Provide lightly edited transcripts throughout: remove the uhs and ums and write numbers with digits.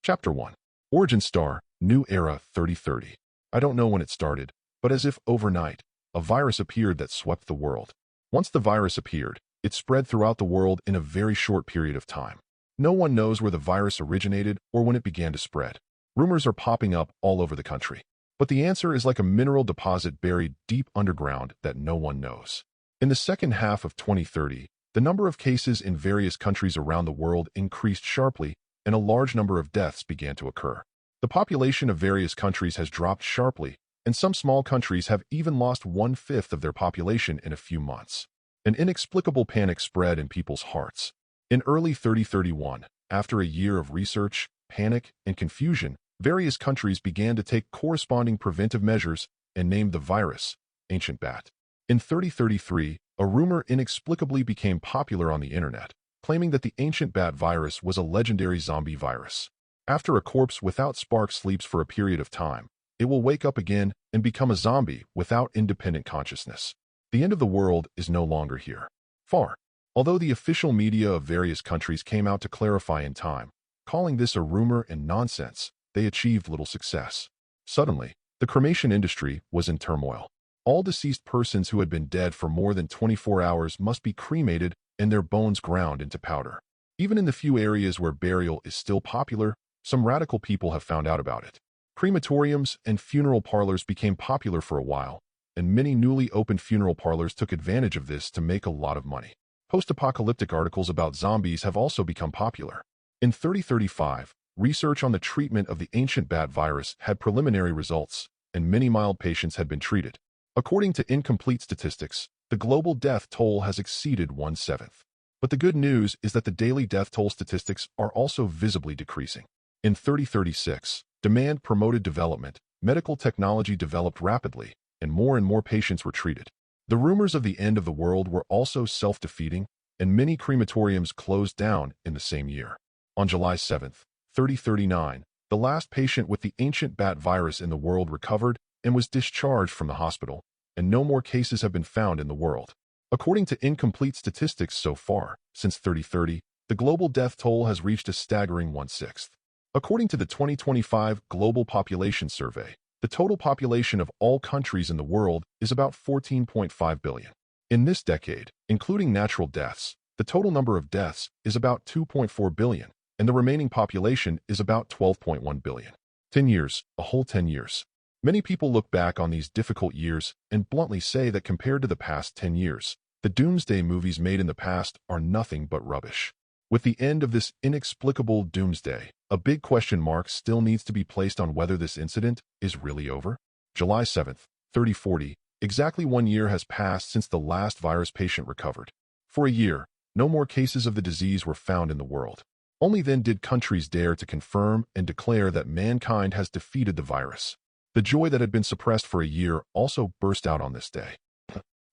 Chapter 1. Origin Star, New Era 3030. I don't know when it started, but as if overnight, a virus appeared that swept the world. Once the virus appeared, it spread throughout the world in a very short period of time. No one knows where the virus originated or when it began to spread. Rumors are popping up all over the country. But the answer is like a mineral deposit buried deep underground that no one knows. In the second half of 2030, the number of cases in various countries around the world increased sharply, and a large number of deaths began to occur. The population of various countries has dropped sharply, and some small countries have even lost 1/5 of their population in a few months. An inexplicable panic spread in people's hearts. In early 3031, after a year of research, panic, and confusion, various countries began to take corresponding preventive measures and named the virus Ancient Bat. In 3033, a rumor inexplicably became popular on the internet, claiming that the Ancient Bat virus was a legendary zombie virus. After a corpse without spark sleeps for a period of time, it will wake up again and become a zombie without independent consciousness. The end of the world is no longer here. Far. Although the official media of various countries came out to clarify in time, calling this a rumor and nonsense, they achieved little success. Suddenly, the cremation industry was in turmoil. All deceased persons who had been dead for more than 24 hours must be cremated and their bones ground into powder. Even in the few areas where burial is still popular, some radical people have found out about it. Crematoriums and funeral parlors became popular for a while, and many newly opened funeral parlors took advantage of this to make a lot of money. Post-apocalyptic articles about zombies have also become popular. In 3035, research on the treatment of the Ancient Bat virus had preliminary results, and many mild patients had been treated. According to incomplete statistics, the global death toll has exceeded 1/7. But the good news is that the daily death toll statistics are also visibly decreasing. In 3036, demand promoted development, medical technology developed rapidly, and more patients were treated. The rumors of the end of the world were also self-defeating, and many crematoriums closed down in the same year. On July 7, 3039, the last patient with the Ancient Bat virus in the world recovered and was discharged from the hospital, and no more cases have been found in the world. According to incomplete statistics so far, since 3030, the global death toll has reached a staggering 1/6. According to the 2025 Global Population Survey, the total population of all countries in the world is about 14.5 billion. In this decade, including natural deaths, the total number of deaths is about 2.4 billion, and the remaining population is about 12.1 billion. 10 years, a whole 10 years. Many people look back on these difficult years and bluntly say that compared to the past 10 years, the doomsday movies made in the past are nothing but rubbish. With the end of this inexplicable doomsday, a big question mark still needs to be placed on whether this incident is really over. July 7th, 3040, exactly 1 year has passed since the last virus patient recovered. For a year, no more cases of the disease were found in the world. Only then did countries dare to confirm and declare that mankind has defeated the virus. The joy that had been suppressed for a year also burst out on this day.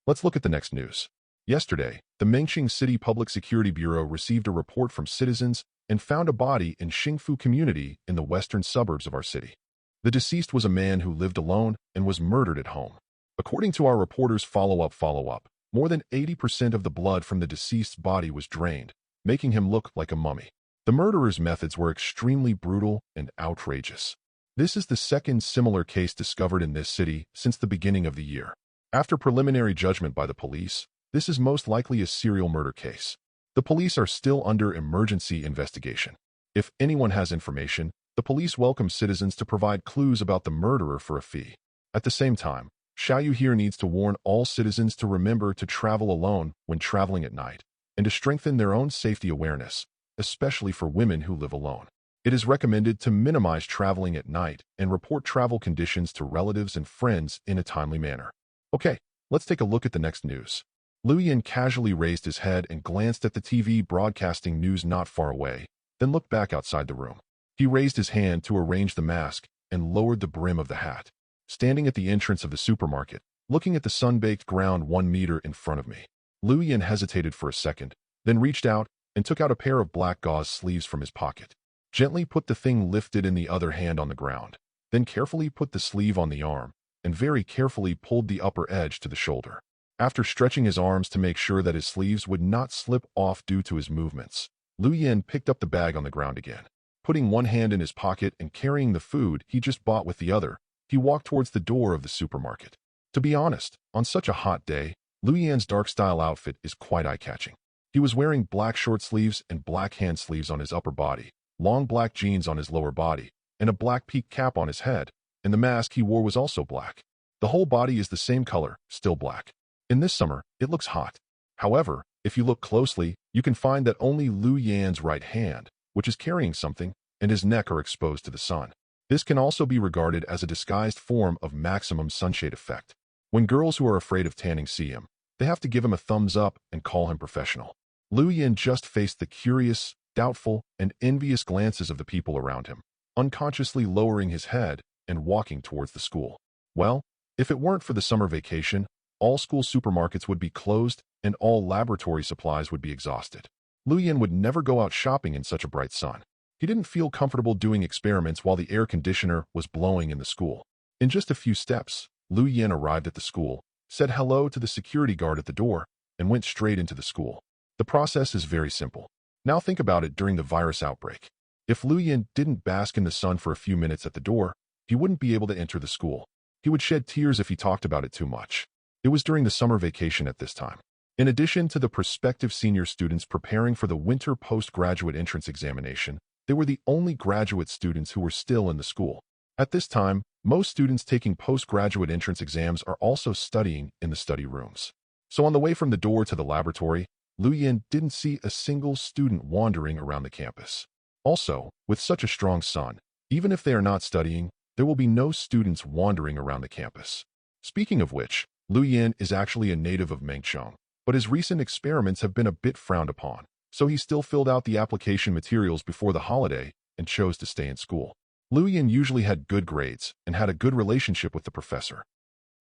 Let's look at the next news. Yesterday, the Mengqing City Public Security Bureau received a report from citizens and found a body in Xingfu community in the western suburbs of our city. The deceased was a man who lived alone and was murdered at home. According to our reporter's follow-up, more than 80% of the blood from the deceased's body was drained, making him look like a mummy. The murderer's methods were extremely brutal and outrageous. This is the second similar case discovered in this city since the beginning of the year. After preliminary judgment by the police, this is most likely a serial murder case. The police are still under emergency investigation. If anyone has information, the police welcome citizens to provide clues about the murderer for a fee. At the same time, Xiaoyu here needs to warn all citizens to remember to travel alone when traveling at night, and to strengthen their own safety awareness, especially for women who live alone. It is recommended to minimize traveling at night and report travel conditions to relatives and friends in a timely manner. Okay, let's take a look at the next news. Liu Yan casually raised his head and glanced at the TV broadcasting news not far away, then looked back outside the room. He raised his hand to arrange the mask and lowered the brim of the hat. Standing at the entrance of the supermarket, looking at the sun-baked ground 1 meter in front of me, Liu Yan hesitated for a second, then reached out and took out a pair of black gauze sleeves from his pocket. Gently put the thing lifted in the other hand on the ground, then carefully put the sleeve on the arm, and very carefully pulled the upper edge to the shoulder. After stretching his arms to make sure that his sleeves would not slip off due to his movements, Liu Yan picked up the bag on the ground again. Putting one hand in his pocket and carrying the food he just bought with the other, he walked towards the door of the supermarket. To be honest, on such a hot day, Lu Yan's dark-style outfit is quite eye-catching. He was wearing black short sleeves and black hand sleeves on his upper body, long black jeans on his lower body, and a black peak cap on his head, and the mask he wore was also black. The whole body is the same color, still black. In this summer, it looks hot. However, if you look closely, you can find that only Lu Yan's right hand, which is carrying something, and his neck are exposed to the sun. This can also be regarded as a disguised form of maximum sunshade effect. When girls who are afraid of tanning see him, they have to give him a thumbs up and call him professional. Lu Yan just faced the curious, doubtful, and envious glances of the people around him, unconsciously lowering his head and walking towards the school. Well, if it weren't for the summer vacation, all school supermarkets would be closed and all laboratory supplies would be exhausted. Lu Yan would never go out shopping in such a bright sun. He didn't feel comfortable doing experiments while the air conditioner was blowing in the school. In just a few steps, Lu Yan arrived at the school, said hello to the security guard at the door, and went straight into the school. The process is very simple. Now think about it during the virus outbreak. If Lu Yan didn't bask in the sun for a few minutes at the door, he wouldn't be able to enter the school. He would shed tears if he talked about it too much. It was during the summer vacation at this time. In addition to the prospective senior students preparing for the winter postgraduate entrance examination, they were the only graduate students who were still in the school. At this time, most students taking postgraduate entrance exams are also studying in the study rooms. So on the way from the door to the laboratory, Lu Yan didn't see a single student wandering around the campus. Also, with such a strong sun, even if they are not studying, there will be no students wandering around the campus. Speaking of which, Lu Yan is actually a native of Mengchong, but his recent experiments have been a bit frowned upon, so he still filled out the application materials before the holiday and chose to stay in school. Lu Yan usually had good grades and had a good relationship with the professor.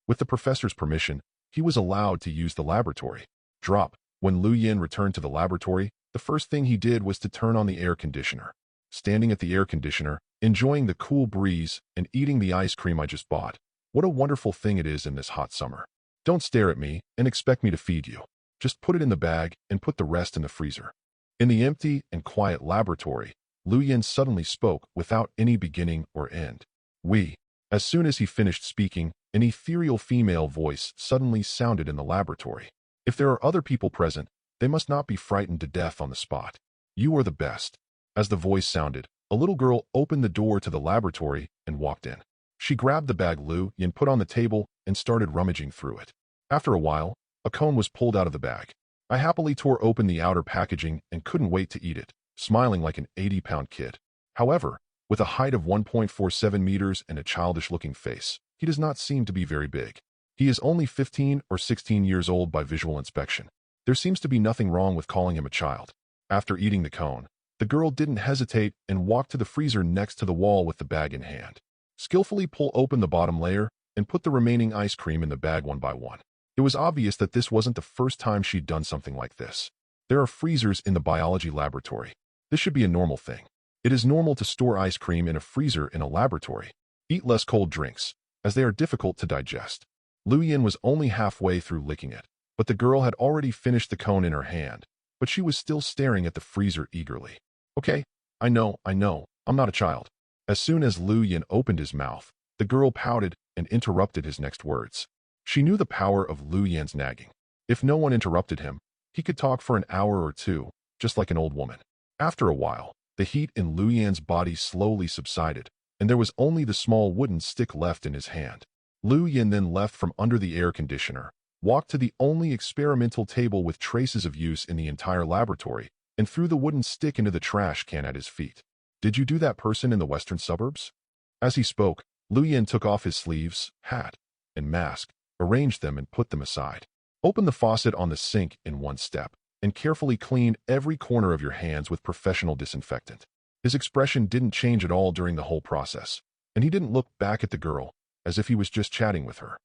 With the professor's permission, he was allowed to use the laboratory. When Lu Yan returned to the laboratory, the first thing he did was to turn on the air conditioner. Standing at the air conditioner, enjoying the cool breeze, and eating the ice cream I just bought. What a wonderful thing it is in this hot summer. Don't stare at me and expect me to feed you. Just put it in the bag and put the rest in the freezer. In the empty and quiet laboratory, Lu Yan suddenly spoke without any beginning or end. As soon as he finished speaking, an ethereal female voice suddenly sounded in the laboratory. If there are other people present, they must not be frightened to death on the spot. You are the best. As the voice sounded, a little girl opened the door to the laboratory and walked in. She grabbed the bag Lu Yan put on the table and started rummaging through it. After a while, a cone was pulled out of the bag. I happily tore open the outer packaging and couldn't wait to eat it, smiling like an 80-pound kid. However, with a height of 1.47 meters and a childish-looking face, he does not seem to be very big. He is only 15 or 16 years old by visual inspection. There seems to be nothing wrong with calling him a child. After eating the cone, the girl didn't hesitate and walked to the freezer next to the wall with the bag in hand. Skillfully pull open the bottom layer and put the remaining ice cream in the bag one by one. It was obvious that this wasn't the first time she'd done something like this. There are freezers in the biology laboratory. This should be a normal thing. It is normal to store ice cream in a freezer in a laboratory. Eat less cold drinks, as they are difficult to digest. Lu Yan was only halfway through licking it, but the girl had already finished the cone in her hand, but she was still staring at the freezer eagerly. Okay, I know, I'm not a child. As soon as Lu Yan opened his mouth, the girl pouted and interrupted his next words. She knew the power of Lu Yan's nagging. If no one interrupted him, he could talk for an hour or two, just like an old woman. After a while, the heat in Lu Yan's body slowly subsided, and there was only the small wooden stick left in his hand. Lu Yan then left from under the air conditioner, walked to the only experimental table with traces of use in the entire laboratory, and threw the wooden stick into the trash can at his feet. Did you do that, person in the western suburbs? As he spoke, Lu Yan took off his sleeves, hat, and mask, arranged them and put them aside. Open the faucet on the sink in one step, and carefully clean every corner of your hands with professional disinfectant. His expression didn't change at all during the whole process, and he didn't look back at the girl, as if he was just chatting with her.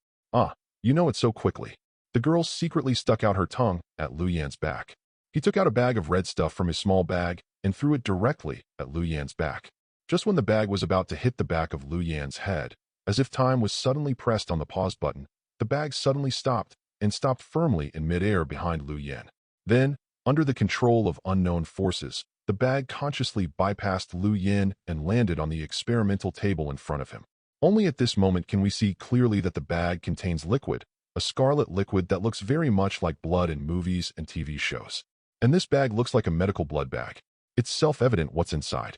You know it so quickly. The girl secretly stuck out her tongue at Lu Yan's back. He took out a bag of red stuff from his small bag and threw it directly at Lu Yan's back. Just when the bag was about to hit the back of Lu Yan's head, as if time was suddenly pressed on the pause button, the bag suddenly stopped and stopped firmly in midair behind Lu Yan. Then, under the control of unknown forces, The bag consciously bypassed Lu Yin and landed on the experimental table in front of him. Only at this moment can we see clearly that the bag contains liquid, a scarlet liquid that looks very much like blood in movies and TV shows. And this bag looks like a medical blood bag. It's self-evident what's inside.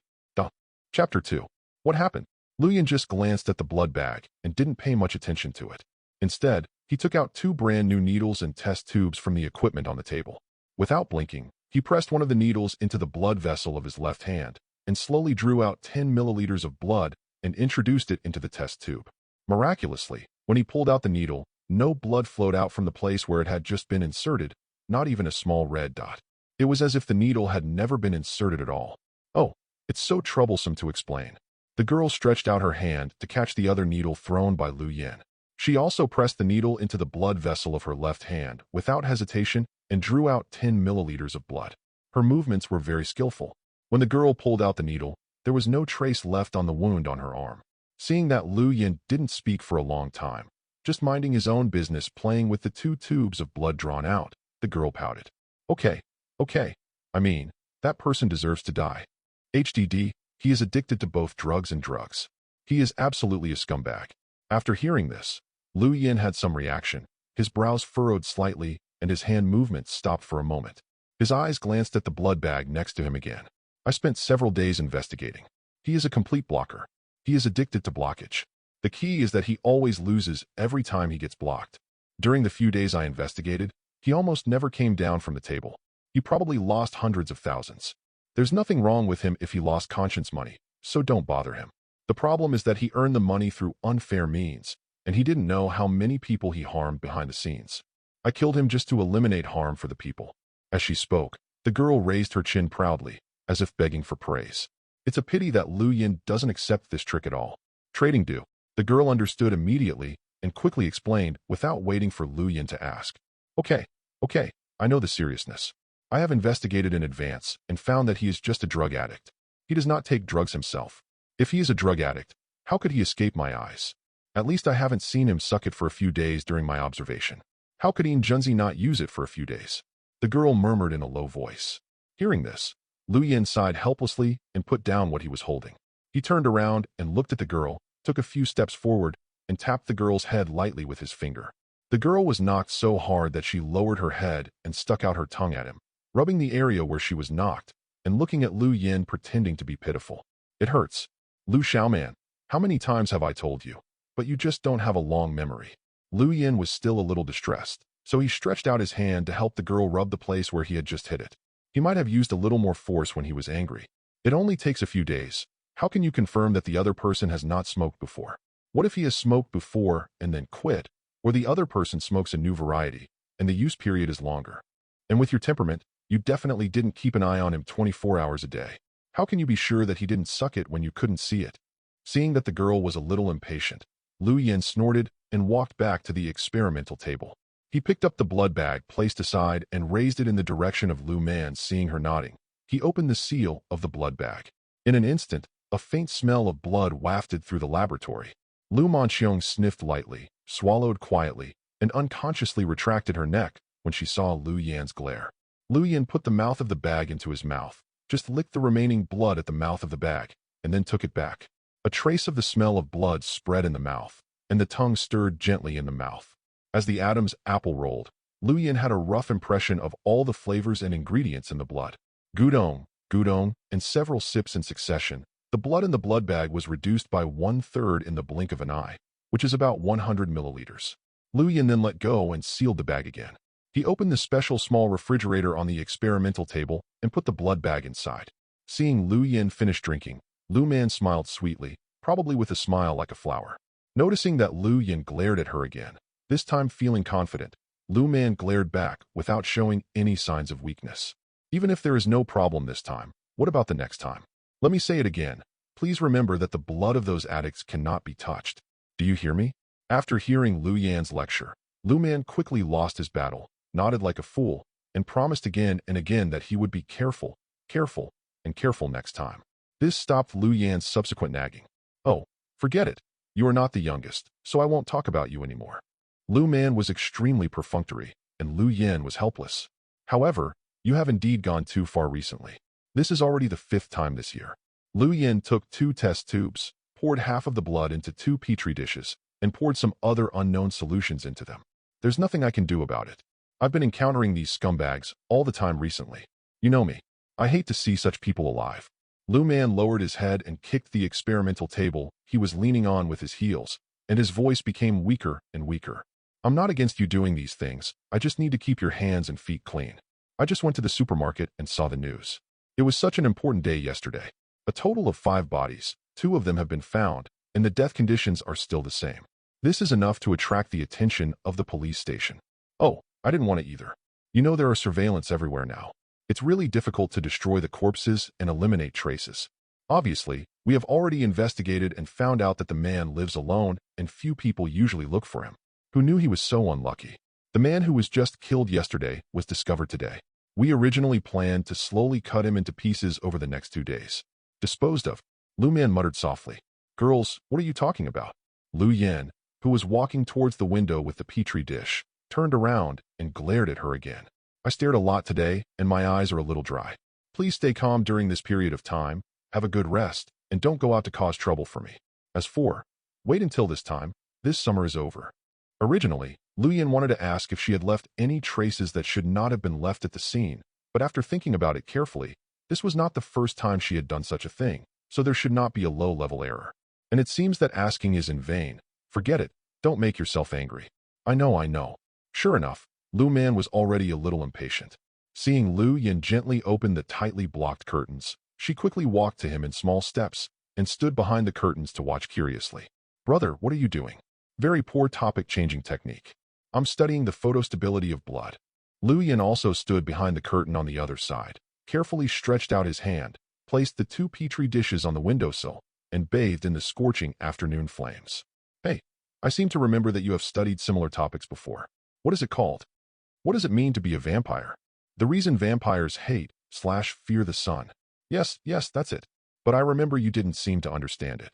Chapter 2. What happened? Lu Yin just glanced at the blood bag and didn't pay much attention to it. Instead, he took out 2 brand new needles and test tubes from the equipment on the table. Without blinking, he pressed one of the needles into the blood vessel of his left hand and slowly drew out 10 milliliters of blood and introduced it into the test tube. Miraculously, when he pulled out the needle, no blood flowed out from the place where it had just been inserted, not even a small red dot. It was as if the needle had never been inserted at all. Oh, it's so troublesome to explain. The girl stretched out her hand to catch the other needle thrown by Lu Yin. She also pressed the needle into the blood vessel of her left hand without hesitation and drew out 10 milliliters of blood. Her movements were very skillful. When the girl pulled out the needle, there was no trace left on the wound on her arm. Seeing that Lu Yin didn't speak for a long time, just minding his own business playing with the 2 tubes of blood drawn out, the girl pouted. Okay. I mean, that person deserves to die. HDD, he is addicted to both drugs and drugs. He is absolutely a scumbag. After hearing this, Lu Yin had some reaction. His brows furrowed slightly and his hand movements stopped for a moment. His eyes glanced at the blood bag next to him again. I spent several days investigating. He is a complete blocker. He is addicted to blockage. The key is that he always loses every time he gets blocked. During the few days I investigated, he almost never came down from the table. He probably lost hundreds of thousands. There's nothing wrong with him if he lost conscience money, so don't bother him. The problem is that he earned the money through unfair means, and he didn't know how many people he harmed behind the scenes. I killed him just to eliminate harm for the people. As she spoke, the girl raised her chin proudly, as if begging for praise. It's a pity that Lu Yin doesn't accept this trick at all. Trading do. The girl understood immediately and quickly explained without waiting for Lu Yin to ask. Okay, I know the seriousness. I have investigated in advance and found that he is just a drug addict. He does not take drugs himself. If he is a drug addict, how could he escape my eyes? At least I haven't seen him suck it for a few days during my observation. How could Junzi not use it for a few days? The girl murmured in a low voice. Hearing this, Lu Yin sighed helplessly and put down what he was holding. He turned around and looked at the girl, took a few steps forward, and tapped the girl's head lightly with his finger. The girl was knocked so hard that she lowered her head and stuck out her tongue at him, rubbing the area where she was knocked, and looking at Lu Yin pretending to be pitiful. It hurts. Lu Xiaoman, how many times have I told you? But you just don't have a long memory. Lu Yin was still a little distressed, so he stretched out his hand to help the girl rub the place where he had just hit it. He might have used a little more force when he was angry. It only takes a few days. How can you confirm that the other person has not smoked before? What if he has smoked before and then quit, or the other person smokes a new variety, and the use period is longer? And with your temperament, you definitely didn't keep an eye on him 24 hours a day. How can you be sure that he didn't suck it when you couldn't see it? Seeing that the girl was a little impatient, Lu Yin snorted and walked back to the experimental table. He picked up the blood bag placed aside and raised it in the direction of Lu Man. Seeing her nodding, he opened the seal of the blood bag. In an instant, a faint smell of blood wafted through the laboratory. Lu Manxiong sniffed lightly, swallowed quietly, and unconsciously retracted her neck when she saw Lu Yan's glare. Lu Yin put the mouth of the bag into his mouth, just licked the remaining blood at the mouth of the bag, and then took it back. A trace of the smell of blood spread in the mouth, and the tongue stirred gently in the mouth. As the Adam's apple rolled, Lu Yin had a rough impression of all the flavors and ingredients in the blood. Gudong, and several sips in succession, the blood in the blood bag was reduced by 1/3 in the blink of an eye, which is about 100 milliliters. Lu Yin then let go and sealed the bag again. He opened the special small refrigerator on the experimental table and put the blood bag inside. Seeing Lu Yin finish drinking, Lu Man smiled sweetly, probably with a smile like a flower. Noticing that Lu Yin glared at her again, this time feeling confident, Lu Man glared back without showing any signs of weakness. Even if there is no problem this time, what about the next time? Let me say it again. Please remember that the blood of those addicts cannot be touched. Do you hear me? After hearing Lu Yan's lecture, Lu Man quickly lost his battle, nodded like a fool, and promised again and again that he would be careful next time. This stopped Lu Yan's subsequent nagging. Oh, forget it. You are not the youngest, so I won't talk about you anymore. Lu Man was extremely perfunctory, and Lu Yin was helpless. However, you have indeed gone too far recently. This is already the 5th time this year. Lu Yin took 2 test tubes, poured half of the blood into 2 petri dishes, and poured some other unknown solutions into them. There's nothing I can do about it. I've been encountering these scumbags all the time recently. You know me. I hate to see such people alive. Lu Man lowered his head and kicked the experimental table he was leaning on with his heels, and his voice became weaker and weaker. I'm not against you doing these things, I just need to keep your hands and feet clean. I just went to the supermarket and saw the news. It was such an important day yesterday. A total of 5 bodies, 2 of them have been found, and the death conditions are still the same. This is enough to attract the attention of the police station. Oh, I didn't want it either. You know there are surveillance everywhere now. It's really difficult to destroy the corpses and eliminate traces. Obviously, we have already investigated and found out that the man lives alone and few people usually look for him. Who knew he was so unlucky? The man who was just killed yesterday was discovered today. We originally planned to slowly cut him into pieces over the next 2 days. Disposed of, Lu Man muttered softly. Girls, what are you talking about? Lu Yin, who was walking towards the window with the petri dish, turned around and glared at her again. I stared a lot today, and my eyes are a little dry. Please stay calm during this period of time, have a good rest, and don't go out to cause trouble for me. As for, wait until this time, this summer is over. Originally, Lu Yin wanted to ask if she had left any traces that should not have been left at the scene, but after thinking about it carefully, this was not the first time she had done such a thing, so there should not be a low-level error. And it seems that asking is in vain. Forget it, don't make yourself angry. I know. Sure enough, Lu Man was already a little impatient. Seeing Lu Yin gently open the tightly blocked curtains, she quickly walked to him in small steps and stood behind the curtains to watch curiously. Brother, what are you doing? Very poor topic-changing technique. I'm studying the photostability of blood. Lu Yin also stood behind the curtain on the other side, carefully stretched out his hand, placed the 2 petri dishes on the windowsill, and bathed in the scorching afternoon flames. Hey, I seem to remember that you have studied similar topics before. What is it called? What does it mean to be a vampire? The reason vampires hate/fear the sun. Yes, that's it. But I remember you didn't seem to understand it.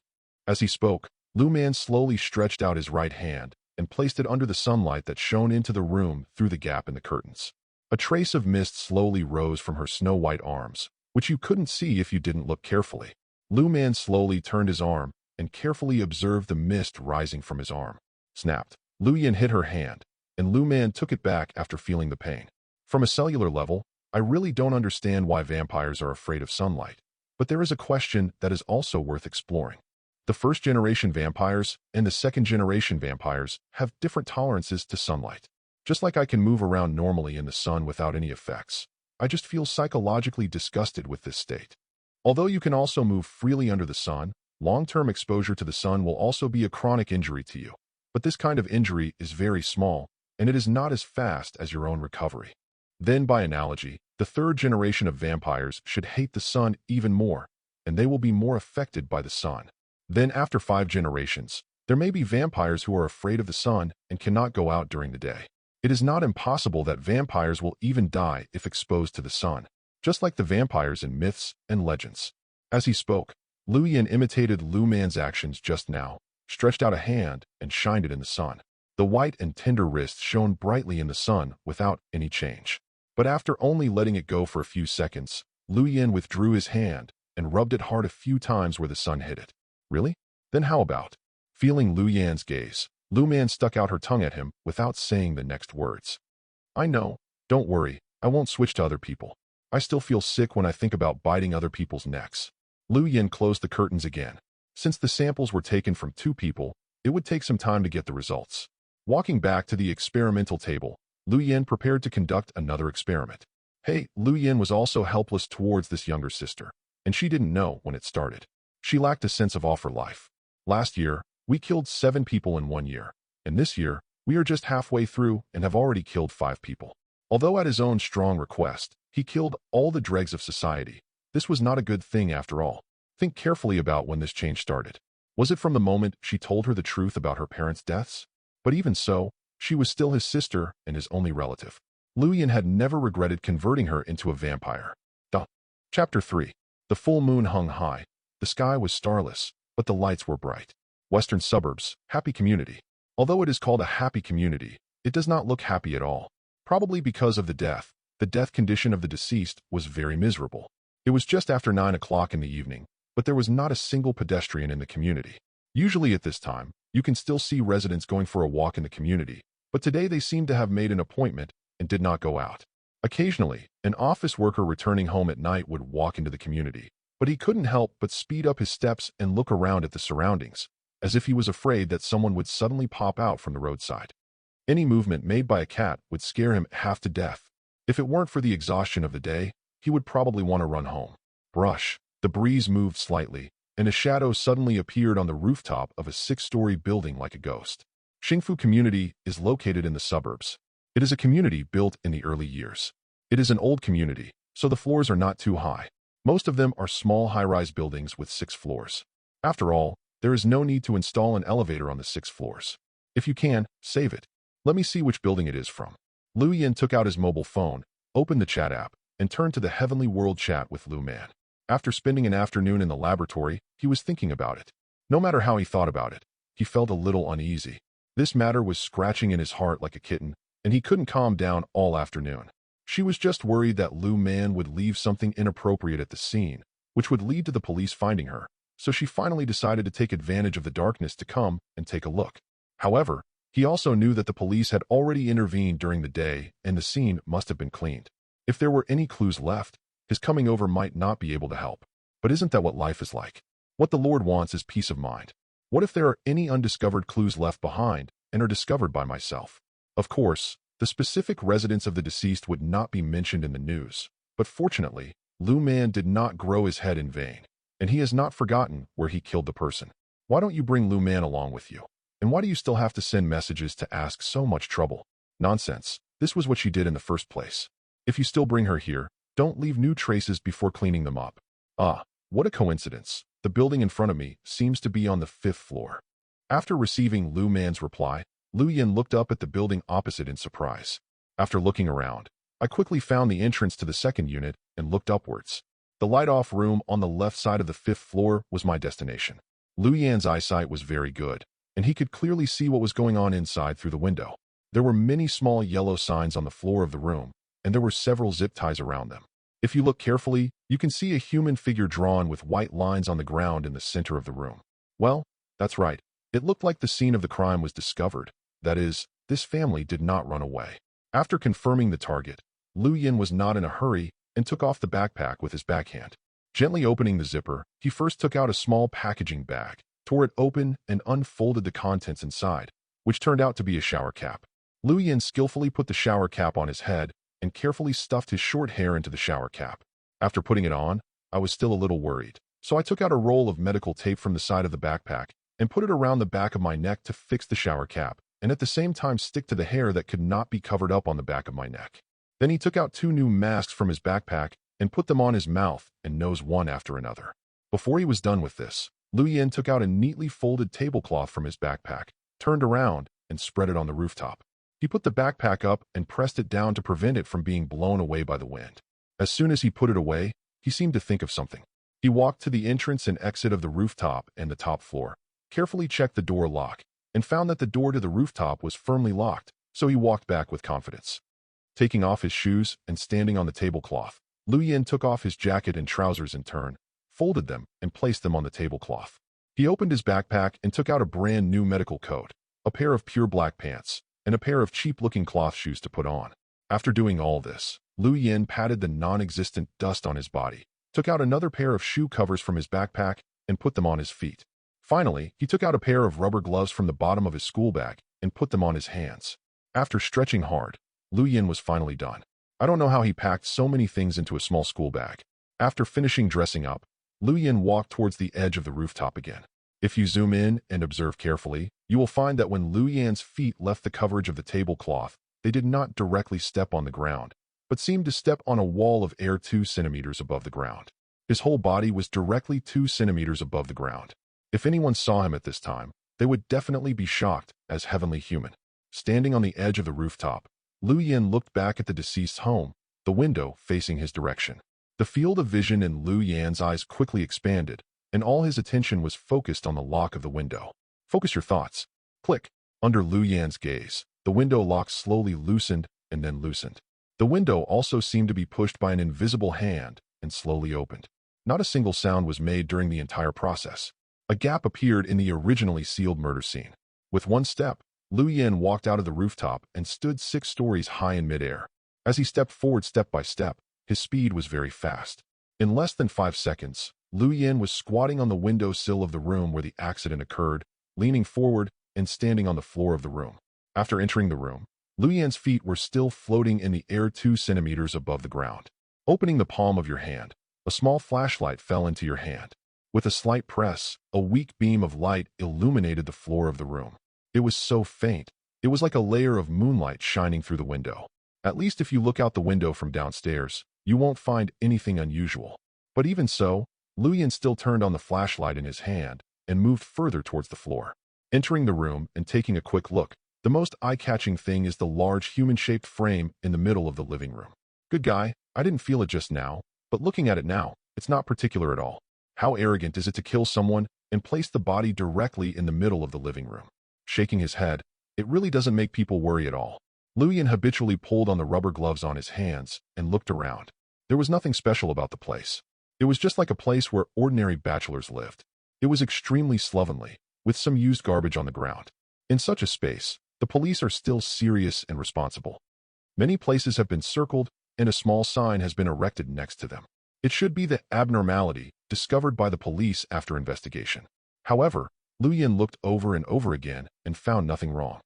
As he spoke, Lu Man slowly stretched out his right hand and placed it under the sunlight that shone into the room through the gap in the curtains. A trace of mist slowly rose from her snow-white arms, which you couldn't see if you didn't look carefully. Lu Man slowly turned his arm and carefully observed the mist rising from his arm. Snapped. Lu Yin hit her hand, and Lu Man took it back after feeling the pain. From a cellular level, I really don't understand why vampires are afraid of sunlight, but there is a question that is also worth exploring. The first-generation vampires and the second-generation vampires have different tolerances to sunlight. Just like I can move around normally in the sun without any effects, I just feel psychologically disgusted with this state. Although you can also move freely under the sun, long-term exposure to the sun will also be a chronic injury to you. But this kind of injury is very small, and it is not as fast as your own recovery. Then, by analogy, the third generation of vampires should hate the sun even more, and they will be more affected by the sun. Then, after 5 generations, there may be vampires who are afraid of the sun and cannot go out during the day. It is not impossible that vampires will even die if exposed to the sun, just like the vampires in myths and legends. As he spoke, Lu Yin imitated Lu Man's actions just now, stretched out a hand and shined it in the sun. The white and tender wrist shone brightly in the sun without any change. But after only letting it go for a few seconds, Lu Yin withdrew his hand and rubbed it hard a few times where the sun hit it. Really? Then how about? Feeling Lu Yan's gaze, Lu Man stuck out her tongue at him without saying the next words. I know. Don't worry, I won't switch to other people. I still feel sick when I think about biting other people's necks. Lu Yin closed the curtains again. Since the samples were taken from 2 people, it would take some time to get the results. Walking back to the experimental table, Lu Yin prepared to conduct another experiment. Hey, Lu Yin was also helpless towards this younger sister, and she didn't know when it started. She lacked a sense of awe for life. Last year, we killed 7 people in 1 year, and this year, we are just halfway through and have already killed 5 people. Although at his own strong request, he killed all the dregs of society. This was not a good thing after all. Think carefully about when this change started. Was it from the moment she told her the truth about her parents' deaths? But even so, she was still his sister and his only relative. Lu Yin had never regretted converting her into a vampire. Chapter 3. The full moon hung high. The sky was starless, but the lights were bright. Western suburbs, happy community. Although it is called a happy community, it does not look happy at all. Probably because of the death condition of the deceased was very miserable. It was just after 9 o'clock in the evening, but there was not a single pedestrian in the community. Usually at this time, you can still see residents going for a walk in the community, but today they seemed to have made an appointment and did not go out. Occasionally, an office worker returning home at night would walk into the community, but he couldn't help but speed up his steps and look around at the surroundings, as if he was afraid that someone would suddenly pop out from the roadside. Any movement made by a cat would scare him half to death. If it weren't for the exhaustion of the day, he would probably want to run home. Brush. The breeze moved slightly, and a shadow suddenly appeared on the rooftop of a 6-story building like a ghost. Xingfu Community is located in the suburbs. It is a community built in the early years. It is an old community, so the floors are not too high. Most of them are small high-rise buildings with 6 floors. After all, there is no need to install an elevator on the 6 floors. If you can, save it. Let me see which building it is from. Lu Yin took out his mobile phone, opened the chat app, and turned to the Heavenly World chat with Lu Man. After spending an afternoon in the laboratory, he was thinking about it. No matter how he thought about it, he felt a little uneasy. This matter was scratching in his heart like a kitten, and he couldn't calm down all afternoon. She was just worried that Lu Man would leave something inappropriate at the scene, which would lead to the police finding her, so she finally decided to take advantage of the darkness to come and take a look. However, he also knew that the police had already intervened during the day and the scene must have been cleaned. If there were any clues left, his coming over might not be able to help. But isn't that what life is like? What the Lord wants is peace of mind. What if there are any undiscovered clues left behind and are discovered by myself? Of course, the specific residence of the deceased would not be mentioned in the news, but fortunately, Lu Man did not grow his head in vain, and he has not forgotten where he killed the person. Why don't you bring Lu Man along with you? And why do you still have to send messages to ask so much trouble? Nonsense. This was what she did in the first place. If you still bring her here, don't leave new traces before cleaning them up. Ah, what a coincidence. The building in front of me seems to be on the 5th floor. After receiving Lu Man's reply, Lu Yin looked up at the building opposite in surprise. After looking around, I quickly found the entrance to the 2nd unit and looked upwards. The light-off room on the left side of the 5th floor was my destination. Lu Yan's eyesight was very good, and he could clearly see what was going on inside through the window. There were many small yellow signs on the floor of the room, and there were several zip ties around them. If you look carefully, you can see a human figure drawn with white lines on the ground in the center of the room. Well, that's right. It looked like the scene of the crime was discovered. That is, this family did not run away. After confirming the target, Lu Yin was not in a hurry and took off the backpack with his backhand. Gently opening the zipper, he first took out a small packaging bag, tore it open, and unfolded the contents inside, which turned out to be a shower cap. Lu Yin skillfully put the shower cap on his head and carefully stuffed his short hair into the shower cap. After putting it on, I was still a little worried, so I took out a roll of medical tape from the side of the backpack and put it around the back of my neck to fix the shower cap, and at the same time stick to the hair that could not be covered up on the back of my neck. Then he took out 2 new masks from his backpack and put them on his mouth and nose one after another. Before he was done with this, Lu Yin took out a neatly folded tablecloth from his backpack, turned around, and spread it on the rooftop. He put the backpack up and pressed it down to prevent it from being blown away by the wind. As soon as he put it away, he seemed to think of something. He walked to the entrance and exit of the rooftop and the top floor, carefully checked the door lock, and found that the door to the rooftop was firmly locked, so he walked back with confidence. Taking off his shoes and standing on the tablecloth, Lu Yin took off his jacket and trousers in turn, folded them, and placed them on the tablecloth. He opened his backpack and took out a brand new medical coat, a pair of pure black pants, and a pair of cheap-looking cloth shoes to put on. After doing all this, Lu Yin patted the non-existent dust on his body, took out another pair of shoe covers from his backpack, and put them on his feet. Finally, he took out a pair of rubber gloves from the bottom of his school bag and put them on his hands. After stretching hard, Lu Yin was finally done. I don't know how he packed so many things into a small school bag. After finishing dressing up, Lu Yin walked towards the edge of the rooftop again. If you zoom in and observe carefully, you will find that when Lu Yan's feet left the coverage of the tablecloth, they did not directly step on the ground, but seemed to step on a wall of air 2 centimeters above the ground. His whole body was directly 2 centimeters above the ground. If anyone saw him at this time, they would definitely be shocked as heavenly human. Standing on the edge of the rooftop, Lu Yin looked back at the deceased's home, the window facing his direction. The field of vision in Lu Yan's eyes quickly expanded, and all his attention was focused on the lock of the window. Focus your thoughts. Click. Under Lu Yan's gaze, the window lock slowly loosened and then loosened. The window also seemed to be pushed by an invisible hand, and slowly opened. Not a single sound was made during the entire process. A gap appeared in the originally sealed murder scene. With one step, Liu Yan walked out of the rooftop and stood 6 stories high in midair. As he stepped forward step by step, his speed was very fast. In less than 5 seconds, Liu Yan was squatting on the window sill of the room where the accident occurred, leaning forward and standing on the floor of the room. After entering the room, Liu Yan's feet were still floating in the air 2 centimeters above the ground. Opening the palm of your hand, a small flashlight fell into your hand. With a slight press, a weak beam of light illuminated the floor of the room. It was so faint, it was like a layer of moonlight shining through the window. At least if you look out the window from downstairs, you won't find anything unusual. But even so, Liu Yan still turned on the flashlight in his hand and moved further towards the floor. Entering the room and taking a quick look, the most eye-catching thing is the large human-shaped frame in the middle of the living room. Good guy, I didn't feel it just now, but looking at it now, it's not particular at all. How arrogant is it to kill someone and place the body directly in the middle of the living room? Shaking his head, it really doesn't make people worry at all. Liu Yan habitually pulled on the rubber gloves on his hands and looked around. There was nothing special about the place. It was just like a place where ordinary bachelors lived. It was extremely slovenly, with some used garbage on the ground. In such a space, the police are still serious and responsible. Many places have been circled, and a small sign has been erected next to them. It should be the abnormality discovered by the police after investigation. However, Liu Yan looked over and over again and found nothing wrong.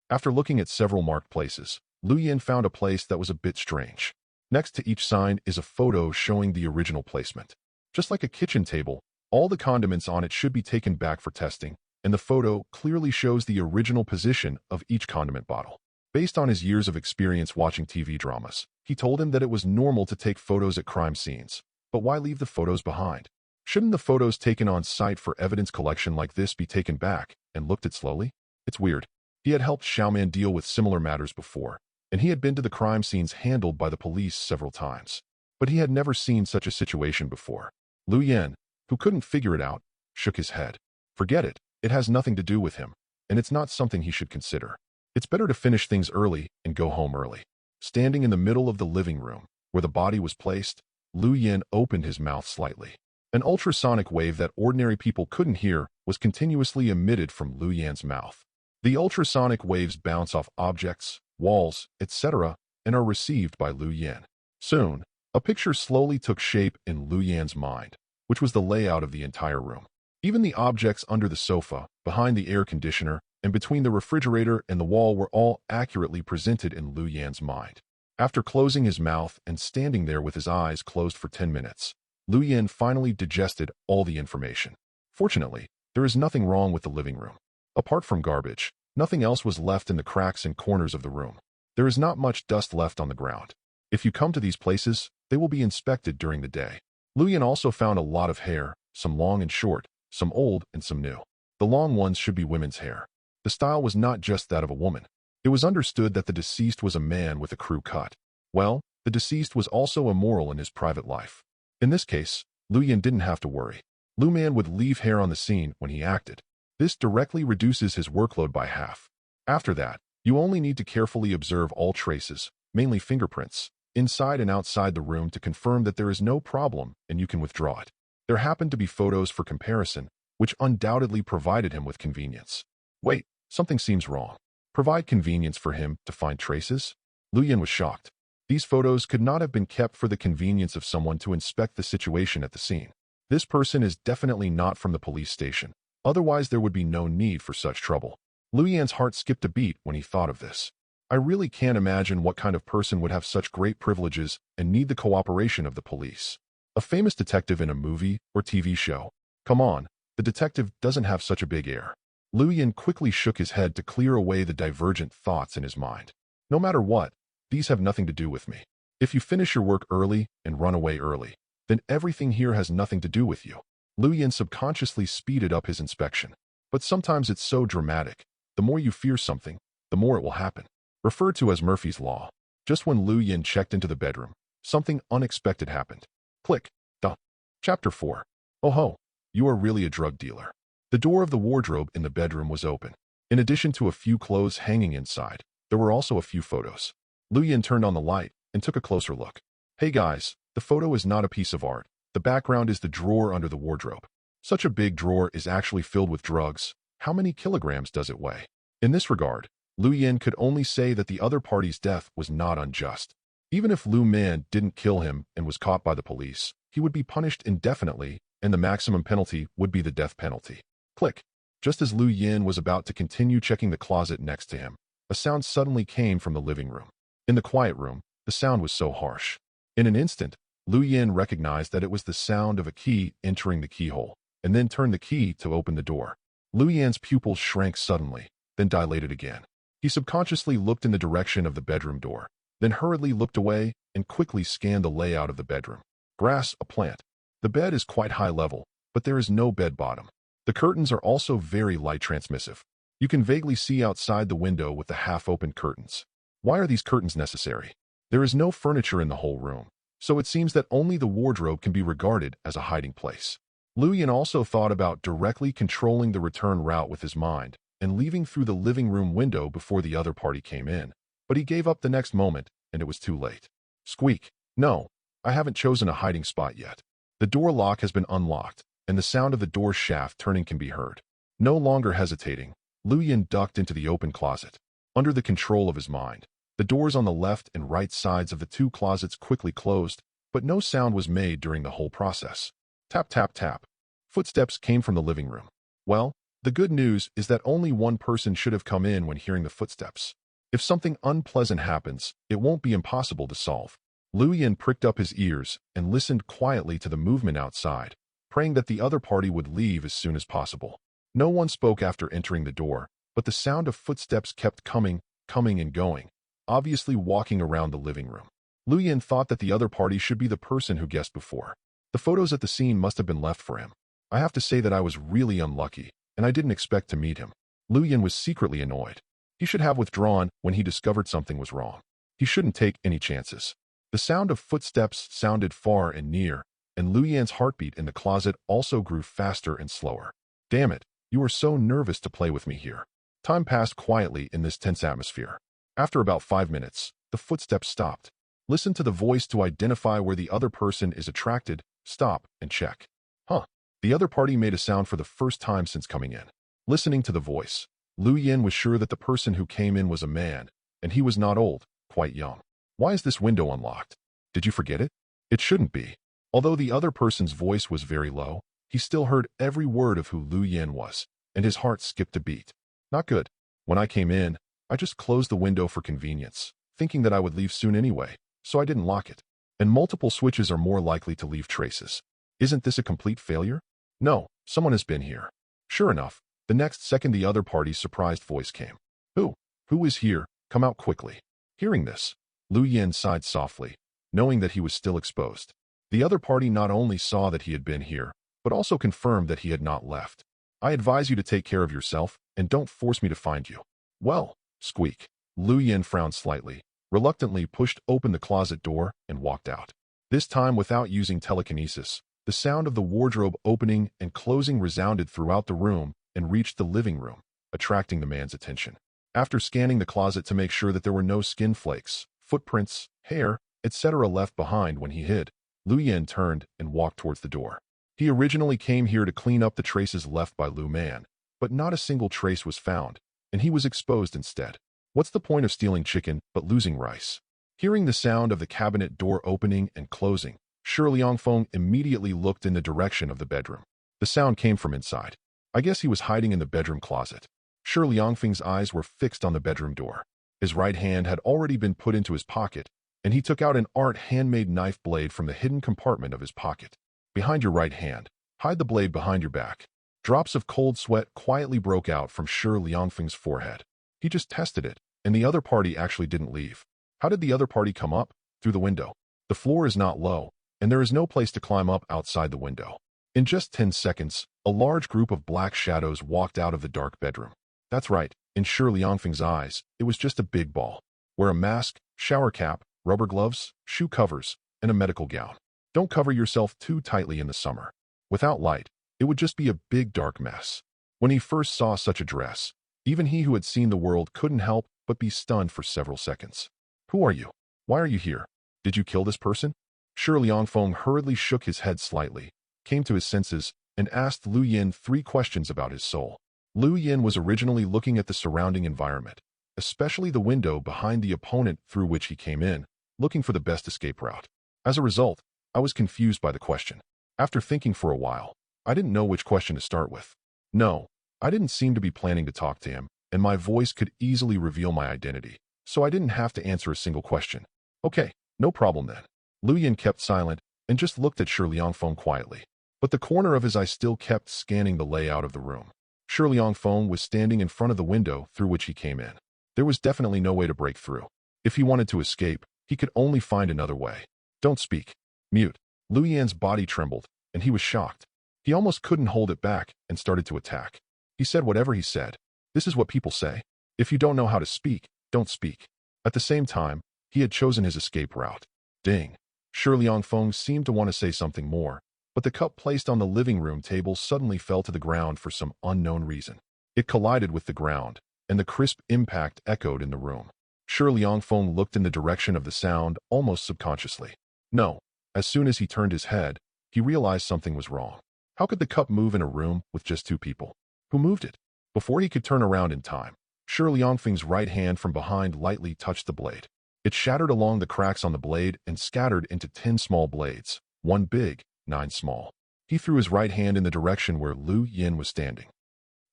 After looking at several marked places, Liu Yan found a place that was a bit strange. Next to each sign is a photo showing the original placement. Just like a kitchen table, all the condiments on it should be taken back for testing, and the photo clearly shows the original position of each condiment bottle. Based on his years of experience watching TV dramas, he told him that it was normal to take photos at crime scenes, but why leave the photos behind? Shouldn't the photos taken on site for evidence collection like this be taken back and looked at slowly? It's weird. He had helped Xiaoman deal with similar matters before, and he had been to the crime scenes handled by the police several times. But he had never seen such a situation before. Liu Yan, who couldn't figure it out, shook his head. Forget it. It has nothing to do with him, and it's not something he should consider. It's better to finish things early and go home early. Standing in the middle of the living room, where the body was placed, Liu Yan opened his mouth slightly. An ultrasonic wave that ordinary people couldn't hear was continuously emitted from Liu Yan's mouth. The ultrasonic waves bounce off objects, walls, etc., and are received by Liu Yan. Soon, a picture slowly took shape in Liu Yan's mind, which was the layout of the entire room. Even the objects under the sofa, behind the air conditioner, and between the refrigerator and the wall were all accurately presented in Liu Yan's mind. After closing his mouth and standing there with his eyes closed for 10 minutes, Liu Yan finally digested all the information. Fortunately, there is nothing wrong with the living room. Apart from garbage, nothing else was left in the cracks and corners of the room. There is not much dust left on the ground. If you come to these places, they will be inspected during the day. Liu Yan also found a lot of hair, some long and short, some old and some new. The long ones should be women's hair. The style was not just that of a woman. It was understood that the deceased was a man with a crew cut. Well, the deceased was also immoral in his private life. In this case, Liu Yan didn't have to worry. Liu Man would leave hair on the scene when he acted. This directly reduces his workload by half. After that, you only need to carefully observe all traces, mainly fingerprints, inside and outside the room to confirm that there is no problem and you can withdraw it. There happened to be photos for comparison, which undoubtedly provided him with convenience. Wait, something seems wrong. Provide convenience for him to find traces? Liu Yan was shocked. These photos could not have been kept for the convenience of someone to inspect the situation at the scene. This person is definitely not from the police station. Otherwise, there would be no need for such trouble. Liu Yan's heart skipped a beat when he thought of this. I really can't imagine what kind of person would have such great privileges and need the cooperation of the police. A famous detective in a movie or TV show. Come on, the detective doesn't have such a big air. Liu Yan quickly shook his head to clear away the divergent thoughts in his mind. No matter what, these have nothing to do with me. If you finish your work early and run away early, then everything here has nothing to do with you. Liu Yan subconsciously speeded up his inspection. But sometimes it's so dramatic. The more you fear something, the more it will happen. Referred to as Murphy's Law. Just when Liu Yan checked into the bedroom, something unexpected happened. Click. Duh. Chapter 4. Oh ho, you are really a drug dealer. The door of the wardrobe in the bedroom was open. In addition to a few clothes hanging inside, there were also a few photos. Liu Yan turned on the light and took a closer look. Hey guys, The photo is not a piece of art. The background is the drawer under the wardrobe. Such a big drawer is actually filled with drugs. How many kilograms does it weigh? In this regard, Lu Yin could only say that the other party's death was not unjust. Even if Lu Man didn't kill him and was caught by the police, he would be punished indefinitely, and the maximum penalty would be the death penalty. Click. Just as Lu Yin was about to continue checking the closet next to him, a sound suddenly came from the living room. In the quiet room, the sound was so harsh. In an instant, Lu Yin recognized that it was the sound of a key entering the keyhole, and then turned the key to open the door. Lu Yin's pupils shrank suddenly, then dilated again. He subconsciously looked in the direction of the bedroom door, then hurriedly looked away and quickly scanned the layout of the bedroom. Grass, a plant. The bed is quite high level, but there is no bed bottom. The curtains are also very light transmissive. You can vaguely see outside the window with the half-open curtains. Why are these curtains necessary? There is no furniture in the whole room, so it seems that only the wardrobe can be regarded as a hiding place. Lu Yin also thought about directly controlling the return route with his mind and leaving through the living room window before the other party came in, but he gave up the next moment, and it was too late. Squeak. No, I haven't chosen a hiding spot yet. The door lock has been unlocked, and the sound of the door shaft turning can be heard. No longer hesitating, Lu Yin ducked into the open closet. Under the control of his mind, the doors on the left and right sides of the two closets quickly closed, but no sound was made during the whole process. Tap, tap, tap. Footsteps came from the living room. Well, the good news is that only one person should have come in when hearing the footsteps. If something unpleasant happens, it won't be impossible to solve. Lu Yin pricked up his ears and listened quietly to the movement outside, praying that the other party would leave as soon as possible. No one spoke after entering the door, but the sound of footsteps kept coming and going, obviously walking around the living room. Lu Yin thought that the other party should be the person who guessed before. The photos at the scene must have been left for him. I have to say that I was really unlucky, and I didn't expect to meet him. Lu Yin was secretly annoyed. He should have withdrawn when he discovered something was wrong. He shouldn't take any chances. The sound of footsteps sounded far and near, and Lu Yin's heartbeat in the closet also grew faster and slower. Damn it, you are so nervous to play with me here. Time passed quietly in this tense atmosphere. After about 5 minutes, the footsteps stopped. Listen to the voice to identify where the other person is attracted, stop, and check. Huh. The other party made a sound for the first time since coming in. Listening to the voice, Lu Yin was sure that the person who came in was a man, and he was not old, quite young. Why is this window unlocked? Did you forget it? It shouldn't be. Although the other person's voice was very low, he still heard every word of who Lu Yin was, and his heart skipped a beat. Not good. When I came in, I just closed the window for convenience, thinking that I would leave soon anyway, so I didn't lock it. And multiple switches are more likely to leave traces. Isn't this a complete failure? No, someone has been here. Sure enough, the next second the other party's surprised voice came. Who? Who is here? Come out quickly. Hearing this, Lu Yin sighed softly, knowing that he was still exposed. The other party not only saw that he had been here, but also confirmed that he had not left. I advise you to take care of yourself, and don't force me to find you. Well, squeak. Lu Yin frowned slightly, reluctantly pushed open the closet door, and walked out. This time without using telekinesis. The sound of the wardrobe opening and closing resounded throughout the room and reached the living room, attracting the man's attention. After scanning the closet to make sure that there were no skin flakes, footprints, hair, etc. left behind when he hid, Lu Yin turned and walked towards the door. He originally came here to clean up the traces left by Lu Man, but not a single trace was found, and he was exposed instead. What's the point of stealing chicken but losing rice? Hearing the sound of the cabinet door opening and closing, Shi Liangfeng immediately looked in the direction of the bedroom. The sound came from inside. I guess he was hiding in the bedroom closet. Shi Liangfeng's eyes were fixed on the bedroom door. His right hand had already been put into his pocket, and he took out an art handmade knife blade from the hidden compartment of his pocket. Behind your right hand, hide the blade behind your back. Drops of cold sweat quietly broke out from Shi Liangfeng's forehead. He just tested it, and the other party actually didn't leave. How did the other party come up? Through the window. The floor is not low, and there is no place to climb up outside the window. In just 10 seconds, a large group of black shadows walked out of the dark bedroom. That's right, in Shi Liangfeng's eyes, it was just a big ball. Wear a mask, shower cap, rubber gloves, shoe covers, and a medical gown. Don't cover yourself too tightly in the summer. Without light, it would just be a big dark mess. When he first saw such a dress, even he who had seen the world couldn't help but be stunned for several seconds. Who are you? Why are you here? Did you kill this person? Shi Liangfeng hurriedly shook his head slightly, came to his senses, and asked Lu Yin 3 questions about his soul. Lu Yin was originally looking at the surrounding environment, especially the window behind the opponent through which he came in, looking for the best escape route. As a result, I was confused by the question. After thinking for a while, I didn't know which question to start with. No, I didn't seem to be planning to talk to him, and my voice could easily reveal my identity, so I didn't have to answer a single question. Okay, no problem then. Lu Yin kept silent and just looked at Shi Liangfeng quietly. But the corner of his eye still kept scanning the layout of the room. Shi Liangfeng was standing in front of the window through which he came in. There was definitely no way to break through. If he wanted to escape, he could only find another way. Don't speak. Mute. Lu Yin's body trembled, and he was shocked. He almost couldn't hold it back and started to attack. He said whatever he said. This is what people say. If you don't know how to speak, don't speak. At the same time, he had chosen his escape route. Ding. Shi Liangfeng seemed to want to say something more, but the cup placed on the living room table suddenly fell to the ground for some unknown reason. It collided with the ground, and the crisp impact echoed in the room. Shi Liangfeng looked in the direction of the sound almost subconsciously. No, as soon as he turned his head, he realized something was wrong. How could the cup move in a room with just 2 people? Who moved it? Before he could turn around in time, Shi Liangfeng's right hand from behind lightly touched the blade. It shattered along the cracks on the blade and scattered into 10 small blades, 1 big, 9 small. He threw his right hand in the direction where Lu Yin was standing.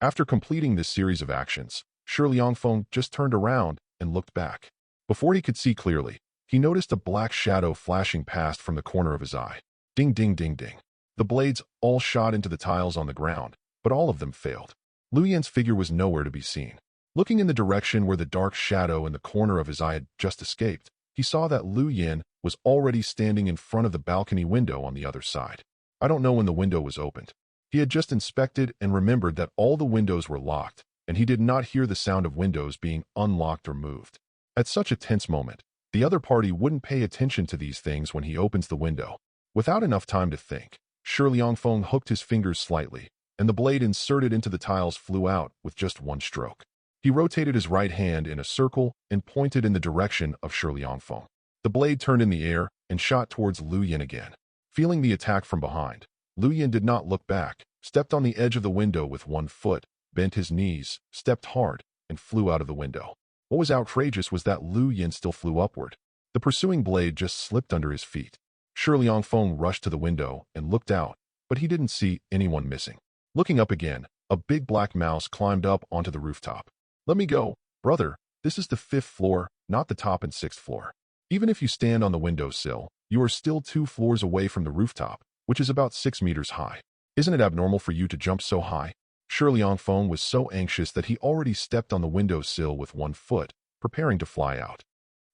After completing this series of actions, Shi Liangfeng just turned around and looked back. Before he could see clearly, he noticed a black shadow flashing past from the corner of his eye. Ding, ding, ding, ding. The blades all shot into the tiles on the ground, but all of them failed. Lu Yin's figure was nowhere to be seen. Looking in the direction where the dark shadow in the corner of his eye had just escaped, he saw that Lu Yin was already standing in front of the balcony window on the other side. I don't know when the window was opened. He had just inspected and remembered that all the windows were locked, and he did not hear the sound of windows being unlocked or moved. At such a tense moment, the other party wouldn't pay attention to these things when he opens the window. Without enough time to think, Shi Liangfeng hooked his fingers slightly, and the blade inserted into the tiles flew out with just 1 stroke. He rotated his right hand in a circle and pointed in the direction of Shi Liangfeng. The blade turned in the air and shot towards Lu Yin again. Feeling the attack from behind, Lu Yin did not look back, stepped on the edge of the window with 1 foot, bent his knees, stepped hard, and flew out of the window. What was outrageous was that Lu Yin still flew upward. The pursuing blade just slipped under his feet. Shi Liangfeng rushed to the window and looked out, but he didn't see anyone missing. Looking up again, a big black mouse climbed up onto the rooftop. Let me go, brother. This is the 5th floor, not the top and 6th floor. Even if you stand on the windowsill, you are still 2 floors away from the rooftop, which is about 6 meters high. Isn't it abnormal for you to jump so high? Shi Liangfeng was so anxious that he already stepped on the windowsill with 1 foot, preparing to fly out.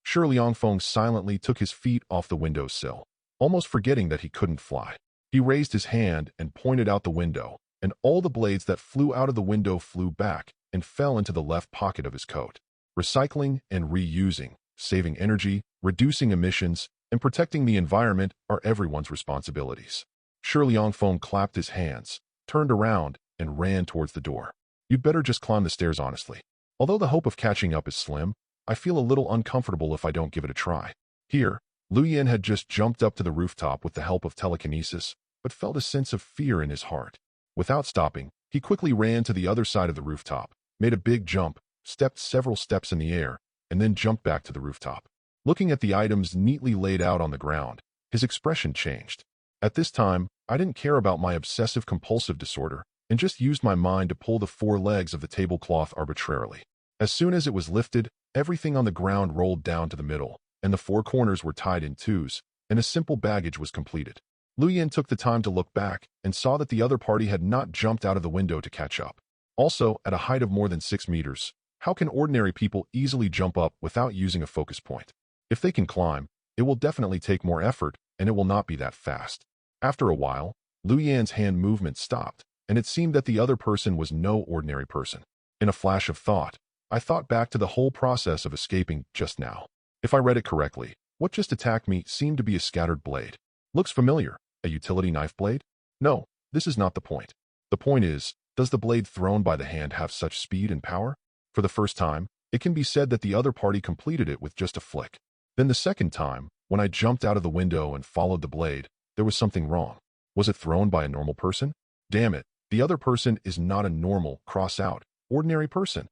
Shi Liangfeng silently took his feet off the windowsill, almost forgetting that he couldn't fly. He raised his hand and pointed out the window, and all the blades that flew out of the window flew back and fell into the left pocket of his coat. Recycling and reusing, saving energy, reducing emissions, and protecting the environment are everyone's responsibilities. Shi Liangfeng clapped his hands, turned around, and ran towards the door. You'd better just climb the stairs honestly. Although the hope of catching up is slim, I feel a little uncomfortable if I don't give it a try. Here, Lu Yin had just jumped up to the rooftop with the help of telekinesis, but felt a sense of fear in his heart. Without stopping, he quickly ran to the other side of the rooftop, made a big jump, stepped several steps in the air, and then jumped back to the rooftop. Looking at the items neatly laid out on the ground, his expression changed. At this time, I didn't care about my obsessive-compulsive disorder and just used my mind to pull the 4 legs of the tablecloth arbitrarily. As soon as it was lifted, everything on the ground rolled down to the middle, and the 4 corners were tied in 2s, and a simple baggage was completed. Lu Yin took the time to look back and saw that the other party had not jumped out of the window to catch up. Also, at a height of more than 6 meters, how can ordinary people easily jump up without using a focus point? If they can climb, it will definitely take more effort, and it will not be that fast. After a while, Lu Yin's hand movement stopped, and it seemed that the other person was no ordinary person. In a flash of thought, I thought back to the whole process of escaping just now. If I read it correctly, what just attacked me seemed to be a scattered blade. Looks familiar. A utility knife blade? No, this is not the point. The point is, does the blade thrown by the hand have such speed and power? For the first time, it can be said that the other party completed it with just a flick. Then the second time, When I jumped out of the window and followed the blade, there was something wrong. Was it thrown by a normal person? Damn it, the other person is not a normal, cross-out, ordinary person.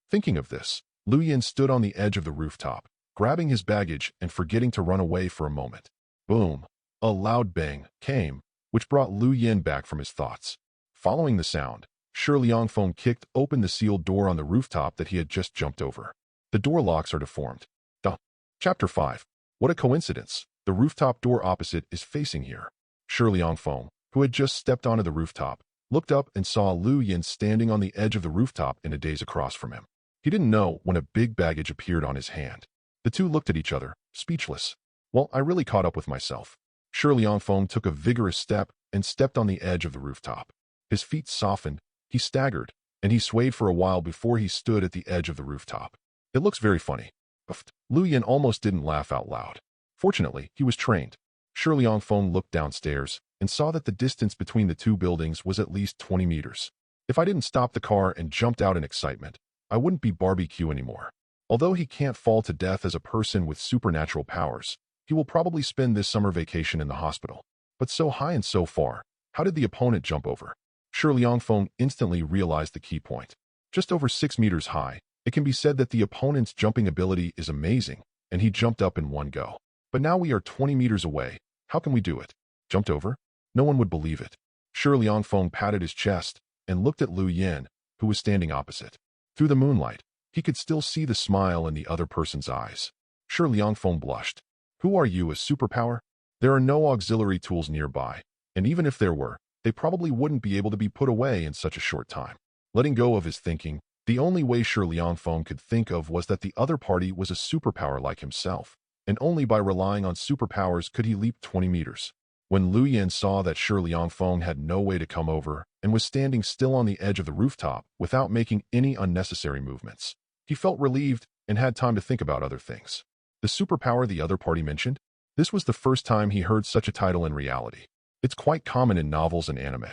Thinking of this, Lu Yin stood on the edge of the rooftop, grabbing his baggage and forgetting to run away for a moment. Boom! A loud bang came, which brought Lu Yin back from his thoughts. Following the sound, Shi Liangfeng kicked open the sealed door on the rooftop that he had just jumped over. The door locks are deformed. Chapter 5. What a coincidence. The rooftop door opposite is facing here. Shi Liangfeng, who had just stepped onto the rooftop, looked up and saw Lu Yin standing on the edge of the rooftop in a daze across from him. He didn't know when a big baggage appeared on his hand. The two looked at each other, speechless. Well, I really caught up with myself. Shi Liangfeng took a vigorous step and stepped on the edge of the rooftop. His feet softened, he staggered, and he swayed for a while before he stood at the edge of the rooftop. It looks very funny. Lu Yin almost didn't laugh out loud. Fortunately, he was trained. Shi Liangfeng looked downstairs and saw that the distance between the two buildings was at least 20 meters. If I didn't stop the car and jumped out in excitement, I wouldn't be barbecue anymore. Although he can't fall to death as a person with supernatural powers, he will probably spend this summer vacation in the hospital. But so high and so far, how did the opponent jump over? Shi Liangfeng instantly realized the key point. Just over 6 meters high, it can be said that the opponent's jumping ability is amazing, and he jumped up in one go. But now we are 20 meters away. How can we do it? Jumped over? No one would believe it. Shi Liangfeng patted his chest and looked at Lu Yin, who was standing opposite. Through the moonlight, he could still see the smile in the other person's eyes. Shi Liangfeng blushed. Who are you, a superpower? There are no auxiliary tools nearby, and even if there were, they probably wouldn't be able to be put away in such a short time. Letting go of his thinking, the only way Shi Liangfeng could think of was that the other party was a superpower like himself, and only by relying on superpowers could he leap 20 meters. When Lu Yin saw that Shi Liangfeng had no way to come over and was standing still on the edge of the rooftop without making any unnecessary movements, he felt relieved and had time to think about other things. The superpower the other party mentioned? This was the first time he heard such a title in reality. It's quite common in novels and anime.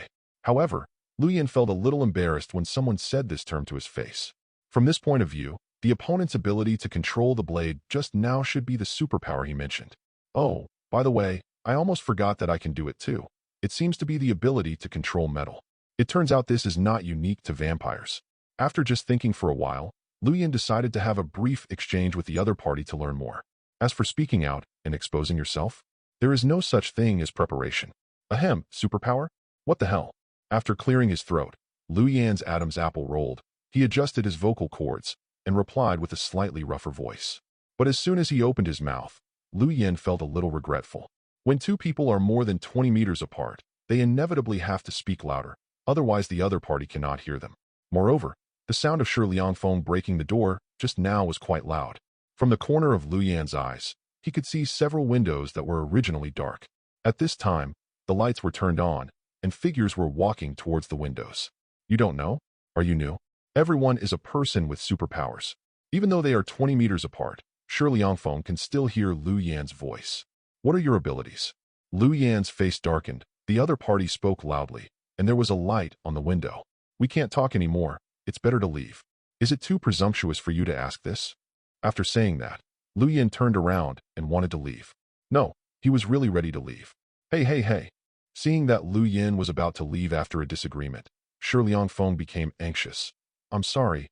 However, Lu Yin felt a little embarrassed when someone said this term to his face. From this point of view, the opponent's ability to control the blade just now should be the superpower he mentioned. Oh, by the way, I almost forgot that I can do it too. It seems to be the ability to control metal. It turns out this is not unique to vampires. After just thinking for a while, Lu Yin decided to have a brief exchange with the other party to learn more. As for speaking out and exposing yourself, there is no such thing as preparation. Ahem, superpower? What the hell? After clearing his throat, Lu Yin's Adam's apple rolled. He adjusted his vocal cords and replied with a slightly rougher voice. But as soon as he opened his mouth, Lu Yin felt a little regretful. When two people are more than 20 meters apart, they inevitably have to speak louder, otherwise the other party cannot hear them. Moreover, the sound of Shi Liangfeng breaking the door just now was quite loud. From the corner of Lu Yin's eyes, he could see several windows that were originally dark. At this time, the lights were turned on, and figures were walking towards the windows. You don't know? Are you new? Everyone is a person with superpowers. Even though they are 20 meters apart, Shi Liangfeng can still hear Lu Yin's voice. What are your abilities? Lu Yin's face darkened. The other party spoke loudly, and there was a light on the window. We can't talk anymore. It's better to leave. Is it too presumptuous for you to ask this? After saying that, Lu Yin turned around and wanted to leave. No, he was really ready to leave. Hey. Seeing that Lu Yin was about to leave after a disagreement, Shi Liangfeng became anxious. I'm sorry.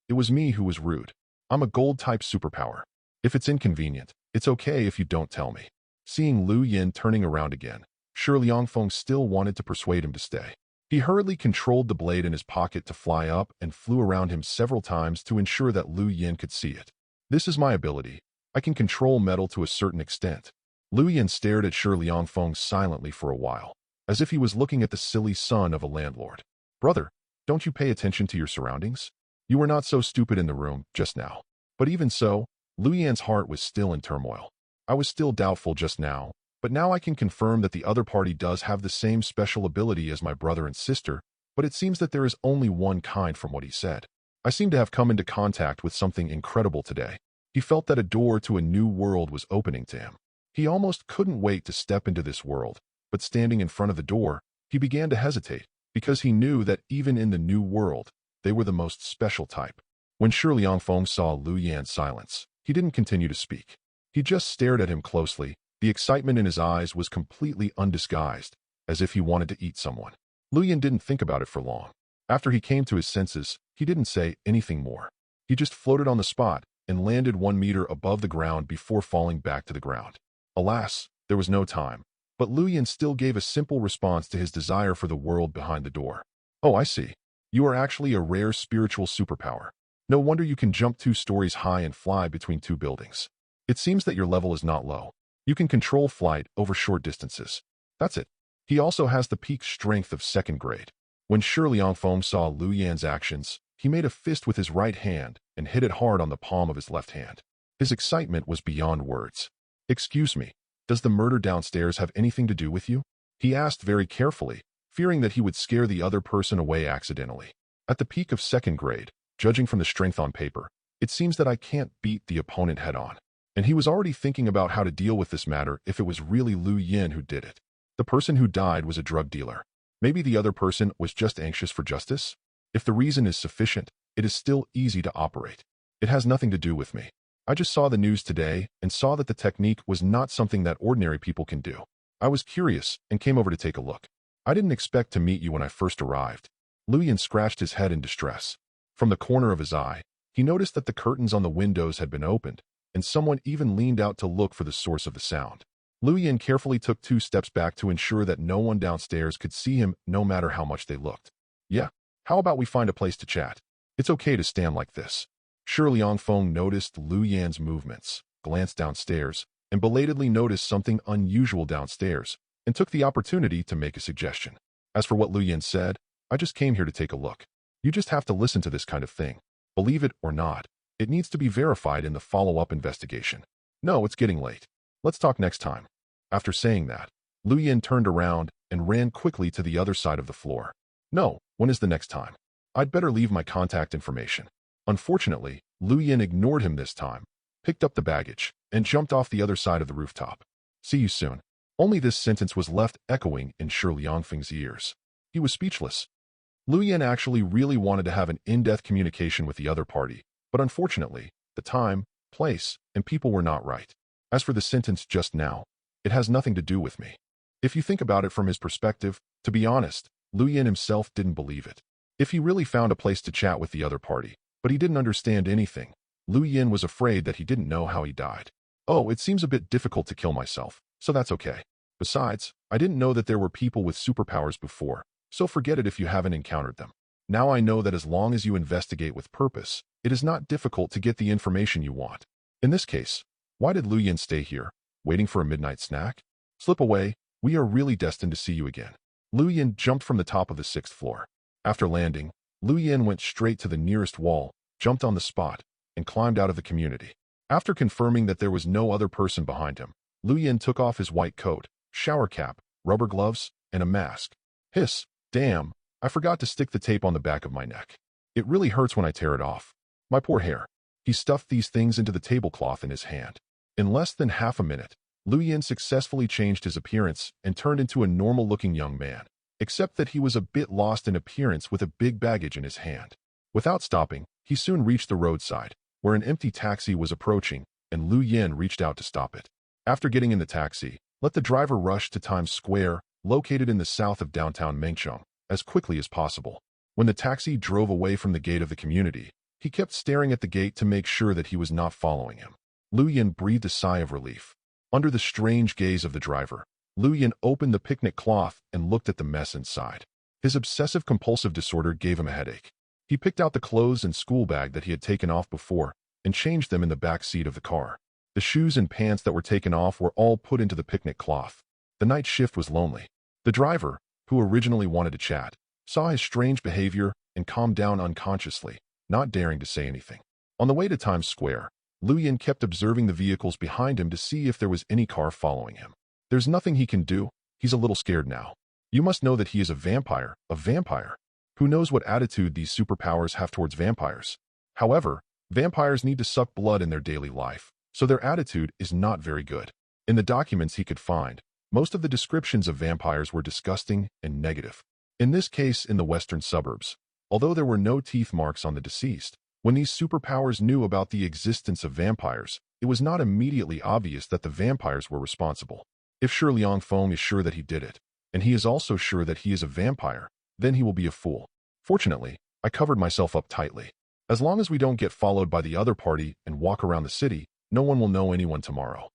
It was me who was rude. I'm a gold-type superpower. If it's inconvenient, it's okay if you don't tell me. Seeing Lu Yin turning around again, Shi Liangfeng still wanted to persuade him to stay. He hurriedly controlled the blade in his pocket to fly up and flew around him several times to ensure that Lu Yin could see it. This is my ability. I can control metal to a certain extent. Lu Yin stared at Shi Liangfeng silently for a while, as if he was looking at the silly son of a landlord. Brother, don't you pay attention to your surroundings? You were not so stupid in the room just now. But even so, Lu Yin's heart was still in turmoil. I was still doubtful just now, but now I can confirm that the other party does have the same special ability as my brother and sister, but it seems that there is only one kind from what he said. I seem to have come into contact with something incredible today. He felt that a door to a new world was opening to him. He almost couldn't wait to step into this world, but standing in front of the door, he began to hesitate, because he knew that even in the new world, they were the most special type. When Shi Liangfeng saw Lu Yin's silence, he didn't continue to speak. He just stared at him closely. The excitement in his eyes was completely undisguised, as if he wanted to eat someone. Luyan didn't think about it for long. After he came to his senses, he didn't say anything more. He just floated on the spot and landed 1 meter above the ground before falling back to the ground. Alas, there was no time, but Luyan still gave a simple response to his desire for the world behind the door. Oh, I see. You are actually a rare spiritual superpower. No wonder you can jump 2 stories high and fly between 2 buildings. It seems that your level is not low. You can control flight over short distances. That's it. He also has the peak strength of 2nd grade. When Shi Liangfeng saw Lu Yan's actions, he made a fist with his right hand and hit it hard on the palm of his left hand. His excitement was beyond words. Excuse me, does the murder downstairs have anything to do with you? He asked very carefully, fearing that he would scare the other person away accidentally. At the peak of 2nd grade, judging from the strength on paper, it seems that I can't beat the opponent head-on. And he was already thinking about how to deal with this matter if it was really Lu Yan who did it. The person who died was a drug dealer. Maybe the other person was just anxious for justice? If the reason is sufficient, it is still easy to operate. It has nothing to do with me. I just saw the news today and saw that the technique was not something that ordinary people can do. I was curious and came over to take a look. I didn't expect to meet you when I first arrived. Lu Yan scratched his head in distress. From the corner of his eye, he noticed that the curtains on the windows had been opened, and someone even leaned out to look for the source of the sound. Lu Yan carefully took 2 steps back to ensure that no one downstairs could see him no matter how much they looked. Yeah, how about we find a place to chat? It's okay to stand like this. Shi Liangfeng noticed Lu Yan's movements, glanced downstairs, and belatedly noticed something unusual downstairs, and took the opportunity to make a suggestion. As for what Lu Yan said, I just came here to take a look. You just have to listen to this kind of thing. Believe it or not, it needs to be verified in the follow-up investigation. No, it's getting late. Let's talk next time. After saying that, Lu Yan turned around and ran quickly to the other side of the floor. No, when is the next time? I'd better leave my contact information. Unfortunately, Lu Yan ignored him this time, picked up the baggage, and jumped off the other side of the rooftop. See you soon. Only this sentence was left echoing in Shi Liangfeng's ears. He was speechless. Lu Yan actually really wanted to have an in-depth communication with the other party, but unfortunately, the time, place, and people were not right. As for the sentence just now, it has nothing to do with me. If you think about it from his perspective, to be honest, Lu Yan himself didn't believe it. If he really found a place to chat with the other party, but he didn't understand anything, Lu Yan was afraid that he didn't know how he died. Oh, it seems a bit difficult to kill myself, so that's okay. Besides, I didn't know that there were people with superpowers before, so forget it if you haven't encountered them. Now I know that as long as you investigate with purpose, it is not difficult to get the information you want. In this case, why did Lu Yan stay here, waiting for a midnight snack? Slip away, we are really destined to see you again. Lu Yan jumped from the top of the 6th floor. After landing, Lu Yan went straight to the nearest wall, jumped on the spot, and climbed out of the community. After confirming that there was no other person behind him, Lu Yan took off his white coat, shower cap, rubber gloves, and a mask. Hiss, damn, I forgot to stick the tape on the back of my neck. It really hurts when I tear it off. My poor hair. He stuffed these things into the tablecloth in his hand. In less than half a minute, Lu Yan successfully changed his appearance and turned into a normal-looking young man, except that he was a bit lost in appearance with a big baggage in his hand. Without stopping, he soon reached the roadside, where an empty taxi was approaching, and Lu Yan reached out to stop it. After getting in the taxi, let the driver rush to Times Square, located in the south of downtown Mengchong, as quickly as possible. When the taxi drove away from the gate of the community, he kept staring at the gate to make sure that he was not following him. Lu Yan breathed a sigh of relief. Under the strange gaze of the driver, Lu Yan opened the picnic cloth and looked at the mess inside. His obsessive-compulsive disorder gave him a headache. He picked out the clothes and school bag that he had taken off before and changed them in the back seat of the car. The shoes and pants that were taken off were all put into the picnic cloth. The night shift was lonely. The driver, who originally wanted to chat, saw his strange behavior and calmed down unconsciously, not daring to say anything. On the way to Times Square, Lu Yan kept observing the vehicles behind him to see if there was any car following him. There's nothing he can do. He's a little scared now. You must know that he is a vampire. A vampire. Who knows what attitude these superpowers have towards vampires? However, vampires need to suck blood in their daily life, so their attitude is not very good. In the documents he could find, most of the descriptions of vampires were disgusting and negative. In this case, in the western suburbs, although there were no teeth marks on the deceased, when these superpowers knew about the existence of vampires, it was not immediately obvious that the vampires were responsible. If Shi Liangfeng is sure that he did it, and he is also sure that he is a vampire, then he will be a fool. Fortunately, I covered myself up tightly. As long as we don't get followed by the other party and walk around the city, no one will know anyone tomorrow.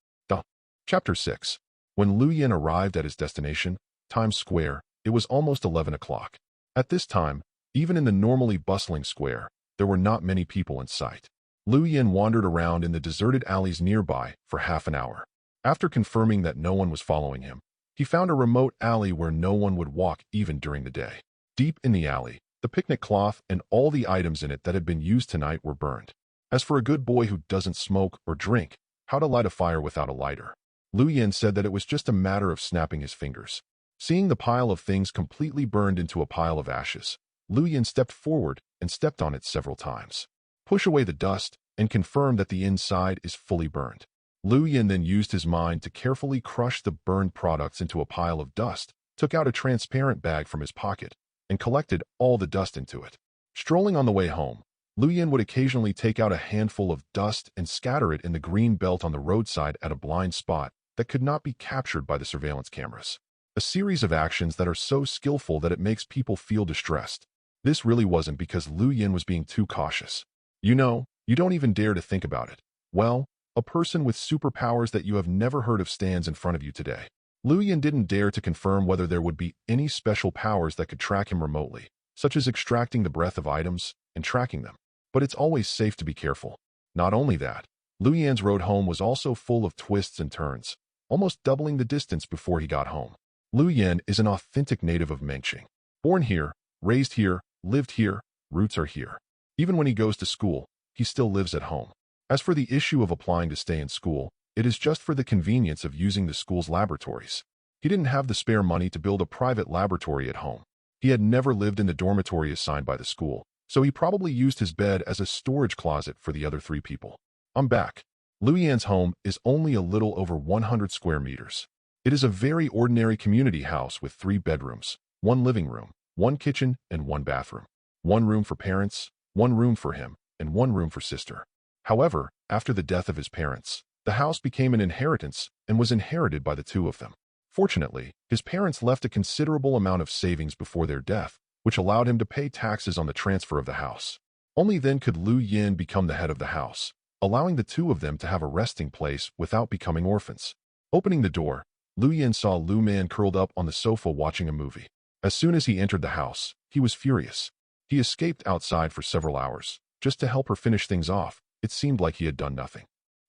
Chapter 6. When Lu Yin arrived at his destination, Times Square, it was almost 11 o'clock. At this time, even in the normally bustling square, there were not many people in sight. Lu Yin wandered around in the deserted alleys nearby for half an hour. After confirming that no one was following him, he found a remote alley where no one would walk even during the day. Deep in the alley, the picnic cloth and all the items in it that had been used tonight were burned. As for a good boy who doesn't smoke or drink, how to light a fire without a lighter? Lu Yin said that it was just a matter of snapping his fingers. Seeing the pile of things completely burned into a pile of ashes, Lu Yin stepped forward and stepped on it several times. Push away the dust and confirm that the inside is fully burned. Lu Yin then used his mind to carefully crush the burned products into a pile of dust, took out a transparent bag from his pocket, and collected all the dust into it. Strolling on the way home, Lu Yin would occasionally take out a handful of dust and scatter it in the green belt on the roadside at a blind spot that could not be captured by the surveillance cameras. A series of actions that are so skillful that it makes people feel distressed. This really wasn't because Lu Yin was being too cautious. You know, you don't even dare to think about it. Well, a person with superpowers that you have never heard of stands in front of you today. Lu Yin didn't dare to confirm whether there would be any special powers that could track him remotely, such as extracting the breath of items and tracking them. But it's always safe to be careful. Not only that, Lu Yin's road home was also full of twists and turns, almost doubling the distance before he got home. Lu Yin is an authentic native of Mengqing. Born here, raised here, lived here, roots are here. Even when he goes to school, he still lives at home. As for the issue of applying to stay in school, it is just for the convenience of using the school's laboratories. He didn't have the spare money to build a private laboratory at home. He had never lived in the dormitory assigned by the school, so he probably used his bed as a storage closet for the other 3 people. I'm back. Lu Yan's home is only a little over 100 square meters. It is a very ordinary community house with 3 bedrooms, 1 living room, 1 kitchen, and 1 bathroom. 1 room for parents, 1 room for him, and 1 room for sister. However, after the death of his parents, the house became an inheritance and was inherited by the 2 of them. Fortunately, his parents left a considerable amount of savings before their death, which allowed him to pay taxes on the transfer of the house. Only then could Lu Yin become the head of the house, allowing the 2 of them to have a resting place without becoming orphans. Opening the door, Lu Yin saw Lu Man curled up on the sofa watching a movie. As soon as he entered the house, he was furious. He escaped outside for several hours, just to help her finish things off. It seemed like he had done nothing.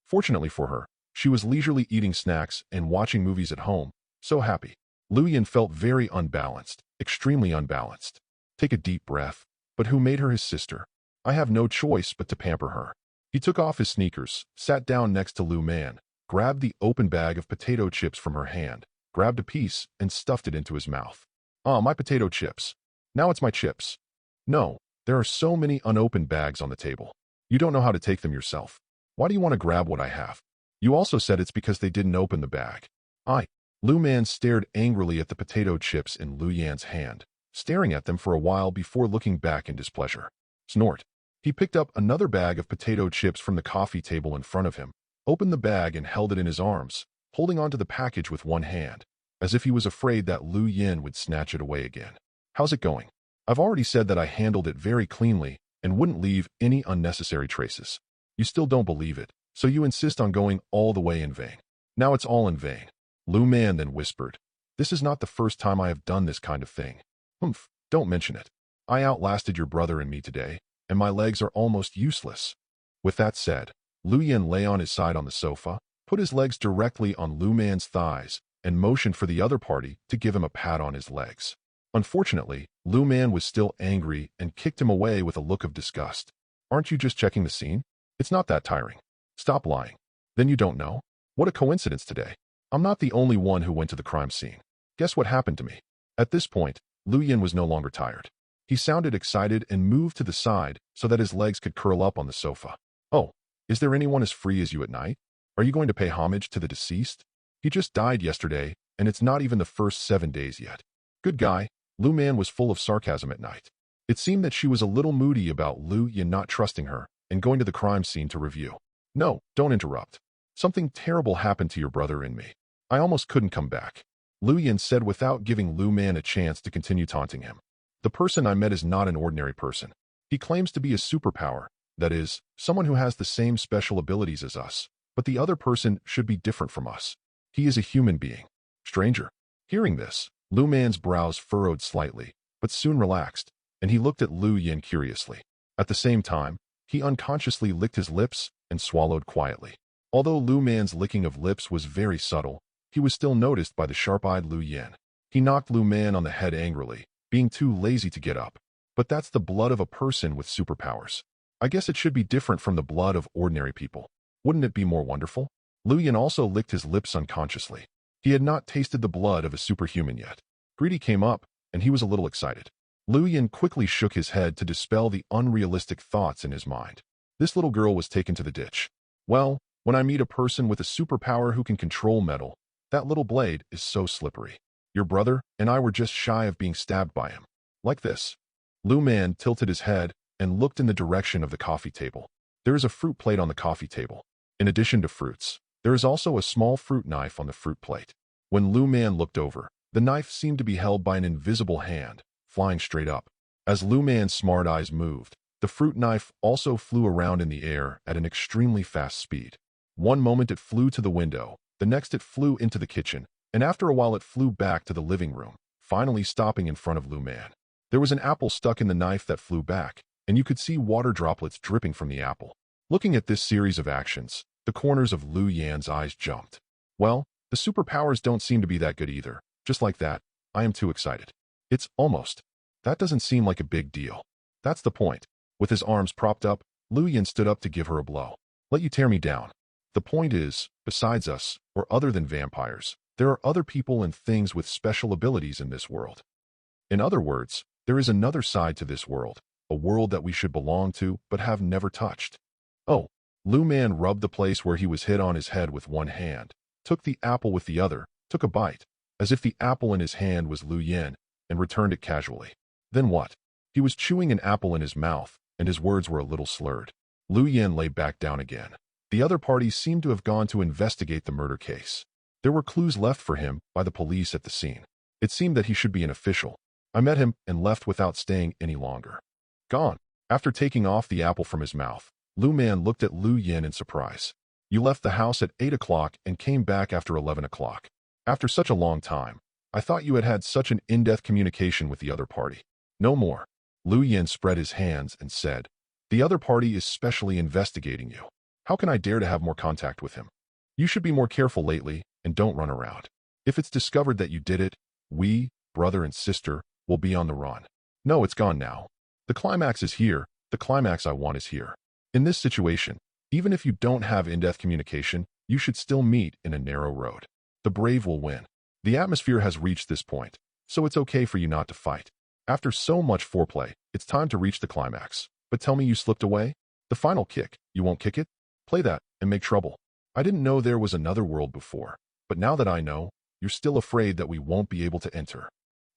Fortunately for her, she was leisurely eating snacks and watching movies at home, so happy. Lu Yin felt very unbalanced, extremely unbalanced. Take a deep breath. But who made her his sister? I have no choice but to pamper her. He took off his sneakers, sat down next to Lu Man, grabbed the open bag of potato chips from her hand, grabbed a piece, and stuffed it into his mouth. Ah, my potato chips. Now it's my chips. No, there are so many unopened bags on the table. You don't know how to take them yourself. Why do you want to grab what I have? You also said it's because they didn't open the bag. Lu Man stared angrily at the potato chips in Lu Yan's hand, staring at them for a while before looking back in displeasure. Snort. He picked up another bag of potato chips from the coffee table in front of him, opened the bag and held it in his arms, holding onto the package with one hand, as if he was afraid that Lu Yin would snatch it away again. How's it going? I've already said that I handled it very cleanly and wouldn't leave any unnecessary traces. You still don't believe it, so you insist on going all the way in vain. Now it's all in vain. Lu Man then whispered, This is not the first time I have done this kind of thing. Humph, don't mention it. I outlasted your brother and me today, and my legs are almost useless. With that said, Lu Yin lay on his side on the sofa, put his legs directly on Lu Man's thighs, and motioned for the other party to give him a pat on his legs. Unfortunately, Lu Man was still angry and kicked him away with a look of disgust. Aren't you just checking the scene? It's not that tiring. Stop lying. Then you don't know? What a coincidence today. I'm not the only one who went to the crime scene. Guess what happened to me? At this point, Lu Yin was no longer tired. He sounded excited and moved to the side so that his legs could curl up on the sofa. Oh, is there anyone as free as you at night? Are you going to pay homage to the deceased? He just died yesterday, and it's not even the first 7 days yet. Good guy. Lu Man was full of sarcasm at night. It seemed that she was a little moody about Lu Yin not trusting her and going to the crime scene to review. No, don't interrupt. Something terrible happened to your brother and me. I almost couldn't come back. Lu Yan said without giving Lu Man a chance to continue taunting him. The person I met is not an ordinary person. He claims to be a superpower, that is, someone who has the same special abilities as us, but the other person should be different from us. He is a human being. Stranger. Hearing this, Lu Man's brows furrowed slightly, but soon relaxed, and he looked at Lu Yan curiously. At the same time, he unconsciously licked his lips and swallowed quietly. Although Lu Man's licking of lips was very subtle, he was still noticed by the sharp-eyed Lu Yan. He knocked Lu Man on the head angrily, being too lazy to get up. But that's the blood of a person with superpowers. I guess it should be different from the blood of ordinary people. Wouldn't it be more wonderful? Lu Yan also licked his lips unconsciously. He had not tasted the blood of a superhuman yet. Greedy came up, and he was a little excited. Lu Yan quickly shook his head to dispel the unrealistic thoughts in his mind. This little girl was taken to the ditch. Well, when I meet a person with a superpower who can control metal, that little blade is so slippery. Your brother and I were just shy of being stabbed by him. Like this. Lu Man tilted his head and looked in the direction of the coffee table. There is a fruit plate on the coffee table. In addition to fruits, there is also a small fruit knife on the fruit plate. When Lu Man looked over, the knife seemed to be held by an invisible hand, flying straight up. As Lu Man's smart eyes moved, the fruit knife also flew around in the air at an extremely fast speed. One moment it flew to the window, the next it flew into the kitchen, and after a while it flew back to the living room, finally stopping in front of Lu Man. There was an apple stuck in the knife that flew back, and you could see water droplets dripping from the apple. Looking at this series of actions, the corners of Lu Yan's eyes jumped. Well, the superpowers don't seem to be that good either. Just like that, I am too excited. It's almost. That doesn't seem like a big deal. That's the point. With his arms propped up, Lu Yan stood up to give her a blow. Let you tear me down. The point is, besides us, or other than vampires, there are other people and things with special abilities in this world. In other words, there is another side to this world, a world that we should belong to but have never touched. Oh, Lu Man rubbed the place where he was hit on his head with one hand, took the apple with the other, took a bite, as if the apple in his hand was Lu Yan, and returned it casually. Then what? He was chewing an apple in his mouth, and his words were a little slurred. Lu Yan lay back down again. The other parties seemed to have gone to investigate the murder case. There were clues left for him by the police at the scene. It seemed that he should be an official. I met him and left without staying any longer. Gone. After taking off the apple from his mouth, Lu Man looked at Lu Yan in surprise. You left the house at 8 o'clock and came back after 11 o'clock. After such a long time, I thought you had had such an in-depth communication with the other party. No more. Lu Yan spread his hands and said, the other party is specially investigating you. How can I dare to have more contact with him? You should be more careful lately and don't run around. If it's discovered that you did it, we, brother and sister, will be on the run. No, it's gone now. The climax is here. The climax I want is here. In this situation, even if you don't have in-depth communication, you should still meet in a narrow road. The brave will win. The atmosphere has reached this point, so it's okay for you not to fight. After so much foreplay, it's time to reach the climax. But tell me you slipped away? The final kick, you won't kick it? Play that and make trouble. I didn't know there was another world before, but now that I know, you're still afraid that we won't be able to enter.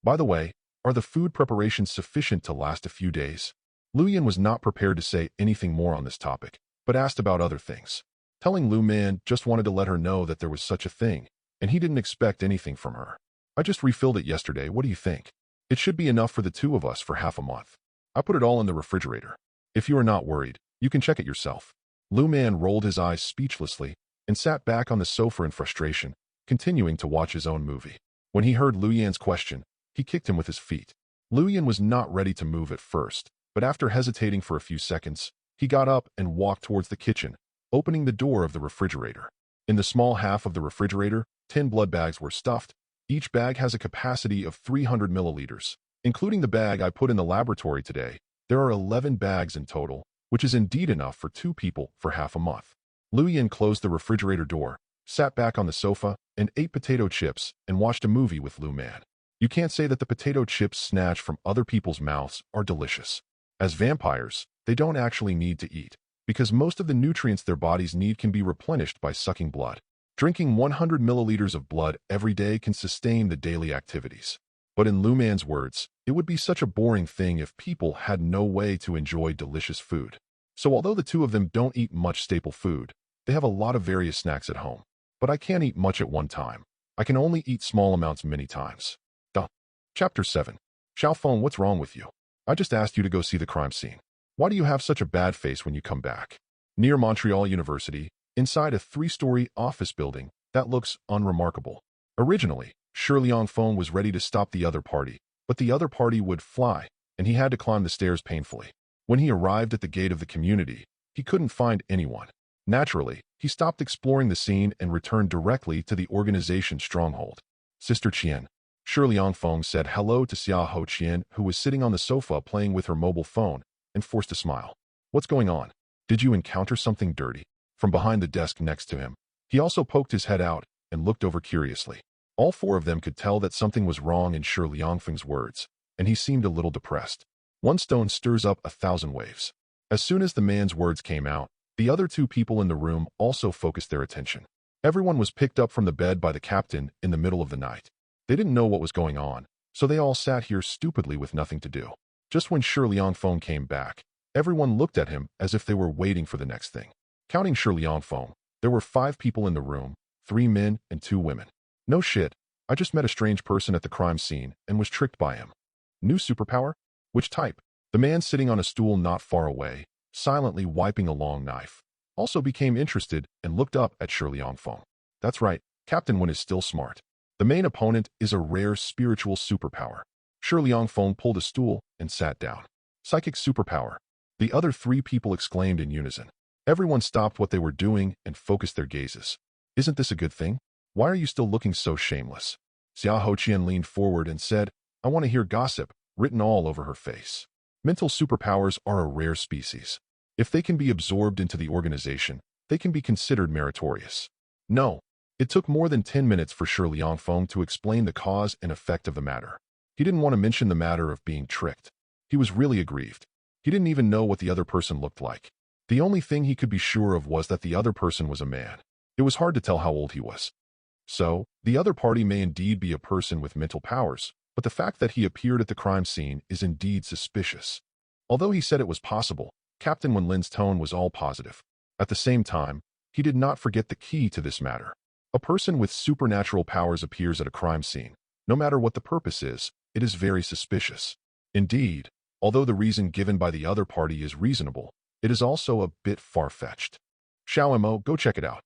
By the way, are the food preparations sufficient to last a few days? Lu Yan was not prepared to say anything more on this topic, but asked about other things. Telling Lu Man just wanted to let her know that there was such a thing, and he didn't expect anything from her. I just refilled it yesterday, what do you think? It should be enough for the two of us for half a month. I put it all in the refrigerator. If you are not worried, you can check it yourself. Lu Man rolled his eyes speechlessly and sat back on the sofa in frustration, continuing to watch his own movie. When he heard Lu Yan's question, he kicked him with his feet. Lu Yan was not ready to move at first, but after hesitating for a few seconds, he got up and walked towards the kitchen, opening the door of the refrigerator. In the small half of the refrigerator, 10 blood bags were stuffed. Each bag has a capacity of 300 milliliters. Including the bag I put in the laboratory today, there are 11 bags in total, which is indeed enough for 2 people for half a month. Lu Yan closed the refrigerator door, sat back on the sofa, and ate potato chips and watched a movie with Lu Man. You can't say that the potato chips snatched from other people's mouths are delicious. As vampires, they don't actually need to eat, because most of the nutrients their bodies need can be replenished by sucking blood. Drinking 100 milliliters of blood every day can sustain the daily activities. But in Lu Man's words, it would be such a boring thing if people had no way to enjoy delicious food. So although the two of them don't eat much staple food, They have a lot of various snacks at home. But I can't eat much at one time. I can only eat small amounts many times. Duh. Chapter 7. Xiaofeng, what's wrong with you? I just asked you to go see the crime scene. Why do you have such a bad face when you come back? Near Montreal University, inside a 3-story office building that looks unremarkable. Originally, Shiliangfeng was ready to stop the other party, but the other party would fly, and he had to climb the stairs painfully. When he arrived at the gate of the community, he couldn't find anyone. Naturally, he stopped exploring the scene and returned directly to the organization's stronghold. Sister Qian. Shiliangfeng said hello to Xiahou Qian, who was sitting on the sofa playing with her mobile phone, and forced a smile. What's going on? Did you encounter something dirty? From behind the desk next to him, he also poked his head out and looked over curiously. All 4 of them could tell that something was wrong in Shiliangfeng's words, and he seemed a little depressed. One stone stirs up 1,000 waves. As soon as the man's words came out, the other 2 people in the room also focused their attention. Everyone was picked up from the bed by the captain in the middle of the night. They didn't know what was going on, so they all sat here stupidly with nothing to do. Just when Shiliangfeng came back, everyone looked at him as if they were waiting for the next thing. Counting Shiliangfeng, there were 5 people in the room, 3 men and 2 women. No shit, I just met a strange person at the crime scene and was tricked by him. New superpower? Which type? The man sitting on a stool not far away, silently wiping a long knife, also became interested and looked up at Shiliangfeng. That's right, Captain Wen is still smart. The main opponent is a rare spiritual superpower. Shiliangfeng pulled a stool and sat down. Psychic superpower. The other 3 people exclaimed in unison. Everyone stopped what they were doing and focused their gazes. Isn't this a good thing? Why are you still looking so shameless? Xiahou Qian leaned forward and said, I want to hear gossip, written all over her face. Mental superpowers are a rare species. If they can be absorbed into the organization, they can be considered meritorious. No. It took more than 10 minutes for Shiliangfeng to explain the cause and effect of the matter. He didn't want to mention the matter of being tricked. He was really aggrieved. He didn't even know what the other person looked like. The only thing he could be sure of was that the other person was a man. It was hard to tell how old he was. So, the other party may indeed be a person with mental powers, but the fact that he appeared at the crime scene is indeed suspicious. Although he said it was possible, Captain Wenlin's tone was all positive. At the same time, he did not forget the key to this matter. A person with supernatural powers appears at a crime scene. No matter what the purpose is, it is very suspicious. Indeed, although the reason given by the other party is reasonable, it is also a bit far-fetched. Xiao Mo, go check it out.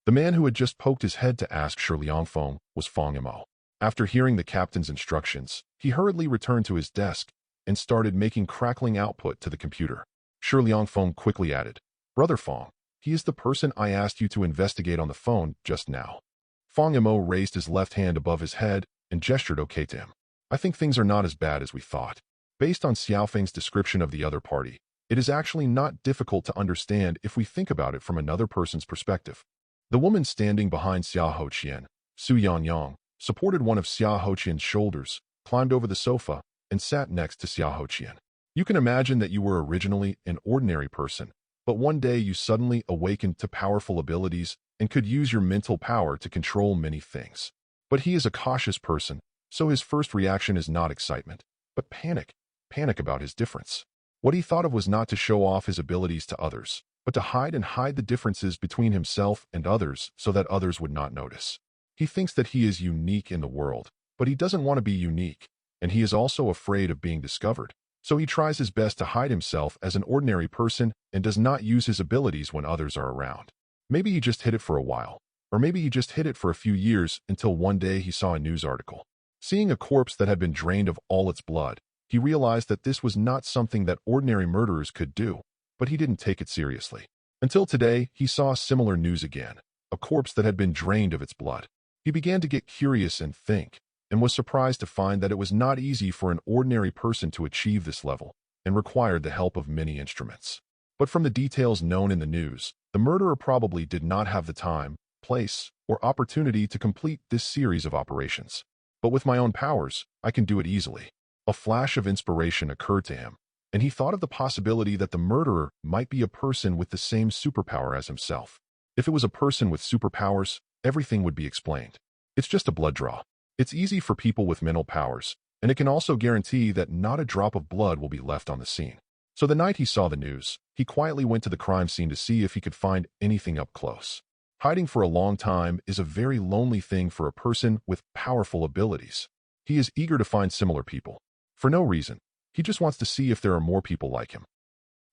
The man who had just poked his head to ask Shiliangfeng was Feng Mo. After hearing the captain's instructions, he hurriedly returned to his desk and started making crackling output to the computer. Shiliangfeng quickly added, Brother Feng, he is the person I asked you to investigate on the phone just now. Feng Mo raised his left hand above his head and gestured okay to him. I think things are not as bad as we thought. Based on Xiaofeng's description of the other party, it is actually not difficult to understand if we think about it from another person's perspective. The woman standing behind Xiahou Qian, Su Yangyang, supported one of Xiahou Qian's shoulders, climbed over the sofa, and sat next to Xiahou Qian. You can imagine that you were originally an ordinary person, but one day you suddenly awakened to powerful abilities and could use your mental power to control many things. But he is a cautious person, so his first reaction is not excitement, but panic about his difference. What he thought of was not to show off his abilities to others, but to hide the differences between himself and others so that others would not notice. He thinks that he is unique in the world, but he doesn't want to be unique, and he is also afraid of being discovered. So he tries his best to hide himself as an ordinary person and does not use his abilities when others are around. Maybe he just hid it for a while, or maybe he just hid it for a few years until one day he saw a news article. Seeing a corpse that had been drained of all its blood, he realized that this was not something that ordinary murderers could do, but he didn't take it seriously. Until today, he saw similar news again, a corpse that had been drained of its blood. He began to get curious and think, and was surprised to find that it was not easy for an ordinary person to achieve this level, and required the help of many instruments. But from the details known in the news, the murderer probably did not have the time, place, or opportunity to complete this series of operations. But with my own powers, I can do it easily. A flash of inspiration occurred to him, and he thought of the possibility that the murderer might be a person with the same superpower as himself. If it was a person with superpowers, everything would be explained. It's just a blood draw. It's easy for people with mental powers, and it can also guarantee that not a drop of blood will be left on the scene. So the night he saw the news, he quietly went to the crime scene to see if he could find anything up close. Hiding for a long time is a very lonely thing for a person with powerful abilities. He is eager to find similar people. For no reason, he just wants to see if there are more people like him.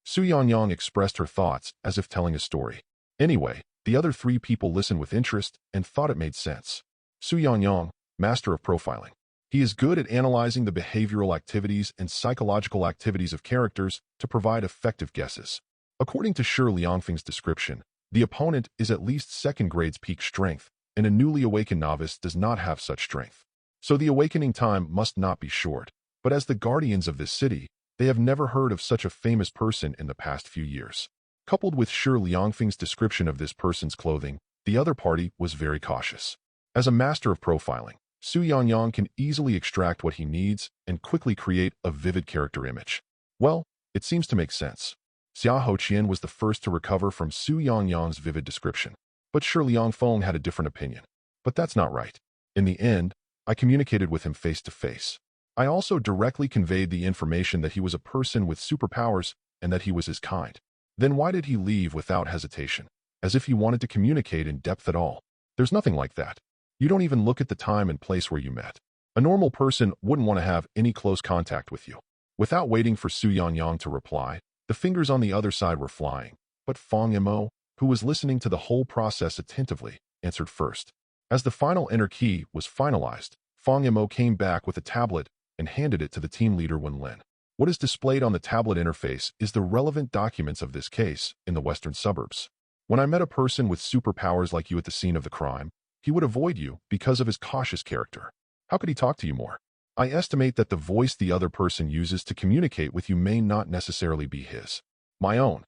Su Yangyang expressed her thoughts as if telling a story. Anyway, the other three people listened with interest and thought it made sense. Su Yangyang, master of profiling. He is good at analyzing the behavioral activities and psychological activities of characters to provide effective guesses. According to Shi Liangfeng's description, the opponent is at least second grade's peak strength, and a newly awakened novice does not have such strength. So the awakening time must not be short, but as the guardians of this city, they have never heard of such a famous person in the past few years. Coupled with Shi Liangfeng's description of this person's clothing, the other party was very cautious. As a master of profiling, Su Yangyang can easily extract what he needs and quickly create a vivid character image. Well, it seems to make sense. Xia Hoqian was the first to recover from Su Yangyang's vivid description, but Shi Liangfeng had a different opinion. But that's not right. In the end, I communicated with him face to face. I also directly conveyed the information that he was a person with superpowers and that he was his kind. Then why did he leave without hesitation? As if he wanted to communicate in depth at all. There's nothing like that. You don't even look at the time and place where you met. A normal person wouldn't want to have any close contact with you. Without waiting for Su Yangyang to reply, the fingers on the other side were flying, but Fang Yimou, who was listening to the whole process attentively, answered first. As the final enter key was finalized, Fang Yimou came back with a tablet and handed it to the team leader Wenlin. What is displayed on the tablet interface is the relevant documents of this case in the western suburbs. When I met a person with superpowers like you at the scene of the crime, he would avoid you because of his cautious character. How could he talk to you more? I estimate that the voice the other person uses to communicate with you may not necessarily be his. My own.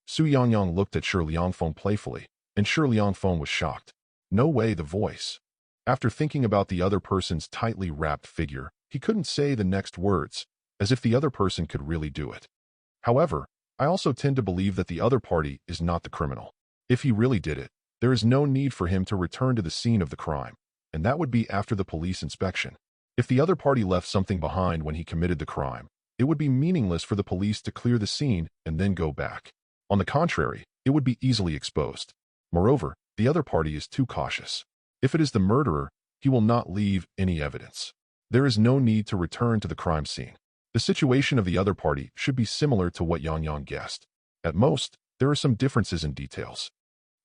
Su Yangyang looked at Shi Liangfeng playfully, and Shi Liangfeng was shocked. No way, the voice. After thinking about the other person's tightly wrapped figure, he couldn't say the next words, as if the other person could really do it. However, I also tend to believe that the other party is not the criminal. If he really did it, there is no need for him to return to the scene of the crime, and that would be after the police inspection. If the other party left something behind when he committed the crime, it would be meaningless for the police to clear the scene and then go back. On the contrary, it would be easily exposed. Moreover, the other party is too cautious. If it is the murderer, he will not leave any evidence. There is no need to return to the crime scene. The situation of the other party should be similar to what Yangyang guessed. At most, there are some differences in details.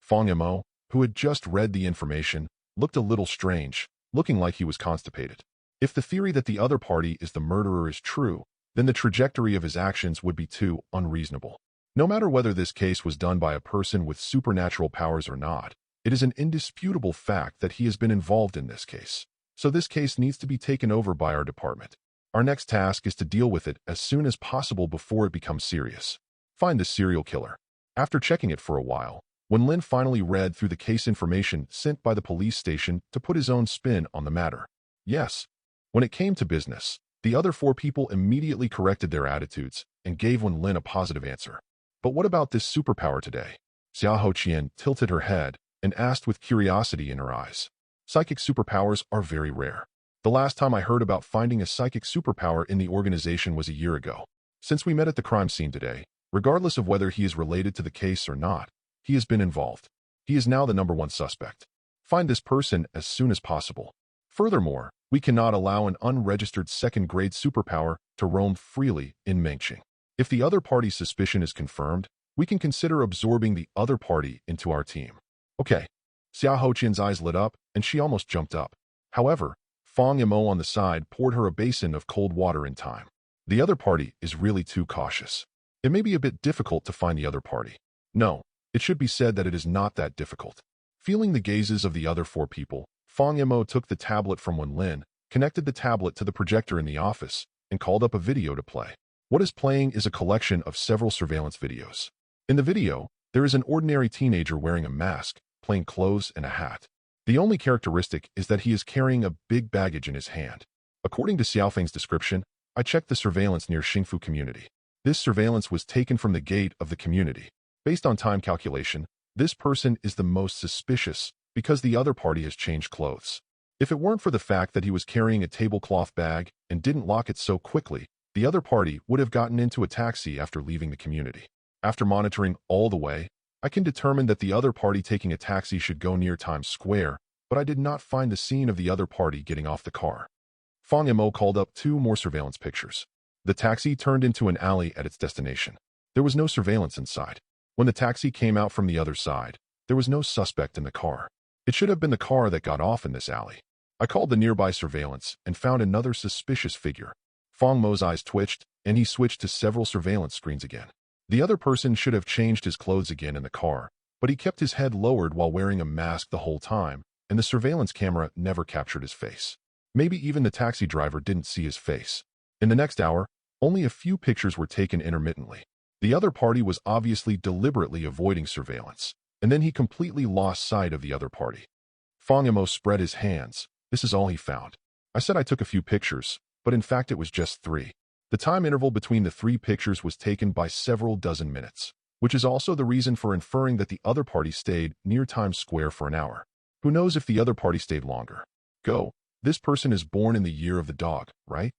Fang Yimou, who had just read the information, looked a little strange, looking like he was constipated. If the theory that the other party is the murderer is true, then the trajectory of his actions would be too unreasonable. No matter whether this case was done by a person with supernatural powers or not, it is an indisputable fact that he has been involved in this case. So this case needs to be taken over by our department. Our next task is to deal with it as soon as possible before it becomes serious. Find this serial killer. After checking it for a while, when Lin finally read through the case information sent by the police station to put his own spin on the matter. Yes. When it came to business, the other four people immediately corrected their attitudes and gave Wenlin a positive answer. But what about this superpower today? Xia Hoqian tilted her head and asked with curiosity in her eyes. Psychic superpowers are very rare. The last time I heard about finding a psychic superpower in the organization was a year ago. Since we met at the crime scene today, regardless of whether he is related to the case or not, he has been involved. He is now the #1 suspect. Find this person as soon as possible. Furthermore, we cannot allow an unregistered second-grade superpower to roam freely in Mengqing. If the other party's suspicion is confirmed, we can consider absorbing the other party into our team. Okay. Xia Hoqian's eyes lit up, and she almost jumped up. However, Fang Yimou on the side poured her a basin of cold water in time. The other party is really too cautious. It may be a bit difficult to find the other party. No, it should be said that it is not that difficult. Feeling the gazes of the other four people, Fang Yimou took the tablet from Wenlin, connected the tablet to the projector in the office, and called up a video to play. What is playing is a collection of several surveillance videos. In the video, there is an ordinary teenager wearing a mask, plain clothes, and a hat. The only characteristic is that he is carrying a big baggage in his hand. According to Xiaofeng's description, I checked the surveillance near Xingfu community. This surveillance was taken from the gate of the community. Based on time calculation, this person is the most suspicious because the other party has changed clothes. If it weren't for the fact that he was carrying a tablecloth bag and didn't lock it so quickly, The other party would have gotten into a taxi after leaving the community. After monitoring all the way, I can determine that the other party taking a taxi should go near Times Square, but I did not find the scene of the other party getting off the car. Fong Mo called up 2 more surveillance pictures. The taxi turned into an alley at its destination. There was no surveillance inside. When the taxi came out from the other side, there was no suspect in the car. It should have been the car that got off in this alley. I called the nearby surveillance and found another suspicious figure. Fong Mo's eyes twitched, and he switched to several surveillance screens again. The other person should have changed his clothes again in the car, but he kept his head lowered while wearing a mask the whole time, and the surveillance camera never captured his face. Maybe even the taxi driver didn't see his face. In the next hour, only a few pictures were taken intermittently. The other party was obviously deliberately avoiding surveillance, and then he completely lost sight of the other party. Fong Mo spread his hands. This is all he found. I said I took a few pictures, but in fact it was just 3. The time interval between the 3 pictures was taken by several dozen minutes, which is also the reason for inferring that the other party stayed near Times Square for an hour. Who knows if the other party stayed longer? Go. This person is born in the year of the dog, right?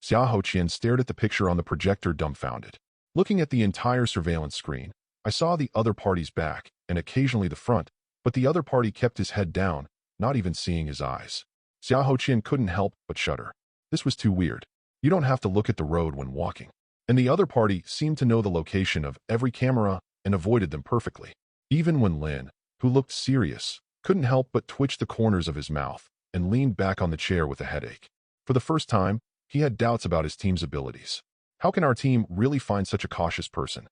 Xia Hoqian stared at the picture on the projector dumbfounded. Looking at the entire surveillance screen, I saw the other party's back and occasionally the front, but the other party kept his head down, not even seeing his eyes. Xia Hoqian couldn't help but shudder. This was too weird. You don't have to look at the road when walking. And the other party seemed to know the location of every camera and avoided them perfectly. Even when Lin, who looked serious, couldn't help but twitch the corners of his mouth and leaned back on the chair with a headache. For the first time, he had doubts about his team's abilities. How can our team really find such a cautious person?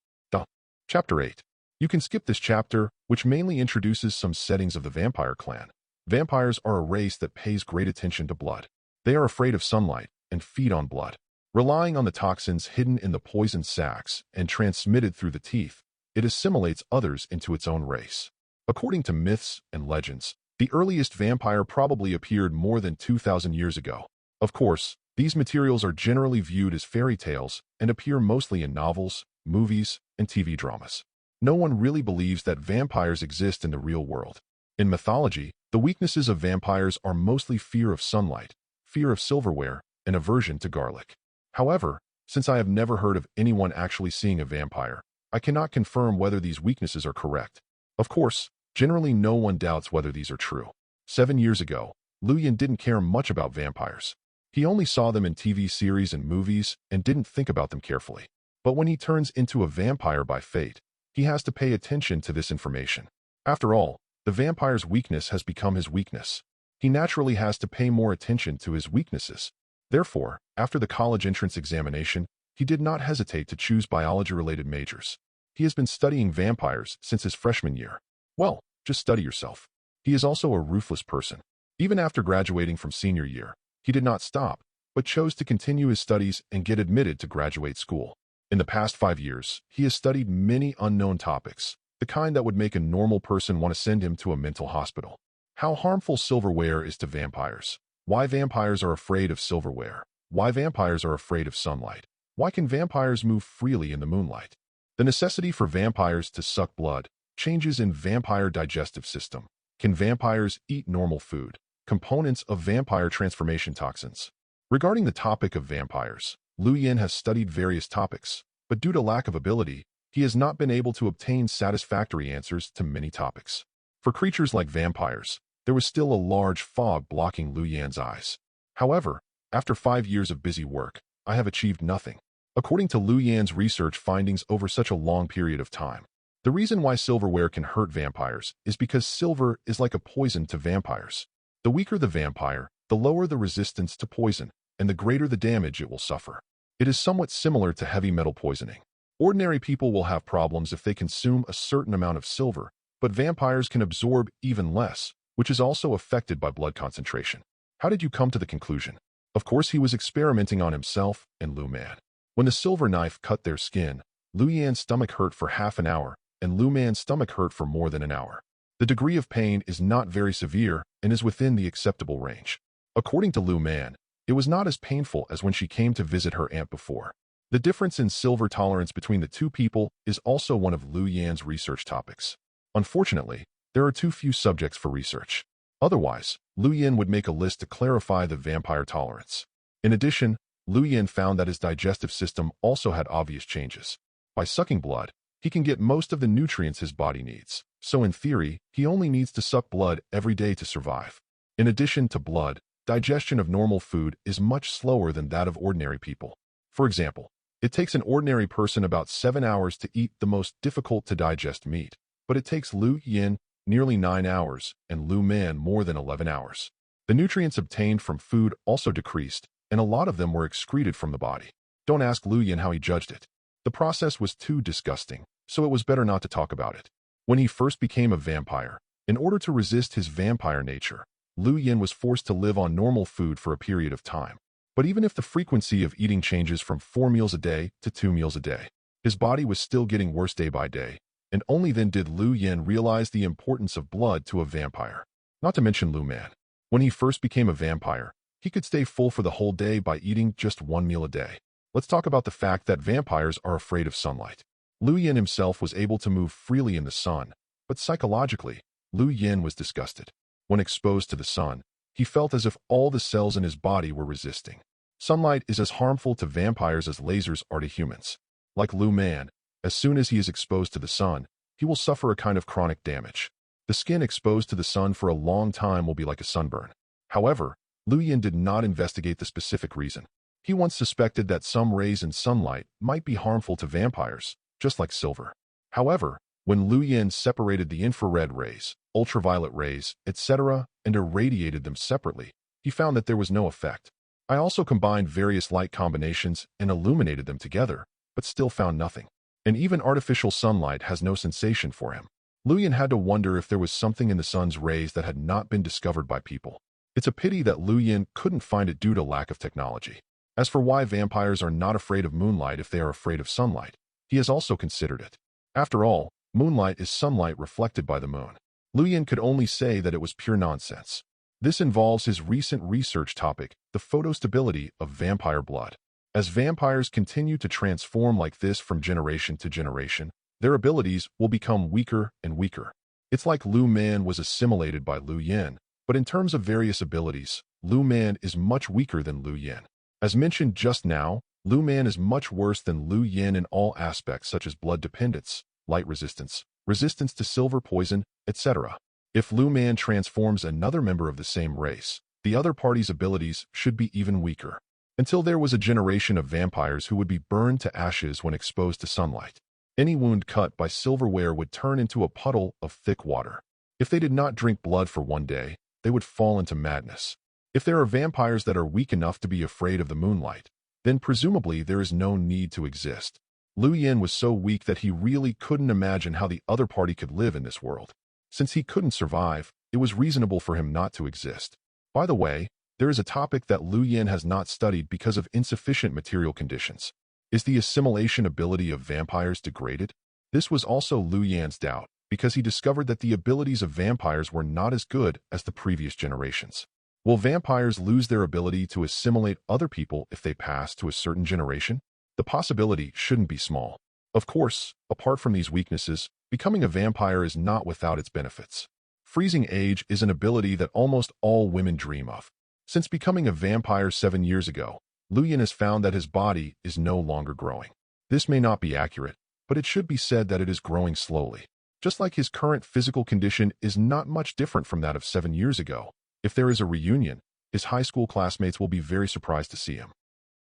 Chapter 8. You can skip this chapter, which mainly introduces some settings of the vampire clan. Vampires are a race that pays great attention to blood. They are afraid of sunlight and feed on blood. Relying on the toxins hidden in the poison sacs and transmitted through the teeth, it assimilates others into its own race. According to myths and legends, the earliest vampire probably appeared more than 2,000 years ago. Of course, these materials are generally viewed as fairy tales and appear mostly in novels, movies, and TV dramas. No one really believes that vampires exist in the real world. In mythology, the weaknesses of vampires are mostly fear of sunlight, fear of silverware, and aversion to garlic. However, since I have never heard of anyone actually seeing a vampire, I cannot confirm whether these weaknesses are correct. Of course, generally no one doubts whether these are true. 7 years ago, Lu Yan didn't care much about vampires. He only saw them in TV series and movies and didn't think about them carefully. But when he turns into a vampire by fate, he has to pay attention to this information. After all, the vampire's weakness has become his weakness. He naturally has to pay more attention to his weaknesses. Therefore, after the college entrance examination, he did not hesitate to choose biology-related majors. He has been studying vampires since his freshman year. Well, just study yourself. He is also a ruthless person. Even after graduating from senior year, he did not stop, but chose to continue his studies and get admitted to graduate school. In the past 5 years, he has studied many unknown topics, the kind that would make a normal person want to send him to a mental hospital. How harmful silverware is to vampires. Why vampires are afraid of silverware. Why vampires are afraid of sunlight. Why can vampires move freely in the moonlight? The necessity for vampires to suck blood. Changes in vampire digestive system. Can vampires eat normal food? Components of vampire transformation toxins. Regarding the topic of vampires, Lu Yan has studied various topics, but due to lack of ability, he has not been able to obtain satisfactory answers to many topics. For creatures like vampires, there was still a large fog blocking Lu Yan's eyes. However, after 5 years of busy work, I have achieved nothing. According to Lu Yan's research findings over such a long period of time, the reason why silverware can hurt vampires is because silver is like a poison to vampires. The weaker the vampire, the lower the resistance to poison, and the greater the damage it will suffer. It is somewhat similar to heavy metal poisoning. Ordinary people will have problems if they consume a certain amount of silver, but vampires can absorb even less, which is also affected by blood concentration. How did you come to the conclusion? Of course, he was experimenting on himself and Lu Man. When the silver knife cut their skin, Lu Yan's stomach hurt for half an hour, and Lu Man's stomach hurt for more than an hour. The degree of pain is not very severe and is within the acceptable range. According to Lu Man, it was not as painful as when she came to visit her aunt before. The difference in silver tolerance between the two people is also one of Lu Yan's research topics. Unfortunately, there are too few subjects for research. Otherwise, Lu Yan would make a list to clarify the vampire tolerance. In addition, Lu Yin found that his digestive system also had obvious changes. By sucking blood, he can get most of the nutrients his body needs. So in theory, he only needs to suck blood every day to survive. In addition to blood, digestion of normal food is much slower than that of ordinary people. For example, it takes an ordinary person about 7 hours to eat the most difficult to digest meat, but it takes Lu Yin nearly 9 hours and Lu Man more than 11 hours. The nutrients obtained from food also decreased, and a lot of them were excreted from the body. Don't ask Lu Yin how he judged it. The process was too disgusting, so it was better not to talk about it. When he first became a vampire, in order to resist his vampire nature, Lu Yin was forced to live on normal food for a period of time. But even if the frequency of eating changes from 4 meals a day to 2 meals a day, his body was still getting worse day by day, and only then did Lu Yin realize the importance of blood to a vampire. Not to mention Lu Man. When he first became a vampire, he could stay full for the whole day by eating just 1 meal a day. Let's talk about the fact that vampires are afraid of sunlight. Lu Yin himself was able to move freely in the sun, but psychologically, Lu Yin was disgusted. When exposed to the sun, he felt as if all the cells in his body were resisting. Sunlight is as harmful to vampires as lasers are to humans. Like Lu Man, as soon as he is exposed to the sun, he will suffer a kind of chronic damage. The skin exposed to the sun for a long time will be like a sunburn. However, Lu Yin did not investigate the specific reason. He once suspected that some rays in sunlight might be harmful to vampires, just like silver. However, when Lu Yin separated the infrared rays, ultraviolet rays, etc., and irradiated them separately, he found that there was no effect. I also combined various light combinations and illuminated them together, but still found nothing. And even artificial sunlight has no sensation for him. Lu Yin had to wonder if there was something in the sun's rays that had not been discovered by people. It's a pity that Lu Yin couldn't find it due to lack of technology. As for why vampires are not afraid of moonlight if they are afraid of sunlight, he has also considered it. After all, moonlight is sunlight reflected by the moon. Lu Yin could only say that it was pure nonsense. This involves his recent research topic, the photostability of vampire blood. As vampires continue to transform like this from generation to generation, their abilities will become weaker and weaker. It's like Lu Man was assimilated by Lu Yin, but in terms of various abilities, Lu Man is much weaker than Lu Yin. As mentioned just now, Lu Man is much worse than Lu Yin in all aspects such as blood dependence, light resistance, resistance to silver poison, etc. If Lu Man transforms another member of the same race, the other party's abilities should be even weaker. Until there was a generation of vampires who would be burned to ashes when exposed to sunlight. Any wound cut by silverware would turn into a puddle of thick water. If they did not drink blood for 1 day, they would fall into madness. If there are vampires that are weak enough to be afraid of the moonlight, then presumably there is no need to exist. Lu Yin was so weak that he really couldn't imagine how the other party could live in this world. Since he couldn't survive, it was reasonable for him not to exist. By the way, there is a topic that Lu Yin has not studied because of insufficient material conditions. Is the assimilation ability of vampires degraded? This was also Lu Yin's doubt, because he discovered that the abilities of vampires were not as good as the previous generations. Will vampires lose their ability to assimilate other people if they pass to a certain generation? The possibility shouldn't be small. Of course, apart from these weaknesses, becoming a vampire is not without its benefits. Freezing age is an ability that almost all women dream of. Since becoming a vampire 7 years ago, Lu Yin has found that his body is no longer growing. This may not be accurate, but it should be said that it is growing slowly. Just like his current physical condition is not much different from that of 7 years ago. If there is a reunion, his high school classmates will be very surprised to see him.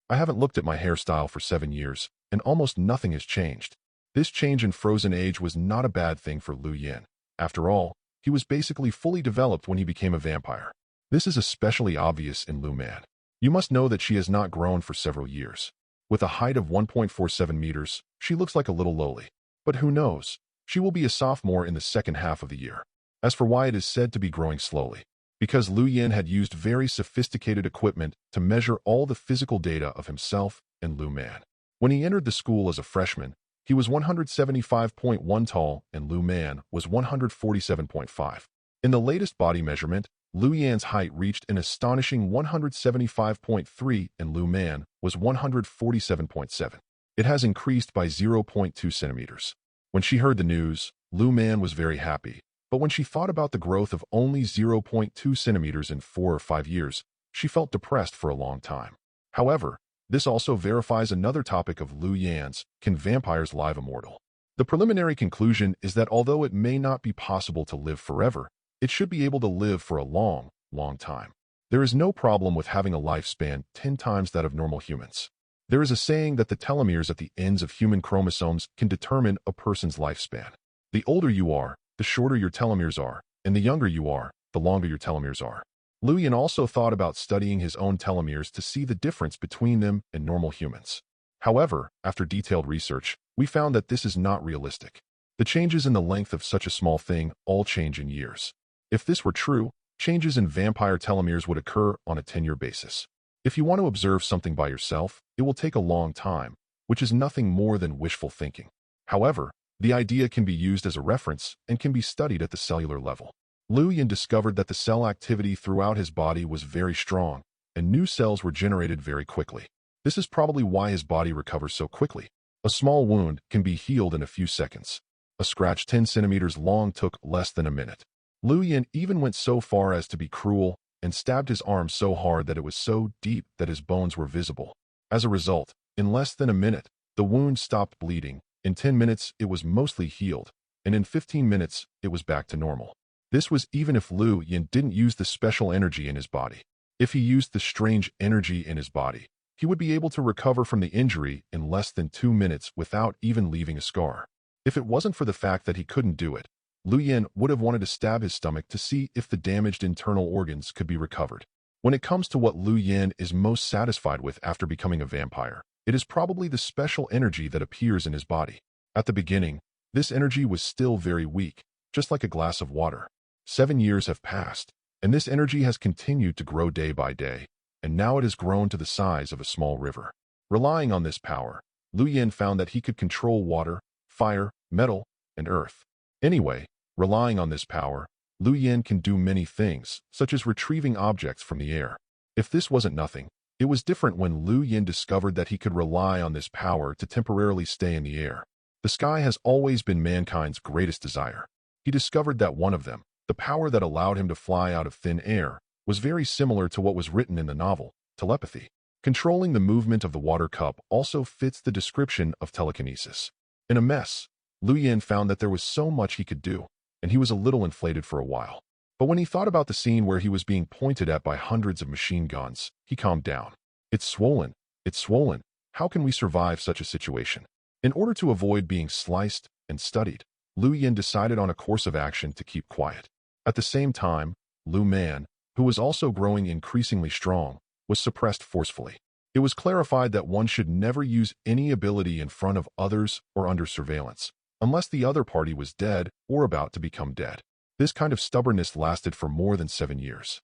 I haven't looked at my hairstyle for 7 years, and almost nothing has changed. This change in frozen age was not a bad thing for Lu Yin. After all, he was basically fully developed when he became a vampire. This is especially obvious in Lu Man. You must know that she has not grown for several years. With a height of 1.47 meters, she looks like a little lowly. But who knows? She will be a sophomore in the second half of the year. As for why it is said to be growing slowly, because Lu Yin had used very sophisticated equipment to measure all the physical data of himself and Lu Man. When he entered the school as a freshman, he was 175.1 tall and Lu Man was 147.5. In the latest body measurement, Lu Yan's height reached an astonishing 175.3 and Lu Man was 147.7. It has increased by 0.2 centimeters. When she heard the news, Lu Man was very happy, but when she thought about the growth of only 0.2 centimeters in 4 or 5 years, she felt depressed for a long time. However, This also verifies another topic of Liu Yan's, can vampires live immortal? The preliminary conclusion is that although it may not be possible to live forever, it should be able to live for a long, long time. There is no problem with having a lifespan 10 times that of normal humans. There is a saying that the telomeres at the ends of human chromosomes can determine a person's lifespan. The older you are, the shorter your telomeres are, and the younger you are, the longer your telomeres are. Liu Yan also thought about studying his own telomeres to see the difference between them and normal humans. However, after detailed research, we found that this is not realistic. The changes in the length of such a small thing all change in years. If this were true, changes in vampire telomeres would occur on a 10-year basis. If you want to observe something by yourself, it will take a long time, which is nothing more than wishful thinking. However, the idea can be used as a reference and can be studied at the cellular level. Liu Yan discovered that the cell activity throughout his body was very strong, and new cells were generated very quickly. This is probably why his body recovers so quickly. A small wound can be healed in a few seconds. A scratch 10 centimeters long took less than a minute. Liu Yan even went so far as to be cruel and stabbed his arm so hard that it was so deep that his bones were visible. As a result, in less than a minute, the wound stopped bleeding. In 10 minutes, it was mostly healed, and in 15 minutes, it was back to normal. This was even if Liu Yan didn't use the special energy in his body. If he used the strange energy in his body, he would be able to recover from the injury in less than 2 minutes without even leaving a scar. If it wasn't for the fact that he couldn't do it, Liu Yan would have wanted to stab his stomach to see if the damaged internal organs could be recovered. When it comes to what Liu Yan is most satisfied with after becoming a vampire, it is probably the special energy that appears in his body. At the beginning, this energy was still very weak, just like a glass of water. 7 years have passed, and this energy has continued to grow day by day, and now it has grown to the size of a small river. Relying on this power, Liu Yan found that he could control water, fire, metal, and earth. Anyway, relying on this power, Liu Yan can do many things, such as retrieving objects from the air. If this wasn't nothing, it was different when Liu Yan discovered that he could rely on this power to temporarily stay in the air. The sky has always been mankind's greatest desire. He discovered that one of them, the power that allowed him to fly out of thin air, was very similar to what was written in the novel, telepathy. Controlling the movement of the water cup also fits the description of telekinesis. In a mess, Liu Yan found that there was so much he could do, and he was a little inflated for a while. But when he thought about the scene where he was being pointed at by hundreds of machine guns, he calmed down. It's swollen. It's swollen. How can we survive such a situation? In order to avoid being sliced and studied, Liu Yan decided on a course of action to keep quiet. At the same time, Liu Man, who was also growing increasingly strong, was suppressed forcefully. It was clarified that one should never use any ability in front of others or under surveillance, unless the other party was dead or about to become dead. This kind of stubbornness lasted for more than 7 years.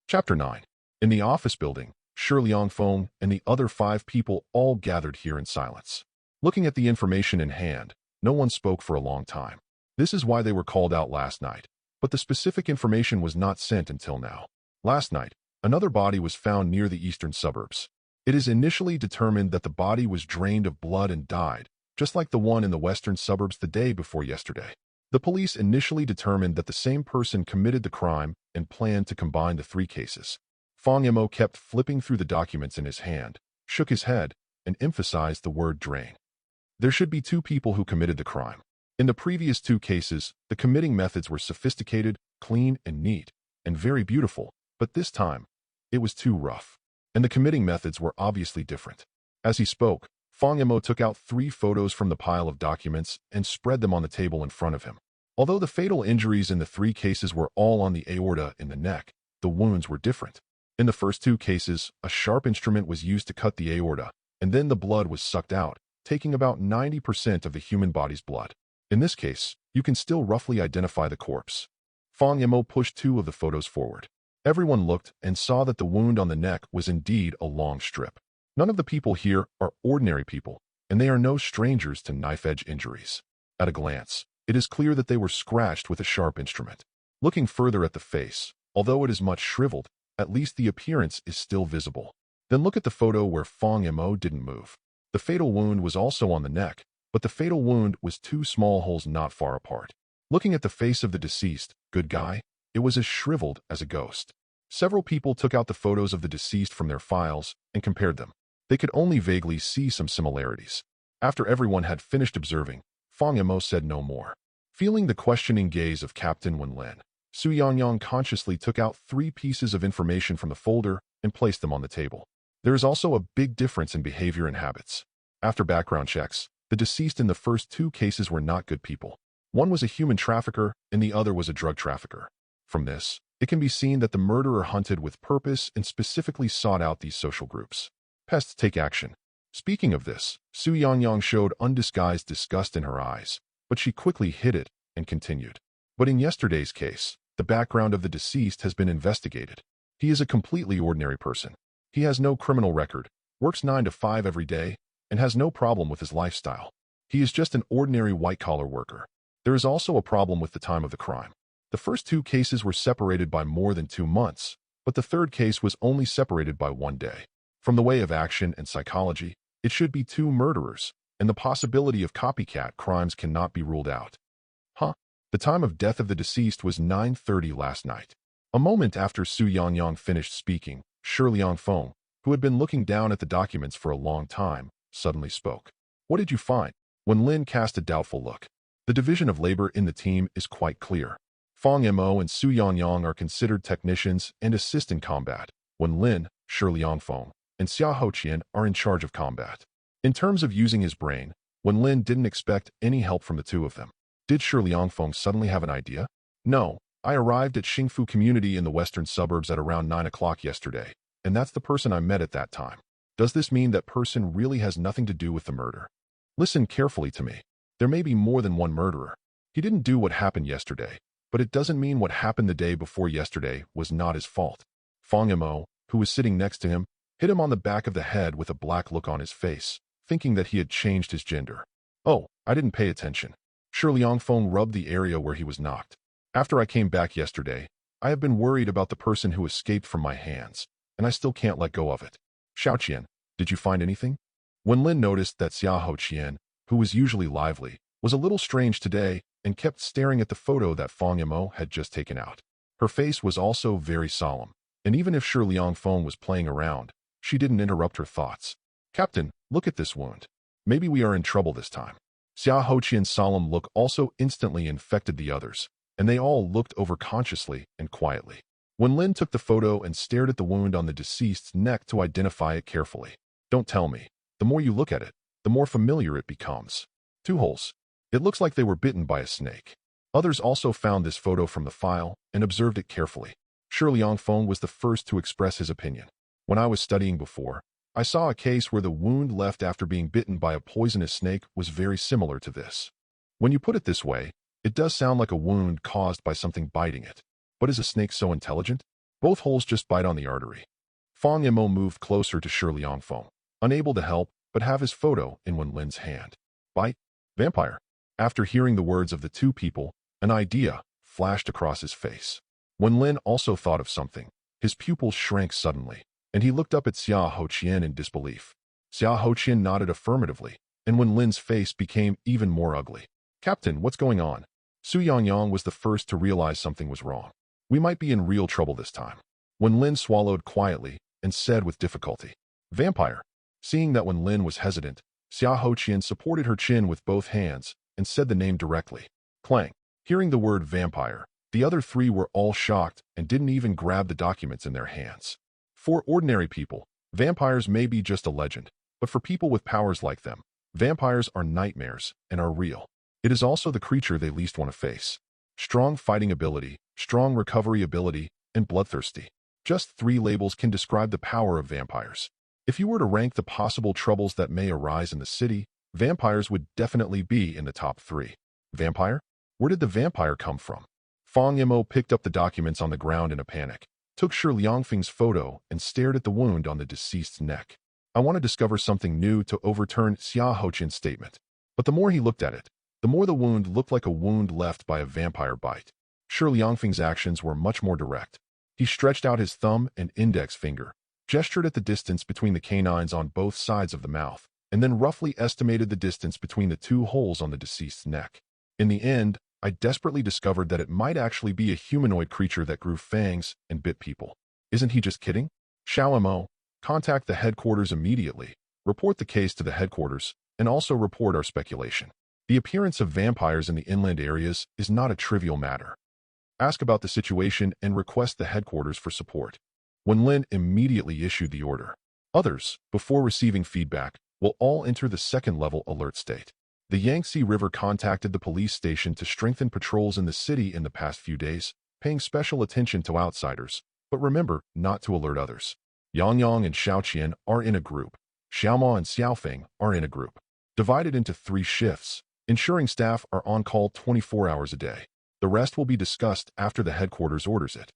Chapter 9. In the office building, Shi Liangfeng and the other 5 people all gathered here in silence. Looking at the information in hand, no one spoke for a long time. This is why they were called out last night, but the specific information was not sent until now. Last night, another body was found near the eastern suburbs. It is initially determined that the body was drained of blood and died, just like the one in the western suburbs the day before yesterday. The police initially determined that the same person committed the crime and planned to combine the 3 cases. Fang Yimou kept flipping through the documents in his hand, shook his head, and emphasized the word drain. There should be 2 people who committed the crime. In the previous 2 cases, the committing methods were sophisticated, clean and neat, and very beautiful, but this time, it was too rough. And the committing methods were obviously different. As he spoke, Fang Yimou took out 3 photos from the pile of documents and spread them on the table in front of him. Although the fatal injuries in the 3 cases were all on the aorta in the neck, the wounds were different. In the first 2 cases, a sharp instrument was used to cut the aorta, and then the blood was sucked out, taking about 90% of the human body's blood. In this case, you can still roughly identify the corpse. Fang Yimou pushed 2 of the photos forward. Everyone looked and saw that the wound on the neck was indeed a long strip. None of the people here are ordinary people, and they are no strangers to knife-edge injuries. At a glance, it is clear that they were scratched with a sharp instrument. Looking further at the face, although it is much shriveled, at least the appearance is still visible. Then look at the photo where Fang Yimou didn't move. The fatal wound was also on the neck, but the fatal wound was 2 small holes not far apart. Looking at the face of the deceased, good guy, it was as shriveled as a ghost. Several people took out the photos of the deceased from their files and compared them. They could only vaguely see some similarities. After everyone had finished observing, Fang Yimou said no more. Feeling the questioning gaze of Captain Wenlin, Su Yangyang consciously took out 3 pieces of information from the folder and placed them on the table. There is also a big difference in behavior and habits. After background checks, the deceased in the first 2 cases were not good people. One was a human trafficker and the other was a drug trafficker. From this, it can be seen that the murderer hunted with purpose and specifically sought out these social groups. Pests take action. Speaking of this, Su Yangyang showed undisguised disgust in her eyes, but she quickly hid it and continued. But in yesterday's case, the background of the deceased has been investigated. He is a completely ordinary person. He has no criminal record, works 9 to 5 every day, and has no problem with his lifestyle. He is just an ordinary white-collar worker. There is also a problem with the time of the crime. The first 2 cases were separated by more than 2 months, but the third case was only separated by 1 day. From the way of action and psychology, it should be 2 murderers, and the possibility of copycat crimes cannot be ruled out. The time of death of the deceased was 9:30 last night. A moment after Su Yangyang finished speaking, Shi Liangfeng, who had been looking down at the documents for a long time, suddenly spoke. What did you find? Wenlin cast a doubtful look. The division of labor in the team is quite clear. Fang Yimou and Su Yangyang are considered technicians and assist in combat. Wenlin, Shi Liangfeng, and Xia Hoqian are in charge of combat. In terms of using his brain, Wenlin didn't expect any help from the 2 of them. Did Shi Liangfeng suddenly have an idea? No, I arrived at Xingfu community in the western suburbs at around 9 o'clock yesterday, and that's the person I met at that time. Does this mean that person really has nothing to do with the murder? Listen carefully to me. There may be more than one murderer. He didn't do what happened yesterday, but it doesn't mean what happened the day before yesterday was not his fault. Fang Yimou, who was sitting next to him, hit him on the back of the head with a black look on his face, thinking that he had changed his gender. Oh, I didn't pay attention. Shi Liangfeng rubbed the area where he was knocked. After I came back yesterday, I have been worried about the person who escaped from my hands, and I still can't let go of it. Xiaoqian, did you find anything? Wenlin noticed that Xia Hoqian, who was usually lively, was a little strange today and kept staring at the photo that Fang Yimou had just taken out. Her face was also very solemn, and even if Shi Liangfeng was playing around, she didn't interrupt her thoughts. Captain, look at this wound. Maybe we are in trouble this time. Xia Hoqian's solemn look also instantly infected the others, and they all looked over consciously and quietly. Wenlin took the photo and stared at the wound on the deceased's neck to identify it carefully. Don't tell me. The more you look at it, the more familiar it becomes. 2 holes. It looks like they were bitten by a snake. Others also found this photo from the file and observed it carefully. Shi Liangfeng was the first to express his opinion. When I was studying before, I saw a case where the wound left after being bitten by a poisonous snake was very similar to this. When you put it this way, it does sound like a wound caused by something biting it. But is a snake so intelligent? Both holes just bite on the artery. Fang Yimou moved closer to Shi Liangfeng, unable to help but have his photo in Wenlin's hand. Bite? Vampire. After hearing the words of the 2 people, an idea flashed across his face. Wenlin also thought of something. His pupils shrank suddenly, and he looked up at Xia Hoqian in disbelief. Xia Hoqian nodded affirmatively, and Wenlin's face became even more ugly. Captain, what's going on? Su Yangyang was the first to realize something was wrong. We might be in real trouble this time. Wenlin swallowed quietly and said with difficulty, Vampire. Seeing that Wenlin was hesitant, Xia Hoqian supported her chin with both hands and said the name directly. Clang. Hearing the word vampire, the other 3 were all shocked and didn't even grab the documents in their hands. For ordinary people, vampires may be just a legend, but for people with powers like them, vampires are nightmares and are real. It is also the creature they least want to face. Strong fighting ability, strong recovery ability, and bloodthirsty. Just 3 labels can describe the power of vampires. If you were to rank the possible troubles that may arise in the city, vampires would definitely be in the top 3. Vampire? Where did the vampire come from? Fang Yimou picked up the documents on the ground in a panic, took Shi Liangfeng's photo, and stared at the wound on the deceased's neck. I want to discover something new to overturn Xia Hoqian's statement. But the more he looked at it, the more the wound looked like a wound left by a vampire bite. Shi Liangfeng's actions were much more direct. He stretched out his thumb and index finger, gestured at the distance between the canines on both sides of the mouth, and then roughly estimated the distance between the 2 holes on the deceased's neck. In the end, I desperately discovered that it might actually be a humanoid creature that grew fangs and bit people. Isn't he just kidding? Xiaomo, contact the headquarters immediately, Report the case to the headquarters, and also report our speculation. The appearance of vampires in the inland areas is not a trivial matter. Ask about the situation and request the headquarters for support. When Lin immediately issued the order, others, before receiving feedback, will all enter the second-level alert state. The Yangtze River contacted the police station to strengthen patrols in the city in the past few days, paying special attention to outsiders, but remember not to alert others. Yang Yang and Xiaoqian are in a group. Xiaoma and Xiaofeng are in a group, divided into 3 shifts, ensuring staff are on call 24 hours a day. The rest will be discussed after the headquarters orders it.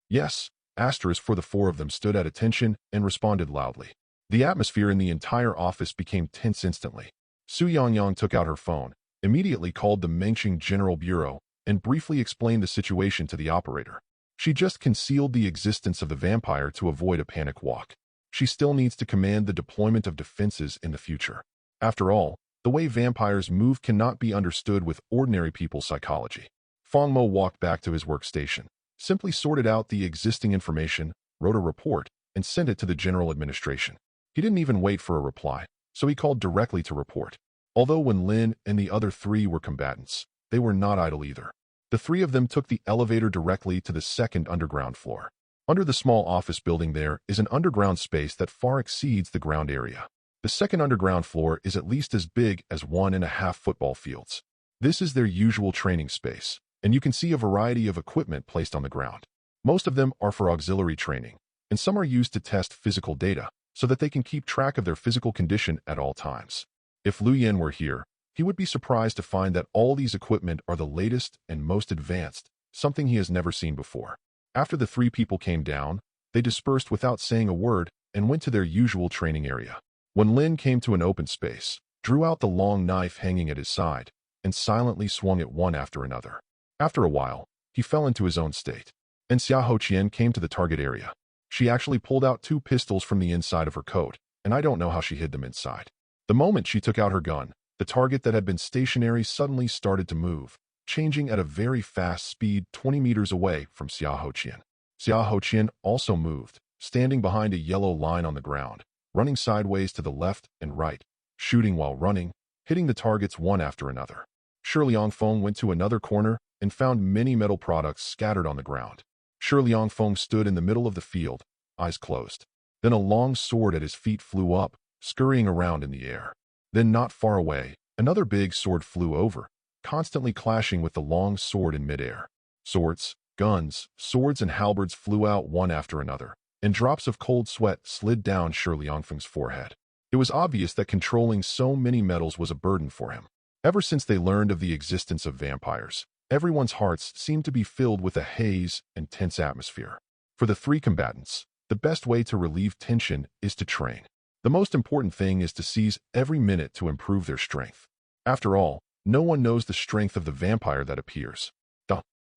Yes, asterisk for the 4 of them stood at attention and responded loudly. The atmosphere in the entire office became tense instantly. Su Yangyang took out her phone, immediately called the Mengqing General Bureau, and briefly explained the situation to the operator. She just concealed the existence of the vampire to avoid a panic walk. She still needs to command the deployment of defenses in the future. After all, the way vampires move cannot be understood with ordinary people's psychology. Feng Mo walked back to his workstation, simply sorted out the existing information, wrote a report, and sent it to the general administration. He didn't even wait for a reply, so he called directly to report. Although when Lin and the other 3 were combatants, they were not idle either. The 3 of them took the elevator directly to the second underground floor. Under the small office building there is an underground space that far exceeds the ground area. The second underground floor is at least as big as 1.5 football fields. This is their usual training space, and you can see a variety of equipment placed on the ground. Most of them are for auxiliary training, and some are used to test physical data so that they can keep track of their physical condition at all times. If Lu Yan were here, he would be surprised to find that all these equipment are the latest and most advanced, something he has never seen before. After the 3 people came down, they dispersed without saying a word and went to their usual training area. When Lin came to an open space, drew out the long knife hanging at his side, and silently swung it one after another. After a while, he fell into his own state, and Xia Hoqian came to the target area. She actually pulled out 2 pistols from the inside of her coat, and I don't know how she hid them inside. The moment she took out her gun, the target that had been stationary suddenly started to move, changing at a very fast speed 20 meters away from Xia Hoqian. Xia Hoqian also moved, standing behind a yellow line on the ground, running sideways to the left and right, shooting while running, hitting the targets one after another. Shi Liangfeng went to another corner and found many metal products scattered on the ground. Shi Liangfeng stood in the middle of the field, eyes closed. Then a long sword at his feet flew up, scurrying around in the air. Then not far away, another big sword flew over, constantly clashing with the long sword in midair. Swords, guns, swords and halberds flew out one after another, and drops of cold sweat slid down Shi Liangfeng's forehead. It was obvious that controlling so many metals was a burden for him. Ever since they learned of the existence of vampires, everyone's hearts seemed to be filled with a haze and tense atmosphere. For the 3 combatants, the best way to relieve tension is to train. The most important thing is to seize every minute to improve their strength. After all, no one knows the strength of the vampire that appears.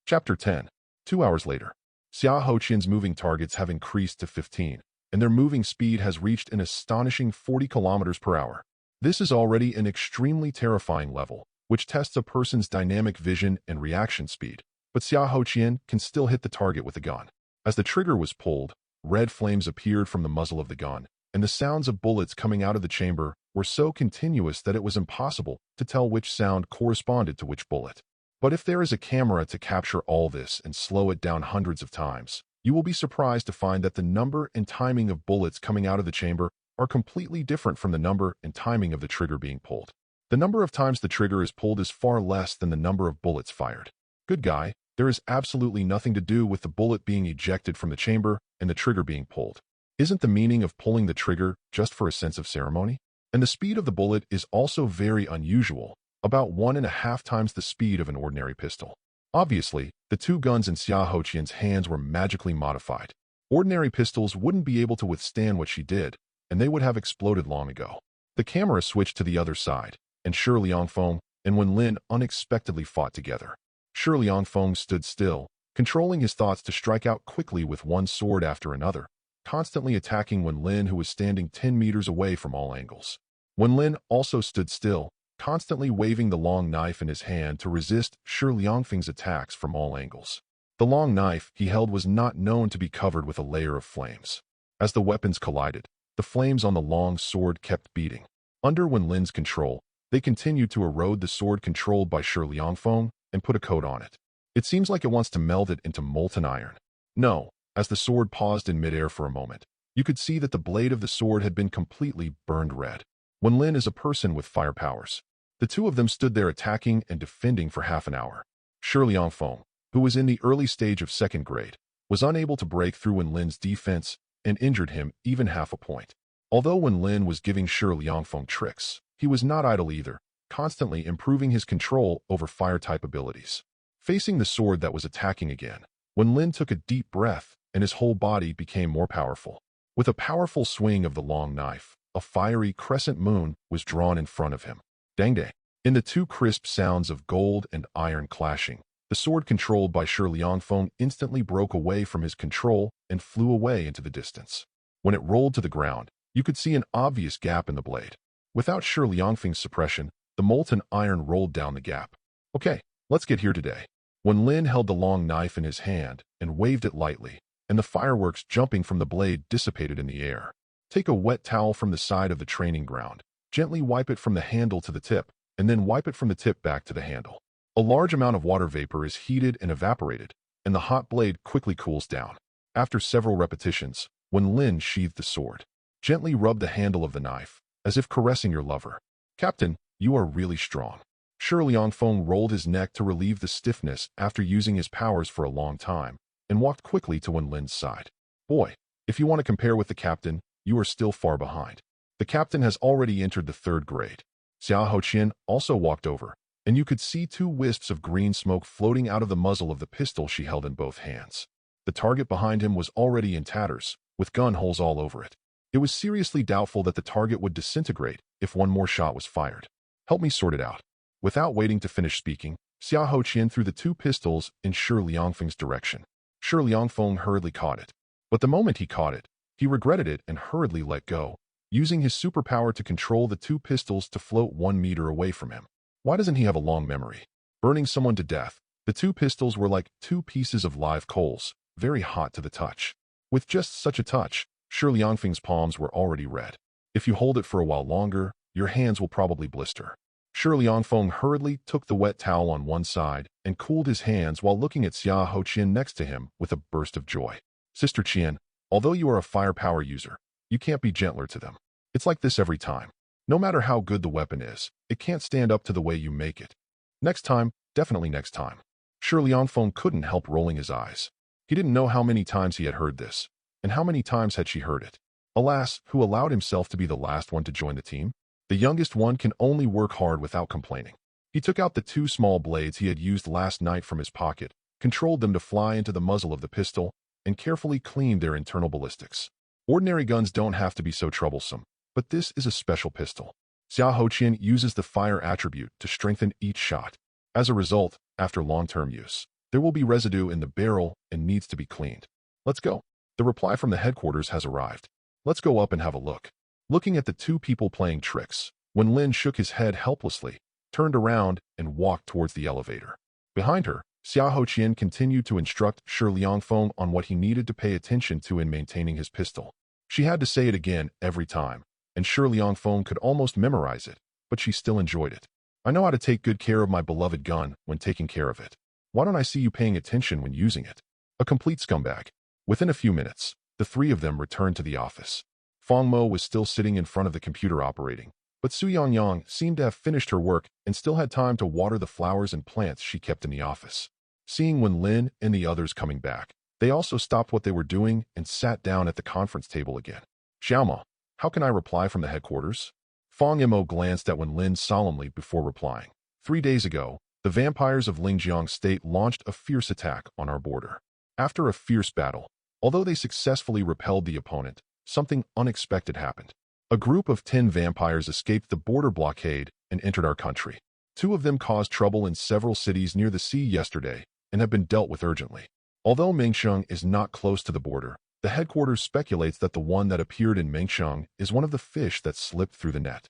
Chapter 10. 2 hours later. Xia Hoqian's moving targets have increased to 15, and their moving speed has reached an astonishing 40 kilometers per hour. This is already an extremely terrifying level, which tests a person's dynamic vision and reaction speed. But Xia Hoqian can still hit the target with the gun. As the trigger was pulled, red flames appeared from the muzzle of the gun, and the sounds of bullets coming out of the chamber were so continuous that it was impossible to tell which sound corresponded to which bullet. But if there is a camera to capture all this and slow it down hundreds of times, you will be surprised to find that the number and timing of bullets coming out of the chamber are completely different from the number and timing of the trigger being pulled. The number of times the trigger is pulled is far less than the number of bullets fired. Good guy, there is absolutely nothing to do with the bullet being ejected from the chamber and the trigger being pulled. Isn't the meaning of pulling the trigger just for a sense of ceremony? And the speed of the bullet is also very unusual, about 1.5 times the speed of an ordinary pistol. Obviously, the 2 guns in Xia Hoqian's hands were magically modified. Ordinary pistols wouldn't be able to withstand what she did, and they would have exploded long ago. The camera switched to the other side, and Shi Liangfeng and Wen Lin unexpectedly fought together. Shi Liangfeng stood still, controlling his thoughts to strike out quickly with one sword after another, constantly attacking Wen Lin, who was standing 10 meters away from all angles. Wen Lin also stood still, constantly waving the long knife in his hand to resist Shi Liangfeng's attacks from all angles. The long knife he held was not known to be covered with a layer of flames. As the weapons collided, The flames on the long sword kept beating. Under Wen Lin's control, they continued to erode the sword controlled by Shi Liangfeng and put a coat on it. It seems like it wants to melt it into molten iron. No, as the sword paused in midair for a moment, you could see that the blade of the sword had been completely burned red. Wen Lin is a person with fire powers. The two of them stood there attacking and defending for half an hour. Shi Liangfeng, who was in the early stage of second grade, was unable to break through Wen Lin's defense and injured him even half a point. Although Wen Lin was giving Shi Liangfeng tricks, he was not idle either, constantly improving his control over fire-type abilities. Facing the sword that was attacking again, Wen Lin took a deep breath and his whole body became more powerful. With a powerful swing of the long knife, a fiery crescent moon was drawn in front of him. Dang dang. In the two crisp sounds of gold and iron clashing, the sword controlled by Shi Liangfeng instantly broke away from his control and flew away into the distance. When it rolled to the ground, you could see an obvious gap in the blade. Without Shi Liangfeng's suppression, the molten iron rolled down the gap. Okay, let's get here today. Wen Lin held the long knife in his hand and waved it lightly, and the fireworks jumping from the blade dissipated in the air. Take a wet towel from the side of the training ground, gently wipe it from the handle to the tip, and then wipe it from the tip back to the handle. A large amount of water vapor is heated and evaporated, and the hot blade quickly cools down. After several repetitions, Wen Lin sheathed the sword. Gently rub the handle of the knife, as if caressing your lover. Captain, you are really strong. Shi Liangfeng rolled his neck to relieve the stiffness after using his powers for a long time, and walked quickly to Wen Lin's side. Boy, if you want to compare with the captain, you are still far behind. The captain has already entered the third grade. Xiao Hoqian also walked over, and you could see two wisps of green smoke floating out of the muzzle of the pistol she held in both hands. The target behind him was already in tatters, with gun holes all over it. It was seriously doubtful that the target would disintegrate if one more shot was fired. Help me sort it out. Without waiting to finish speaking, Xiao Hoqian threw the two pistols in Shi Liangfeng's direction. Shi Liangfeng hurriedly caught it. But the moment he caught it, he regretted it and hurriedly let go, using his superpower to control the two pistols to float 1 meter away from him. Why doesn't he have a long memory? Burning someone to death, the two pistols were like two pieces of live coals, very hot to the touch. With just such a touch, Shi Liangfeng's palms were already red. If you hold it for a while longer, your hands will probably blister. Shi Liangfeng hurriedly took the wet towel on one side and cooled his hands while looking at Xiao Hoqian next to him with a burst of joy. Sister Qian, although you are a firepower user, you can't be gentler to them. It's like this every time. No matter how good the weapon is, it can't stand up to the way you make it. Next time, definitely next time. Shi Liangfeng couldn't help rolling his eyes. He didn't know how many times he had heard this, and how many times had she heard it. Alas, who allowed himself to be the last one to join the team? The youngest one can only work hard without complaining. He took out the two small blades he had used last night from his pocket, controlled them to fly into the muzzle of the pistol, and carefully cleaned their internal ballistics. Ordinary guns don't have to be so troublesome, but this is a special pistol. Xiao Hoqian uses the fire attribute to strengthen each shot. As a result, after long-term use, there will be residue in the barrel and needs to be cleaned. Let's go. The reply from the headquarters has arrived. Let's go up and have a look. Looking at the two people playing tricks, Wen Lin shook his head helplessly, turned around, and walked towards the elevator. Behind her, Xiao Hoqian continued to instruct Shi Liangfeng on what he needed to pay attention to in maintaining his pistol. She had to say it again every time, and Shi Liangfeng could almost memorize it, but she still enjoyed it. I know how to take good care of my beloved gun when taking care of it. Why don't I see you paying attention when using it? A complete scumbag. Within a few minutes, the three of them returned to the office. Feng Mo was still sitting in front of the computer operating, but Su Yangyang seemed to have finished her work and still had time to water the flowers and plants she kept in the office. Seeing Wen Lin and the others coming back, they also stopped what they were doing and sat down at the conference table again. Xiaoma, how can I reply from the headquarters? Feng Mo glanced at Wen Lin solemnly before replying. 3 days ago, the vampires of Lingjiang State launched a fierce attack on our border. After a fierce battle, although they successfully repelled the opponent, something unexpected happened. A group of 10 vampires escaped the border blockade and entered our country. 2 of them caused trouble in several cities near the sea yesterday and have been dealt with urgently. Although Mengsheng is not close to the border, the headquarters speculates that the one that appeared in Mengsheng is one of the fish that slipped through the net.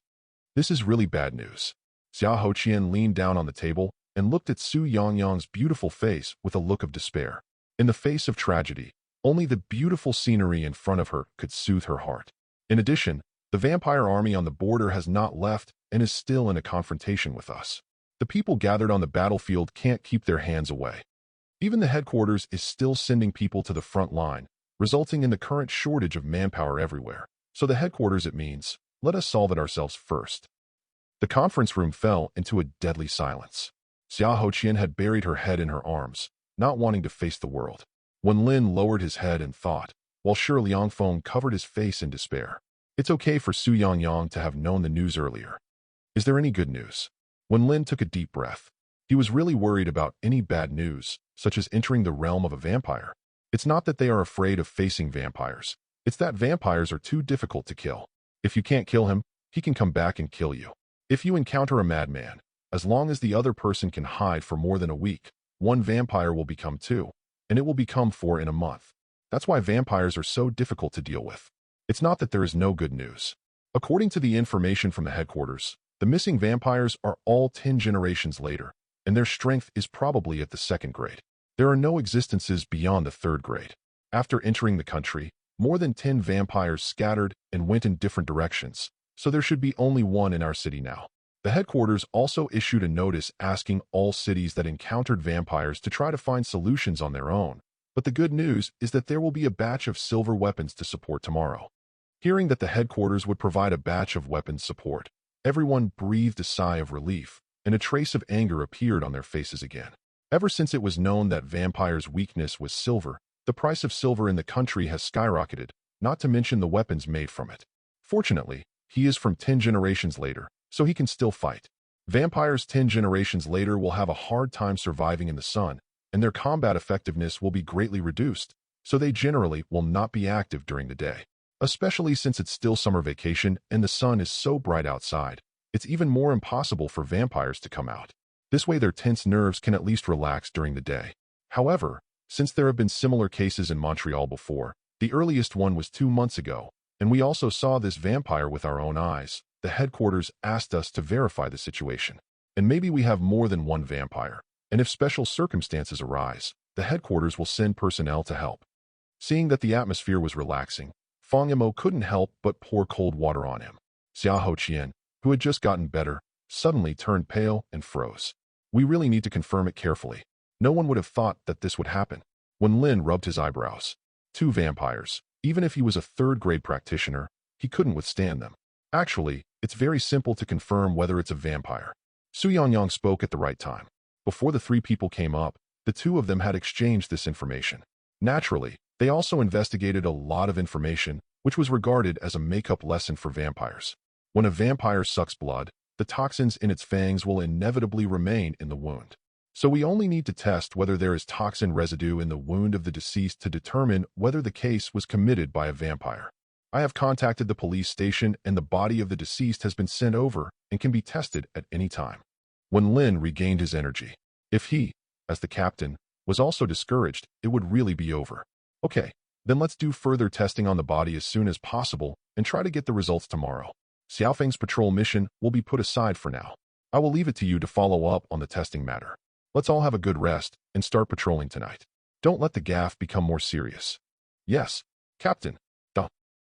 This is really bad news. Xiao Hoqian leaned down on the table and looked at Su Yangyang's beautiful face with a look of despair. In the face of tragedy, only the beautiful scenery in front of her could soothe her heart. In addition, the vampire army on the border has not left and is still in a confrontation with us. The people gathered on the battlefield can't keep their hands away. Even the headquarters is still sending people to the front line, resulting in the current shortage of manpower everywhere. So the headquarters, it means, let us solve it ourselves first. The conference room fell into a deadly silence. Xia Hoqian had buried her head in her arms, not wanting to face the world. When Lin lowered his head in thought, while Shi Liangfeng covered his face in despair. It's okay for Su Yangyang to have known the news earlier. Is there any good news? When Lin took a deep breath, he was really worried about any bad news, such as entering the realm of a vampire. It's not that they are afraid of facing vampires. It's that vampires are too difficult to kill. If you can't kill him, he can come back and kill you. If you encounter a madman, as long as the other person can hide for more than a week, one vampire will become two, and it will become four in a month. That's why vampires are so difficult to deal with. It's not that there is no good news. According to the information from the headquarters, the missing vampires are all 10 generations later, and their strength is probably at the 2nd grade. There are no existences beyond the 3rd grade. After entering the country, more than 10 vampires scattered and went in different directions, so there should be only one in our city now. The headquarters also issued a notice asking all cities that encountered vampires to try to find solutions on their own. But the good news is that there will be a batch of silver weapons to support tomorrow. Hearing that the headquarters would provide a batch of weapons support, everyone breathed a sigh of relief, and a trace of anger appeared on their faces again. Ever since it was known that vampires' weakness was silver, the price of silver in the country has skyrocketed, not to mention the weapons made from it. Fortunately, he is from 10 generations later, so he can still fight. Vampires 10 generations later will have a hard time surviving in the sun, and their combat effectiveness will be greatly reduced, so they generally will not be active during the day. Especially since it's still summer vacation and the sun is so bright outside, it's even more impossible for vampires to come out. This way their tense nerves can at least relax during the day. However, since there have been similar cases in Montreal before, the earliest one was 2 months ago, and we also saw this vampire with our own eyes, the headquarters asked us to verify the situation. And maybe we have more than one vampire, and if special circumstances arise, the headquarters will send personnel to help. Seeing that the atmosphere was relaxing, Fang Yimou couldn't help but pour cold water on him. Xia Hoqian, who had just gotten better, suddenly turned pale and froze. We really need to confirm it carefully. No one would have thought that this would happen. When Lin rubbed his eyebrows, 2 vampires, even if he was a 3rd-grade practitioner, he couldn't withstand them. Actually, it's very simple to confirm whether it's a vampire. Su Yangyang spoke at the right time. Before the 3 people came up, the 2 of them had exchanged this information. Naturally, they also investigated a lot of information, which was regarded as a makeup lesson for vampires. When a vampire sucks blood, the toxins in its fangs will inevitably remain in the wound. So we only need to test whether there is toxin residue in the wound of the deceased to determine whether the case was committed by a vampire. I have contacted the police station and the body of the deceased has been sent over and can be tested at any time. When Lin regained his energy, if he, as the captain, was also discouraged, it would really be over. Okay, then let's do further testing on the body as soon as possible and try to get the results tomorrow. Xiaofeng's patrol mission will be put aside for now. I will leave it to you to follow up on the testing matter. Let's all have a good rest and start patrolling tonight. Don't let the gaffe become more serious. Yes, Captain.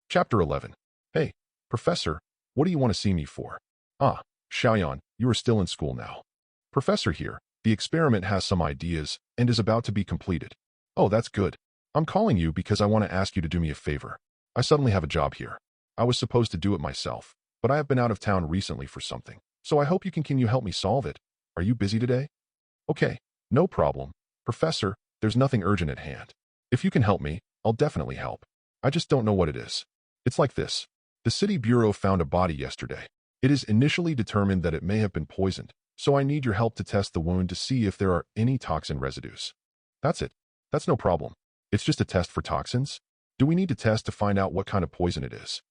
Chapter 11. Hey, Professor, what do you want to see me for? Ah, Xiaoyan, you are still in school now. Professor here, the experiment has some ideas and is about to be completed. Oh, that's good. I'm calling you because I want to ask you to do me a favor. I suddenly have a job here. I was supposed to do it myself, but I have been out of town recently for something, so I hope can you help me solve it? Are you busy today? Okay, no problem. Professor, there's nothing urgent at hand. If you can help me, I'll definitely help. I just don't know what it is. It's like this. The city bureau found a body yesterday. It is initially determined that it may have been poisoned, so I need your help to test the wound to see if there are any toxin residues. That's it. That's no problem. It's just a test for toxins. Do we need to test to find out what kind of poison it is?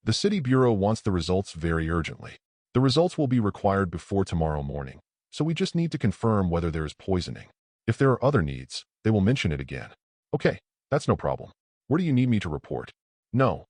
The city bureau wants the results very urgently. The results will be required before tomorrow morning, so we just need to confirm whether there is poisoning. If there are other needs, they will mention it again. Okay, that's no problem. Where do you need me to report? No.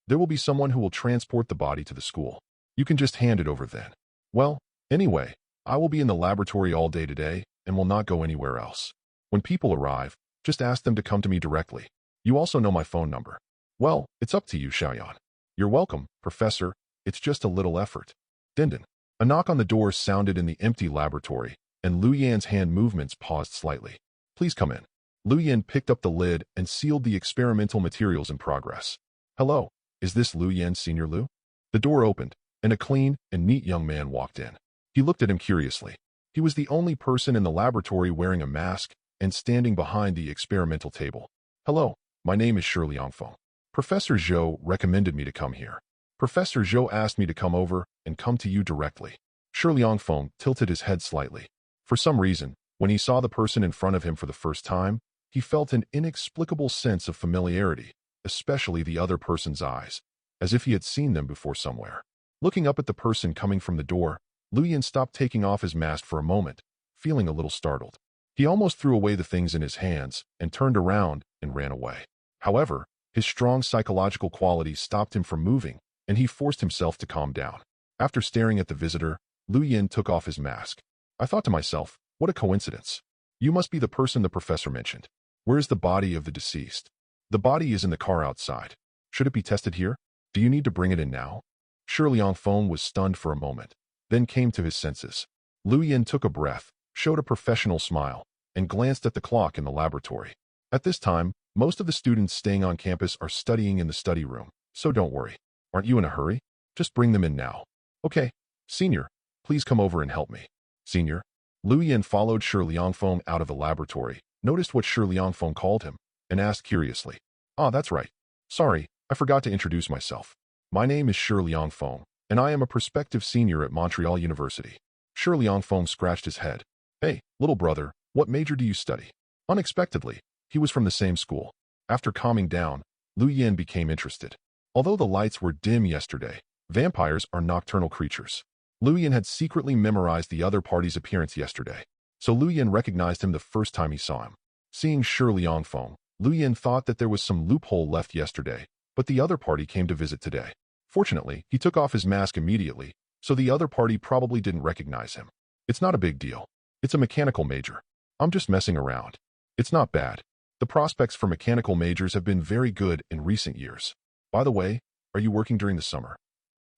There will be someone who will transport the body to the school. You can just hand it over then. Well, anyway, I will be in the laboratory all day today and will not go anywhere else. When people arrive, just ask them to come to me directly. You also know my phone number. Well, it's up to you, Xiaoyan. You're welcome, Professor. It's just a little effort. Dindin. A knock on the door sounded in the empty laboratory, and Lu Yan's hand movements paused slightly. Please come in. Lu Yan picked up the lid and sealed the experimental materials in progress. Hello, is this Lu Yan, Senior Lu? The door opened, and a clean and neat young man walked in. He looked at him curiously. He was the only person in the laboratory wearing a mask and standing behind the experimental table. Hello, my name is Shi Liangfeng. Professor Zhou recommended me to come here. Professor Zhou asked me to come over and come to you directly. Shi Liangfeng tilted his head slightly. For some reason, when he saw the person in front of him for the first time, he felt an inexplicable sense of familiarity, especially the other person's eyes, as if he had seen them before somewhere. Looking up at the person coming from the door, Lu Yan stopped taking off his mask for a moment, feeling a little startled. He almost threw away the things in his hands and turned around and ran away. However, his strong psychological qualities stopped him from moving, and he forced himself to calm down. After staring at the visitor, Lu Yan took off his mask. I thought to myself, what a coincidence. You must be the person the professor mentioned. Where is the body of the deceased? The body is in the car outside. Should it be tested here? Do you need to bring it in now? Shi Liangfeng was stunned for a moment, then came to his senses. Lu Yan took a breath, showed a professional smile, and glanced at the clock in the laboratory. At this time, most of the students staying on campus are studying in the study room, so don't worry. Aren't you in a hurry? Just bring them in now. Okay, Senior, please come over and help me. Senior. Lu Yan followed Shi Liangfeng out of the laboratory, noticed what Shi Liangfeng called him, and asked curiously. Ah, that's right. Sorry, I forgot to introduce myself. My name is Shi Liangfeng, and I am a prospective senior at Montreal University. Shi Liangfeng scratched his head. Hey, little brother, what major do you study? Unexpectedly, he was from the same school. After calming down, Lu Yan became interested. Although the lights were dim yesterday, vampires are nocturnal creatures. Lu Yan had secretly memorized the other party's appearance yesterday, so Lu Yan recognized him the first time he saw him. Seeing Shi Liangfeng, Lu Yan thought that there was some loophole left yesterday, but the other party came to visit today. Fortunately, he took off his mask immediately, so the other party probably didn't recognize him. It's not a big deal. It's a mechanical major. I'm just messing around. It's not bad. The prospects for mechanical majors have been very good in recent years. By the way, are you working during the summer?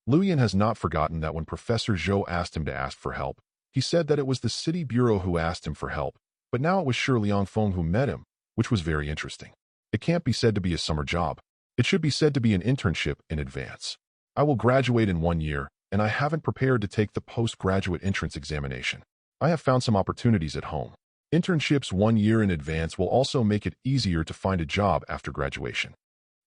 Lu Yan has not forgotten that when Professor Zhou asked him to ask for help, he said that it was the city bureau who asked him for help, but now it was Shi Liangfeng who met him, which was very interesting. It can't be said to be a summer job. It should be said to be an internship in advance. I will graduate in 1 year, and I haven't prepared to take the postgraduate entrance examination. I have found some opportunities at home. Internships 1 year in advance will also make it easier to find a job after graduation.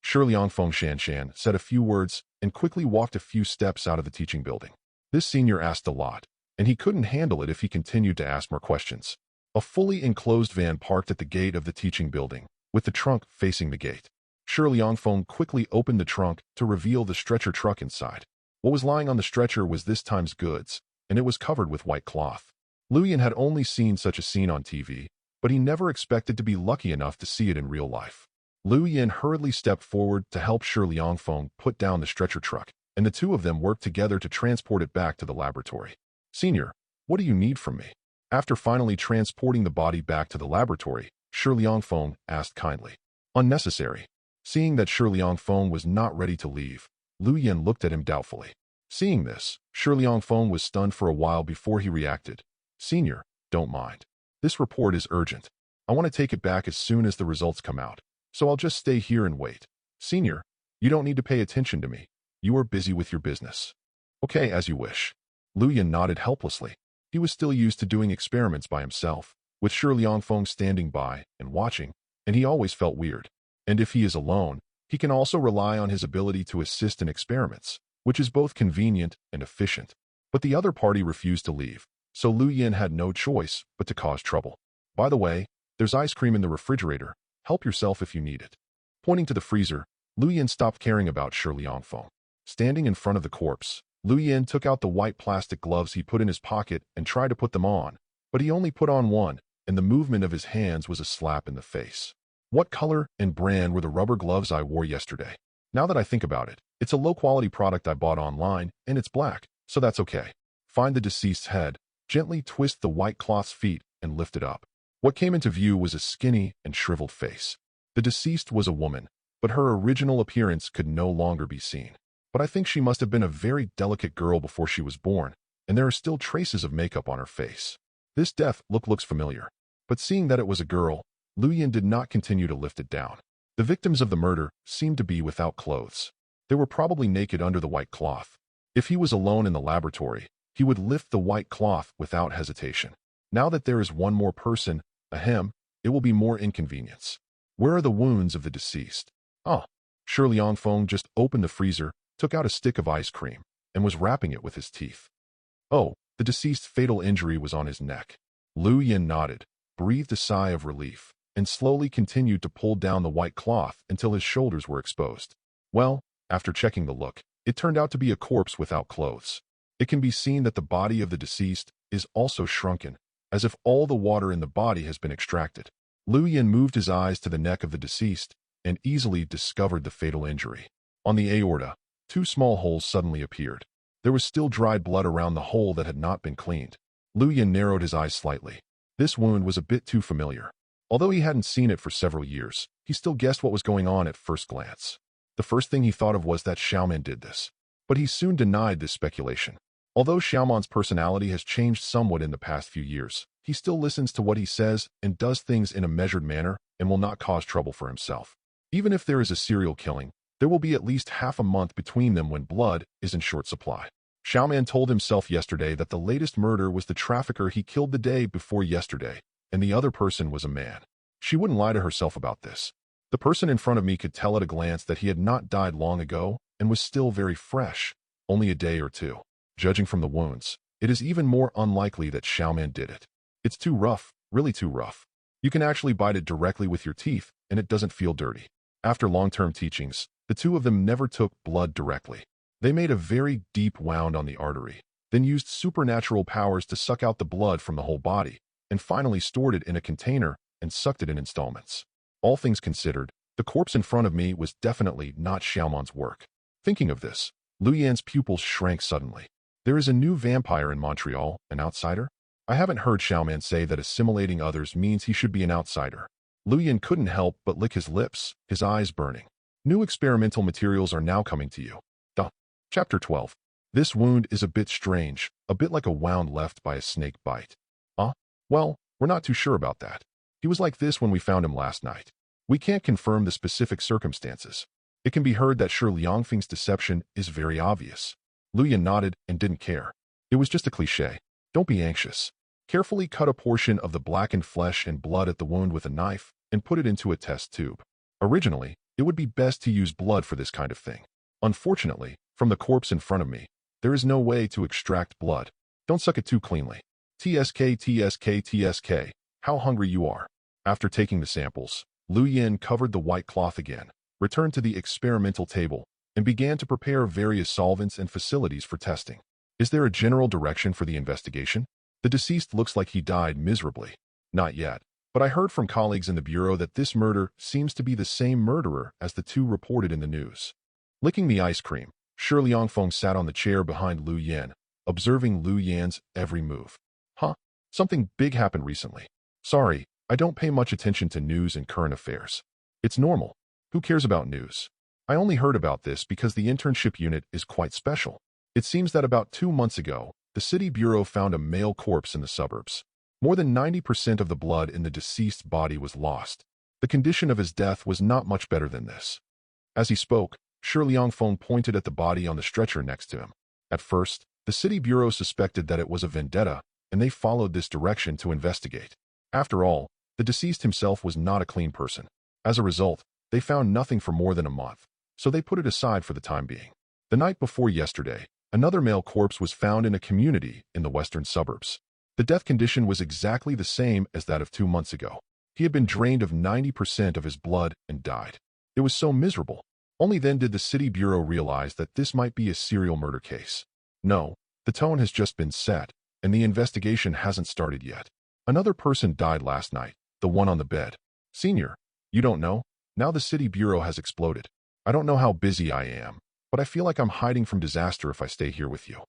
Shi Liangfeng Shanshan said a few words and quickly walked a few steps out of the teaching building. This senior asked a lot, and he couldn't handle it if he continued to ask more questions. A fully enclosed van parked at the gate of the teaching building, with the trunk facing the gate. Shi Liangfeng quickly opened the trunk to reveal the stretcher truck inside. What was lying on the stretcher was this time's goods, and it was covered with white cloth. Lu Yan had only seen such a scene on TV, but he never expected to be lucky enough to see it in real life. Lu Yan hurriedly stepped forward to help Shi Liangfeng put down the stretcher truck, and the two of them worked together to transport it back to the laboratory. Senior, what do you need from me? After finally transporting the body back to the laboratory, Shi Liangfeng asked kindly. Unnecessary. Seeing that Shi Liangfeng was not ready to leave, Lu Yan looked at him doubtfully. Seeing this, Shi Liangfeng was stunned for a while before he reacted. Senior, don't mind. This report is urgent. I want to take it back as soon as the results come out, so I'll just stay here and wait. Senior, you don't need to pay attention to me. You are busy with your business. Okay, as you wish. Lu Yan nodded helplessly. He was still used to doing experiments by himself, with Shi Liangfeng standing by and watching, and he always felt weird. And if he is alone, he can also rely on his ability to assist in experiments, which is both convenient and efficient. But the other party refused to leave, so Lu Yan had no choice but to cause trouble. By the way, there's ice cream in the refrigerator. Help yourself if you need it. Pointing to the freezer, Lu Yan stopped caring about Shi Liangfeng. Standing in front of the corpse, Lu Yan took out the white plastic gloves he put in his pocket and tried to put them on, but he only put on one, and the movement of his hands was a slap in the face. What color and brand were the rubber gloves I wore yesterday? Now that I think about it, it's a low-quality product I bought online, and it's black, so that's okay. Find the deceased's head, gently twist the white cloth's feet, and lift it up. What came into view was a skinny and shriveled face. The deceased was a woman, but her original appearance could no longer be seen. But I think she must have been a very delicate girl before she was born, and there are still traces of makeup on her face. This death looks familiar. But seeing that it was a girl, Lu Yin did not continue to lift it down. The victims of the murder seemed to be without clothes. They were probably naked under the white cloth. If he was alone in the laboratory, he would lift the white cloth without hesitation. Now that there is one more person, it will be more inconvenience. Where are the wounds of the deceased? Shi Liangfeng just opened the freezer, took out a stick of ice cream, and was wrapping it with his teeth. The deceased's fatal injury was on his neck. Lu Yin nodded, breathed a sigh of relief, and slowly continued to pull down the white cloth until his shoulders were exposed. Well, after checking the look, it turned out to be a corpse without clothes. It can be seen that the body of the deceased is also shrunken, as if all the water in the body has been extracted. Lu Yin moved his eyes to the neck of the deceased and easily discovered the fatal injury. On the aorta, 2 small holes suddenly appeared. There was still dried blood around the hole that had not been cleaned. Lu Yin narrowed his eyes slightly. This wound was a bit too familiar. Although he hadn't seen it for several years, he still guessed what was going on at first glance. The first thing he thought of was that Xiaoman did this. But he soon denied this speculation. Although Xiaoman's personality has changed somewhat in the past few years, he still listens to what he says and does things in a measured manner and will not cause trouble for himself. Even if there is a serial killing, there will be at least half a month between them when blood is in short supply. Xiaoman told himself yesterday that the latest murder was the trafficker he killed the day before yesterday, and the other person was a man. She wouldn't lie to herself about this. The person in front of me could tell at a glance that he had not died long ago and was still very fresh, only a day or two. Judging from the wounds, it is even more unlikely that Xiaoman did it. It's too rough, really too rough. You can actually bite it directly with your teeth, and it doesn't feel dirty. After long-term teachings, the two of them never took blood directly. They made a very deep wound on the artery, then used supernatural powers to suck out the blood from the whole body, and finally stored it in a container and sucked it in installments. All things considered, the corpse in front of me was definitely not Xiaoman's work. Thinking of this, Lu Yan's pupils shrank suddenly. There is a new vampire in Montreal, an outsider? I haven't heard Xiaoman say that assimilating others means he should be an outsider. Lu Yan couldn't help but lick his lips, his eyes burning. New experimental materials are now coming to you. Chapter 12. This wound is a bit strange, a bit like a wound left by a snake bite. Well, we're not too sure about that. He was like this when we found him last night. We can't confirm the specific circumstances. It can be heard that Shi Liangfeng's deception is very obvious. Lu Yan nodded and didn't care. It was just a cliché. Don't be anxious. Carefully cut a portion of the blackened flesh and blood at the wound with a knife and put it into a test tube. Originally, it would be best to use blood for this kind of thing. Unfortunately, from the corpse in front of me, there is no way to extract blood. Don't suck it too cleanly. TSK, how hungry you are. After taking the samples, Lu Yan covered the white cloth again, returned to the experimental table, and began to prepare various solvents and facilities for testing. Is there a general direction for the investigation? The deceased looks like he died miserably. Not yet, but I heard from colleagues in the bureau that this murder seems to be the same murderer as the two reported in the news. Licking the ice cream, Shi Liangfeng sat on the chair behind Lu Yan, observing Lu Yan's every move. Something big happened recently. Sorry, I don't pay much attention to news and current affairs. It's normal. Who cares about news? I only heard about this because the internship unit is quite special. It seems that about 2 months ago, the city bureau found a male corpse in the suburbs. More than 90% of the blood in the deceased's body was lost. The condition of his death was not much better than this. As he spoke, Shi Liangfeng pointed at the body on the stretcher next to him. At first, the city bureau suspected that it was a vendetta, and they followed this direction to investigate. After all, the deceased himself was not a clean person. As a result, they found nothing for more than a month, so they put it aside for the time being. The night before yesterday, another male corpse was found in a community in the western suburbs. The death condition was exactly the same as that of 2 months ago. He had been drained of 90% of his blood and died. It was so miserable. Only then did the city bureau realize that this might be a serial murder case. No, the tone has just been set, and the investigation hasn't started yet. Another person died last night, the one on the bed. Senior, you don't know? Now the city bureau has exploded. I don't know how busy I am, but I feel like I'm hiding from disaster if I stay here with you.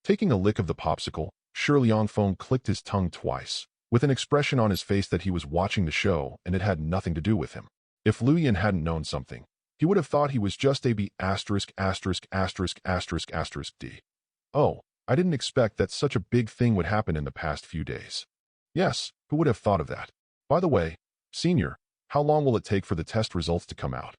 Taking a lick of the popsicle, Shi Liangfeng clicked his tongue twice, with an expression on his face that he was watching the show and it had nothing to do with him. If Lu Yan hadn't known something, He would have thought he was just a B asterisk asterisk asterisk asterisk asterisk D. Oh, I didn't expect that such a big thing would happen in the past few days. Yes, who would have thought of that? By the way, Senior, how long will it take for the test results to come out?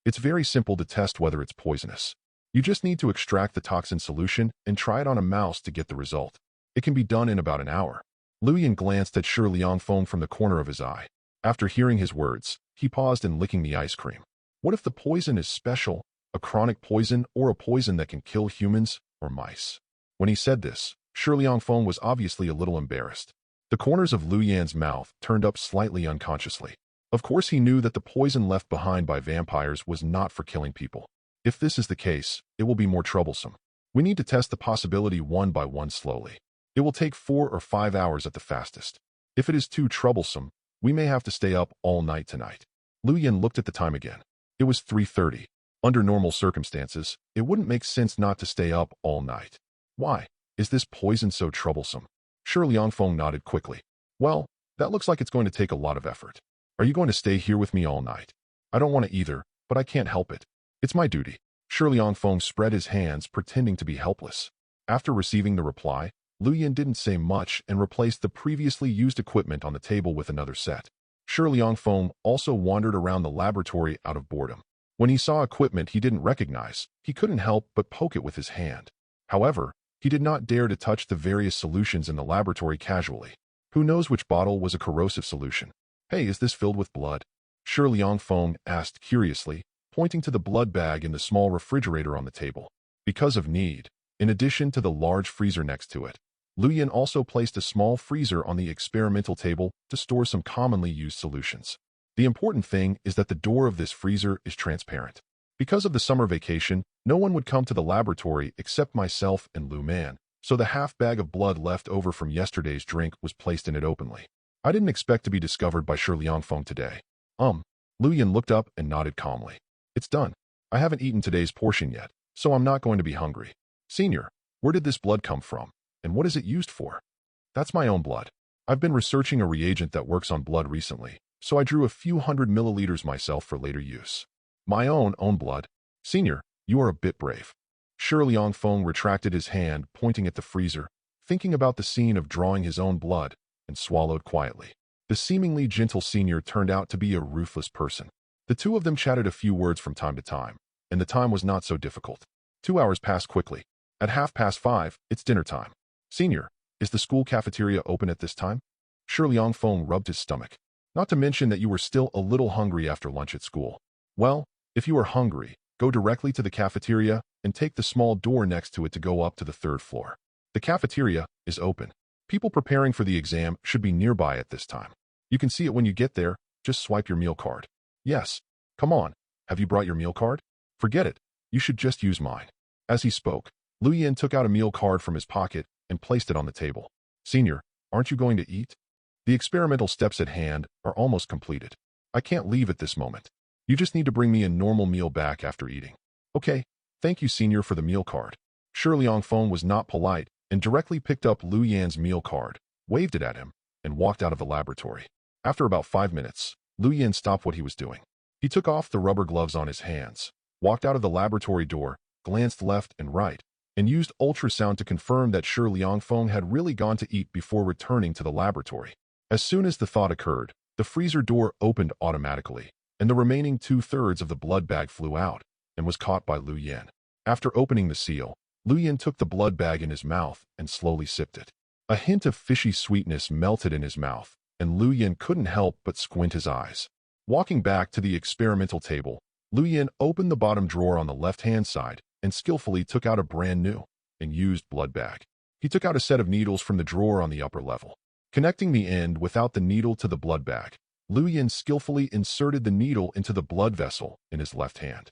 It's very simple to test whether it's poisonous. You just need to extract the toxin solution and try it on a mouse to get the result. It can be done in about an hour. Luyan glanced at Shi Liangfeng from the corner of his eye. After hearing his words, he paused and licking the ice cream. What if the poison is special, a chronic poison or a poison that can kill humans or mice? When he said this, Shi Liangfeng was obviously a little embarrassed. The corners of Luyan's mouth turned up slightly unconsciously. Of course he knew that the poison left behind by vampires was not for killing people. If this is the case, it will be more troublesome. We need to test the possibility one by one slowly. It will take 4 or 5 hours at the fastest. If it is too troublesome, we may have to stay up all night tonight. Luyan looked at the time again. It was 3:30. Under normal circumstances, it wouldn't make sense not to stay up all night. Why? Is this poison so troublesome? Shi Liangfeng nodded quickly. Well, that looks like it's going to take a lot of effort. Are you going to stay here with me all night? I don't want to either, but I can't help it. It's my duty. Shi Liangfeng spread his hands, pretending to be helpless. After receiving the reply, Luyan didn't say much and replaced the previously used equipment on the table with another set. Shi Liangfeng also wandered around the laboratory out of boredom. When he saw equipment he didn't recognize, he couldn't help but poke it with his hand. However, he did not dare to touch the various solutions in the laboratory casually. Who knows which bottle was a corrosive solution? Hey, is this filled with blood? Shi Liangfeng asked curiously, pointing to the blood bag in the small refrigerator on the table. Because of need, in addition to the large freezer next to it, Luyan also placed a small freezer on the experimental table to store some commonly used solutions. The important thing is that the door of this freezer is transparent. Because of the summer vacation, no one would come to the laboratory except myself and Lu Man, so the half bag of blood left over from yesterday's drink was placed in it openly. I didn't expect to be discovered by Shi Liangfeng today. Luyan looked up and nodded calmly. It's done. I haven't eaten today's portion yet, so I'm not going to be hungry. Senior, where did this blood come from, and what is it used for? That's my own blood. I've been researching a reagent that works on blood recently, so I drew a few 100 milliliters myself for later use. My own blood. Senior, you are a bit brave. Shi Liangfeng retracted his hand, pointing at the freezer, thinking about the scene of drawing his own blood, and swallowed quietly. The seemingly gentle senior turned out to be a ruthless person. The two of them chatted a few words from time to time, and the time was not so difficult. 2 hours passed quickly. At 5:30, it's dinner time. Senior, is the school cafeteria open at this time? Shi Liangfeng rubbed his stomach. Not to mention that you were still a little hungry after lunch at school. Well, if you are hungry, go directly to the cafeteria and take the small door next to it to go up to the 3rd floor. The cafeteria is open. People preparing for the exam should be nearby at this time. You can see it when you get there. Just swipe your meal card. Yes. Come on. Have you brought your meal card? Forget it. You should just use mine. As he spoke, Luyan took out a meal card from his pocket and placed it on the table. Senior, aren't you going to eat? The experimental steps at hand are almost completed. I can't leave at this moment. You just need to bring me a normal meal back after eating. Okay. Thank you, Senior, for the meal card. Shi Liangfeng was not polite and directly picked up Luyan's meal card, waved it at him, and walked out of the laboratory. After about 5 minutes, Luyan stopped what he was doing. He took off the rubber gloves on his hands, walked out of the laboratory door, glanced left and right, and used ultrasound to confirm that Shi Liangfeng had really gone to eat before returning to the laboratory. As soon as the thought occurred, the freezer door opened automatically, and the remaining 2/3 of the blood bag flew out and was caught by Luyan. After opening the seal, Luyan took the blood bag in his mouth and slowly sipped it. A hint of fishy sweetness melted in his mouth, and Luyan couldn't help but squint his eyes. Walking back to the experimental table, Luyan opened the bottom drawer on the left-hand side and skillfully took out a brand new and used blood bag. He took out a set of needles from the drawer on the upper level. Connecting the end without the needle to the blood bag, Luyan skillfully inserted the needle into the blood vessel in his left hand.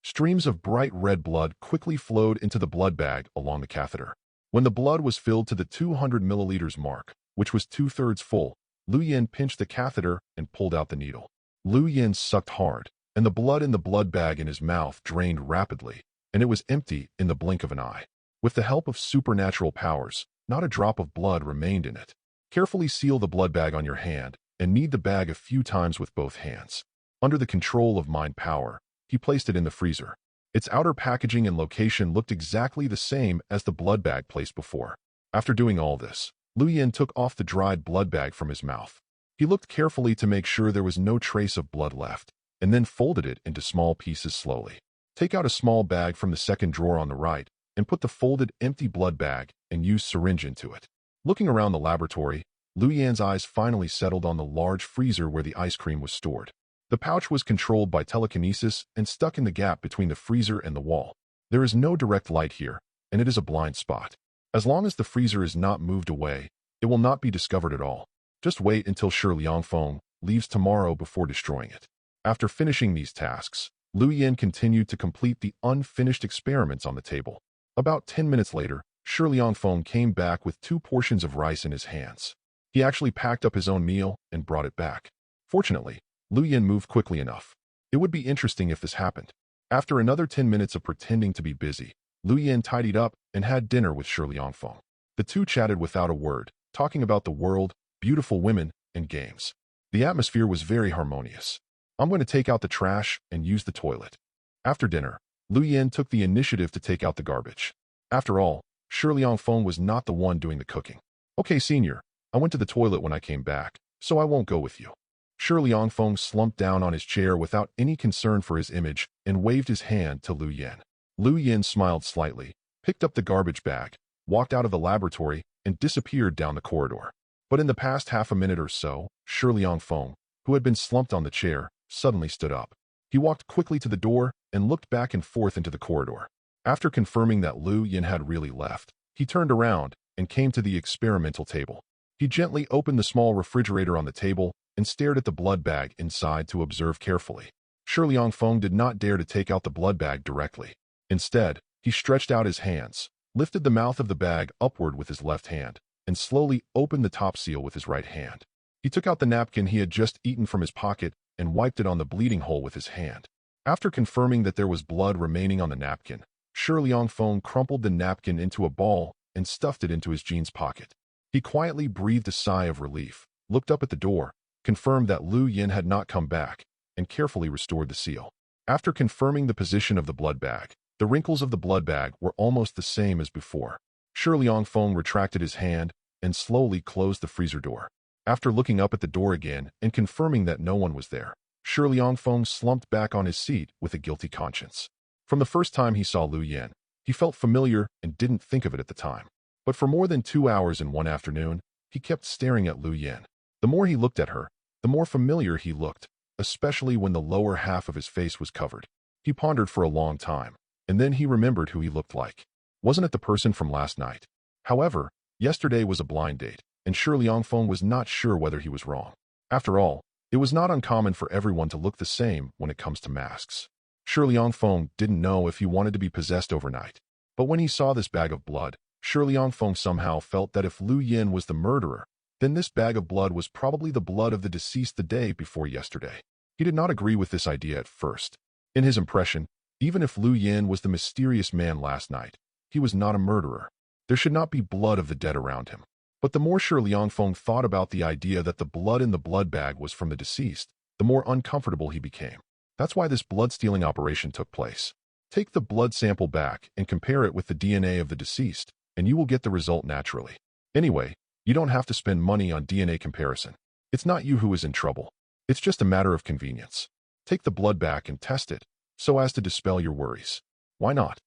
Streams of bright red blood quickly flowed into the blood bag along the catheter. When the blood was filled to the 200 milliliters mark, which was 2/3 full, Luyan pinched the catheter and pulled out the needle. Luyan sucked hard, and the blood in the blood bag in his mouth drained rapidly, and it was empty in the blink of an eye. With the help of supernatural powers, not a drop of blood remained in it. Carefully seal the blood bag on your hand and knead the bag a few times with both hands. Under the control of mind power, he placed it in the freezer. Its outer packaging and location looked exactly the same as the blood bag placed before. After doing all this, Lu Yin took off the dried blood bag from his mouth. He looked carefully to make sure there was no trace of blood left, and then folded it into small pieces slowly. Take out a small bag from the second drawer on the right, and put the folded empty blood bag and use syringe into it. Looking around the laboratory, Lu Yan's eyes finally settled on the large freezer where the ice cream was stored. The pouch was controlled by telekinesis and stuck in the gap between the freezer and the wall. There is no direct light here, and it is a blind spot. As long as the freezer is not moved away, it will not be discovered at all. Just wait until Shi Liangfeng leaves tomorrow before destroying it. After finishing these tasks, Lu Yin continued to complete the unfinished experiments on the table. About 10 minutes later, Shi Liangfeng came back with 2 portions of rice in his hands. He actually packed up his own meal and brought it back. Fortunately, Lu Yin moved quickly enough. It would be interesting if this happened. After another 10 minutes of pretending to be busy, Lu Yin tidied up and had dinner with Shi Liangfeng. The two chatted without a word, talking about the world, beautiful women, and games. The atmosphere was very harmonious. I'm going to take out the trash and use the toilet. After dinner, Lu Yin took the initiative to take out the garbage. After all, Shi Liangfeng was not the one doing the cooking. Okay, senior, I went to the toilet when I came back, so I won't go with you. Shi Liangfeng slumped down on his chair without any concern for his image and waved his hand to Lu Yin. Lu Yin smiled slightly, picked up the garbage bag, walked out of the laboratory, and disappeared down the corridor. But in the past half a minute or so, Shi Liangfeng, who had been slumped on the chair, suddenly stood up. He walked quickly to the door and looked back and forth into the corridor. After confirming that Lu Yin had really left, he turned around and came to the experimental table. He gently opened the small refrigerator on the table and stared at the blood bag inside to observe carefully. Shi Liangfeng did not dare to take out the blood bag directly. Instead, he stretched out his hands, lifted the mouth of the bag upward with his left hand, and slowly opened the top seal with his right hand. He took out the napkin he had just eaten from his pocket and wiped it on the bleeding hole with his hand. After confirming that there was blood remaining on the napkin, Shi Liangfeng crumpled the napkin into a ball and stuffed it into his jeans pocket. He quietly breathed a sigh of relief, looked up at the door, confirmed that Lu Yin had not come back, and carefully restored the seal. After confirming the position of the blood bag, the wrinkles of the blood bag were almost the same as before. Shi Liangfeng retracted his hand and slowly closed the freezer door. After looking up at the door again and confirming that no one was there, Shi Liangfeng slumped back on his seat with a guilty conscience. From the first time he saw Lu Yin, he felt familiar and didn't think of it at the time. But for more than 2 hours in one afternoon, he kept staring at Lu Yin. The more he looked at her, the more familiar he looked, especially when the lower half of his face was covered. He pondered for a long time, and then he remembered who he looked like. Wasn't it the person from last night? However, yesterday was a blind date, and Shi Liangfeng was not sure whether he was wrong. After all, it was not uncommon for everyone to look the same when it comes to masks. Shi Liangfeng didn't know if he wanted to be possessed overnight. But when he saw this bag of blood, Shi Liangfeng somehow felt that if Lu Yin was the murderer, then this bag of blood was probably the blood of the deceased the day before yesterday. He did not agree with this idea at first. In his impression, even if Lu Yin was the mysterious man last night, he was not a murderer. There should not be blood of the dead around him. But the more Shi Liangfeng thought about the idea that the blood in the blood bag was from the deceased, the more uncomfortable he became. That's why this blood-stealing operation took place. Take the blood sample back and compare it with the DNA of the deceased, and you will get the result naturally. Anyway, you don't have to spend money on DNA comparison. It's not you who is in trouble. It's just a matter of convenience. Take the blood back and test it, so as to dispel your worries. Why not?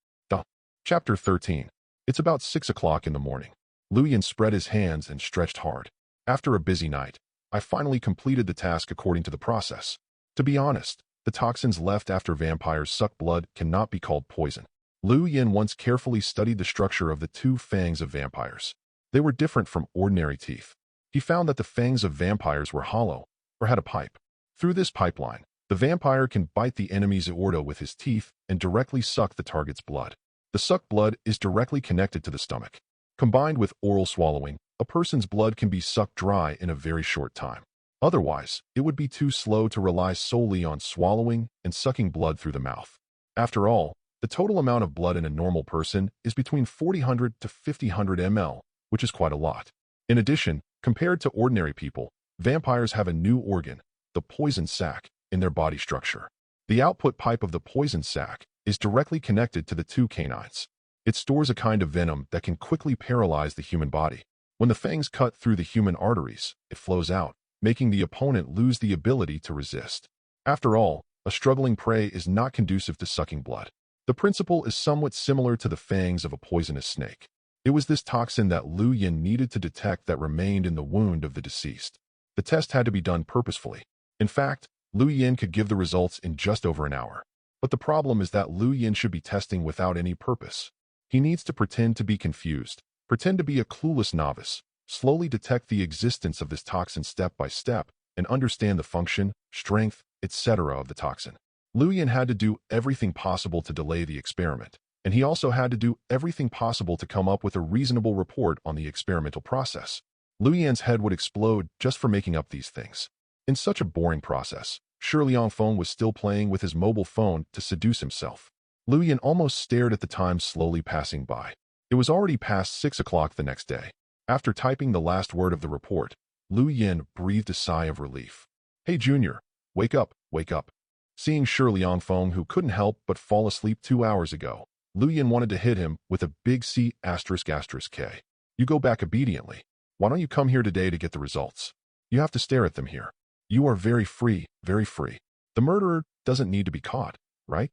Chapter 13. It's about 6 o'clock in the morning. Lu Yin spread his hands and stretched hard. After a busy night, I finally completed the task according to the process. To be honest, the toxins left after vampires suck blood cannot be called poison. Lu Yin once carefully studied the structure of the 2 fangs of vampires. They were different from ordinary teeth. He found that the fangs of vampires were hollow, or had a pipe. Through this pipeline, the vampire can bite the enemy's aorta with his teeth and directly suck the target's blood. The sucked blood is directly connected to the stomach. Combined with oral swallowing, a person's blood can be sucked dry in a very short time. Otherwise, it would be too slow to rely solely on swallowing and sucking blood through the mouth. After all, the total amount of blood in a normal person is between 400 to 500 ml, which is quite a lot. In addition, compared to ordinary people, vampires have a new organ, the poison sac, in their body structure. The output pipe of the poison sac is directly connected to the two canines. It stores a kind of venom that can quickly paralyze the human body. When the fangs cut through the human arteries, it flows out, making the opponent lose the ability to resist. After all, a struggling prey is not conducive to sucking blood. The principle is somewhat similar to the fangs of a poisonous snake. It was this toxin that Lu Yin needed to detect that remained in the wound of the deceased. The test had to be done purposefully. In fact, Lu Yin could give the results in just over an hour. But the problem is that Lu Yin should be testing without any purpose. He needs to pretend to be confused, pretend to be a clueless novice, slowly detect the existence of this toxin step by step, and understand the function, strength, etc. of the toxin. Lu Yin had to do everything possible to delay the experiment, and he also had to do everything possible to come up with a reasonable report on the experimental process. Lu Yin's head would explode just for making up these things. In such a boring process, Shi Liangfeng was still playing with his mobile phone to seduce himself. Lu Yin almost stared at the time slowly passing by. It was already past 6 o'clock the next day. After typing the last word of the report, Lu Yin breathed a sigh of relief. "Hey, Junior, wake up, wake up." Seeing Shi Liangfeng, who couldn't help but fall asleep 2 hours ago, Lu Yin wanted to hit him with a big C****K. "You go back obediently. Why don't you come here today to get the results? You have to stare at them here. You are very free, very free. The murderer doesn't need to be caught, right?"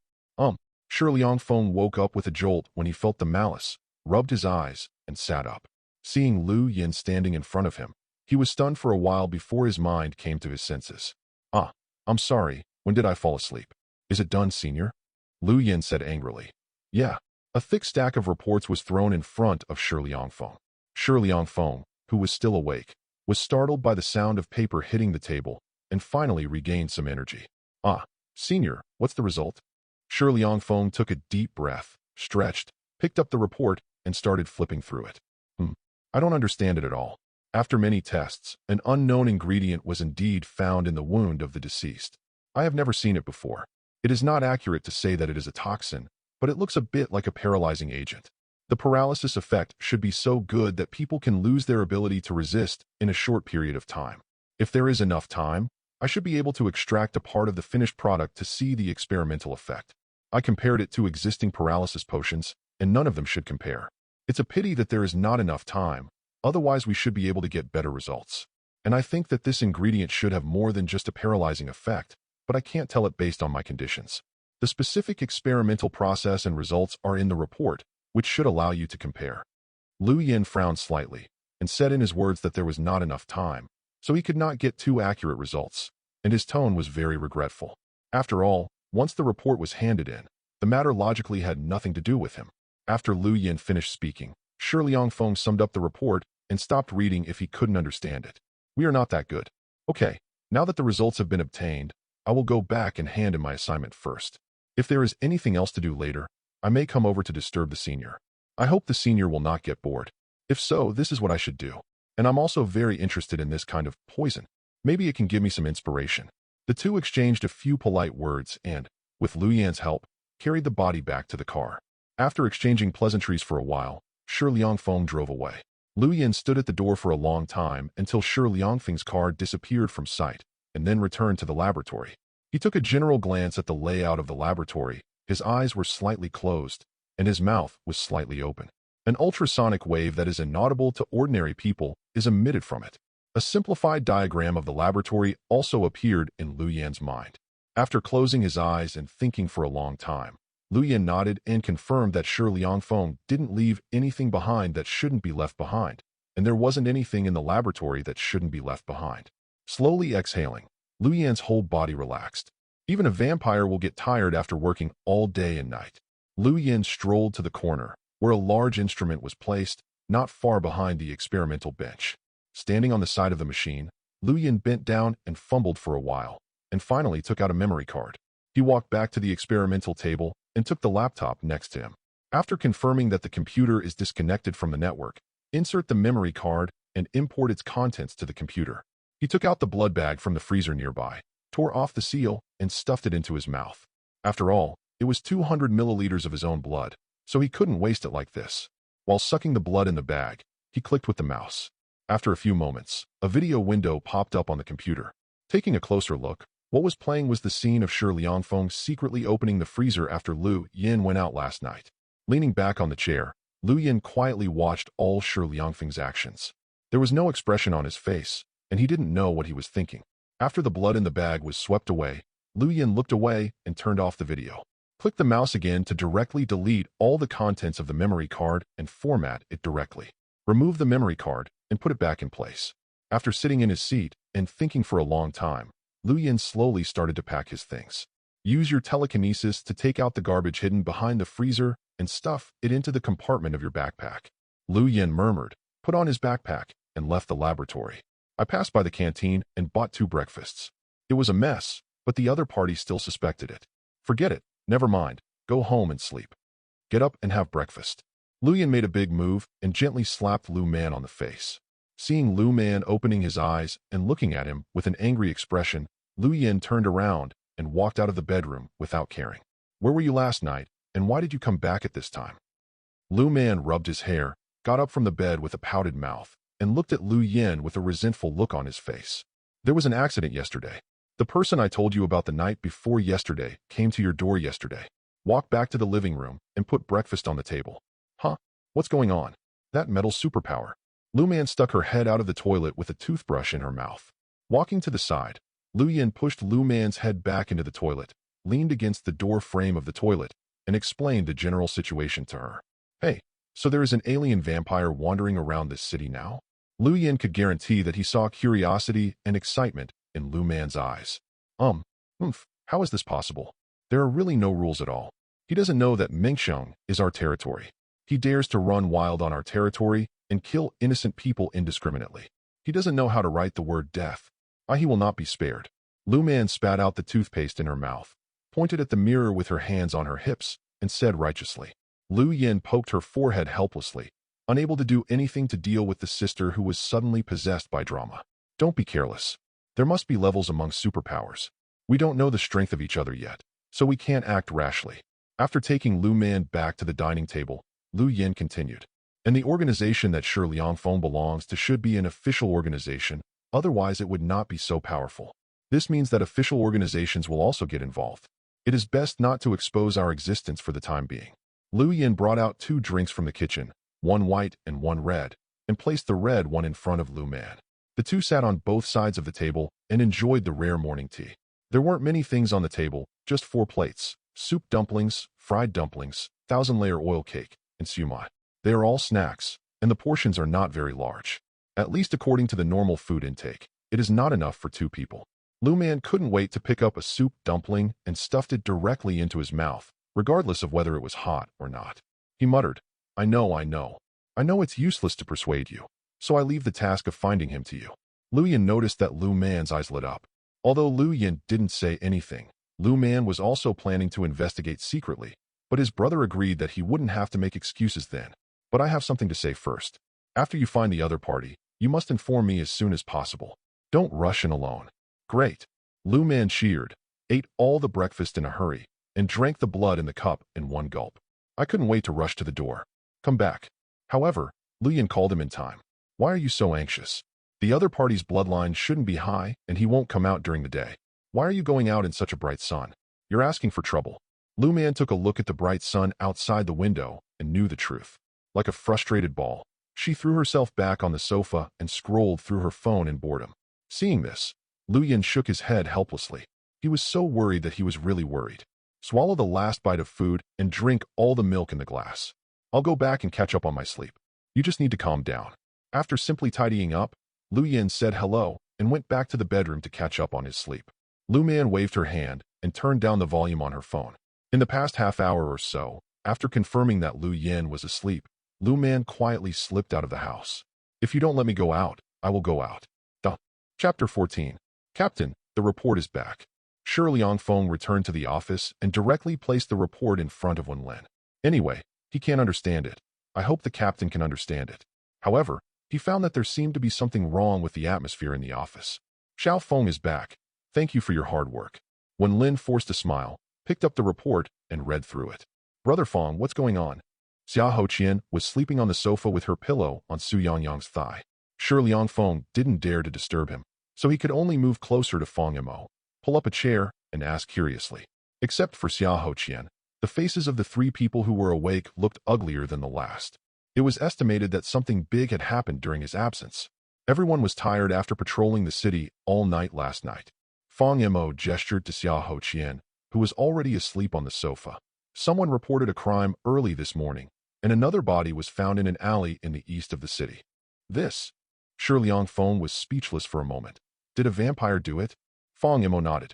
Shi Liangfeng woke up with a jolt when he felt the malice, rubbed his eyes, and sat up. Seeing Lu Yin standing in front of him, he was stunned for a while before his mind came to his senses. I'm sorry, when did I fall asleep? Is it done, senior?" Lu Yin said angrily. "Yeah." A thick stack of reports was thrown in front of Shi Liangfeng. Shi Liangfeng, who was still awake, was startled by the sound of paper hitting the table, and finally regained some energy. Senior, what's the result?" Shi Liangfeng took a deep breath, stretched, picked up the report, and started flipping through it. I don't understand it at all. After many tests, an unknown ingredient was indeed found in the wound of the deceased. I have never seen it before. It is not accurate to say that it is a toxin, but it looks a bit like a paralyzing agent. The paralysis effect should be so good that people can lose their ability to resist in a short period of time. If there is enough time, I should be able to extract a part of the finished product to see the experimental effect. I compared it to existing paralysis potions, and none of them should compare. It's a pity that there is not enough time, otherwise we should be able to get better results. And I think that this ingredient should have more than just a paralyzing effect, but I can't tell it based on my conditions. The specific experimental process and results are in the report, which should allow you to compare. Lu Yin frowned slightly, and said in his words that there was not enough time, so he could not get too accurate results, and his tone was very regretful. After all, once the report was handed in, the matter logically had nothing to do with him. After Lu Yin finished speaking, Shi Liangfeng summed up the report and stopped reading if he couldn't understand it. "We are not that good. Okay, now that the results have been obtained, I will go back and hand in my assignment first. If there is anything else to do later, I may come over to disturb the senior. I hope the senior will not get bored. If so, this is what I should do. And I'm also very interested in this kind of poison. Maybe it can give me some inspiration." The two exchanged a few polite words and, with Lu Yin's help, carried the body back to the car. After exchanging pleasantries for a while, Shi Liangfeng drove away. Lu Yin stood at the door for a long time until Shi Liangfeng's car disappeared from sight, and then returned to the laboratory. He took a general glance at the layout of the laboratory. His eyes were slightly closed, and his mouth was slightly open. An ultrasonic wave that is inaudible to ordinary people is emitted from it. A simplified diagram of the laboratory also appeared in Lu Yin's mind. After closing his eyes and thinking for a long time, Lu Yin nodded and confirmed that Shi Liangfeng didn't leave anything behind that shouldn't be left behind, and there wasn't anything in the laboratory that shouldn't be left behind. Slowly exhaling, Lu Yin's whole body relaxed. Even a vampire will get tired after working all day and night. Lu Yin strolled to the corner, where a large instrument was placed, not far behind the experimental bench. Standing on the side of the machine, Lu Yin bent down and fumbled for a while, and finally took out a memory card. He walked back to the experimental table and took the laptop next to him. After confirming that the computer is disconnected from the network, insert the memory card and import its contents to the computer. He took out the blood bag from the freezer nearby, tore off the seal, and stuffed it into his mouth. After all, it was 200 milliliters of his own blood, so he couldn't waste it like this. While sucking the blood in the bag, he clicked with the mouse. After a few moments, a video window popped up on the computer. Taking a closer look, What was playing was the scene of Shi Liangfeng secretly opening the freezer after Lu Yin went out last night. Leaning back on the chair, Lu Yin quietly watched all Shi Liangfeng's actions. There was no expression on his face, and he didn't know what he was thinking. After the blood in the bag was swept away, Lu Yin looked away and turned off the video. Click the mouse again to directly delete all the contents of the memory card and format it directly. Remove the memory card and put it back in place. After sitting in his seat and thinking for a long time, Lu Yin slowly started to pack his things. Use your telekinesis to take out the garbage hidden behind the freezer and stuff it into the compartment of your backpack. Lu Yin murmured, put on his backpack, and left the laboratory. I passed by the canteen and bought 2 breakfasts. It was a mess, but the other party still suspected it. Forget it, never mind, go home and sleep. Get up and have breakfast. Lu Yin made a big move and gently slapped Lu Man on the face. Seeing Lu Man opening his eyes and looking at him with an angry expression, Lu Yin turned around and walked out of the bedroom without caring. Where were you last night, and why did you come back at this time? Lu Man rubbed his hair, got up from the bed with a pouted mouth, and looked at Lu Yin with a resentful look on his face. There was an accident yesterday. The person I told you about the night before yesterday came to your door yesterday. Walked back to the living room and put breakfast on the table. Huh? What's going on? That metal superpower. Lu Man stuck her head out of the toilet with a toothbrush in her mouth. Walking to the side, Lu Yin pushed Lu Man's head back into the toilet, leaned against the door frame of the toilet, and explained the general situation to her. Hey, so there is an alien vampire wandering around this city now? Lu Yin could guarantee that he saw curiosity and excitement in Lu Man's eyes. How is this possible? There are really no rules at all. He doesn't know that Mengsheng is our territory. He dares to run wild on our territory and kill innocent people indiscriminately. He doesn't know how to write the word death. He will not be spared. Lu Man spat out the toothpaste in her mouth, pointed at the mirror with her hands on her hips, and said righteously. Lu Yin poked her forehead helplessly, unable to do anything to deal with the sister who was suddenly possessed by drama. Don't be careless. There must be levels among superpowers. We don't know the strength of each other yet, so we can't act rashly. After taking Lu Man back to the dining table, Lu Yin continued. And the organization that Shi Liangfeng belongs to should be an official organization, otherwise it would not be so powerful. This means that official organizations will also get involved. It is best not to expose our existence for the time being. Lu Yin brought out 2 drinks from the kitchen, one white and one red, and placed the red one in front of Lu Man. The 2 sat on both sides of the table and enjoyed the rare morning tea. There weren't many things on the table, just 4 plates, soup dumplings, fried dumplings, 1,000-layer oil cake, and siumai. They are all snacks, and the portions are not very large. At least according to the normal food intake, it is not enough for 2 people. Lu Man couldn't wait to pick up a soup dumpling and stuffed it directly into his mouth, regardless of whether it was hot or not. He muttered, I know it's useless to persuade you, so I leave the task of finding him to you. Lu Yin noticed that Lu Man's eyes lit up. Although Lu Yin didn't say anything, Lu Man was also planning to investigate secretly, but his brother agreed that he wouldn't have to make excuses then. But I have something to say first. After you find the other party, you must inform me as soon as possible. Don't rush in alone. Great. Lu Man cheered, ate all the breakfast in a hurry, and drank the blood in the cup in one gulp. I couldn't wait to rush to the door. Come back. However, Lu Yin called him in time. Why are you so anxious? The other party's bloodline shouldn't be high, and he won't come out during the day. Why are you going out in such a bright sun? You're asking for trouble. Lu Man took a look at the bright sun outside the window and knew the truth. Like a frustrated ball, she threw herself back on the sofa and scrolled through her phone in boredom. Seeing this, Lu Yin shook his head helplessly. He was so worried that he was really worried. Swallow the last bite of food and drink all the milk in the glass. I'll go back and catch up on my sleep. You just need to calm down. After simply tidying up, Lu Yin said hello and went back to the bedroom to catch up on his sleep. Lu Man waved her hand and turned down the volume on her phone. In the past half hour or so, after confirming that Lu Yin was asleep, Lu Man quietly slipped out of the house. If you don't let me go out, I will go out. Chapter 14. Captain, the report is back. Shi Liangfeng returned to the office and directly placed the report in front of Wen Lin. Anyway, he can't understand it. I hope the captain can understand it. However, he found that there seemed to be something wrong with the atmosphere in the office. Xiao Feng is back. Thank you for your hard work. Wen Lin forced a smile, picked up the report, and read through it. Brother Feng, what's going on? Xia Hoqian was sleeping on the sofa with her pillow on Su Yangyang's thigh. Shi Liangfeng didn't dare to disturb him, so he could only move closer to Feng Yimou. pull up a chair, and ask curiously. Except for Xia Hoqian, the faces of the three people who were awake looked uglier than the last. It was estimated that something big had happened during his absence. Everyone was tired after patrolling the city all night last night. Fang Mo gestured to Xia Hoqian, who was already asleep on the sofa. Someone reported a crime early this morning, and another body was found in an alley in the east of the city. This? Shi Liangfeng was speechless for a moment. Did a vampire do it? Fang Mo nodded.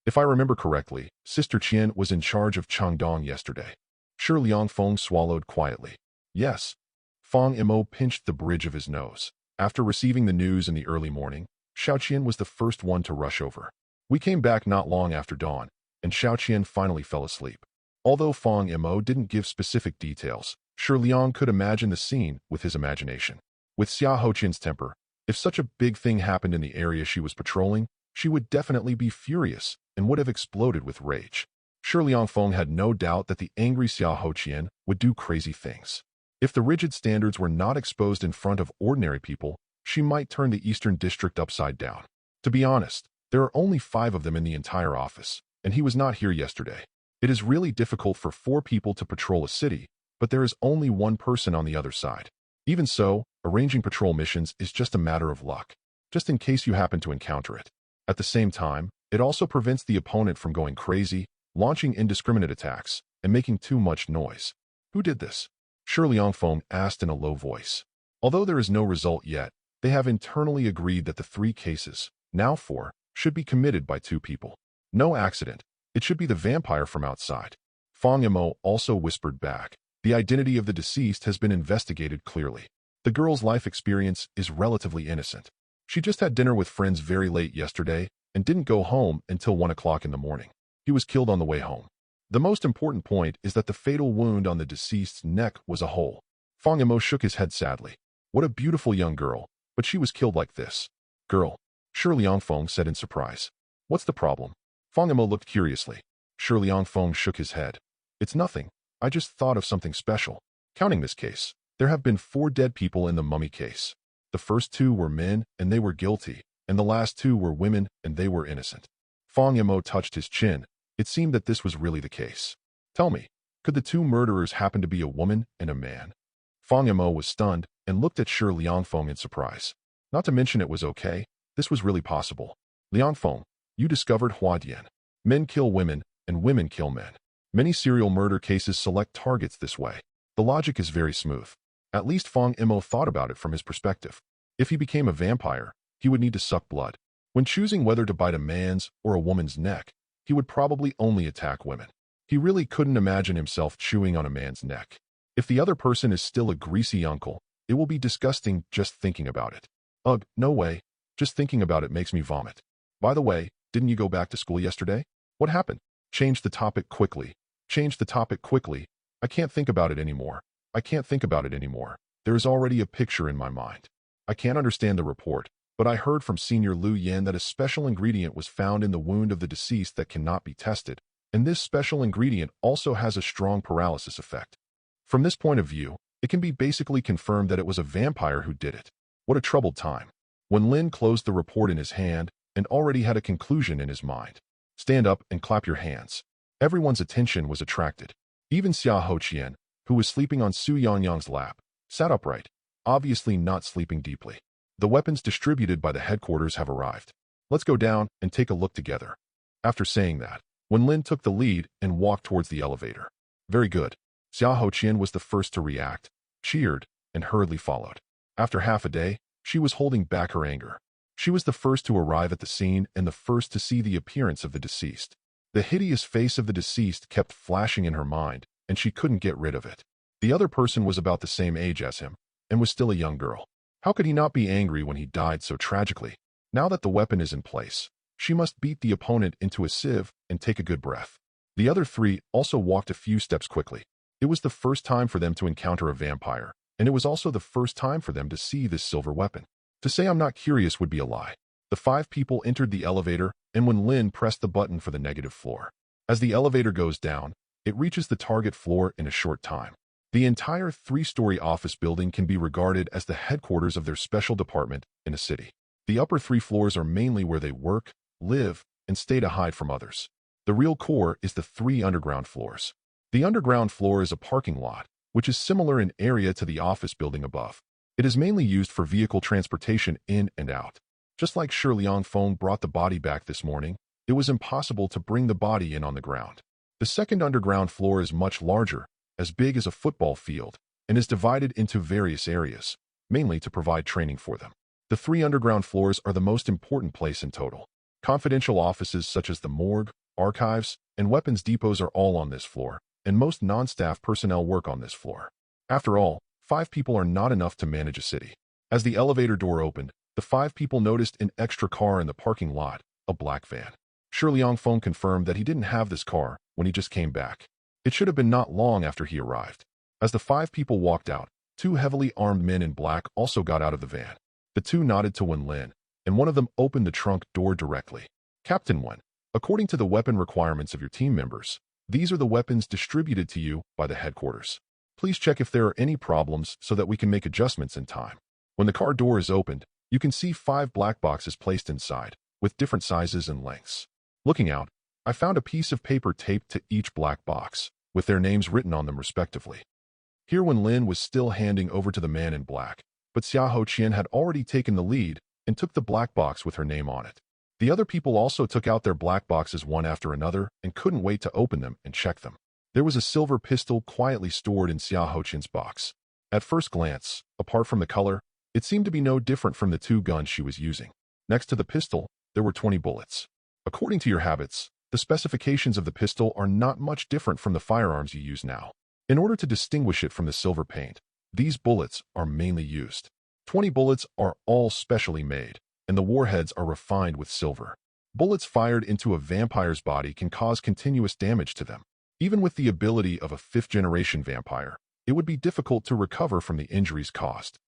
If I remember correctly, Sister Qian was in charge of Changdong yesterday. Shi Liangfeng swallowed quietly. Yes. Fang Mo pinched the bridge of his nose. After receiving the news in the early morning, Xiaoqian was the first one to rush over. We came back not long after dawn, and Xiaoqian finally fell asleep. Although Fang Mo didn't give specific details, Shi Liang could imagine the scene with his imagination. With Xia Hoqian's temper, if such a big thing happened in the area she was patrolling, she would definitely be furious and would have exploded with rage. Shi Liangfeng had no doubt that the angry Xia Hoqian would do crazy things. If the rigid standards were not exposed in front of ordinary people, she might turn the Eastern District upside down. To be honest, there are only 5 of them in the entire office, and he was not here yesterday. It is really difficult for 4 people to patrol a city, but there is only 1 person on the other side. Even so, arranging patrol missions is just a matter of luck, just in case you happen to encounter it. At the same time, it also prevents the opponent from going crazy, launching indiscriminate attacks, and making too much noise. Who did this? Shi Liangfeng asked in a low voice. Although there is no result yet, they have internally agreed that the 3 cases, now 4, should be committed by 2 people. No accident. It should be the vampire from outside. Fang Mo also whispered back. The identity of the deceased has been investigated clearly. The girl's life experience is relatively innocent. She just had dinner with friends very late yesterday and didn't go home until 1 o'clock in the morning. He was killed on the way home. The most important point is that the fatal wound on the deceased's neck was a hole. Fang Mo shook his head sadly. What a beautiful young girl, but she was killed like this. Girl, Shi Liangfeng said in surprise. What's the problem? Fang Mo looked curiously. Shi Liangfeng shook his head. It's nothing. I just thought of something special. Counting this case, there have been 4 dead people in the mummy case. The first 2 were men, and they were guilty, and the last 2 were women, and they were innocent. Fang Mo touched his chin. It seemed that this was really the case. Tell me, could the 2 murderers happen to be a woman and a man? Fang Mo was stunned and looked at Shi Liangfeng in surprise. Not to mention it was okay, this was really possible. Liangfeng, you discovered Huadian. Men kill women, and women kill men. Many serial murder cases select targets this way. The logic is very smooth. At least Fang Mo thought about it from his perspective. If he became a vampire, he would need to suck blood. When choosing whether to bite a man's or a woman's neck, he would probably only attack women. He really couldn't imagine himself chewing on a man's neck. If the other person is still a greasy uncle, it will be disgusting just thinking about it. Ugh, no way. Just thinking about it makes me vomit. By the way, didn't you go back to school yesterday? What happened? Change the topic quickly. Change the topic quickly. I can't think about it anymore. I can't think about it anymore. There is already a picture in my mind. I can't understand the report, but I heard from Senior Lu Yan that a special ingredient was found in the wound of the deceased that cannot be tested, and this special ingredient also has a strong paralysis effect. From this point of view, it can be basically confirmed that it was a vampire who did it. What a troubled time. When Lin closed the report in his hand and already had a conclusion in his mind. Stand up and clap your hands. Everyone's attention was attracted. Even Xia Hoqian, who was sleeping on Su Yangyang's lap, sat upright, obviously not sleeping deeply. The weapons distributed by the headquarters have arrived. Let's go down and take a look together. After saying that, Wen Lin took the lead and walked towards the elevator. Very good. Xia Hoqian was the first to react, cheered, and hurriedly followed. After half a day, she was holding back her anger. She was the first to arrive at the scene and the first to see the appearance of the deceased. The hideous face of the deceased kept flashing in her mind, and she couldn't get rid of it. The other person was about the same age as him, and was still a young girl. How could he not be angry when he died so tragically? Now that the weapon is in place, she must beat the opponent into a sieve and take a good breath. The other 3 also walked a few steps quickly. It was the first time for them to encounter a vampire, and it was also the first time for them to see this silver weapon. To say I'm not curious would be a lie. The 5 people entered the elevator, and when Lin pressed the button for the negative floor. As the elevator goes down, it reaches the target floor in a short time. The entire 3-story office building can be regarded as the headquarters of their special department in a city. The upper 3 floors are mainly where they work, live, and stay to hide from others. The real core is the 3 underground floors. The underground floor is a parking lot, which is similar in area to the office building above. It is mainly used for vehicle transportation in and out. Just like Shi Liangfeng brought the body back this morning, it was impossible to bring the body in on the ground. The second underground floor is much larger, as big as a football field, and is divided into various areas, mainly to provide training for them. The 3 underground floors are the most important place in total. Confidential offices such as the morgue, archives, and weapons depots are all on this floor, and most non-staff personnel work on this floor. After all, 5 people are not enough to manage a city. As the elevator door opened, the 5 people noticed an extra car in the parking lot, a black van. Shi Liangfeng confirmed that he didn't have this car when he just came back. It should have been not long after he arrived. As the 5 people walked out, 2 heavily armed men in black also got out of the van. The 2 nodded to Wen Lin, and one of them opened the trunk door directly. Captain Wen, according to the weapon requirements of your team members, these are the weapons distributed to you by the headquarters. Please check if there are any problems so that we can make adjustments in time. When the car door is opened, you can see 5 black boxes placed inside, with different sizes and lengths. Looking out, I found a piece of paper taped to each black box, with their names written on them respectively. Here Wen Lin was still handing over to the man in black, but Xia Hoqian had already taken the lead and took the black box with her name on it. The other people also took out their black boxes one after another and couldn't wait to open them and check them. There was a silver pistol quietly stored in Xia Hoqian's box. At first glance, apart from the color, it seemed to be no different from the 2 guns she was using. Next to the pistol, there were 20 bullets. According to your habits, the specifications of the pistol are not much different from the firearms you use now. In order to distinguish it from the silver paint, these bullets are mainly used. 20 bullets are all specially made, and the warheads are refined with silver. Bullets fired into a vampire's body can cause continuous damage to them. Even with the ability of a 5th-generation vampire, it would be difficult to recover from the injuries caused.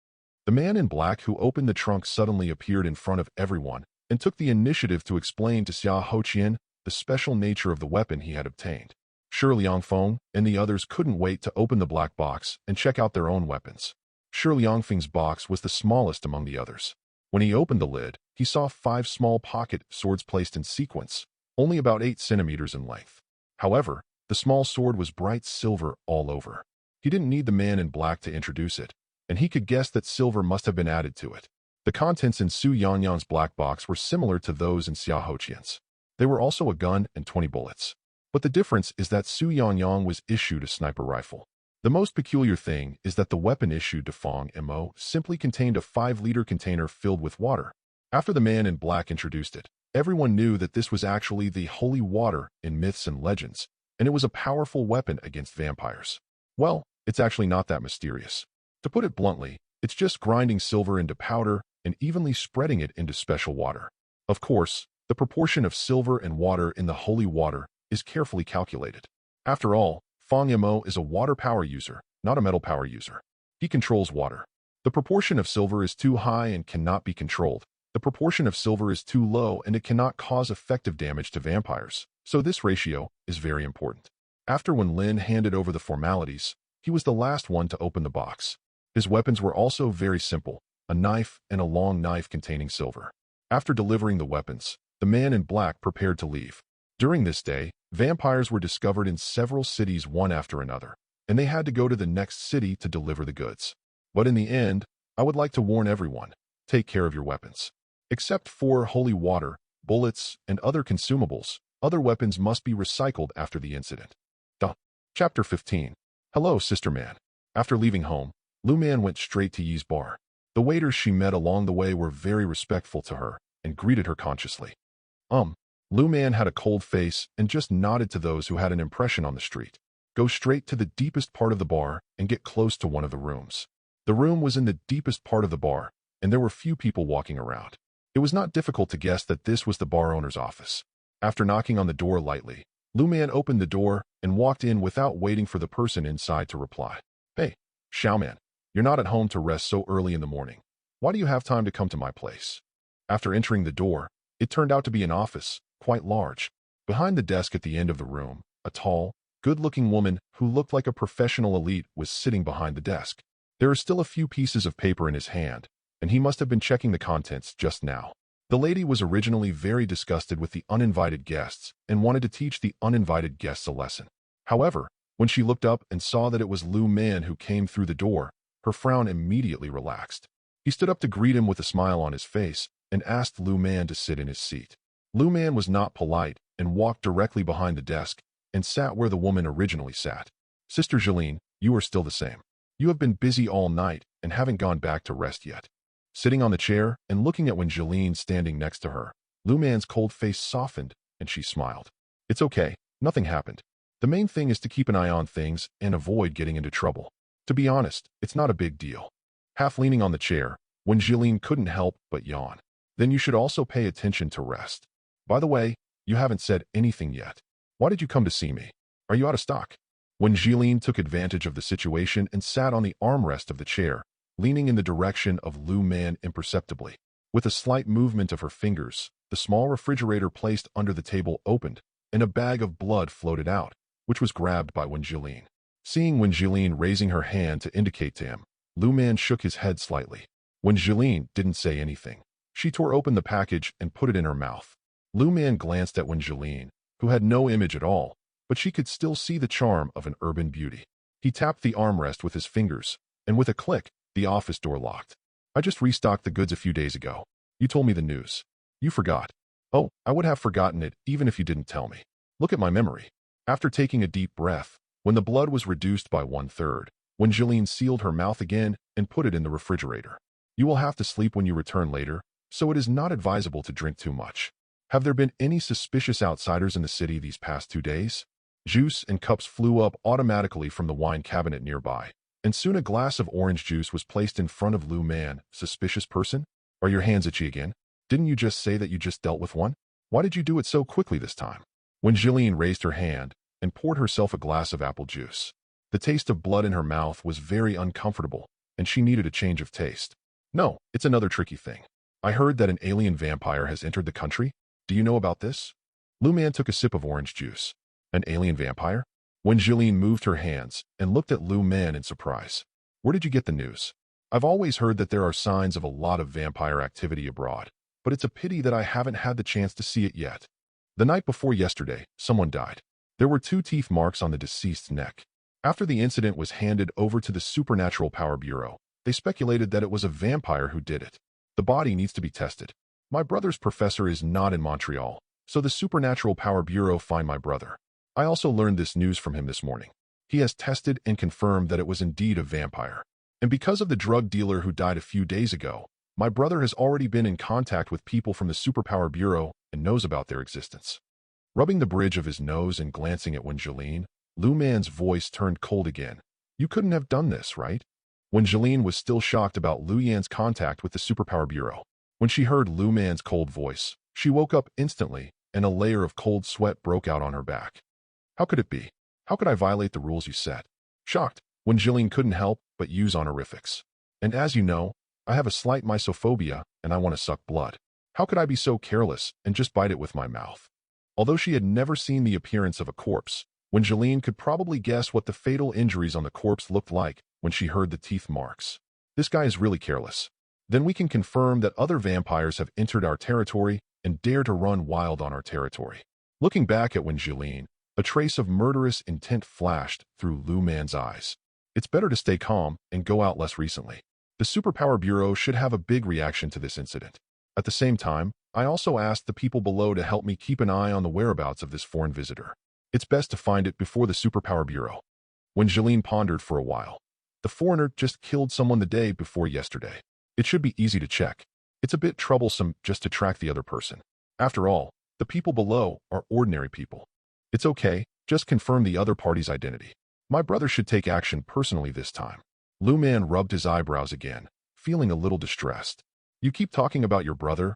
The man in black who opened the trunk suddenly appeared in front of everyone and took the initiative to explain to Xia Hoqian the special nature of the weapon he had obtained. Shi Liangfeng and the others couldn't wait to open the black box and check out their own weapons. Shi Liangfeng's box was the smallest among the others. When he opened the lid, he saw 5 small pocket swords placed in sequence, only about 8 centimeters in length. However, the small sword was bright silver all over. He didn't need the man in black to introduce it, and he could guess that silver must have been added to it. The contents in Su Yanyan's black box were similar to those in Xia Hoqian's. They were also a gun and 20 bullets. But the difference is that Su Yanyan was issued a sniper rifle. The most peculiar thing is that the weapon issued to Fang Mo simply contained a 5-liter container filled with water. After the man in black introduced it, everyone knew that this was actually the holy water in myths and legends, and it was a powerful weapon against vampires. Well, it's actually not that mysterious. To put it bluntly, it's just grinding silver into powder and evenly spreading it into special water. Of course, the proportion of silver and water in the holy water is carefully calculated. After all, Fang Mo is a water power user, not a metal power user. He controls water. The proportion of silver is too high and cannot be controlled. The proportion of silver is too low and it cannot cause effective damage to vampires. So this ratio is very important. After Wen Lin handed over the formalities, he was the last one to open the box. His weapons were also very simple, a knife and a long knife containing silver. After delivering the weapons, the man in black prepared to leave. During this day, vampires were discovered in several cities one after another, and they had to go to the next city to deliver the goods. But in the end, I would like to warn everyone, take care of your weapons. Except for holy water, bullets, and other consumables, other weapons must be recycled after the incident. Chapter 15. Hello, Sister Man. After leaving home, Lu Man went straight to Yi's bar. The waiters she met along the way were very respectful to her and greeted her consciously. Lu Man had a cold face and just nodded to those who had an impression on the street. Go straight to the deepest part of the bar and get close to one of the rooms. The room was in the deepest part of the bar, and there were few people walking around. It was not difficult to guess that this was the bar owner's office. After knocking on the door lightly, Lu Man opened the door and walked in without waiting for the person inside to reply. Hey, Xiaoman, you're not at home to rest so early in the morning. Why do you have time to come to my place? After entering the door, it turned out to be an office, quite large. Behind the desk at the end of the room, a tall, good-looking woman who looked like a professional elite was sitting behind the desk. There are still a few pieces of paper in his hand, and he must have been checking the contents just now. The lady was originally very disgusted with the uninvited guests and wanted to teach the uninvited guests a lesson. However, when she looked up and saw that it was Lu Man who came through the door, her frown immediately relaxed. He stood up to greet him with a smile on his face and asked Lu Man to sit in his seat. Lu Man was not polite and walked directly behind the desk and sat where the woman originally sat. Sister Jeline, you are still the same. You have been busy all night and haven't gone back to rest yet. Sitting on the chair and looking at when Jeline standing next to her, Lu Man's cold face softened and she smiled. It's okay, nothing happened. The main thing is to keep an eye on things and avoid getting into trouble. To be honest, it's not a big deal. Half leaning on the chair, when Jeline couldn't help but yawn. Then you should also pay attention to rest. By the way, you haven't said anything yet. Why did you come to see me? Are you out of stock? When Jeline took advantage of the situation and sat on the armrest of the chair, leaning in the direction of Lu Man imperceptibly. With a slight movement of her fingers, the small refrigerator placed under the table opened, and a bag of blood floated out, which was grabbed by Jeline. Seeing Jeline raising her hand to indicate to him, Lu Man shook his head slightly. Jeline didn't say anything. She tore open the package and put it in her mouth. Lu Man glanced at Jeline, who had no image at all, but she could still see the charm of an urban beauty. He tapped the armrest with his fingers, and with a click, the office door locked. I just restocked the goods a few days ago. You told me the news. You forgot. Oh, I would have forgotten it even if you didn't tell me. Look at my memory. After taking a deep breath, when the blood was reduced by 1/3, Jeline sealed her mouth again and put it in the refrigerator. You will have to sleep when you return later, so it is not advisable to drink too much. Have there been any suspicious outsiders in the city these past 2 days? Juice and cups flew up automatically from the wine cabinet nearby, and soon a glass of orange juice was placed in front of Lu Man. Suspicious person? Are your hands itchy again? Didn't you just say that you just dealt with one? Why did you do it so quickly this time? When Jeline raised her hand and poured herself a glass of apple juice, the taste of blood in her mouth was very uncomfortable, and she needed a change of taste. No, it's another tricky thing. I heard that an alien vampire has entered the country. Do you know about this? Lu Man took a sip of orange juice. An alien vampire? When Jeline moved her hands and looked at Lu Man in surprise. Where did you get the news? I've always heard that there are signs of a lot of vampire activity abroad, but it's a pity that I haven't had the chance to see it yet. The night before yesterday, someone died. There were 2 teeth marks on the deceased's neck. After the incident was handed over to the Supernatural Power Bureau, they speculated that it was a vampire who did it. The body needs to be tested. My brother's professor is not in Montreal, so the Supernatural Power Bureau find my brother. I also learned this news from him this morning. He has tested and confirmed that it was indeed a vampire. And because of the drug dealer who died a few days ago, my brother has already been in contact with people from the Superpower Bureau and knows about their existence. Rubbing the bridge of his nose and glancing at Jeline, Lu Man's voice turned cold again. You couldn't have done this, right? Jeline was still shocked about Lu Yan's contact with the Superpower Bureau. When she heard Lu Man's cold voice, she woke up instantly, and a layer of cold sweat broke out on her back. How could it be? How could I violate the rules you set? Shocked, Jeline couldn't help but use honorifics. And as you know, I have a slight mysophobia and I want to suck blood. How could I be so careless and just bite it with my mouth? Although she had never seen the appearance of a corpse, Jeline could probably guess what the fatal injuries on the corpse looked like when she heard the teeth marks. This guy is really careless. Then we can confirm that other vampires have entered our territory and dare to run wild on our territory. Looking back at Jeline, a trace of murderous intent flashed through Lu Man's eyes. It's better to stay calm and go out less recently. The Superpower Bureau should have a big reaction to this incident. At the same time, I also asked the people below to help me keep an eye on the whereabouts of this foreign visitor. It's best to find it before the Superpower Bureau. Jeline pondered for a while. The foreigner just killed someone the day before yesterday. It should be easy to check. It's a bit troublesome just to track the other person. After all, the people below are ordinary people. It's okay, just confirm the other party's identity. My brother should take action personally this time. Lu Man rubbed his eyebrows again, feeling a little distressed. You keep talking about your brother,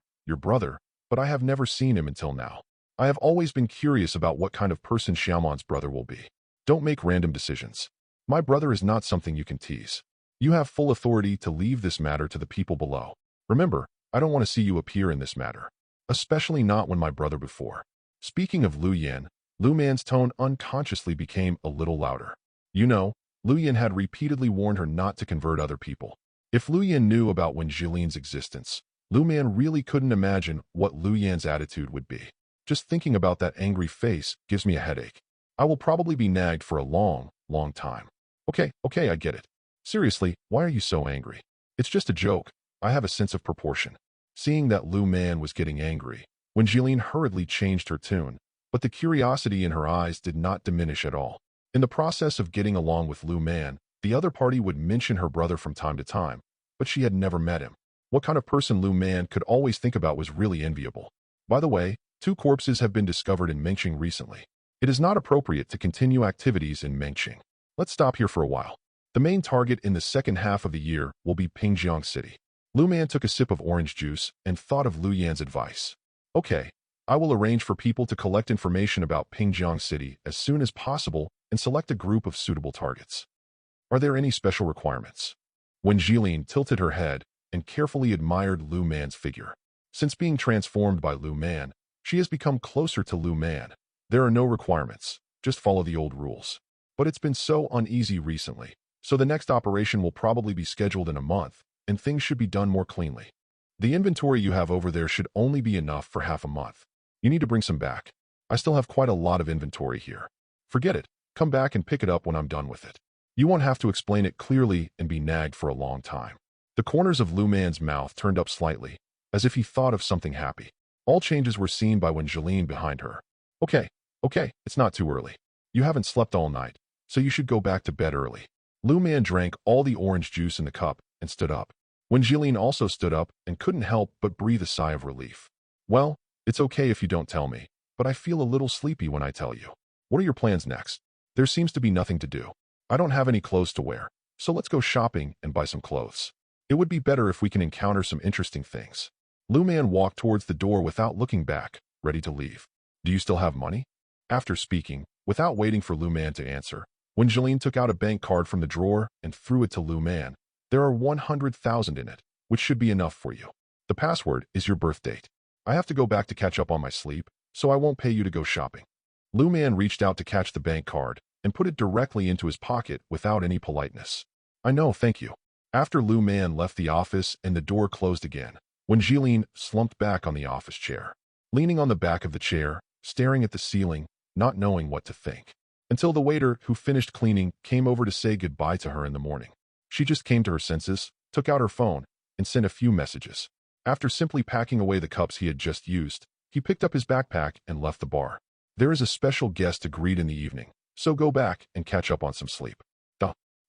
but I have never seen him until now. I have always been curious about what kind of person Xiaomon's brother will be. Don't make random decisions. My brother is not something you can tease. You have full authority to leave this matter to the people below. Remember, I don't want to see you appear in this matter. Especially not when my brother before. Speaking of Lu Yan, Lu Man's tone unconsciously became a little louder. You know, Lu Yan had repeatedly warned her not to convert other people. If Lu Yan knew about Jeline's existence, Lu Man really couldn't imagine what Lu Yan's attitude would be. Just thinking about that angry face gives me a headache. I will probably be nagged for a long, long time. Okay, I get it. Seriously, why are you so angry? It's just a joke. I have a sense of proportion. Seeing that Lu Man was getting angry, Wenjilin hurriedly changed her tune, but the curiosity in her eyes did not diminish at all. In the process of getting along with Lu Man, the other party would mention her brother from time to time, but she had never met him. What kind of person Lu Man could always think about was really enviable. By the way, 2 corpses have been discovered in Mengqing recently. It is not appropriate to continue activities in Mengqing. Let's stop here for a while. The main target in the second half of the year will be Pingjiang City. Lu Man took a sip of orange juice and thought of Lu Yan's advice. Okay, I will arrange for people to collect information about Pingjiang City as soon as possible and select a group of suitable targets. Are there any special requirements? When Jilin tilted her head and carefully admired Lu Man's figure. Since being transformed by Lu Man, she has become closer to Lu Man. There are no requirements, just follow the old rules. But it's been so uneasy recently, so the next operation will probably be scheduled in a month, and things should be done more cleanly. The inventory you have over there should only be enough for half a month. You need to bring some back. I still have quite a lot of inventory here. Forget it, come back and pick it up when I'm done with it. You won't have to explain it clearly and be nagged for a long time. The corners of Lu Man's mouth turned up slightly, as if he thought of something happy. All changes were seen by Wenjilin behind her. Okay, it's not too early. You haven't slept all night, so you should go back to bed early. Lu Man drank all the orange juice in the cup and stood up. Wenjilin also stood up and couldn't help but breathe a sigh of relief. Well, it's okay if you don't tell me, but I feel a little sleepy when I tell you. What are your plans next? There seems to be nothing to do. I don't have any clothes to wear, so let's go shopping and buy some clothes. It would be better if we can encounter some interesting things. Lu Man walked towards the door without looking back, ready to leave. Do you still have money? After speaking, without waiting for Lu Man to answer, Wenjilin took out a bank card from the drawer and threw it to Lu Man. There are 100,000 in it, which should be enough for you. The password is your birth date. I have to go back to catch up on my sleep, so I won't pay you to go shopping. Lu Man reached out to catch the bank card and put it directly into his pocket without any politeness. I know, thank you. After Lu Man left the office and the door closed again, Wenjilin slumped back on the office chair, leaning on the back of the chair, staring at the ceiling, not knowing what to think. Until the waiter who finished cleaning came over to say goodbye to her in the morning. She just came to her senses, took out her phone, and sent a few messages. After simply packing away the cups he had just used, he picked up his backpack and left the bar. There is a special guest to greet in the evening, so go back and catch up on some sleep.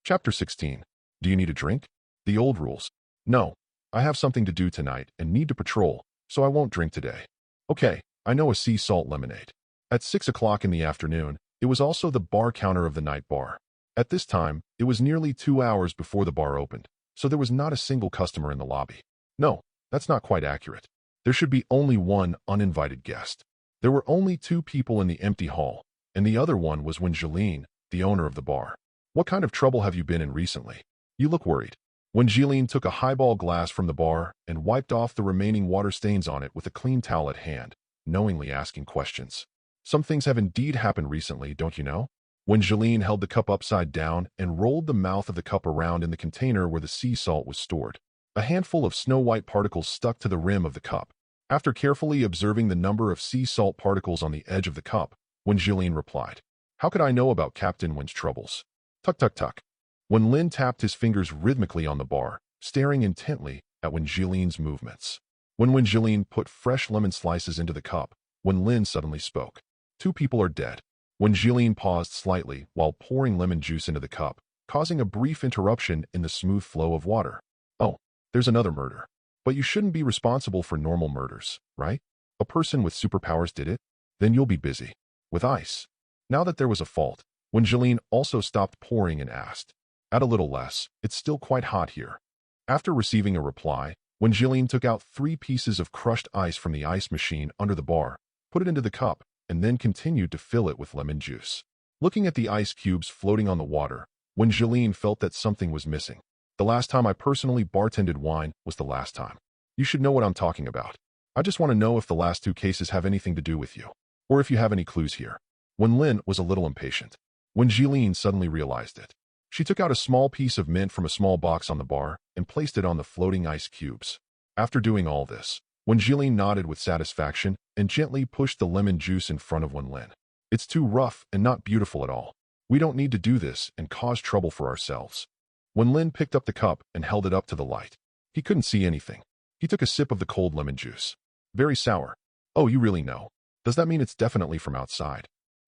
Chapter 16. Do you need a drink? The old rules. No, I have something to do tonight and need to patrol, so I won't drink today. Okay, I know a sea salt lemonade. At 6 o'clock in the afternoon, it was also the bar counter of the night bar. At this time, it was nearly 2 hours before the bar opened, so there was not a single customer in the lobby. No, that's not quite accurate. There should be only one uninvited guest. There were only 2 people in the empty hall, and the other one was Wenjilin, the owner of the bar. What kind of trouble have you been in recently? You look worried. Wenjilin took a highball glass from the bar and wiped off the remaining water stains on it with a clean towel at hand, knowingly asking questions. Some things have indeed happened recently, don't you know? Wenjilin held the cup upside down and rolled the mouth of the cup around in the container where the sea salt was stored. A handful of snow-white particles stuck to the rim of the cup. After carefully observing the number of sea salt particles on the edge of the cup, Wenjilin replied, "How could I know about Captain Wen's troubles?" Tuck, tuck, tuck. When Lin tapped his fingers rhythmically on the bar, staring intently at Wenjilin's movements. When Wenjilin put fresh lemon slices into the cup, when Lin suddenly spoke. 2 people are dead. Wenjilin paused slightly while pouring lemon juice into the cup, causing a brief interruption in the smooth flow of water. Oh, there's another murder. But you shouldn't be responsible for normal murders, right? A person with superpowers did it? Then you'll be busy. With ice. Now that there was a fault, Wenjilin also stopped pouring and asked, "Add a little less, it's still quite hot here." After receiving a reply, Wenjilin took out 3 pieces of crushed ice from the ice machine under the bar, put it into the cup, and then continued to fill it with lemon juice. Looking at the ice cubes floating on the water, Wenjilin felt that something was missing. The last time I personally bartended wine was the last time. You should know what I'm talking about. I just want to know if the last 2 cases have anything to do with you, or if you have any clues here. When Lin was a little impatient, Wenjilin suddenly realized it. She took out a small piece of mint from a small box on the bar and placed it on the floating ice cubes. After doing all this, Jilin nodded with satisfaction and gently pushed the lemon juice in front of Lin. It's too rough and not beautiful at all. We don't need to do this and cause trouble for ourselves. Lin picked up the cup and held it up to the light. He couldn't see anything. He took a sip of the cold lemon juice. Very sour. Oh, you really know. Does that mean it's definitely from outside?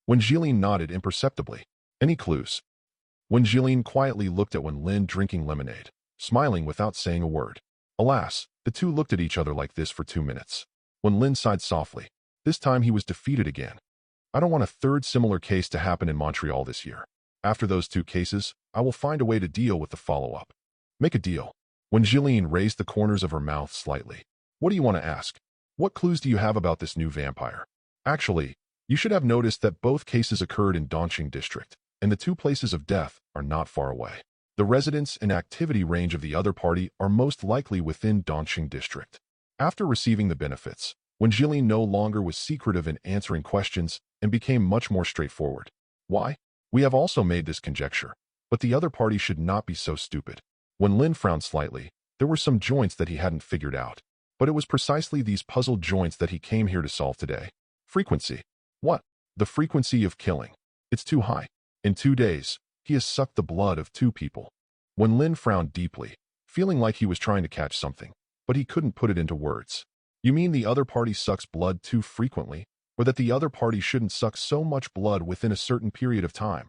Jilin nodded imperceptibly. Any clues? Jilin quietly looked at Lin drinking lemonade, smiling without saying a word. Alas, the two looked at each other like this for 2 minutes. Lin sighed softly. This time he was defeated again. I don't want a third similar case to happen in Montreal this year. After those 2 cases, I will find a way to deal with the follow-up. Make a deal. Jilin raised the corners of her mouth slightly. What do you want to ask? What clues do you have about this new vampire? Actually, you should have noticed that both cases occurred in Dongqing District, and the 2 places of death are not far away. The residence and activity range of the other party are most likely within Dongqing District. After receiving the benefits, Jilin no longer was secretive in answering questions and became much more straightforward. Why? We have also made this conjecture, but the other party should not be so stupid. Lin frowned slightly, there were some joints that he hadn't figured out, but it was precisely these puzzle joints that he came here to solve today. Frequency. What? The frequency of killing. It's too high. In 2 days, he has sucked the blood of 2 people. Lin frowned deeply, feeling like he was trying to catch something, but he couldn't put it into words. You mean the other party sucks blood too frequently, or that the other party shouldn't suck so much blood within a certain period of time?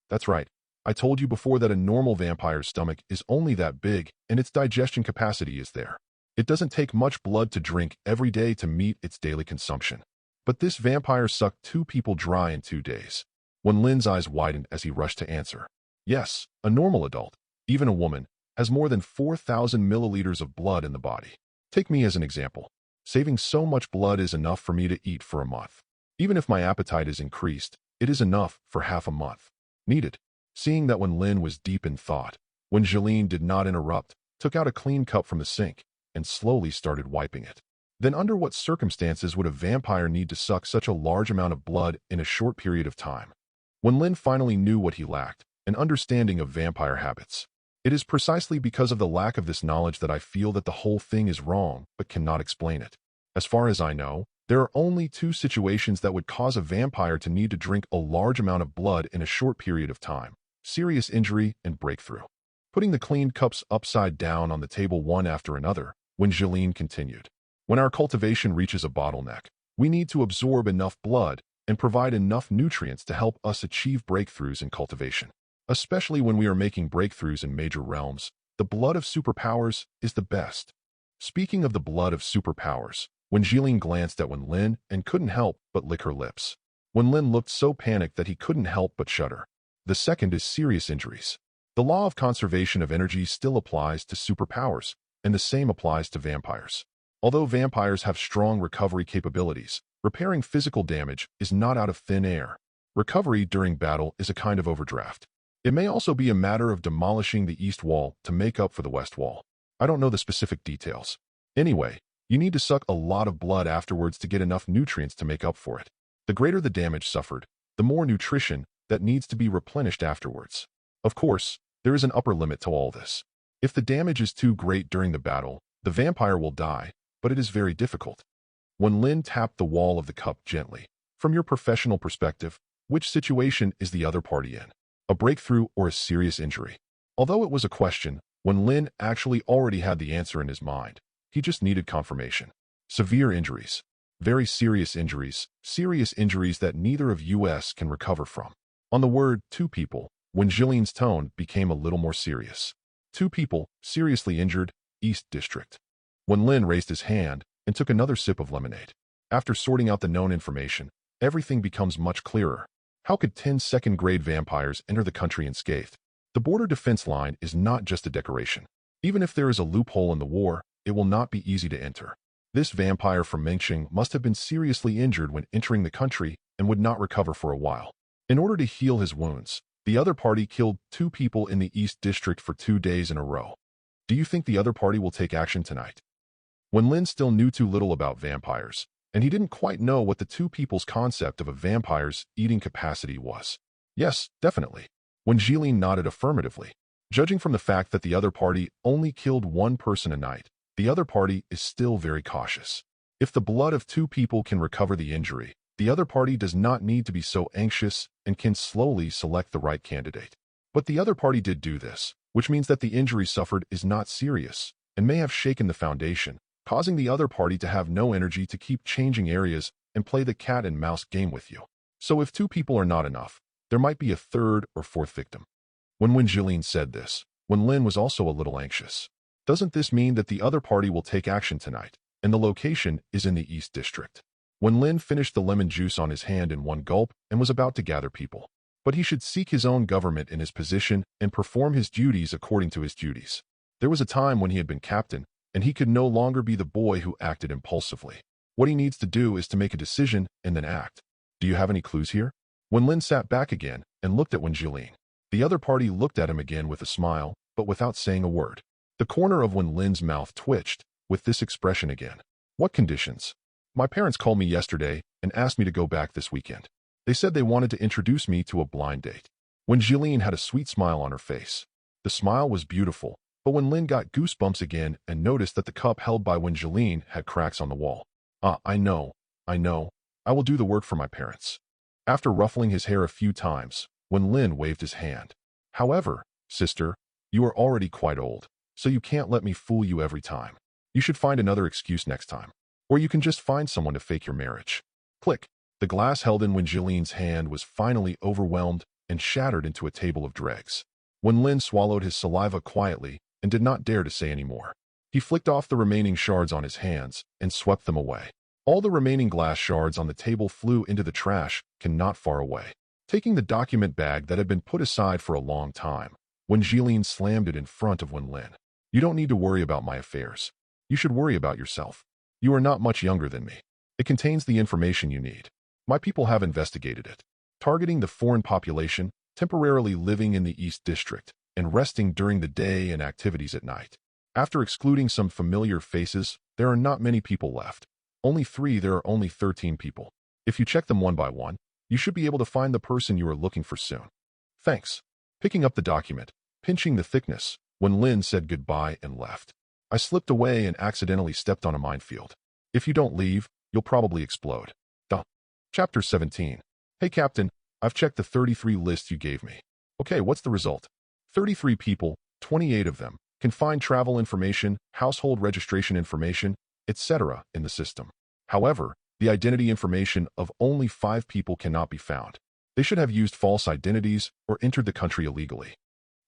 That's right. I told you before that a normal vampire's stomach is only that big and its digestion capacity is there. It doesn't take much blood to drink every day to meet its daily consumption. But this vampire sucked 2 people dry in 2 days. Lin's eyes widened as he rushed to answer. Yes, a normal adult, even a woman, has more than 4,000 milliliters of blood in the body. Take me as an example. Saving so much blood is enough for me to eat for a month. Even if my appetite is increased, it is enough for half a month. Needed. Seeing that Lin was deep in thought, Jilin did not interrupt, took out a clean cup from the sink, and slowly started wiping it. Then under what circumstances would a vampire need to suck such a large amount of blood in a short period of time? Lin finally knew what he lacked, an understanding of vampire habits. It is precisely because of the lack of this knowledge that I feel that the whole thing is wrong, but cannot explain it. As far as I know, there are only 2 situations that would cause a vampire to need to drink a large amount of blood in a short period of time: serious injury and breakthrough. Putting the cleaned cups upside down on the table one after another, Jilin continued. When our cultivation reaches a bottleneck, we need to absorb enough blood and provide enough nutrients to help us achieve breakthroughs in cultivation. Especially when we are making breakthroughs in major realms, the blood of superpowers is the best. Speaking of the blood of superpowers, Jilin glanced at Lin and couldn't help but lick her lips. Lin looked so panicked that he couldn't help but shudder. The second is serious injuries. The law of conservation of energy still applies to superpowers, and the same applies to vampires. Although vampires have strong recovery capabilities, repairing physical damage is not out of thin air. Recovery during battle is a kind of overdraft. It may also be a matter of demolishing the east wall to make up for the west wall. I don't know the specific details. Anyway, you need to suck a lot of blood afterwards to get enough nutrients to make up for it. The greater the damage suffered, the more nutrition that needs to be replenished afterwards. Of course, there is an upper limit to all this. If the damage is too great during the battle, the vampire will die, but it is very difficult. Lin tapped the wall of the cup gently. From your professional perspective, which situation is the other party in? A breakthrough or a serious injury? Although it was a question, Lin actually already had the answer in his mind. He just needed confirmation. Severe injuries. Very serious injuries that neither of us can recover from. On the word 2 people, Jilin's tone became a little more serious. 2 people, seriously injured, East District. Lin raised his hand and took another sip of lemonade. After sorting out the known information, everything becomes much clearer. How could 10 second-grade vampires enter the country unscathed? The border defense line is not just a decoration. Even if there is a loophole in the war, it will not be easy to enter. This vampire from Mengqing must have been seriously injured when entering the country and would not recover for a while. In order to heal his wounds, the other party killed 2 people in the East District for 2 days in a row. Do you think the other party will take action tonight? Lin still knew too little about vampires, and he didn't quite know what the 2 people's concept of a vampire's eating capacity was. Yes, definitely. Jilin nodded affirmatively. Judging from the fact that the other party only killed 1 person a night, the other party is still very cautious. If the blood of two people can recover the injury, the other party does not need to be so anxious and can slowly select the right candidate. But the other party did do this, which means that the injury suffered is not serious and may have shaken the foundation, causing the other party to have no energy to keep changing areas and play the cat and mouse game with you. So if two people are not enough, there might be a third or fourth victim. When Jillian said this, Lin was also a little anxious. Doesn't this mean that the other party will take action tonight, and the location is in the East District? Lin finished the lemon juice on his hand in one gulp and was about to gather people. But he should seek his own government in his position and perform his duties according to his duties. There was a time when he had been captain, and he could no longer be the boy who acted impulsively. What he needs to do is to make a decision and then act. Do you have any clues here? Lin sat back again and looked at Jillian. The other party looked at him again with a smile, but without saying a word. The corner of Lin's mouth twitched with this expression again. What conditions? My parents called me yesterday and asked me to go back this weekend. They said they wanted to introduce me to a blind date. Jillian had a sweet smile on her face. The smile was beautiful, but Lin got goosebumps again and noticed that the cup held by Jillian had cracks on the wall. I know. I will do the work for my parents. After ruffling his hair a few times, Lin waved his hand. However, sister, you are already quite old, so you can't let me fool you every time. You should find another excuse next time. Or you can just find someone to fake your marriage. Click. The glass held in Jillian's hand was finally overwhelmed and shattered into a table of dregs. Lin swallowed his saliva quietly and did not dare to say any more. He flicked off the remaining shards on his hands and swept them away. All the remaining glass shards on the table flew into the trash not far away. Taking the document bag that had been put aside for a long time, Jillian slammed it in front of Lin. You don't need to worry about my affairs. You should worry about yourself. You are not much younger than me. It contains the information you need. My people have investigated it, targeting the foreign population, temporarily living in the East District, and resting during the day and activities at night. After excluding some familiar faces, there are not many people left. Only 3, there are only 13 people. If you check them one by one, you should be able to find the person you are looking for soon. Thanks. Picking up the document, pinching the thickness, Lin said goodbye and left. I slipped away and accidentally stepped on a minefield. If you don't leave, you'll probably explode. Chapter 17. Hey Captain, I've checked the 33 list you gave me. Okay, what's the result? 33 people, 28 of them, can find travel information, household registration information, etc. in the system. However, the identity information of only 5 people cannot be found. They should have used false identities or entered the country illegally.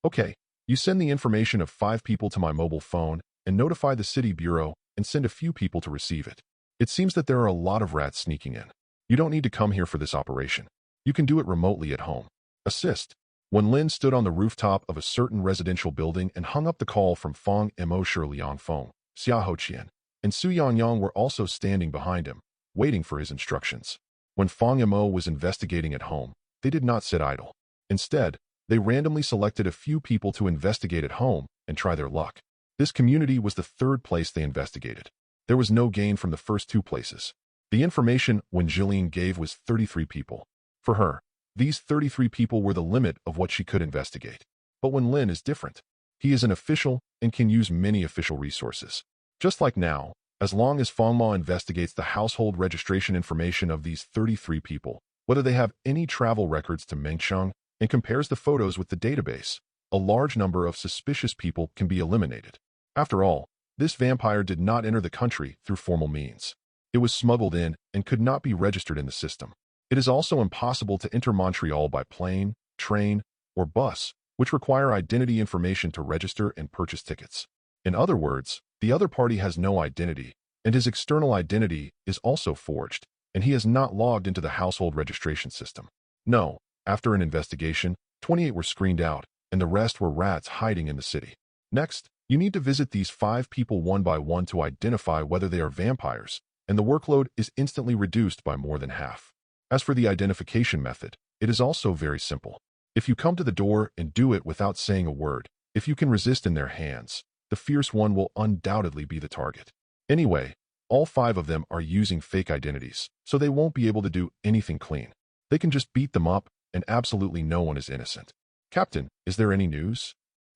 Okay, you send the information of 5 people to my mobile phone and notify the city bureau and send a few people to receive it. It seems that there are a lot of rats sneaking in. You don't need to come here for this operation. You can do it remotely at home. Assist. Lin stood on the rooftop of a certain residential building and hung up the call from Fong Mo Shiliang Feng, Xia Hoqian, and Su Yangyang were also standing behind him, waiting for his instructions. When Fong Mo was investigating at home, they did not sit idle. Instead, they randomly selected a few people to investigate at home and try their luck. This community was the 3rd place they investigated. There was no gain from the first 2 places. The information Jillian gave was 33 people. For her, these 33 people were the limit of what she could investigate. But Lin is different. He is an official and can use many official resources. Just like now, as long as Fongma investigates the household registration information of these 33 people, whether they have any travel records to Mengcheng, and compares the photos with the database, a large number of suspicious people can be eliminated. After all, this vampire did not enter the country through formal means. It was smuggled in and could not be registered in the system. It is also impossible to enter Montreal by plane, train, or bus, which require identity information to register and purchase tickets. In other words, the other party has no identity, and his external identity is also forged, and he has not logged into the household registration system. No, after an investigation, 28 were screened out, and the rest were rats hiding in the city. Next, you need to visit these 5 people one by one to identify whether they are vampires, and the workload is instantly reduced by more than half. As for the identification method, it is also very simple. If you come to the door and do it without saying a word, if you can resist in their hands, the fierce one will undoubtedly be the target. Anyway, all 5 of them are using fake identities, so they won't be able to do anything clean. They can just beat them up, and absolutely no one is innocent. Captain, is there any news?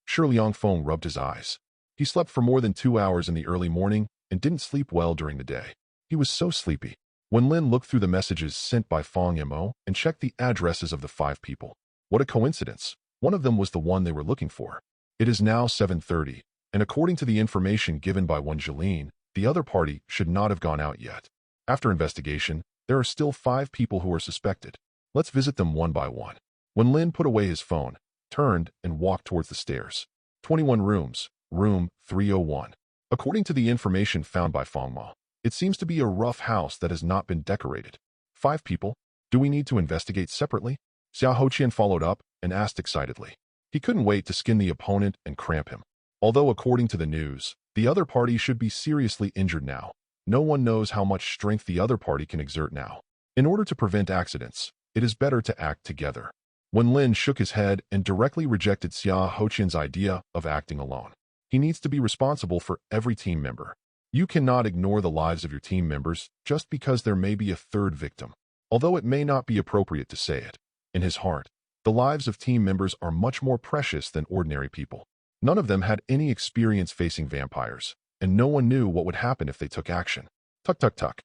Shiliang Feng rubbed his eyes. He slept for more than 2 hours in the early morning and didn't sleep well during the day. He was so sleepy. When Lin looked through the messages sent by Fong Mo and checked the addresses of the 5 people. What a coincidence. One of them was the one they were looking for. It is now 7:30, and according to the information given by one Jeline, the other party should not have gone out yet. After investigation, there are still 5 people who are suspected. Let's visit them one by one. When Lin put away his phone, turned, and walked towards the stairs. 21 rooms, room 301. According to the information found by Fong Ma, it seems to be a rough house that has not been decorated. 5 people? Do we need to investigate separately? Xiao Hoqian followed up and asked excitedly. He couldn't wait to skin the opponent and cramp him. Although according to the news, the other party should be seriously injured now. No one knows how much strength the other party can exert now. In order to prevent accidents, it is better to act together. When Lin shook his head and directly rejected Xiao Hoqian's idea of acting alone. He needs to be responsible for every team member. You cannot ignore the lives of your team members just because there may be a third victim. Although it may not be appropriate to say it, in his heart, the lives of team members are much more precious than ordinary people. None of them had any experience facing vampires, and no one knew what would happen if they took action. Tuck, tuck, tuck.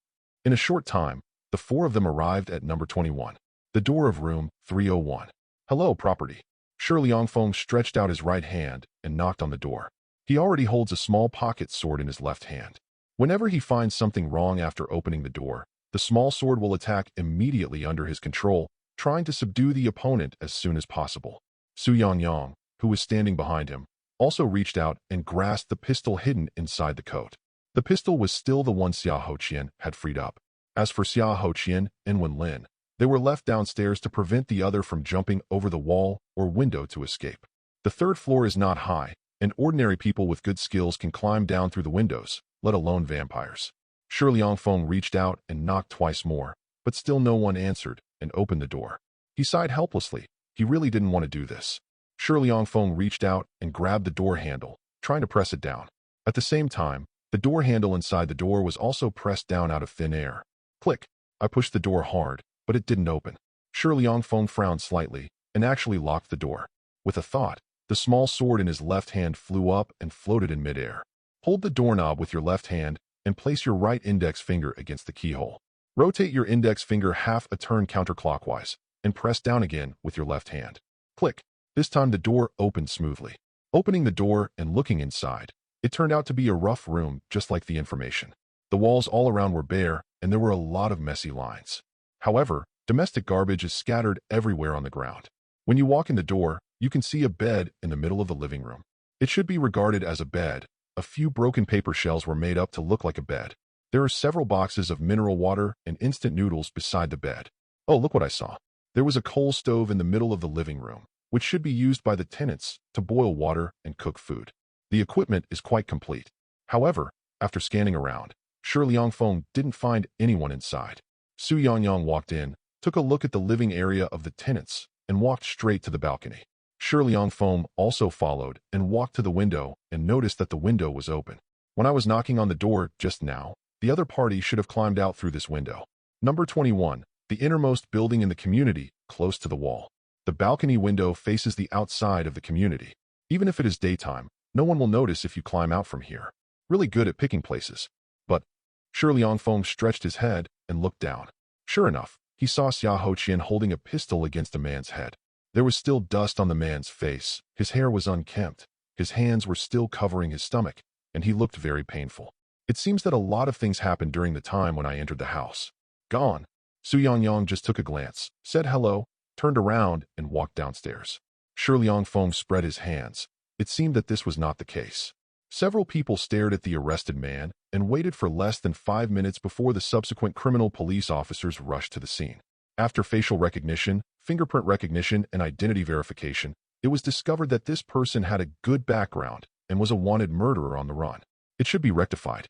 In a short time, the 4 of them arrived at number 21, the door of room 301. Hello, property. Shi Liangfeng stretched out his right hand and knocked on the door. He already holds a small pocket sword in his left hand. Whenever he finds something wrong after opening the door, the small sword will attack immediately under his control, trying to subdue the opponent as soon as possible. Su Yangyang, who was standing behind him, also reached out and grasped the pistol hidden inside the coat. The pistol was still the one Xiao Hoqian had freed up. As for Xiao Hoqian and Wen Lin, they were left downstairs to prevent the other from jumping over the wall or window to escape. The 3rd floor is not high, and ordinary people with good skills can climb down through the windows, let alone vampires. Shi Liangfeng reached out and knocked twice more, but still no one answered, and opened the door. He sighed helplessly. He really didn't want to do this. Shi Liangfeng reached out and grabbed the door handle, trying to press it down. At the same time, the door handle inside the door was also pressed down out of thin air. Click. I pushed the door hard, but it didn't open. Shi Liangfeng frowned slightly and actually locked the door. With a thought, the small sword in his left hand flew up and floated in midair. Hold the doorknob with your left hand and place your right index finger against the keyhole. Rotate your index finger half a turn counterclockwise and press down again with your left hand. Click. This time the door opened smoothly. Opening the door and looking inside, it turned out to be a rough room just like the information. The walls all around were bare and there were a lot of messy lines. However, domestic garbage is scattered everywhere on the ground. When you walk in the door, you can see a bed in the middle of the living room. It should be regarded as a bed. A few broken paper shells were made up to look like a bed. There are several boxes of mineral water and instant noodles beside the bed. Oh, look what I saw. There was a coal stove in the middle of the living room, which should be used by the tenants to boil water and cook food. The equipment is quite complete. However, after scanning around, Shi Liangfeng didn't find anyone inside. Su Yangyang walked in, took a look at the living area of the tenants, and walked straight to the balcony. Shi Liangfeng also followed and walked to the window and noticed that the window was open. When I was knocking on the door just now, the other party should have climbed out through this window. Number 21, the innermost building in the community, close to the wall. The balcony window faces the outside of the community. Even if it is daytime, no one will notice if you climb out from here. Really good at picking places. But Shi Liangfeng stretched his head and looked down. Sure enough, he saw Xiao Hoqian holding a pistol against a man's head. There was still dust on the man's face, his hair was unkempt, his hands were still covering his stomach, and he looked very painful. It seems that a lot of things happened during the time when I entered the house. Gone. Su Yangyang just took a glance, said hello, turned around, and walked downstairs. Shi Liangfeng spread his hands. It seemed that this was not the case. Several people stared at the arrested man and waited for less than 5 minutes before the subsequent criminal police officers rushed to the scene. After facial recognition, fingerprint recognition, and identity verification, it was discovered that this person had a good background and was a wanted murderer on the run. It should be rectified.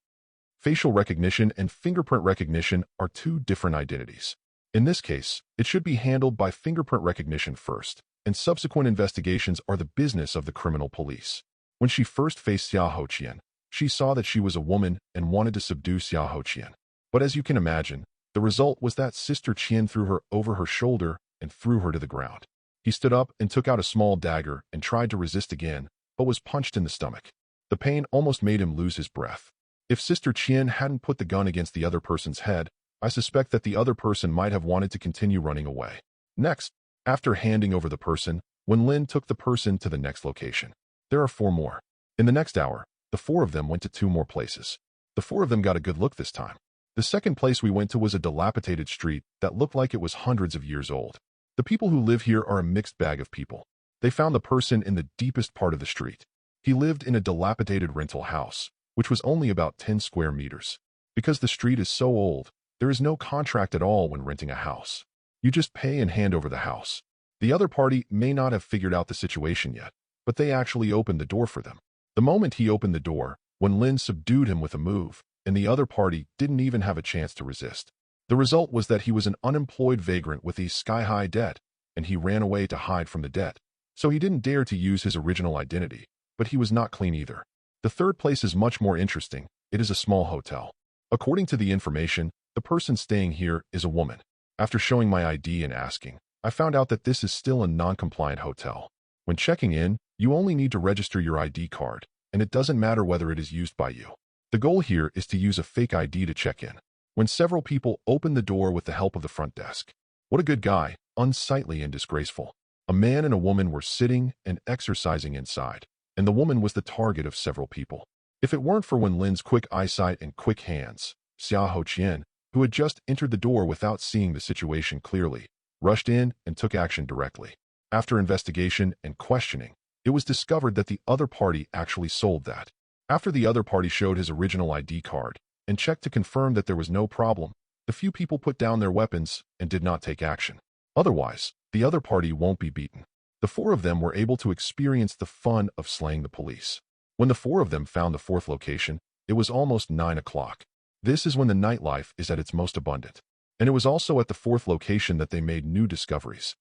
Facial recognition and fingerprint recognition are 2 different identities. In this case, it should be handled by fingerprint recognition first, and subsequent investigations are the business of the criminal police. When she first faced Xiao Hoqian, she saw that she was a woman and wanted to subdue Xiao Hoqian. But as you can imagine, the result was that Sister Qian threw her over her shoulder and threw her to the ground. He stood up and took out a small dagger and tried to resist again, but was punched in the stomach. The pain almost made him lose his breath. If Sister Qian hadn't put the gun against the other person's head, I suspect that the other person might have wanted to continue running away. Next, after handing over the person, Lin took the person to the next location. There are 4 more. In the next hour, the 4 of them went to 2 more places. The 4 of them got a good look this time. The second place we went to was a dilapidated street that looked like it was hundreds of years old. The people who live here are a mixed bag of people. They found the person in the deepest part of the street. He lived in a dilapidated rental house, which was only about 10 square meters. Because the street is so old, there is no contract at all when renting a house. You just pay and hand over the house. The other party may not have figured out the situation yet, but they actually opened the door for them. The moment he opened the door, Lin subdued him with a move, and the other party didn't even have a chance to resist. The result was that he was an unemployed vagrant with a sky-high debt, and he ran away to hide from the debt. So he didn't dare to use his original identity, but he was not clean either. The third place is much more interesting. It is a small hotel. According to the information, the person staying here is a woman. After showing my ID and asking, I found out that this is still a non-compliant hotel. When checking in, you only need to register your ID card, and it doesn't matter whether it is used by you. The goal here is to use a fake ID to check in. When several people opened the door with the help of the front desk. What a good guy, unsightly and disgraceful. A man and a woman were sitting and exercising inside, and the woman was the target of several people. If it weren't for Lin's quick eyesight and quick hands, Xia Hoqian, who had just entered the door without seeing the situation clearly, rushed in and took action directly. After investigation and questioning, it was discovered that the other party actually sold that. After the other party showed his original ID card and checked to confirm that there was no problem, the few people put down their weapons and did not take action. Otherwise, the other party won't be beaten. The 4 of them were able to experience the fun of slaying the police. When the 4 of them found the 4th location, it was almost 9 o'clock. This is when the nightlife is at its most abundant. And it was also at the 4th location that they made new discoveries.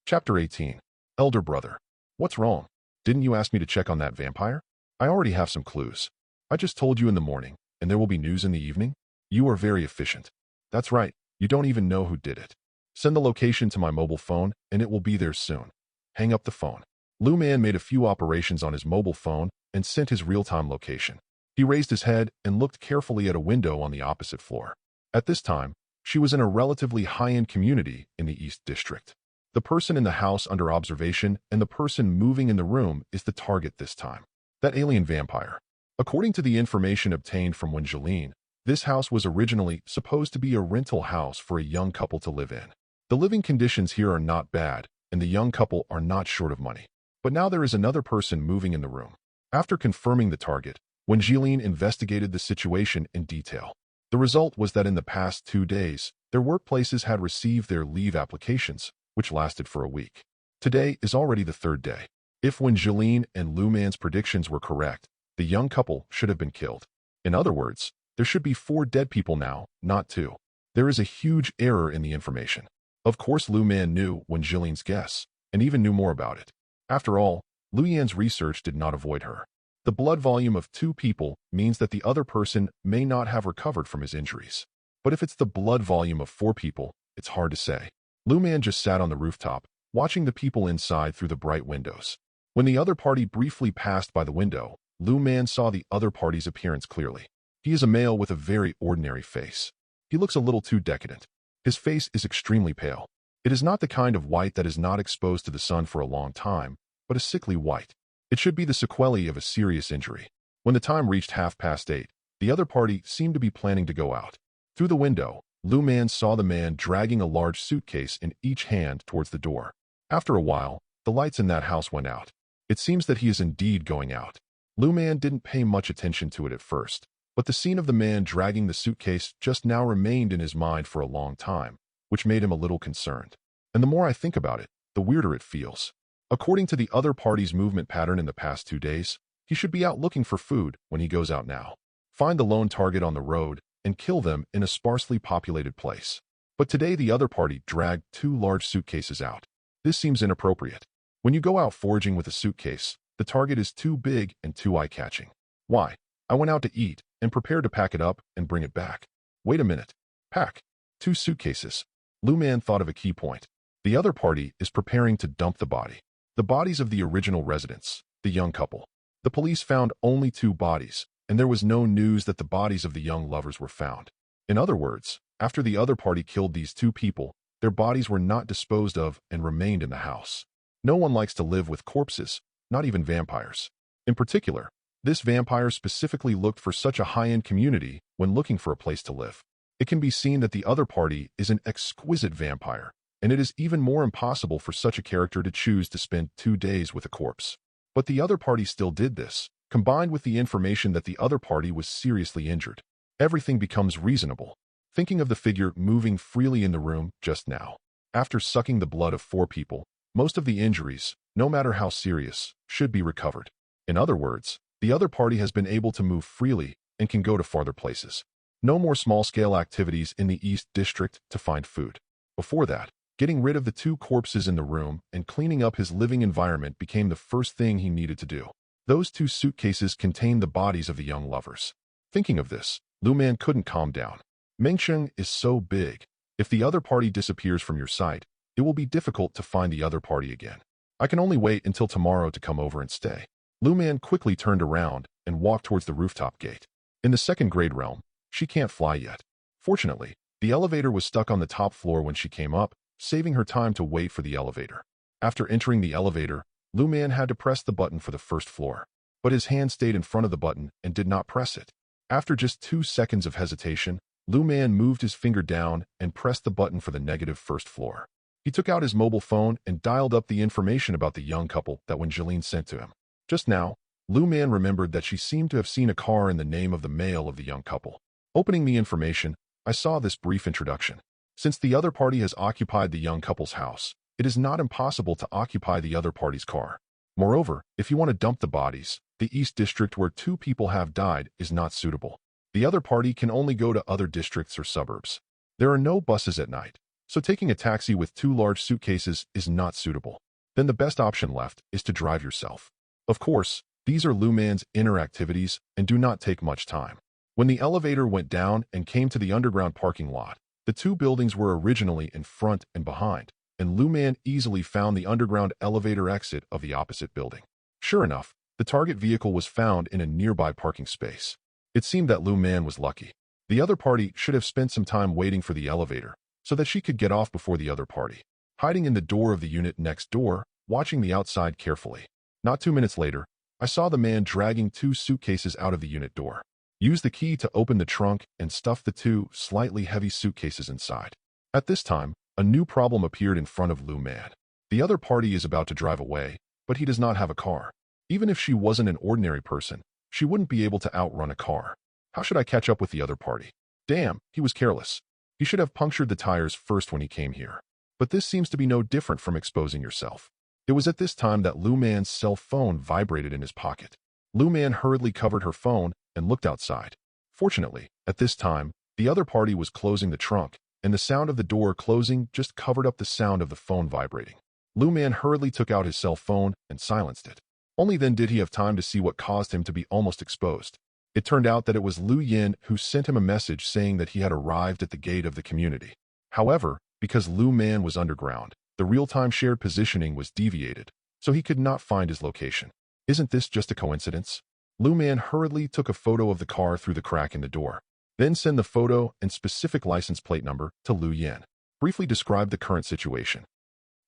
Chapter 18. Elder Brother. What's wrong? Didn't you ask me to check on that vampire? I already have some clues. I just told you in the morning, and there will be news in the evening? You are very efficient. That's right, you don't even know who did it. Send the location to my mobile phone, and it will be there soon. Hang up the phone. Lu Man made a few operations on his mobile phone and sent his real-time location. He raised his head and looked carefully at a window on the opposite floor. At this time, she was in a relatively high-end community in the East District. The person in the house under observation and the person moving in the room is the target this time. That alien vampire. According to the information obtained from Wenjilin, this house was originally supposed to be a rental house for a young couple to live in. The living conditions here are not bad, and the young couple are not short of money. But now there is another person moving in the room. After confirming the target, Wenjilin investigated the situation in detail. The result was that in the past 2 days, their workplaces had received their leave applications, which lasted for a week. Today is already the 3rd day. If Wenjilin and Lu Man's predictions were correct, the young couple should have been killed. In other words, there should be 4 dead people now, not 2. There is a huge error in the information. Of course, Lu Man knew Wenjilin's guess, and even knew more about it. After all, Lu Yan's research did not avoid her. The blood volume of 2 people means that the other person may not have recovered from his injuries. But if it's the blood volume of 4 people, it's hard to say. Lu Man just sat on the rooftop, watching the people inside through the bright windows. When the other party briefly passed by the window, Lu Man saw the other party's appearance clearly. He is a male with a very ordinary face. He looks a little too decadent. His face is extremely pale. It is not the kind of white that is not exposed to the sun for a long time, but a sickly white. It should be the sequelae of a serious injury. When the time reached 8:30, the other party seemed to be planning to go out. Through the window, Lu Man saw the man dragging a large suitcase in each hand towards the door. After a while, the lights in that house went out. It seems that he is indeed going out. Lu Man didn't pay much attention to it at first, but the scene of the man dragging the suitcase just now remained in his mind for a long time, which made him a little concerned. And the more I think about it, the weirder it feels. According to the other party's movement pattern in the past 2 days, he should be out looking for food when he goes out now. Find the lone target on the road and kill them in a sparsely populated place. But today the other party dragged 2 large suitcases out. This seems inappropriate. When you go out foraging with a suitcase, the target is too big and too eye-catching. Why? I went out to eat and prepared to pack it up and bring it back. Wait a minute. Pack 2 suitcases. Lu Man thought of a key point. The other party is preparing to dump the body. The bodies of the original residents, the young couple. The police found only 2 bodies, and there was no news that the bodies of the young lovers were found. In other words, after the other party killed these 2 people, their bodies were not disposed of and remained in the house. No one likes to live with corpses, not even vampires. In particular, this vampire specifically looked for such a high-end community when looking for a place to live. It can be seen that the other party is an exquisite vampire, and it is even more impossible for such a character to choose to spend 2 days with a corpse. But the other party still did this, combined with the information that the other party was seriously injured. Everything becomes reasonable. Thinking of the figure moving freely in the room just now. After sucking the blood of 4 people, most of the injuries, no matter how serious, should be recovered. In other words, the other party has been able to move freely and can go to farther places. No more small-scale activities in the East District to find food. Before that, getting rid of the 2 corpses in the room and cleaning up his living environment became the first thing he needed to do. Those 2 suitcases contained the bodies of the young lovers. Thinking of this, Lu Man couldn't calm down. Mengsheng is so big. If the other party disappears from your sight, it will be difficult to find the other party again. I can only wait until tomorrow to come over and stay. Lu Man quickly turned around and walked towards the rooftop gate. In the 2nd grade realm, she can't fly yet. Fortunately, the elevator was stuck on the top floor when she came up, saving her time to wait for the elevator. After entering the elevator, Lu Man had to press the button for the 1st floor, but his hand stayed in front of the button and did not press it. After just 2 seconds of hesitation, Lu Man moved his finger down and pressed the button for the -1st floor. He took out his mobile phone and dialed up the information about the young couple that Wenjeline sent to him. Just now, Lu Man remembered that she seemed to have seen a car in the name of the male of the young couple. Opening the information, I saw this brief introduction. Since the other party has occupied the young couple's house, it is not impossible to occupy the other party's car. Moreover, if you want to dump the bodies, the East District where 2 people have died is not suitable. The other party can only go to other districts or suburbs. There are no buses at night, so taking a taxi with 2 large suitcases is not suitable. Then the best option left is to drive yourself. Of course, these are Lu Man's inner activities and do not take much time. When the elevator went down and came to the underground parking lot, the 2 buildings were originally in front and behind, and Lu Man easily found the underground elevator exit of the opposite building. Sure enough, the target vehicle was found in a nearby parking space. It seemed that Lu Man was lucky. The other party should have spent some time waiting for the elevator, so that she could get off before the other party. Hiding in the door of the unit next door, watching the outside carefully. Not 2 minutes later, I saw the man dragging 2 suitcases out of the unit door. Use the key to open the trunk and stuff the 2 slightly heavy suitcases inside. At this time, a new problem appeared in front of Lu Man. The other party is about to drive away, but he does not have a car. Even if she wasn't an ordinary person, she wouldn't be able to outrun a car. How should I catch up with the other party? Damn, he was careless. He should have punctured the tires first when he came here. But this seems to be no different from exposing yourself. It was at this time that Lu Man's cell phone vibrated in his pocket. Lu Man hurriedly covered her phone and looked outside. Fortunately, at this time, the other party was closing the trunk, and the sound of the door closing just covered up the sound of the phone vibrating. Lu Man hurriedly took out his cell phone and silenced it. Only then did he have time to see what caused him to be almost exposed. It turned out that it was Lu Yin who sent him a message saying that he had arrived at the gate of the community. However, because Lu Man was underground, the real-time shared positioning was deviated, so he could not find his location. Isn't this just a coincidence? Lu Man hurriedly took a photo of the car through the crack in the door, then sent the photo and specific license plate number to Lu Yin. Briefly described the current situation.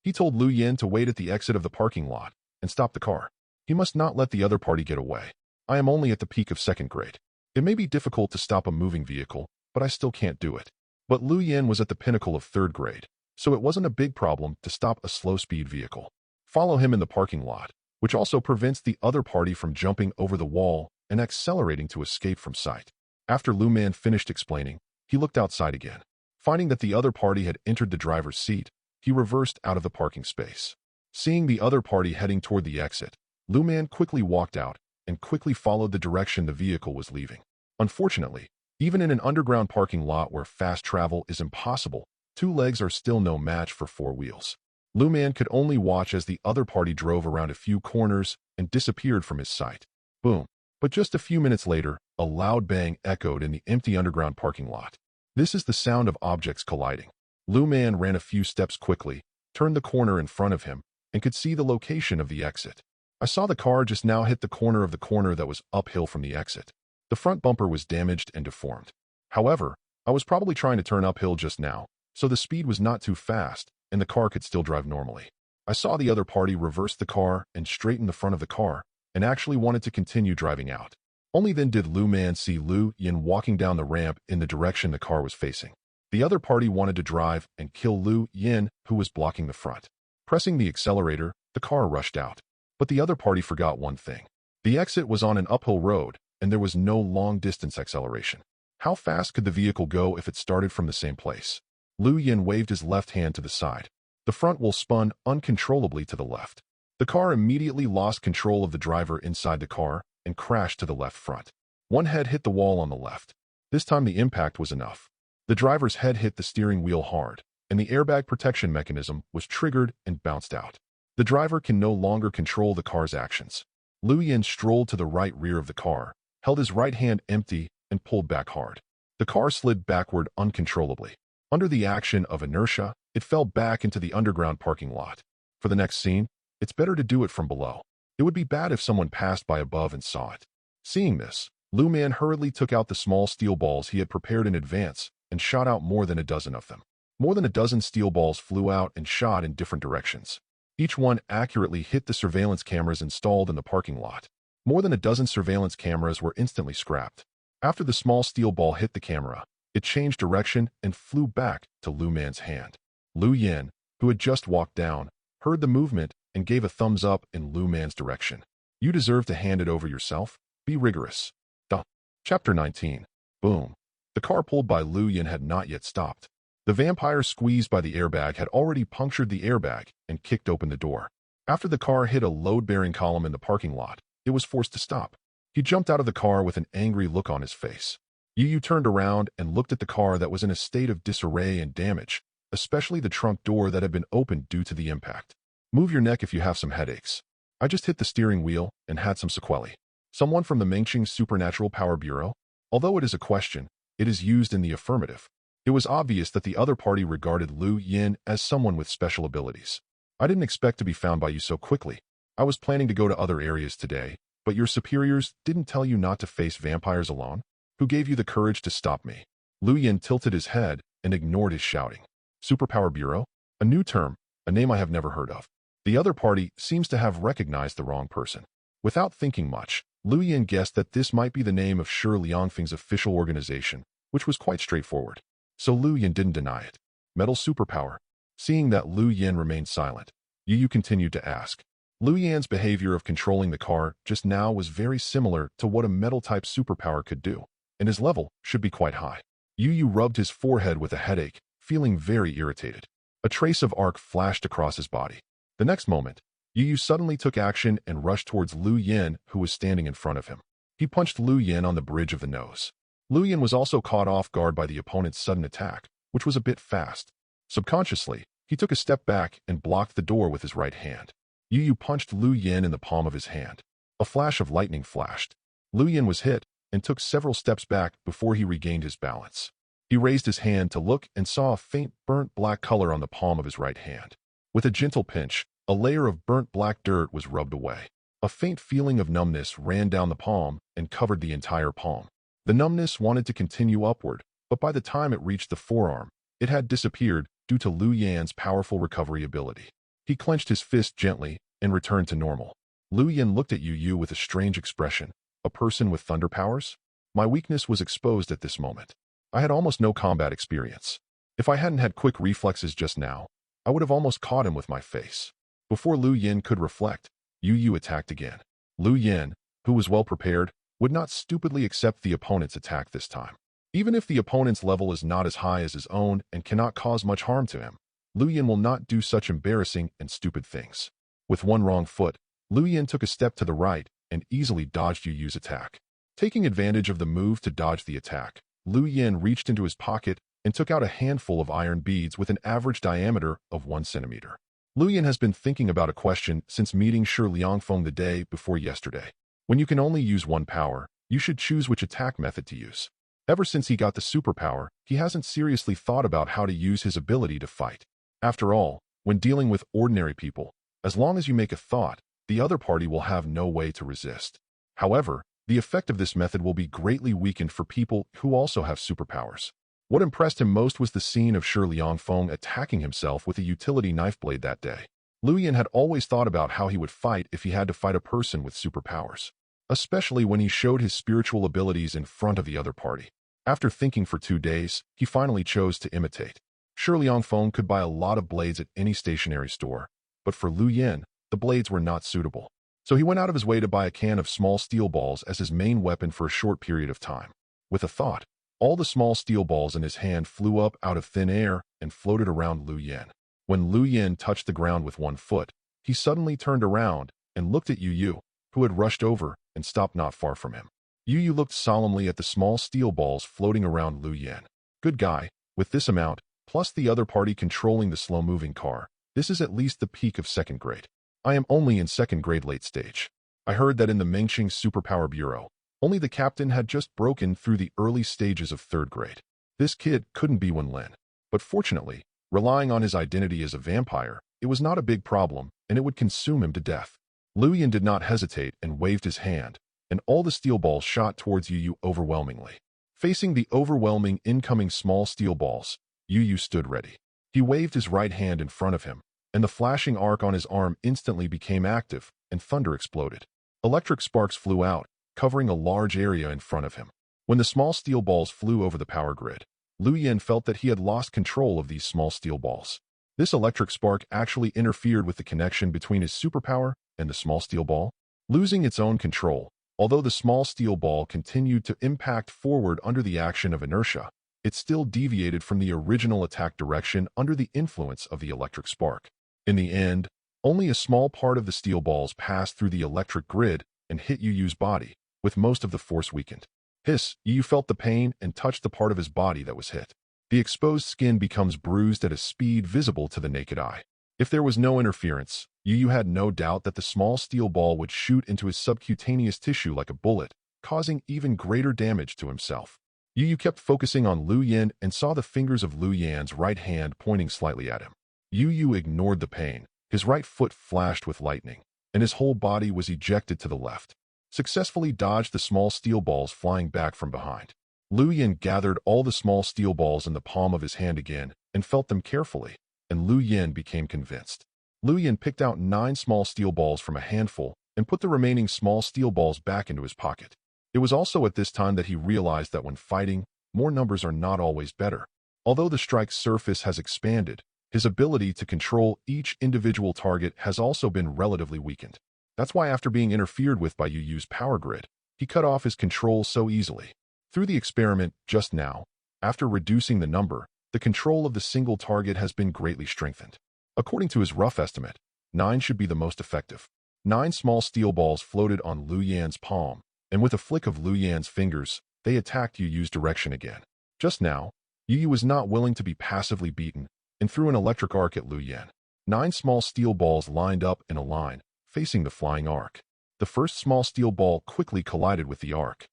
He told Lu Yin to wait at the exit of the parking lot and stop the car. He must not let the other party get away. I am only at the peak of 2nd grade. It may be difficult to stop a moving vehicle, but I still can't do it. But Lu Yin was at the pinnacle of 3rd grade, so it wasn't a big problem to stop a slow-speed vehicle. Follow him in the parking lot, which also prevents the other party from jumping over the wall and accelerating to escape from sight. After Lu Man finished explaining, he looked outside again. Finding that the other party had entered the driver's seat, he reversed out of the parking space. Seeing the other party heading toward the exit, Lu Man quickly walked out and quickly followed the direction the vehicle was leaving. Unfortunately, even in an underground parking lot where fast travel is impossible, 2 legs are still no match for 4 wheels. Lu Man could only watch as the other party drove around a few corners and disappeared from his sight. Boom. But just a few minutes later, a loud bang echoed in the empty underground parking lot. This is the sound of objects colliding. Lu Man ran a few steps quickly, turned the corner in front of him, and could see the location of the exit. I saw the car just now hit the corner of the corner that was uphill from the exit. The front bumper was damaged and deformed. However, I was probably trying to turn uphill just now, so the speed was not too fast, and the car could still drive normally. I saw the other party reverse the car and straighten the front of the car, and actually wanted to continue driving out. Only then did Lu Man see Lu Yin walking down the ramp in the direction the car was facing. The other party wanted to drive and kill Lu Yin, who was blocking the front. Pressing the accelerator, the car rushed out. But the other party forgot one thing. The exit was on an uphill road, and there was no long-distance acceleration. How fast could the vehicle go if it started from the same place? Lu Yin waved his left hand to the side. The front wheel spun uncontrollably to the left. The car immediately lost control of the driver inside the car and crashed to the left front. One head hit the wall on the left. This time the impact was enough. The driver's head hit the steering wheel hard, and the airbag protection mechanism was triggered and bounced out. The driver can no longer control the car's actions. Lu Yin strolled to the right rear of the car, held his right hand empty, and pulled back hard. The car slid backward uncontrollably. Under the action of inertia, it fell back into the underground parking lot. For the next scene, it's better to do it from below. It would be bad if someone passed by above and saw it. Seeing this, Lu Man hurriedly took out the small steel balls he had prepared in advance and shot out more than a dozen of them. More than a dozen steel balls flew out and shot in different directions. Each one accurately hit the surveillance cameras installed in the parking lot. More than a dozen surveillance cameras were instantly scrapped. After the small steel ball hit the camera, it changed direction and flew back to Lu Man's hand. Lu Yin, who had just walked down, heard the movement and gave a thumbs up in Lu Man's direction. You deserve to hand it over yourself. Be rigorous. Duh. Chapter 19. Boom. The car pulled by Lu Yin had not yet stopped. The vampire squeezed by the airbag had already punctured the airbag and kicked open the door. After the car hit a load-bearing column in the parking lot, it was forced to stop. He jumped out of the car with an angry look on his face. Yu turned around and looked at the car that was in a state of disarray and damage, especially the trunk door that had been opened due to the impact. Move your neck if you have some headaches. I just hit the steering wheel and had some sequelae. Someone from the Mengqing Supernatural Power Bureau? Although it is a question, it is used in the affirmative. It was obvious that the other party regarded Lu Yin as someone with special abilities. I didn't expect to be found by you so quickly. I was planning to go to other areas today, but your superiors didn't tell you not to face vampires alone? Who gave you the courage to stop me? Lu Yin tilted his head and ignored his shouting. Superpower Bureau? A new term, a name I have never heard of. The other party seems to have recognized the wrong person. Without thinking much, Lu Yin guessed that this might be the name of Shi Liangfeng's official organization, which was quite straightforward. So Lu Yin didn't deny it. Metal superpower. Seeing that Lu Yin remained silent, Yu continued to ask. Lu Yin's behavior of controlling the car just now was very similar to what a metal-type superpower could do, and his level should be quite high. Yu rubbed his forehead with a headache, feeling very irritated. A trace of arc flashed across his body. The next moment, Yu suddenly took action and rushed towards Lu Yin, who was standing in front of him. He punched Lu Yin on the bridge of the nose. Lu Yin was also caught off guard by the opponent's sudden attack, which was a bit fast. Subconsciously, he took a step back and blocked the door with his right hand. Yu punched Lu Yin in the palm of his hand. A flash of lightning flashed. Lu Yin was hit and took several steps back before he regained his balance. He raised his hand to look and saw a faint burnt black color on the palm of his right hand. With a gentle pinch, a layer of burnt black dirt was rubbed away. A faint feeling of numbness ran down the palm and covered the entire palm. The numbness wanted to continue upward, but by the time it reached the forearm, it had disappeared due to Lu Yin's powerful recovery ability. He clenched his fist gently and returned to normal. Lu Yin looked at Yu with a strange expression. A person with thunder powers? My weakness was exposed at this moment. I had almost no combat experience. If I hadn't had quick reflexes just now, I would have almost caught him with my face. Before Lu Yin could reflect, Yu attacked again. Lu Yin, who was well prepared, would not stupidly accept the opponent's attack this time. Even if the opponent's level is not as high as his own and cannot cause much harm to him, Lu Yin will not do such embarrassing and stupid things. With one wrong foot, Lu Yin took a step to the right and easily dodged Yu's attack. Taking advantage of the move to dodge the attack, Lu Yin reached into his pocket and took out a handful of iron beads with an average diameter of 1 centimeter. Lu Yin has been thinking about a question since meeting Shi Liangfeng the day before yesterday. When you can only use one power, you should choose which attack method to use. Ever since he got the superpower, he hasn't seriously thought about how to use his ability to fight. After all, when dealing with ordinary people, as long as you make a thought, the other party will have no way to resist. However, the effect of this method will be greatly weakened for people who also have superpowers. What impressed him most was the scene of Shi Liangfeng attacking himself with a utility knife blade that day. Lu Yan had always thought about how he would fight if he had to fight a person with superpowers, especially when he showed his spiritual abilities in front of the other party. After thinking for 2 days, he finally chose to imitate. Shi Liangfeng could buy a lot of blades at any stationery store, but for Lu Yan, the blades were not suitable. So he went out of his way to buy a can of small steel balls as his main weapon for a short period of time. With a thought, all the small steel balls in his hand flew up out of thin air and floated around Lu Yan. When Lu Yan touched the ground with one foot, he suddenly turned around and looked at Yu Yu, who had rushed over and stopped not far from him. Yu Yu looked solemnly at the small steel balls floating around Lu Yan. Good guy, with this amount, plus the other party controlling the slow-moving car, this is at least the peak of 2nd grade. I am only in 2nd grade late stage. I heard that in the Mengqing Superpower Bureau, only the captain had just broken through the early stages of 3rd grade. This kid couldn't be Wen Lin. But fortunately, relying on his identity as a vampire, it was not a big problem, and it would consume him to death. Lu Yan did not hesitate and waved his hand, and all the steel balls shot towards Yu Yu overwhelmingly. Facing the overwhelming incoming small steel balls, Yu Yu stood ready. He waved his right hand in front of him, and the flashing arc on his arm instantly became active, and thunder exploded. Electric sparks flew out, covering a large area in front of him. When the small steel balls flew over the power grid, Lu Yan felt that he had lost control of these small steel balls. This electric spark actually interfered with the connection between his superpower and the small steel ball, losing its own control. Although the small steel ball continued to impact forward under the action of inertia, it still deviated from the original attack direction under the influence of the electric spark. In the end, only a small part of the steel balls passed through the electric grid and hit Yu Yu's body, with most of the force weakened. Hiss, Yu Yu felt the pain and touched the part of his body that was hit. The exposed skin becomes bruised at a speed visible to the naked eye. If there was no interference, Yu Yu had no doubt that the small steel ball would shoot into his subcutaneous tissue like a bullet, causing even greater damage to himself. Yu Yu kept focusing on Lu Yan and saw the fingers of Lu Yan's right hand pointing slightly at him. Yu Yu ignored the pain. His right foot flashed with lightning, and his whole body was ejected to the left, successfully dodged the small steel balls flying back from behind. Lu Yan gathered all the small steel balls in the palm of his hand again and felt them carefully, and Lu Yan became convinced. Lu Yan picked out 9 small steel balls from a handful and put the remaining small steel balls back into his pocket. It was also at this time that he realized that when fighting, more numbers are not always better. Although the strike's surface has expanded, his ability to control each individual target has also been relatively weakened. That's why after being interfered with by Yu Yu's power grid, he cut off his control so easily. Through the experiment just now, after reducing the number, the control of the single target has been greatly strengthened. According to his rough estimate, 9 should be the most effective. 9 small steel balls floated on Lu Yan's palm, and with a flick of Lu Yan's fingers, they attacked Yu Yu's direction again. Just now, Yu Yu was not willing to be passively beaten, and threw an electric arc at Lu Yan. 9 small steel balls lined up in a line, facing the flying arc. The first small steel ball quickly collided with the arc.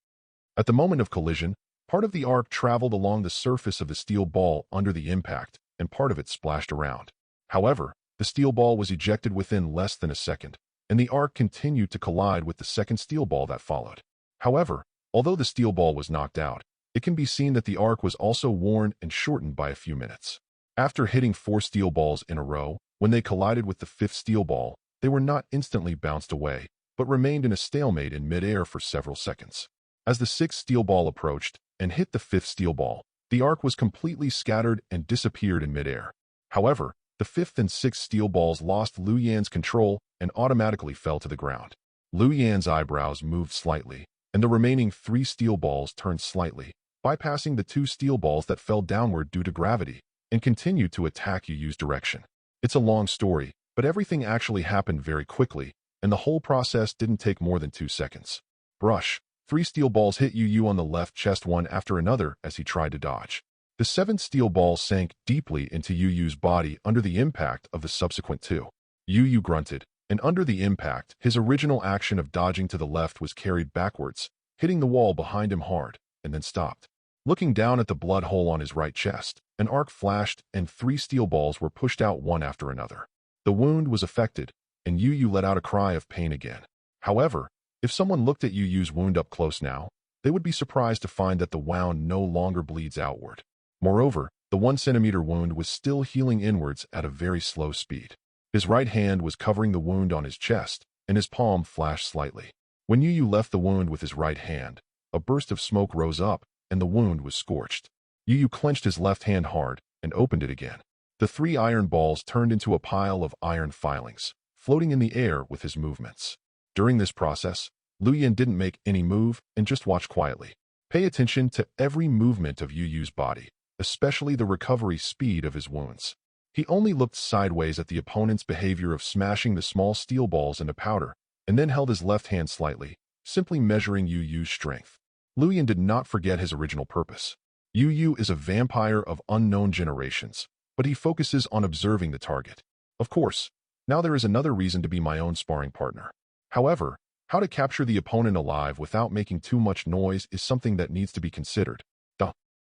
At the moment of collision, part of the arc traveled along the surface of the steel ball under the impact, and part of it splashed around. However, the steel ball was ejected within less than a second, and the arc continued to collide with the second steel ball that followed. However, although the steel ball was knocked out, it can be seen that the arc was also worn and shortened by a few minutes. After hitting 4 steel balls in a row, when they collided with the 5th steel ball, they were not instantly bounced away, but remained in a stalemate in mid-air for several seconds. As the 6th steel ball approached and hit the 5th steel ball, the arc was completely scattered and disappeared in mid-air. However, the 5th and 6th steel balls lost Lu Yan's control and automatically fell to the ground. Lu Yan's eyebrows moved slightly, and the remaining 3 steel balls turned slightly, bypassing the 2 steel balls that fell downward due to gravity, and continued to attack Yu Yu's direction. It's a long story, but everything actually happened very quickly, and the whole process didn't take more than 2 seconds. Brush. 3 steel balls hit Yu Yu on the left chest one after another as he tried to dodge. The 7th steel ball sank deeply into Yu Yu's body under the impact of the subsequent 2. Yu Yu grunted, and under the impact, his original action of dodging to the left was carried backwards, hitting the wall behind him hard, and then stopped. Looking down at the blood hole on his right chest, an arc flashed and 3 steel balls were pushed out one after another. The wound was affected, and Yu let out a cry of pain again. However, if someone looked at Yu's wound up close now, they would be surprised to find that the wound no longer bleeds outward. Moreover, the 1 centimeter wound was still healing inwards at a very slow speed. His right hand was covering the wound on his chest, and his palm flashed slightly. When Yu left the wound with his right hand, a burst of smoke rose up, and the wound was scorched. Yu clenched his left hand hard and opened it again. The 3 iron balls turned into a pile of iron filings, floating in the air with his movements. During this process, Luyan didn't make any move and just watched quietly. Pay attention to every movement of Yu's body, especially the recovery speed of his wounds. He only looked sideways at the opponent's behavior of smashing the small steel balls into powder, and then held his left hand slightly, simply measuring Yu's strength. Luyan did not forget his original purpose. Yu is a vampire of unknown generations, but he focuses on observing the target. Of course, now there is another reason to be my own sparring partner. However, how to capture the opponent alive without making too much noise is something that needs to be considered.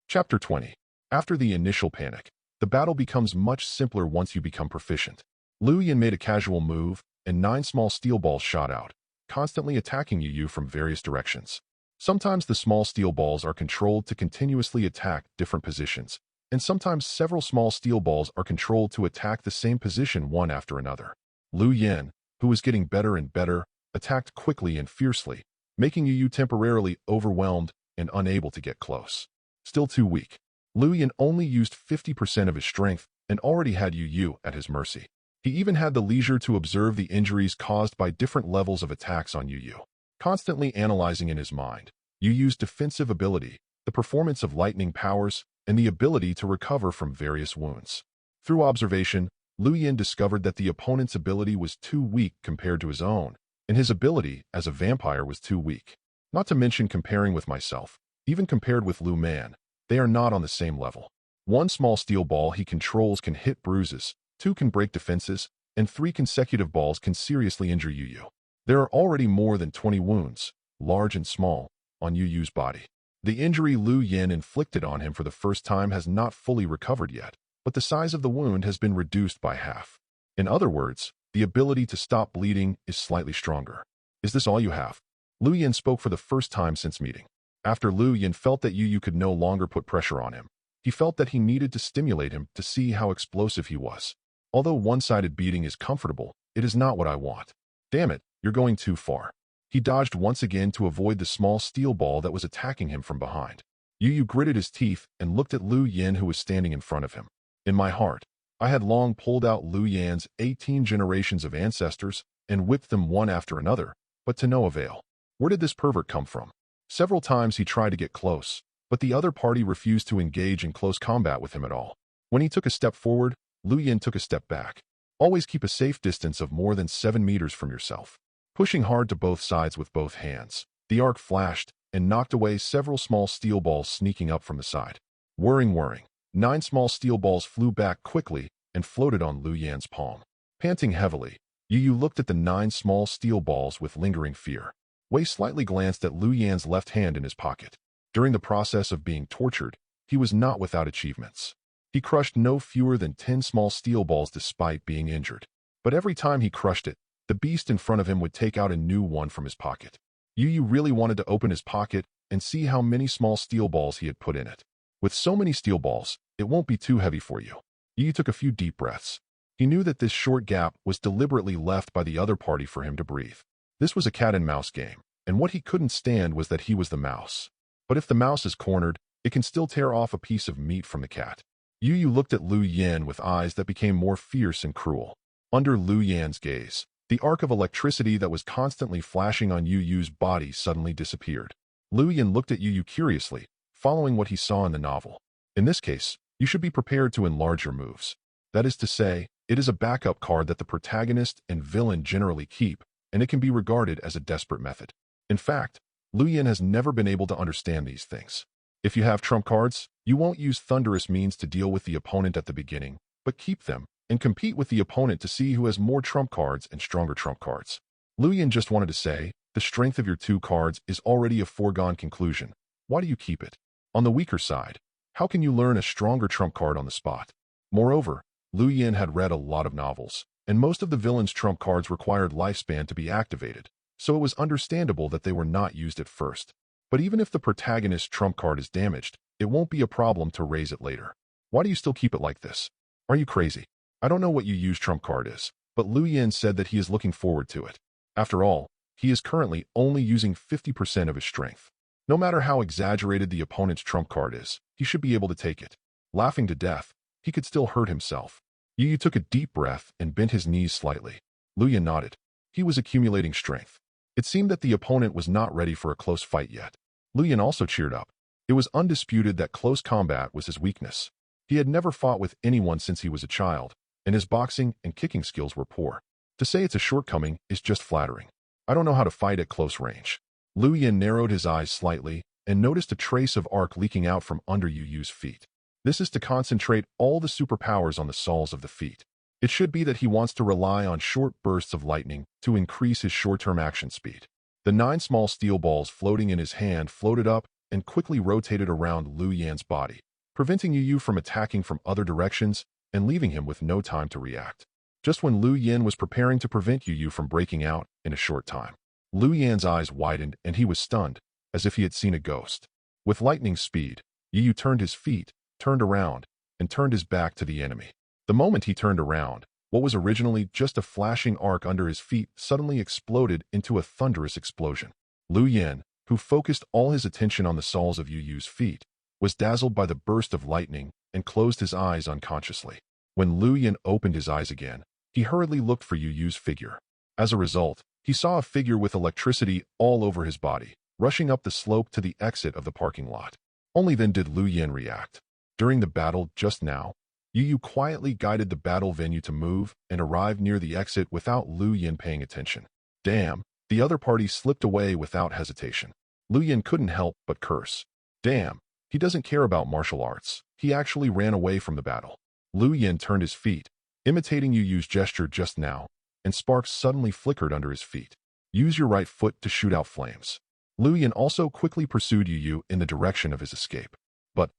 Chapter 20. After the initial panic, the battle becomes much simpler once you become proficient. Luyan made a casual move, and 9 small steel balls shot out, constantly attacking Yu from various directions. Sometimes the small steel balls are controlled to continuously attack different positions, and sometimes several small steel balls are controlled to attack the same position one after another. Luyan, who was getting better and better, attacked quickly and fiercely, making Yu temporarily overwhelmed and unable to get close. Still too weak, Luyan only used 50% of his strength and already had Yu at his mercy. He even had the leisure to observe the injuries caused by different levels of attacks on Yu. Constantly analyzing in his mind, Yu's defensive ability, the performance of lightning powers, and the ability to recover from various wounds. Through observation, Luyan discovered that the opponent's ability was too weak compared to his own, and his ability as a vampire was too weak. Not to mention comparing with myself, even compared with Lu Man, they are not on the same level. 1 small steel ball he controls can hit bruises, 2 can break defenses, and 3 consecutive balls can seriously injure Yu. There are already more than 20 wounds, large and small, on Yu's body. The injury Luyan inflicted on him for the first time has not fully recovered yet, but the size of the wound has been reduced by half. In other words, the ability to stop bleeding is slightly stronger. Is this all you have? Luyan spoke for the first time since meeting. After Luyan felt that Yu could no longer put pressure on him, he felt that he needed to stimulate him to see how explosive he was. Although one-sided beating is comfortable, it is not what I want. Damn it, you're going too far. He dodged once again to avoid the small steel ball that was attacking him from behind. Yu gritted his teeth and looked at Luyan, who was standing in front of him. In my heart, I had long pulled out Luyan's 18 generations of ancestors and whipped them one after another, but to no avail. Where did this pervert come from? Several times he tried to get close, but the other party refused to engage in close combat with him at all. When he took a step forward, Luyan took a step back. Always keep a safe distance of more than 7 meters from yourself. Pushing hard to both sides with both hands, the arc flashed and knocked away several small steel balls sneaking up from the side. Whirring. 9 small steel balls flew back quickly and floated on Luyan's palm. Panting heavily, Yu looked at the 9 small steel balls with lingering fear. Wei slightly glanced at Luyan's left hand in his pocket. During the process of being tortured, he was not without achievements. He crushed no fewer than 10 small steel balls despite being injured. But every time he crushed it, the beast in front of him would take out a new one from his pocket. Yu really wanted to open his pocket and see how many small steel balls he had put in it. With so many steel balls, it won't be too heavy for you. Yu took a few deep breaths. He knew that this short gap was deliberately left by the other party for him to breathe. This was a cat-and-mouse game, and what he couldn't stand was that he was the mouse. But if the mouse is cornered, it can still tear off a piece of meat from the cat. Yu looked at Luyan with eyes that became more fierce and cruel. Under Luyan's gaze, the arc of electricity that was constantly flashing on Yu's body suddenly disappeared. Luyan looked at Yu curiously, following what he saw in the novel. In this case, you should be prepared to enlarge your moves. That is to say, it is a backup card that the protagonist and villain generally keep, and it can be regarded as a desperate method. In fact, Luyan has never been able to understand these things. If you have trump cards, you won't use thunderous means to deal with the opponent at the beginning, but keep them and compete with the opponent to see who has more trump cards and stronger trump cards. Luyan just wanted to say, the strength of your 2 cards is already a foregone conclusion. Why do you keep it? On the weaker side, how can you learn a stronger trump card on the spot? Moreover, Luyan had read a lot of novels, and most of the villain's trump cards required lifespan to be activated, so it was understandable that they were not used at first. But even if the protagonist's trump card is damaged, it won't be a problem to raise it later. Why do you still keep it like this? Are you crazy? I don't know what you use trump card is, but Liu Yan said that he is looking forward to it. After all, he is currently only using 50% of his strength. No matter how exaggerated the opponent's trump card is, he should be able to take it. Laughing to death, he could still hurt himself. Yu Yu took a deep breath and bent his knees slightly. Liu Yan nodded. He was accumulating strength. It seemed that the opponent was not ready for a close fight yet. Liu Yan also cheered up. It was undisputed that close combat was his weakness. He had never fought with anyone since he was a child, and his boxing and kicking skills were poor. To say it's a shortcoming is just flattering. I don't know how to fight at close range. Liu Yan narrowed his eyes slightly and noticed a trace of arc leaking out from under Yu Yu's feet. This is to concentrate all the superpowers on the soles of the feet. It should be that he wants to rely on short bursts of lightning to increase his short-term action speed. The 9 small steel balls floating in his hand floated up and quickly rotated around Liu Yan's body, preventing Yu Yu from attacking from other directions and leaving him with no time to react. Just when Liu Yan was preparing to prevent Yu Yu from breaking out in a short time, Liu Yan's eyes widened and he was stunned, as if he had seen a ghost. With lightning speed, Yu Yu turned his feet, turned around, and turned his back to the enemy. The moment he turned around, what was originally just a flashing arc under his feet suddenly exploded into a thunderous explosion. Liu Yan, who focused all his attention on the soles of Yu Yu's feet, was dazzled by the burst of lightning and closed his eyes unconsciously. When Liu Yan opened his eyes again, he hurriedly looked for Yu Yu's figure. As a result, he saw a figure with electricity all over his body, rushing up the slope to the exit of the parking lot. Only then did Liu Yan react. During the battle just now, Yu Yu quietly guided the battle venue to move and arrived near the exit without Liu Yan paying attention. Damn, the other party slipped away without hesitation. Liu Yan couldn't help but curse. Damn, he doesn't care about martial arts. He actually ran away from the battle. Liu Yan turned his feet, imitating Yu Yu's gesture just now, and sparks suddenly flickered under his feet. Use your right foot to shoot out flames. Liu Yan also quickly pursued Yu Yu in the direction of his escape. But,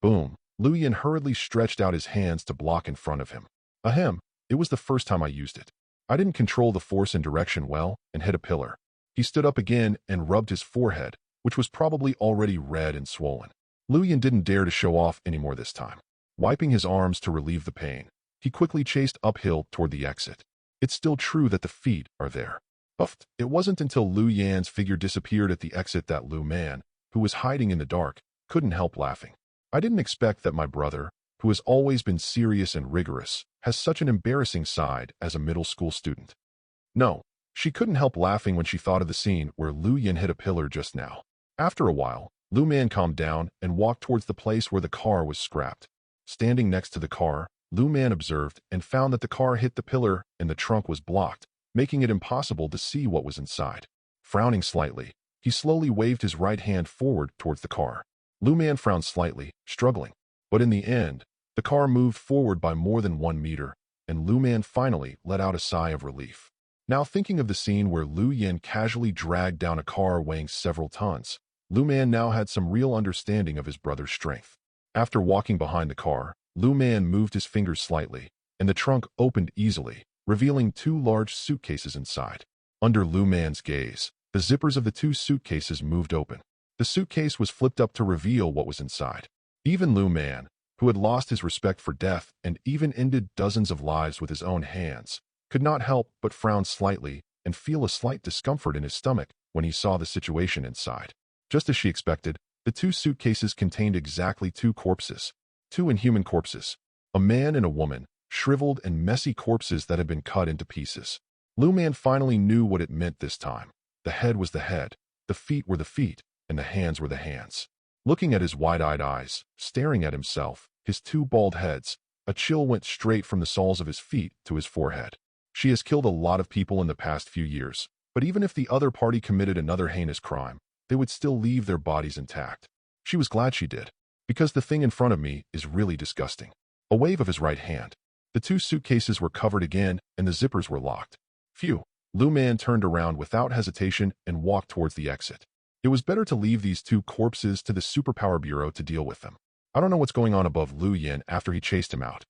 boom, Liu Yan hurriedly stretched out his hands to block in front of him. Ahem, it was the first time I used it. I didn't control the force and direction well and hit a pillar. He stood up again and rubbed his forehead, which was probably already red and swollen. Liu Yan didn't dare to show off anymore this time. Wiping his arms to relieve the pain, he quickly chased uphill toward the exit. It's still true that the feet are there. Buffed. It wasn't until Liu Yan's figure disappeared at the exit that Liu Man, who was hiding in the dark, couldn't help laughing. I didn't expect that my brother, who has always been serious and rigorous, has such an embarrassing side as a middle school student. No, she couldn't help laughing when she thought of the scene where Liu Yan hit a pillar just now. After a while, Liu Man calmed down and walked towards the place where the car was scrapped. Standing next to the car, Liu Man observed and found that the car hit the pillar and the trunk was blocked, making it impossible to see what was inside. Frowning slightly, he slowly waved his right hand forward towards the car. Liu Man frowned slightly, struggling. But in the end, the car moved forward by more than 1 meter, and Liu Man finally let out a sigh of relief. Now thinking of the scene where Liu Yan casually dragged down a car weighing several tons, Liu Man now had some real understanding of his brother's strength. After walking behind the car, Liu Man moved his fingers slightly, and the trunk opened easily, revealing 2 large suitcases inside. Under Liu Man's gaze, the zippers of the 2 suitcases moved open. The suitcase was flipped up to reveal what was inside. Even Liu Man, who had lost his respect for death and even ended dozens of lives with his own hands, could not help but frown slightly and feel a slight discomfort in his stomach when he saw the situation inside. Just as she expected, the 2 suitcases contained exactly 2 corpses, 2 inhuman corpses, a man and a woman, shriveled and messy corpses that had been cut into pieces. Liu Man finally knew what it meant this time. The head was the head, the feet were the feet, and the hands were the hands. Looking at his wide-eyed eyes, staring at himself, his 2 bald heads, a chill went straight from the soles of his feet to his forehead. She has killed a lot of people in the past few years, but even if the other party committed another heinous crime, they would still leave their bodies intact. She was glad she did, because the thing in front of me is really disgusting. A wave of his right hand. The 2 suitcases were covered again, and the zippers were locked. Phew. Liu Man turned around without hesitation and walked towards the exit. It was better to leave these 2 corpses to the Superpower Bureau to deal with them. I don't know what's going on above Liu Yan after he chased him out.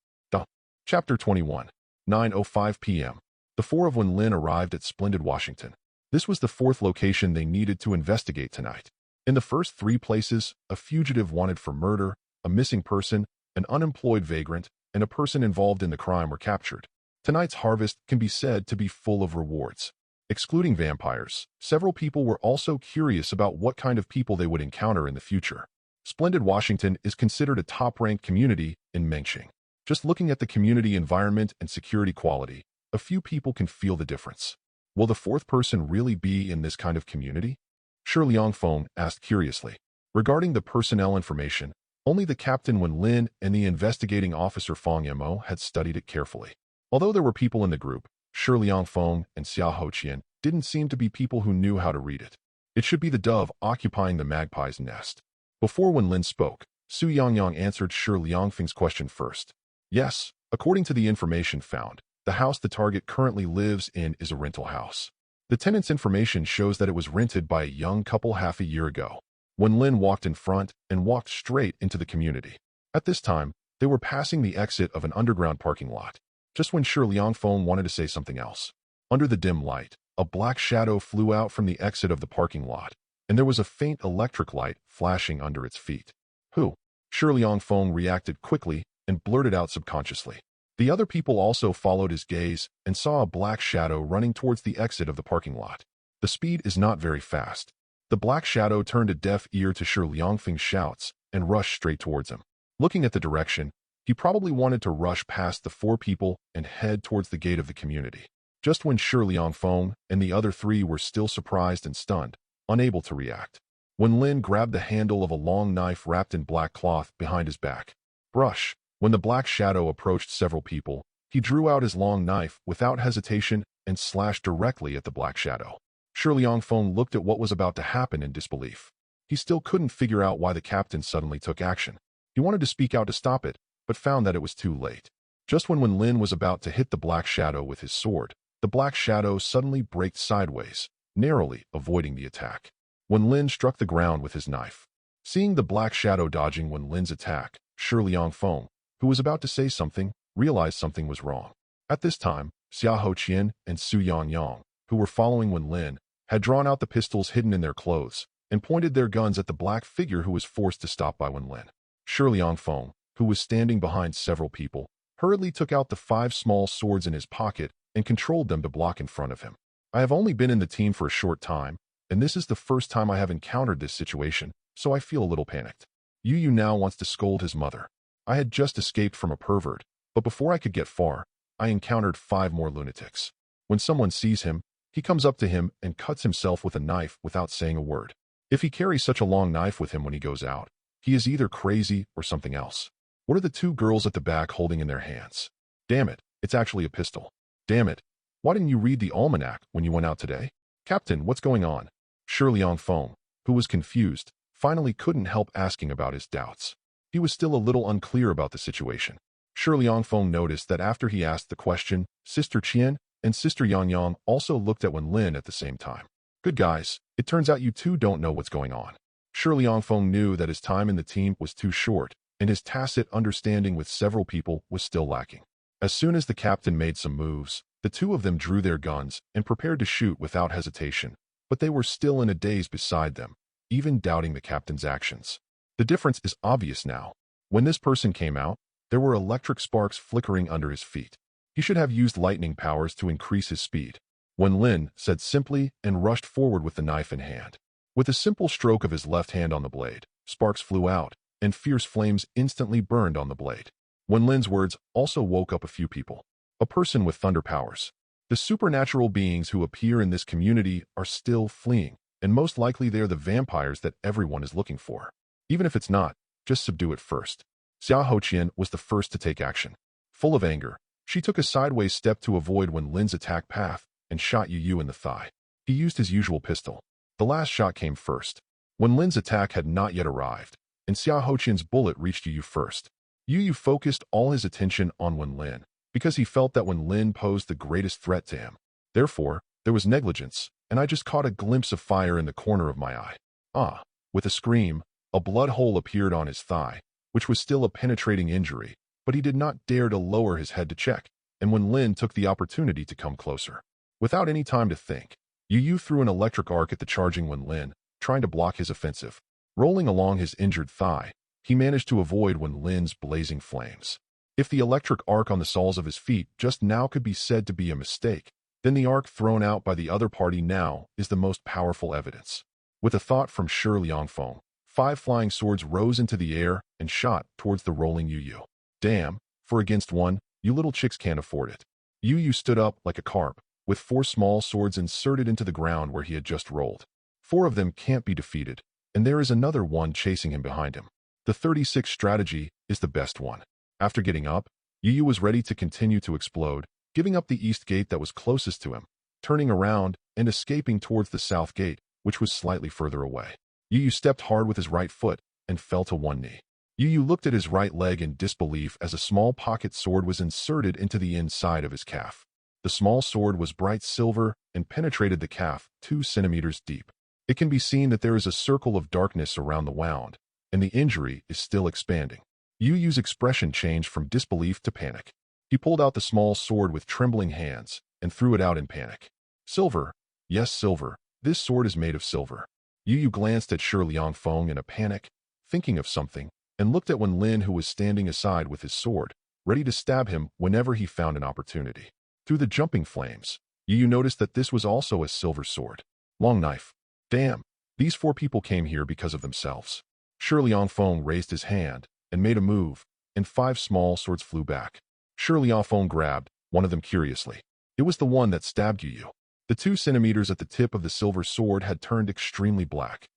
Chapter 21. 9:05 p.m. The four of Wenlin arrived at Splendid, Washington. This was the fourth location they needed to investigate tonight. In the first three places, a fugitive wanted for murder, a missing person, an unemployed vagrant, and a person involved in the crime were captured. Tonight's harvest can be said to be full of rewards. Excluding vampires, several people were also curious about what kind of people they would encounter in the future. Splendid, Washington is considered a top-ranked community in Mengxing. Just looking at the community environment and security quality, a few people can feel the difference. Will the fourth person really be in this kind of community? Shi Liangfeng asked curiously. Regarding the personnel information, only the captain Wenlin and the investigating officer Fang Yemo had studied it carefully. Although there were people in the group, Shi Liangfeng and Xia Hoqian didn't seem to be people who knew how to read it. It should be the dove occupying the magpie's nest. Before Wenlin spoke, Su Yangyang answered Shi Liangfeng's question first. Yes, according to the information found, the house the target currently lives in is a rental house. The tenant's information shows that it was rented by a young couple half a year ago. Wenlin walked in front and walked straight into the community. At this time, they were passing the exit of an underground parking lot. Just when Shi Liangfeng wanted to say something else. Under the dim light, a black shadow flew out from the exit of the parking lot, and there was a faint electric light flashing under its feet. Who? Shi Liangfeng reacted quickly and blurted out subconsciously. The other people also followed his gaze and saw a black shadow running towards the exit of the parking lot. The speed is not very fast. The black shadow turned a deaf ear to Shi Liangfeng's shouts and rushed straight towards him. Looking at the direction, he probably wanted to rush past the four people and head towards the gate of the community. Just when Shi Liangfeng and the other three were still surprised and stunned, unable to react, Wenlin grabbed the handle of a long knife wrapped in black cloth behind his back. Brush. When the black shadow approached several people, he drew out his long knife without hesitation and slashed directly at the black shadow. Shi Liangfeng looked at what was about to happen in disbelief. He still couldn't figure out why the captain suddenly took action. He wanted to speak out to stop it, but found that it was too late. Just when Wenlin was about to hit the black shadow with his sword, the black shadow suddenly braked sideways, narrowly avoiding the attack. Wenlin struck the ground with his knife. Seeing the black shadow dodging Wenlin's attack, Shi Liangfeng, who was about to say something, realized something was wrong. At this time, Xia Hoqian and Su Yangyang, who were following Wenlin, had drawn out the pistols hidden in their clothes and pointed their guns at the black figure who was forced to stop by Wenlin. Shi Liangfeng, who was standing behind several people, hurriedly took out the 5 small swords in his pocket and controlled them to block in front of him. I have only been in the team for a short time, and this is the first time I have encountered this situation, so I feel a little panicked. Yu now wants to scold his mother. I had just escaped from a pervert, but before I could get far, I encountered 5 more lunatics. When someone sees him, he comes up to him and cuts himself with a knife without saying a word. If he carries such a long knife with him when he goes out, he is either crazy or something else. What are the 2 girls at the back holding in their hands? Damn it, it's actually a pistol. Damn it, why didn't you read the almanac when you went out today? Captain, what's going on? Shi Liangfeng, who was confused, finally couldn't help asking about his doubts. He was still a little unclear about the situation. Shi Liangfeng noticed that after he asked the question, Sister Qian and Sister Yangyang also looked at Wenlin at the same time. Good guys, it turns out you two don't know what's going on. Shi Liangfeng knew that his time in the team was too short, and his tacit understanding with several people was still lacking. As soon as the captain made some moves, the 2 of them drew their guns and prepared to shoot without hesitation, but they were still in a daze beside them, even doubting the captain's actions. The difference is obvious now. When this person came out, there were electric sparks flickering under his feet. He should have used lightning powers to increase his speed. Wenlin said simply and rushed forward with the knife in hand. With a simple stroke of his left hand on the blade, sparks flew out, and fierce flames instantly burned on the blade. Wenlin's words also woke up a few people. A person with thunder powers. The supernatural beings who appear in this community are still fleeing, and most likely they are the vampires that everyone is looking for. Even if it's not, just subdue it first. Xia Hoqian was the first to take action. Full of anger, she took a sideways step to avoid Wenlin's attack path and shot Yu in the thigh. He used his usual pistol. The last shot came first. Wenlin's attack had not yet arrived, and Xia Hoqian's bullet reached Yu first. Yu focused all his attention on Wenlin, because he felt that Wenlin posed the greatest threat to him. Therefore, there was negligence, and I just caught a glimpse of fire in the corner of my eye. Ah! With a scream, a blood hole appeared on his thigh, which was still a penetrating injury, but he did not dare to lower his head to check. and when Lin took the opportunity to come closer. Without any time to think, Yu threw an electric arc at the charging Wen Lin, trying to block his offensive. Rolling along his injured thigh, he managed to avoid Wen Lin's blazing flames. If the electric arc on the soles of his feet just now could be said to be a mistake, then the arc thrown out by the other party now is the most powerful evidence. With a thought from Shi Liangfeng, 5 flying swords rose into the air and shot towards the rolling Yu. Damn, for against 1, you little chicks can't afford it. Yu stood up like a carp, with 4 small swords inserted into the ground where he had just rolled. 4 of them can't be defeated, and there is another one chasing him behind him. The 36 strategy is the best one. After getting up, Yu was ready to continue to explode, giving up the east gate that was closest to him, turning around and escaping towards the south gate, which was slightly further away. Yu stepped hard with his right foot and fell to one knee. Yu looked at his right leg in disbelief as a small pocket sword was inserted into the inside of his calf. The small sword was bright silver and penetrated the calf 2 centimeters deep. It can be seen that there is a circle of darkness around the wound, and the injury is still expanding. Yu's expression changed from disbelief to panic. He pulled out the small sword with trembling hands and threw it out in panic. Silver. Yes, silver. This sword is made of silver. Yu glanced at Shi Liangfeng in a panic, thinking of something, and looked at Wen Lin, who was standing aside with his sword, ready to stab him whenever he found an opportunity. Through the jumping flames, Yu noticed that this was also a silver sword. Long knife. Damn, these 4 people came here because of themselves. Shi Liangfeng raised his hand and made a move, and 5 small swords flew back. Shi Liangfeng grabbed one of them curiously. It was the one that stabbed Yu. The 2 centimeters at the tip of the silver sword had turned extremely black.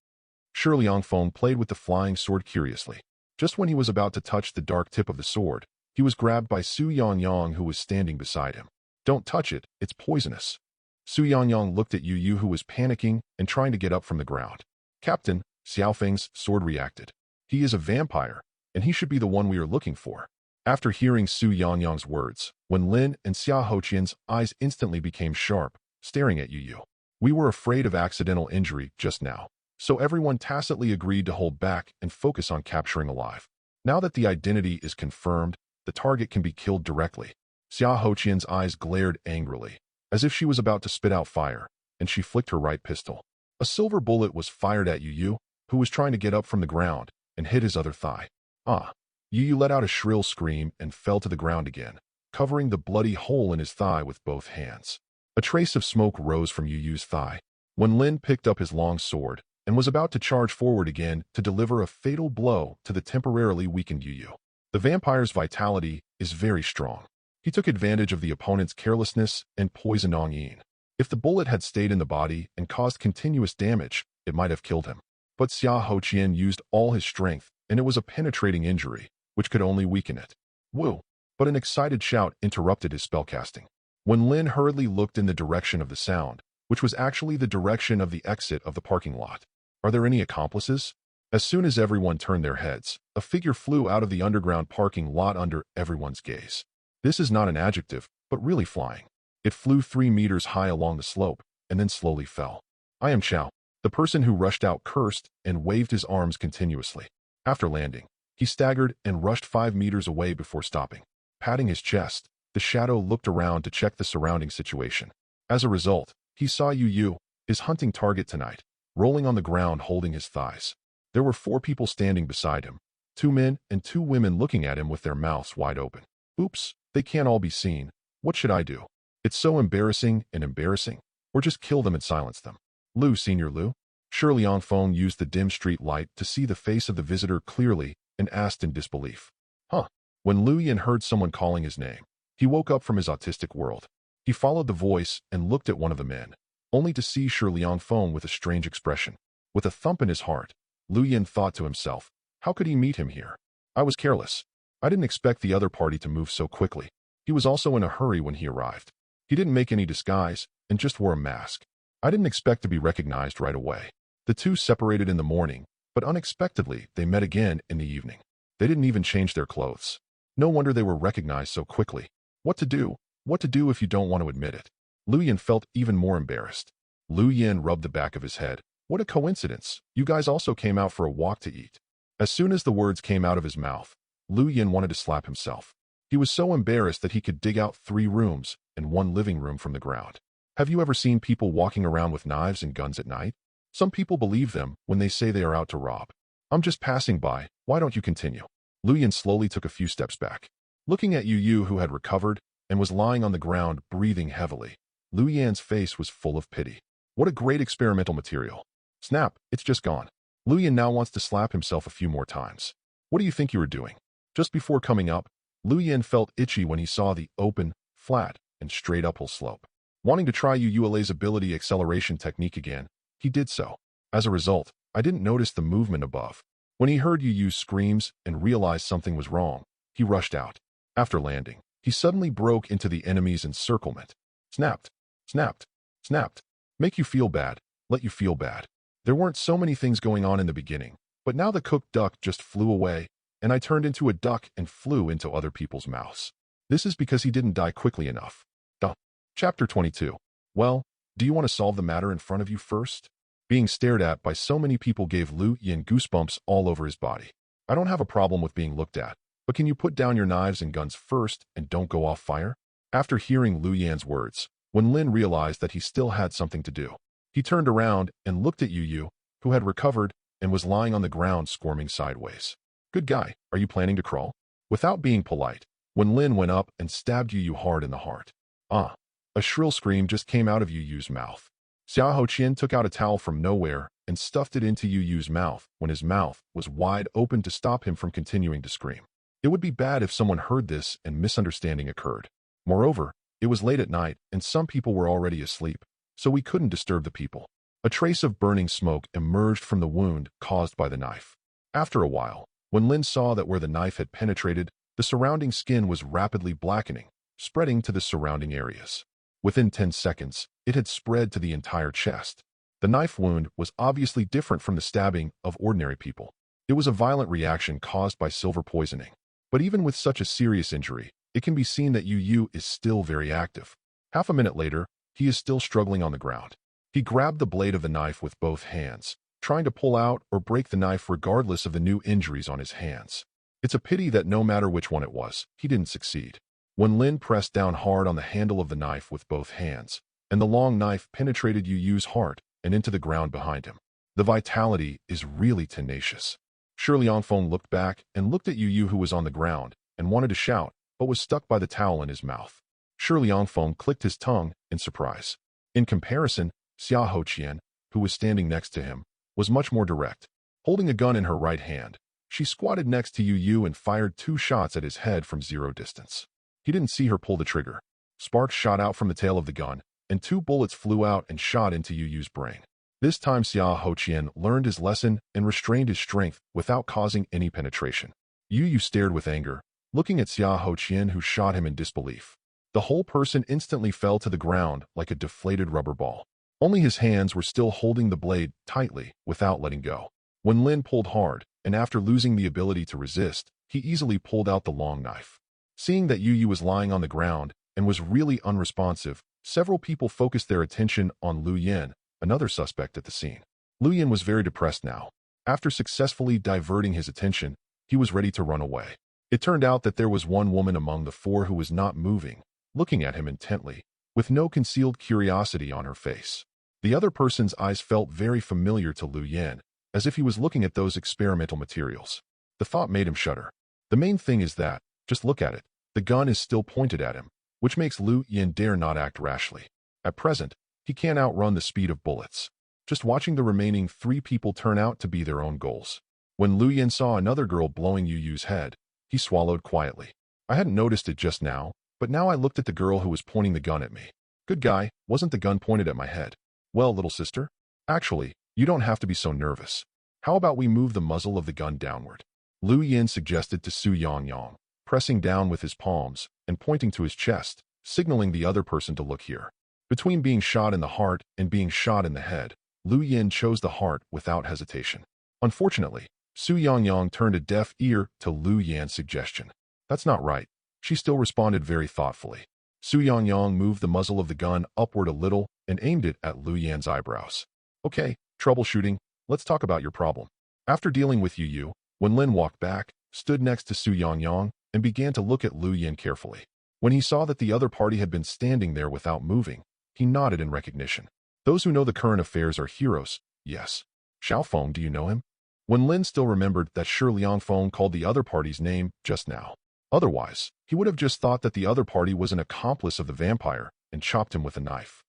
Shi Liangfeng played with the flying sword curiously. Just when he was about to touch the dark tip of the sword, he was grabbed by Su Yangyang, who was standing beside him. Don't touch it, it's poisonous. Su Yangyang looked at Yu, who was panicking and trying to get up from the ground. Captain, Xiaofeng's sword reacted. He is a vampire, and he should be the one we are looking for. After hearing Su Yangyang's words, Wen Lin and Xia Hoqian's eyes instantly became sharp, staring at Yu. We were afraid of accidental injury just now, so everyone tacitly agreed to hold back and focus on capturing alive. Now that the identity is confirmed, the target can be killed directly. Xia Hoqian's eyes glared angrily, as if she was about to spit out fire, and she flicked her right pistol. A silver bullet was fired at Yu, who was trying to get up from the ground, and hit his other thigh. Ah! Yu let out a shrill scream and fell to the ground again, covering the bloody hole in his thigh with both hands. A trace of smoke rose from Yu's thigh. Wen Lin picked up his long sword and was about to charge forward again to deliver a fatal blow to the temporarily weakened Yu. The vampire's vitality is very strong. He took advantage of the opponent's carelessness and poisoned Ong Yin. If the bullet had stayed in the body and caused continuous damage, it might have killed him. But Xia Hoqian used all his strength, and it was a penetrating injury, which could only weaken it. Woo! But an excited shout interrupted his spellcasting. Wen Lin hurriedly looked in the direction of the sound, which was actually the direction of the exit of the parking lot. Are there any accomplices? As soon as everyone turned their heads, a figure flew out of the underground parking lot under everyone's gaze. This is not an adjective, but really flying. It flew 3 meters high along the slope, and then slowly fell. I am Chao. The person who rushed out cursed and waved his arms continuously. After landing, he staggered and rushed 5 meters away before stopping. Patting his chest, the shadow looked around to check the surrounding situation. As a result, he saw Yu, his hunting target tonight, rolling on the ground holding his thighs. There were 4 people standing beside him, 2 men and 2 women looking at him with their mouths wide open. Oops, they can't all be seen. What should I do? It's so embarrassing and embarrassing. Or just kill them and silence them. Lu, Senior Lu. Shi Liangfeng used the dim street light to see the face of the visitor clearly and asked in disbelief. Huh. When Lu Yin heard someone calling his name, he woke up from his autistic world. He followed the voice and looked at one of the men, only to see Shi Liangfeng with a strange expression. With a thump in his heart, Lu Yin thought to himself, how could he meet him here? I was careless. I didn't expect the other party to move so quickly. He was also in a hurry when he arrived. He didn't make any disguise and just wore a mask. I didn't expect to be recognized right away. The 2 separated in the morning, but unexpectedly they met again in the evening. They didn't even change their clothes. No wonder they were recognized so quickly. What to do? What to do if you don't want to admit it? Lu Yin felt even more embarrassed. Lu Yin rubbed the back of his head. What a coincidence. You guys also came out for a walk to eat. As soon as the words came out of his mouth, Lu Yin wanted to slap himself. He was so embarrassed that he could dig out 3 rooms and 1 living room from the ground. Have you ever seen people walking around with knives and guns at night? Some people believe them when they say they are out to rob. I'm just passing by, why don't you continue? Lu Yan slowly took a few steps back. Looking at Yu Yu, who had recovered and was lying on the ground breathing heavily, Lu Yan's face was full of pity. What a great experimental material. Snap, it's just gone. Lu Yan now wants to slap himself a few more times. What do you think you were doing? Just before coming up, Lu Yan felt itchy when he saw the open, flat, and straight uphill slope. Wanting to try Yu Yu's ability acceleration technique again, he did so. As a result, I didn't notice the movement above. When he heard Yu Yu's screams and realized something was wrong, he rushed out. After landing, he suddenly broke into the enemy's encirclement. Snapped, snapped, snapped. Make you feel bad, let you feel bad. There weren't so many things going on in the beginning, but now the cooked duck just flew away, and I turned into a duck and flew into other people's mouths. This is because he didn't die quickly enough. Duh. Chapter 22. Well, do you want to solve the matter in front of you first? Being stared at by so many people gave Lu Yan goosebumps all over his body. I don't have a problem with being looked at, but can you put down your knives and guns first and don't go off fire? After hearing Lu Yan's words, when Lin realized that he still had something to do, he turned around and looked at Yu Yu, who had recovered and was lying on the ground squirming sideways. Good guy, are you planning to crawl? Without being polite, when Lin went up and stabbed Yu Yu hard in the heart. Ah! A shrill scream just came out of Yu Yu's mouth. Xiao Qian took out a towel from nowhere and stuffed it into Yu Yu's mouth when his mouth was wide open to stop him from continuing to scream. It would be bad if someone heard this and misunderstanding occurred. Moreover, it was late at night and some people were already asleep, so we couldn't disturb the people. A trace of burning smoke emerged from the wound caused by the knife. After a while, when Lin saw that where the knife had penetrated, the surrounding skin was rapidly blackening, spreading to the surrounding areas. Within 10 seconds, it had spread to the entire chest. The knife wound was obviously different from the stabbing of ordinary people. It was a violent reaction caused by silver poisoning. But even with such a serious injury, it can be seen that Yu Yu is still very active. Half a minute later, he is still struggling on the ground. He grabbed the blade of the knife with both hands, trying to pull out or break the knife regardless of the new injuries on his hands. It's a pity that no matter which one it was, he didn't succeed. When Lin pressed down hard on the handle of the knife with both hands, and the long knife penetrated Yu Yu's heart and into the ground behind him. The vitality is really tenacious. Shi Liangfeng looked back and looked at Yu Yu, who was on the ground, and wanted to shout, but was stuck by the towel in his mouth. Shi Liangfeng clicked his tongue in surprise. In comparison, Xiao Qian, who was standing next to him, was much more direct. Holding a gun in her right hand, she squatted next to Yu Yu and fired 2 shots at his head from 0 distance. He didn't see her pull the trigger. Sparks shot out from the tail of the gun, and 2 bullets flew out and shot into Yu Yu's brain. This time Xiao Qian learned his lesson and restrained his strength without causing any penetration. Yu Yu stared with anger, looking at Xiao Qian, who shot him in disbelief. The whole person instantly fell to the ground like a deflated rubber ball. Only his hands were still holding the blade tightly without letting go. When Lin pulled hard, and after losing the ability to resist, he easily pulled out the long knife. Seeing that Yu Yu was lying on the ground and was really unresponsive, several people focused their attention on Lu Yan, another suspect at the scene. Lu Yan was very depressed now. After successfully diverting his attention, he was ready to run away. It turned out that there was one woman among the 4 who was not moving, looking at him intently, with no concealed curiosity on her face. The other person's eyes felt very familiar to Lu Yan, as if he was looking at those experimental materials. The thought made him shudder. The main thing is that, just look at it, the gun is still pointed at him, which makes Lu Yan dare not act rashly. At present, he can't outrun the speed of bullets. Just watching the remaining 3 people turn out to be their own goals. When Lu Yan saw another girl blowing Yu Yu's head, he swallowed quietly. I hadn't noticed it just now, but now I looked at the girl who was pointing the gun at me. Good guy, wasn't the gun pointed at my head? Well, little sister? Actually, you don't have to be so nervous. How about we move the muzzle of the gun downward? Lu Yan suggested to Su Yangyang, pressing down with his palms and pointing to his chest, signaling the other person to look here. Between being shot in the heart and being shot in the head, Lu Yan chose the heart without hesitation. Unfortunately, Su Yangyang turned a deaf ear to Lu Yan's suggestion. That's not right. She still responded very thoughtfully. Su Yangyang moved the muzzle of the gun upward a little and aimed it at Lu Yan's eyebrows. Okay, troubleshooting, let's talk about your problem. After dealing with Yu Yu, when Lin walked back, stood next to Su Yangyang, and began to look at Lu Yin carefully. When he saw that the other party had been standing there without moving, he nodded in recognition. Those who know the current affairs are heroes, yes. Xiao Feng, do you know him? When Lin still remembered that Shi Liangfeng called the other party's name just now. Otherwise, he would have just thought that the other party was an accomplice of the vampire and chopped him with a knife.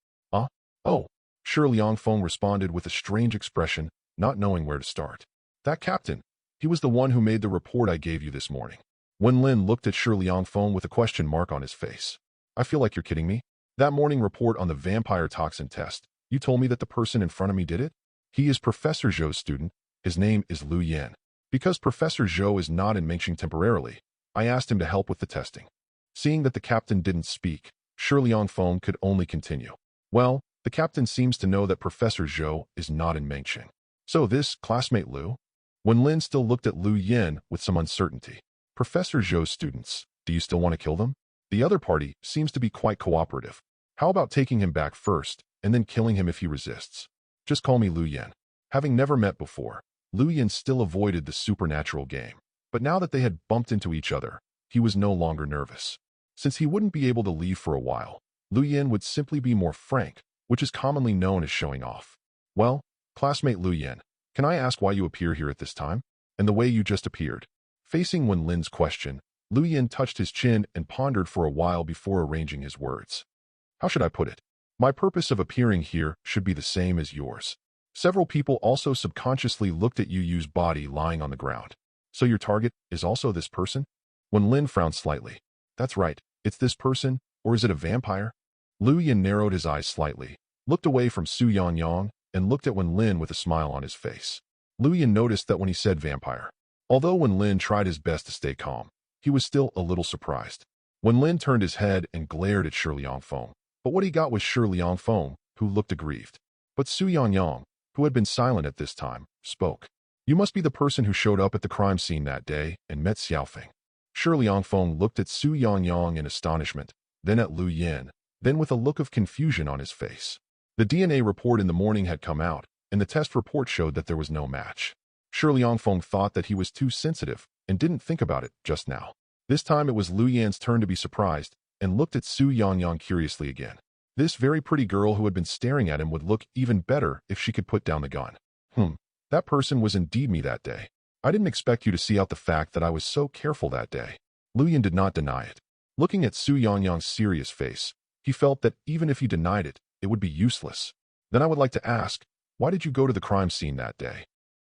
Oh. Shi Liangfeng responded with a strange expression, not knowing where to start. That captain. He was the one who made the report I gave you this morning. When Lin looked at Shi Liangfeng with a question mark on his face. I feel like you're kidding me. That morning report on the vampire toxin test, you told me that the person in front of me did it? He is Professor Zhou's student. His name is Lu Yin. Because Professor Zhou is not in Mengxing temporarily, I asked him to help with the testing. Seeing that the captain didn't speak, Shi Liangfeng could only continue. Well, the captain seems to know that Professor Zhou is not in Mengxing. So this classmate Lu? When Lin still looked at Lu Yin with some uncertainty. Professor Zhou's students, do you still want to kill them? The other party seems to be quite cooperative. How about taking him back first, and then killing him if he resists? Just call me Lu Yin. Having never met before, Lu Yin still avoided the supernatural game. But now that they had bumped into each other, he was no longer nervous. Since he wouldn't be able to leave for a while, Lu Yin would simply be more frank, which is commonly known as showing off. Well, classmate Lu Yin, can I ask why you appear here at this time? And the way you just appeared? Facing Wen Lin's question, Lu Yin touched his chin and pondered for a while before arranging his words. How should I put it? My purpose of appearing here should be the same as yours. Several people also subconsciously looked at Yu's body lying on the ground. So your target is also this person? Wen Lin frowned slightly. That's right, it's this person, or is it a vampire? Lu Yin narrowed his eyes slightly, looked away from Su Yangyang, and looked at Wen Lin with a smile on his face. Lu Yin noticed that when he said vampire, although Wen Lin tried his best to stay calm, he was still a little surprised. Wen Lin turned his head and glared at Shi Liangfeng, but what he got was Shi Liangfeng, who looked aggrieved. But Su Yangyang, who had been silent at this time, spoke. You must be the person who showed up at the crime scene that day and met Xiaofeng. Shi Liangfeng looked at Su Yangyang in astonishment, then at Lu Yin, then with a look of confusion on his face. The DNA report in the morning had come out, and the test report showed that there was no match. Shi Liangfeng thought that he was too sensitive and didn't think about it just now. This time it was Lu Yan's turn to be surprised and looked at Su Yangyang curiously again. This very pretty girl who had been staring at him would look even better if she could put down the gun. That person was indeed me that day. I didn't expect you to see out the fact that I was so careful that day. Lu Yin did not deny it. Looking at Su Yangyang's serious face, he felt that even if he denied it, it would be useless. Then I would like to ask, why did you go to the crime scene that day?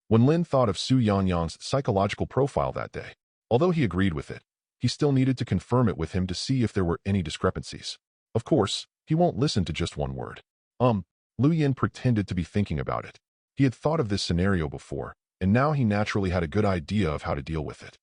When Lin thought of Su Yangyang's psychological profile that day, although he agreed with it, he still needed to confirm it with him to see if there were any discrepancies. Of course, he won't listen to just one word. Lu Yin pretended to be thinking about it. He had thought of this scenario before, and now he naturally had a good idea of how to deal with it.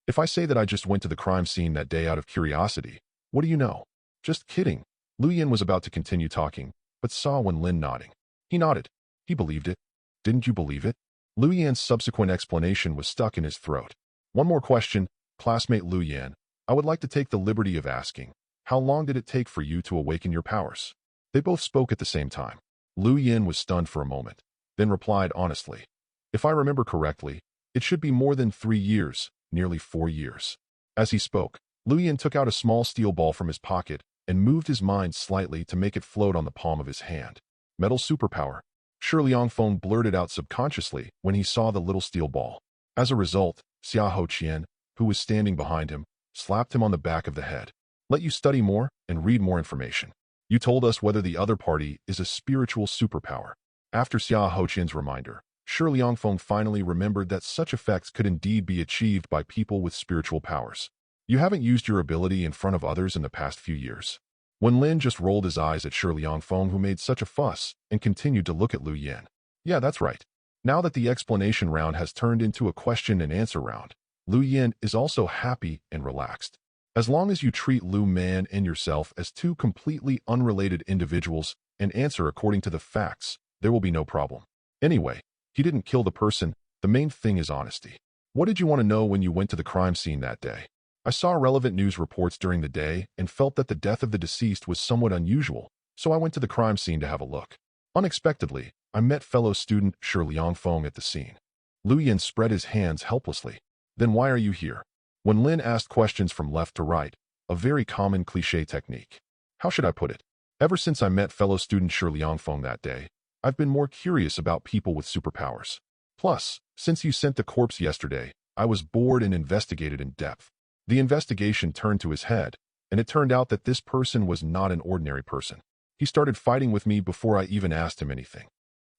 If I say that I just went to the crime scene that day out of curiosity, what do you know? Just kidding. Lu Yin was about to continue talking, but saw Wen Lin nodding. He nodded. He believed it. Didn't you believe it? Lu Yan's subsequent explanation was stuck in his throat. One more question, classmate Lu Yan. I would like to take the liberty of asking, how long did it take for you to awaken your powers? They both spoke at the same time. Lu Yin was stunned for a moment, then replied honestly. If I remember correctly, it should be more than 3 years, nearly 4 years. As he spoke, Lu Yin took out a small steel ball from his pocket and moved his mind slightly to make it float on the palm of his hand. Metal superpower. Shi Liangfeng blurted out subconsciously when he saw the little steel ball. As a result, Xia Hoqian, who was standing behind him, slapped him on the back of the head. Let you study more and read more information. You told us whether the other party is a spiritual superpower. After Xia Hoqian's reminder, Shi Liangfeng finally remembered that such effects could indeed be achieved by people with spiritual powers. You haven't used your ability in front of others in the past few years. Wen Lin just rolled his eyes at Shi Liangfeng, who made such a fuss, and continued to look at Lu Yin. Yeah, that's right. Now that the explanation round has turned into a question and answer round, Lu Yin is also happy and relaxed. As long as you treat Lu Man and yourself as two completely unrelated individuals and answer according to the facts, there will be no problem. Anyway, he didn't kill the person. The main thing is honesty. What did you want to know when you went to the crime scene that day? I saw relevant news reports during the day and felt that the death of the deceased was somewhat unusual, so I went to the crime scene to have a look. Unexpectedly, I met fellow student Shi Liangfeng at the scene. Lu Yin spread his hands helplessly. Then why are you here? When Lin asked questions from left to right, a very common cliché technique. How should I put it? Ever since I met fellow student Shi Liangfeng that day, I've been more curious about people with superpowers. Plus, since you sent the corpse yesterday, I was bored and investigated in depth. The investigation turned to his head, and it turned out that this person was not an ordinary person. He started fighting with me before I even asked him anything.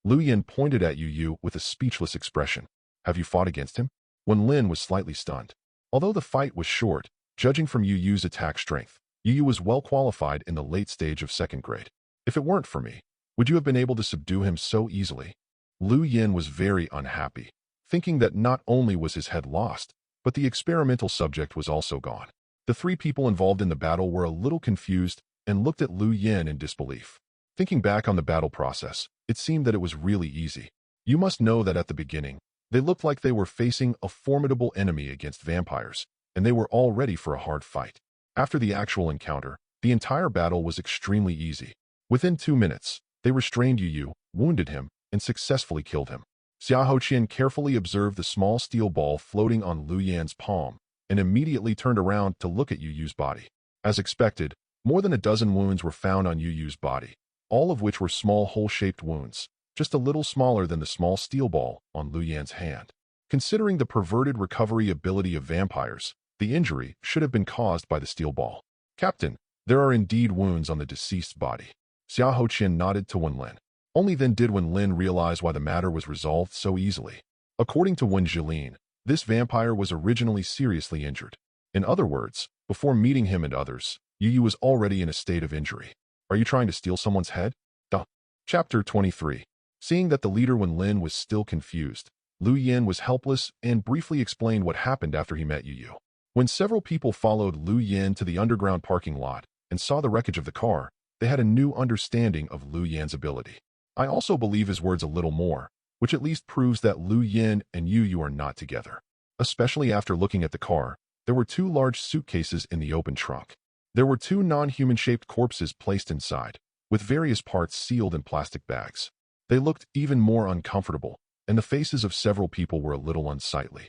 Lu Yin pointed at Yu with a speechless expression. Have you fought against him? When Lin was slightly stunned. Although the fight was short, judging from Yu's attack strength, Yu was well qualified in the late stage of 2nd grade. If it weren't for me, would you have been able to subdue him so easily? Lu Yin was very unhappy, thinking that not only was his head lost, but the experimental subject was also gone. The 3 people involved in the battle were a little confused and looked at Lu Yin in disbelief. Thinking back on the battle process, it seemed that it was really easy. You must know that at the beginning, they looked like they were facing a formidable enemy against vampires, and they were all ready for a hard fight. After the actual encounter, the entire battle was extremely easy. Within 2 minutes, they restrained Yu, wounded him, and successfully killed him. Xiahou Qian carefully observed the small steel ball floating on Lu Yan's palm, and immediately turned around to look at Yu's body. As expected, more than a dozen wounds were found on Yu's body, all of which were small hole-shaped wounds, just a little smaller than the small steel ball on Lu Yan's hand. Considering the perverted recovery ability of vampires, the injury should have been caused by the steel ball. Captain, there are indeed wounds on the deceased's body. Xiahou Qian nodded to Wen Lin. Only then did Wen Lin realize why the matter was resolved so easily. According to Wen Jilin, this vampire was originally seriously injured. In other words, before meeting him and others, Yu was already in a state of injury. Are you trying to steal someone's head? Duh. Chapter 23. Seeing that the leader Wen Lin was still confused, Lu Yin was helpless and briefly explained what happened after he met Yu. When several people followed Lu Yin to the underground parking lot and saw the wreckage of the car, they had a new understanding of Lu Yin's ability. I also believe his words a little more, which at least proves that Lu Yin and Yu are not together. Especially after looking at the car, there were 2 large suitcases in the open trunk. There were 2 non-human-shaped corpses placed inside, with various parts sealed in plastic bags. They looked even more uncomfortable, and the faces of several people were a little unsightly.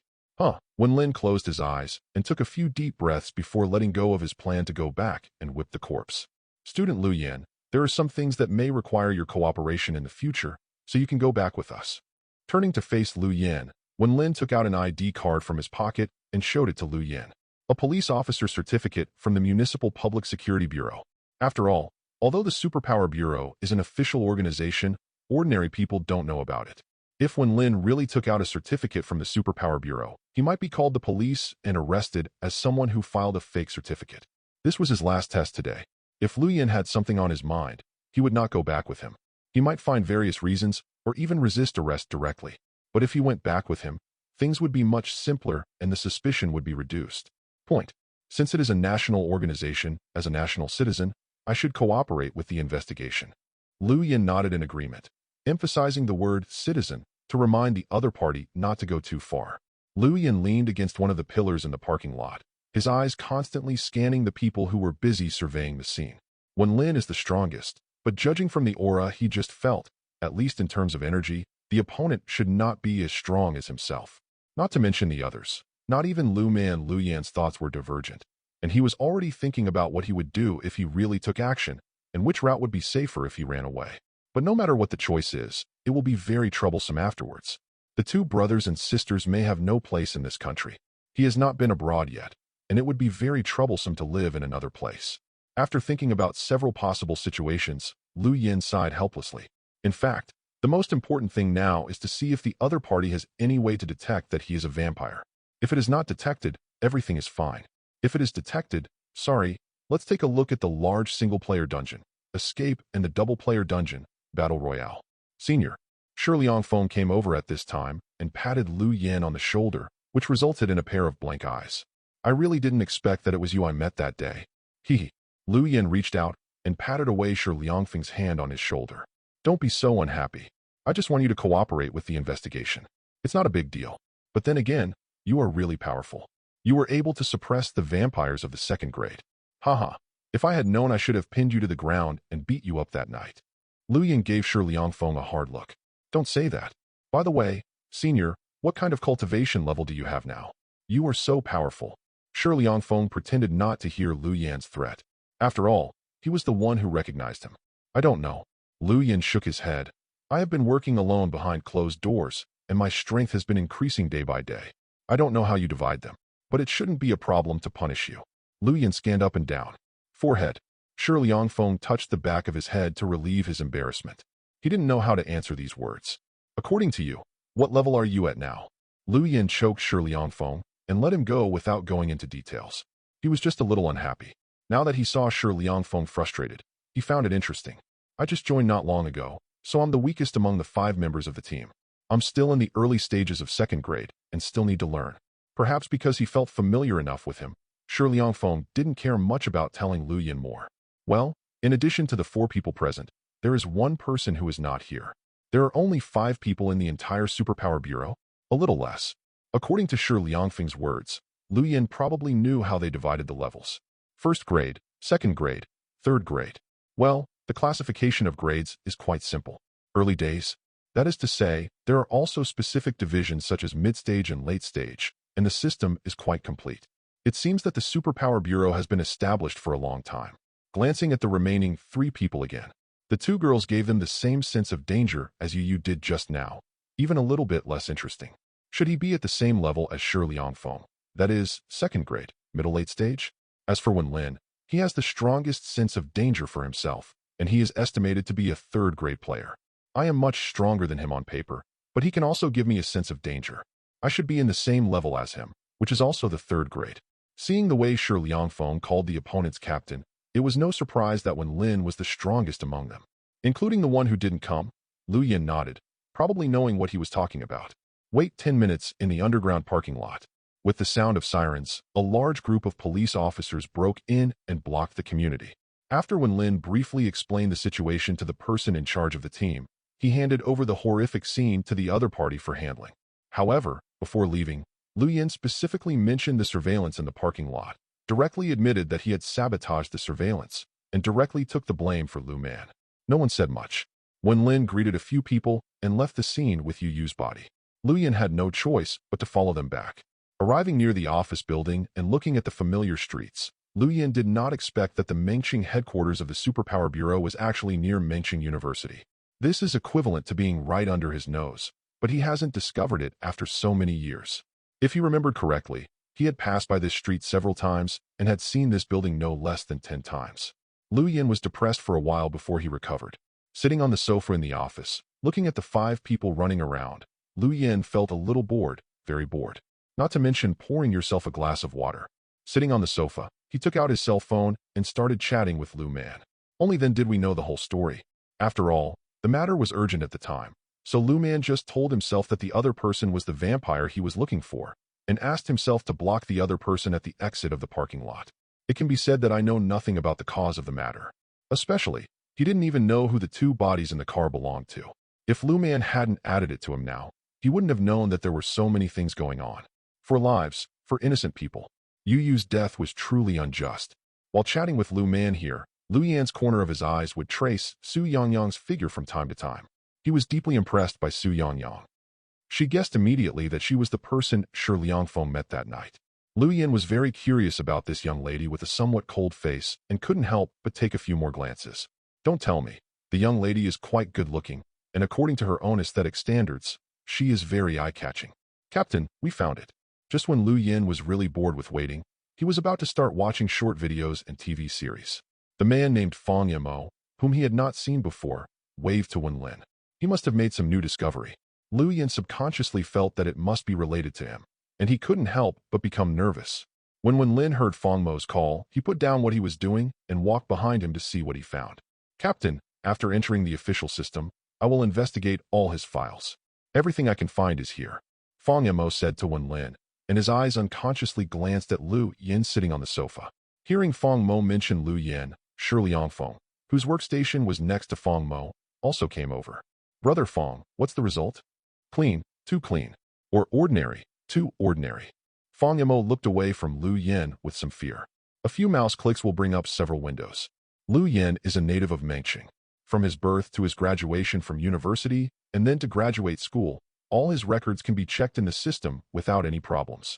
When Lin closed his eyes and took a few deep breaths before letting go of his plan to go back and whip the corpse. Student Lu Yin, there are some things that may require your cooperation in the future, so you can go back with us. Turning to face Lu Yin, Wen Lin took out an ID card from his pocket and showed it to Lu Yin. A police officer certificate from the Municipal Public Security Bureau. After all, although the Superpower Bureau is an official organization, ordinary people don't know about it. If Wen Lin really took out a certificate from the Superpower Bureau, he might be called the police and arrested as someone who filed a fake certificate. This was his last test today. If Lu Yin had something on his mind, he would not go back with him. He might find various reasons or even resist arrest directly. But if he went back with him, things would be much simpler and the suspicion would be reduced. Point. Since it is a national organization, as a national citizen, I should cooperate with the investigation. Lu Yin nodded in agreement, emphasizing the word citizen to remind the other party not to go too far. Lu Yin leaned against one of the pillars in the parking lot, his eyes constantly scanning the people who were busy surveying the scene. Wen Lin is the strongest, but judging from the aura he just felt, at least in terms of energy, the opponent should not be as strong as himself. Not to mention the others. Not even Lu Yan's thoughts were divergent, and he was already thinking about what he would do if he really took action, and which route would be safer if he ran away. But no matter what the choice is, it will be very troublesome afterwards. The 2 brothers and sisters may have no place in this country. He has not been abroad yet, and it would be very troublesome to live in another place. After thinking about several possible situations, Lu Yin sighed helplessly. In fact, the most important thing now is to see if the other party has any way to detect that he is a vampire. If it is not detected, everything is fine. If it is detected, sorry, let's take a look at the large single-player dungeon, escape, and the double-player dungeon, Battle Royale. Senior. Shi Liangfeng came over at this time and patted Lu Yin on the shoulder, which resulted in a pair of blank eyes. I really didn't expect that it was you I met that day. Hee. Lu Yin reached out and patted away Shi Liangfeng's hand on his shoulder. Don't be so unhappy. I just want you to cooperate with the investigation. It's not a big deal. But then again, you are really powerful. You were able to suppress the vampires of the 2nd grade. Haha. If I had known, I should have pinned you to the ground and beat you up that night. Lu Yin gave Shi Liangfeng a hard look. Don't say that. By the way, Senior, what kind of cultivation level do you have now? You are so powerful. Shi Liangfeng pretended not to hear Lu Yan's threat. After all, he was the one who recognized him. I don't know. Lu Yan shook his head. I have been working alone behind closed doors, and my strength has been increasing day by day. I don't know how you divide them, but it shouldn't be a problem to punish you. Lu Yan scanned up and down. Forehead. Shi Liangfeng touched the back of his head to relieve his embarrassment. He didn't know how to answer these words. According to you, what level are you at now? Lu Yan choked Shi Liangfeng and let him go without going into details. He was just a little unhappy. Now that he saw Shi Liangfeng frustrated, he found it interesting. I just joined not long ago, so I'm the weakest among the 5 members of the team. I'm still in the early stages of 2nd grade and still need to learn. Perhaps because he felt familiar enough with him, Shi Liangfeng didn't care much about telling Lu Yan more. Well, in addition to the 4 people present, there is one person who is not here. There are only 5 people in the entire Superpower Bureau, a little less. According to Shi Liangfeng's words, Lu Yan probably knew how they divided the levels. 1st grade, 2nd grade, 3rd grade. Well, the classification of grades is quite simple. Early days. That is to say, there are also specific divisions such as mid-stage and late stage, and the system is quite complete. It seems that the Superpower Bureau has been established for a long time. Glancing at the remaining 3 people again, the 2 girls gave them the same sense of danger as you did just now, even a little bit less interesting. Should he be at the same level as Shi Liangfeng? That is, 2nd grade, middle-late stage? As for Wenlin, he has the strongest sense of danger for himself, and he is estimated to be a 3rd grade player. I am much stronger than him on paper, but he can also give me a sense of danger. I should be in the same level as him, which is also the 3rd grade. Seeing the way Shi Liangfeng called the opponent's captain, it was no surprise that Wenlin was the strongest among them. Including the one who didn't come, Lu Yan nodded, probably knowing what he was talking about. Wait 10 minutes in the underground parking lot. With the sound of sirens, a large group of police officers broke in and blocked the community. After Wenlin briefly explained the situation to the person in charge of the team, he handed over the horrific scene to the other party for handling. However, before leaving, Lu Yan specifically mentioned the surveillance in the parking lot, directly admitted that he had sabotaged the surveillance, and directly took the blame for Lu Man. No one said much. Wenlin greeted a few people and left the scene with Yu's body. Lu Yan had no choice but to follow them back. Arriving near the office building and looking at the familiar streets, Lu Yan did not expect that the Mengqing headquarters of the Superpower Bureau was actually near Mengqing University. This is equivalent to being right under his nose, but he hasn't discovered it after so many years. If he remembered correctly, he had passed by this street several times and had seen this building no less than 10 times. Lu Yan was depressed for a while before he recovered. Sitting on the sofa in the office, looking at the 5 people running around, Lu Yan felt a little bored, very bored. Not to mention pouring yourself a glass of water. Sitting on the sofa, he took out his cell phone and started chatting with Lu Man. Only then did we know the whole story. After all, the matter was urgent at the time, so Lu Man just told himself that the other person was the vampire he was looking for, and asked himself to block the other person at the exit of the parking lot. It can be said that I know nothing about the cause of the matter. Especially, he didn't even know who the 2 bodies in the car belonged to. If Lu Man hadn't added it to him now, he wouldn't have known that there were so many things going on. For lives, for innocent people. Yu's death was truly unjust. While chatting with Lu Man here, Lu Yan's corner of his eyes would trace Su Yangyang's figure from time to time. He was deeply impressed by Su Yangyang. She guessed immediately that she was the person Shi Liangfeng met that night. Lu Yan was very curious about this young lady with a somewhat cold face and couldn't help but take a few more glances. Don't tell me. The young lady is quite good-looking, and according to her own aesthetic standards, she is very eye-catching. Captain, we found it. Just when Lu Yan was really bored with waiting, he was about to start watching short videos and TV series. The man named Fang Yamo, whom he had not seen before, waved to Wenlin. He must have made some new discovery. Lu Yan subconsciously felt that it must be related to him, and he couldn't help but become nervous. When Wenlin heard Fang Mo's call, he put down what he was doing and walked behind him to see what he found. Captain, after entering the official system, I will investigate all his files. Everything I can find is here. Fang Yamo said to Wenlin, and his eyes unconsciously glanced at Lu Yan sitting on the sofa. Hearing Fang Mo mention Lu Yan, Shi Liangfeng, whose workstation was next to Fang Mo, also came over. Brother Fang, what's the result? Clean, too clean. Or ordinary, too ordinary. Fang Yamo looked away from Lu Yan with some fear. A few mouse clicks will bring up several windows. Lu Yan is a native of Mengqing. From his birth to his graduation from university and then to graduate school, all his records can be checked in the system without any problems.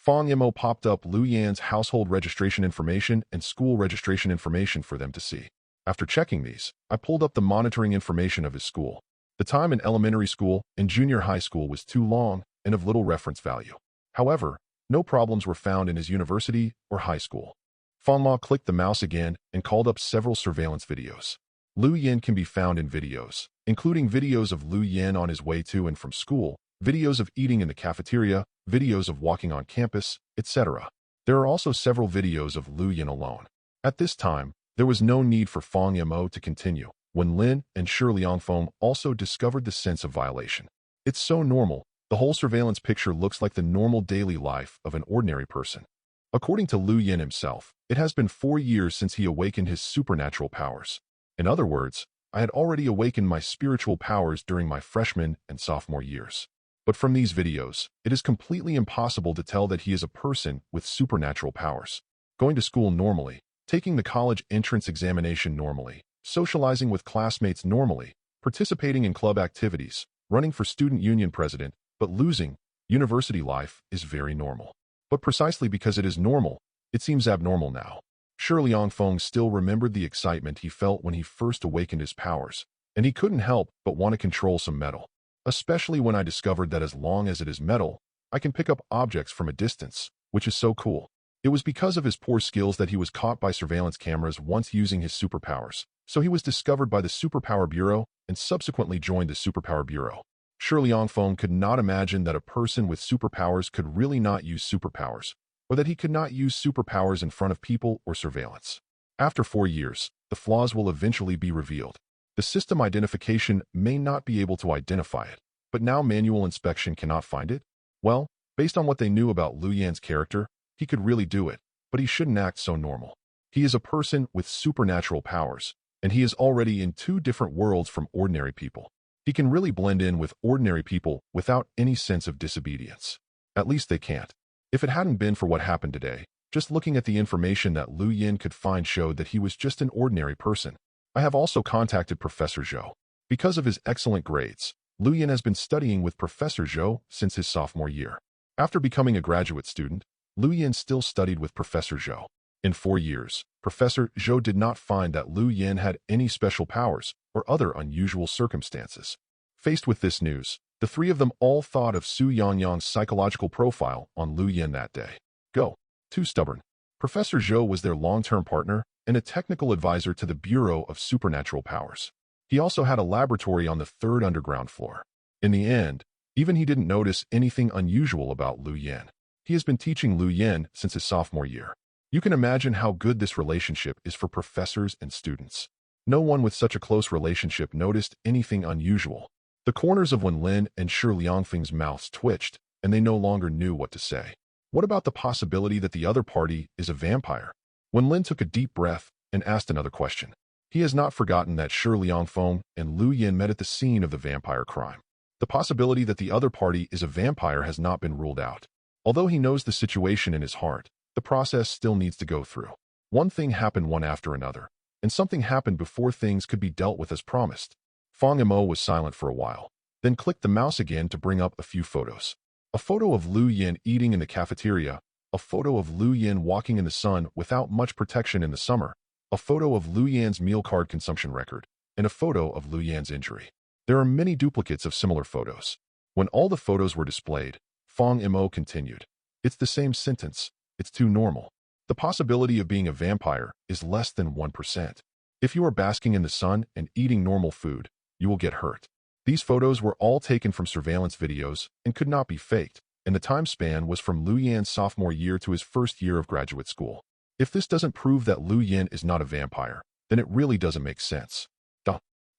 Fong Yimou popped up Lu Yan's household registration information and school registration information for them to see. After checking these, I pulled up the monitoring information of his school. The time in elementary school and junior high school was too long and of little reference value. However, no problems were found in his university or high school. Fong Ma clicked the mouse again and called up several surveillance videos. Lu Yan can be found in videos, including videos of Lu Yan on his way to and from school, videos of eating in the cafeteria, videos of walking on campus, etc. There are also several videos of Lu Yan alone. At this time, there was no need for Fong Yimou to continue, when Lin and Shi Liangfeng also discovered the sense of violation. It's so normal, the whole surveillance picture looks like the normal daily life of an ordinary person. According to Lu Yan himself, it has been 4 years since he awakened his supernatural powers. In other words, I had already awakened my spiritual powers during my freshman and sophomore years. But from these videos, it is completely impossible to tell that he is a person with supernatural powers. Going to school normally, taking the college entrance examination normally, socializing with classmates normally, participating in club activities, running for student union president, but losing, university life is very normal. But precisely because it is normal, it seems abnormal now. Shi Liangfeng still remembered the excitement he felt when he first awakened his powers, and he couldn't help but want to control some metal. Especially when I discovered that as long as it is metal, I can pick up objects from a distance, which is so cool. It was because of his poor skills that he was caught by surveillance cameras once using his superpowers, so he was discovered by the Superpower Bureau and subsequently joined the Superpower Bureau. Shi Liangfeng could not imagine that a person with superpowers could really not use superpowers, or that he could not use superpowers in front of people or surveillance. After 4 years, the flaws will eventually be revealed. The system identification may not be able to identify it, but now manual inspection cannot find it? Well, based on what they knew about Lu Yan's character, he could really do it, but he shouldn't act so normal. He is a person with supernatural powers, and he is already in 2 different worlds from ordinary people. He can really blend in with ordinary people without any sense of disobedience. At least they can't. If it hadn't been for what happened today, just looking at the information that Lu Yan could find showed that he was just an ordinary person. I have also contacted Professor Zhou. Because of his excellent grades, Lu Yan has been studying with Professor Zhou since his sophomore year. After becoming a graduate student, Lu Yan still studied with Professor Zhou. In 4 years, Professor Zhou did not find that Lu Yan had any special powers or other unusual circumstances. Faced with this news, the 3 of them all thought of Su Yangyang's psychological profile on Lu Yan that day. Go. Too stubborn. Professor Zhou was their long-term partner and a technical advisor to the Bureau of Supernatural Powers. He also had a laboratory on the 3rd underground floor. In the end, even he didn't notice anything unusual about Lu Yan. He has been teaching Lu Yan since his sophomore year. You can imagine how good this relationship is for professors and students. No one with such a close relationship noticed anything unusual. The corners of Wen Lin and Shi Liangfeng's mouths twitched, and they no longer knew what to say. What about the possibility that the other party is a vampire? Wen Lin took a deep breath and asked another question. He has not forgotten that Shi Liangfeng and Lu Yan met at the scene of the vampire crime. The possibility that the other party is a vampire has not been ruled out. Although he knows the situation in his heart, the process still needs to go through. One thing happened one after another, and something happened before things could be dealt with as promised. Fong Yimou was silent for a while, then clicked the mouse again to bring up a few photos. A photo of Lu Yan eating in the cafeteria, a photo of Lu Yan walking in the sun without much protection in the summer, a photo of Lu Yan's meal card consumption record, and a photo of Lu Yan's injury. There are many duplicates of similar photos. When all the photos were displayed, Fong Yimou continued. It's the same sentence. It's too normal. The possibility of being a vampire is less than 1%. If you are basking in the sun and eating normal food, you will get hurt. These photos were all taken from surveillance videos and could not be faked, and the time span was from Lu Yan's sophomore year to his first year of graduate school. If this doesn't prove that Lu Yan is not a vampire, then it really doesn't make sense.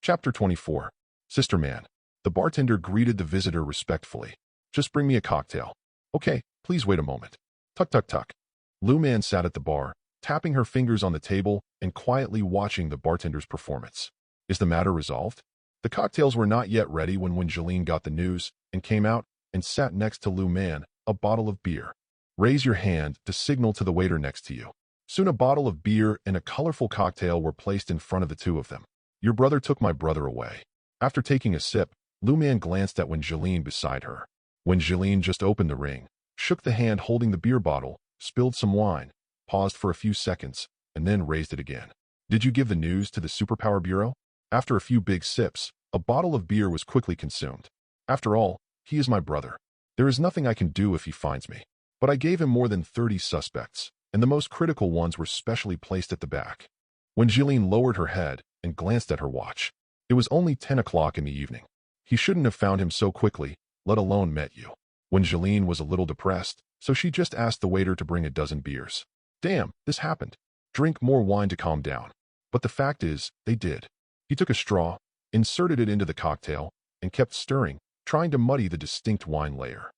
Chapter 24. Sister Man. The bartender greeted the visitor respectfully. Just bring me a cocktail. Okay, please wait a moment. Tuck tuck tuck. Lu Man sat at the bar, tapping her fingers on the table and quietly watching the bartender's performance. Is the matter resolved? The cocktails were not yet ready when Jeline got the news and came out and sat next to Lu Man, a bottle of beer. Raise your hand to signal to the waiter next to you. Soon a bottle of beer and a colorful cocktail were placed in front of the 2 of them. Your brother took my brother away. After taking a sip, Lu Man glanced at Jeline beside her. Jeline just opened the ring, shook the hand holding the beer bottle, spilled some wine, paused for a few seconds, and then raised it again. Did you give the news to the Superpower Bureau? After a few big sips, a bottle of beer was quickly consumed. After all, he is my brother. There is nothing I can do if he finds me. But I gave him more than 30 suspects, and the most critical ones were specially placed at the back. When Jillian lowered her head and glanced at her watch, it was only 10 o'clock in the evening. He shouldn't have found him so quickly, let alone met you. When Jillian was a little depressed, so she just asked the waiter to bring a dozen beers. Damn, this happened. Drink more wine to calm down. But the fact is, they did. He took a straw, inserted it into the cocktail, and kept stirring, trying to muddy the distinct wine layer.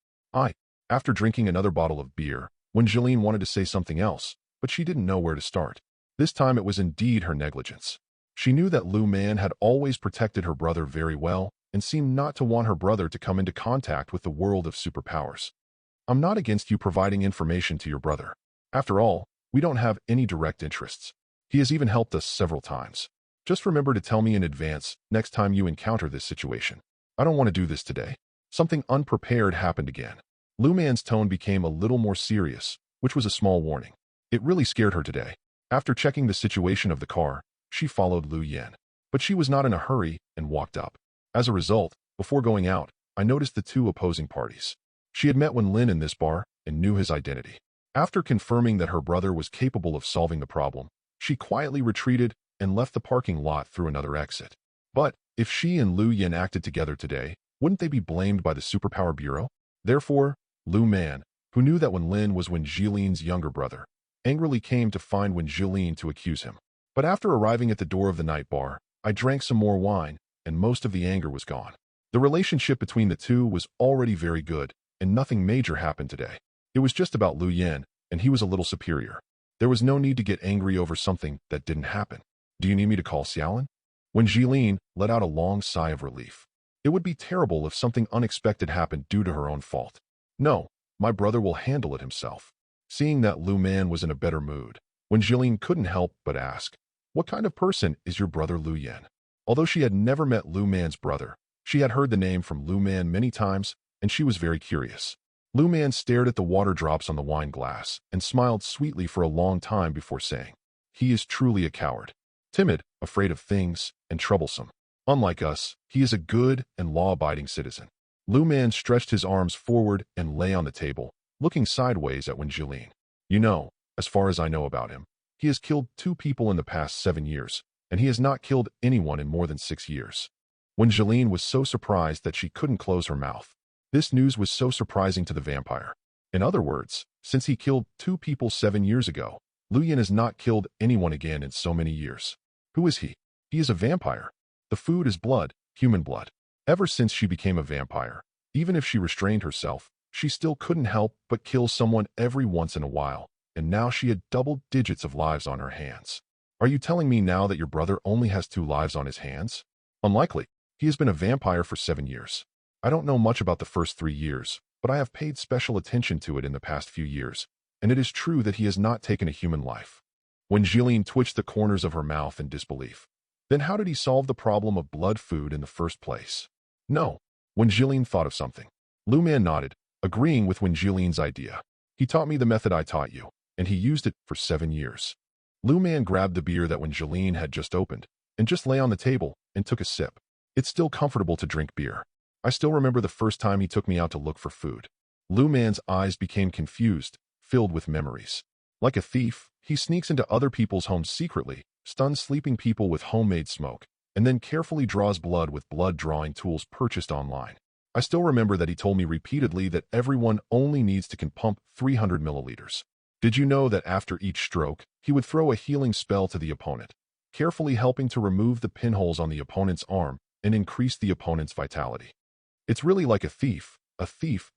After drinking another bottle of beer, when Jillian wanted to say something else, but she didn't know where to start. This time it was indeed her negligence. She knew that Lu Man had always protected her brother very well and seemed not to want her brother to come into contact with the world of superpowers. I'm not against you providing information to your brother. After all, we don't have any direct interests. He has even helped us several times. Just remember to tell me in advance next time you encounter this situation. I don't want to do this today. Something unprepared happened again. Lu Man's tone became a little more serious, which was a small warning. It really scared her today. After checking the situation of the car, she followed Lu Yan. But she was not in a hurry and walked up. As a result, before going out, I noticed the two opposing parties. She had met Wen Lin in this bar and knew his identity. After confirming that her brother was capable of solving the problem, she quietly retreated and left the parking lot through another exit. But if she and Lu Yan acted together today, wouldn't they be blamed by the Superpower Bureau? Therefore, Lu Man, who knew that Wen Lin was Wen Jilin's younger brother, angrily came to find Wen Jilin to accuse him. But after arriving at the door of the night bar, I drank some more wine, and most of the anger was gone. The relationship between the two was already very good, and nothing major happened today. It was just about Lu Yan, and he was a little superior. There was no need to get angry over something that didn't happen. Do you need me to call Xiaolin? Wen Jilin let out a long sigh of relief. It would be terrible if something unexpected happened due to her own fault. No, my brother will handle it himself. Seeing that Lu Man was in a better mood, Wen Jilin couldn't help but ask, what kind of person is your brother Lu Yan? Although she had never met Lu Man's brother, she had heard the name from Lu Man many times, and she was very curious. Lu Man stared at the water drops on the wine glass and smiled sweetly for a long time before saying, he is truly a coward. Timid, afraid of things, and troublesome. Unlike us, he is a good and law-abiding citizen. Lu Man stretched his arms forward and lay on the table, looking sideways at Wen Jilin. You know, as far as I know about him, he has killed 2 people in the past 7 years, and he has not killed anyone in more than 6 years. Wen Jilin was so surprised that she couldn't close her mouth. This news was so surprising to the vampire. In other words, since he killed 2 people 7 years ago, Lu Yan has not killed anyone again in so many years. Who is he? He is a vampire. The food is blood, human blood. Ever since she became a vampire, even if she restrained herself, she still couldn't help but kill someone every once in a while, and now she had double digits of lives on her hands. Are you telling me now that your brother only has 2 lives on his hands? Unlikely. He has been a vampire for 7 years. I don't know much about the first 3 years, but I have paid special attention to it in the past few years, and it is true that he has not taken a human life. When Jillian twitched the corners of her mouth in disbelief, then how did he solve the problem of blood food in the first place? No. When Jillian thought of something. Lu Man nodded, agreeing with Wen Jillian's idea. He taught me the method I taught you, and he used it for 7 years. Lu Man grabbed the beer that Wen Jillian had just opened, and just lay on the table, and took a sip. It's still comfortable to drink beer. I still remember the first time he took me out to look for food. Lu Man's eyes became confused, filled with memories. Like a thief, he sneaks into other people's homes secretly, stuns sleeping people with homemade smoke, and then carefully draws blood with blood-drawing tools purchased online. I still remember that he told me repeatedly that everyone only needs to can pump 300 milliliters. Did you know that after each stroke, he would throw a healing spell to the opponent, carefully helping to remove the pinholes on the opponent's arm and increase the opponent's vitality? It's really like a thief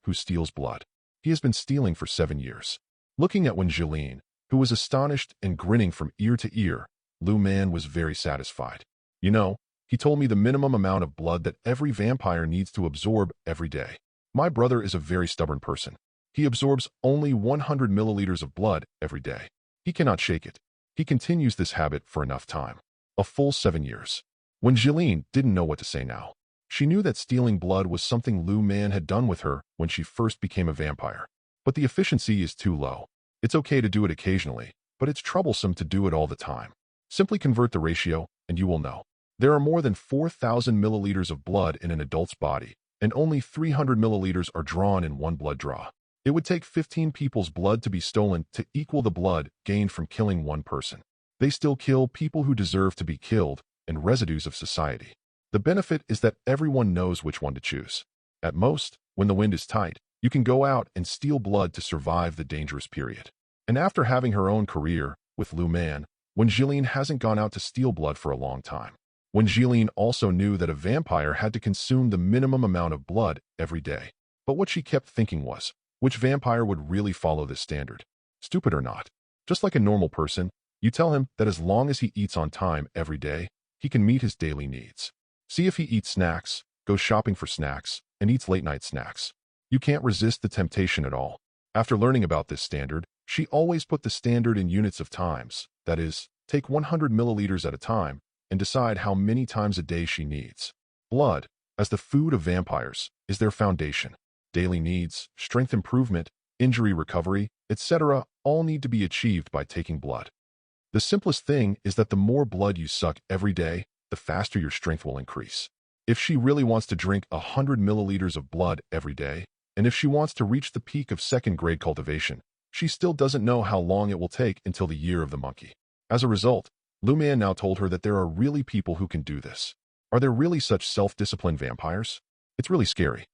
who steals blood. He has been stealing for 7 years. Looking at Wen Jilin, who was astonished and grinning from ear to ear, Lu Man was very satisfied. You know, he told me the minimum amount of blood that every vampire needs to absorb every day. My brother is a very stubborn person. He absorbs only 100 milliliters of blood every day. He cannot shake it. He continues this habit for enough time. A full 7 years. When Jillian didn't know what to say now. She knew that stealing blood was something Lu Man had done with her when she first became a vampire. but the efficiency is too low. It's okay to do it occasionally, but it's troublesome to do it all the time. Simply convert the ratio, and you will know. There are more than 4,000 milliliters of blood in an adult's body, and only 300 milliliters are drawn in one blood draw. It would take 15 people's blood to be stolen to equal the blood gained from killing one person. They still kill people who deserve to be killed and residues of society. The benefit is that everyone knows which one to choose. At most, when the wind is tight, you can go out and steal blood to survive the dangerous period. And after having her own career with Lu Man, when Jillian hasn't gone out to steal blood for a long time. When Jillian also knew that a vampire had to consume the minimum amount of blood every day. But what she kept thinking was, which vampire would really follow this standard? Stupid or not. Just like a normal person, you tell him that as long as he eats on time every day, he can meet his daily needs. See if he eats snacks, goes shopping for snacks, and eats late-night snacks. You can't resist the temptation at all. After learning about this standard, she always put the standard in units of times, that is, take 100 milliliters at a time, and decide how many times a day she needs. Blood, as the food of vampires, is their foundation. Daily needs, strength improvement, injury recovery, etc. all need to be achieved by taking blood. The simplest thing is that the more blood you suck every day, the faster your strength will increase. If she really wants to drink 100 milliliters of blood every day, and if she wants to reach the peak of second-grade cultivation, she still doesn't know how long it will take until the year of the monkey. As a result, Lu Man now told her that there are really people who can do this. Are there really such self-disciplined vampires? It's really scary.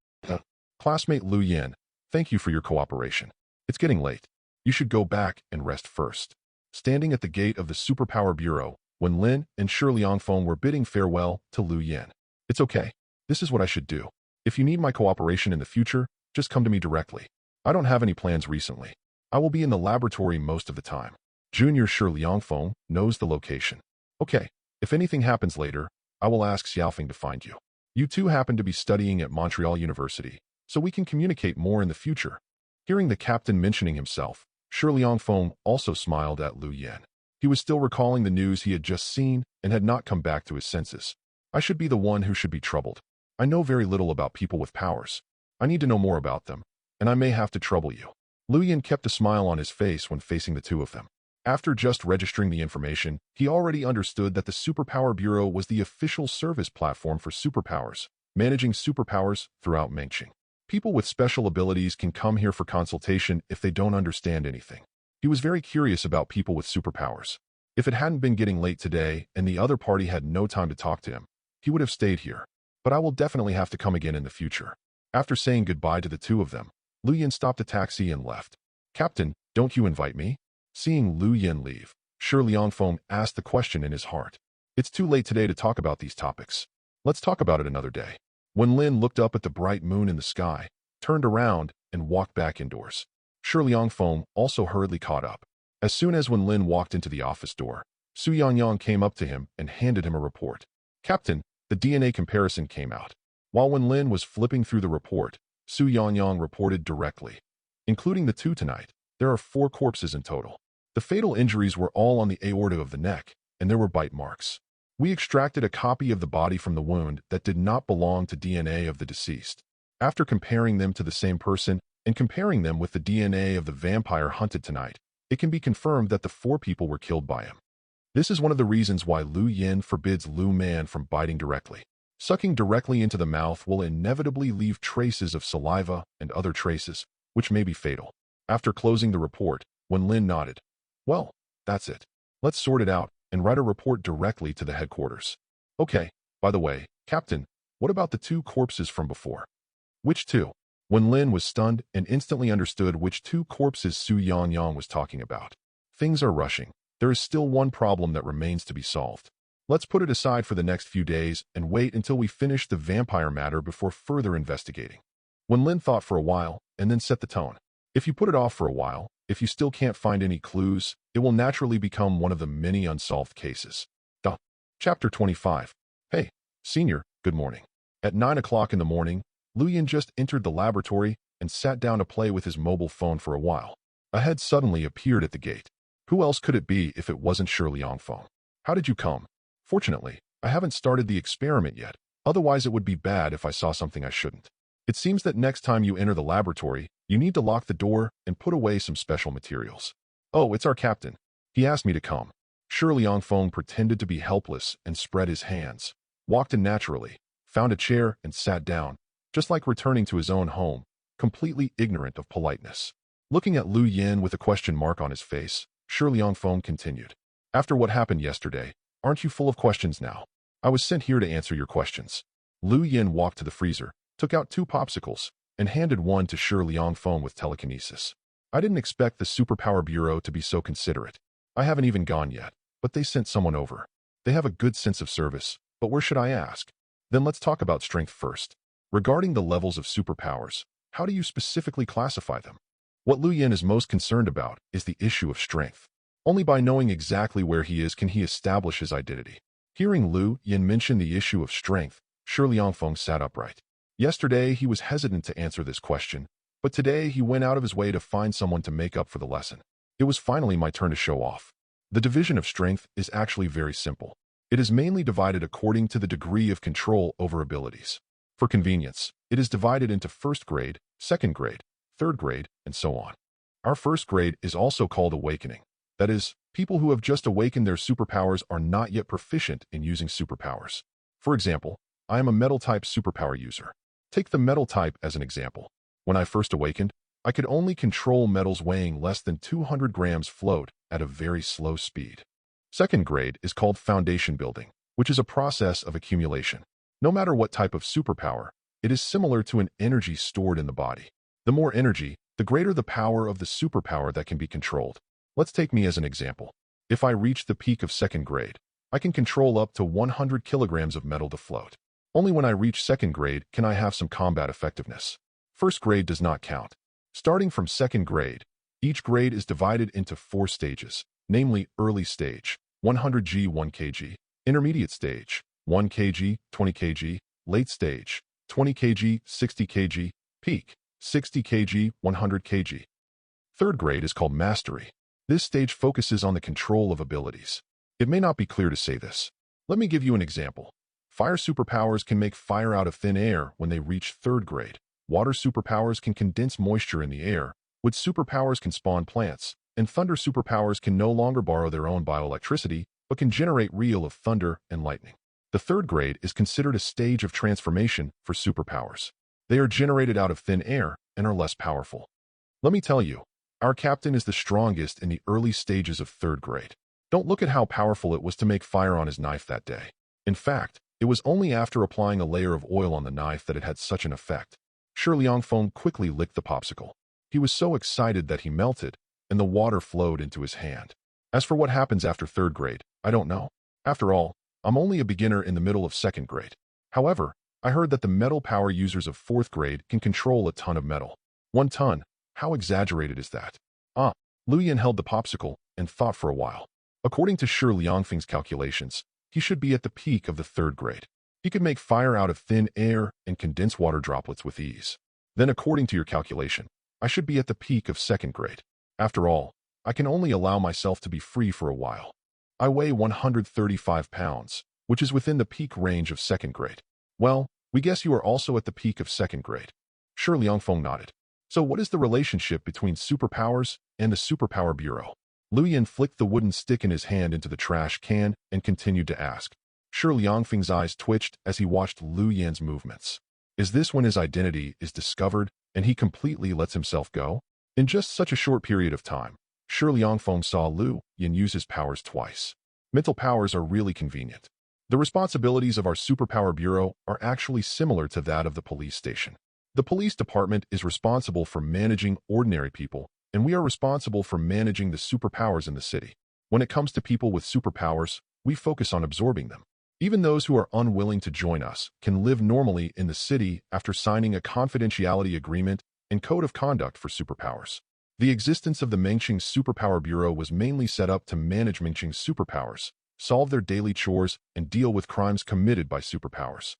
Classmate Lu Yan, thank you for your cooperation. It's getting late. You should go back and rest first. Standing at the gate of the Superpower Bureau, when Lin and Shi Liangfeng were bidding farewell to Lu Yan. It's okay. This is what I should do. If you need my cooperation in the future, just come to me directly. I don't have any plans recently. I will be in the laboratory most of the time. Junior Shi Liangfeng knows the location. Okay, if anything happens later, I will ask Xiaofeng to find you. You two happen to be studying at Montreal University, so we can communicate more in the future. Hearing the captain mentioning himself, Shi Liangfeng also smiled at Lu Yan. He was still recalling the news he had just seen and had not come back to his senses. I should be the one who should be troubled. I know very little about people with powers. I need to know more about them, and I may have to trouble you. Lu Yan kept a smile on his face when facing the two of them. After just registering the information, he already understood that the Superpower Bureau was the official service platform for superpowers, managing superpowers throughout Mengqing. People with special abilities can come here for consultation if they don't understand anything. He was very curious about people with superpowers. If it hadn't been getting late today and the other party had no time to talk to him, he would have stayed here. But I will definitely have to come again in the future. After saying goodbye to the two of them, Lu Yan stopped a taxi and left. Captain, don't you invite me? Seeing Lu Yan leave, Shi Liangfeng asked the question in his heart. It's too late today to talk about these topics. Let's talk about it another day. When Lin looked up at the bright moon in the sky, turned around, and walked back indoors, Shi Liangfeng also hurriedly caught up. As soon as when Lin walked into the office door, Su Yangyang came up to him and handed him a report. Captain, the DNA comparison came out. While when Lin was flipping through the report, Su Yangyang reported directly. Including the two tonight, there are 4 corpses in total. The fatal injuries were all on the aorta of the neck, and there were bite marks. We extracted a copy of the body from the wound that did not belong to DNA of the deceased. After comparing them to the same person and comparing them with the DNA of the vampire hunted tonight, it can be confirmed that the 4 people were killed by him. This is one of the reasons why Lu Yan forbids Lu Man from biting directly. Sucking directly into the mouth will inevitably leave traces of saliva and other traces, which may be fatal. After closing the report, when Lin nodded, well, that's it. Let's sort it out and write a report directly to the headquarters. Okay, by the way, Captain, what about the 2 corpses from before? Which 2? When Lin was stunned and instantly understood which 2 corpses Su Yangyang was talking about. Things are rushing. There is still one problem that remains to be solved. Let's put it aside for the next few days and wait until we finish the vampire matter before further investigating. When Lin thought for a while and then set the tone. If you put it off for a while, if you still can't find any clues, it will naturally become one of the many unsolved cases. Chapter 25. Hey, Senior, good morning. At 9 o'clock in the morning, Lu Yan just entered the laboratory and sat down to play with his mobile phone for a while. A head suddenly appeared at the gate. Who else could it be if it wasn't Shi Liangfeng? How did you come? Fortunately, I haven't started the experiment yet, otherwise it would be bad if I saw something I shouldn't. It seems that next time you enter the laboratory, you need to lock the door and put away some special materials. Oh, it's our captain. He asked me to come. Shi Liangfeng pretended to be helpless and spread his hands, walked in naturally, found a chair and sat down, just like returning to his own home, completely ignorant of politeness. Looking at Lu Yin with a question mark on his face, Shi Liangfeng continued. After what happened yesterday, aren't you full of questions now? I was sent here to answer your questions. Lu Yin walked to the freezer, took out 2 popsicles, and handed one to Shi Liangfeng with telekinesis. I didn't expect the Superpower Bureau to be so considerate. I haven't even gone yet, but they sent someone over. They have a good sense of service, but where should I ask? Then let's talk about strength first. Regarding the levels of superpowers, how do you specifically classify them? What Lu Yin is most concerned about is the issue of strength. Only by knowing exactly where he is can he establish his identity. Hearing Lu Yin mention the issue of strength, Shi Liangfeng sat upright. Yesterday, he was hesitant to answer this question, but today he went out of his way to find someone to make up for the lesson. It was finally my turn to show off. The division of strength is actually very simple. It is mainly divided according to the degree of control over abilities. For convenience, it is divided into first grade, second grade, third grade, and so on. Our first grade is also called awakening. That is, people who have just awakened their superpowers are not yet proficient in using superpowers. For example, I am a metal-type superpower user. Take the metal type as an example. When I first awakened, I could only control metals weighing less than 200 grams float at a very slow speed. Second grade is called foundation building, which is a process of accumulation. No matter what type of superpower, it is similar to an energy stored in the body. The more energy, the greater the power of the superpower that can be controlled. Let's take me as an example. If I reach the peak of second grade, I can control up to 100 kilograms of metal to float. Only when I reach second grade can I have some combat effectiveness. First grade does not count. Starting from second grade, each grade is divided into 4 stages, namely early stage, 100g 1 kg, intermediate stage, 1 kg 20 kg, late stage, 20 kg 60 kg, peak, 60 kg 100 kg. Third grade is called mastery. This stage focuses on the control of abilities. It may not be clear to say this. Let me give you an example. Fire superpowers can make fire out of thin air when they reach third grade. Water superpowers can condense moisture in the air. Wood superpowers can spawn plants. And thunder superpowers can no longer borrow their own bioelectricity, but can generate real of thunder and lightning. The third grade is considered a stage of transformation for superpowers. They are generated out of thin air and are less powerful. Let me tell you, our captain is the strongest in the early stages of third grade. Don't look at how powerful it was to make fire on his knife that day. In fact, it was only after applying a layer of oil on the knife that it had such an effect. Shi Liangfeng quickly licked the popsicle. He was so excited that he melted, and the water flowed into his hand. As for what happens after third grade, I don't know. After all, I'm only a beginner in the middle of second grade. However, I heard that the metal power users of fourth grade can control a ton of metal. 1 ton? How exaggerated is that? Lu Yin held the popsicle and thought for a while. According to Shi Liangfeng's calculations, he should be at the peak of the third grade. He could make fire out of thin air and condense water droplets with ease. Then according to your calculation, I should be at the peak of second grade. After all, I can only allow myself to be free for a while. I weigh 135 pounds, which is within the peak range of second grade. Well, we guess you are also at the peak of second grade. Shi Liangfeng nodded. So what is the relationship between superpowers and the Superpower Bureau? Lu Yin flicked the wooden stick in his hand into the trash can and continued to ask. Shi Liangfeng's eyes twitched as he watched Lu Yin's movements. Is this when his identity is discovered and he completely lets himself go? In just such a short period of time, Shi Liangfeng saw Lu Yin use his powers twice. Mental powers are really convenient. The responsibilities of our Superpower Bureau are actually similar to that of the police station. The police department is responsible for managing ordinary people, and we are responsible for managing the superpowers in the city. When it comes to people with superpowers, we focus on absorbing them. Even those who are unwilling to join us can live normally in the city after signing a confidentiality agreement and code of conduct for superpowers. The existence of the Mengqing Superpower Bureau was mainly set up to manage Mengqing's superpowers, solve their daily chores, and deal with crimes committed by superpowers.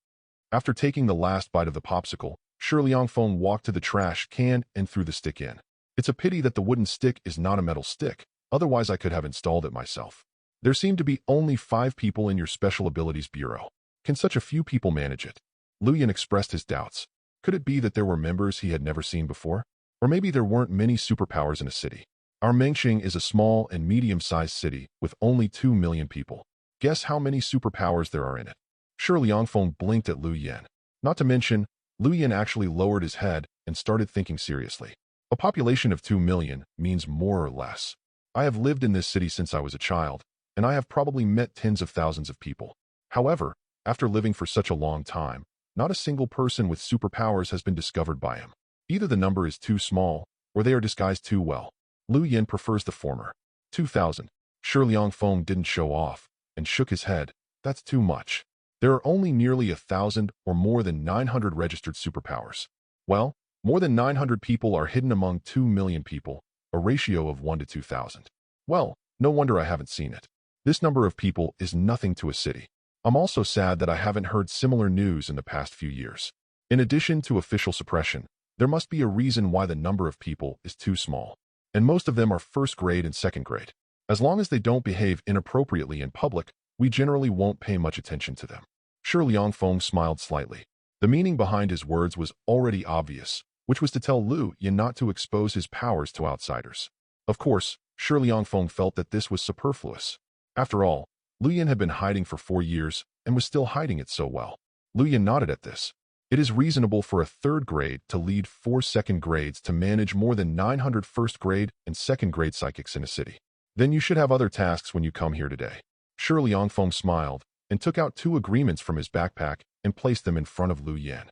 After taking the last bite of the popsicle, Shi Liangfeng walked to the trash can and threw the stick in. It's a pity that the wooden stick is not a metal stick, otherwise I could have installed it myself. There seem to be only 5 people in your Special Abilities Bureau. Can such a few people manage it? Lu Yin expressed his doubts. Could it be that there were members he had never seen before? Or maybe there weren't many superpowers in a city. Our Mengxing is a small and medium-sized city with only 2 million people. Guess how many superpowers there are in it? Sure, Liangfeng blinked at Lu Yan. Not to mention, Lu Yan actually lowered his head and started thinking seriously. A population of 2 million means more or less. I have lived in this city since I was a child, and I have probably met tens of thousands of people. However, after living for such a long time, not a single person with superpowers has been discovered by him. Either the number is too small, or they are disguised too well. Lu Yan prefers the former. 2,000. Shi Liangfeng didn't show off, and shook his head. That's too much. There are only nearly 1,000 or more than 900 registered superpowers. Well, more than 900 people are hidden among 2 million people, a ratio of 1 to 2,000. Well, no wonder I haven't seen it. This number of people is nothing to a city. I'm also sad that I haven't heard similar news in the past few years. In addition to official suppression, there must be a reason why the number of people is too small. And most of them are first grade and second grade. As long as they don't behave inappropriately in public, we generally won't pay much attention to them. Shi Liangfeng smiled slightly. The meaning behind his words was already obvious, which was to tell Lu Yan not to expose his powers to outsiders. Of course, Shi Liangfeng felt that this was superfluous. After all, Lu Yan had been hiding for 4 years and was still hiding it so well. Lu Yan nodded at this. It is reasonable for a third grade to lead 4 second grades to manage more than 900 first grade and second grade psychics in a city. Then you should have other tasks when you come here today. Shi Liangfeng smiled and took out 2 agreements from his backpack and placed them in front of Lu Yan.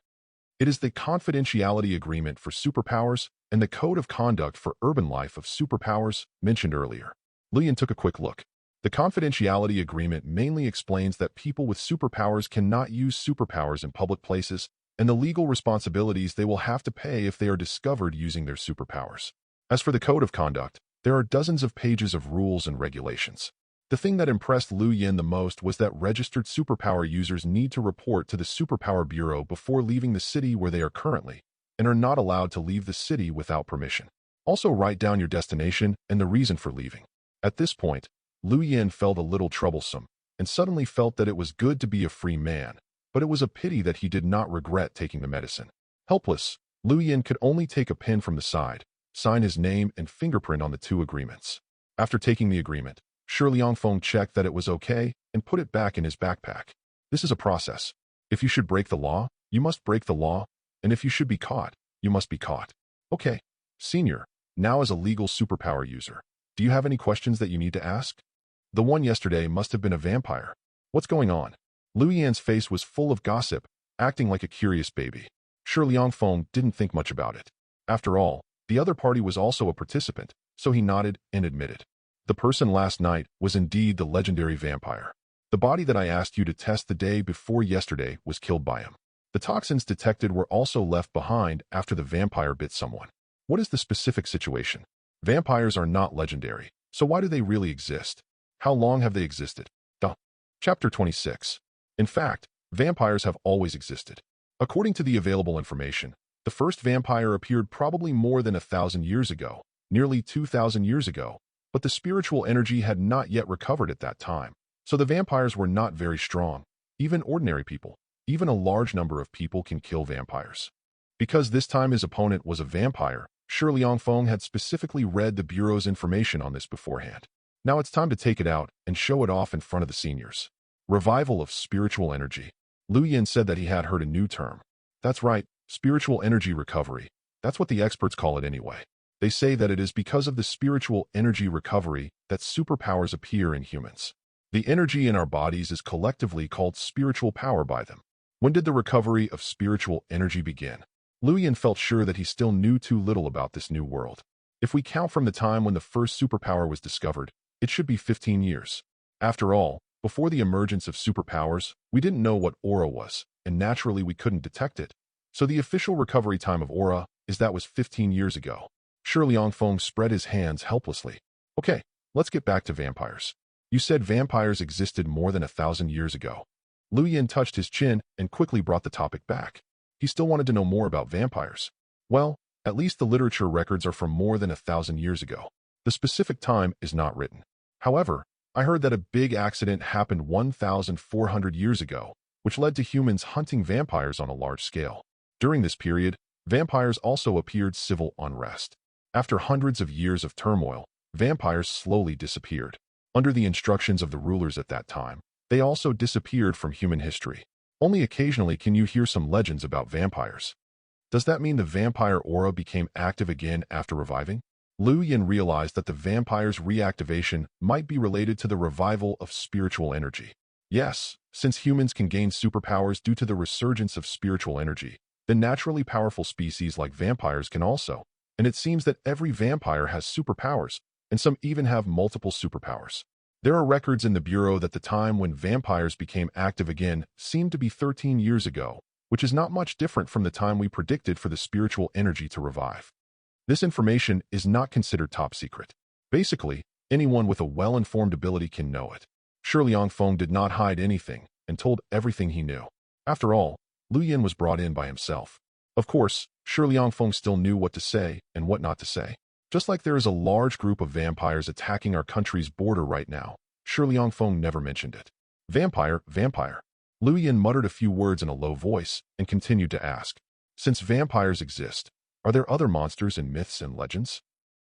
It is the confidentiality agreement for superpowers and the code of conduct for urban life of superpowers mentioned earlier. Lu Yan took a quick look. The confidentiality agreement mainly explains that people with superpowers cannot use superpowers in public places and the legal responsibilities they will have to pay if they are discovered using their superpowers. As for the code of conduct, there are dozens of pages of rules and regulations. The thing that impressed Lu Yan the most was that registered superpower users need to report to the Superpower Bureau before leaving the city where they are currently, and are not allowed to leave the city without permission. Also write down your destination and the reason for leaving. At this point, Lu Yan felt a little troublesome, and suddenly felt that it was good to be a free man, but it was a pity that he did not regret taking the medicine. Helpless, Lu Yan could only take a pen from the side, sign his name and fingerprint on the 2 agreements. After taking the agreement, Shi Liangfeng checked that it was okay and put it back in his backpack. This is a process. If you should break the law, you must break the law, and if you should be caught, you must be caught. Okay, Senior, now as a legal superpower user, do you have any questions that you need to ask? The one yesterday must have been a vampire. What's going on? Lu Yan's face was full of gossip, acting like a curious baby. Shi Liangfeng didn't think much about it. After all, the other party was also a participant, so he nodded and admitted. The person last night was indeed the legendary vampire. The body that I asked you to test the day before yesterday was killed by him. The toxins detected were also left behind after the vampire bit someone. What is the specific situation? Vampires are not legendary, so why do they really exist? How long have they existed? Chapter 26. In fact, vampires have always existed. According to the available information, the first vampire appeared probably more than 1,000 years ago, nearly 2,000 years ago, but the spiritual energy had not yet recovered at that time, so the vampires were not very strong. Even ordinary people, even a large number of people can kill vampires. Because this time his opponent was a vampire, Shi Liangfeng had specifically read the Bureau's information on this beforehand. Now it's time to take it out and show it off in front of the seniors. Revival of spiritual energy. Lu Yan said that he had heard a new term. That's right, spiritual energy recovery. That's what the experts call it anyway. They say that it is because of the spiritual energy recovery that superpowers appear in humans. The energy in our bodies is collectively called spiritual power by them. When did the recovery of spiritual energy begin? Lu Yan felt sure that he still knew too little about this new world. If we count from the time when the first superpower was discovered, it should be 15 years. After all, before the emergence of superpowers, we didn't know what aura was, and naturally we couldn't detect it. So the official recovery time of aura is that was 15 years ago. Shi Liangfeng spread his hands helplessly. Okay, let's get back to vampires. You said vampires existed more than 1,000 years ago. Lu Yan touched his chin and quickly brought the topic back. He still wanted to know more about vampires. Well, at least the literature records are from more than 1,000 years ago. The specific time is not written. However, I heard that a big accident happened 1,400 years ago, which led to humans hunting vampires on a large scale. During this period, vampires also appeared civil unrest. After hundreds of years of turmoil, vampires slowly disappeared. Under the instructions of the rulers at that time, they also disappeared from human history. Only occasionally can you hear some legends about vampires. Does that mean the vampire aura became active again after reviving? Liu Yin realized that the vampire's reactivation might be related to the revival of spiritual energy. Yes, since humans can gain superpowers due to the resurgence of spiritual energy, then naturally powerful species like vampires can also. And it seems that every vampire has superpowers, and some even have multiple superpowers. There are records in the Bureau that the time when vampires became active again seemed to be 13 years ago, which is not much different from the time we predicted for the spiritual energy to revive. This information is not considered top secret. Basically, anyone with a well-informed ability can know it. Shi Liangfeng did not hide anything and told everything he knew. After all, Liu Yin was brought in by himself. Of course, Shi Liangfeng still knew what to say and what not to say. Just like there is a large group of vampires attacking our country's border right now, Shi Liangfeng never mentioned it. Vampire, vampire. Liu Yin muttered a few words in a low voice and continued to ask, since vampires exist, are there other monsters in myths and legends?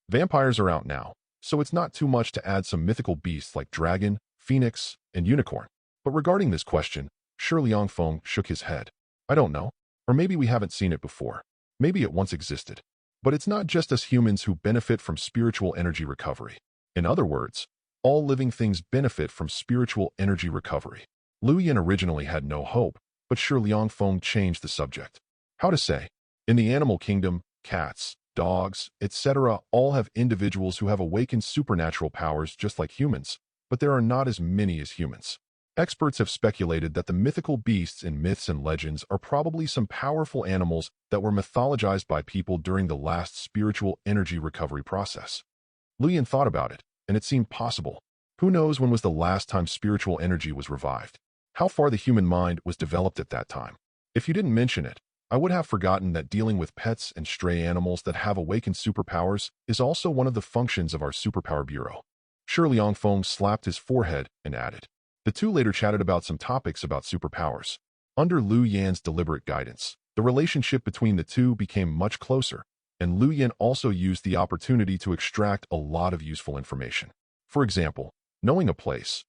Vampires are out now, so it's not too much to add some mythical beasts like dragon, phoenix, and unicorn. But regarding this question, Shi Liangfeng shook his head. I don't know. Or maybe we haven't seen it before. Maybe it once existed. But it's not just us humans who benefit from spiritual energy recovery. In other words, all living things benefit from spiritual energy recovery. Liu Yin originally had no hope, but Shi Liangfeng changed the subject. How to say? In the animal kingdom, cats, dogs, etc. all have individuals who have awakened supernatural powers just like humans, but there are not as many as humans. Experts have speculated that the mythical beasts in myths and legends are probably some powerful animals that were mythologized by people during the last spiritual energy recovery process. Liu Yin thought about it, and it seemed possible. Who knows when was the last time spiritual energy was revived? How far the human mind was developed at that time? If you didn't mention it, I would have forgotten that dealing with pets and stray animals that have awakened superpowers is also one of the functions of our Superpower Bureau. Shi Liangfeng slapped his forehead and added. The two later chatted about some topics about superpowers. Under Liu Yan's deliberate guidance, the relationship between the two became much closer, and Liu Yan also used the opportunity to extract a lot of useful information. For example, knowing a place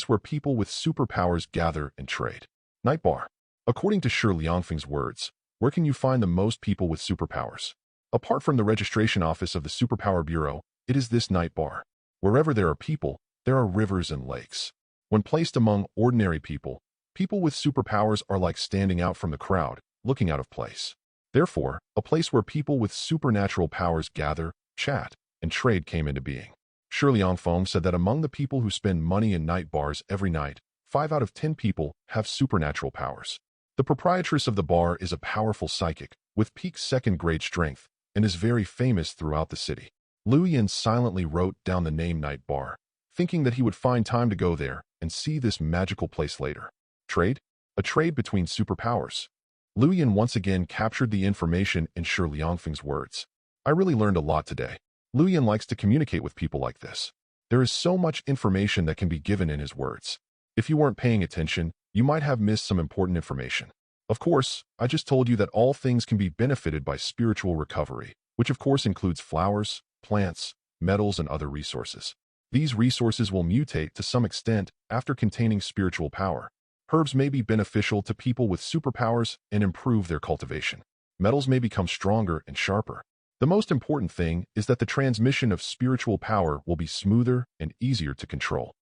where people with superpowers gather and trade. Night bar. According to Shi Liangfeng's words, where can you find the most people with superpowers? Apart from the registration office of the Superpower Bureau, it is this night bar. Wherever there are people, there are rivers and lakes. When placed among ordinary people, people with superpowers are like standing out from the crowd, looking out of place. Therefore, a place where people with supernatural powers gather, chat, and trade came into being. Shi Liangfeng said that among the people who spend money in night bars every night, 5 out of 10 people have supernatural powers. The proprietress of the bar is a powerful psychic, with peak second-grade strength, and is very famous throughout the city. Liu Yin silently wrote down the name Night Bar, thinking that he would find time to go there and see this magical place later. Trade? A trade between superpowers. Liu Yin once again captured the information in Shi Liangfeng's words. I really learned a lot today. Liu Yin likes to communicate with people like this. There is so much information that can be given in his words. If you weren't paying attention, you might have missed some important information. Of course, I just told you that all things can be benefited by spiritual recovery, which of course includes flowers, plants, metals, and other resources. These resources will mutate to some extent after containing spiritual power. Herbs may be beneficial to people with superpowers and improve their cultivation. Metals may become stronger and sharper. The most important thing is that the transmission of spiritual power will be smoother and easier to control.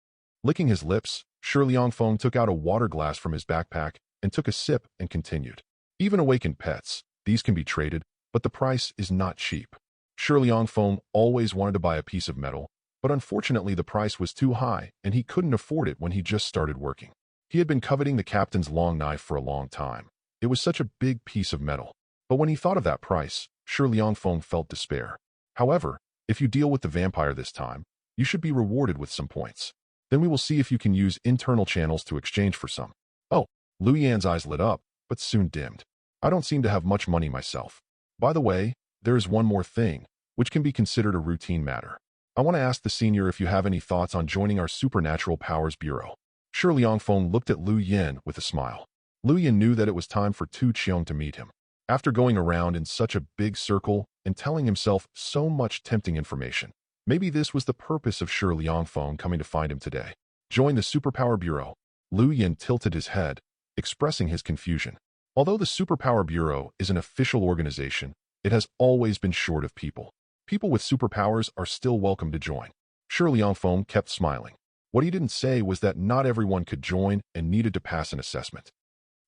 Licking his lips, Shi Liangfeng took out a water glass from his backpack and took a sip and continued. Even awakened pets, these can be traded, but the price is not cheap. Shi Liangfeng always wanted to buy a piece of metal, but unfortunately the price was too high and he couldn't afford it when he just started working. He had been coveting the captain's long knife for a long time. It was such a big piece of metal. But when he thought of that price, Shi Liangfeng felt despair. However, if you deal with the vampire this time, you should be rewarded with some points. Then we will see if you can use internal channels to exchange for some. Oh, Liu Yan's eyes lit up, but soon dimmed. I don't seem to have much money myself. By the way, there is one more thing, which can be considered a routine matter. I want to ask the senior if you have any thoughts on joining our Supernatural Powers Bureau. Shi Liangfeng looked at Liu Yan with a smile. Liu Yan knew that it was time for Tu Qiong to meet him. After going around in such a big circle and telling himself so much tempting information, maybe this was the purpose of Shi Liangfeng coming to find him today. Join the Superpower Bureau. Lu Yin tilted his head, expressing his confusion. Although the Superpower Bureau is an official organization, it has always been short of people. People with superpowers are still welcome to join. Shi Liangfeng kept smiling. What he didn't say was that not everyone could join and needed to pass an assessment.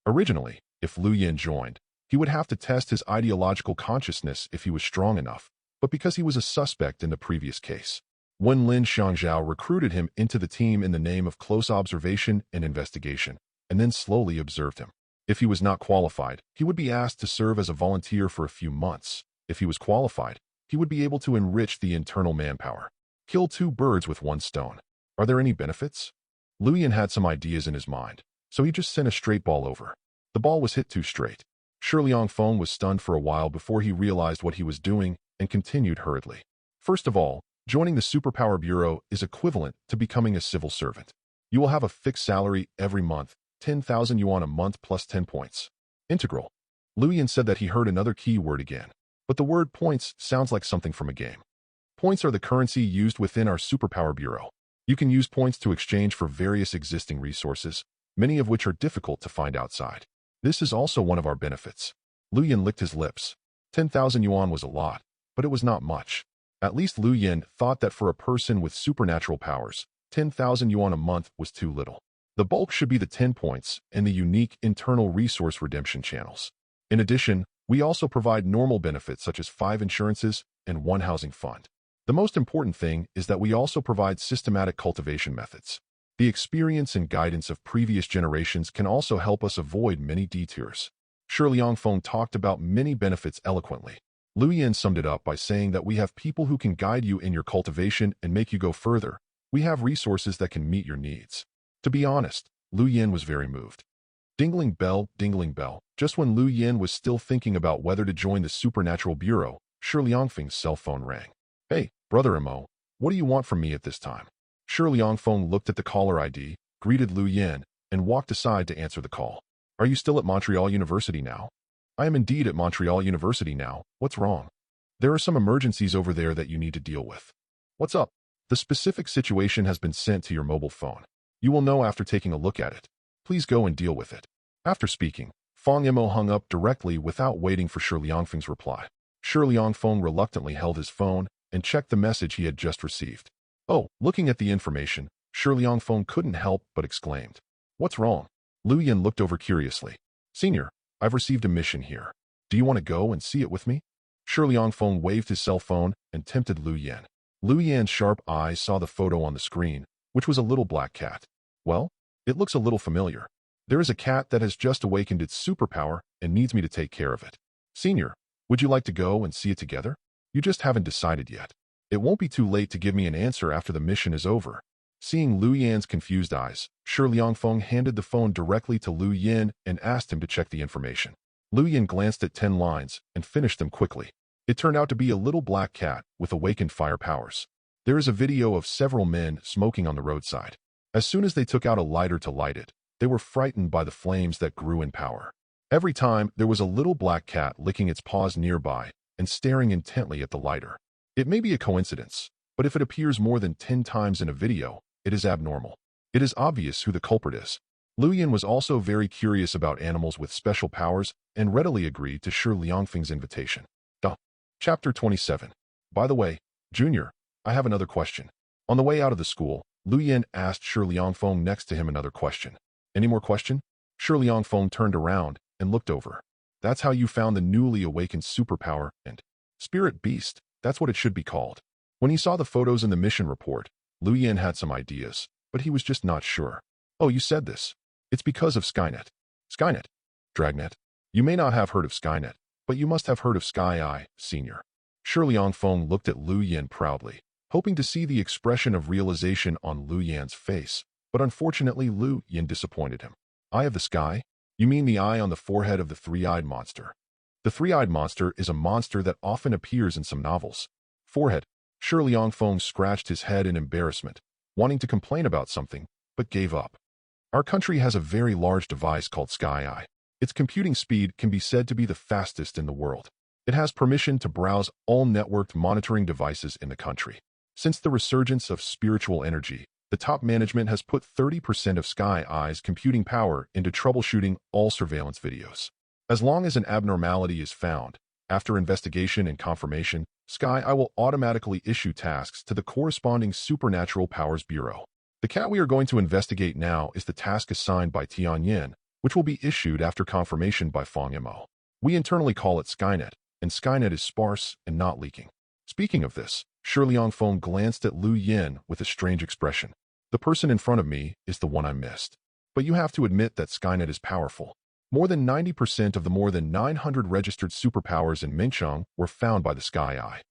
Originally, if Lu Yin joined, he would have to test his ideological consciousness if he was strong enough, but because he was a suspect in the previous case. Wen Lin Xiangzhao recruited him into the team in the name of close observation and investigation, and then slowly observed him. If he was not qualified, he would be asked to serve as a volunteer for a few months. If he was qualified, he would be able to enrich the internal manpower. Kill two birds with one stone. Are there any benefits? Lu Yin had some ideas in his mind, so he just sent a straight ball over. The ball was hit too straight. Shi Liangfeng was stunned for a while before he realized what he was doing and continued hurriedly. First of all, joining the Superpower Bureau is equivalent to becoming a civil servant. You will have a fixed salary every month, 10,000 yuan a month plus 10 points. Integral. Lu Yin said that he heard another key word again, but the word points sounds like something from a game. Points are the currency used within our Superpower Bureau. You can use points to exchange for various existing resources, many of which are difficult to find outside. This is also one of our benefits. Lu Yin licked his lips. 10,000 yuan was a lot, but it was not much. At least Lu Yin thought that for a person with supernatural powers, 10,000 yuan a month was too little. The bulk should be the 10 points and the unique internal resource redemption channels. In addition, we also provide normal benefits such as 5 insurances and 1 housing fund. The most important thing is that we also provide systematic cultivation methods. The experience and guidance of previous generations can also help us avoid many detours. Shi Liangfeng talked about many benefits eloquently. Lu Yin summed it up by saying that we have people who can guide you in your cultivation and make you go further. We have resources that can meet your needs. To be honest, Lu Yin was very moved. Dingling bell, just when Lu Yin was still thinking about whether to join the Supernatural Bureau, Shi Liangfeng's cell phone rang. Hey, brother Mo, what do you want from me at this time? Shi Liangfeng looked at the caller ID, greeted Lu Yin, and walked aside to answer the call. Are you still at Montreal University now? I am indeed at Montreal University now. What's wrong? There are some emergencies over there that you need to deal with. What's up? The specific situation has been sent to your mobile phone. You will know after taking a look at it. Please go and deal with it. After speaking, Fang Mo hung up directly without waiting for Shi Liangfeng's reply. Shi Liangfeng reluctantly held his phone and checked the message he had just received. Oh, looking at the information, Shi Liangfeng couldn't help but exclaimed. What's wrong? Lu Yin looked over curiously. Senior, I've received a mission here. Do you want to go and see it with me? Shi Liangfeng waved his cell phone and tempted Lu Yin. Lu Yin's sharp eyes saw the photo on the screen, which was a little black cat. Well, it looks a little familiar. There is a cat that has just awakened its superpower and needs me to take care of it. Senior, would you like to go and see it together? You just haven't decided yet. It won't be too late to give me an answer after the mission is over. Seeing Lu Yin's confused eyes, Shi Liangfeng handed the phone directly to Lu Yin and asked him to check the information. Lu Yin glanced at 10 lines and finished them quickly. It turned out to be a little black cat with awakened fire powers. There is a video of several men smoking on the roadside. As soon as they took out a lighter to light it, they were frightened by the flames that grew in power. Every time, there was a little black cat licking its paws nearby and staring intently at the lighter. It may be a coincidence, but if it appears more than 10 times in a video, it is abnormal. It is obvious who the culprit is. Lu Yin was also very curious about animals with special powers and readily agreed to Shi Liangfeng's invitation. Chapter 27. By the way, Junior, I have another question. On the way out of the school, Lu Yin asked Shi Liangfeng next to him another question. Any more question? Shi Liangfeng turned around and looked over. That's how you found the newly awakened superpower and spirit beast. That's what it should be called. When he saw the photos in the mission report, Lu Yin had some ideas, but he was just not sure. Oh, you said this. It's because of Skynet. Skynet? Dragnet? You may not have heard of Skynet, but you must have heard of Sky Eye, Senior. Shi Liangfeng looked at Lu Yin proudly, hoping to see the expression of realization on Lu Yin's face, but unfortunately Lu Yin disappointed him. Eye of the sky? You mean the eye on the forehead of the three-eyed monster. The three-eyed monster is a monster that often appears in some novels. Forehead. Shi Liangfeng scratched his head in embarrassment, wanting to complain about something, but gave up. Our country has a very large device called Sky Eye. Its computing speed can be said to be the fastest in the world. It has permission to browse all networked monitoring devices in the country. Since the resurgence of spiritual energy, the top management has put 30% of Sky Eye's computing power into troubleshooting all surveillance videos. As long as an abnormality is found, after investigation and confirmation, Sky Eye will automatically issue tasks to the corresponding Supernatural Powers Bureau. The cat we are going to investigate now is the task assigned by Tianyin, which will be issued after confirmation by Fong Mo. We internally call it Skynet, and Skynet is sparse and not leaking. Speaking of this, Shiliang Feng glanced at Lu Yin with a strange expression. The person in front of me is the one I missed. But you have to admit that Skynet is powerful. More than 90% of the more than 900 registered superpowers in Mengchang were found by the Sky Eye.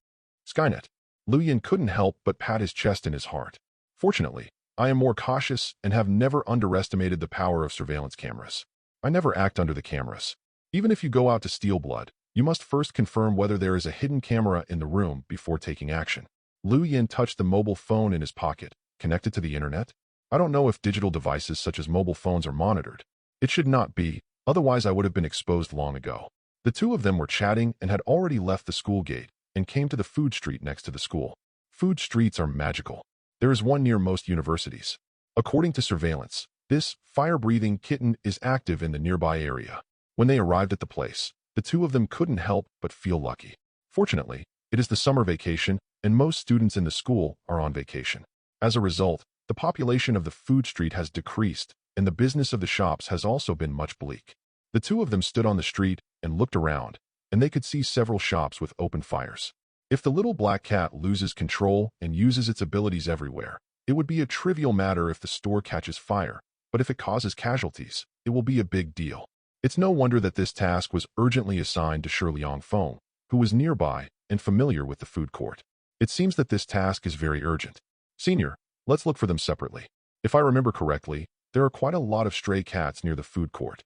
Skynet. Lu Yin couldn't help but pat his chest and his heart. Fortunately, I am more cautious and have never underestimated the power of surveillance cameras. I never act under the cameras. Even if you go out to steal blood, you must first confirm whether there is a hidden camera in the room before taking action. Lu Yin touched the mobile phone in his pocket, connected to the internet. I don't know if digital devices such as mobile phones are monitored. It should not be, otherwise I would have been exposed long ago. The two of them were chatting and had already left the school gate and came to the food street next to the school. Food streets are magical. There is one near most universities. According to surveillance, this fire-breathing kitten is active in the nearby area. When they arrived at the place, the two of them couldn't help but feel lucky. Fortunately, it is the summer vacation, and most students in the school are on vacation. As a result, the population of the food street has decreased, and the business of the shops has also been much bleak. The two of them stood on the street and looked around, and they could see several shops with open fires. If the little black cat loses control and uses its abilities everywhere, it would be a trivial matter if the store catches fire, but if it causes casualties, it will be a big deal. It's no wonder that this task was urgently assigned to Shiliang Feng, who was nearby and familiar with the food court. It seems that this task is very urgent. Senior, let's look for them separately. If I remember correctly, there are quite a lot of stray cats near the food court.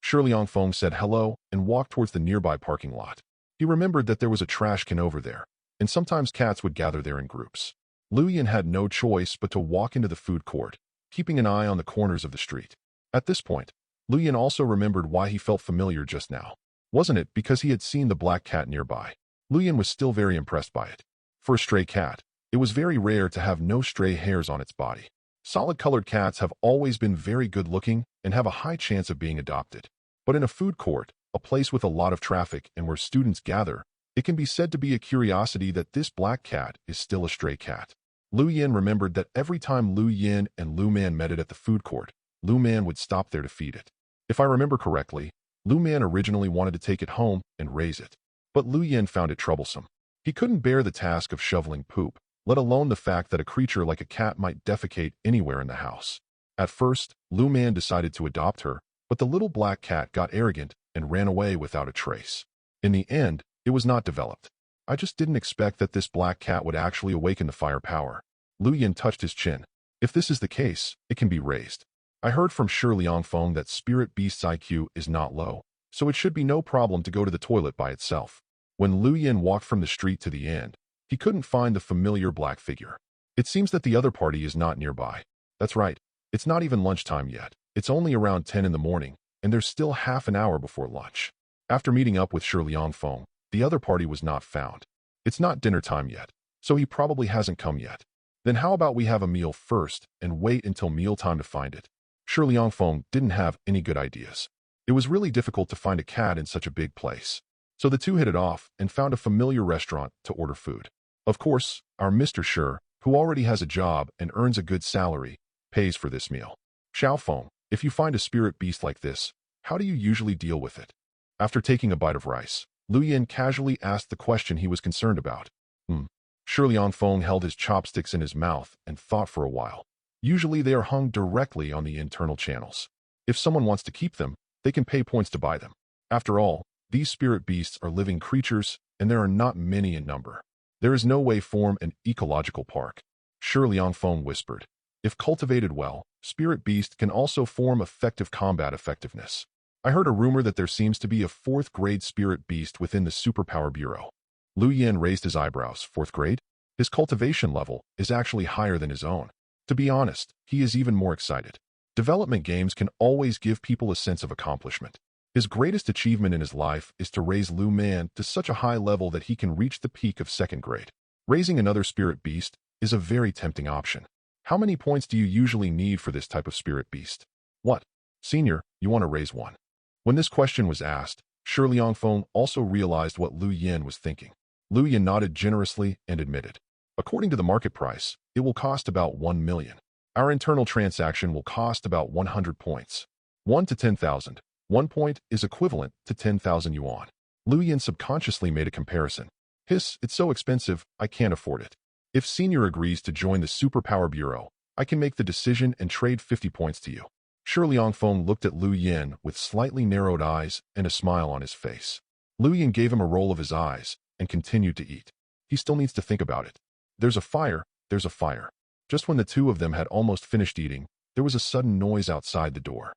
Shiliang Feng said hello and walked towards the nearby parking lot. He remembered that there was a trash can over there, and sometimes cats would gather there in groups. Lu Yin had no choice but to walk into the food court, keeping an eye on the corners of the street. At this point, Lu Yin also remembered why he felt familiar just now. Wasn't it because he had seen the black cat nearby? Lu Yin was still very impressed by it. For a stray cat, it was very rare to have no stray hairs on its body. Solid-colored cats have always been very good-looking and have a high chance of being adopted. But in a food court, a place with a lot of traffic and where students gather, it can be said to be a curiosity that this black cat is still a stray cat. Lu Yin remembered that every time Lu Yin and Lu Man met it at the food court, Lu Man would stop there to feed it. If I remember correctly, Lu Man originally wanted to take it home and raise it. But Lu Yin found it troublesome. He couldn't bear the task of shoveling poop, let alone the fact that a creature like a cat might defecate anywhere in the house. At first, Lu Man decided to adopt her, but the little black cat got arrogant and ran away without a trace. In the end, it was not developed. I just didn't expect that this black cat would actually awaken the fire power. Lu Yin touched his chin. If this is the case, it can be raised. I heard from Shiliang Feng that Spirit Beast's IQ is not low, so it should be no problem to go to the toilet by itself. When Lu Yin walked from the street to the end, he couldn't find the familiar black figure. It seems that the other party is not nearby. That's right, it's not even lunchtime yet. It's only around 10 in the morning, and there's still half an hour before lunch. After meeting up with Shiliang Feng, the other party was not found. It's not dinner time yet, so he probably hasn't come yet. Then how about we have a meal first and wait until mealtime to find it? Shiliang Feng didn't have any good ideas. It was really difficult to find a cat in such a big place. So the two hit it off and found a familiar restaurant to order food. Of course, our Mr. Shi, who already has a job and earns a good salary, pays for this meal. Xiao Feng, if you find a spirit beast like this, how do you usually deal with it? After taking a bite of rice, Lu Yin casually asked the question he was concerned about. Shiliang Feng held his chopsticks in his mouth and thought for a while. Usually they are hung directly on the internal channels. If someone wants to keep them, they can pay points to buy them. After all, these spirit beasts are living creatures, and there are not many in number. There is no way form an ecological park. Shiliang Feng whispered. If cultivated well, spirit beast can also form effective combat effectiveness. I heard a rumor that there seems to be a 4th grade spirit beast within the Superpower Bureau. Lu Yin raised his eyebrows. 4th grade? His cultivation level is actually higher than his own. To be honest, he is even more excited. Development games can always give people a sense of accomplishment. His greatest achievement in his life is to raise Lu Man to such a high level that he can reach the peak of second grade. Raising another spirit beast is a very tempting option. How many points do you usually need for this type of spirit beast? What? Senior, you want to raise one? When this question was asked, Shi Liangfeng also realized what Lu Yin was thinking. Lu Yin nodded generously and admitted, according to the market price, it will cost about 1 million. Our internal transaction will cost about 100 points. 1 to 10,000. 1 point is equivalent to 10,000 yuan. Lu Yin subconsciously made a comparison. Hiss, it's so expensive, I can't afford it. If Senior agrees to join the Superpower Bureau, I can make the decision and trade 50 points to you. Shi Liangfeng looked at Lu Yin with slightly narrowed eyes and a smile on his face. Lu Yin gave him a roll of his eyes and continued to eat. He still needs to think about it. There's a fire, there's a fire. Just when the two of them had almost finished eating, there was a sudden noise outside the door.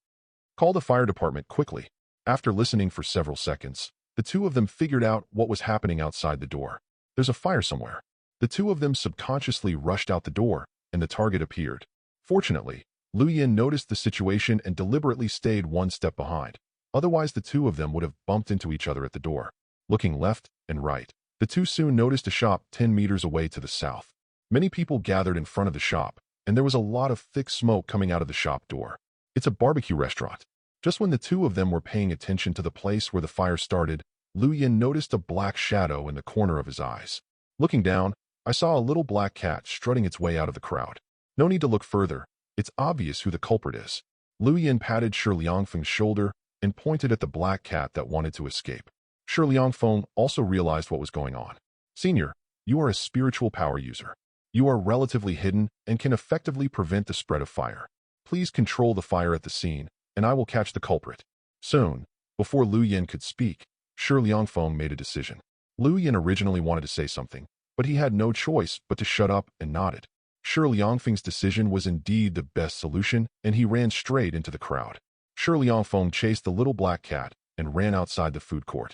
Call the fire department quickly. After listening for several seconds, the two of them figured out what was happening outside the door. There's a fire somewhere. The two of them subconsciously rushed out the door, and the target appeared. Fortunately, Lu Yin noticed the situation and deliberately stayed one step behind. Otherwise, the two of them would have bumped into each other at the door. Looking left and right, the two soon noticed a shop 10 meters away to the south. Many people gathered in front of the shop, and there was a lot of thick smoke coming out of the shop door. It's a barbecue restaurant. Just when the two of them were paying attention to the place where the fire started, Lu Yin noticed a black shadow in the corner of his eyes. Looking down, I saw a little black cat strutting its way out of the crowd. No need to look further. It's obvious who the culprit is. Lu Yin patted Shi Liangfeng's shoulder and pointed at the black cat that wanted to escape. Shi Liangfeng also realized what was going on. Senior, you are a spiritual power user. You are relatively hidden and can effectively prevent the spread of fire. Please control the fire at the scene, and I will catch the culprit. Soon, before Lu Yin could speak, Shi Liangfeng made a decision. Lu Yin originally wanted to say something, but he had no choice but to shut up and nodded. Shi Liangfeng's decision was indeed the best solution, and he ran straight into the crowd. Shi Liangfeng chased the little black cat and ran outside the food court.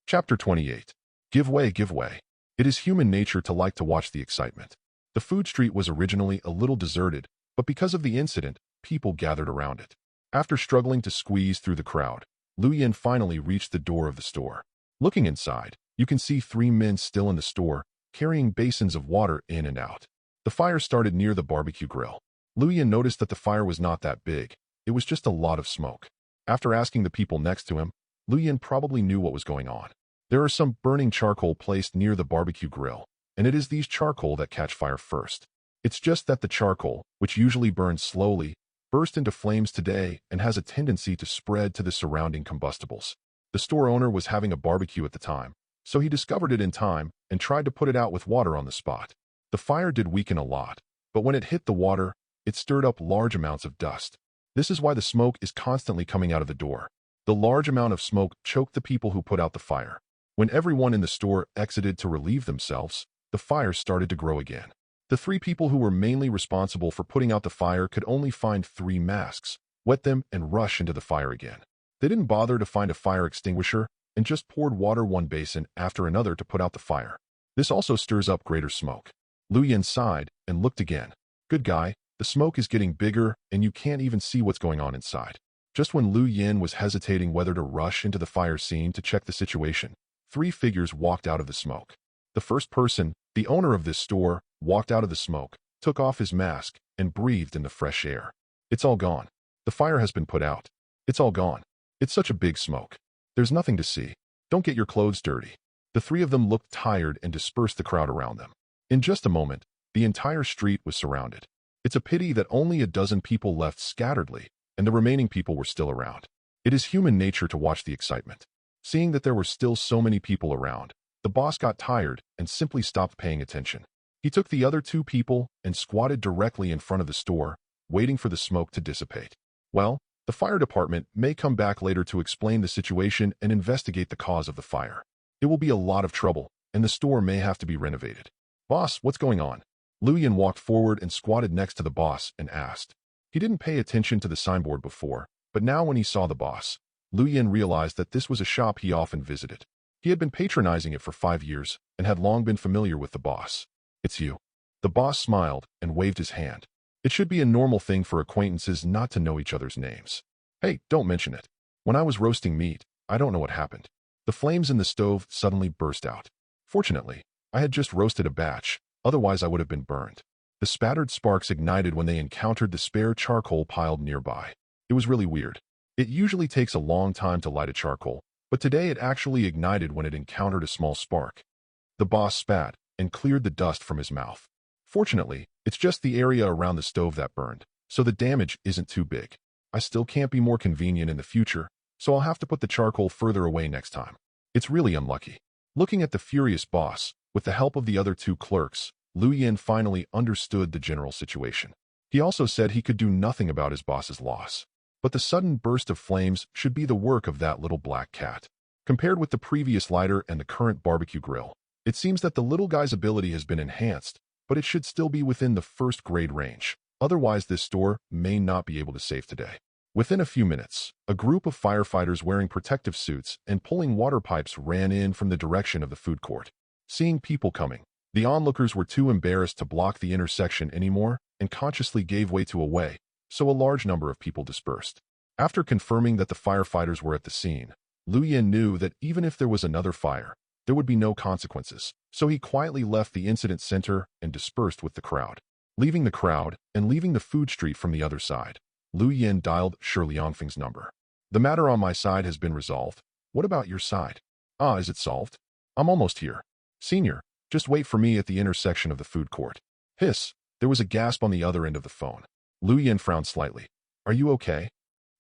Chapter 28. Give way, give way. It is human nature to like to watch the excitement. The food street was originally a little deserted, but because of the incident, people gathered around it. After struggling to squeeze through the crowd, Lu Yin finally reached the door of the store. Looking inside, you can see 3 men still in the store, carrying basins of water in and out. The fire started near the barbecue grill. Lu Yin noticed that the fire was not that big. It was just a lot of smoke. After asking the people next to him, Lu Yin probably knew what was going on. There are some burning charcoal placed near the barbecue grill, and it is these charcoal that catch fire first. It's just that the charcoal, which usually burns slowly, burst into flames today and has a tendency to spread to the surrounding combustibles. The store owner was having a barbecue at the time, so he discovered it in time and tried to put it out with water on the spot. The fire did weaken a lot, but when it hit the water, it stirred up large amounts of dust. This is why the smoke is constantly coming out of the door. The large amount of smoke choked the people who put out the fire. When everyone in the store exited to relieve themselves, the fire started to grow again. The 3 people who were mainly responsible for putting out the fire could only find 3 masks, wet them, and rush into the fire again. They didn't bother to find a fire extinguisher and just poured water one basin after another to put out the fire. This also stirs up greater smoke. Lu Yin sighed and looked again. Good guy, the smoke is getting bigger and you can't even see what's going on inside. Just when Lu Yin was hesitating whether to rush into the fire scene to check the situation, 3 figures walked out of the smoke. The first person, the owner of this store, walked out of the smoke, took off his mask, and breathed in the fresh air. It's all gone. The fire has been put out. It's all gone. It's such a big smoke. There's nothing to see. Don't get your clothes dirty. The 3 of them looked tired and dispersed the crowd around them. In just a moment, the entire street was surrounded. It's a pity that only a dozen people left scatteredly, and the remaining people were still around. It is human nature to watch the excitement. Seeing that there were still so many people around, the boss got tired and simply stopped paying attention. He took the other 2 people and squatted directly in front of the store, waiting for the smoke to dissipate. Well, the fire department may come back later to explain the situation and investigate the cause of the fire. It will be a lot of trouble, and the store may have to be renovated. Boss, what's going on? Lu Yin walked forward and squatted next to the boss and asked. He didn't pay attention to the signboard before, but now when he saw the boss, Lu Yin realized that this was a shop he often visited. He had been patronizing it for 5 years and had long been familiar with the boss. It's you. The boss smiled and waved his hand. It should be a normal thing for acquaintances not to know each other's names. Hey, don't mention it. When I was roasting meat, I don't know what happened. The flames in the stove suddenly burst out. Fortunately, I had just roasted a batch, otherwise I would have been burned. The spattered sparks ignited when they encountered the spare charcoal piled nearby. It was really weird. It usually takes a long time to light a charcoal, but today it actually ignited when it encountered a small spark. The boss spat and cleared the dust from his mouth. Fortunately, it's just the area around the stove that burned, so the damage isn't too big. I still can't be more convenient in the future, so I'll have to put the charcoal further away next time. It's really unlucky. Looking at the furious boss, with the help of the other two clerks, Liu Yin finally understood the general situation. He also said he could do nothing about his boss's loss. But the sudden burst of flames should be the work of that little black cat. Compared with the previous lighter and the current barbecue grill, it seems that the little guy's ability has been enhanced, but it should still be within the first grade range. Otherwise, this store may not be able to save today. Within a few minutes, a group of firefighters wearing protective suits and pulling water pipes ran in from the direction of the food court. Seeing people coming, the onlookers were too embarrassed to block the intersection anymore and consciously gave way to a way, so a large number of people dispersed. After confirming that the firefighters were at the scene, Liu Yin knew that even if there was another fire, there would be no consequences, so he quietly left the incident center and dispersed with the crowd. Leaving the crowd and leaving the food street from the other side, Liu Yin dialed Shi Liangfeng's number. The matter on my side has been resolved. What about your side? Ah, is it solved? I'm almost here. Senior, just wait for me at the intersection of the food court. Hiss, there was a gasp on the other end of the phone. Liu Yin frowned slightly. Are you okay?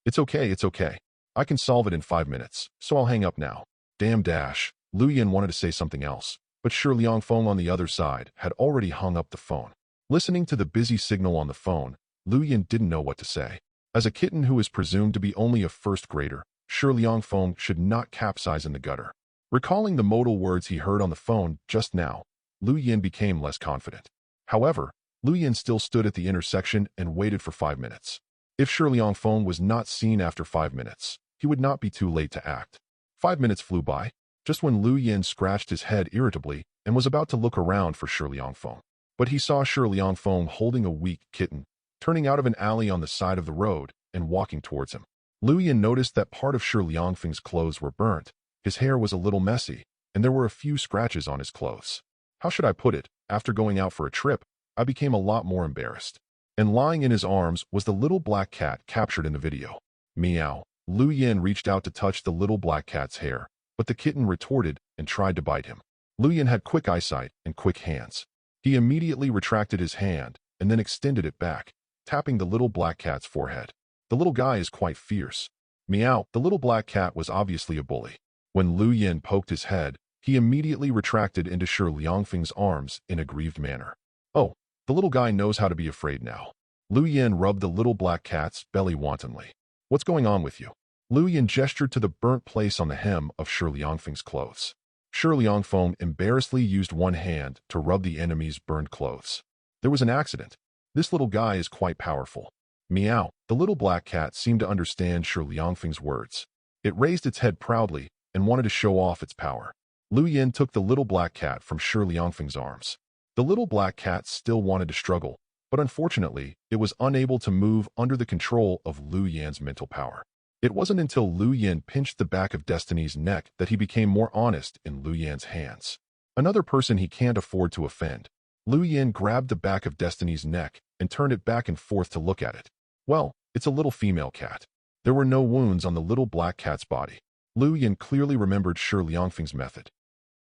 It's okay. I can solve it in 5 minutes, so I'll hang up now. Damn dash. Liu Yin wanted to say something else, but Shi Liangfeng on the other side had already hung up the phone. Listening to the busy signal on the phone, Liu Yin didn't know what to say. As a kitten who is presumed to be only a first grader, Shi Liangfeng should not capsize in the gutter. Recalling the modal words he heard on the phone just now, Liu Yin became less confident. However, Liu Yin still stood at the intersection and waited for 5 minutes. If Shi Liangfeng was not seen after 5 minutes, he would not be too late to act. 5 minutes flew by, just when Liu Yin scratched his head irritably and was about to look around for Shi Liangfeng. But he saw Shi Liangfeng holding a weak kitten, turning out of an alley on the side of the road and walking towards him. Liu Yin noticed that part of Shi Liangfeng's clothes were burnt, his hair was a little messy, and there were a few scratches on his clothes. How should I put it? After going out for a trip, I became a lot more embarrassed. And lying in his arms was the little black cat captured in the video. Meow. Liu Yin reached out to touch the little black cat's hair, but the kitten retorted and tried to bite him. Liu Yin had quick eyesight and quick hands. He immediately retracted his hand and then extended it back, tapping the little black cat's forehead. The little guy is quite fierce. Meow. The little black cat was obviously a bully. When Liu Yin poked his head, he immediately retracted into Shi Liangfeng's arms in a grieved manner. Oh, the little guy knows how to be afraid now. Liu Yin rubbed the little black cat's belly wantonly. What's going on with you? Liu Yin gestured to the burnt place on the hem of Shi Liangfeng's clothes. Shi Liangfeng embarrassedly used one hand to rub the enemy's burned clothes. There was an accident. This little guy is quite powerful. Meow. The little black cat seemed to understand Shi Liangfeng's words. It raised its head proudly and wanted to show off its power. Liu Yin took the little black cat from Shi Liangfeng's arms. The little black cat still wanted to struggle, but unfortunately, it was unable to move under the control of Liu Yin's mental power. It wasn't until Liu Yin pinched the back of Destiny's neck that he became more honest in Liu Yin's hands. Another person he can't afford to offend. Liu Yin grabbed the back of Destiny's neck and turned it back and forth to look at it. Well, it's a little female cat. There were no wounds on the little black cat's body. Liu Yin clearly remembered Shi Liangfeng's method.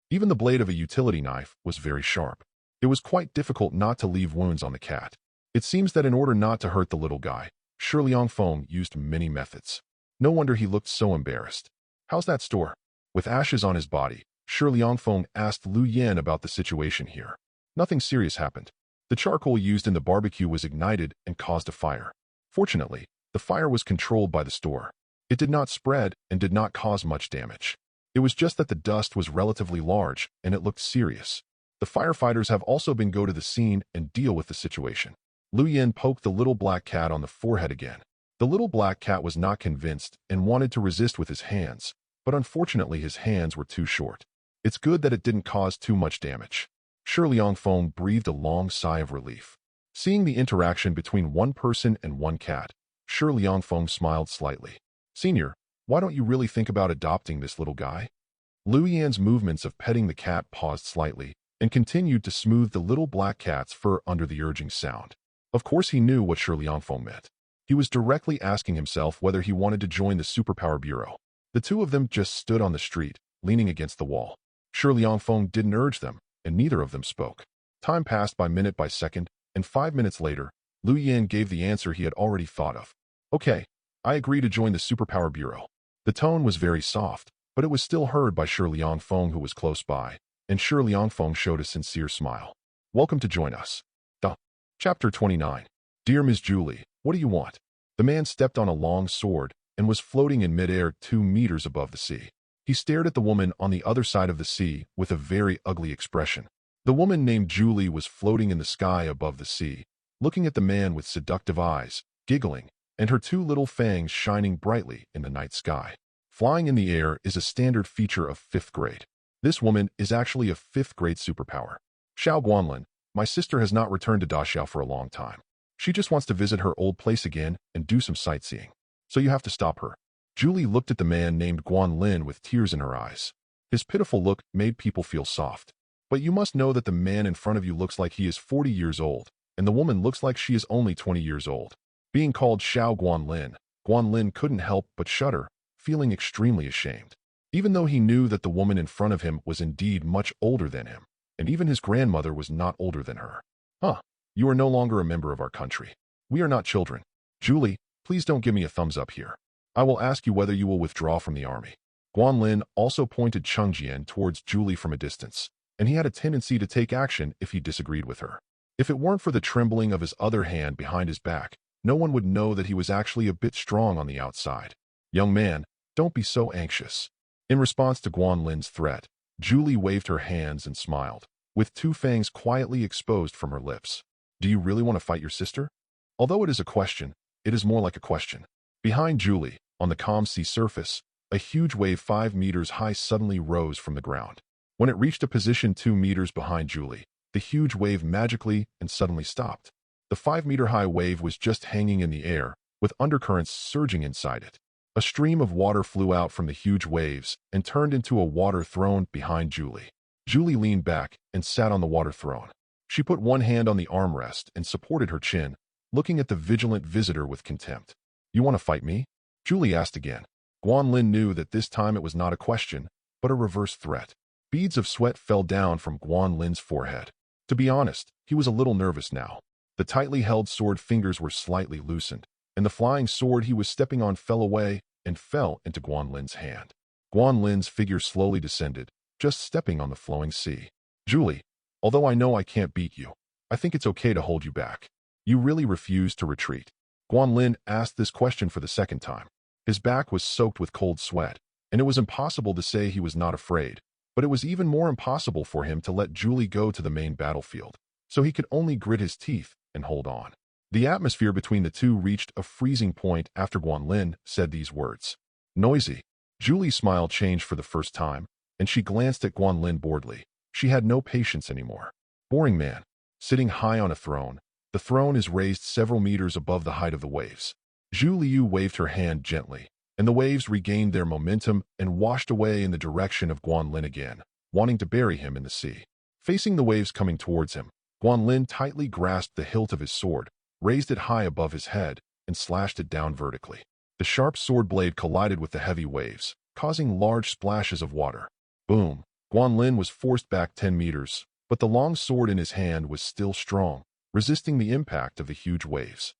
Even the blade of a utility knife was very sharp. It was quite difficult not to leave wounds on the cat. It seems that in order not to hurt the little guy, Shi Liangfeng used many methods. No wonder he looked so embarrassed. How's that store? With ashes on his body, Shi Liangfeng asked Liu Yin about the situation here. Nothing serious happened. The charcoal used in the barbecue was ignited and caused a fire. Fortunately, the fire was controlled by the store. It did not spread and did not cause much damage. It was just that the dust was relatively large and it looked serious. The firefighters have also been go to the scene and deal with the situation. Liu Yin poked the little black cat on the forehead again. The little black cat was not convinced and wanted to resist with his hands, but unfortunately his hands were too short. It's good that it didn't cause too much damage. Shi Liangfeng breathed a long sigh of relief. Seeing the interaction between one person and one cat, Shi Liangfeng smiled slightly. Senior, Why don't you really think about adopting this little guy? Liu Yan's movements of petting the cat paused slightly and continued to smooth the little black cat's fur under the urging sound. Of course he knew what Shi Liangfeng meant. He was directly asking himself whether he wanted to join the Superpower Bureau. The two of them just stood on the street, leaning against the wall. Shi Liangfeng didn't urge them, and neither of them spoke. Time passed by minute by second, and 5 minutes later, Liu Yan gave the answer he had already thought of. Okay, I agree to join the Superpower Bureau. The tone was very soft, but it was still heard by Shi Liangfeng, who was close by, and Shi Liangfeng showed a sincere smile. Welcome to join us. Chapter 29. Dear Ms. Julie, what do you want? The man stepped on a long sword and was floating in midair 2 meters above the sea. He stared at the woman on the other side of the sea with a very ugly expression. The woman named Julie was floating in the sky above the sea, looking at the man with seductive eyes, giggling, and her 2 little fangs shining brightly in the night sky. Flying in the air is a standard feature of 5th grade. This woman is actually a 5th grade superpower. Xiao Guanlin, my sister has not returned to Daxiao for a long time. She just wants to visit her old place again and do some sightseeing. So you have to stop her. Julie looked at the man named Guanlin with tears in her eyes. His pitiful look made people feel soft. But you must know that the man in front of you looks like he is 40 years old, and the woman looks like she is only 20 years old. Being called Xiao Guanlin, Guanlin couldn't help but shudder, feeling extremely ashamed. Even though he knew that the woman in front of him was indeed much older than him, and even his grandmother was not older than her. You are no longer a member of our country. We are not children. Julie, please don't give me a thumbs up here. I will ask you whether you will withdraw from the army. Guanlin also pointed Chengjian towards Julie from a distance, and he had a tendency to take action if he disagreed with her. If it weren't for the trembling of his other hand behind his back, no one would know that he was actually a bit strong on the outside. Young man, don't be so anxious. In response to Guanlin's threat, Julie waved her hands and smiled, with 2 fangs quietly exposed from her lips. Do you really want to fight your sister? Although it is a question, it is more like a question. Behind Julie, on the calm sea surface, a huge wave 5 meters high suddenly rose from the ground. When it reached a position 2 meters behind Julie, the huge wave magically and suddenly stopped. The 5-meter-high wave was just hanging in the air, with undercurrents surging inside it. A stream of water flew out from the huge waves and turned into a water throne behind Julie. Julie leaned back and sat on the water throne. She put one hand on the armrest and supported her chin, looking at the vigilant visitor with contempt. You want to fight me? Julie asked again. Guanlin knew that this time it was not a question, but a reverse threat. Beads of sweat fell down from Guanlin's forehead. To be honest, he was a little nervous now. The tightly held sword fingers were slightly loosened, and the flying sword he was stepping on fell away and fell into Guanlin's hand. Guanlin's figure slowly descended, just stepping on the flowing sea. Julie, although I know I can't beat you, I think it's okay to hold you back. You really refuse to retreat. Guanlin asked this question for the 2nd time. His back was soaked with cold sweat, and it was impossible to say he was not afraid, but it was even more impossible for him to let Julie go to the main battlefield, so he could only grit his teeth and hold on. The atmosphere between the two reached a freezing point after Guanlin said these words. Noisy. Julie's smile changed for the first time, and she glanced at Guanlin boredly. She had no patience anymore. Boring man. Sitting high on a throne, the throne is raised several meters above the height of the waves. Zhu Liu waved her hand gently, and the waves regained their momentum and washed away in the direction of Guanlin again, wanting to bury him in the sea. Facing the waves coming towards him, Guanlin tightly grasped the hilt of his sword, raised it high above his head, and slashed it down vertically. The sharp sword blade collided with the heavy waves, causing large splashes of water. Boom! Guanlin was forced back 10 meters, but the long sword in his hand was still strong, resisting the impact of the huge waves.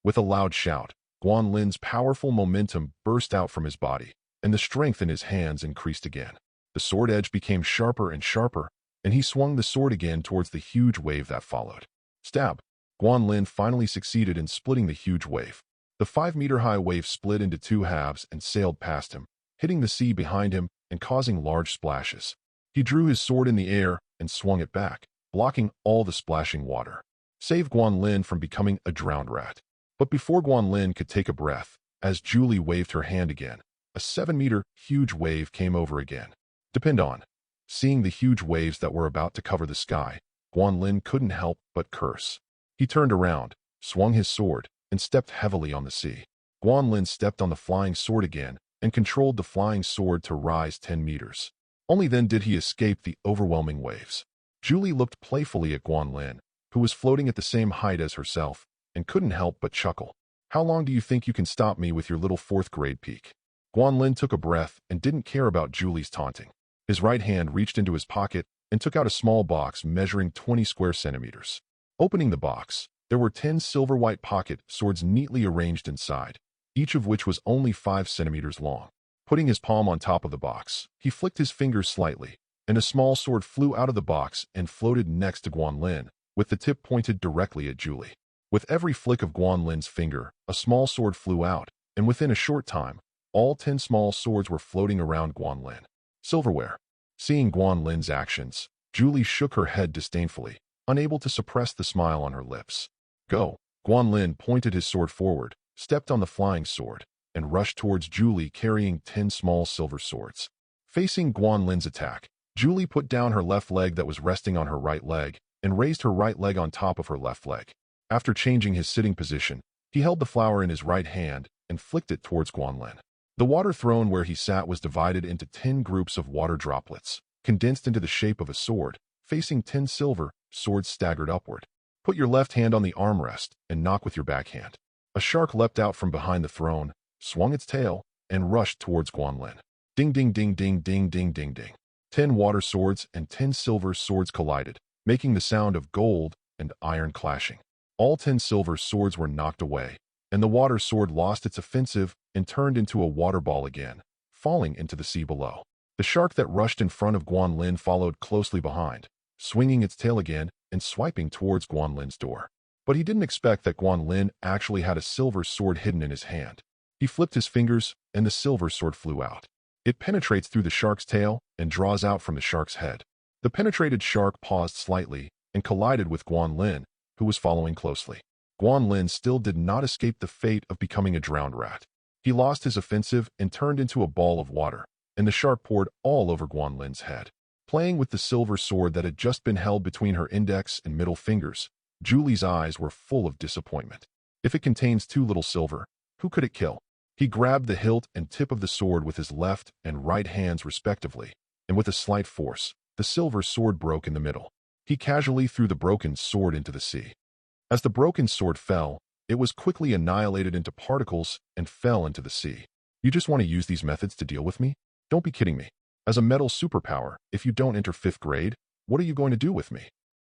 With a loud shout, Guanlin's powerful momentum burst out from his body, and the strength in his hands increased again. The sword edge became sharper and sharper, and he swung the sword again towards the huge wave that followed. Stab! Guanlin finally succeeded in splitting the huge wave. The 5-meter-high wave split into 2 halves and sailed past him, hitting the sea behind him and causing large splashes. He drew his sword in the air and swung it back, blocking all the splashing water. Save Guanlin from becoming a drowned rat. But before Guanlin could take a breath, as Julie waved her hand again, a 7-meter huge wave came over again. Depend on. Seeing the huge waves that were about to cover the sky, Guanlin couldn't help but curse. He turned around, swung his sword, and stepped heavily on the sea. Guanlin stepped on the flying sword again and controlled the flying sword to rise 10 meters. Only then did he escape the overwhelming waves. Julie looked playfully at Guanlin, who was floating at the same height as herself, and couldn't help but chuckle. "How long do you think you can stop me with your little fourth-grade peak?" Guanlin took a breath and didn't care about Julie's taunting. His right hand reached into his pocket and took out a small box measuring 20 square centimeters. Opening the box, there were 10 silver-white pocket swords neatly arranged inside, each of which was only 5 centimeters long. Putting his palm on top of the box, he flicked his fingers slightly, and a small sword flew out of the box and floated next to Guanlin, with the tip pointed directly at Julie. With every flick of Guanlin's finger, a small sword flew out, and within a short time, all 10 small swords were floating around Guanlin. Silverware. Seeing Guanlin's actions, Julie shook her head disdainfully, unable to suppress the smile on her lips. "Go." Guanlin pointed his sword forward, stepped on the flying sword, and rushed towards Julie carrying 10 small silver swords. Facing Guanlin's attack, Julie put down her left leg that was resting on her right leg and raised her right leg on top of her left leg. After changing his sitting position, he held the flower in his right hand and flicked it towards Guanlin. The water throne where he sat was divided into 10 groups of water droplets, condensed into the shape of a sword, facing 10 silver swords staggered upward. "Put your left hand on the armrest and knock with your backhand." A shark leapt out from behind the throne, swung its tail, and rushed towards Guanlin. Ding ding ding ding ding ding ding ding. 10 water swords and 10 silver swords collided, making the sound of gold and iron clashing. All 10 silver swords were knocked away, and the water sword lost its offensive and turned into a water ball again, falling into the sea below. The shark that rushed in front of Guanlin followed closely behind, swinging its tail again and swiping towards Guanlin's door. But he didn't expect that Guanlin actually had a silver sword hidden in his hand. He flipped his fingers, and the silver sword flew out. It penetrates through the shark's tail and draws out from the shark's head. The penetrated shark paused slightly and collided with Guanlin, who was following closely. Guanlin still did not escape the fate of becoming a drowned rat. He lost his offensive and turned into a ball of water, and the shark poured all over Guanlin's head. Playing with the silver sword that had just been held between her index and middle fingers, Julie's eyes were full of disappointment. If it contains too little silver, who could it kill? He grabbed the hilt and tip of the sword with his left and right hands respectively, and with a slight force, the silver sword broke in the middle. He casually threw the broken sword into the sea. As the broken sword fell, it was quickly annihilated into particles and fell into the sea. "You just want to use these methods to deal with me? Don't be kidding me. As a metal superpower, if you don't enter 5th grade, what are you going to do with me?"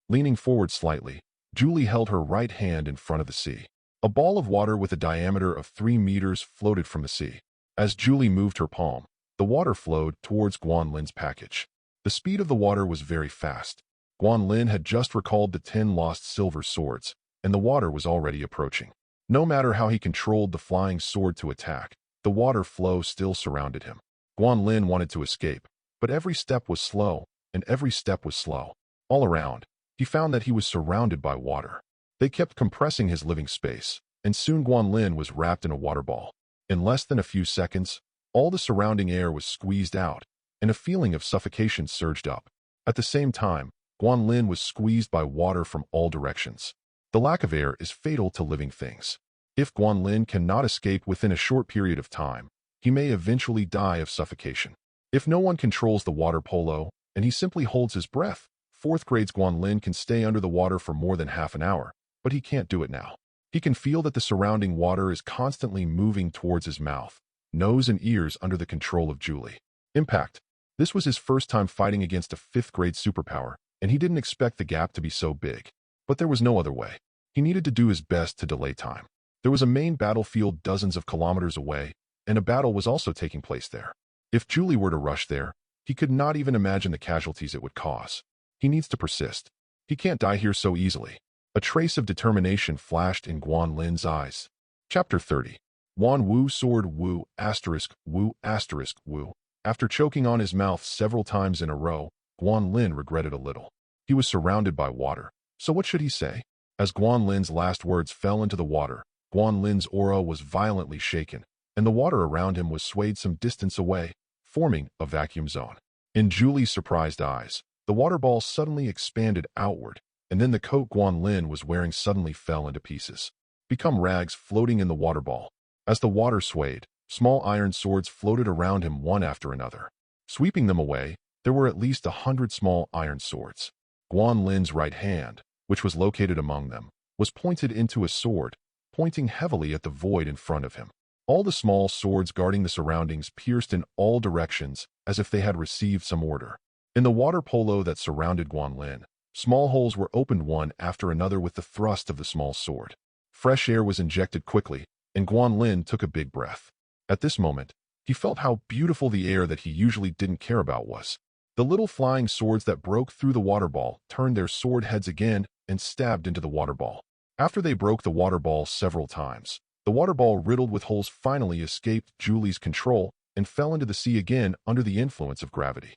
Leaning forward slightly, Julie held her right hand in front of the sea. A ball of water with a diameter of 3 meters floated from the sea. As Julie moved her palm, the water flowed towards Guanlin's package. The speed of the water was very fast. Guanlin had just recalled the 10 lost silver swords, and the water was already approaching. No matter how he controlled the flying sword to attack, the water flow still surrounded him. Guanlin wanted to escape, but every step was slow, and every step was slow. All around, he found that he was surrounded by water. They kept compressing his living space, and soon Guanlin was wrapped in a water ball. In less than a few seconds, all the surrounding air was squeezed out, and a feeling of suffocation surged up. At the same time, Guanlin was squeezed by water from all directions. The lack of air is fatal to living things. If Guanlin cannot escape within a short period of time, he may eventually die of suffocation. If no one controls the water polo, and he simply holds his breath, 4th grade's Guanlin can stay under the water for more than half an hour, but he can't do it now. He can feel that the surrounding water is constantly moving towards his mouth, nose and ears under the control of Julie. Impact. This was his first time fighting against a 5th grade superpower, and he didn't expect the gap to be so big. But there was no other way. He needed to do his best to delay time. There was a main battlefield dozens of kilometers away, and a battle was also taking place there. If Julie were to rush there, he could not even imagine the casualties it would cause. He needs to persist. He can't die here so easily. A trace of determination flashed in Guanlin's eyes. Chapter 30. Wan Wu Sword Wu asterisk Wu asterisk Wu. After choking on his mouth several times in a row, Guanlin regretted a little. He was surrounded by water, so what should he say? As Guanlin's last words fell into the water, Guanlin's aura was violently shaken, and the water around him was swayed some distance away, forming a vacuum zone. In Julie's surprised eyes, the water ball suddenly expanded outward, and then the coat Guanlin was wearing suddenly fell into pieces, become rags floating in the water ball. As the water swayed, Small iron swords floated around him one after another. Sweeping them away, there were at least 100 small iron swords. Guan Lin's right hand, which was located among them, was pointed into a sword, pointing heavily at the void in front of him. All the small swords guarding the surroundings pierced in all directions as if they had received some order. In the water polo that surrounded Guan Lin, small holes were opened one after another with the thrust of the small sword. Fresh air was injected quickly, and Guan Lin took a big breath. At this moment, he felt how beautiful the air that he usually didn't care about was. The little flying swords that broke through the water ball turned their sword heads again and stabbed into the water ball. After they broke the water ball several times, the water ball riddled with holes finally escaped Julie's control and fell into the sea again under the influence of gravity.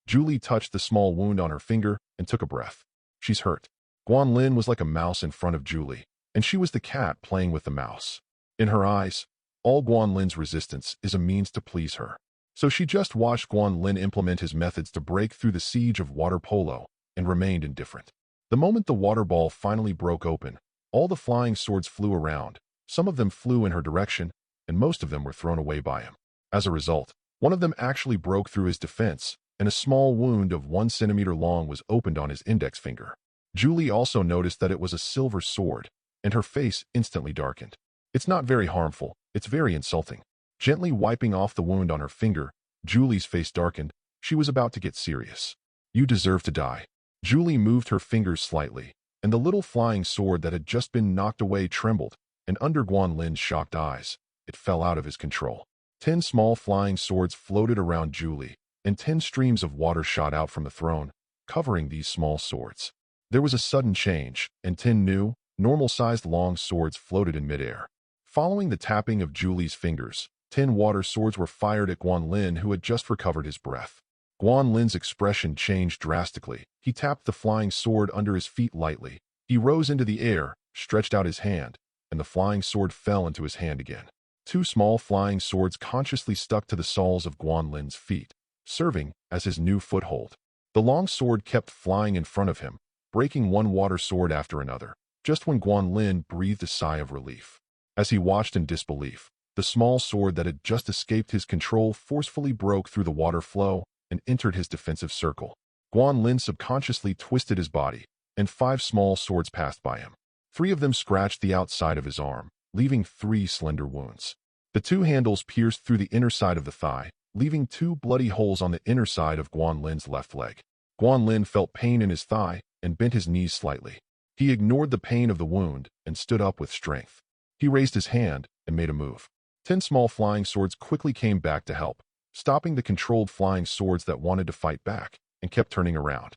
Julie touched the small wound on her finger and took a breath. She's hurt. Guan Lin was like a mouse in front of Julie, and she was the cat playing with the mouse. In her eyes, all Guan Lin's resistance is a means to please her. So she just watched Guan Lin implement his methods to break through the siege of water polo and remained indifferent. The moment the water ball finally broke open, all the flying swords flew around. Some of them flew in her direction, and most of them were thrown away by him. As a result, one of them actually broke through his defense, and a small wound of 1 centimeter long was opened on his index finger. Julie also noticed that it was a silver sword, and her face instantly darkened. It's not very harmful, it's very insulting. Gently wiping off the wound on her finger, Julie's face darkened. She was about to get serious. You deserve to die. Julie moved her fingers slightly, and the little flying sword that had just been knocked away trembled, and under Guan Lin's shocked eyes, it fell out of his control. 10 small flying swords floated around Julie, and 10 streams of water shot out from the throne, covering these small swords. There was a sudden change, and 10 new, normal-sized long swords floated in midair. Following the tapping of Julie's fingers, 10 water swords were fired at Guan Lin, who had just recovered his breath. Guan Lin's expression changed drastically. He tapped the flying sword under his feet lightly. He rose into the air, stretched out his hand, and the flying sword fell into his hand again. 2 small flying swords consciously stuck to the soles of Guan Lin's feet, serving as his new foothold. The long sword kept flying in front of him, breaking one water sword after another, just when Guan Lin breathed a sigh of relief. As he watched in disbelief, the small sword that had just escaped his control forcefully broke through the water flow and entered his defensive circle. Guan Lin subconsciously twisted his body, and 5 small swords passed by him. 3 of them scratched the outside of his arm, leaving 3 slender wounds. The 2 handles pierced through the inner side of the thigh, leaving 2 bloody holes on the inner side of Guan Lin's left leg. Guan Lin felt pain in his thigh and bent his knees slightly. He ignored the pain of the wound and stood up with strength. He raised his hand and made a move. 10 small flying swords quickly came back to help, stopping the controlled flying swords that wanted to fight back and kept turning around.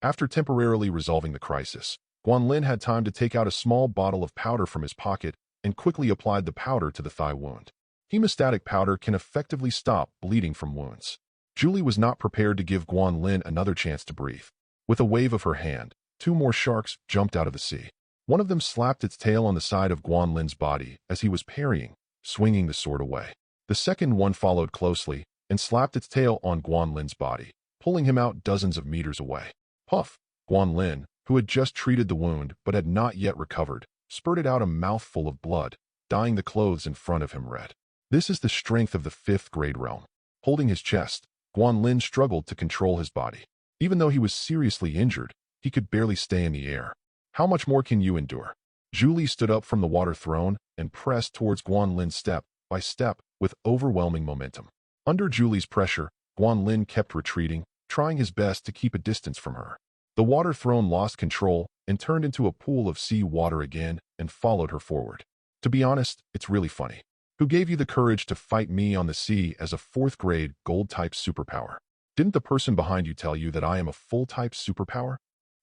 After temporarily resolving the crisis, Guan Lin had time to take out a small bottle of powder from his pocket and quickly applied the powder to the thigh wound. Hemostatic powder can effectively stop bleeding from wounds. Julie was not prepared to give Guan Lin another chance to breathe. With a wave of her hand, 2 more sharks jumped out of the sea. One of them slapped its tail on the side of Guan Lin's body as he was parrying, swinging the sword away. The second one followed closely and slapped its tail on Guan Lin's body, pulling him out dozens of meters away. Puff! Guan Lin, who had just treated the wound but had not yet recovered, spurted out a mouthful of blood, dyeing the clothes in front of him red. This is the strength of the 5th grade realm. Holding his chest, Guan Lin struggled to control his body. Even though he was seriously injured, he could barely stay in the air. How much more can you endure? Julie stood up from the water throne and pressed towards Guan Lin step by step with overwhelming momentum. Under Julie's pressure, Guan Lin kept retreating, trying his best to keep a distance from her. The water throne lost control and turned into a pool of sea water again and followed her forward. To be honest, it's really funny. Who gave you the courage to fight me on the sea as a 4th grade gold-type superpower? Didn't the person behind you tell you that I am a full-type superpower?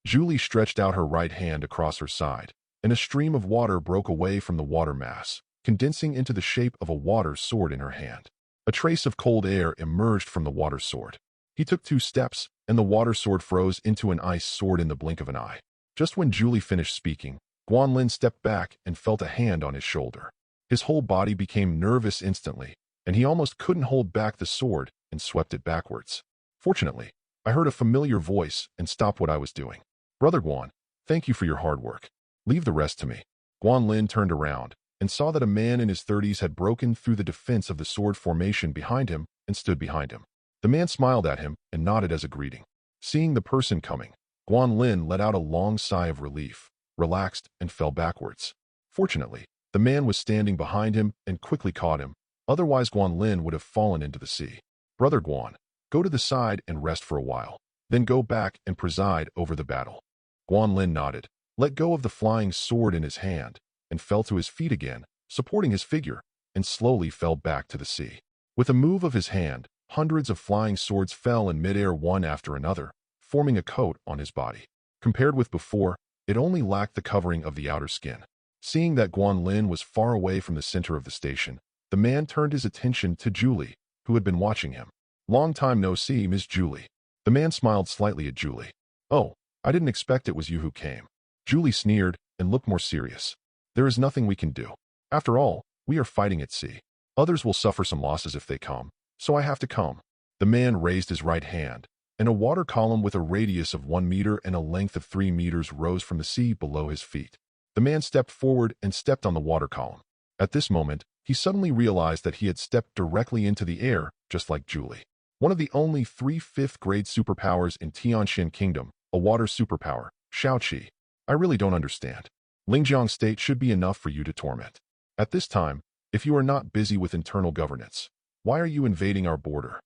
Julie stretched out her right hand across her side, and a stream of water broke away from the water mass, condensing into the shape of a water sword in her hand. A trace of cold air emerged from the water sword. He took 2 steps, and the water sword froze into an ice sword in the blink of an eye. Just when Julie finished speaking, Guan Lin stepped back and felt a hand on his shoulder. His whole body became nervous instantly, and he almost couldn't hold back the sword and swept it backwards. Fortunately, I heard a familiar voice and stopped what I was doing. Brother Guan, thank you for your hard work. Leave the rest to me. Guan Lin turned around, and saw that a man in his 30s had broken through the defense of the sword formation behind him and stood behind him. The man smiled at him and nodded as a greeting. Seeing the person coming, Guan Lin let out a long sigh of relief, relaxed, and fell backwards. Fortunately, the man was standing behind him and quickly caught him, otherwise Guan Lin would have fallen into the sea. "Brother Guan, go to the side and rest for a while, then go back and preside over the battle." Guan Lin nodded, let go of the flying sword in his hand, and fell to his feet again, supporting his figure, and slowly fell back to the sea. With a move of his hand, hundreds of flying swords fell in midair one after another, forming a coat on his body. Compared with before, it only lacked the covering of the outer skin. Seeing that Guan Lin was far away from the center of the station, the man turned his attention to Julie, who had been watching him. "Long time no see, Miss Julie." The man smiled slightly at Julie. "Oh, I didn't expect it was you who came." Julie sneered and looked more serious. "There is nothing we can do. After all, we are fighting at sea. Others will suffer some losses if they come, so I have to come." The man raised his right hand, and a water column with a radius of 1 meter and a length of 3 meters rose from the sea below his feet. The man stepped forward and stepped on the water column. At this moment, he suddenly realized that he had stepped directly into the air, just like Julie. One of the only 3 5th-grade superpowers in Tianxin Kingdom, a water superpower, Shaoqi. I really don't understand. Lingjiang State should be enough for you to torment. At this time, if you are not busy with internal governance, why are you invading our border?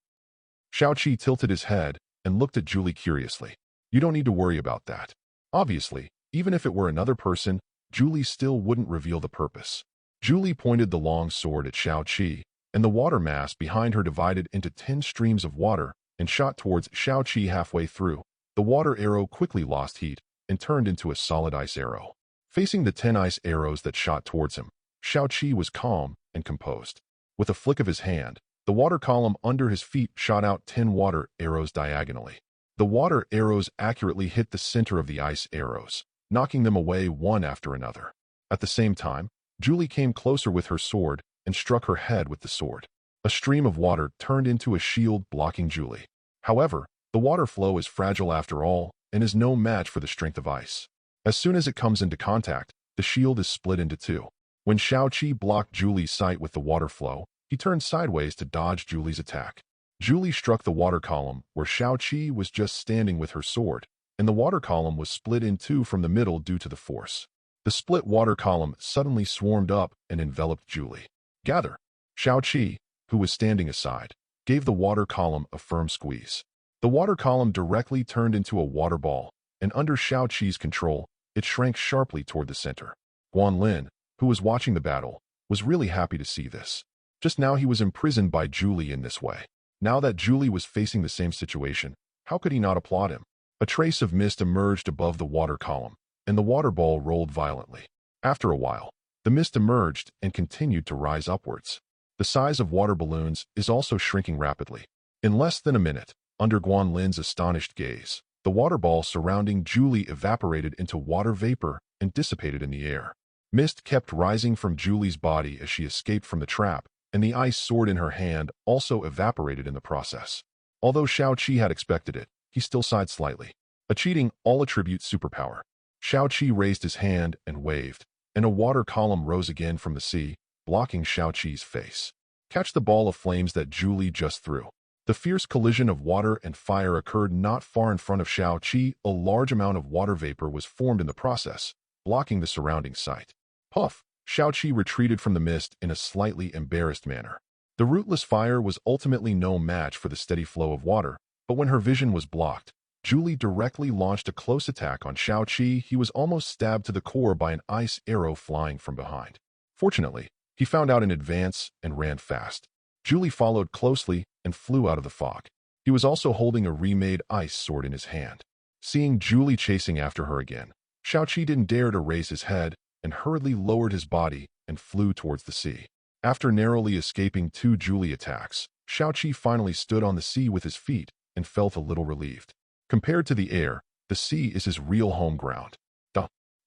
Shaoqi tilted his head and looked at Julie curiously. You don't need to worry about that. Obviously, even if it were another person, Julie still wouldn't reveal the purpose. Julie pointed the long sword at Shaoqi, and the water mass behind her divided into 10 streams of water and shot towards Shaoqi halfway through. The water arrow quickly lost heat and turned into a solid ice arrow. Facing the 10 ice arrows that shot towards him, Shaoqi was calm and composed. With a flick of his hand, the water column under his feet shot out 10 water arrows diagonally. The water arrows accurately hit the center of the ice arrows, knocking them away one after another. At the same time, Julie came closer with her sword and struck her head with the sword. A stream of water turned into a shield blocking Julie. However, the water flow is fragile after all and is no match for the strength of ice. As soon as it comes into contact, the shield is split into 2. When Shaoqi blocked Julie's sight with the water flow, he turned sideways to dodge Julie's attack. Julie struck the water column where Shaoqi was just standing with her sword, and the water column was split in 2 from the middle due to the force. The split water column suddenly swarmed up and enveloped Julie. "Gather!" Shaoqi, who was standing aside, gave the water column a firm squeeze. The water column directly turned into a water ball, and under Shaoqi's control, it shrank sharply toward the center. Guan Lin, who was watching the battle, was really happy to see this. Just now he was imprisoned by Julie in this way. Now that Julie was facing the same situation, how could he not applaud him? A trace of mist emerged above the water column, and the water ball rolled violently. After a while, the mist emerged and continued to rise upwards. The size of water balloons is also shrinking rapidly. In less than a minute, under Guan Lin's astonished gaze, the water ball surrounding Julie evaporated into water vapor and dissipated in the air. Mist kept rising from Julie's body as she escaped from the trap, and the ice sword in her hand also evaporated in the process. Although Shaoqi had expected it, he still sighed slightly. A cheating all-attribute superpower. Shaoqi raised his hand and waved, and a water column rose again from the sea, blocking Shaoqi's face. Catch the ball of flames that Julie just threw. The fierce collision of water and fire occurred not far in front of Shaoqi. A large amount of water vapor was formed in the process, blocking the surrounding sight. Puff! Shaoqi retreated from the mist in a slightly embarrassed manner. The rootless fire was ultimately no match for the steady flow of water, but when her vision was blocked, Julie directly launched a close attack on Shaoqi. He was almost stabbed to the core by an ice arrow flying from behind. Fortunately, he found out in advance and ran fast. Julie followed closely and flew out of the fog. He was also holding a remade ice sword in his hand. Seeing Julie chasing after her again, Shaoqi didn't dare to raise his head and hurriedly lowered his body and flew towards the sea. After narrowly escaping 2 Julie attacks, Shaoqi finally stood on the sea with his feet and felt a little relieved. Compared to the air, the sea is his real home ground.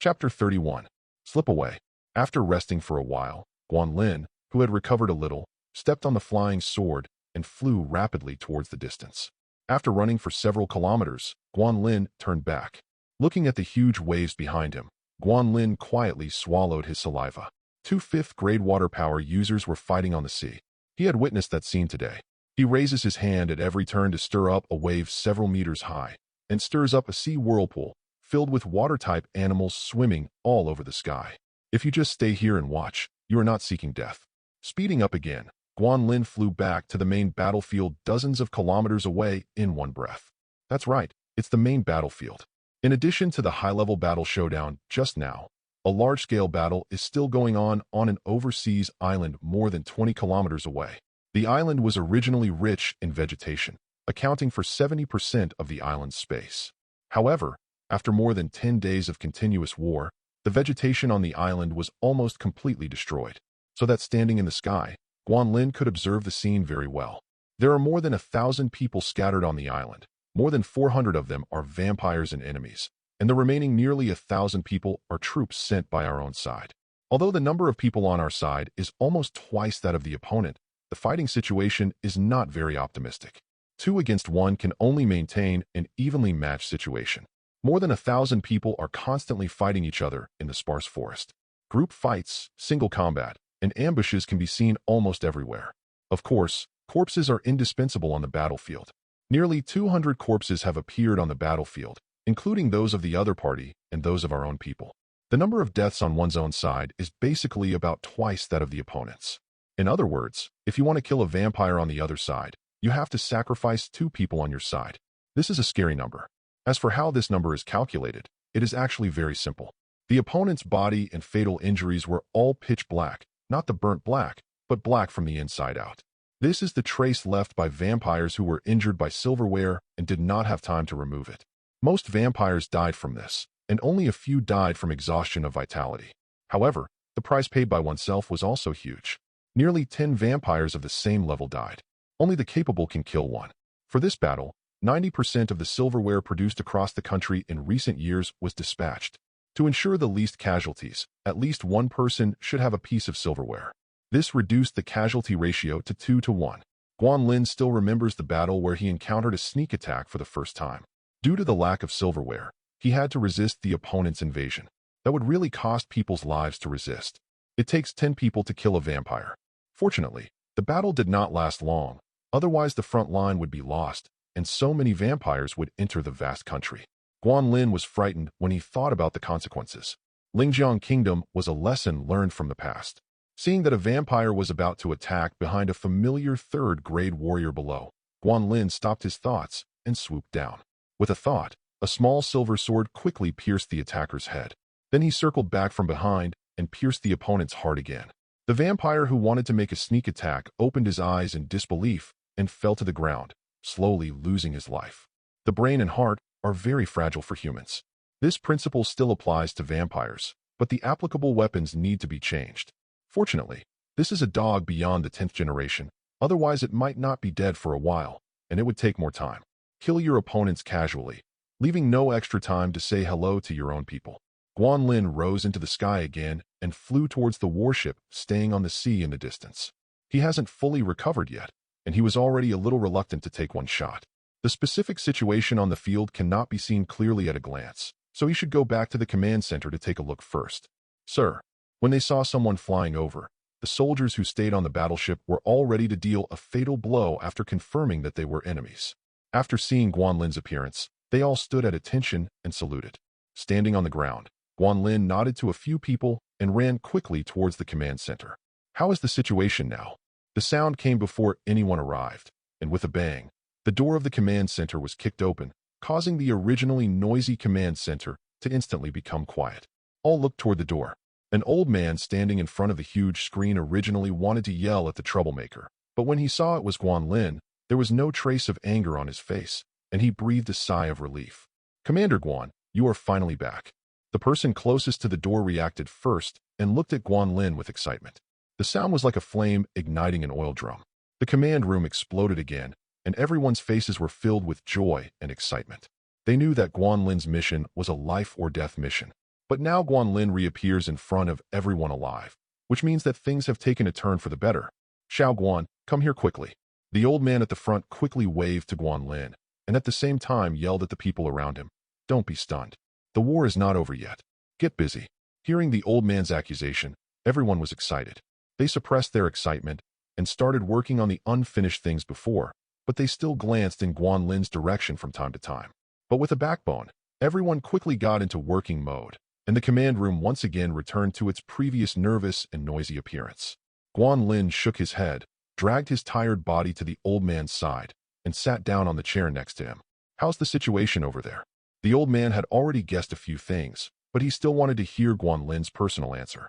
Chapter 31. Slip away. After resting for a while, Guan Lin, who had recovered a little, stepped on the flying sword and flew rapidly towards the distance. After running for several kilometers, Guan Lin turned back. Looking at the huge waves behind him, Guan Lin quietly swallowed his saliva. Two fifth-grade water power users were fighting on the sea. He had witnessed that scene today. He raises his hand at every turn to stir up a wave several meters high, and stirs up a sea whirlpool, filled with water-type animals swimming all over the sky. If you just stay here and watch, you are not seeking death. Speeding up again, Guan Lin flew back to the main battlefield dozens of kilometers away in one breath. That's right, it's the main battlefield. In addition to the high-level battle showdown just now, a large-scale battle is still going on an overseas island more than 20 kilometers away. The island was originally rich in vegetation, accounting for 70% of the island's space. However, after more than 10 days of continuous war, the vegetation on the island was almost completely destroyed, so that standing in the sky, Guan Lin could observe the scene very well. There are more than 1,000 people scattered on the island. More than 400 of them are vampires and enemies, and the remaining nearly 1,000 people are troops sent by our own side. Although the number of people on our side is almost twice that of the opponent, the fighting situation is not very optimistic. 2 against 1 can only maintain an evenly matched situation. More than 1,000 people are constantly fighting each other in the sparse forest. Group fights, single combat, and ambushes can be seen almost everywhere. Of course, corpses are indispensable on the battlefield. Nearly 200 corpses have appeared on the battlefield, including those of the other party and those of our own people. The number of deaths on one's own side is basically about twice that of the opponent's. In other words, if you want to kill a vampire on the other side, you have to sacrifice 2 people on your side. This is a scary number. As for how this number is calculated, it is actually very simple. The opponent's body and fatal injuries were all pitch black, not the burnt black, but black from the inside out. This is the trace left by vampires who were injured by silverware and did not have time to remove it. Most vampires died from this, and only a few died from exhaustion of vitality. However, the price paid by oneself was also huge. Nearly 10 vampires of the same level died. Only the capable can kill one. For this battle, 90% of the silverware produced across the country in recent years was dispatched. To ensure the least casualties, at least one person should have a piece of silverware. This reduced the casualty ratio to 2 to 1. Guan Lin still remembers the battle where he encountered a sneak attack for the first time. Due to the lack of silverware, he had to resist the opponent's invasion. That would really cost people's lives to resist. It takes 10 people to kill a vampire. Fortunately, the battle did not last long, otherwise the front line would be lost, and so many vampires would enter the vast country. Guan Lin was frightened when he thought about the consequences. Lingjiang Kingdom was a lesson learned from the past. Seeing that a vampire was about to attack behind a familiar third-grade warrior below, Guan Lin stopped his thoughts and swooped down. With a thought, a small silver sword quickly pierced the attacker's head. Then he circled back from behind and pierced the opponent's heart again. The vampire who wanted to make a sneak attack opened his eyes in disbelief and fell to the ground, slowly losing his life. The brain and heart are very fragile for humans. This principle still applies to vampires, but the applicable weapons need to be changed. Fortunately, this is a dog beyond the 10th generation, otherwise it might not be dead for a while, and it would take more time. Kill your opponents casually, leaving no extra time to say hello to your own people. Guan Lin rose into the sky again and flew towards the warship, staying on the sea in the distance. He hasn't fully recovered yet, and he was already a little reluctant to take one shot. The specific situation on the field cannot be seen clearly at a glance, so he should go back to the command center to take a look first. Sir, when they saw someone flying over, the soldiers who stayed on the battleship were all ready to deal a fatal blow after confirming that they were enemies. After seeing Guan Lin's appearance, they all stood at attention and saluted. Standing on the ground, Guan Lin nodded to a few people and ran quickly towards the command center. How is the situation now? The sound came before anyone arrived, and with a bang, the door of the command center was kicked open, causing the originally noisy command center to instantly become quiet. All looked toward the door. An old man standing in front of the huge screen originally wanted to yell at the troublemaker, but when he saw it was Guan Lin, there was no trace of anger on his face, and he breathed a sigh of relief. Commander Guan, you are finally back. The person closest to the door reacted first and looked at Guan Lin with excitement. The sound was like a flame igniting an oil drum. The command room exploded again, and everyone's faces were filled with joy and excitement. They knew that Guan Lin's mission was a life-or-death mission. But now Guan Lin reappears in front of everyone alive, which means that things have taken a turn for the better. Xiao Guan, come here quickly. The old man at the front quickly waved to Guan Lin, and at the same time yelled at the people around him. Don't be stunned. The war is not over yet. Get busy. Hearing the old man's accusation, Everyone was excited. They suppressed their excitement and started working on the unfinished things before, but they still glanced in Guanlin's direction from time to time. But with a backbone, everyone quickly got into working mode, and the command room once again returned to its previous nervous and noisy appearance. Guanlin shook his head, dragged his tired body to the old man's side, and sat down on the chair next to him. "How's the situation over there?" The old man had already guessed a few things, but he still wanted to hear Guanlin's personal answer.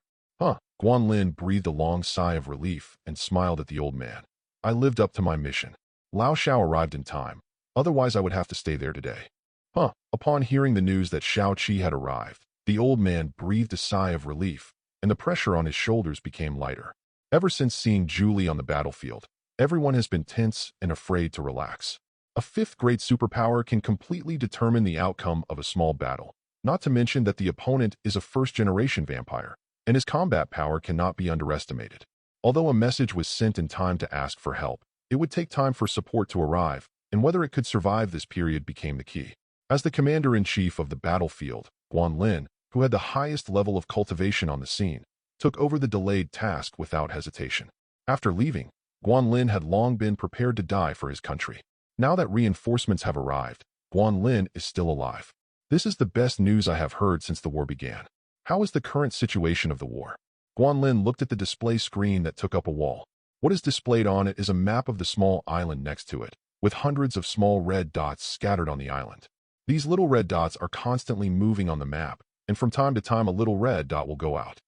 Guanlin breathed a long sigh of relief and smiled at the old man. "I lived up to my mission. Lao Shao arrived in time, otherwise I would have to stay there today." Upon hearing the news that Shao-Chi had arrived, the old man breathed a sigh of relief, and the pressure on his shoulders became lighter. Ever since seeing Julie on the battlefield, everyone has been tense and afraid to relax. A fifth-grade superpower can completely determine the outcome of a small battle, not to mention that the opponent is a first-generation vampire, and his combat power cannot be underestimated. Although a message was sent in time to ask for help, it would take time for support to arrive, and whether it could survive this period became the key. As the commander-in-chief of the battlefield, Guanlin, who had the highest level of cultivation on the scene, took over the delayed task without hesitation. After leaving, Guanlin had long been prepared to die for his country. Now that reinforcements have arrived, Guanlin is still alive. "This is the best news I have heard since the war began. How is the current situation of the war?" Guanlin looked at the display screen that took up a wall. What is displayed on it is a map of the small island next to it, with hundreds of small red dots scattered on the island. These little red dots are constantly moving on the map, and from time to time a little red dot will go out.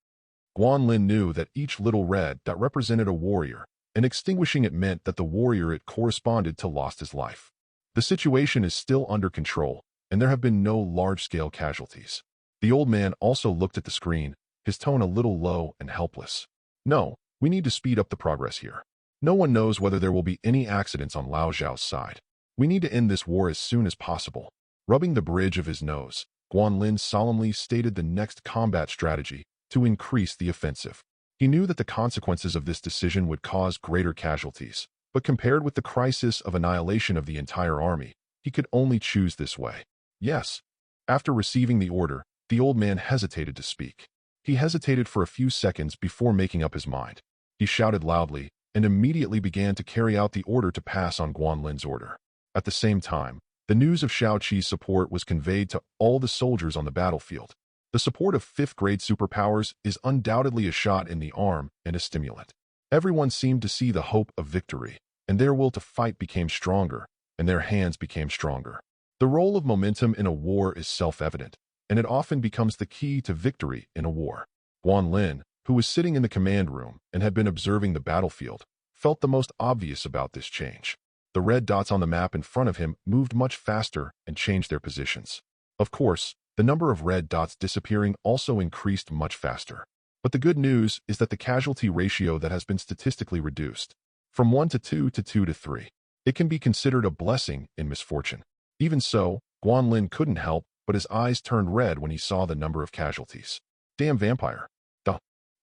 Guanlin knew that each little red dot represented a warrior, and extinguishing it meant that the warrior it corresponded to lost his life. The situation is still under control, and there have been no large-scale casualties. The old man also looked at the screen, his tone a little low and helpless. "No, we need to speed up the progress here. No one knows whether there will be any accidents on Lao Zhao's side. We need to end this war as soon as possible." Rubbing the bridge of his nose, Guanlin solemnly stated the next combat strategy to increase the offensive. He knew that the consequences of this decision would cause greater casualties, but compared with the crisis of annihilation of the entire army, he could only choose this way. "Yes." After receiving the order, the old man hesitated to speak. He hesitated for a few seconds before making up his mind. He shouted loudly and immediately began to carry out the order to pass on Guanlin's order. At the same time, the news of Shao-Chi's support was conveyed to all the soldiers on the battlefield. The support of fifth-grade superpowers is undoubtedly a shot in the arm and a stimulant. Everyone seemed to see the hope of victory, and their will to fight became stronger, and their hands became stronger. The role of momentum in a war is self-evident, and it often becomes the key to victory in a war. Guanlin, who was sitting in the command room and had been observing the battlefield, felt the most obvious about this change. The red dots on the map in front of him moved much faster and changed their positions. Of course, the number of red dots disappearing also increased much faster. But the good news is that the casualty ratio that has been statistically reduced from 1 to 2 to 2 to 3. It can be considered a blessing in misfortune. Even so, Guanlin couldn't help but his eyes turned red when he saw the number of casualties. Damn vampire.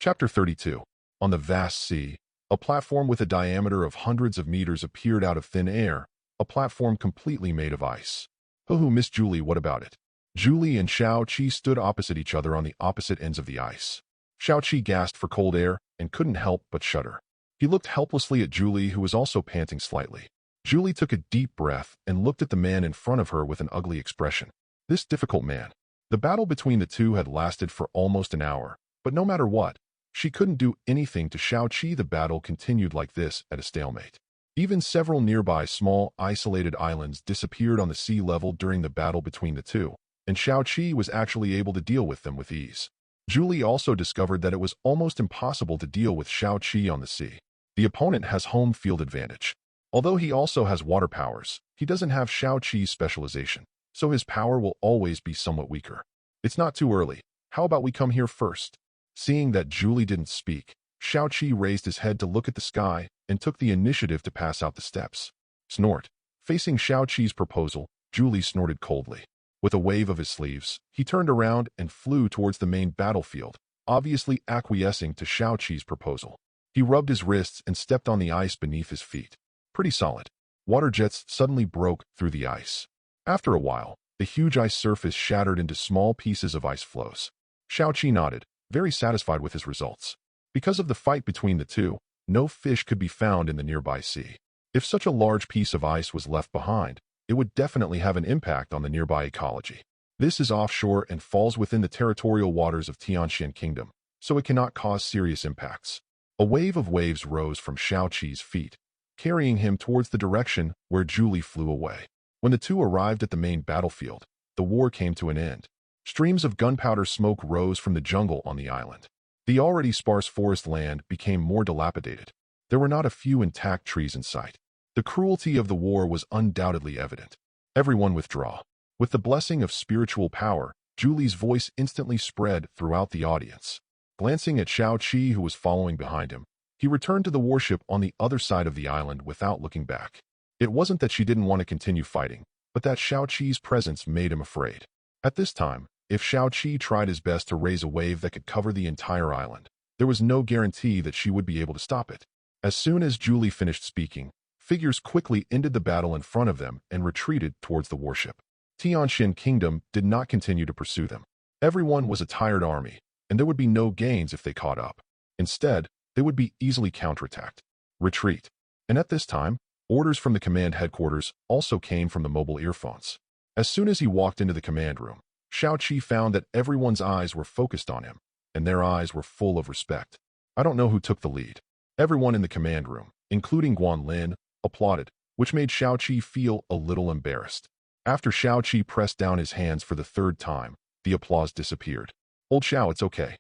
Chapter 32. On the vast sea, a platform with a diameter of hundreds of meters appeared out of thin air, a platform completely made of ice. Miss Julie, what about it?" Julie and Shao-Chi stood opposite each other on the opposite ends of the ice. Shao-Chi gasped for cold air and couldn't help but shudder. He looked helplessly at Julie, who was also panting slightly. Julie took a deep breath and looked at the man in front of her with an ugly expression. This difficult man. The battle between the two had lasted for almost an hour, but no matter what, she couldn't do anything to Shao-Chi. The battle continued like this at a stalemate. Even several nearby small, isolated islands disappeared on the sea level during the battle between the two, and Shao-Chi was actually able to deal with them with ease. Julie also discovered that it was almost impossible to deal with Shao-Chi on the sea. The opponent has home field advantage. Although he also has water powers, he doesn't have Shao-Chi's specialization, so his power will always be somewhat weaker. "It's not too early. How about we come here first?" Seeing that Julie didn't speak, Shao-Chi raised his head to look at the sky and took the initiative to pass out the steps. Snort. Facing Shao-Chi's proposal, Julie snorted coldly. With a wave of his sleeves, he turned around and flew towards the main battlefield, obviously acquiescing to Shao-Chi's proposal. He rubbed his wrists and stepped on the ice beneath his feet. Pretty solid. Water jets suddenly broke through the ice. After a while, the huge ice surface shattered into small pieces of ice floes. Shao-Chi nodded, very satisfied with his results. Because of the fight between the two, no fish could be found in the nearby sea. If such a large piece of ice was left behind, it would definitely have an impact on the nearby ecology. This is offshore and falls within the territorial waters of Tianxian Kingdom, so it cannot cause serious impacts. A wave of waves rose from Shao-Chi's feet, carrying him towards the direction where Julie flew away. When the two arrived at the main battlefield, the war came to an end. Streams of gunpowder smoke rose from the jungle on the island. The already sparse forest land became more dilapidated. There were not a few intact trees in sight. The cruelty of the war was undoubtedly evident. Everyone withdraw. With the blessing of spiritual power, Julie's voice instantly spread throughout the audience. Glancing at Shao-Chi, who was following behind him, he returned to the warship on the other side of the island without looking back. It wasn't that she didn't want to continue fighting, but that Shao-Chi's presence made him afraid. At this time, if Shao-Chi tried his best to raise a wave that could cover the entire island, there was no guarantee that she would be able to stop it. As soon as Julie finished speaking, figures quickly ended the battle in front of them and retreated towards the warship. Tianxian Kingdom did not continue to pursue them. Everyone was a tired army, and there would be no gains if they caught up. Instead, they would be easily counterattacked. Retreat. And at this time, orders from the command headquarters also came from the mobile earphones. As soon as he walked into the command room, Shao-Chi found that everyone's eyes were focused on him, and their eyes were full of respect. I don't know who took the lead. Everyone in the command room, including Guanlin, applauded, which made Shao-Chi feel a little embarrassed. After Shao-Chi pressed down his hands for the third time, the applause disappeared. "Old Shao, it's okay."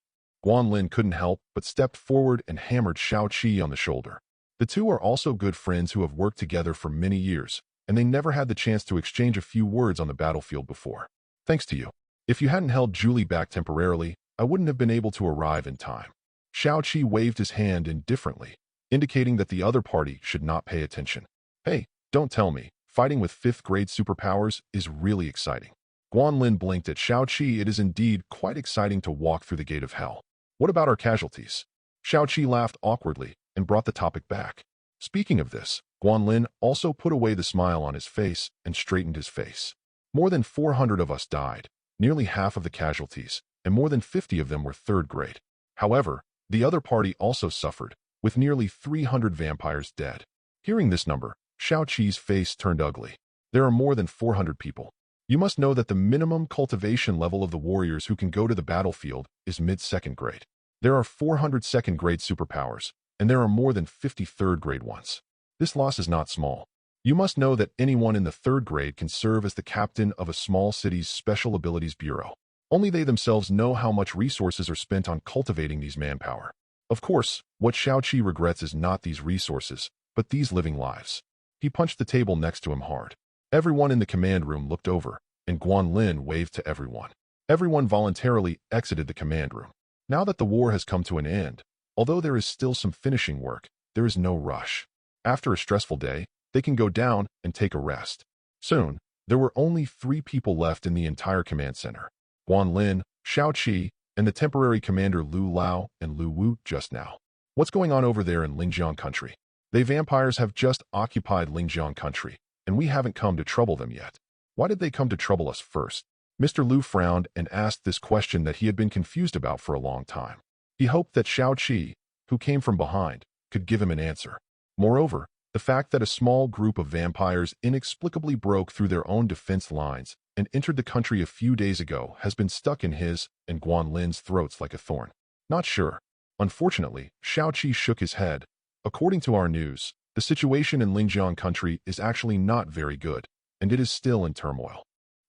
Guanlin couldn't help but stepped forward and hammered Shao-Chi on the shoulder. The two are also good friends who have worked together for many years, and they never had the chance to exchange a few words on the battlefield before. "Thanks to you. If you hadn't held Julie back temporarily, I wouldn't have been able to arrive in time." Shao-Chi waved his hand indifferently, indicating that the other party should not pay attention. "Hey, don't tell me, fighting with 5th-grade superpowers is really exciting." Guanlin blinked at Shao-Chi. "It is indeed quite exciting to walk through the gate of hell. What about our casualties?" Shao-Chi laughed awkwardly and brought the topic back. Speaking of this, Guanlin also put away the smile on his face and straightened his face. "More than 400 of us died, nearly half of the casualties, and more than 50 of them were 3rd grade. However, the other party also suffered, with nearly 300 vampires dead." Hearing this number, Shao-Chi's face turned ugly. "There are more than 400 people. You must know that the minimum cultivation level of the warriors who can go to the battlefield is mid-2nd grade. There are 400 2nd-grade superpowers, and there are more than 50 3rd-grade ones. This loss is not small. You must know that anyone in the 3rd grade can serve as the captain of a small city's Special Abilities Bureau. Only they themselves know how much resources are spent on cultivating these manpower. Of course, what Shao-Chi regrets is not these resources, but these living lives." He punched the table next to him hard. Everyone in the command room looked over, and Guanlin waved to everyone. Everyone voluntarily exited the command room. Now that the war has come to an end, although there is still some finishing work, there is no rush. After a stressful day, they can go down and take a rest. Soon, there were only 3 people left in the entire command center: Guanlin, Shao-Chi, and the temporary commander Lu Lao and Lu Wu. "Just now, what's going on over there in Lingjiang country?" "They vampires have just occupied Lingjiang country, and we haven't come to trouble them yet." "Why did they come to trouble us first?" Mr. Lu frowned and asked this question that he had been confused about for a long time. He hoped that Shao-Chi, who came from behind, could give him an answer. Moreover, the fact that a small group of vampires inexplicably broke through their own defense lines and entered the country a few days ago has been stuck in his and Guanlin's throats like a thorn. "Not sure." Unfortunately, Shao-Chi shook his head. "According to our news, the situation in Lingjiang country is actually not very good, and it is still in turmoil.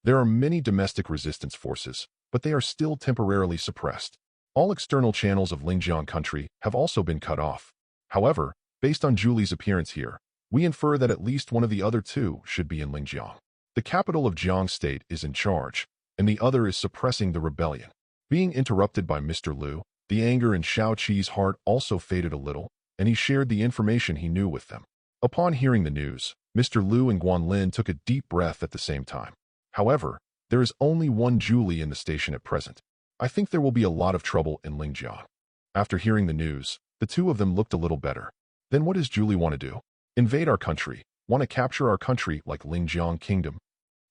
There are many domestic resistance forces, but they are still temporarily suppressed. All external channels of Lingjiang country have also been cut off. However, based on Julie's appearance here, we infer that at least one of the other 2 should be in Lingjiang. The capital of Jiang State is in charge, and the other is suppressing the rebellion." Being interrupted by Mr. Lu, the anger in Shao-Chi's heart also faded a little, and he shared the information he knew with them. Upon hearing the news, Mr. Lu and Guanlin took a deep breath at the same time. However, there is only one Julie in the station at present. I think there will be a lot of trouble in Lingjiang. After hearing the news, the 2 of them looked a little better. "Then what does Julie want to do? Invade our country? Want to capture our country like Lingjiang Kingdom?"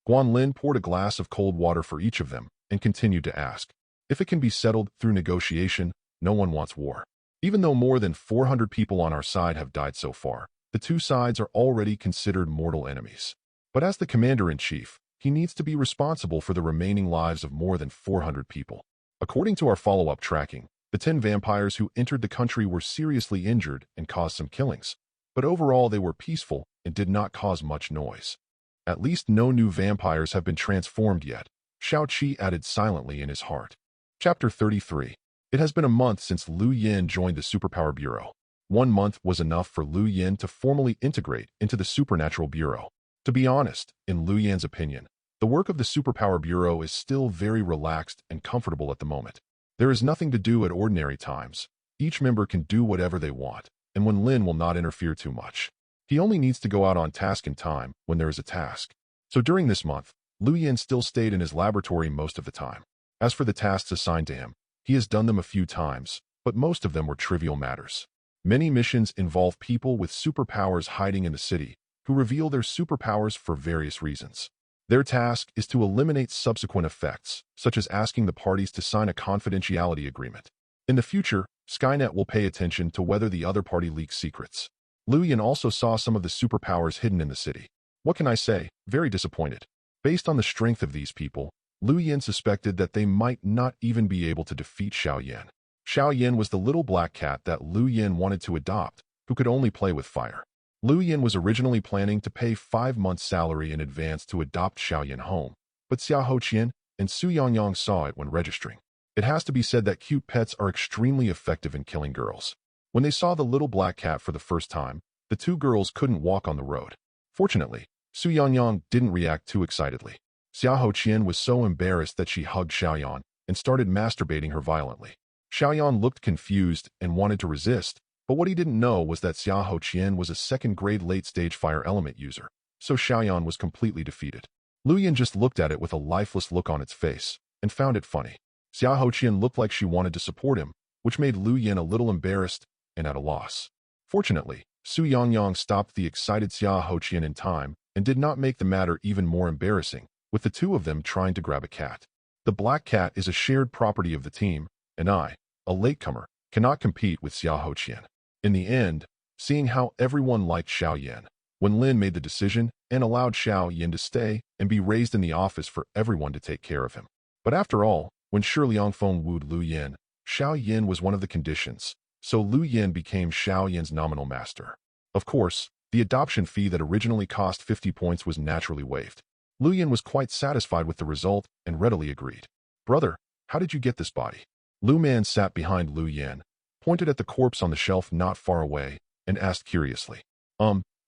Guanlin poured a glass of cold water for each of them and continued to ask. "If it can be settled through negotiation, no one wants war. Even though more than 400 people on our side have died so far, the two sides are already considered mortal enemies. But as the commander-in-chief, he needs to be responsible for the remaining lives of more than 400 people. According to our follow-up tracking, the 10 vampires who entered the country were seriously injured and caused some killings, but overall they were peaceful and did not cause much noise. At least no new vampires have been transformed yet, Shao Qi added silently in his heart. Chapter 33. It has been a month since Lu Yin joined the Superpower Bureau. 1 month was enough for Lu Yin to formally integrate into the Supernatural Bureau. To be honest, in Lu Yin's opinion, the work of the Superpower Bureau is still very relaxed and comfortable at the moment. There is nothing to do at ordinary times. Each member can do whatever they want, and when Lin will not interfere too much. He only needs to go out on task in time when there is a task. So during this month, Lu Yin still stayed in his laboratory most of the time. As for the tasks assigned to him, he has done them a few times, but most of them were trivial matters. Many missions involve people with superpowers hiding in the city, who reveal their superpowers for various reasons. Their task is to eliminate subsequent effects, such as asking the parties to sign a confidentiality agreement. In the future, Skynet will pay attention to whether the other party leaks secrets. Lu Yin also saw some of the superpowers hidden in the city. What can I say? Very disappointed. Based on the strength of these people, Lu Yin suspected that they might not even be able to defeat Xiao Yan. Xiao Yan was the little black cat that Lu Yin wanted to adopt, who could only play with fire. Lu Yin was originally planning to pay 5 months' salary in advance to adopt Xiao Yan home, but Xiao Hoqian and Su Yangyang saw it when registering. It has to be said that cute pets are extremely effective in killing girls. When they saw the little black cat for the first time, the two girls couldn't walk on the road. Fortunately, Su Yangyang didn't react too excitedly. Xiao Hoqian was so embarrassed that she hugged Xiaoyan and started masturbating her violently. Xiaoyan looked confused and wanted to resist, but what he didn't know was that Xiao Hoqian was a second-grade late-stage fire element user, so Xiaoyan was completely defeated. Lu Yin just looked at it with a lifeless look on its face and found it funny. Xiao Hoqian looked like she wanted to support him, which made Lu Yin a little embarrassed and at a loss. Fortunately, Su Yangyang stopped the excited Xiao Hoqian in time and did not make the matter even more embarrassing, with the two of them trying to grab a cat. The black cat is a shared property of the team, and I, a latecomer, cannot compete with Xiao Hoqian. In the end, seeing how everyone liked Xiao Yan, when Lin made the decision and allowed Xiao Yan to stay and be raised in the office for everyone to take care of him. But after all, when Shi Liangfeng wooed Lu Yin, Xiao Yan was one of the conditions, so Lu Yin became Xiao Yan's nominal master. Of course, the adoption fee that originally cost 50 points was naturally waived. Lu Yin was quite satisfied with the result and readily agreed. "Brother, how did you get this body?" Lu Man sat behind Lu Yin, pointed at the corpse on the shelf not far away, and asked curiously,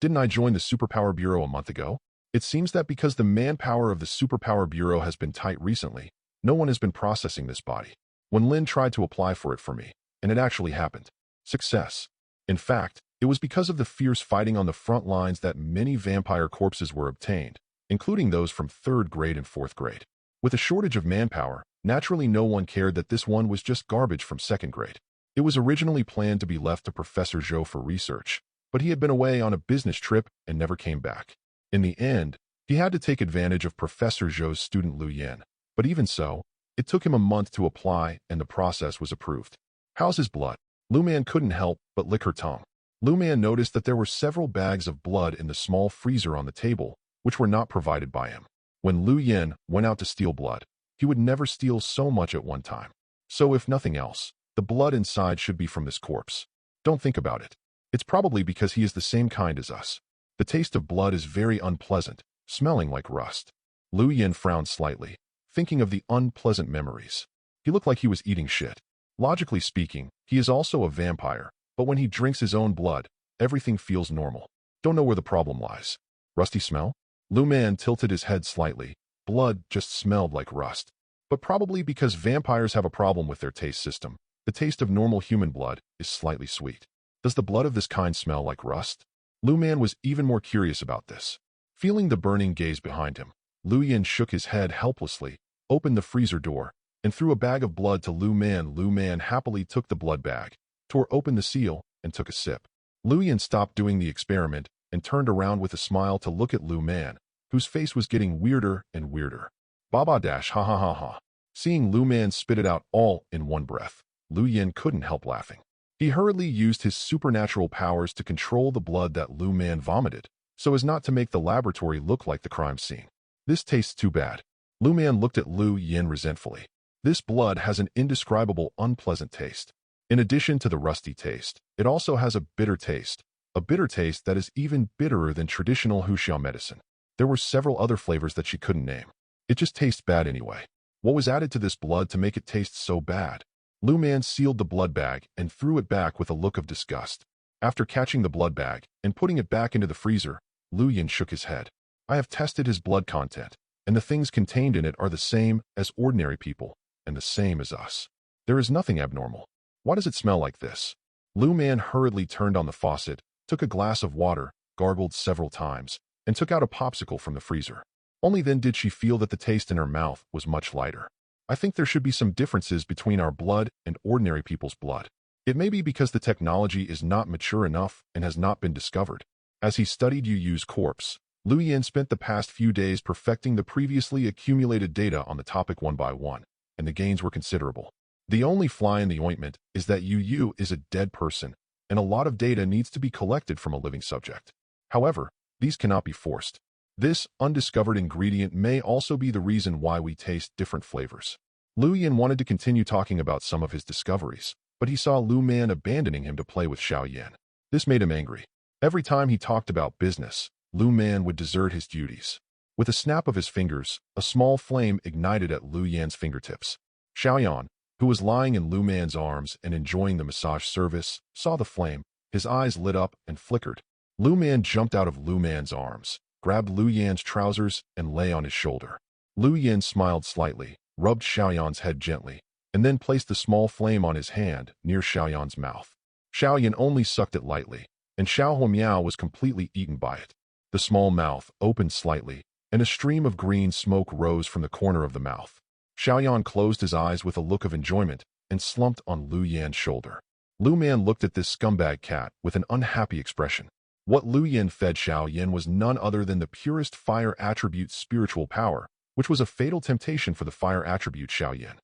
Didn't I join the Superpower Bureau a month ago? It seems that because the manpower of the Superpower Bureau has been tight recently, no one has been processing this body. When Lin tried to apply for it for me, and it actually happened. Success. In fact, it was because of the fierce fighting on the front lines that many vampire corpses were obtained, including those from 3rd grade and 4th grade. With a shortage of manpower, naturally no one cared that this one was just garbage from 2nd grade. It was originally planned to be left to Professor Zhou for research, but he had been away on a business trip and never came back. In the end, he had to take advantage of Professor Zhou's student Lu Yin, but even so, it took him a month to apply and the process was approved. "How's his blood?" Lu Man couldn't help but lick her tongue. Lu Man noticed that there were several bags of blood in the small freezer on the table, which were not provided by him. When Lu Yin went out to steal blood, he would never steal so much at one time. So if nothing else, the blood inside should be from this corpse. Don't think about it. It's probably because he is the same kind as us. The taste of blood is very unpleasant, smelling like rust. Lu Yin frowned slightly, thinking of the unpleasant memories. He looked like he was eating shit. Logically speaking, he is also a vampire, but when he drinks his own blood, everything feels normal. Don't know where the problem lies. Rusty smell? Lu Man tilted his head slightly. Blood just smelled like rust. But probably because vampires have a problem with their taste system, the taste of normal human blood is slightly sweet. Does the blood of this kind smell like rust? Lu Man was even more curious about this. Feeling the burning gaze behind him, Lu Yin shook his head helplessly, opened the freezer door, and threw a bag of blood to Lu Man. Lu Man happily took the blood bag, tore open the seal, and took a sip. Lu Yin stopped doing the experiment and turned around with a smile to look at Lu Man, whose face was getting weirder and weirder. Baba dash ha ha ha ha. Seeing Lu Man spit it out all in one breath, Lu Yin couldn't help laughing. He hurriedly used his supernatural powers to control the blood that Lu Man vomited, so as not to make the laboratory look like the crime scene. This tastes too bad. Lu Man looked at Lu Yin resentfully. This blood has an indescribable, unpleasant taste. In addition to the rusty taste, it also has a bitter taste that is even bitterer than traditional Huxiao medicine. There were several other flavors that she couldn't name. It just tastes bad anyway. What was added to this blood to make it taste so bad? Lu Man sealed the blood bag and threw it back with a look of disgust. After catching the blood bag and putting it back into the freezer, Lu Yin shook his head. I have tested his blood content, and the things contained in it are the same as ordinary people, and the same as us. There is nothing abnormal. Why does it smell like this? Lu Man hurriedly turned on the faucet, took a glass of water, gargled several times, and took out a popsicle from the freezer. Only then did she feel that the taste in her mouth was much lighter. I think there should be some differences between our blood and ordinary people's blood. It may be because the technology is not mature enough and has not been discovered. As he studied Yu Yu's corpse, Lu Yin spent the past few days perfecting the previously accumulated data on the topic one by one, and the gains were considerable. The only fly in the ointment is that Yu Yu is a dead person, and a lot of data needs to be collected from a living subject. However, these cannot be forced. This undiscovered ingredient may also be the reason why we taste different flavors. Lu Yin wanted to continue talking about some of his discoveries, but he saw Lu Man abandoning him to play with Xiao Yan. This made him angry. Every time he talked about business, Lu Man would desert his duties. With a snap of his fingers, a small flame ignited at Lu Yan's fingertips. Xiao Yan, who was lying in Lu Man's arms and enjoying the massage service, saw the flame. His eyes lit up and flickered. Lu Man jumped out of Lu Man's arms, grabbed Lu Yan's trousers, and lay on his shoulder. Lu Yin smiled slightly, rubbed Xiao Yan's head gently, and then placed the small flame on his hand near Xiao Yan's mouth. Xiao Yan only sucked it lightly, and Xiao Huomiao was completely eaten by it. The small mouth opened slightly, and a stream of green smoke rose from the corner of the mouth. Xiao Yan closed his eyes with a look of enjoyment and slumped on Lu Yan's shoulder. Lu Man looked at this scumbag cat with an unhappy expression. What Lu Yin fed Xiao Yan was none other than the purest fire attribute spiritual power, which was a fatal temptation for the fire attribute Xiao Yan.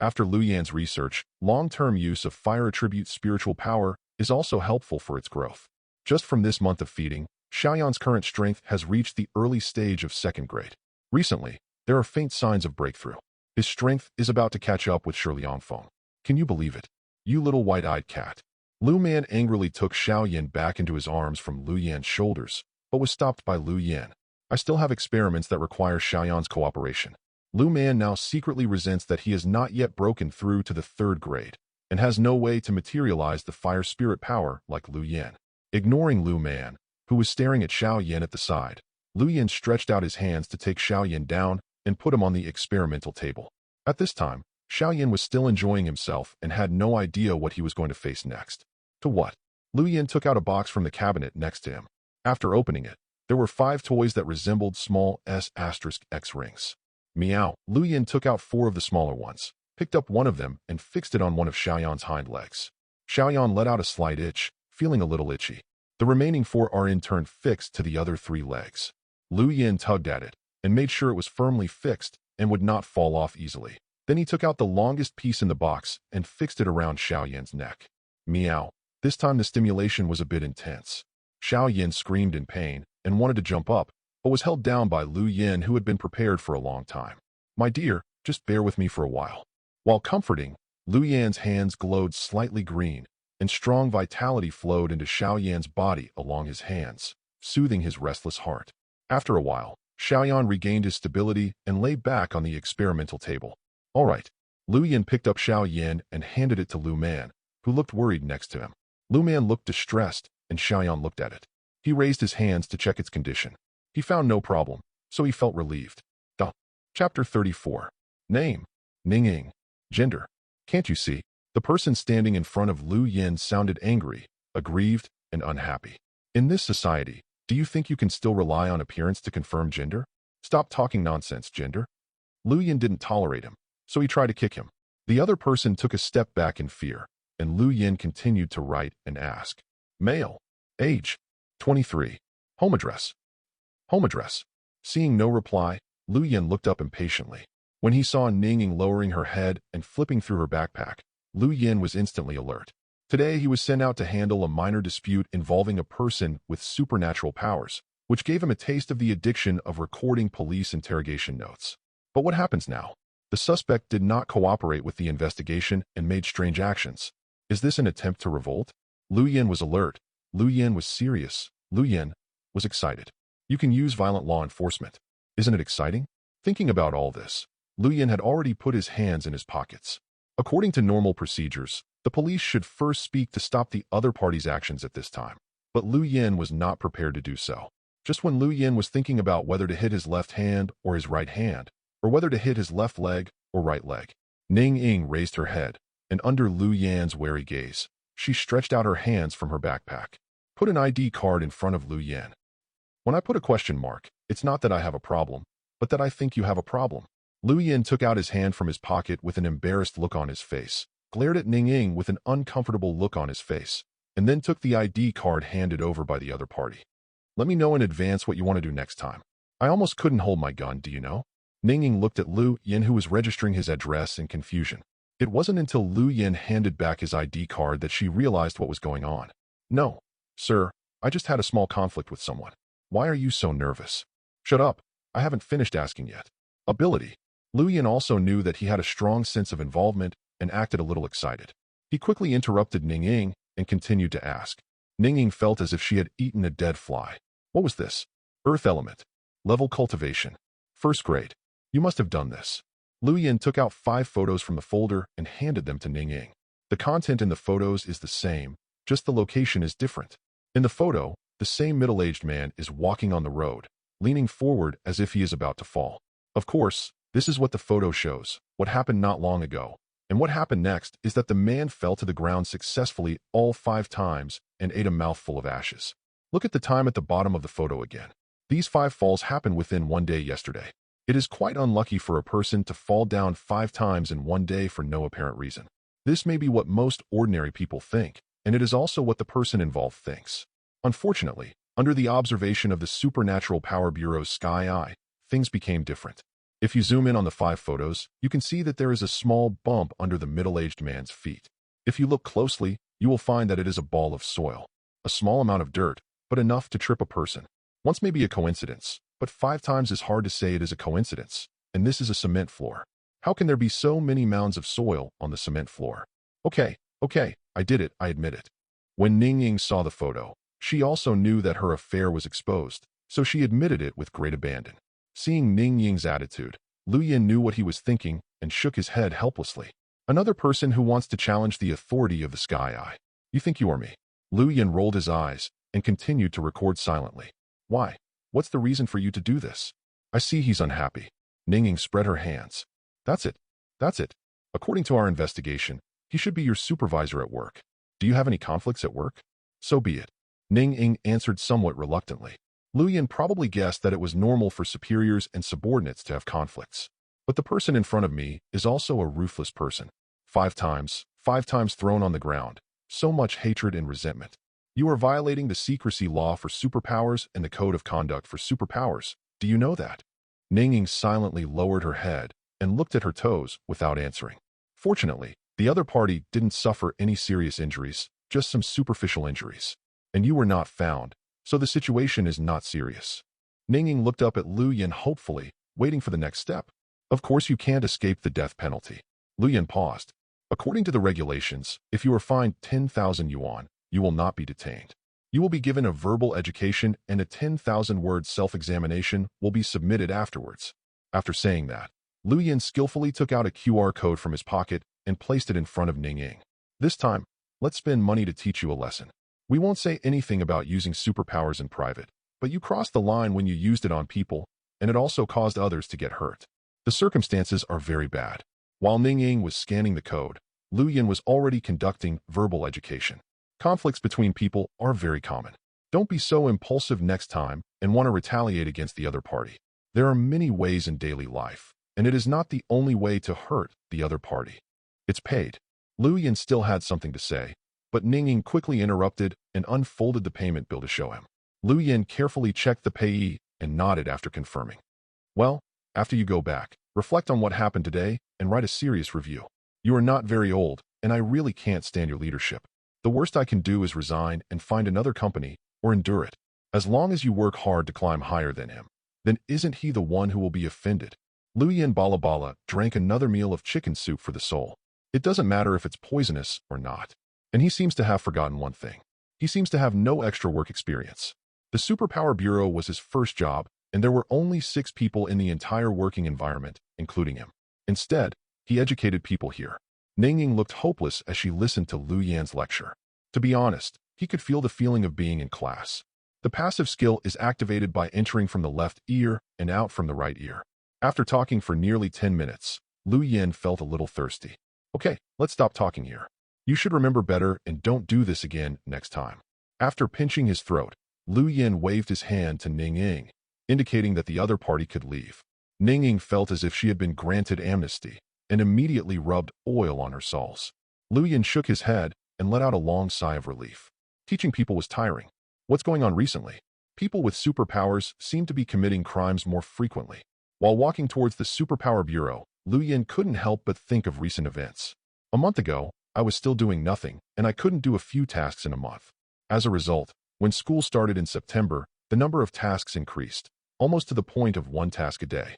After Lu Yan's research, long-term use of fire attribute spiritual power is also helpful for its growth. Just from this month of feeding, Xiao Yan's current strength has reached the early stage of 2nd grade. Recently, there are faint signs of breakthrough. His strength is about to catch up with Shi Liangfeng. Can you believe it? You little white-eyed cat. Lu Man angrily took Xiao Yan back into his arms from Lu Yan's shoulders, but was stopped by Lu Yan. I still have experiments that require Xiao Yan's cooperation. Lu Man now secretly resents that he has not yet broken through to the 3rd grade, and has no way to materialize the fire spirit power like Lu Yan. Ignoring Lu Man, who was staring at Xiao Yan at the side, Lu Yan stretched out his hands to take Xiao Yan down and put him on the experimental table. At this time, Xiao Yan was still enjoying himself and had no idea what he was going to face next. To what? Lu Yan took out a box from the cabinet next to him. After opening it, there were 5 toys that resembled small S*X rings. Meow. Lu Yan took out 4 of the smaller ones, picked up one of them, and fixed it on one of Xiao Yan's hind legs. Xiao Yan let out a slight itch, feeling a little itchy. The remaining 4 are in turn fixed to the other 3 legs. Lu Yan tugged at it, and made sure it was firmly fixed and would not fall off easily. Then he took out the longest piece in the box and fixed it around Xiao Yan's neck. Meow. This time the stimulation was a bit intense. Xiao Yan screamed in pain and wanted to jump up, but was held down by Lu Yin, who had been prepared for a long time. My dear, just bear with me for a while. While comforting, Lu Yan's hands glowed slightly green, and strong vitality flowed into Xiao Yan's body along his hands, soothing his restless heart. After a while, Xiao Yan regained his stability and lay back on the experimental table. All right. Lu Yin picked up Xiao Yan and handed it to Lu Man, who looked worried next to him. Lu Man looked distressed, and Xiao Yan looked at it. He raised his hands to check its condition. He found no problem, so he felt relieved. Chapter 34. Name. Ninging. Gender. Can't you see? The person standing in front of Lu Yin sounded angry, aggrieved, and unhappy. In this society, do you think you can still rely on appearance to confirm gender? Stop talking nonsense, gender. Lu Yin didn't tolerate him, so he tried to kick him. The other person took a step back in fear, and Lu Yin continued to write and ask. Male. Age. 23. Home address. Home address. Seeing no reply, Lu Yin looked up impatiently. When he saw Ninging lowering her head and flipping through her backpack, Lu Yin was instantly alert. Today, he was sent out to handle a minor dispute involving a person with supernatural powers, which gave him a taste of the addiction of recording police interrogation notes. But what happens now? The suspect did not cooperate with the investigation and made strange actions. Is this an attempt to revolt? Lu Yin was alert. Lu Yin was serious. Lu Yin was excited. You can use violent law enforcement. Isn't it exciting? Thinking about all this, Lu Yin had already put his hands in his pockets. According to normal procedures, the police should first speak to stop the other party's actions at this time. But Lu Yin was not prepared to do so. Just when Lu Yin was thinking about whether to hit his left hand or his right hand, or whether to hit his left leg or right leg, Ning Ying raised her head, and under Lu Yan's wary gaze, she stretched out her hands from her backpack. Put an ID card in front of Lu Yan. When I put a question mark, it's not that I have a problem, but that I think you have a problem. Lu Yan took out his hand from his pocket with an embarrassed look on his face, glared at Ning Ying with an uncomfortable look on his face, and then took the ID card handed over by the other party. Let me know in advance what you want to do next time. I almost couldn't hold my gun, do you know? Ning Ying looked at Lu Yan, who was registering his address in confusion. It wasn't until Lu Yan handed back his ID card that she realized what was going on. No, sir, I just had a small conflict with someone. Why are you so nervous? Shut up, I haven't finished asking yet. Ability. Lu Yan also knew that he had a strong sense of involvement and acted a little excited. He quickly interrupted Ning Ying and continued to ask. Ning Ying felt as if she had eaten a dead fly. What was this? Earth element. Level cultivation. First grade. You must have done this. Lu Yan took out 5 photos from the folder and handed them to Ning Ying. The content in the photos is the same, just the location is different. In the photo, the same middle-aged man is walking on the road, leaning forward as if he is about to fall. Of course, this is what the photo shows, what happened not long ago. And what happened next is that the man fell to the ground successfully all 5 times and ate a mouthful of ashes. Look at the time at the bottom of the photo again. These 5 falls happened within 1 day yesterday. It is quite unlucky for a person to fall down 5 times in 1 day for no apparent reason. This may be what most ordinary people think, and it is also what the person involved thinks. Unfortunately, under the observation of the Supernatural Power Bureau's Sky Eye, things became different. If you zoom in on the 5 photos, you can see that there is a small bump under the middle-aged man's feet. If you look closely, you will find that it is a ball of soil. A small amount of dirt, but enough to trip a person. Once may be a coincidence, but 5 times is hard to say it is a coincidence, and this is a cement floor. How can there be so many mounds of soil on the cement floor? Okay, I did it, I admit it. When Ning Ying saw the photo, she also knew that her affair was exposed, so she admitted it with great abandon. Seeing Ning Ying's attitude, Lu Yan knew what he was thinking and shook his head helplessly. Another person who wants to challenge the authority of the Sky Eye. You think you are me? Lu Yan rolled his eyes and continued to record silently. Why? What's the reason for you to do this? I see he's unhappy. Ning Ying spread her hands. That's it. According to our investigation, he should be your supervisor at work. Do you have any conflicts at work? So be it. Ning Ying answered somewhat reluctantly. Lu Yan probably guessed that it was normal for superiors and subordinates to have conflicts. But the person in front of me is also a ruthless person. 5 times thrown on the ground. So much hatred and resentment. You are violating the secrecy law for superpowers and the code of conduct for superpowers. Do you know that? Ning Ying silently lowered her head and looked at her toes without answering. Fortunately, the other party didn't suffer any serious injuries, just some superficial injuries. And you were not found, so the situation is not serious. Ning Ying looked up at Lu Yan hopefully, waiting for the next step. Of course you can't escape the death penalty. Lu Yan paused. According to the regulations, if you are fined 10,000 yuan, you will not be detained. You will be given a verbal education and a 10,000-word self-examination will be submitted afterwards. After saying that, Lu Yan skillfully took out a QR code from his pocket and placed it in front of Ning Ying. This time, let's spend money to teach you a lesson. We won't say anything about using superpowers in private, but you crossed the line when you used it on people, and it also caused others to get hurt. The circumstances are very bad. While Ning Ying was scanning the code, Lu Yan was already conducting verbal education. Conflicts between people are very common. Don't be so impulsive next time and want to retaliate against the other party. There are many ways in daily life, and it is not the only way to hurt the other party. It's paid. Lu Yan still had something to say, but Ning Ying quickly interrupted and unfolded the payment bill to show him. Lu Yan carefully checked the payee and nodded after confirming. Well, after you go back, reflect on what happened today and write a serious review. You are not very old, and I really can't stand your leadership. The worst I can do is resign and find another company or endure it. As long as you work hard to climb higher than him, then isn't he the one who will be offended? Luyan Balabala drank another meal of chicken soup for the soul. It doesn't matter if it's poisonous or not. And he seems to have forgotten one thing. He seems to have no extra work experience. The Superpower Bureau was his first job, and there were only 6 people in the entire working environment, including him. Instead, he educated people here. Ningying looked hopeless as she listened to Lu Yan's lecture. To be honest, he could feel the feeling of being in class. The passive skill is activated by entering from the left ear and out from the right ear. After talking for nearly 10 minutes, Lu Yan felt a little thirsty. Okay, let's stop talking here. You should remember better and don't do this again next time. After pinching his throat, Lu Yan waved his hand to Ningying, indicating that the other party could leave. Ningying felt as if she had been granted amnesty and immediately rubbed oil on her soles. Lu Yan shook his head and let out a long sigh of relief. Teaching people was tiring. What's going on recently? People with superpowers seem to be committing crimes more frequently. While walking towards the Superpower Bureau, Lu Yan couldn't help but think of recent events. A month ago, I was still doing nothing, and I couldn't do a few tasks in a month. As a result, when school started in September, the number of tasks increased, almost to the point of 1 task a day.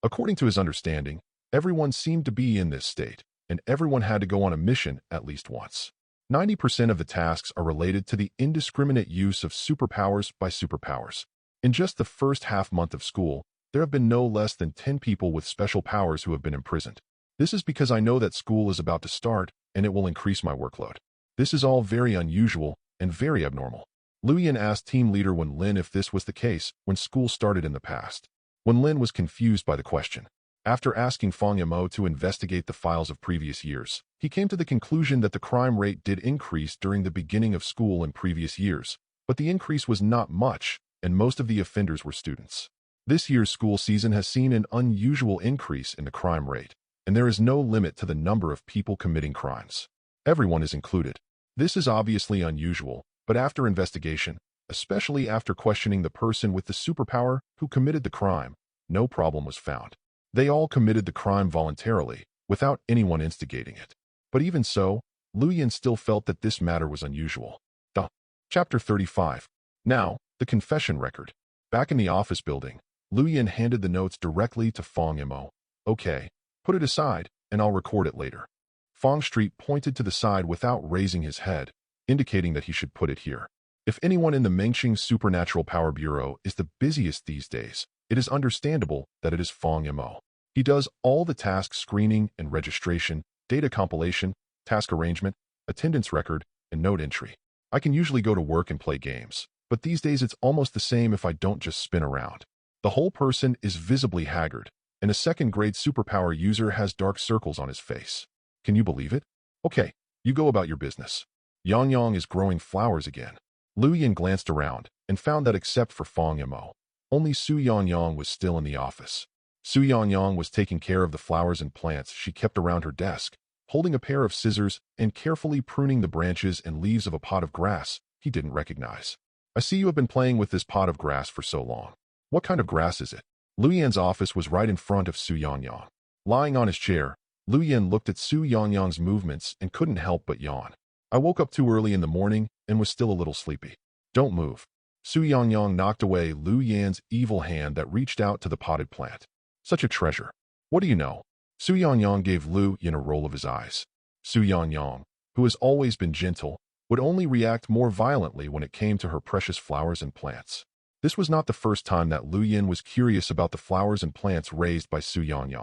According to his understanding, everyone seemed to be in this state, and everyone had to go on a mission at least once. 90% of the tasks are related to the indiscriminate use of superpowers by superpowers. In just the first half-month of school, there have been no less than 10 people with special powers who have been imprisoned. This is because I know that school is about to start, and it will increase my workload. This is all very unusual and very abnormal. Lu Yan asked team leader Wen Lin if this was the case when school started in the past. Wen Lin was confused by the question. After asking Fang Yamo to investigate the files of previous years, he came to the conclusion that the crime rate did increase during the beginning of school in previous years, but the increase was not much, and most of the offenders were students. This year's school season has seen an unusual increase in the crime rate, and there is no limit to the number of people committing crimes. Everyone is included. This is obviously unusual, but after investigation, especially after questioning the person with the superpower who committed the crime, no problem was found. They all committed the crime voluntarily, without anyone instigating it. But even so, Lu Yan still felt that this matter was unusual. Chapter 35. Now, the confession record. Back in the office building, Lu Yan handed the notes directly to Fang Yamo. Okay, put it aside, and I'll record it later. Fang Street pointed to the side without raising his head, indicating that he should put it here. If anyone in the Mengqing Supernatural Power Bureau is the busiest these days, it is understandable that it is Fang Yamo. He does all the task screening and registration, data compilation, task arrangement, attendance record, and note entry. I can usually go to work and play games, but these days it's almost the same if I don't just spin around. The whole person is visibly haggard, and a second-grade superpower user has dark circles on his face. Can you believe it? Okay, you go about your business. Yang Yang is growing flowers again. Lu Yan glanced around and found that except for Fang Yamo, only Su Yang was still in the office. Su Yang was taking care of the flowers and plants she kept around her desk, holding a pair of scissors and carefully pruning the branches and leaves of a pot of grass he didn't recognize. I see you have been playing with this pot of grass for so long. What kind of grass is it? Lu Yan's office was right in front of Su Yang. Lying on his chair, Lu Yan looked at Su Yang's movements and couldn't help but yawn. I woke up too early in the morning and was still a little sleepy. Don't move. Su Yang knocked away Lu Yan's evil hand that reached out to the potted plant. Such a treasure. What do you know? Su Yang gave Lu Yan a roll of his eyes. Su Yang, who has always been gentle, would only react more violently when it came to her precious flowers and plants. This was not the first time that Lu Yan was curious about the flowers and plants raised by Su Yang.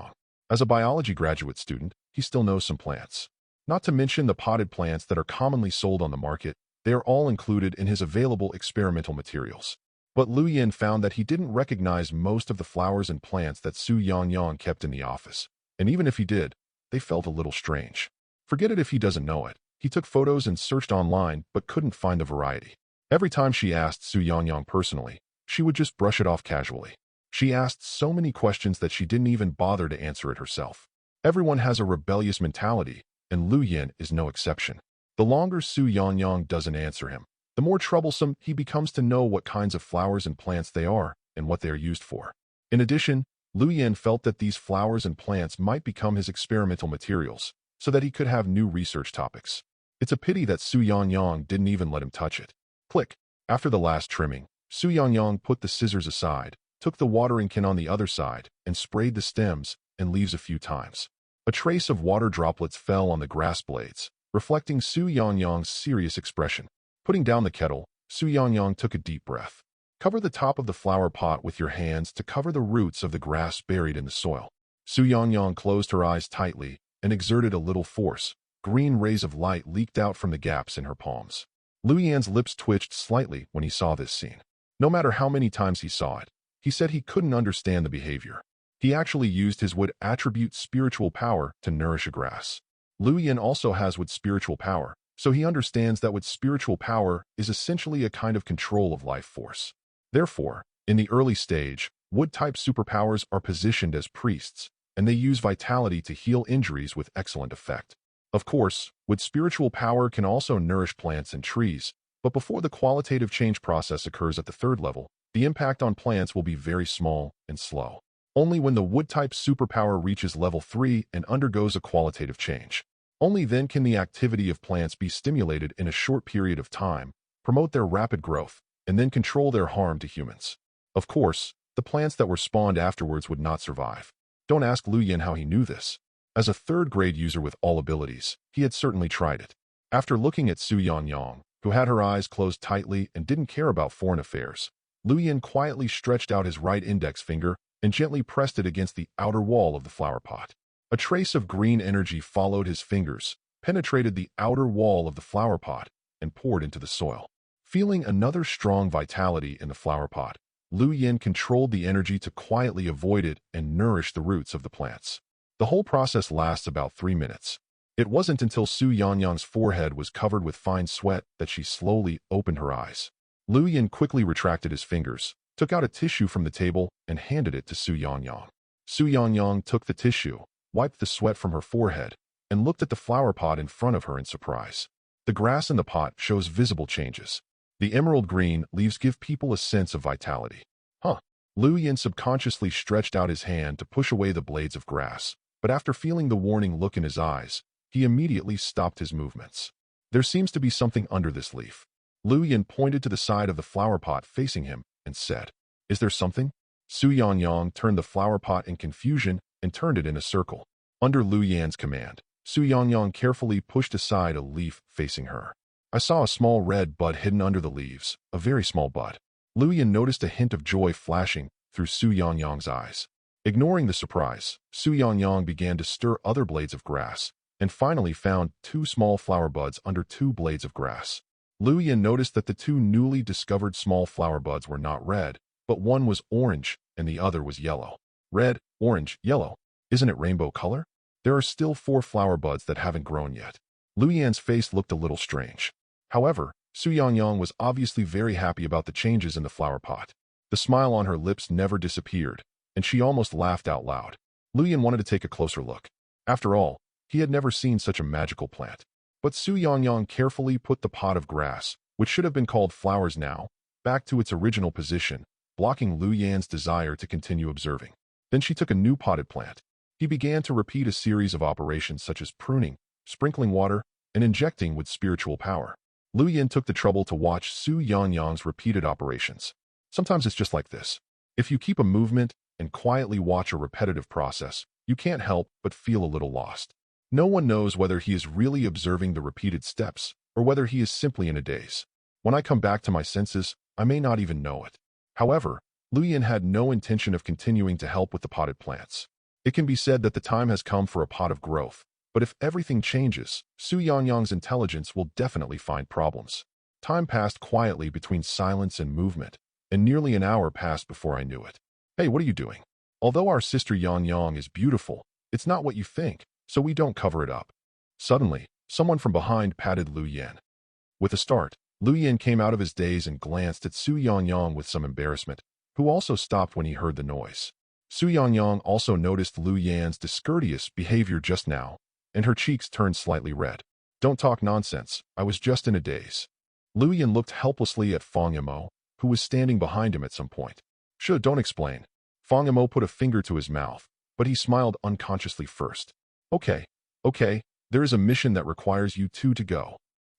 As a biology graduate student, he still knows some plants. Not to mention the potted plants that are commonly sold on the market, they are all included in his available experimental materials. But Lu Yan found that he didn't recognize most of the flowers and plants that Su Yang kept in the office. And even if he did, they felt a little strange. Forget it if he doesn't know it. He took photos and searched online but couldn't find the variety. Every time she asked Su Yang personally, she would just brush it off casually. She asked so many questions that she didn't even bother to answer it herself. Everyone has a rebellious mentality, and Lu Yan is no exception. The longer Su Yang doesn't answer him, the more troublesome he becomes to know what kinds of flowers and plants they are and what they are used for. In addition, Lu Yan felt that these flowers and plants might become his experimental materials, so that he could have new research topics. It's a pity that Su Yangyang didn't even let him touch it. Click. After the last trimming, Su Yangyang put the scissors aside, took the watering can on the other side, and sprayed the stems and leaves a few times. A trace of water droplets fell on the grass blades, reflecting Su Yangyang's serious expression. Putting down the kettle, Su Yangyang took a deep breath. Cover the top of the flower pot with your hands to cover the roots of the grass buried in the soil. Su Yangyang closed her eyes tightly and exerted a little force. Green rays of light leaked out from the gaps in her palms. Lu Yan's lips twitched slightly when he saw this scene. No matter how many times he saw it, he said he couldn't understand the behavior. He actually used his wood attribute spiritual power to nourish a grass. Lu Yan also has wood spiritual power, so he understands that wood spiritual power is essentially a kind of control of life force. Therefore, in the early stage, wood-type superpowers are positioned as priests, and they use vitality to heal injuries with excellent effect. Of course, wood spiritual power can also nourish plants and trees, but before the qualitative change process occurs at the third level, the impact on plants will be very small and slow. Only when the wood-type superpower reaches level 3 and undergoes a qualitative change. Only then can the activity of plants be stimulated in a short period of time, promote their rapid growth, and then control their harm to humans. Of course, the plants that were spawned afterwards would not survive. Don't ask Lu Yan how he knew this. As a third-grade user with all abilities, he had certainly tried it. After looking at Su Yangyang, who had her eyes closed tightly and didn't care about foreign affairs, Lu Yan quietly stretched out his right index finger and gently pressed it against the outer wall of the flower pot. A trace of green energy followed his fingers, penetrated the outer wall of the flower pot, and poured into the soil. Feeling another strong vitality in the flower pot, Lu Yan controlled the energy to quietly avoid it and nourish the roots of the plants. The whole process lasts about 3 minutes. It wasn't until Su Yangyang's forehead was covered with fine sweat that she slowly opened her eyes. Lu Yan quickly retracted his fingers, took out a tissue from the table, and handed it to Su Yangyang. Su Yangyang took the tissue, wiped the sweat from her forehead, and looked at the flower pot in front of her in surprise. The grass in the pot shows visible changes. The emerald green leaves give people a sense of vitality. Lu Yan subconsciously stretched out his hand to push away the blades of grass, but after feeling the warning look in his eyes, he immediately stopped his movements. There seems to be something under this leaf. Lu Yan pointed to the side of the flower pot facing him and said, "Is there something?" Su Yangyang turned the flower pot in confusion and turned it in a circle. Under Lu Yan's command, Su Yangyang carefully pushed aside a leaf facing her. I saw a small red bud hidden under the leaves, a very small bud. Lu Yan noticed a hint of joy flashing through Su Yangyang's eyes. Ignoring the surprise, Su Yangyang began to stir other blades of grass, and finally found 2 small flower buds under 2 blades of grass. Lu Yan noticed that the 2 newly discovered small flower buds were not red, but one was orange and the other was yellow. Red, orange, yellow. Isn't it rainbow color? There are still 4 flower buds that haven't grown yet. Lu Yan's face looked a little strange. However, Su Yangyang was obviously very happy about the changes in the flower pot. The smile on her lips never disappeared, and she almost laughed out loud. Lu Yan wanted to take a closer look. After all, he had never seen such a magical plant. But Su Yangyang carefully put the pot of grass, which should have been called flowers now, back to its original position, blocking Lu Yan's desire to continue observing. Then she took a new potted plant. He began to repeat a series of operations such as pruning, sprinkling water, and injecting with spiritual power. Lu Yan took the trouble to watch Su Yangyang's repeated operations. Sometimes it's just like this. If you keep a movement and quietly watch a repetitive process, you can't help but feel a little lost. No one knows whether he is really observing the repeated steps or whether he is simply in a daze. When I come back to my senses, I may not even know it. However, Lu Yan had no intention of continuing to help with the potted plants. It can be said that the time has come for a pot of growth, but if everything changes, Su Yangyang's intelligence will definitely find problems. Time passed quietly between silence and movement, and nearly an hour passed before I knew it. Hey, what are you doing? Although our sister Yangyang is beautiful, it's not what you think, so we don't cover it up. Suddenly, someone from behind patted Lu Yan. With a start, Lu Yan came out of his daze and glanced at Su Yangyang with some embarrassment, who also stopped when he heard the noise. Su Yangyang also noticed Lu Yan's discourteous behavior just now, and her cheeks turned slightly red. Don't talk nonsense, I was just in a daze. Lu Yan looked helplessly at Fang Yamo, who was standing behind him at some point. Sure, don't explain. Fang Yamo put a finger to his mouth, but he smiled unconsciously first. Okay, there is a mission that requires you 2 to go.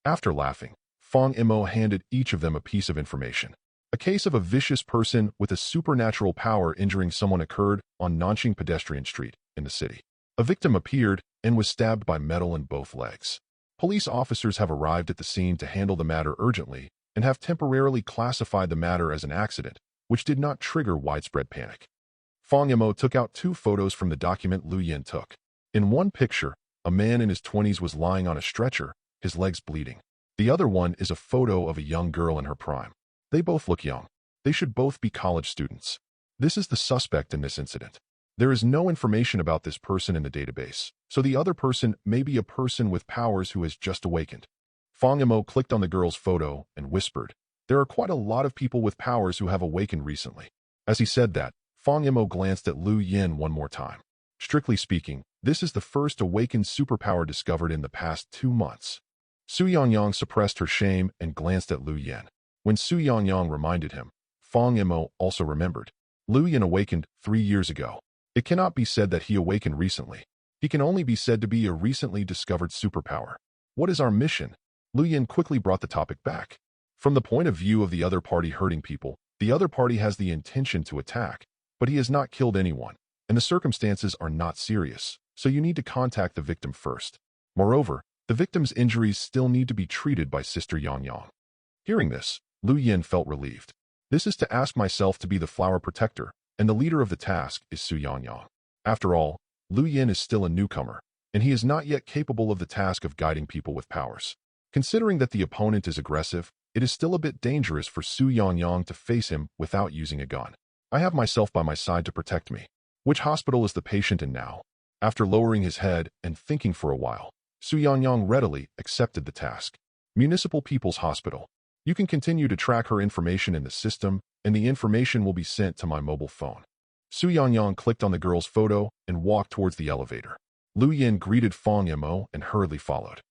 After laughing, Fong Imo handed each of them a piece of information. A case of a vicious person with a supernatural power injuring someone occurred on Nanjing Pedestrian Street in the city. A victim appeared and was stabbed by metal in both legs. Police officers have arrived at the scene to handle the matter urgently and have temporarily classified the matter as an accident, which did not trigger widespread panic. Fong Imo took out 2 photos from the document Lu Yin took. In one picture, a man in his 20s was lying on a stretcher, his legs bleeding. The other one is a photo of a young girl in her prime. They both look young. They should both be college students. This is the suspect in this incident. There is no information about this person in the database, so the other person may be a person with powers who has just awakened. Fong Imo clicked on the girl's photo and whispered, "There are quite a lot of people with powers who have awakened recently." As he said that, Fong Imo glanced at Lu Yin one more time. Strictly speaking, this is the first awakened superpower discovered in the past 2 months. Su Yangyang suppressed her shame and glanced at Lu Yin. When Su Yangyang reminded him, Fong Imo also remembered. Lu Yin awakened 3 years ago. It cannot be said that he awakened recently. He can only be said to be a recently discovered superpower. What is our mission? Lu Yin quickly brought the topic back. From the point of view of the other party hurting people, the other party has the intention to attack, but he has not killed anyone, and the circumstances are not serious, so you need to contact the victim first. Moreover, the victim's injuries still need to be treated by Sister Yangyang. Hearing this, Lu Yin felt relieved. This is to ask myself to be the flower protector, and the leader of the task is Su Yangyang. After all, Lu Yin is still a newcomer, and he is not yet capable of the task of guiding people with powers. Considering that the opponent is aggressive, it is still a bit dangerous for Su Yangyang to face him without using a gun. I have myself by my side to protect me. Which hospital is the patient in now? After lowering his head and thinking for a while, Su Yangyang readily accepted the task. Municipal People's Hospital. You can continue to track her information in the system, and the information will be sent to my mobile phone. Su Yangyang clicked on the girl's photo and walked towards the elevator. Lu Yin greeted Fong Imo and hurriedly followed.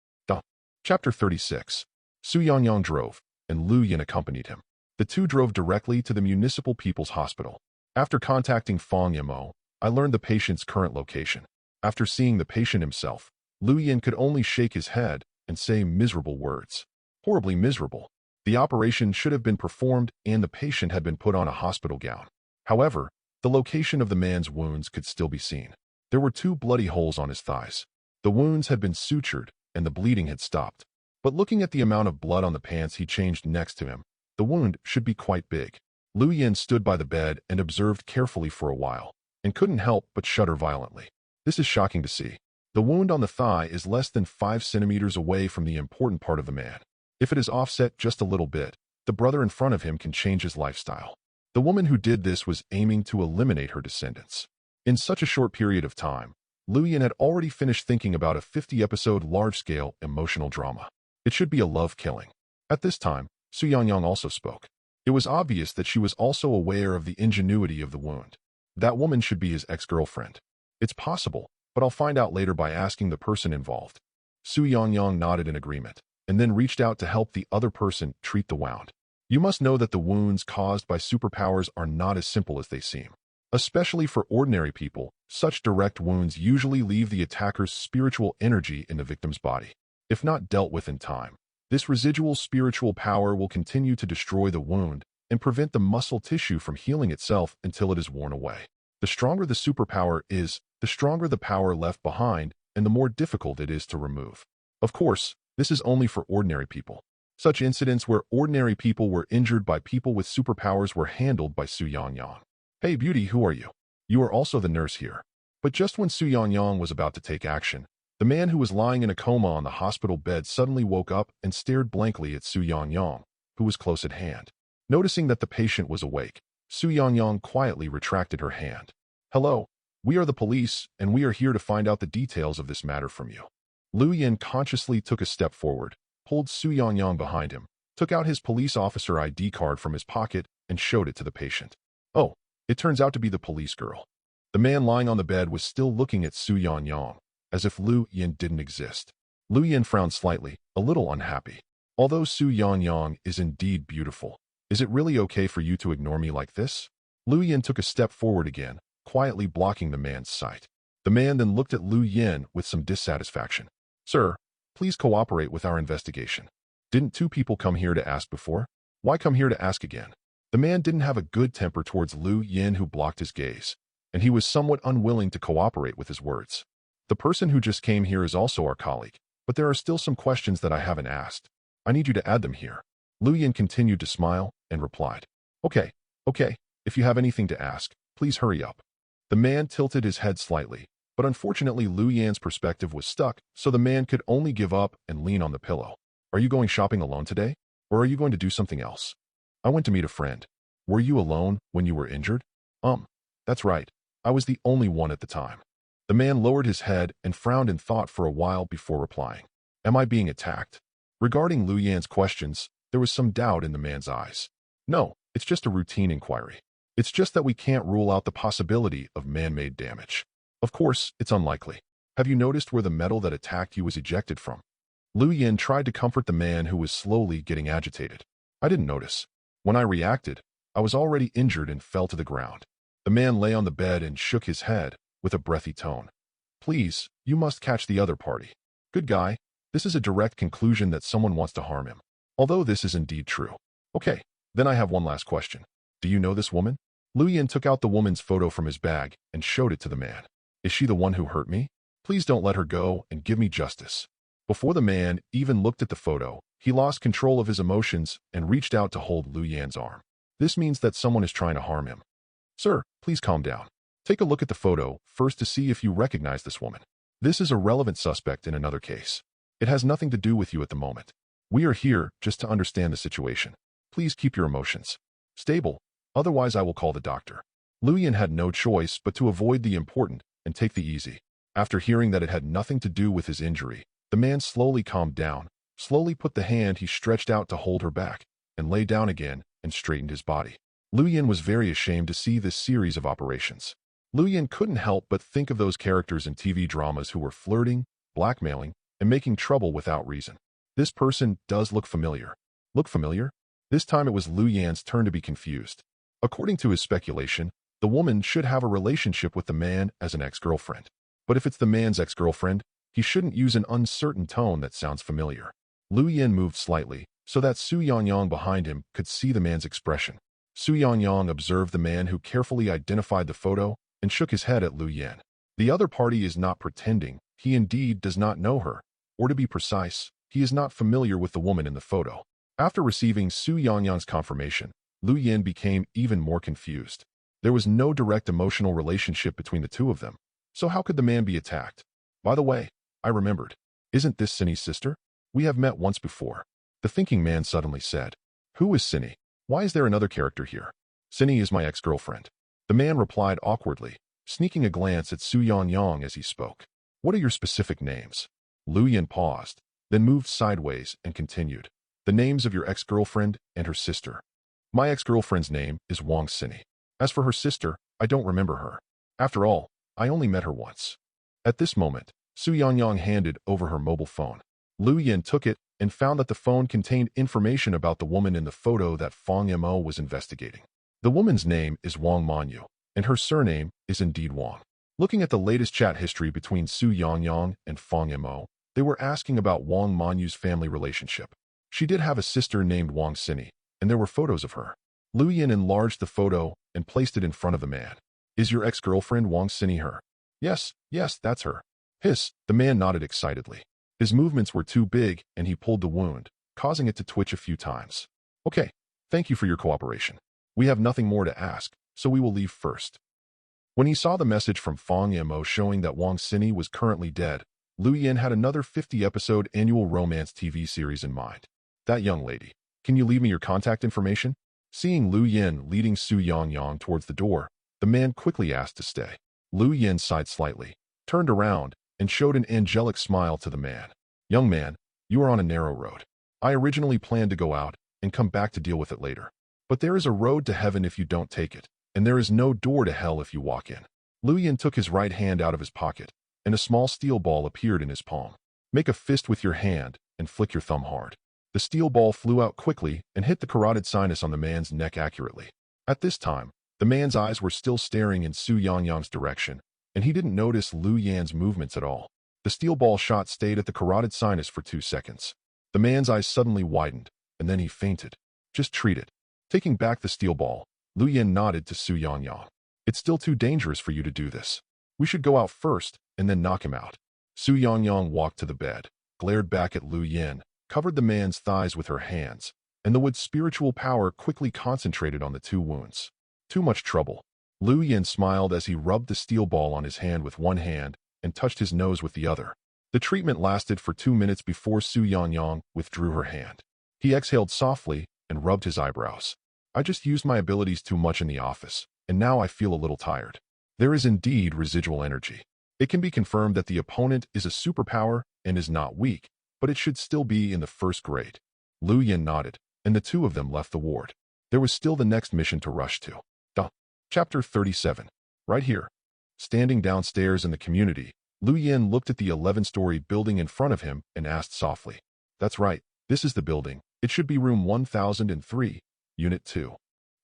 Chapter 36. Su Yangyang drove, and Lu Yin accompanied him. The two drove directly to the Municipal People's Hospital. After contacting Fong Imo, I learned the patient's current location. After seeing the patient himself, Lu Yin could only shake his head and say miserable words. Horribly miserable. The operation should have been performed and the patient had been put on a hospital gown. However, the location of the man's wounds could still be seen. There were 2 bloody holes on his thighs. The wounds had been sutured and the bleeding had stopped. But looking at the amount of blood on the pants he changed next to him, the wound should be quite big. Lu Yin stood by the bed and observed carefully for a while, and couldn't help but shudder violently. This is shocking to see. The wound on the thigh is less than 5 centimeters away from the important part of the man. If it is offset just a little bit, the brother in front of him can change his lifestyle. The woman who did this was aiming to eliminate her descendants. In such a short period of time, Lu Yin had already finished thinking about a 50-episode large-scale emotional drama. It should be a love killing. At this time, Su Yangyang also spoke. It was obvious that she was also aware of the ingenuity of the wound. That woman should be his ex-girlfriend. It's possible, but I'll find out later by asking the person involved. Su Yangyang nodded in agreement, and then reached out to help the other person treat the wound. You must know that the wounds caused by superpowers are not as simple as they seem. Especially for ordinary people, such direct wounds usually leave the attacker's spiritual energy in the victim's body. If not dealt with in time, this residual spiritual power will continue to destroy the wound and prevent the muscle tissue from healing itself until it is worn away. The stronger the superpower is, the stronger the power left behind and the more difficult it is to remove. Of course, this is only for ordinary people. Such incidents where ordinary people were injured by people with superpowers were handled by Su Yangyang. Hey beauty, who are you? You are also the nurse here. But just when Su Yangyang was about to take action, the man who was lying in a coma on the hospital bed suddenly woke up and stared blankly at Su Yangyang, who was close at hand. Noticing that the patient was awake, Su Yangyang quietly retracted her hand. Hello, we are the police, and we are here to find out the details of this matter from you. Lu Yin consciously took a step forward, pulled Su Yangyang behind him, took out his police officer ID card from his pocket, and showed it to the patient. Oh, it turns out to be the police girl. The man lying on the bed was still looking at Su Yangyang, as if Lu Yin didn't exist. Lu Yin frowned slightly, a little unhappy. Although Su Yangyang is indeed beautiful, is it really okay for you to ignore me like this? Lu Yin took a step forward again, quietly blocking the man's sight. The man then looked at Lu Yin with some dissatisfaction. Sir, please cooperate with our investigation. Didn't two people come here to ask before? Why come here to ask again? The man didn't have a good temper towards Lu Yin, who blocked his gaze, and he was somewhat unwilling to cooperate with his words. The person who just came here is also our colleague, but there are still some questions that I haven't asked. I need you to add them here. Lu Yin continued to smile and replied, Okay, if you have anything to ask, please hurry up. The man tilted his head slightly, but unfortunately Lu Yan's perspective was stuck, so the man could only give up and lean on the pillow. Are you going shopping alone today? Or are you going to do something else? I went to meet a friend. Were you alone when you were injured? That's right. I was the only one at the time. The man lowered his head and frowned in thought for a while before replying. Am I being attacked? Regarding Lu Yan's questions, there was some doubt in the man's eyes. No, it's just a routine inquiry. It's just that we can't rule out the possibility of man-made damage. Of course, it's unlikely. Have you noticed where the metal that attacked you was ejected from? Lu Yin tried to comfort the man who was slowly getting agitated. I didn't notice. When I reacted, I was already injured and fell to the ground. The man lay on the bed and shook his head with a breathy tone. Please, you must catch the other party. Good guy, this is a direct conclusion that someone wants to harm him. Although this is indeed true. Okay, then I have one last question. Do you know this woman? Lu Yin took out the woman's photo from his bag and showed it to the man. Is she the one who hurt me? Please don't let her go and give me justice. Before the man even looked at the photo, he lost control of his emotions and reached out to hold Lu Yan's arm. This means that someone is trying to harm him. Sir, please calm down. Take a look at the photo first to see if you recognize this woman. This is a relevant suspect in another case. It has nothing to do with you at the moment. We are here just to understand the situation. Please keep your emotions stable, otherwise I will call the doctor. Lu Yin had no choice but to avoid the important and take the easy. After hearing that it had nothing to do with his injury, the man slowly calmed down, slowly put the hand he stretched out to hold her back, and lay down again and straightened his body. Lu Yin was very ashamed to see this series of operations. Lu Yin couldn't help but think of those characters in TV dramas who were flirting, blackmailing, and making trouble without reason. This person does look familiar. Look familiar? This time it was Lu Yan's turn to be confused. According to his speculation, the woman should have a relationship with the man as an ex-girlfriend. But if it's the man's ex-girlfriend, he shouldn't use an uncertain tone that sounds familiar. Lu Yin moved slightly, so that Su Yangyang behind him could see the man's expression. Su Yangyang observed the man who carefully identified the photo and shook his head at Lu Yin. The other party is not pretending. He indeed does not know her. Or to be precise, he is not familiar with the woman in the photo. After receiving Su Yangyang's confirmation, Lu Yin became even more confused. There was no direct emotional relationship between the two of them. So how could the man be attacked? By the way, I remembered. Isn't this Cindy's sister? We have met once before. The thinking man suddenly said. Who is Cindy? Why is there another character here? Cindy is my ex-girlfriend. The man replied awkwardly, sneaking a glance at Su Yangyang as he spoke. What are your specific names? Lu Yin paused, then moved sideways and continued. The names of your ex-girlfriend and her sister. My ex-girlfriend's name is Wang Cindy. As for her sister, I don't remember her. After all, I only met her once. At this moment, Su Yangyang handed over her mobile phone. Lu Yin took it and found that the phone contained information about the woman in the photo that Fang Mo was investigating. The woman's name is Wang Manyu, and her surname is indeed Wang. Looking at the latest chat history between Su Yangyang and Fang Mo, they were asking about Wang Manyu's family relationship. She did have a sister named Wang Cindy, and there were photos of her. Lu Yin enlarged the photo and placed it in front of the man. Is your ex-girlfriend Wang Cindy her? Yes, that's her. Hiss, the man nodded excitedly. His movements were too big and he pulled the wound, causing it to twitch a few times. Okay, thank you for your cooperation. We have nothing more to ask, so we will leave first. When he saw the message from Fang Mo showing that Wang Cindy was currently dead, Lu Yin had another 50-episode annual romance TV series in mind. That young lady. Can you leave me your contact information? Seeing Lu Yin leading Su Yangyang towards the door, the man quickly asked to stay. Lu Yin sighed slightly, turned around, and showed an angelic smile to the man. Young man, you are on a narrow road. I originally planned to go out and come back to deal with it later. But there is a road to heaven if you don't take it, and there is no door to hell if you walk in. Lu Yin took his right hand out of his pocket, and a small steel ball appeared in his palm. Make a fist with your hand and flick your thumb hard. The steel ball flew out quickly and hit the carotid sinus on the man's neck accurately. At this time, the man's eyes were still staring in Su Yangyang's direction, and he didn't notice Lu Yan's movements at all. The steel ball shot stayed at the carotid sinus for 2 seconds. The man's eyes suddenly widened, and then he fainted. Just treat it. Taking back the steel ball, Lu Yin nodded to Su Yangyang. It's still too dangerous for you to do this. We should go out first, and then knock him out. Su Yangyang walked to the bed, glared back at Lu Yin, covered the man's thighs with her hands, and the wood's spiritual power quickly concentrated on the two wounds. Too much trouble. Lu Yin smiled as he rubbed the steel ball on his hand with one hand and touched his nose with the other. The treatment lasted for 2 minutes before Su Yangyang withdrew her hand. He exhaled softly and rubbed his eyebrows. I just used my abilities too much in the office, and now I feel a little tired. There is indeed residual energy. It can be confirmed that the opponent is a superpower and is not weak, but it should still be in the first grade. Lu Yin nodded, and the two of them left the ward. There was still the next mission to rush to. Chapter 37. Right here. Standing downstairs in the community, Lu Yin looked at the 11-story building in front of him and asked softly. That's right, this is the building. It should be room 1003, Unit 2.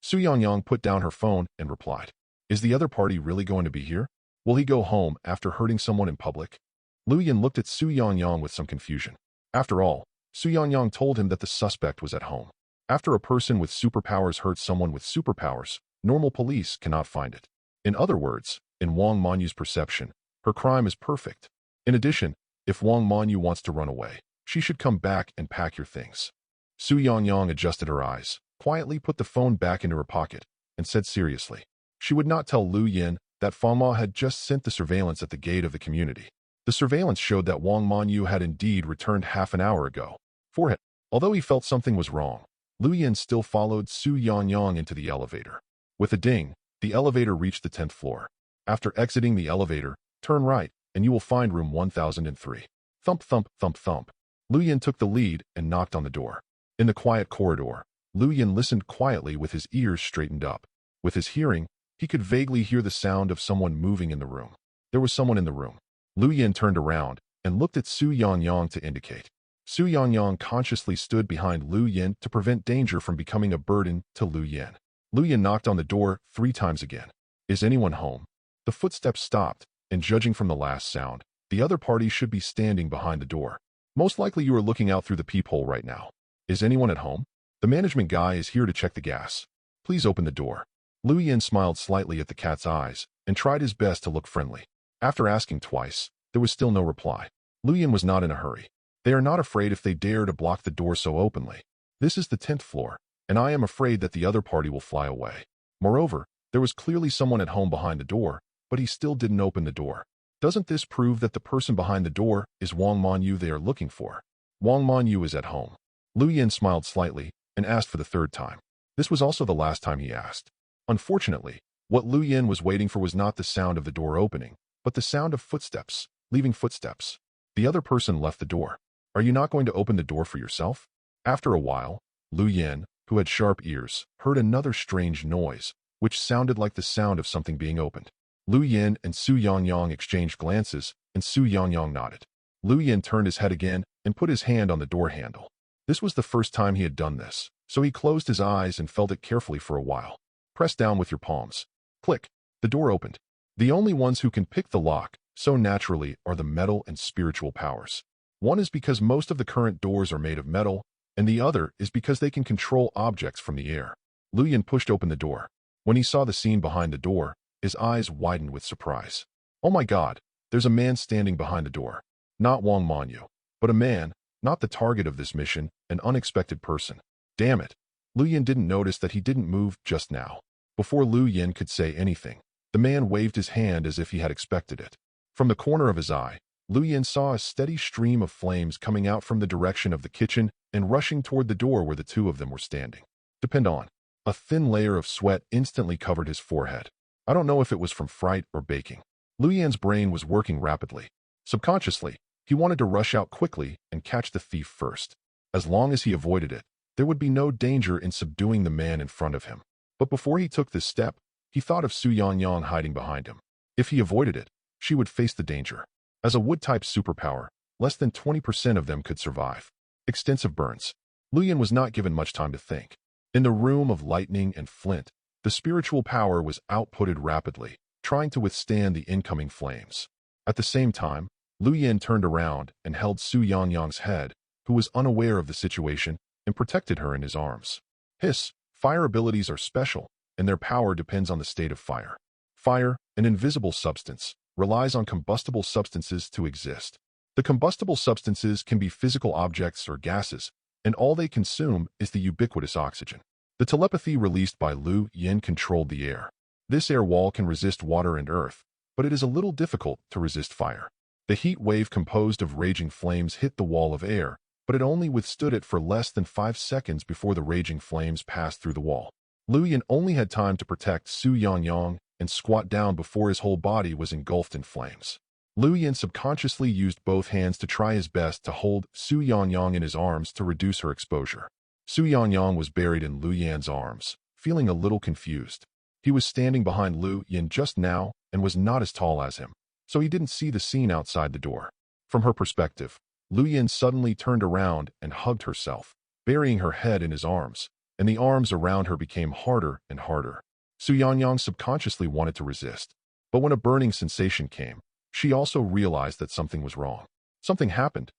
Su Yangyang put down her phone and replied. Is the other party really going to be here? Will he go home after hurting someone in public? Lu Yin looked at Su Yangyang with some confusion. After all, Su Yangyang told him that the suspect was at home. After a person with superpowers hurts someone with superpowers, normal police cannot find it. In other words, in Wang Manyu's perception, her crime is perfect. In addition, if Wang Manyu wants to run away, she should come back and pack your things. Su Yangyang adjusted her eyes, quietly put the phone back into her pocket, and said seriously. She would not tell Lu Yin that Fama had just sent the surveillance at the gate of the community. The surveillance showed that Wang Manyu had indeed returned half an hour ago. Although he felt something was wrong, Lu Yin still followed Su Yangyang into the elevator. With a ding, the elevator reached the 10th floor. After exiting the elevator, turn right, and you will find room 1003. Thump, thump, thump, thump. Lu Yin took the lead and knocked on the door. In the quiet corridor, Lu Yin listened quietly with his ears straightened up. With his hearing, he could vaguely hear the sound of someone moving in the room. There was someone in the room. Lu Yin turned around and looked at Su Yangyang to indicate. Su Yangyang consciously stood behind Lu Yin to prevent danger from becoming a burden to Lu Yin. Lu Yin knocked on the door 3 times again. Is anyone home? The footsteps stopped, and judging from the last sound, the other party should be standing behind the door. Most likely you are looking out through the peephole right now. Is anyone at home? The management guy is here to check the gas. Please open the door. Lu Yin smiled slightly at the cat's eyes and tried his best to look friendly. After asking twice, there was still no reply. Lu Yin was not in a hurry. They are not afraid if they dare to block the door so openly. This is the 10th floor, and I am afraid that the other party will fly away. Moreover, there was clearly someone at home behind the door, but he still didn't open the door. Doesn't this prove that the person behind the door is Wang Manyu they are looking for? Wang Manyu is at home. Lu Yin smiled slightly and asked for the 3rd time. This was also the last time he asked. Unfortunately, what Lu Yin was waiting for was not the sound of the door opening, but the sound of footsteps, leaving footsteps. The other person left the door. Are you not going to open the door for yourself? After a while, Lu Yin, who had sharp ears, heard another strange noise, which sounded like the sound of something being opened. Lu Yin and Su Yangyang exchanged glances, and Su Yangyang nodded. Lu Yin turned his head again and put his hand on the door handle. This was the first time he had done this, so he closed his eyes and felt it carefully for a while. Press down with your palms. Click. The door opened. The only ones who can pick the lock so naturally are the metal and spiritual powers. One is because most of the current doors are made of metal, and the other is because they can control objects from the air. Lu Yin pushed open the door. When he saw the scene behind the door, his eyes widened with surprise. Oh my God, there's a man standing behind the door. Not Wang Manyu, but a man, not the target of this mission, an unexpected person. Damn it. Lu Yin didn't notice that he didn't move just now. Before Lu Yin could say anything, the man waved his hand as if he had expected it. From the corner of his eye, Lu Yin saw a steady stream of flames coming out from the direction of the kitchen and rushing toward the door where the two of them were standing. Depend on. A thin layer of sweat instantly covered his forehead. I don't know if it was from fright or baking. Lu Yin's brain was working rapidly. Subconsciously, he wanted to rush out quickly and catch the thief first. As long as he avoided it, there would be no danger in subduing the man in front of him. But before he took this step, he thought of Su Yangyang hiding behind him. If he avoided it, she would face the danger. As a wood-type superpower, less than 20% of them could survive. Extensive burns. Lu Yin was not given much time to think. In the room of lightning and flint, the spiritual power was outputted rapidly, trying to withstand the incoming flames. At the same time, Lu Yin turned around and held Su Yangyang's head, who was unaware of the situation and protected her in his arms. Hiss, fire abilities are special, and their power depends on the state of fire. Fire, an invisible substance, relies on combustible substances to exist. The combustible substances can be physical objects or gases, and all they consume is the ubiquitous oxygen. The telepathy released by Lu Yin controlled the air. This air wall can resist water and earth, but it is a little difficult to resist fire. The heat wave composed of raging flames hit the wall of air, but it only withstood it for less than 5 seconds before the raging flames passed through the wall. Lu Yin only had time to protect Su Yangyang and squat down before his whole body was engulfed in flames. Lu Yin subconsciously used both hands to try his best to hold Su Yangyang in his arms to reduce her exposure. Su Yangyang was buried in Lu Yin's arms, feeling a little confused. He was standing behind Lu Yin just now and was not as tall as him, so he didn't see the scene outside the door. From her perspective, Lu Yin suddenly turned around and hugged herself, burying her head in his arms, and the arms around her became harder and harder. Su Yangyang subconsciously wanted to resist, but when a burning sensation came, she also realized that something was wrong. Something happened.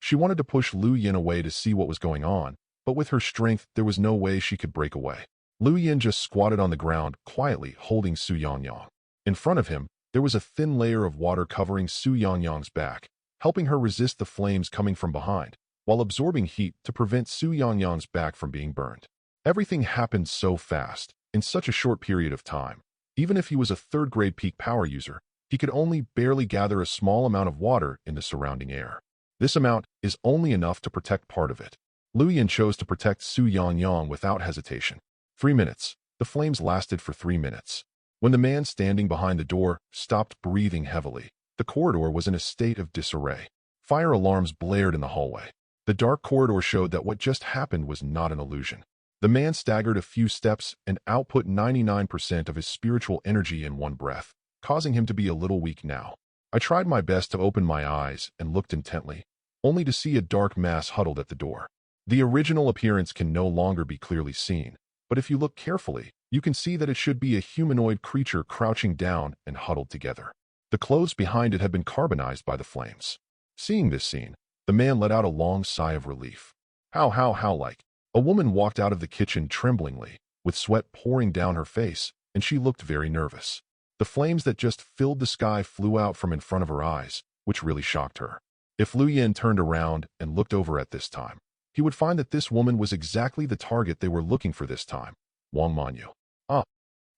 She wanted to push Lu Yin away to see what was going on, but with her strength, there was no way she could break away. Lu Yin just squatted on the ground, quietly holding Su Yangyang. In front of him, there was a thin layer of water covering Su Yangyang's back, helping her resist the flames coming from behind, while absorbing heat to prevent Su Yangyang's back from being burned. Everything happened so fast, in such a short period of time. Even if he was a third-grade peak power user, he could only barely gather a small amount of water in the surrounding air. This amount is only enough to protect part of it. Lu Yin chose to protect Su Yangyang without hesitation. 3 minutes. The flames lasted for 3 minutes. When the man standing behind the door stopped breathing heavily, the corridor was in a state of disarray. Fire alarms blared in the hallway. The dark corridor showed that what just happened was not an illusion. The man staggered a few steps and output 99% of his spiritual energy in one breath, causing him to be a little weak now. I tried my best to open my eyes and looked intently, only to see a dark mass huddled at the door. The original appearance can no longer be clearly seen, but if you look carefully, you can see that it should be a humanoid creature crouching down and huddled together. The clothes behind it had been carbonized by the flames. Seeing this scene, the man let out a long sigh of relief. How like. A woman walked out of the kitchen tremblingly, with sweat pouring down her face, and she looked very nervous. The flames that just filled the sky flew out from in front of her eyes, which really shocked her. If Lu Yin turned around and looked over at this time, he would find that this woman was exactly the target they were looking for this time, Wang Manyu.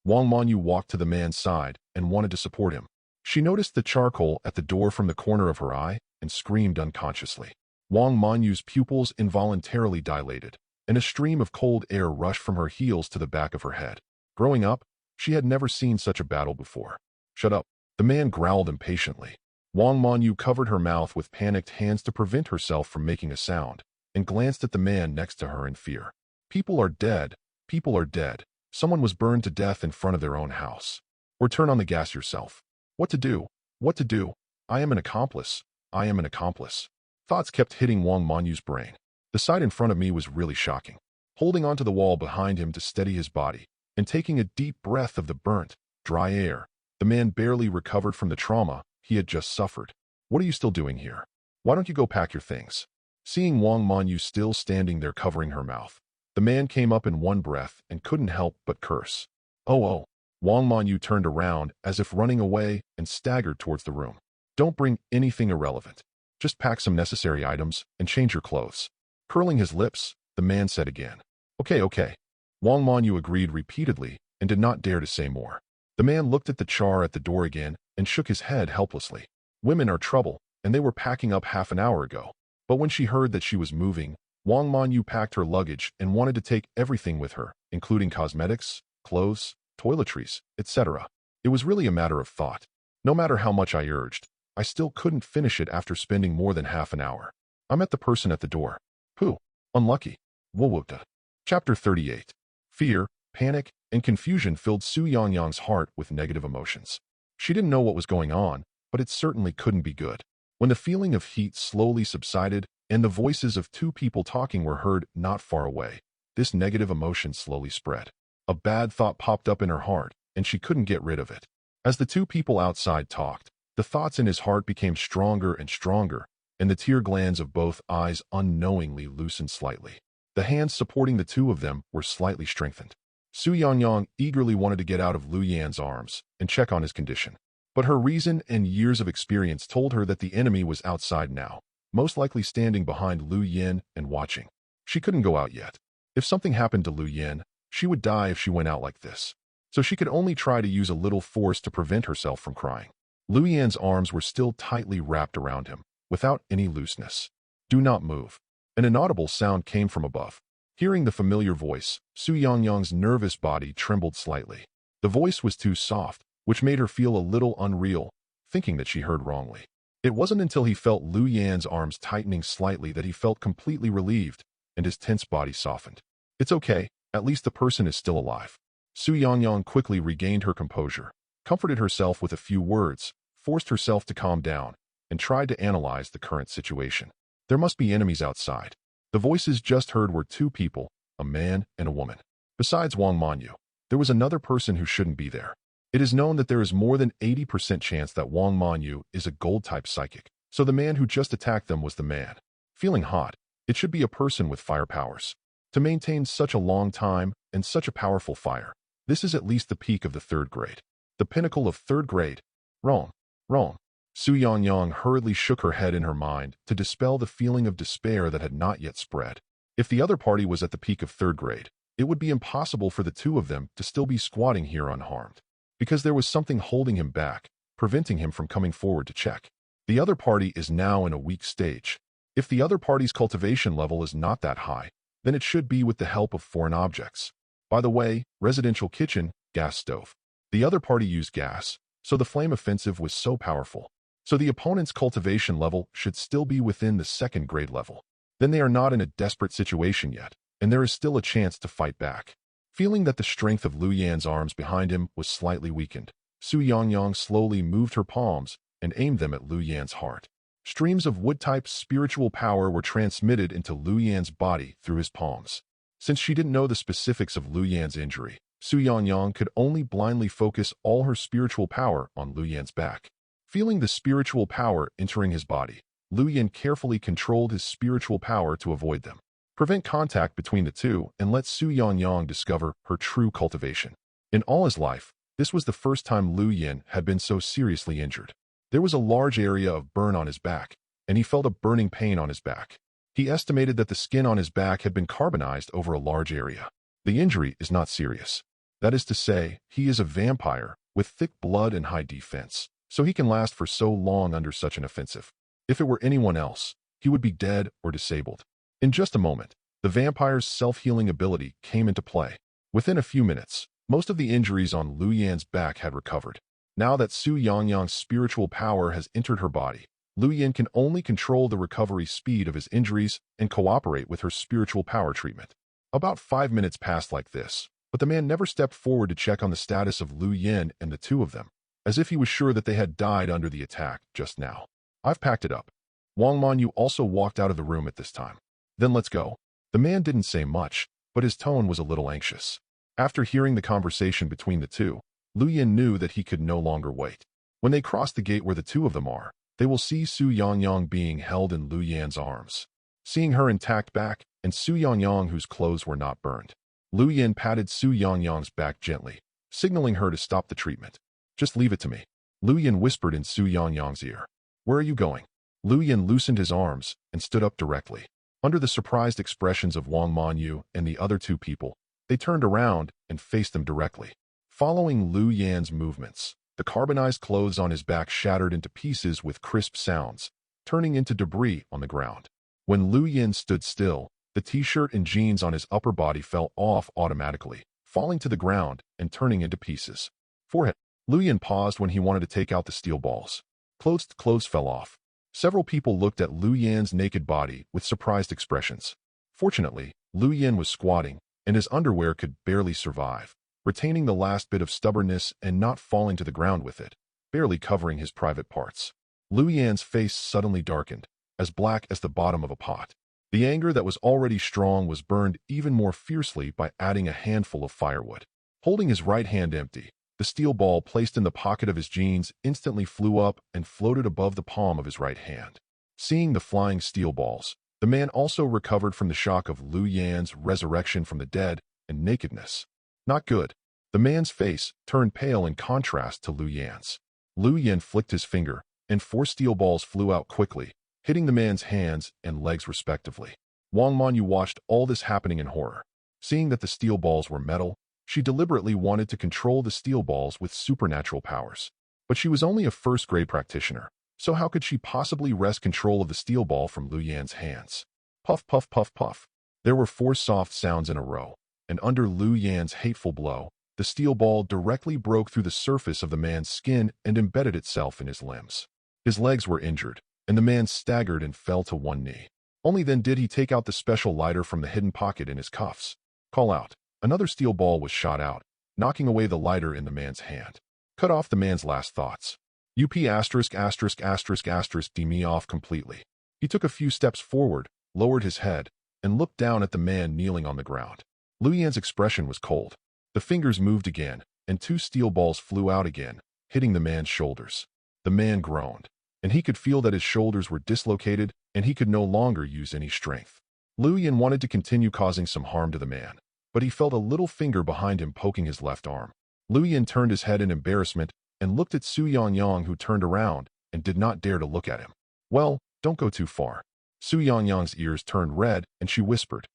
Wang Manyu walked to the man's side and wanted to support him. She noticed the charcoal at the door from the corner of her eye and screamed unconsciously. Wang Manyu's pupils involuntarily dilated, and a stream of cold air rushed from her heels to the back of her head. Growing up, she had never seen such a battle before. Shut up. The man growled impatiently. Wang Manyu covered her mouth with panicked hands to prevent herself from making a sound, and glanced at the man next to her in fear. People are dead. People are dead. Someone was burned to death in front of their own house. Or turn on the gas yourself. What to do? What to do? I am an accomplice. I am an accomplice. Thoughts kept hitting Wang Manyu's brain. The sight in front of me was really shocking. Holding onto the wall behind him to steady his body, and taking a deep breath of the burnt, dry air, the man barely recovered from the trauma he had just suffered. What are you still doing here? Why don't you go pack your things? Seeing Wang Manyu still standing there covering her mouth, the man came up in one breath and couldn't help but curse. Oh. Wang Manyu turned around as if running away and staggered towards the room. Don't bring anything irrelevant. Just pack some necessary items and change your clothes. Curling his lips, the man said again. Okay. Wang Manyu agreed repeatedly and did not dare to say more. The man looked at the char at the door again and shook his head helplessly. Women are trouble, and they were packing up half an hour ago. But when she heard that she was moving, Wang Manyu packed her luggage and wanted to take everything with her, including cosmetics, clothes, toiletries, etc. It was really a matter of thought. No matter how much I urged, I still couldn't finish it after spending more than half an hour. I met the person at the door. Who? Unlucky. Wowota. Chapter 38. Fear, panic, and confusion filled Su Yangyang's heart with negative emotions. She didn't know what was going on, but it certainly couldn't be good. When the feeling of heat slowly subsided and the voices of two people talking were heard not far away, this negative emotion slowly spread. A bad thought popped up in her heart, and she couldn't get rid of it. As the two people outside talked, the thoughts in his heart became stronger and stronger, and the tear glands of both eyes unknowingly loosened slightly. The hands supporting the two of them were slightly strengthened. Su Yangyang eagerly wanted to get out of Lu Yan's arms and check on his condition. But her reason and years of experience told her that the enemy was outside now, most likely standing behind Lu Yan and watching. She couldn't go out yet. If something happened to Lu Yan, she would die if she went out like this. So she could only try to use a little force to prevent herself from crying. Lu Yan's arms were still tightly wrapped around him, without any looseness. "Do not move." An inaudible sound came from above. Hearing the familiar voice, Su Yangyang's nervous body trembled slightly. The voice was too soft, which made her feel a little unreal, thinking that she heard wrongly. It wasn't until he felt Lu Yan's arms tightening slightly that he felt completely relieved, and his tense body softened. "It's okay, at least the person is still alive." Su Yangyang quickly regained her composure, comforted herself with a few words, forced herself to calm down, and tried to analyze the current situation. There must be enemies outside. The voices just heard were two people, a man and a woman. Besides Wang Manyu, there was another person who shouldn't be there. It is known that there is more than 80% chance that Wang Manyu is a gold-type psychic, so the man who just attacked them was the man. Feeling hot, it should be a person with fire powers. To maintain such a long time and such a powerful fire, this is at least the peak of the 3rd grade. The pinnacle of 3rd grade. Wrong. Wrong. Su Yangyang hurriedly shook her head in her mind to dispel the feeling of despair that had not yet spread. If the other party was at the peak of 3rd grade, it would be impossible for the two of them to still be squatting here unharmed. Because there was something holding him back, preventing him from coming forward to check. The other party is now in a weak stage. If the other party's cultivation level is not that high, then it should be with the help of foreign objects. By the way, residential kitchen, gas stove. The other party used gas, so the flame offensive was so powerful. So the opponent's cultivation level should still be within the 2nd grade level. Then they are not in a desperate situation yet, and there is still a chance to fight back. Feeling that the strength of Lu Yan's arms behind him was slightly weakened, Su Yangyang slowly moved her palms and aimed them at Lu Yan's heart. Streams of wood-type spiritual power were transmitted into Lu Yan's body through his palms. Since she didn't know the specifics of Lu Yan's injury, Su Yangyang could only blindly focus all her spiritual power on Lu Yan's back. Feeling the spiritual power entering his body, Lu Yan carefully controlled his spiritual power to avoid them, prevent contact between the two, and let Su Yangyang discover her true cultivation. In all his life, this was the first time Lu Yan had been so seriously injured. There was a large area of burn on his back, and he felt a burning pain on his back. He estimated that the skin on his back had been carbonized over a large area. The injury is not serious. That is to say, he is a vampire with thick blood and high defense, so he can last for so long under such an offensive. If it were anyone else, he would be dead or disabled. In just a moment, the vampire's self-healing ability came into play. Within a few minutes, most of the injuries on Lu Yan's back had recovered. Now that Su Yangyang's spiritual power has entered her body, Lu Yan can only control the recovery speed of his injuries and cooperate with her spiritual power treatment. About 5 minutes passed like this, but the man never stepped forward to check on the status of Lu Yan and the two of them, as if he was sure that they had died under the attack just now. "I've packed it up." Wang Manyu also walked out of the room at this time. "Then let's go." The man didn't say much, but his tone was a little anxious. After hearing the conversation between the two, Lu Yan knew that he could no longer wait. When they cross the gate where the two of them are, they will see Su Yangyang being held in Lu Yan's arms. Seeing her intact back, and Su Yangyang whose clothes were not burned, Lu Yan patted Su Yangyang's back gently, signaling her to stop the treatment. "Just leave it to me," Lu Yan whispered in Su Yangyang's ear. "Where are you going?" Lu Yan loosened his arms and stood up directly. Under the surprised expressions of Wang Manyu and the other two people, they turned around and faced them directly. Following Lu Yan's movements, the carbonized clothes on his back shattered into pieces with crisp sounds, turning into debris on the ground. When Lu Yan stood still, the t-shirt and jeans on his upper body fell off automatically, falling to the ground and turning into pieces. Forehead. Lu Yan paused when he wanted to take out the steel balls. Clothes fell off. Several people looked at Lu Yan's naked body with surprised expressions. Fortunately, Lu Yan was squatting, and his underwear could barely survive, retaining the last bit of stubbornness and not falling to the ground with it, barely covering his private parts. Lu Yan's face suddenly darkened, as black as the bottom of a pot. The anger that was already strong was burned even more fiercely by adding a handful of firewood. Holding his right hand empty, the steel ball placed in the pocket of his jeans instantly flew up and floated above the palm of his right hand. Seeing the flying steel balls, the man also recovered from the shock of Lu Yan's resurrection from the dead and nakedness. Not good. The man's face turned pale in contrast to Lu Yan's. Lu Yan flicked his finger, and 4 steel balls flew out quickly, hitting the man's hands and legs respectively. Wang Manyu watched all this happening in horror. Seeing that the steel balls were metal, she deliberately wanted to control the steel balls with supernatural powers. But she was only a first-grade practitioner, so how could she possibly wrest control of the steel ball from Lu Yan's hands? Puff, puff, puff, puff. There were 4 soft sounds in a row, and under Lu Yan's hateful blow, the steel ball directly broke through the surface of the man's skin and embedded itself in his limbs. His legs were injured, and the man staggered and fell to one knee. Only then did he take out the special lighter from the hidden pocket in his cuffs. Call out. Another steel ball was shot out, knocking away the lighter in the man's hand. Cut off the man's last thoughts. UP asterisk asterisk asterisk asterisk D me off completely. He took a few steps forward, lowered his head, and looked down at the man kneeling on the ground. Lu Yan's expression was cold. The fingers moved again, and 2 steel balls flew out again, hitting the man's shoulders. The man groaned, and he could feel that his shoulders were dislocated and he could no longer use any strength. Lu Yan wanted to continue causing some harm to the man, but he felt a little finger behind him poking his left arm. Lu Yan turned his head in embarrassment and looked at Su Yangyang, who turned around and did not dare to look at him. Well, don't go too far. Su Yangyang's ears turned red and she whispered.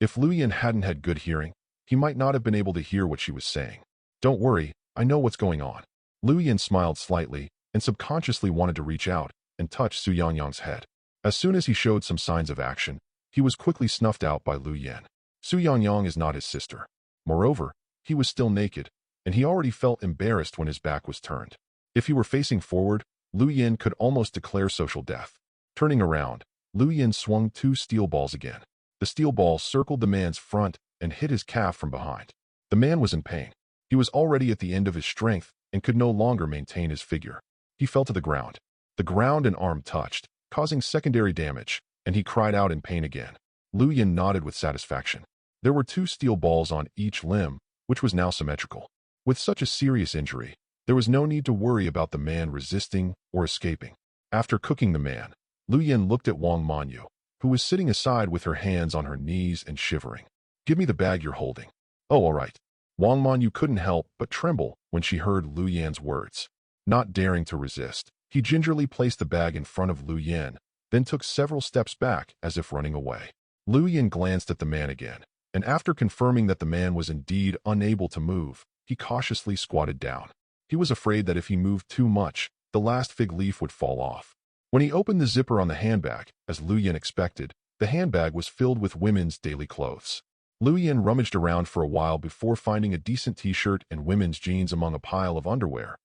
If Lu Yan hadn't had good hearing, he might not have been able to hear what she was saying. Don't worry, I know what's going on. Lu Yan smiled slightly and subconsciously wanted to reach out and touch Su Yangyang's head. As soon as he showed some signs of action, he was quickly snuffed out by Lu Yan. Su Yangyang is not his sister. Moreover, he was still naked, and he already felt embarrassed when his back was turned. If he were facing forward, Lu Yan could almost declare social death. Turning around, Lu Yan swung 2 steel balls again. The steel balls circled the man's front and hit his calf from behind. The man was in pain. He was already at the end of his strength and could no longer maintain his figure. He fell to the ground. The ground and arm touched, causing secondary damage, and he cried out in pain again. Lu Yan nodded with satisfaction. There were 2 steel balls on each limb, which was now symmetrical. With such a serious injury, there was no need to worry about the man resisting or escaping. After cooking the man, Lu Yan looked at Wang Manyu, who was sitting aside with her hands on her knees and shivering. Give me the bag you're holding. Oh, all right. Wang Manyu couldn't help but tremble when she heard Lu Yan's words. Not daring to resist, he gingerly placed the bag in front of Lu Yan, then took several steps back as if running away. Lu Yan glanced at the man again, and after confirming that the man was indeed unable to move, he cautiously squatted down. He was afraid that if he moved too much, the last fig leaf would fall off. When he opened the zipper on the handbag, as Lu Yan expected, the handbag was filled with women's daily clothes. Lu Yan rummaged around for a while before finding a decent t-shirt and women's jeans among a pile of underwear,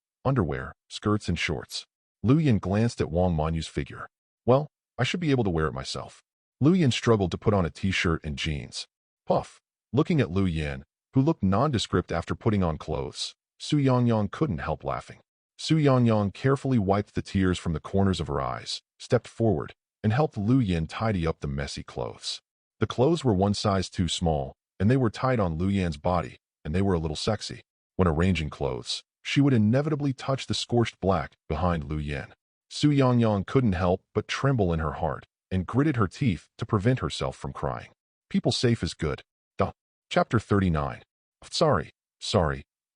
skirts, and shorts. Lu Yan glanced at Wang Manyu's figure. Well, I should be able to wear it myself. Lu Yan struggled to put on a t-shirt and jeans. Puff. Looking at Lu Yan, who looked nondescript after putting on clothes, Su Yangyang couldn't help laughing. Su Yangyang carefully wiped the tears from the corners of her eyes, stepped forward, and helped Lu Yan tidy up the messy clothes. The clothes were one size too small, and they were tight on Lu Yan's body, and they were a little sexy. When arranging clothes, she would inevitably touch the scorched black behind Lu Yan. Su Yangyang couldn't help but tremble in her heart, and gritted her teeth to prevent herself from crying. People safe is good. Duh. Chapter 39. Sorry.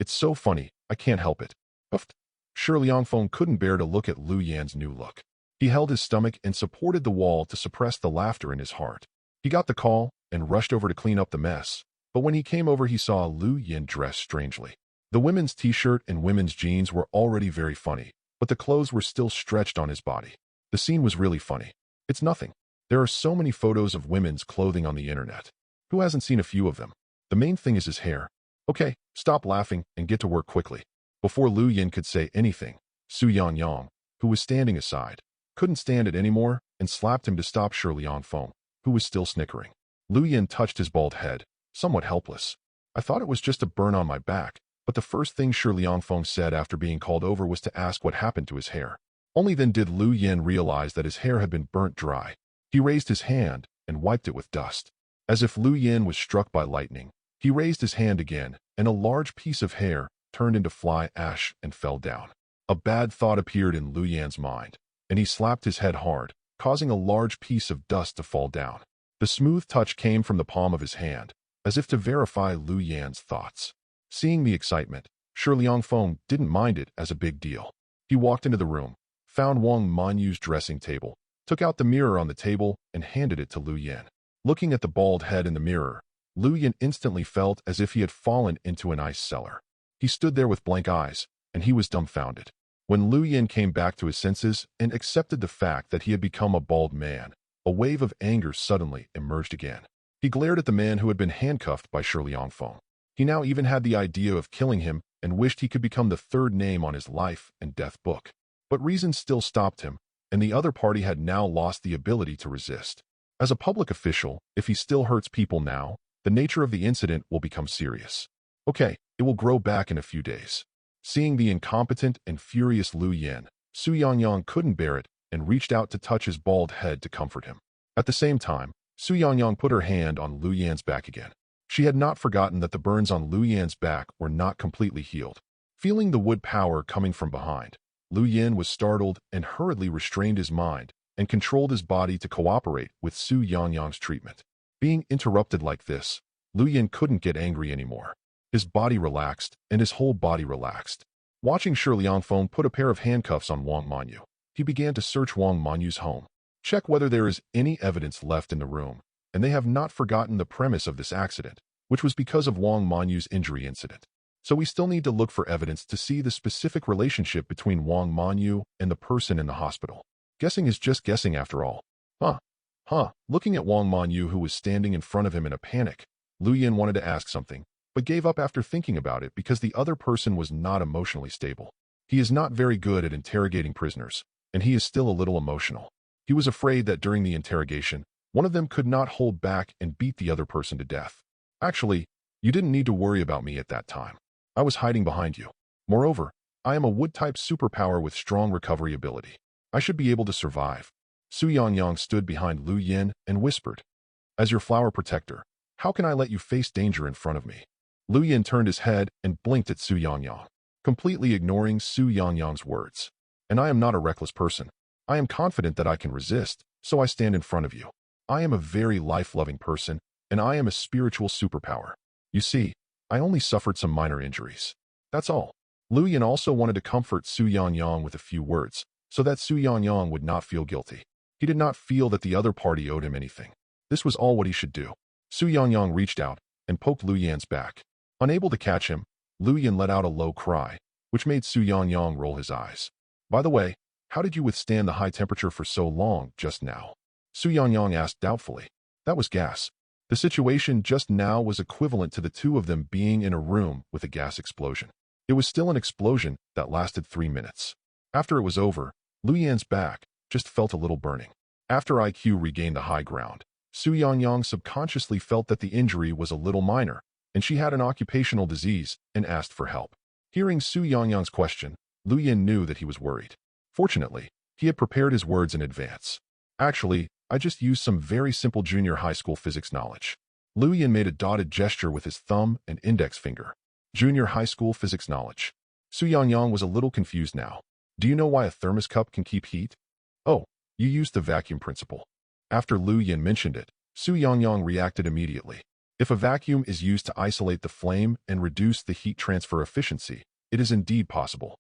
It's so funny, I can't help it. Uft. Shi Liangfeng couldn't bear to look at Lu Yan's new look. He held his stomach and supported the wall to suppress the laughter in his heart. He got the call and rushed over to clean up the mess, but when he came over he saw Lu Yan dressed strangely. The women's t-shirt and women's jeans were already very funny, but the clothes were still stretched on his body. The scene was really funny. It's nothing. There are so many photos of women's clothing on the internet. Who hasn't seen a few of them? The main thing is his hair. Okay, stop laughing and get to work quickly. Before Lu Yan could say anything, Su Yangyang, who was standing aside, couldn't stand it anymore and slapped him to stop Shi Liangfeng, who was still snickering. Lu Yan touched his bald head, somewhat helpless. I thought it was just a burn on my back, but the first thing Shi Liangfeng said after being called over was to ask what happened to his hair. Only then did Lu Yan realize that his hair had been burnt dry. He raised his hand and wiped it with dust. As if Lu Yan was struck by lightning, he raised his hand again, and a large piece of hair turned into fly ash and fell down. A bad thought appeared in Lu Yan's mind, and he slapped his head hard, causing a large piece of dust to fall down. The smooth touch came from the palm of his hand, as if to verify Lu Yan's thoughts. Seeing the excitement, Shi Liangfeng didn't mind it as a big deal. He walked into the room, found Wang Manyu's dressing table, took out the mirror on the table, and handed it to Lu Yan. Looking at the bald head in the mirror, Lu Yan instantly felt as if he had fallen into an ice cellar. He stood there with blank eyes, and he was dumbfounded. When Lu Yan came back to his senses and accepted the fact that he had become a bald man, a wave of anger suddenly emerged again. He glared at the man who had been handcuffed by Shi Liangfeng. He now even had the idea of killing him and wished he could become the third name on his life and death book. But reason still stopped him, and the other party had now lost the ability to resist. As a public official, if he still hurts people now, the nature of the incident will become serious. Okay, it will grow back in a few days. Seeing the incompetent and furious Lu Yan, Su Yangyang couldn't bear it and reached out to touch his bald head to comfort him. At the same time, Su Yangyang put her hand on Lu Yan's back again. She had not forgotten that the burns on Lu Yan's back were not completely healed. Feeling the wood power coming from behind, Lu Yan was startled and hurriedly restrained his mind and controlled his body to cooperate with Su Yangyang's treatment. Being interrupted like this, Lu Yan couldn't get angry anymore. His body relaxed, and his whole body relaxed. Watching Shi Liangfeng put a pair of handcuffs on Wang Manyu, he began to search Wang Manyu's home. Check whether there is any evidence left in the room, and they have not forgotten the premise of this accident, which was because of Wang Manyu's injury incident. So we still need to look for evidence to see the specific relationship between Wang Manyu and the person in the hospital. Guessing is just guessing after all. Looking at Wang Manyu, who was standing in front of him in a panic, Lu Yan wanted to ask something, but gave up after thinking about it because the other person was not emotionally stable. He is not very good at interrogating prisoners, and he is still a little emotional. He was afraid that during the interrogation, one of them could not hold back and beat the other person to death. Actually, you didn't need to worry about me at that time. I was hiding behind you. Moreover, I am a wood-type superpower with strong recovery ability. I should be able to survive. Su Yangyang stood behind Lu Yan and whispered, "As your flower protector, how can I let you face danger in front of me?" Lu Yan turned his head and blinked at Su Yangyang, completely ignoring Su Yangyang's words. "And I am not a reckless person. I am confident that I can resist, so I stand in front of you. I am a very life-loving person, and I am a spiritual superpower. You see, I only suffered some minor injuries. That's all." Lu Yan also wanted to comfort Su Yangyang with a few words, so that Su Yangyang would not feel guilty. He did not feel that the other party owed him anything. This was all what he should do. Su Yangyang reached out and poked Lu Yan's back. Unable to catch him, Lu Yan let out a low cry, which made Su Yangyang roll his eyes. "By the way, how did you withstand the high temperature for so long just now?" Su Yangyang asked doubtfully. "That was gas." The situation just now was equivalent to the two of them being in a room with a gas explosion. It was still an explosion that lasted 3 minutes. After it was over, Lu Yan's back just felt a little burning. After IQ regained the high ground, Su Yangyang subconsciously felt that the injury was a little minor, and she had an occupational disease and asked for help. Hearing Su Yangyang's question, Lu Yan knew that he was worried. Fortunately, he had prepared his words in advance. "Actually, I just used some very simple junior high school physics knowledge." Lu Yan made a dotted gesture with his thumb and index finger. Junior high school physics knowledge. Su Yangyang was a little confused now. "Do you know why a thermos cup can keep heat?" "Oh, you used the vacuum principle." After Lu Yan mentioned it, Su Yangyang reacted immediately. If a vacuum is used to isolate the flame and reduce the heat transfer efficiency, it is indeed possible.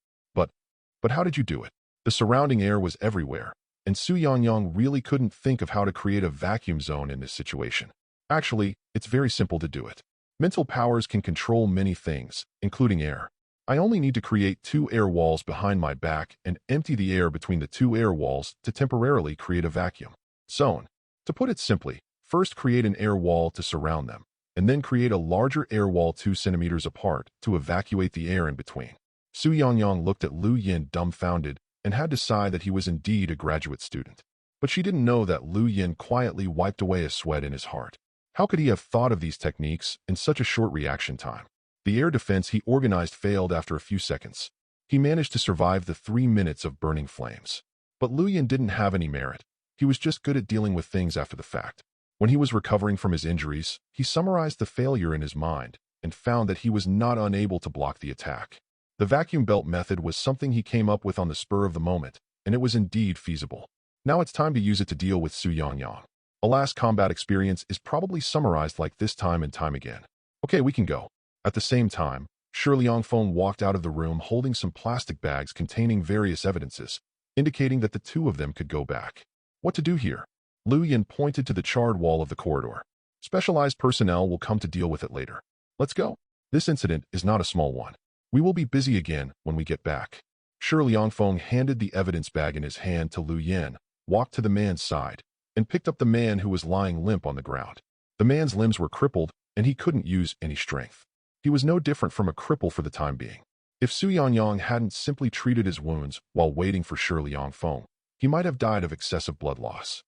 But how did you do it? The surrounding air was everywhere, and Su Yangyang really couldn't think of how to create a vacuum zone in this situation. "Actually, it's very simple to do it. Mental powers can control many things, including air. I only need to create 2 air walls behind my back and empty the air between the 2 air walls to temporarily create a vacuum. So, to put it simply, first create an air wall to surround them, and then create a larger air wall 2 centimeters apart to evacuate the air in between." Su Yangyang looked at Lu Yan dumbfounded and had to sigh that he was indeed a graduate student. But she didn't know that Lu Yan quietly wiped away a sweat in his heart. How could he have thought of these techniques in such a short reaction time? The air defense he organized failed after a few seconds. He managed to survive the 3 minutes of burning flames. But Lu Yan didn't have any merit. He was just good at dealing with things after the fact. When he was recovering from his injuries, he summarized the failure in his mind and found that he was not unable to block the attack. The vacuum belt method was something he came up with on the spur of the moment, and it was indeed feasible. Now it's time to use it to deal with Su Yangyang. A last combat experience is probably summarized like this time and time again. Okay, we can go. At the same time, Shi Liangfeng walked out of the room holding some plastic bags containing various evidences, indicating that the two of them could go back. What to do here? Lu Yin pointed to the charred wall of the corridor. Specialized personnel will come to deal with it later. Let's go. This incident is not a small one. We will be busy again when we get back. Shi Liangfeng handed the evidence bag in his hand to Lu Yin, walked to the man's side, and picked up the man who was lying limp on the ground. The man's limbs were crippled, and he couldn't use any strength. He was no different from a cripple for the time being. If Su Yangyang hadn't simply treated his wounds while waiting for Shi Liangfeng, he might have died of excessive blood loss.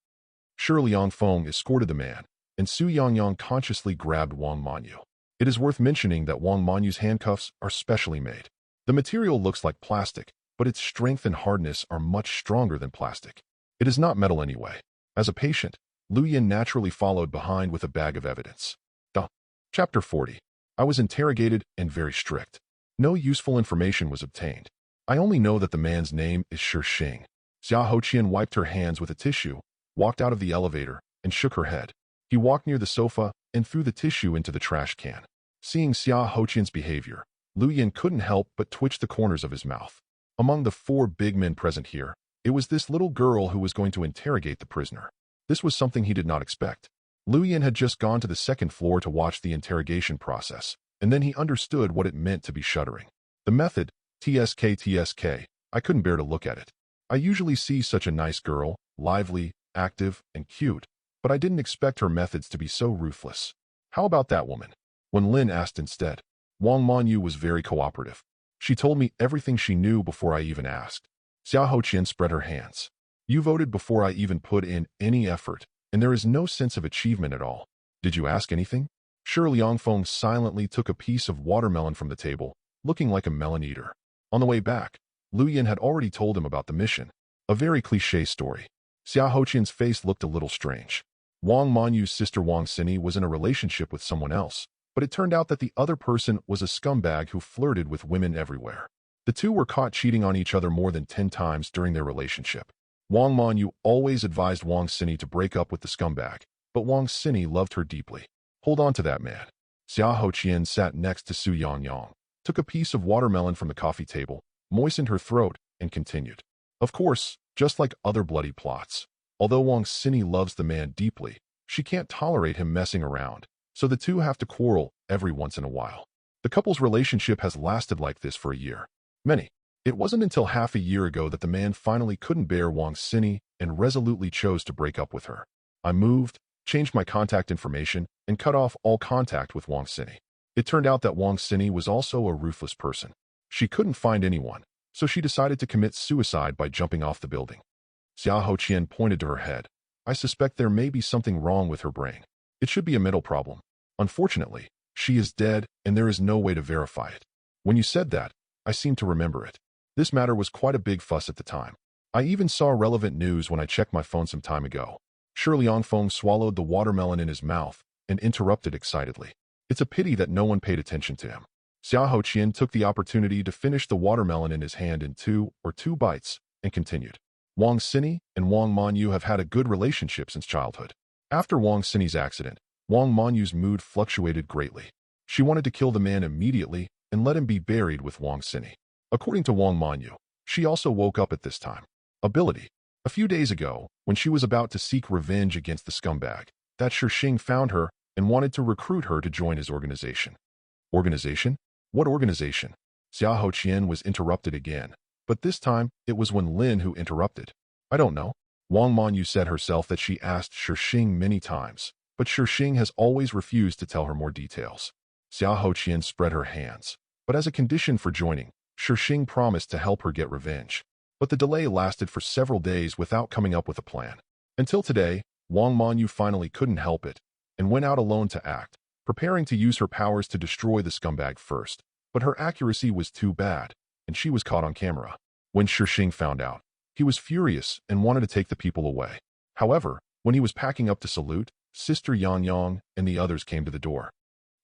Shi Liangfeng escorted the man, and Su Yangyang consciously grabbed Wang Manyu. It is worth mentioning that Wang Manyu's handcuffs are specially made. The material looks like plastic, but its strength and hardness are much stronger than plastic. It is not metal anyway. As a patient, Lu Yin naturally followed behind with a bag of evidence. Chapter 40. I was interrogated and very strict. No useful information was obtained. I only know that the man's name is Shi Xing. Xia Hoqian wiped her hands with a tissue, walked out of the elevator, and shook her head. He walked near the sofa and threw the tissue into the trash can. Seeing Xia Hoqian's behavior, Lu Yin couldn't help but twitch the corners of his mouth. Among the four big men present here, it was this little girl who was going to interrogate the prisoner. This was something he did not expect. Lu Yin had just gone to the second floor to watch the interrogation process, and then he understood what it meant to be shuddering. The method, TSK, I couldn't bear to look at it. I usually see such a nice girl, lively, active, and cute, but I didn't expect her methods to be so ruthless. How about that woman? When Lin asked instead, Wang Manyu was very cooperative. She told me everything she knew before I even asked. Xia Hoqian spread her hands. You voted before I even put in any effort, and there is no sense of achievement at all. Did you ask anything? Shi Liangfeng silently took a piece of watermelon from the table, looking like a melon eater. On the way back, Lu Yin had already told him about the mission. A very cliché story. Xia Hoqian's face looked a little strange. Wang Manyu's sister Wang Xini was in a relationship with someone else, but it turned out that the other person was a scumbag who flirted with women everywhere. The two were caught cheating on each other more than 10 times during their relationship. Wang Manyu always advised Wang Xini to break up with the scumbag, but Wang Xini loved her deeply. Hold on to that, man. Xia Hoqian sat next to Su Yangyang, took a piece of watermelon from the coffee table, moistened her throat, and continued. Of course, just like other bloody plots, although Wang Xini loves the man deeply, she can't tolerate him messing around, so the two have to quarrel every once in a while. The couple's relationship has lasted like this for a year. It wasn't until half a year ago that the man finally couldn't bear Wang Xini and resolutely chose to break up with her. I moved, changed my contact information, and cut off all contact with Wang Xini. It turned out that Wang Xini was also a ruthless person. She couldn't find anyone, so she decided to commit suicide by jumping off the building. Xia Hoqian pointed to her head. I suspect there may be something wrong with her brain. It should be a mental problem. Unfortunately, she is dead and there is no way to verify it. When you said that, I seem to remember it. This matter was quite a big fuss at the time. I even saw relevant news when I checked my phone some time ago. Shi Liangfeng swallowed the watermelon in his mouth and interrupted excitedly. It's a pity that no one paid attention to him. Xia Hoqian took the opportunity to finish the watermelon in his hand in two bites and continued. Wang Xini and Wang Manyu have had a good relationship since childhood. After Wang Xini's accident, Wang Manyu's mood fluctuated greatly. She wanted to kill the man immediately and let him be buried with Wang Xini. According to Wang Manyu, she also woke up at this time. Ability. A few days ago, when she was about to seek revenge against the scumbag, that Shi Xing found her and wanted to recruit her to join his organization. Organization? What organization? Xia Hoqian was interrupted again, but this time it was when Lin who interrupted. I don't know. Wang Manyu said herself that she asked Shi Xing many times, but Shi Xing has always refused to tell her more details. Xia Hoqian spread her hands, but as a condition for joining, Shi Xing promised to help her get revenge. But the delay lasted for several days without coming up with a plan. Until today, Wang Manyu finally couldn't help it and went out alone to act, preparing to use her powers to destroy the scumbag first. But her accuracy was too bad, and she was caught on camera. When Shi Xing found out, he was furious and wanted to take the people away. However, when he was packing up to salute, Sister Yang Yang and the others came to the door.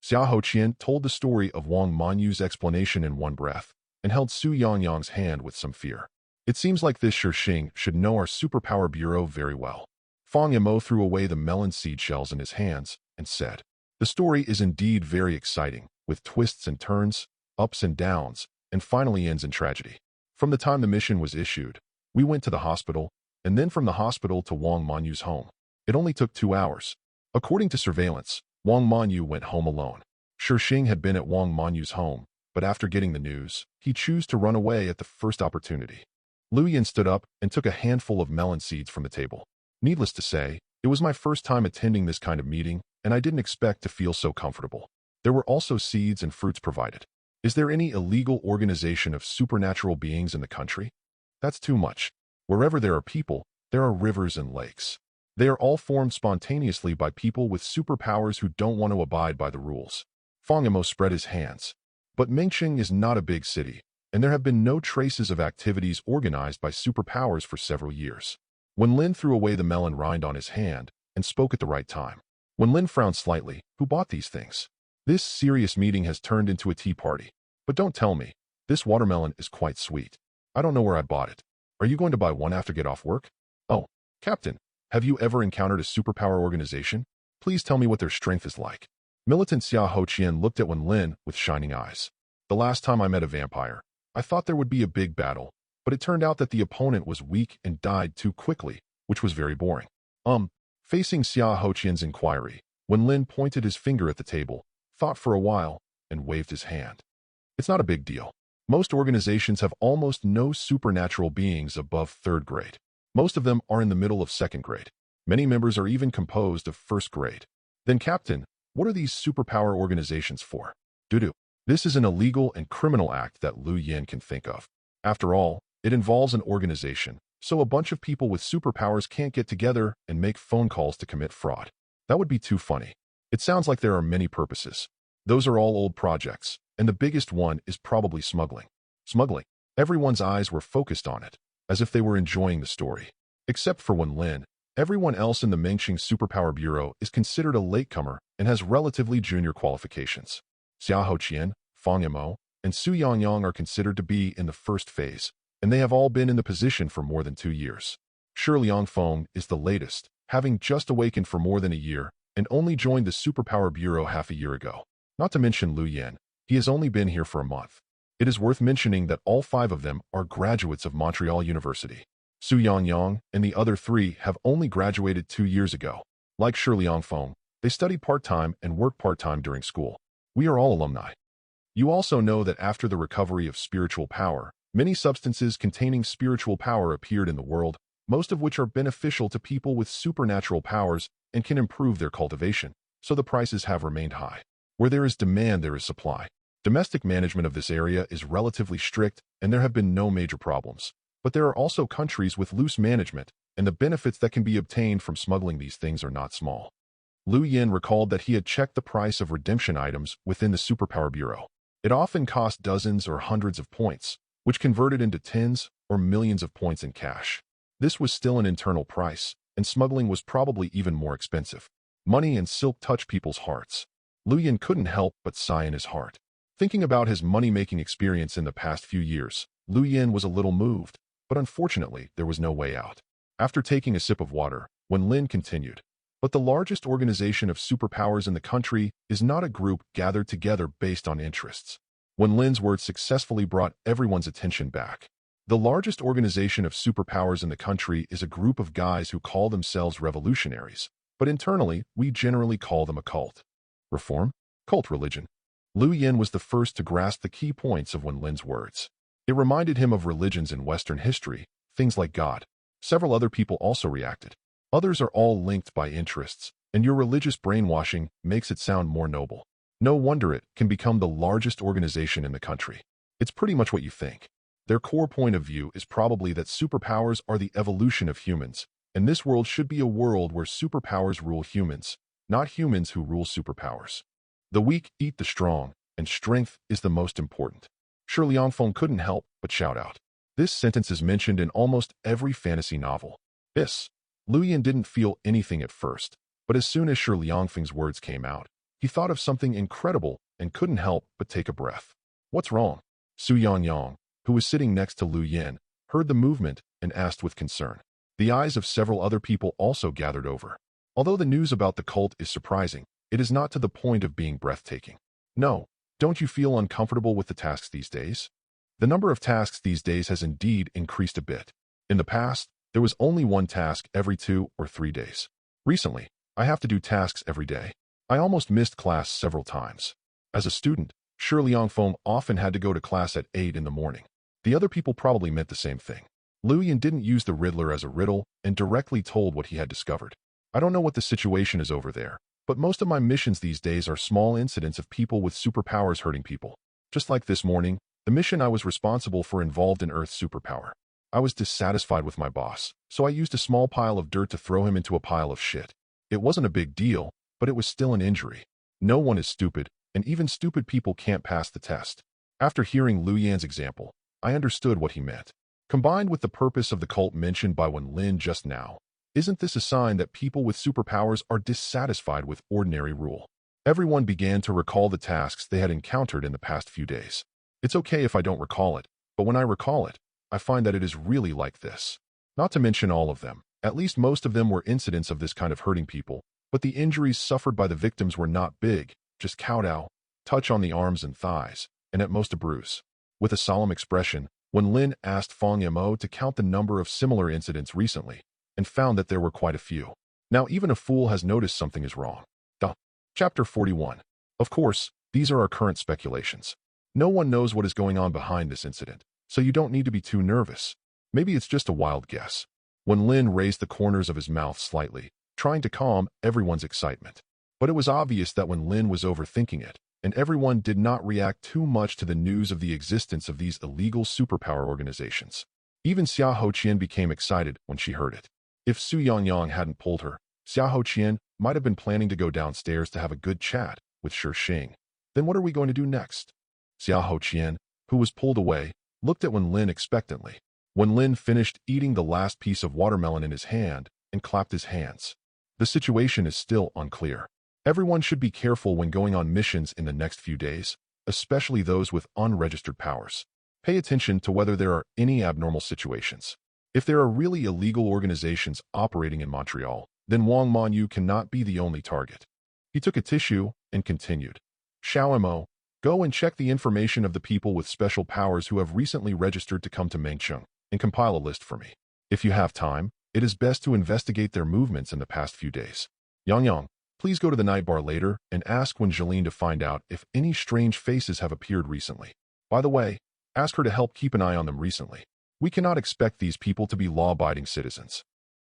Xia Hoqian told the story of Wang Manyu's explanation in one breath, and held Su Yangyang's hand with some fear. It seems like this Shixing should know our superpower bureau very well. Fang Yamo threw away the melon seed shells in his hands and said, "The story is indeed very exciting, with twists and turns, ups and downs, and finally ends in tragedy. From the time the mission was issued, we went to the hospital, and then from the hospital to Wang Manyu's home. It only took 2 hours. According to surveillance, Wang Manyu went home alone. Shixing had been at Wang Manyu's home, but after getting the news, he chose to run away at the first opportunity." Lu Yin stood up and took a handful of melon seeds from the table. "Needless to say, it was my first time attending this kind of meeting, and I didn't expect to feel so comfortable. There were also seeds and fruits provided. Is there any illegal organization of supernatural beings in the country? That's too much. Wherever there are people, there are rivers and lakes. They are all formed spontaneously by people with superpowers who don't want to abide by the rules." Fang Yamo spread his hands. "But Mengqing is not a big city, and there have been no traces of activities organized by superpowers for several years." When Lin threw away the melon rind on his hand and spoke at the right time. When Lin frowned slightly, "Who bought these things? This serious meeting has turned into a tea party. But don't tell me, this watermelon is quite sweet. I don't know where I bought it. Are you going to buy one after get off work? Oh, Captain, have you ever encountered a superpower organization? Please tell me what their strength is like." Militant Xia Hoqian looked at Wen Lin with shining eyes. "The last time I met a vampire, I thought there would be a big battle, but it turned out that the opponent was weak and died too quickly, which was very boring." Facing Xia Hoqian's inquiry, Wen Lin pointed his finger at the table, thought for a while, and waved his hand. "It's not a big deal. Most organizations have almost no supernatural beings above 3rd grade. Most of them are in the middle of 2nd grade. Many members are even composed of 1st grade. Then, Captain, what are these superpower organizations for?" Doo-doo. This is an illegal and criminal act that Lu Yin can think of. After all, it involves an organization, so a bunch of people with superpowers can't get together and make phone calls to commit fraud. That would be too funny. It sounds like there are many purposes. Those are all old projects, and the biggest one is probably smuggling. Smuggling. Everyone's eyes were focused on it, as if they were enjoying the story. Except for Wen Lin, everyone else in the Mengqing Superpower Bureau is considered a latecomer and has relatively junior qualifications. Xia Hoqian, Fang Yamo, and Su Yangyang are considered to be in the first phase, and they have all been in the position for more than 2 years. Shi Liangfeng is the latest, having just awakened for more than a year and only joined the Superpower Bureau half a year ago. Not to mention Lu Yin, he has only been here for a month. It is worth mentioning that all 5 of them are graduates of Montreal University. Su Yangyang and the other 3 have only graduated 2 years ago. Like Shi Liangfeng, they study part-time and work part-time during school. We are all alumni. You also know that after the recovery of spiritual power, many substances containing spiritual power appeared in the world, most of which are beneficial to people with supernatural powers and can improve their cultivation, so the prices have remained high. Where there is demand, there is supply. Domestic management of this area is relatively strict, and there have been no major problems. But there are also countries with loose management, and the benefits that can be obtained from smuggling these things are not small. Lu Yin recalled that he had checked the price of redemption items within the Superpower Bureau. It often cost dozens or hundreds of points, which converted into tens or millions of points in cash. This was still an internal price, and smuggling was probably even more expensive. Money and silk touch people's hearts. Lu Yin couldn't help but sigh in his heart. Thinking about his money-making experience in the past few years, Lu Yin was a little moved, but unfortunately there was no way out. After taking a sip of water, Wen Lin continued, "But the largest organization of superpowers in the country is not a group gathered together based on interests." Wen Lin's words successfully brought everyone's attention back. The largest organization of superpowers in the country is a group of guys who call themselves revolutionaries, but internally, we generally call them a cult. Reform? Cult religion. Lu Yin was the first to grasp the key points of Wen Lin's words. It reminded him of religions in Western history, things like God. Several other people also reacted. Others are all linked by interests, and your religious brainwashing makes it sound more noble. No wonder it can become the largest organization in the country. It's pretty much what you think. Their core point of view is probably that superpowers are the evolution of humans, and this world should be a world where superpowers rule humans, not humans who rule superpowers. The weak eat the strong, and strength is the most important. Shi Liangfeng couldn't help but shout out. This sentence is mentioned in almost every fantasy novel. Lu Yin didn't feel anything at first, but as soon as Shi Liangfeng's words came out, he thought of something incredible and couldn't help but take a breath. What's wrong? Su Yangyang, who was sitting next to Lu Yin, heard the movement, and asked with concern. The eyes of several other people also gathered over. Although the news about the cult is surprising, it is not to the point of being breathtaking. No, don't you feel uncomfortable with the tasks these days? The number of tasks these days has indeed increased a bit. In the past, there was only one task every 2 or 3 days. Recently, I have to do tasks every day. I almost missed class several times. As a student, Shi Liangfeng often had to go to class at 8 in the morning. The other people probably meant the same thing. Liu Yan didn't use the Riddler as a riddle and directly told what he had discovered. I don't know what the situation is over there, but most of my missions these days are small incidents of people with superpowers hurting people. Just like this morning, the mission I was responsible for involved an Earth superpower. I was dissatisfied with my boss, so I used a small pile of dirt to throw him into a pile of shit. It wasn't a big deal, but it was still an injury. No one is stupid, and even stupid people can't pass the test. After hearing Liu Yan's example, I understood what he meant. Combined with the purpose of the cult mentioned by Wen Lin just now, isn't this a sign that people with superpowers are dissatisfied with ordinary rule? Everyone began to recall the tasks they had encountered in the past few days. It's okay if I don't recall it, but when I recall it, I find that it is really like this. Not to mention all of them, at least most of them were incidents of this kind of hurting people, but the injuries suffered by the victims were not big, just kowtow, touch on the arms and thighs, and at most a bruise. With a solemn expression, Wen Lin asked Fang Yamo to count the number of similar incidents recently, and found that there were quite a few. Now even a fool has noticed something is wrong. Chapter 41. Of course, these are our current speculations. No one knows what is going on behind this incident, so you don't need to be too nervous. Maybe it's just a wild guess. Wen Lin raised the corners of his mouth slightly, trying to calm everyone's excitement. But it was obvious that Wen Lin was overthinking it, and everyone did not react too much to the news of the existence of these illegal superpower organizations. Even Xia Hoqian became excited when she heard it. If Su Yangyang hadn't pulled her, Xia Hoqian might have been planning to go downstairs to have a good chat with Shi Xing. Then what are we going to do next? Xia Hoqian, who was pulled away, looked at Wen Lin expectantly. Wen Lin finished eating the last piece of watermelon in his hand and clapped his hands. The situation is still unclear. Everyone should be careful when going on missions in the next few days, especially those with unregistered powers. Pay attention to whether there are any abnormal situations. If there are really illegal organizations operating in Montreal, then Wang Manyu cannot be the only target. He took a tissue and continued. Xiao Mo, go and check the information of the people with special powers who have recently registered to come to Mengcheng, and compile a list for me. If you have time, it is best to investigate their movements in the past few days. Yang, please go to the night bar later and ask Wen Jilin to find out if any strange faces have appeared recently. By the way, ask her to help keep an eye on them recently. We cannot expect these people to be law-abiding citizens.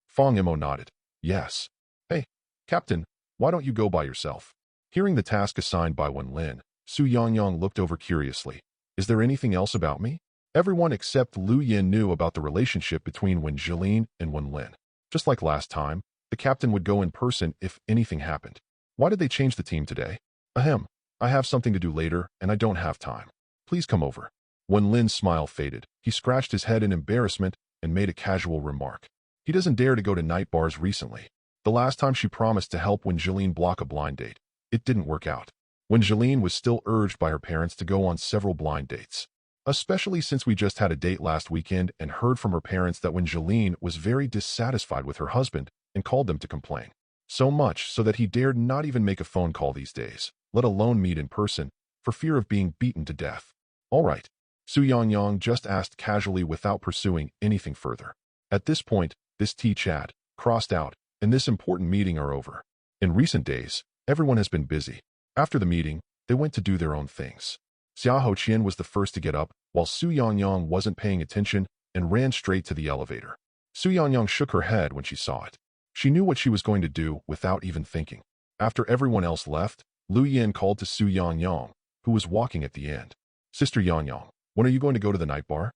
Fang Mo nodded. Yes. Hey, Captain, why don't you go by yourself? Hearing the task assigned by Wen Lin, Su Yangyang looked over curiously. Is there anything else about me? Everyone except Liu Yan knew about the relationship between Wen Jilin and Wen Lin. Just like last time, the captain would go in person if anything happened. Why did they change the team today? Ahem, I have something to do later and I don't have time. Please come over. Wen Lin's smile faded. He scratched his head in embarrassment and made a casual remark. He doesn't dare to go to night bars recently. The last time she promised to help Wen Jilin block a blind date. It didn't work out. Wen Jilin was still urged by her parents to go on several blind dates. Especially since we just had a date last weekend and heard from her parents that Wen Jilin was very dissatisfied with her husband and called them to complain. So much so that he dared not even make a phone call these days, let alone meet in person, for fear of being beaten to death. All right. Su Yangyang just asked casually without pursuing anything further. At this point, this tea chat, crossed out, and this important meeting are over. In recent days, everyone has been busy. After the meeting, they went to do their own things. Xia Hoqian was the first to get up, while Su Yangyang wasn't paying attention and ran straight to the elevator. Su Yangyang shook her head when she saw it. She knew what she was going to do without even thinking. After everyone else left, Liu Yan called to Su Yangyang, who was walking at the end. Sister Yangyang, when are you going to go to the night bar?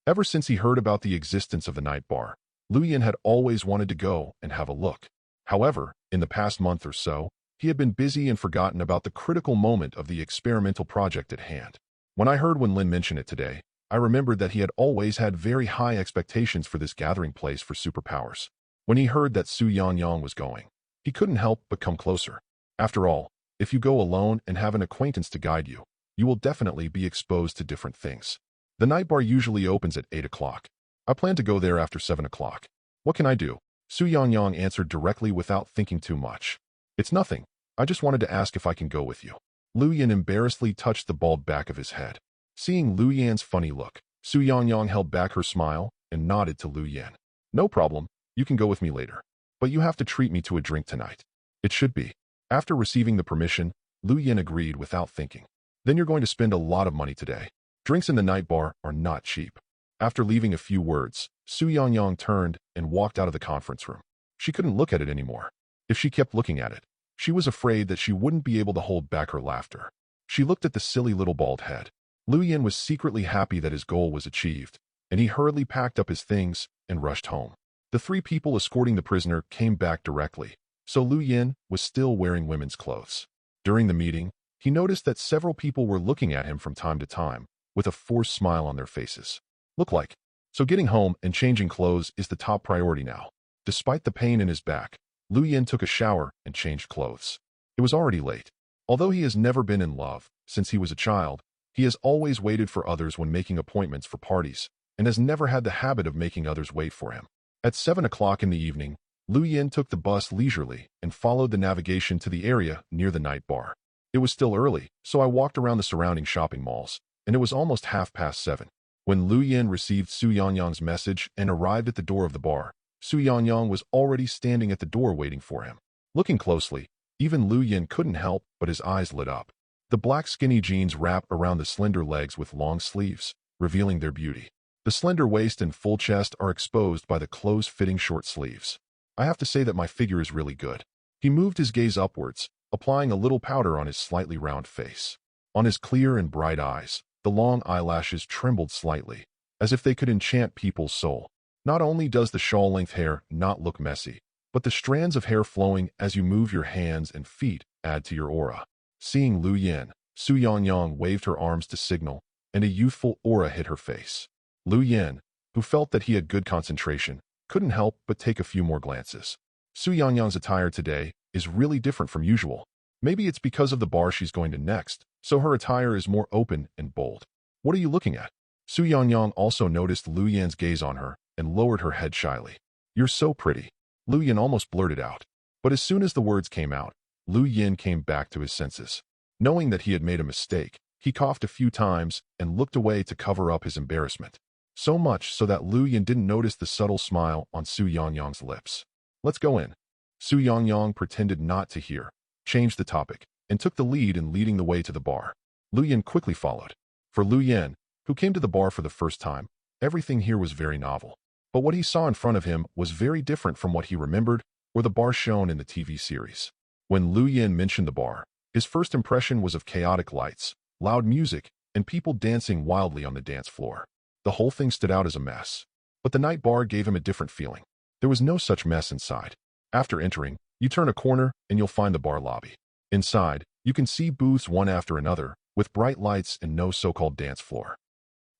Ever since he heard about the existence of the night bar, Liu Yan had always wanted to go and have a look. However, in the past month or so, he had been busy and forgotten about the critical moment of the experimental project at hand. When I heard Wen Lin mention it today, I remembered that he had always had very high expectations for this gathering place for superpowers. When he heard that Su Yangyang was going, he couldn't help but come closer. After all, if you go alone and have an acquaintance to guide you, you will definitely be exposed to different things. The night bar usually opens at 8 o'clock. I plan to go there after 7 o'clock. What can I do? Su Yangyang answered directly without thinking too much. It's nothing. I just wanted to ask if I can go with you. Lu Yan embarrassedly touched the bald back of his head. Seeing Lu Yan's funny look, Su Yangyang held back her smile and nodded to Lu Yan. No problem. You can go with me later. But you have to treat me to a drink tonight. It should be. After receiving the permission, Lu Yan agreed without thinking. Then you're going to spend a lot of money today. Drinks in the night bar are not cheap. After leaving a few words, Su Yangyang turned and walked out of the conference room. She couldn't look at it anymore. If she kept looking at it, she was afraid that she wouldn't be able to hold back her laughter. She looked at the silly little bald head. Lu Yan was secretly happy that his goal was achieved, and he hurriedly packed up his things and rushed home. The 3 people escorting the prisoner came back directly, so Lu Yan was still wearing women's clothes. During the meeting, he noticed that several people were looking at him from time to time, with a forced smile on their faces. Look like. So getting home and changing clothes is the top priority now. Despite the pain in his back, Lu Yan took a shower and changed clothes. It was already late. Although he has never been in love since he was a child, he has always waited for others when making appointments for parties, and has never had the habit of making others wait for him. At 7 o'clock in the evening, Lu Yan took the bus leisurely and followed the navigation to the area near the night bar. It was still early, so I walked around the surrounding shopping malls, and it was almost 7:30. When Lu Yan received Su Yangyang's message and arrived at the door of the bar, Su Yangyang was already standing at the door waiting for him. Looking closely, even Lu Yan couldn't help but his eyes lit up. The black skinny jeans wrap around the slender legs with long sleeves, revealing their beauty. The slender waist and full chest are exposed by the close-fitting short sleeves. I have to say that my figure is really good. He moved his gaze upwards, applying a little powder on his slightly round face. On his clear and bright eyes, the long eyelashes trembled slightly, as if they could enchant people's soul. Not only does the shawl-length hair not look messy, but the strands of hair flowing as you move your hands and feet add to your aura. Seeing Lu Yan, Su Yangyang waved her arms to signal, and a youthful aura hit her face. Lu Yan, who felt that he had good concentration, couldn't help but take a few more glances. Su Yangyang's attire today is really different from usual. Maybe it's because of the bar she's going to next, so her attire is more open and bold. What are you looking at? Su Yangyang also noticed Lu Yan's gaze on her and lowered her head shyly. You're so pretty. Lu Yan almost blurted out. But as soon as the words came out, Lu Yan came back to his senses. Knowing that he had made a mistake, he coughed a few times and looked away to cover up his embarrassment. So much so that Lu Yan didn't notice the subtle smile on Su Yangyang's lips. Let's go in. Su Yangyang pretended not to hear, changed the topic, and took the lead in leading the way to the bar. Lu Yan quickly followed. For Lu Yan, who came to the bar for the first time, everything here was very novel. But what he saw in front of him was very different from what he remembered or the bar shown in the TV series. When Lu Yan mentioned the bar, his first impression was of chaotic lights, loud music, and people dancing wildly on the dance floor. The whole thing stood out as a mess. But the night bar gave him a different feeling. There was no such mess inside. After entering, you turn a corner and you'll find the bar lobby. Inside, you can see booths one after another, with bright lights and no so-called dance floor.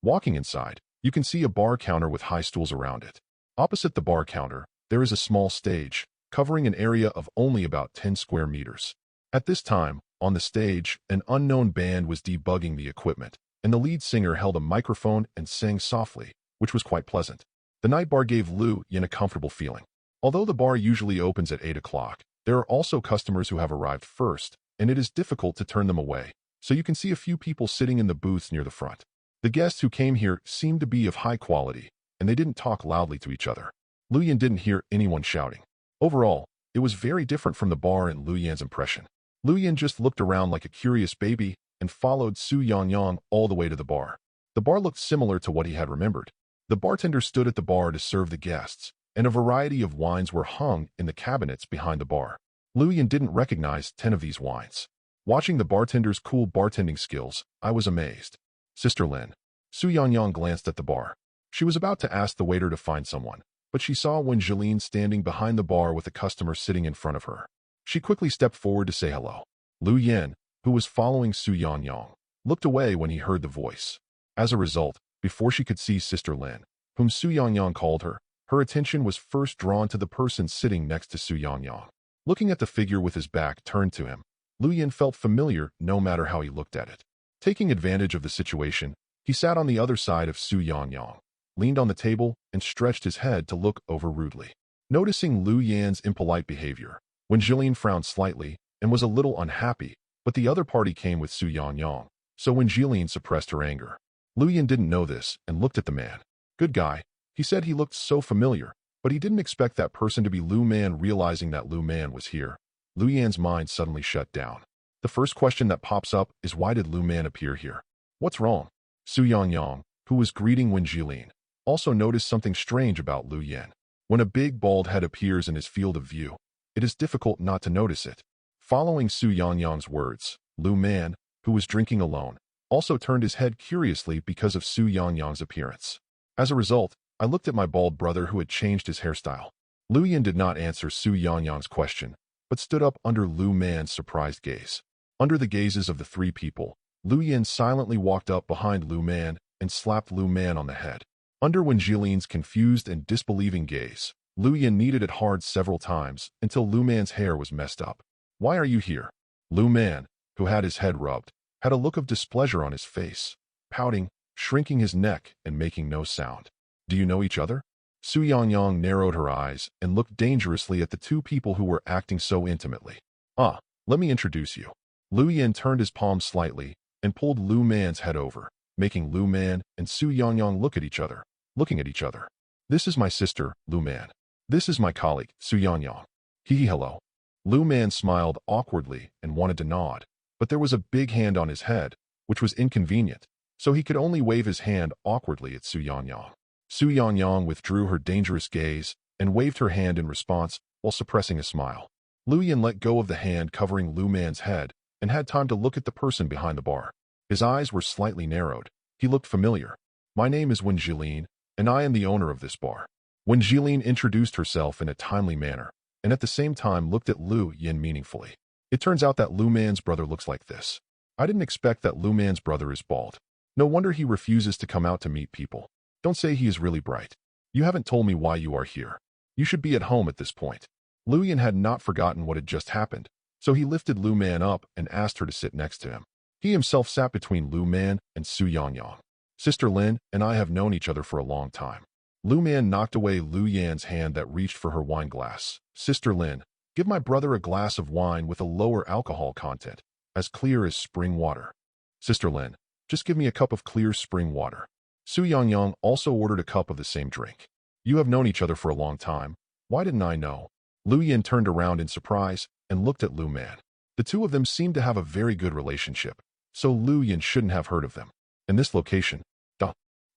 Walking inside, you can see a bar counter with high stools around it. Opposite the bar counter, there is a small stage, covering an area of only about 10 square meters. At this time, on the stage, an unknown band was debugging the equipment, and the lead singer held a microphone and sang softly, which was quite pleasant. The night bar gave Lu Yan a comfortable feeling. Although the bar usually opens at 8 o'clock, there are also customers who have arrived first, and it is difficult to turn them away, so you can see a few people sitting in the booths near the front. The guests who came here seemed to be of high quality, and they didn't talk loudly to each other. Lu Yan didn't hear anyone shouting. Overall, it was very different from the bar in Lu Yan's impression. Lu Yan just looked around like a curious baby and followed Su Yangyang all the way to the bar. The bar looked similar to what he had remembered. The bartender stood at the bar to serve the guests, and a variety of wines were hung in the cabinets behind the bar. Lu Yan didn't recognize 10 of these wines. Watching the bartender's cool bartending skills, I was amazed. Sister Lin. Su Yangyang glanced at the bar. She was about to ask the waiter to find someone, but she saw Wen Jilin standing behind the bar with a customer sitting in front of her. She quickly stepped forward to say hello. Lu Yan, who was following Su Yangyang, looked away when he heard the voice. As a result, before she could see Sister Lin, whom Su Yangyang called her, her attention was first drawn to the person sitting next to Su Yangyang. Looking at the figure with his back turned to him, Lu Yan felt familiar no matter how he looked at it. Taking advantage of the situation, he sat on the other side of Su Yangyang. leaned on the table, and stretched his head to look over rudely. Noticing Lu Yan's impolite behavior, Wen Jilin frowned slightly and was a little unhappy, but the other party came with Su Yangyang, so Wen Jilin suppressed her anger. Lu Yan didn't know this and looked at the man. Good guy. He said he looked so familiar, but he didn't expect that person to be Lu Man. Realizing that Lu Man was here, Lu Yan's mind suddenly shut down. The first question that pops up is, why did Lu Man appear here? What's wrong? Su Yangyang, who was greeting Wen Jilin, also noticed something strange about Lu Yan. When a big bald head appears in his field of view, it is difficult not to notice it. Following Su Yangyang's words, Lu Man, who was drinking alone, also turned his head curiously because of Su Yangyang's appearance. As a result, I looked at my bald brother who had changed his hairstyle. Lu Yan did not answer Su Yangyang's question, but stood up under Lu Man's surprised gaze. Under the gazes of the three people, Lu Yan silently walked up behind Lu Man and slapped Lu Man on the head. Under Wen Jilin's confused and disbelieving gaze, Lu Yan kneaded it hard several times until Lu Man's hair was messed up. Why are you here? Lu Man, who had his head rubbed, had a look of displeasure on his face, pouting, shrinking his neck, and making no sound. Do you know each other? Su Yangyang narrowed her eyes and looked dangerously at the two people who were acting so intimately. Let me introduce you. Lu Yan turned his palm slightly and pulled Lu Man's head over, making Lu Man and Su Yangyang look at each other, looking at each other. This is my sister, Lu Man. This is my colleague, Su Yangyang. Hello. Lu Man smiled awkwardly and wanted to nod, but there was a big hand on his head, which was inconvenient, so he could only wave his hand awkwardly at Su Yangyang. Su Yangyang withdrew her dangerous gaze and waved her hand in response while suppressing a smile. Lu Yan let go of the hand covering Lu Man's head and had time to look at the person behind the bar. His eyes were slightly narrowed. He looked familiar. My name is Wen Jilin, and I am the owner of this bar. Wen Jilin introduced herself in a timely manner, and at the same time looked at Lu Yan meaningfully. It turns out that Lu Man's brother looks like this. I didn't expect that Lu Man's brother is bald. No wonder he refuses to come out to meet people. Don't say he is really bright. You haven't told me why you are here. You should be at home at this point. Lu Yan had not forgotten what had just happened, so he lifted Lu Man up and asked her to sit next to him. He himself sat between Lu Man and Su Yangyang. Sister Lin and I have known each other for a long time. Lu Man knocked away Lu Yan's hand that reached for her wine glass. Sister Lin, give my brother a glass of wine with a lower alcohol content, as clear as spring water. Sister Lin, just give me a cup of clear spring water. Su Yangyang also ordered a cup of the same drink. You have known each other for a long time. Why didn't I know? Lu Yan turned around in surprise and looked at Lu Man. The two of them seemed to have a very good relationship, so Lu Yan shouldn't have heard of them. In this location,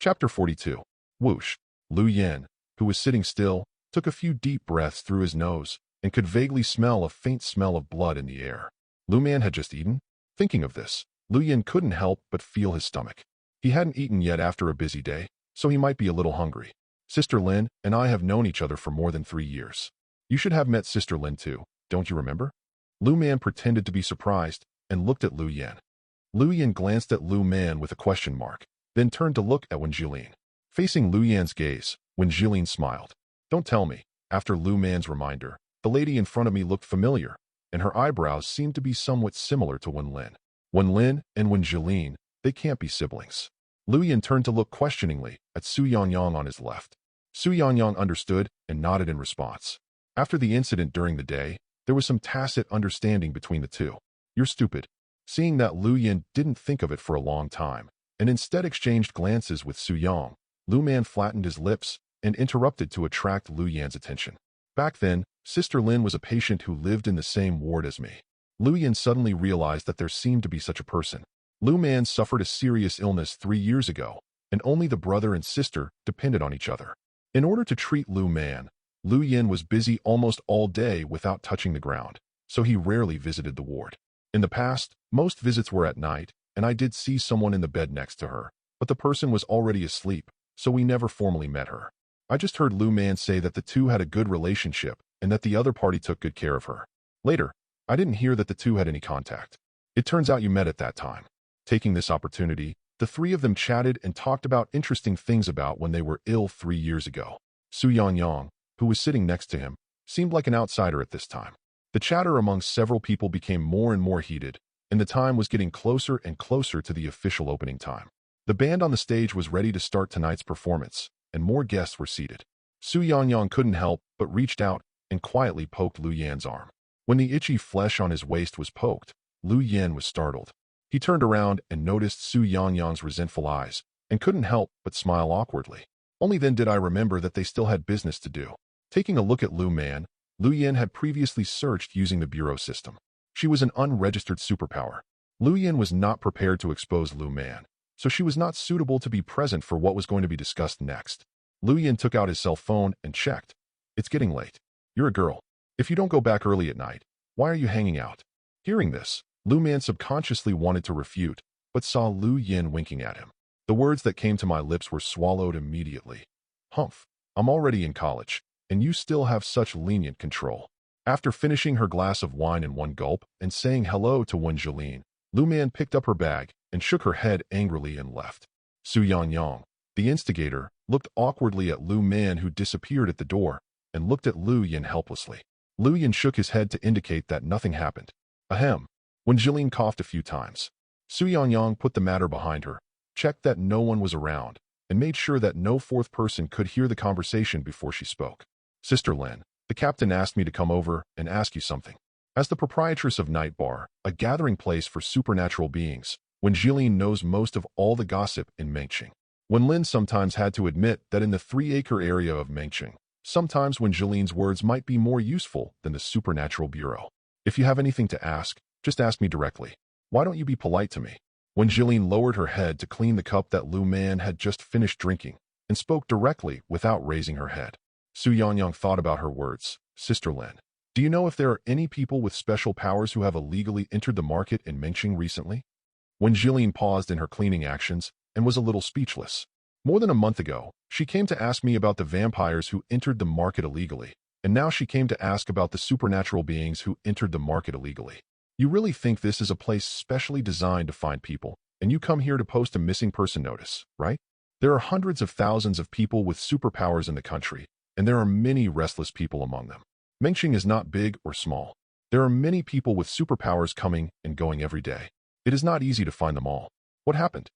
Chapter 42. Whoosh. Lu Yan, who was sitting still, took a few deep breaths through his nose and could vaguely smell a faint smell of blood in the air. Lu Man had just eaten? Thinking of this, Lu Yan couldn't help but feel his stomach. He hadn't eaten yet after a busy day, so he might be a little hungry. Sister Lin and I have known each other for more than 3 years. You should have met Sister Lin too, don't you remember? Lu Man pretended to be surprised and looked at Lu Yan. Lu Yan glanced at Lu Man with a question mark, then turned to look at Wen Jilin. Facing Lu Yan's gaze, Wen Jilin smiled. Don't tell me. After Lu Man's reminder, the lady in front of me looked familiar, and her eyebrows seemed to be somewhat similar to Wen Lin. Wen Lin and Wen Jilin, they can't be siblings. Lu Yan turned to look questioningly at Su Yangyang on his left. Su Yangyang understood and nodded in response. After the incident during the day, there was some tacit understanding between the two. You're stupid. Seeing that Lu Yan didn't think of it for a long time, and instead exchanged glances with Su Yang, Lu Man flattened his lips and interrupted to attract Lu Yan's attention. Back then, Sister Lin was a patient who lived in the same ward as me. Lu Yan suddenly realized that there seemed to be such a person. Lu Man suffered a serious illness 3 years ago, and only the brother and sister depended on each other. In order to treat Lu Man, Lu Yan was busy almost all day without touching the ground, so he rarely visited the ward. In the past, most visits were at night, and I did see someone in the bed next to her, but the person was already asleep, so we never formally met her. I just heard Lu Man say that the two had a good relationship and that the other party took good care of her. Later, I didn't hear that the two had any contact. It turns out you met at that time. Taking this opportunity, the three of them chatted and talked about interesting things about when they were ill 3 years ago. Su Yangyang, who was sitting next to him, seemed like an outsider at this time. The chatter among several people became more and more heated, and the time was getting closer and closer to the official opening time. The band on the stage was ready to start tonight's performance, and more guests were seated. Su Yangyang couldn't help but reached out and quietly poked Lu Yan's arm. When the itchy flesh on his waist was poked, Lu Yan was startled. He turned around and noticed Su Yangyang's resentful eyes and couldn't help but smile awkwardly. Only then did I remember that they still had business to do. Taking a look at Lu Man, Lu Yan had previously searched using the bureau system. She was an unregistered superpower. Lu Yan was not prepared to expose Lu Man, so she was not suitable to be present for what was going to be discussed next. Lu Yan took out his cell phone and checked. It's getting late. You're a girl. If you don't go back early at night, why are you hanging out? Hearing this, Lu Man subconsciously wanted to refute, but saw Lu Yan winking at him. The words that came to my lips were swallowed immediately. Humph, I'm already in college, and you still have such lenient control. After finishing her glass of wine in one gulp and saying hello to Wen Jilin, Lu Man picked up her bag and shook her head angrily and left. Su Yangyang, the instigator, looked awkwardly at Lu Man, who disappeared at the door, and looked at Lu Yan helplessly. Lu Yan shook his head to indicate that nothing happened. Ahem. When Jilin coughed a few times, Su Yangyang put the matter behind her, checked that no one was around, and made sure that no fourth person could hear the conversation before she spoke. Sister Lin, the captain asked me to come over and ask you something. As the proprietress of Night Bar, a gathering place for supernatural beings, Wen Jilin knows most of all the gossip in Mengqing. Wen Lin sometimes had to admit that in the 3-acre area of Mengqing, sometimes Wen Jilin's words might be more useful than the supernatural bureau. If you have anything to ask, just ask me directly. Why don't you be polite to me? Wen Jilin lowered her head to clean the cup that Lu Man had just finished drinking and spoke directly without raising her head. Su Yangyang thought about her words. Sister Lin, do you know if there are any people with special powers who have illegally entered the market in Mengqing recently? Wen Jilin paused in her cleaning actions and was a little speechless. More than a month ago, she came to ask me about the vampires who entered the market illegally, and now she came to ask about the supernatural beings who entered the market illegally. You really think this is a place specially designed to find people, and you come here to post a missing person notice, right? There are hundreds of thousands of people with superpowers in the country, and there are many restless people among them. Mengqing is not big or small. There are many people with superpowers coming and going every day. It is not easy to find them all. What happened?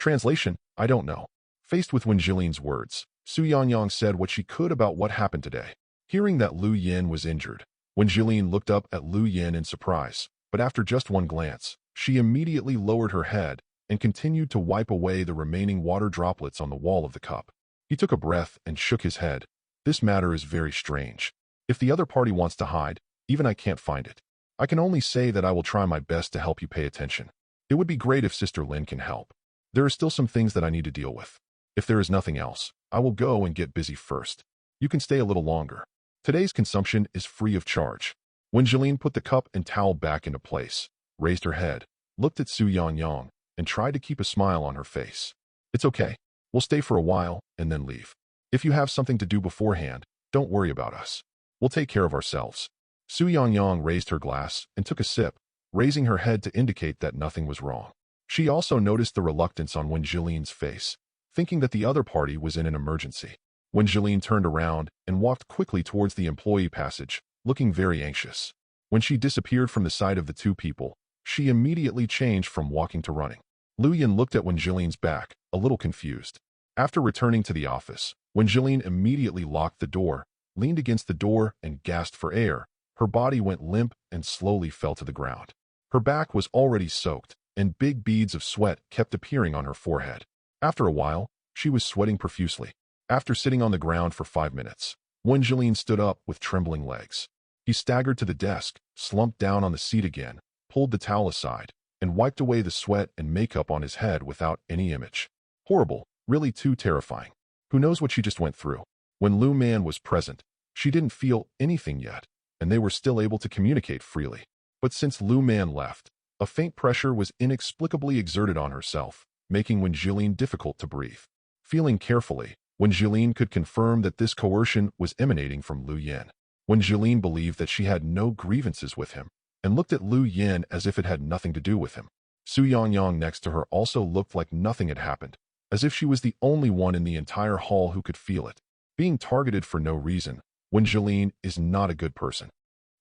Translation, I don't know. Faced with Wen Jilin's words, Su Yangyang said what she could about what happened today. Hearing that Lu Yan was injured, Wen Jilin looked up at Lu Yan in surprise, but after just one glance, she immediately lowered her head and continued to wipe away the remaining water droplets on the wall of the cup. He took a breath and shook his head. This matter is very strange. If the other party wants to hide, even I can't find it. I can only say that I will try my best to help you pay attention. It would be great if Sister Lin can help. There are still some things that I need to deal with. If there is nothing else, I will go and get busy first. You can stay a little longer. Today's consumption is free of charge. When Jilin put the cup and towel back into place, raised her head, looked at Su Yangyang, and tried to keep a smile on her face. It's okay. We'll stay for a while and then leave. If you have something to do beforehand, don't worry about us. We'll take care of ourselves. Su Yangyang raised her glass and took a sip, raising her head to indicate that nothing was wrong. She also noticed the reluctance on Wen Jilin's face, thinking that the other party was in an emergency. Wen Jilin turned around and walked quickly towards the employee passage, looking very anxious. When she disappeared from the sight of the two people, she immediately changed from walking to running. Lu Yan looked at Wen Jilin's back, a little confused. After returning to the office, Wen Jilin immediately locked the door, leaned against the door, and gasped for air. Her body went limp and slowly fell to the ground. Her back was already soaked, and big beads of sweat kept appearing on her forehead. After a while, she was sweating profusely. After sitting on the ground for 5 minutes, Wen Jilin stood up with trembling legs. He staggered to the desk, slumped down on the seat again, pulled the towel aside, and wiped away the sweat and makeup on his head without any image. Horrible, really too terrifying. Who knows what she just went through? When Lu Man was present, she didn't feel anything yet, and they were still able to communicate freely. But since Lu Man left, a faint pressure was inexplicably exerted on herself, making Wen Jilin difficult to breathe. Feeling carefully, Wen Jilin could confirm that this coercion was emanating from Lu Yan. Wen Jilin believed that she had no grievances with him, and looked at Lu Yan as if it had nothing to do with him. Su Yangyang next to her also looked like nothing had happened, as if she was the only one in the entire hall who could feel it. Being targeted for no reason, Wen Jilin is not a good person.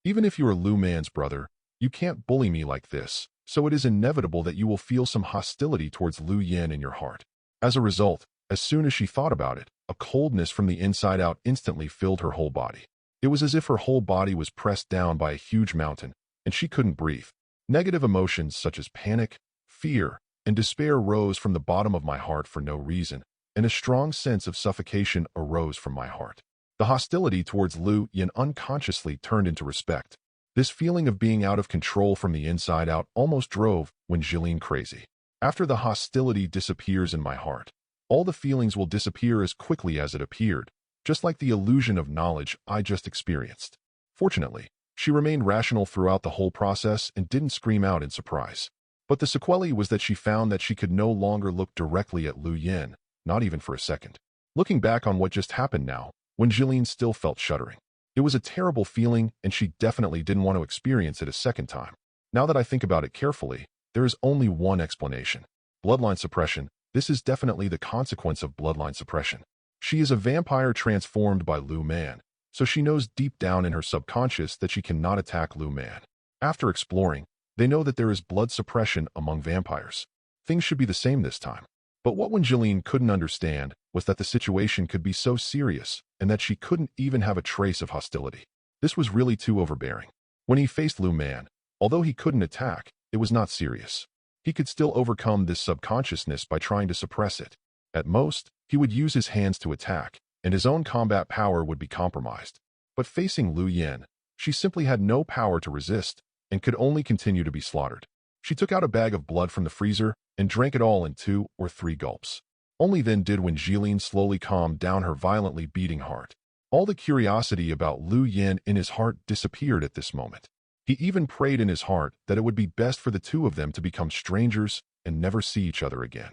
Even if you are Lu Man's brother, you can't bully me like this, so it is inevitable that you will feel some hostility towards Lu Yan in your heart. As a result, As soon as she thought about it, a coldness from the inside out instantly filled her whole body. It was as if her whole body was pressed down by a huge mountain, and she couldn't breathe. Negative emotions such as panic, fear, and despair rose from the bottom of my heart for no reason, and a strong sense of suffocation arose from my heart. The hostility towards Lu Yin unconsciously turned into respect. This feeling of being out of control from the inside out almost drove Jillian crazy. After the hostility disappears in my heart, all the feelings will disappear as quickly as it appeared, just like the illusion of knowledge I just experienced. Fortunately, she remained rational throughout the whole process and didn't scream out in surprise. But the sequelae was that she found that she could no longer look directly at Lu Yin, not even for a second. Looking back on what just happened now, Jillian still felt shuddering. It was a terrible feeling, and she definitely didn't want to experience it a second time. Now that I think about it carefully, there is only one explanation. Bloodline suppression. This is definitely the consequence of bloodline suppression. She is a vampire transformed by Lu Man, so she knows deep down in her subconscious that she cannot attack Lu Man. After exploring, they know that there is blood suppression among vampires. Things should be the same this time. But what Jillian couldn't understand was that the situation could be so serious and that she couldn't even have a trace of hostility. This was really too overbearing. When he faced Lu Man, although he couldn't attack, it was not serious. He could still overcome this subconsciousness by trying to suppress it. At most, he would use his hands to attack, and his own combat power would be compromised. But facing Lu Yin, she simply had no power to resist and could only continue to be slaughtered. She took out a bag of blood from the freezer and drank it all in 2 or 3 gulps. Only then did Jillian slowly calm down her violently beating heart. All the curiosity about Lu Yin in his heart disappeared at this moment. He even prayed in his heart that it would be best for the two of them to become strangers and never see each other again.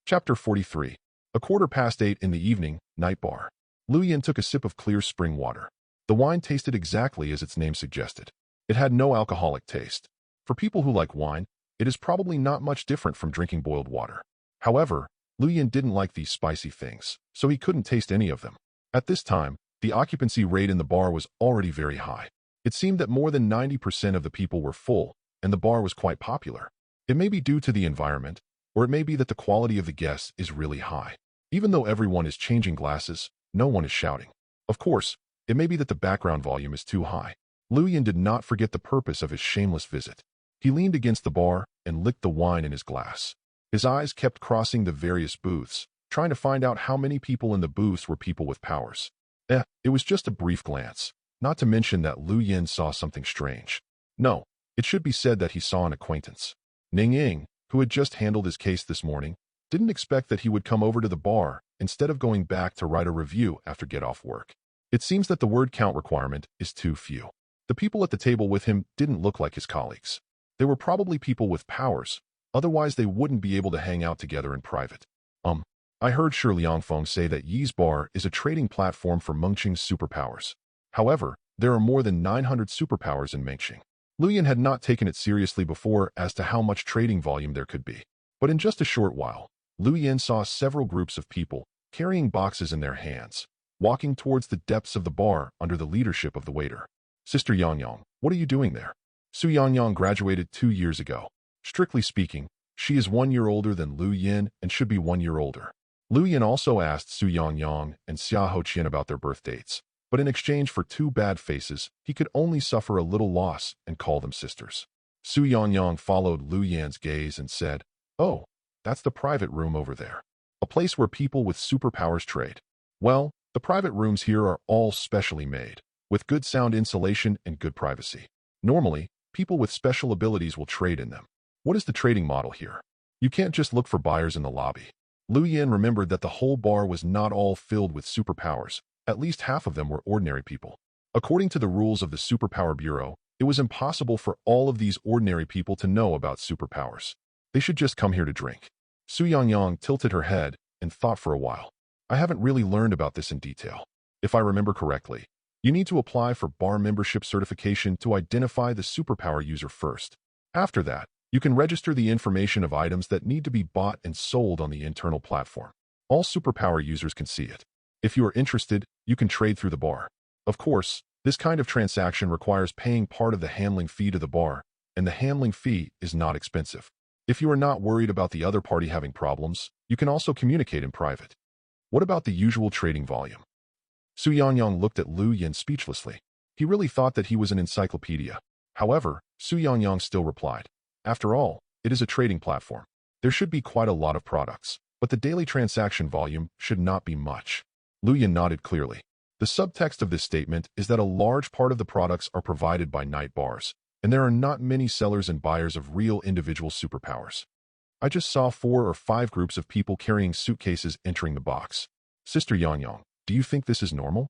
Chapter 43. 8:15 in the evening, night bar. Lu Yin took a sip of clear spring water. The wine tasted exactly as its name suggested. It had no alcoholic taste. For people who like wine, it is probably not much different from drinking boiled water. However, Lu Yin didn't like these spicy things, so he couldn't taste any of them. At this time, the occupancy rate in the bar was already very high. It seemed that more than 90% of the people were full, and the bar was quite popular. It may be due to the environment, or it may be that the quality of the guests is really high. Even though everyone is changing glasses, no one is shouting. Of course, it may be that the background volume is too high. Lu Yin did not forget the purpose of his shameless visit. He leaned against the bar and licked the wine in his glass. His eyes kept crossing the various booths, trying to find out how many people in the booths were people with powers. It was just a brief glance, not to mention that Lu Yin saw something strange. No, it should be said that he saw an acquaintance. Ning Ying, who had just handled his case this morning, didn't expect that he would come over to the bar instead of going back to write a review after get-off work. It seems that the word count requirement is too few. The people at the table with him didn't look like his colleagues. They were probably people with powers, otherwise they wouldn't be able to hang out together in private. I heard Shi Liangfeng say that Yi's Bar is a trading platform for Mengqing's superpowers. However, there are more than 900 superpowers in Mengqing. Lu Yin had not taken it seriously before as to how much trading volume there could be. But in just a short while, Lu Yin saw several groups of people, carrying boxes in their hands, walking towards the depths of the bar under the leadership of the waiter. Sister Yangyang, what are you doing there? Su Yangyang graduated 2 years ago. Strictly speaking, she is 1 year older than Lu Yin and should be 1 year older. Lu Yin also asked Su Yangyang and Xia Hoqian about their birth dates, but in exchange for 2 bad faces, he could only suffer a little loss and call them sisters. Su Yangyang followed Lu Yin's gaze and said, "Oh, that's the private room over there. A place where people with superpowers trade. Well, the private rooms here are all specially made, with good sound insulation and good privacy. Normally, people with special abilities will trade in them. What is the trading model here? You can't just look for buyers in the lobby." Lu Yin remembered that the whole bar was not all filled with superpowers. At least half of them were ordinary people. According to the rules of the Superpower Bureau, it was impossible for all of these ordinary people to know about superpowers. They should just come here to drink. Su Yangyang tilted her head and thought for a while. I haven't really learned about this in detail. If I remember correctly, you need to apply for bar membership certification to identify the superpower user first. After that, you can register the information of items that need to be bought and sold on the internal platform. All superpower users can see it. If you are interested, you can trade through the bar. Of course, this kind of transaction requires paying part of the handling fee to the bar, and the handling fee is not expensive. If you are not worried about the other party having problems, you can also communicate in private. What about the usual trading volume? Su Yangyang looked at Lu Yin speechlessly. He really thought that he was an encyclopedia. However, Su Yangyang still replied, "After all, it is a trading platform. There should be quite a lot of products, but the daily transaction volume should not be much." Lu Yin nodded clearly. The subtext of this statement is that a large part of the products are provided by night bars, and there are not many sellers and buyers of real individual superpowers. I just saw 4 or 5 groups of people carrying suitcases entering the box. Sister Yangyang, do you think this is normal?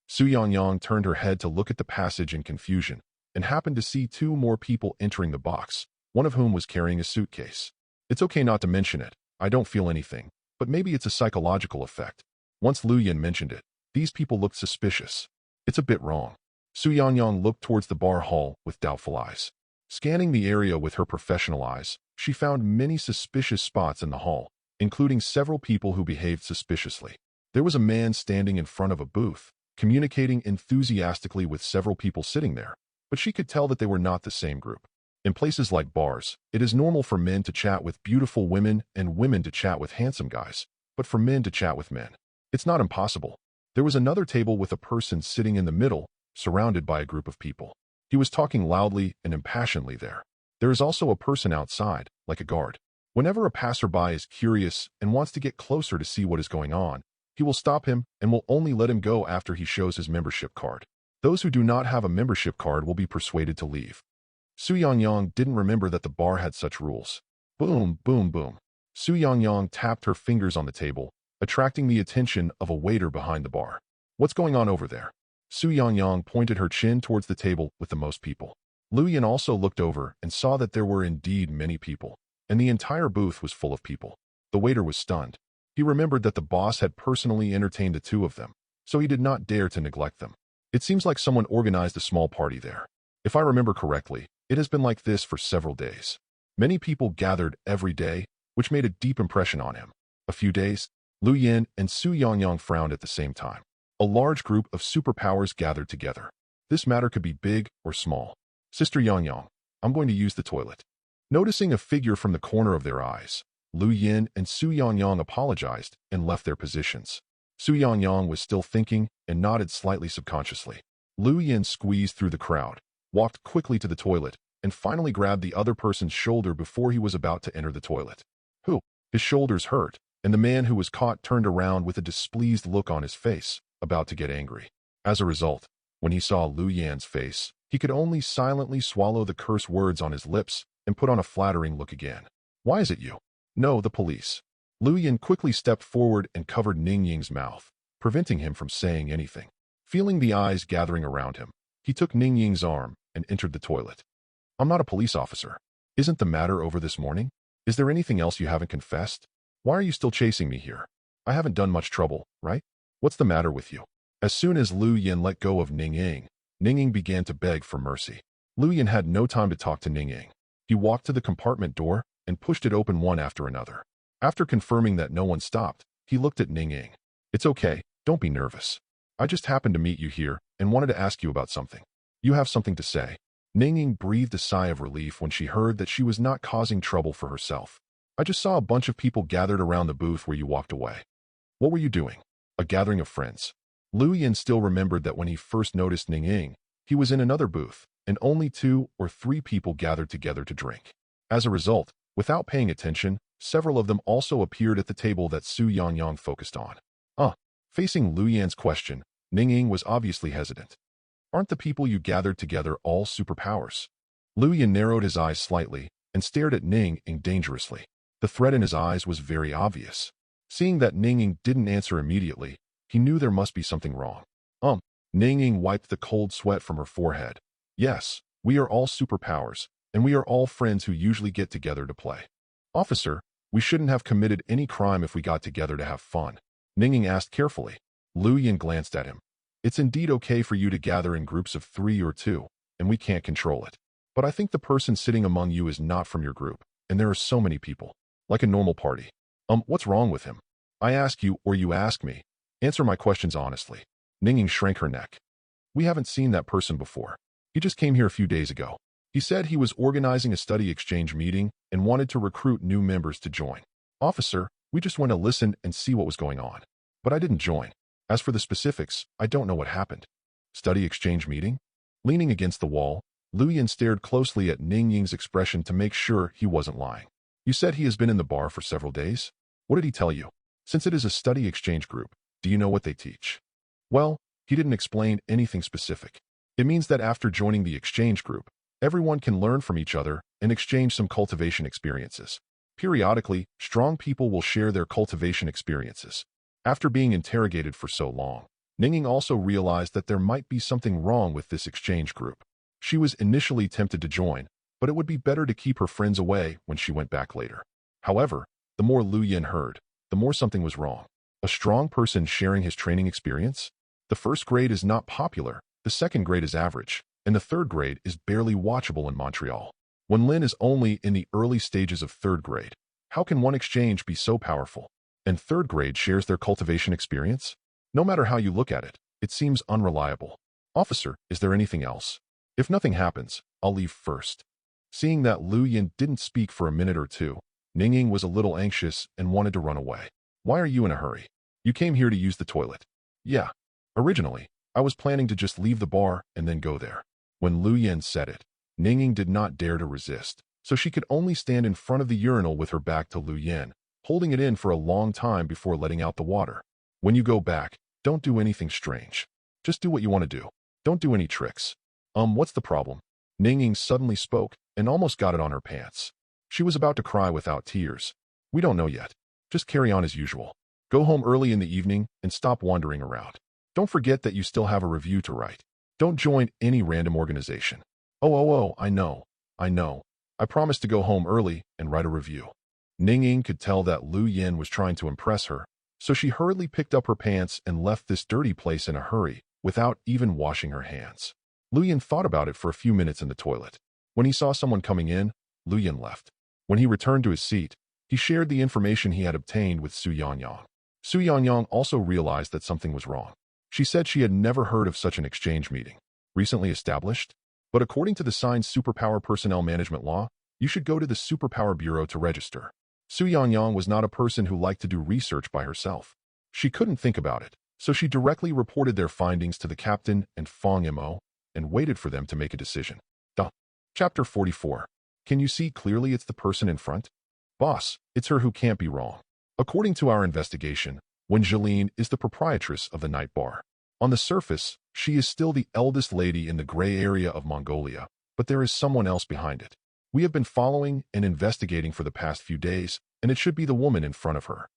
Su Yangyang turned her head to look at the passage in confusion, and happened to see 2 more people entering the box, one of whom was carrying a suitcase. It's okay not to mention it. I don't feel anything, but maybe it's a psychological effect. Once Lu Yin mentioned it, these people looked suspicious. It's a bit wrong. Su Yangyang looked towards the bar hall with doubtful eyes. Scanning the area with her professional eyes, she found many suspicious spots in the hall, including several people who behaved suspiciously. There was a man standing in front of a booth, communicating enthusiastically with several people sitting there, but she could tell that they were not the same group. In places like bars, it is normal for men to chat with beautiful women and women to chat with handsome guys, but for men to chat with men, it's not impossible. There was another table with a person sitting in the middle, surrounded by a group of people. He was talking loudly and impassionedly there. There is also a person outside, like a guard. Whenever a passerby is curious and wants to get closer to see what is going on, he will stop him and will only let him go after he shows his membership card. Those who do not have a membership card will be persuaded to leave. Su Yangyang didn't remember that the bar had such rules. Boom, boom, boom. Su Yangyang tapped her fingers on the table, attracting the attention of a waiter behind the bar. What's going on over there? Su Yangyang pointed her chin towards the table with the most people. Lu Yin also looked over and saw that there were indeed many people, and the entire booth was full of people. The waiter was stunned. He remembered that the boss had personally entertained the 2 of them, so he did not dare to neglect them. It seems like someone organized a small party there. If I remember correctly, it has been like this for several days. Many people gathered every day, which made a deep impression on him. A few days, Lu Yin and Su Yangyang frowned at the same time. A large group of superpowers gathered together. This matter could be big or small. Sister Yangyang, I'm going to use the toilet. Noticing a figure from the corner of their eyes, Lu Yin and Su Yangyang apologized and left their positions. Su Yangyang was still thinking and nodded slightly subconsciously. Lu Yin squeezed through the crowd, walked quickly to the toilet, and finally grabbed the other person's shoulder before he was about to enter the toilet. His shoulders hurt, and the man who was caught turned around with a displeased look on his face, about to get angry. As a result, when he saw Lu Yan's face, he could only silently swallow the curse words on his lips and put on a flattering look again. Why is it you? No, the police. Lu Yin quickly stepped forward and covered Ning Ying's mouth, preventing him from saying anything. Feeling the eyes gathering around him, he took Ning Ying's arm and entered the toilet. I'm not a police officer. Isn't the matter over this morning? Is there anything else you haven't confessed? Why are you still chasing me here? I haven't done much trouble, right? What's the matter with you? As soon as Lu Yin let go of Ning Ying began to beg for mercy. Lu Yin had no time to talk to Ning Ying. He walked to the compartment door and pushed it open one after another. After confirming that no one stopped, he looked at Ning Ying. It's okay, don't be nervous. I just happened to meet you here and wanted to ask you about something. You have something to say. Ning Ying breathed a sigh of relief when she heard that she was not causing trouble for herself. I just saw a bunch of people gathered around the booth where you walked away. What were you doing? A gathering of friends. Lu Yin still remembered that when he first noticed Ning Ying, he was in another booth, and only 2 or 3 people gathered together to drink. As a result, without paying attention, several of them also appeared at the table that Su Yangyang focused on. Facing Lu Yan's question, Ning Ying was obviously hesitant. Aren't the people you gathered together all superpowers? Lu Yin narrowed his eyes slightly and stared at Ning Ying dangerously. The threat in his eyes was very obvious. Seeing that Ning Ying didn't answer immediately, he knew there must be something wrong. Ning Ying wiped the cold sweat from her forehead. Yes, we are all superpowers, and we are all friends who usually get together to play. Officer, we shouldn't have committed any crime if we got together to have fun. Ning Ying asked carefully. Lu Yin glanced at him. It's indeed okay for you to gather in groups of 3 or 2, and we can't control it. But I think the person sitting among you is not from your group, and there are so many people. Like a normal party. What's wrong with him? I ask you or you ask me. Answer my questions honestly. Ning Ying shrank her neck. We haven't seen that person before. He just came here a few days ago. He said he was organizing a study exchange meeting and wanted to recruit new members to join. Officer, we just went to listen and see what was going on. But I didn't join. As for the specifics, I don't know what happened. Study exchange meeting? Leaning against the wall, Lu Yin stared closely at Ning Ying's expression to make sure he wasn't lying. You said he has been in the bar for several days? What did he tell you? Since it is a study exchange group, do you know what they teach? Well, he didn't explain anything specific. It means that after joining the exchange group, everyone can learn from each other and exchange some cultivation experiences. Periodically, strong people will share their cultivation experiences. After being interrogated for so long, Ninging also realized that there might be something wrong with this exchange group. She was initially tempted to join, but it would be better to keep her friends away when she went back later. However, the more Lu Yin heard, the more something was wrong. A strong person sharing his training experience? The first grade is not popular, the second grade is average, and the third grade is barely watchable in Montreal. When Lin is only in the early stages of third grade, how can one exchange be so powerful? And third grade shares their cultivation experience? No matter how you look at it, it seems unreliable. Officer, is there anything else? If nothing happens, I'll leave first. Seeing that Lu Yin didn't speak for a minute or two, Ninging was a little anxious and wanted to run away. Why are you in a hurry? You came here to use the toilet. Yeah. Originally, I was planning to just leave the bar and then go there. When Lu Yin said it, Ninging did not dare to resist, so she could only stand in front of the urinal with her back to Lu Yin, holding it in for a long time before letting out the water. When you go back, don't do anything strange. Just do what you want to do. Don't do any tricks. What's the problem? Ninging suddenly spoke and almost got it on her pants. She was about to cry without tears. We don't know yet. Just carry on as usual. Go home early in the evening and stop wandering around. Don't forget that you still have a review to write. Don't join any random organization. Oh, I know. I promised to go home early and write a review. Ninging could tell that Lu Yin was trying to impress her, so she hurriedly picked up her pants and left this dirty place in a hurry, without even washing her hands. Lu Yin thought about it for a few minutes in the toilet. When he saw someone coming in, Lu Yin left. When he returned to his seat, he shared the information he had obtained with Su Yangyang. Su Yangyang also realized that something was wrong. She said she had never heard of such an exchange meeting. Recently established? But according to the signed Superpower Personnel Management Law, you should go to the Superpower Bureau to register. Su Yangyang was not a person who liked to do research by herself. She couldn't think about it, so she directly reported their findings to the captain and Fong Mo, and waited for them to make a decision. Chapter 44. Can you see clearly it's the person in front? Boss, it's her who can't be wrong. According to our investigation, Wenjeline is the proprietress of the night bar. On the surface, she is still the eldest lady in the Greay area of Mongolia, but there is someone else behind it. We have been following and investigating for the past few days, and it should be the woman in front of her.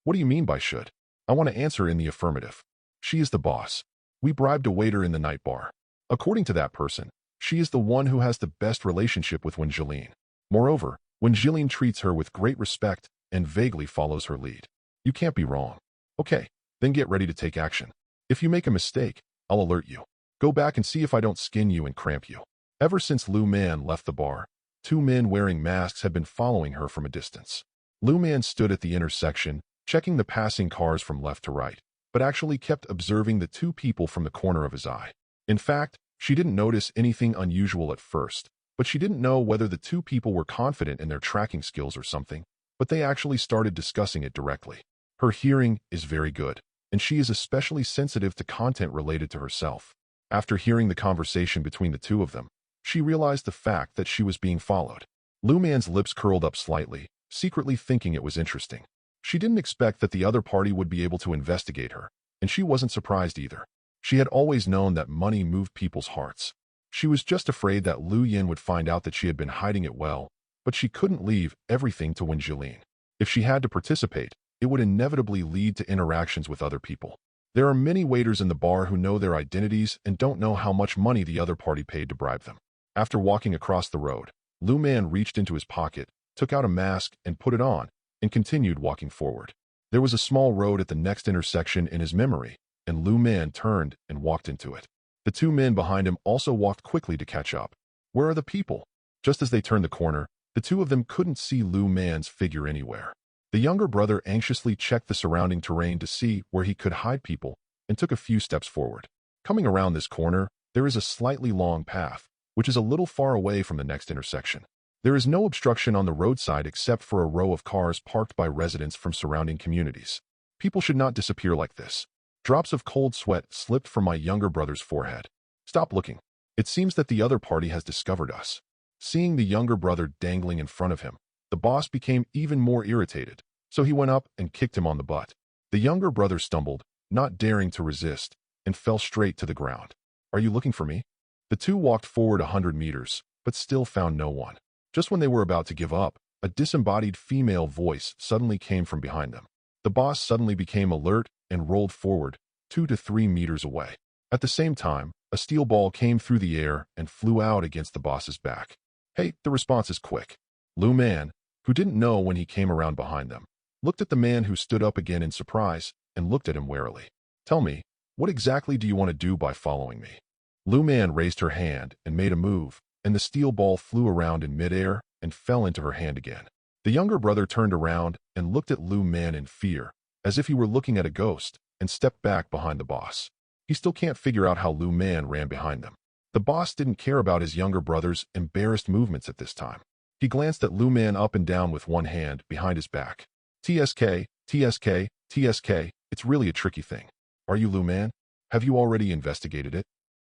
What do you mean by should? I want to answer in the affirmative. She is the boss. We bribed a waiter in the night bar. According to that person, she is the one who has the best relationship with Wenjeline. Moreover, Wenjeline treats her with great respect and vaguely follows her lead. You can't be wrong. Okay, then get ready to take action. If you make a mistake, I'll alert you. Go back and see if I don't skin you and cramp you. Ever since Lu Man left the bar, 2 men wearing masks had been following her from a distance. Lu Man stood at the intersection, checking the passing cars from left to right, but actually kept observing the 2 people from the corner of his eye. In fact, she didn't notice anything unusual at first, but she didn't know whether the 2 people were confident in their tracking skills or something, but they actually started discussing it directly. Her hearing is very good, and she is especially sensitive to content related to herself. After hearing the conversation between the 2 of them, she realized the fact that she was being followed. Lu Man's lips curled up slightly, secretly thinking it was interesting. She didn't expect that the other party would be able to investigate her, and she wasn't surprised either. She had always known that money moved people's hearts. She was just afraid that Lu Yin would find out that she had been hiding it well, but she couldn't leave everything to Wenjeline. If she had to participate, it would inevitably lead to interactions with other people. There are many waiters in the bar who know their identities and don't know how much money the other party paid to bribe them. After walking across the road, Lu Man reached into his pocket, took out a mask and put it on, and continued walking forward. There was a small road at the next intersection in his memory, and Lu Man turned and walked into it. The 2 men behind him also walked quickly to catch up. Where are the people? Just as they turned the corner, the 2 of them couldn't see Lu Man's figure anywhere. The younger brother anxiously checked the surrounding terrain to see where he could hide people and took a few steps forward. Coming around this corner, there is a slightly long path, which is a little far away from the next intersection. There is no obstruction on the roadside except for a row of cars parked by residents from surrounding communities. People should not disappear like this. Drops of cold sweat slipped from my younger brother's forehead. Stop looking. It seems that the other party has discovered us. Seeing the younger brother dangling in front of him, the boss became even more irritated, so he went up and kicked him on the butt. The younger brother stumbled, not daring to resist, and fell straight to the ground. Are you looking for me? The two walked forward 100 meters, but still found no one. Just when they were about to give up, a disembodied female voice suddenly came from behind them. The boss suddenly became alert and rolled forward, 2 to 3 meters away. At the same time, a steel ball came through the air and flew out against the boss's back. Hey, the response is quick. Lu Man, who didn't know when he came around behind them, looked at the man who stood up again in surprise and looked at him warily. Tell me, what exactly do you want to do by following me? Lu Man raised her hand and made a move, and the steel ball flew around in midair and fell into her hand again. The younger brother turned around and looked at Lu Man in fear, as if he were looking at a ghost, and stepped back behind the boss. He still can't figure out how Lu Man ran behind them. The boss didn't care about his younger brother's embarrassed movements at this time. He glanced at Lu Man up and down with one hand behind his back. TSK, TSK, TSK, it's really a tricky thing. Are you Lu Man? Have you already investigated it?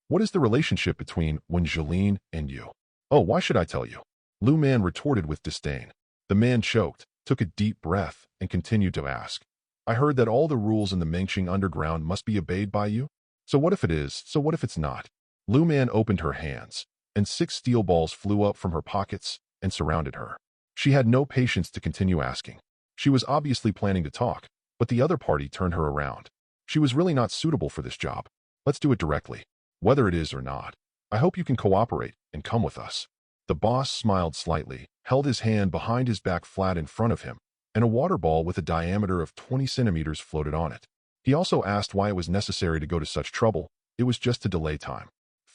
What is the relationship between Wangeline and you? Oh, why should I tell you? Lu Man retorted with disdain. The man choked, took a deep breath, and continued to ask. I heard that all the rules in the Mengqing underground must be obeyed by you? So what if it is? So what if it's not? Lu Man opened her hands, and 6 steel balls flew up from her pockets and surrounded her. She had no patience to continue asking. She was obviously planning to talk, but the other party turned her around. She was really not suitable for this job. Let's do it directly. Whether it is or not, I hope you can cooperate and come with us. The boss smiled slightly, held his hand behind his back flat in front of him, and a water ball with a diameter of 20 centimeters floated on it. He also asked why it was necessary to go to such trouble. It was just to delay time.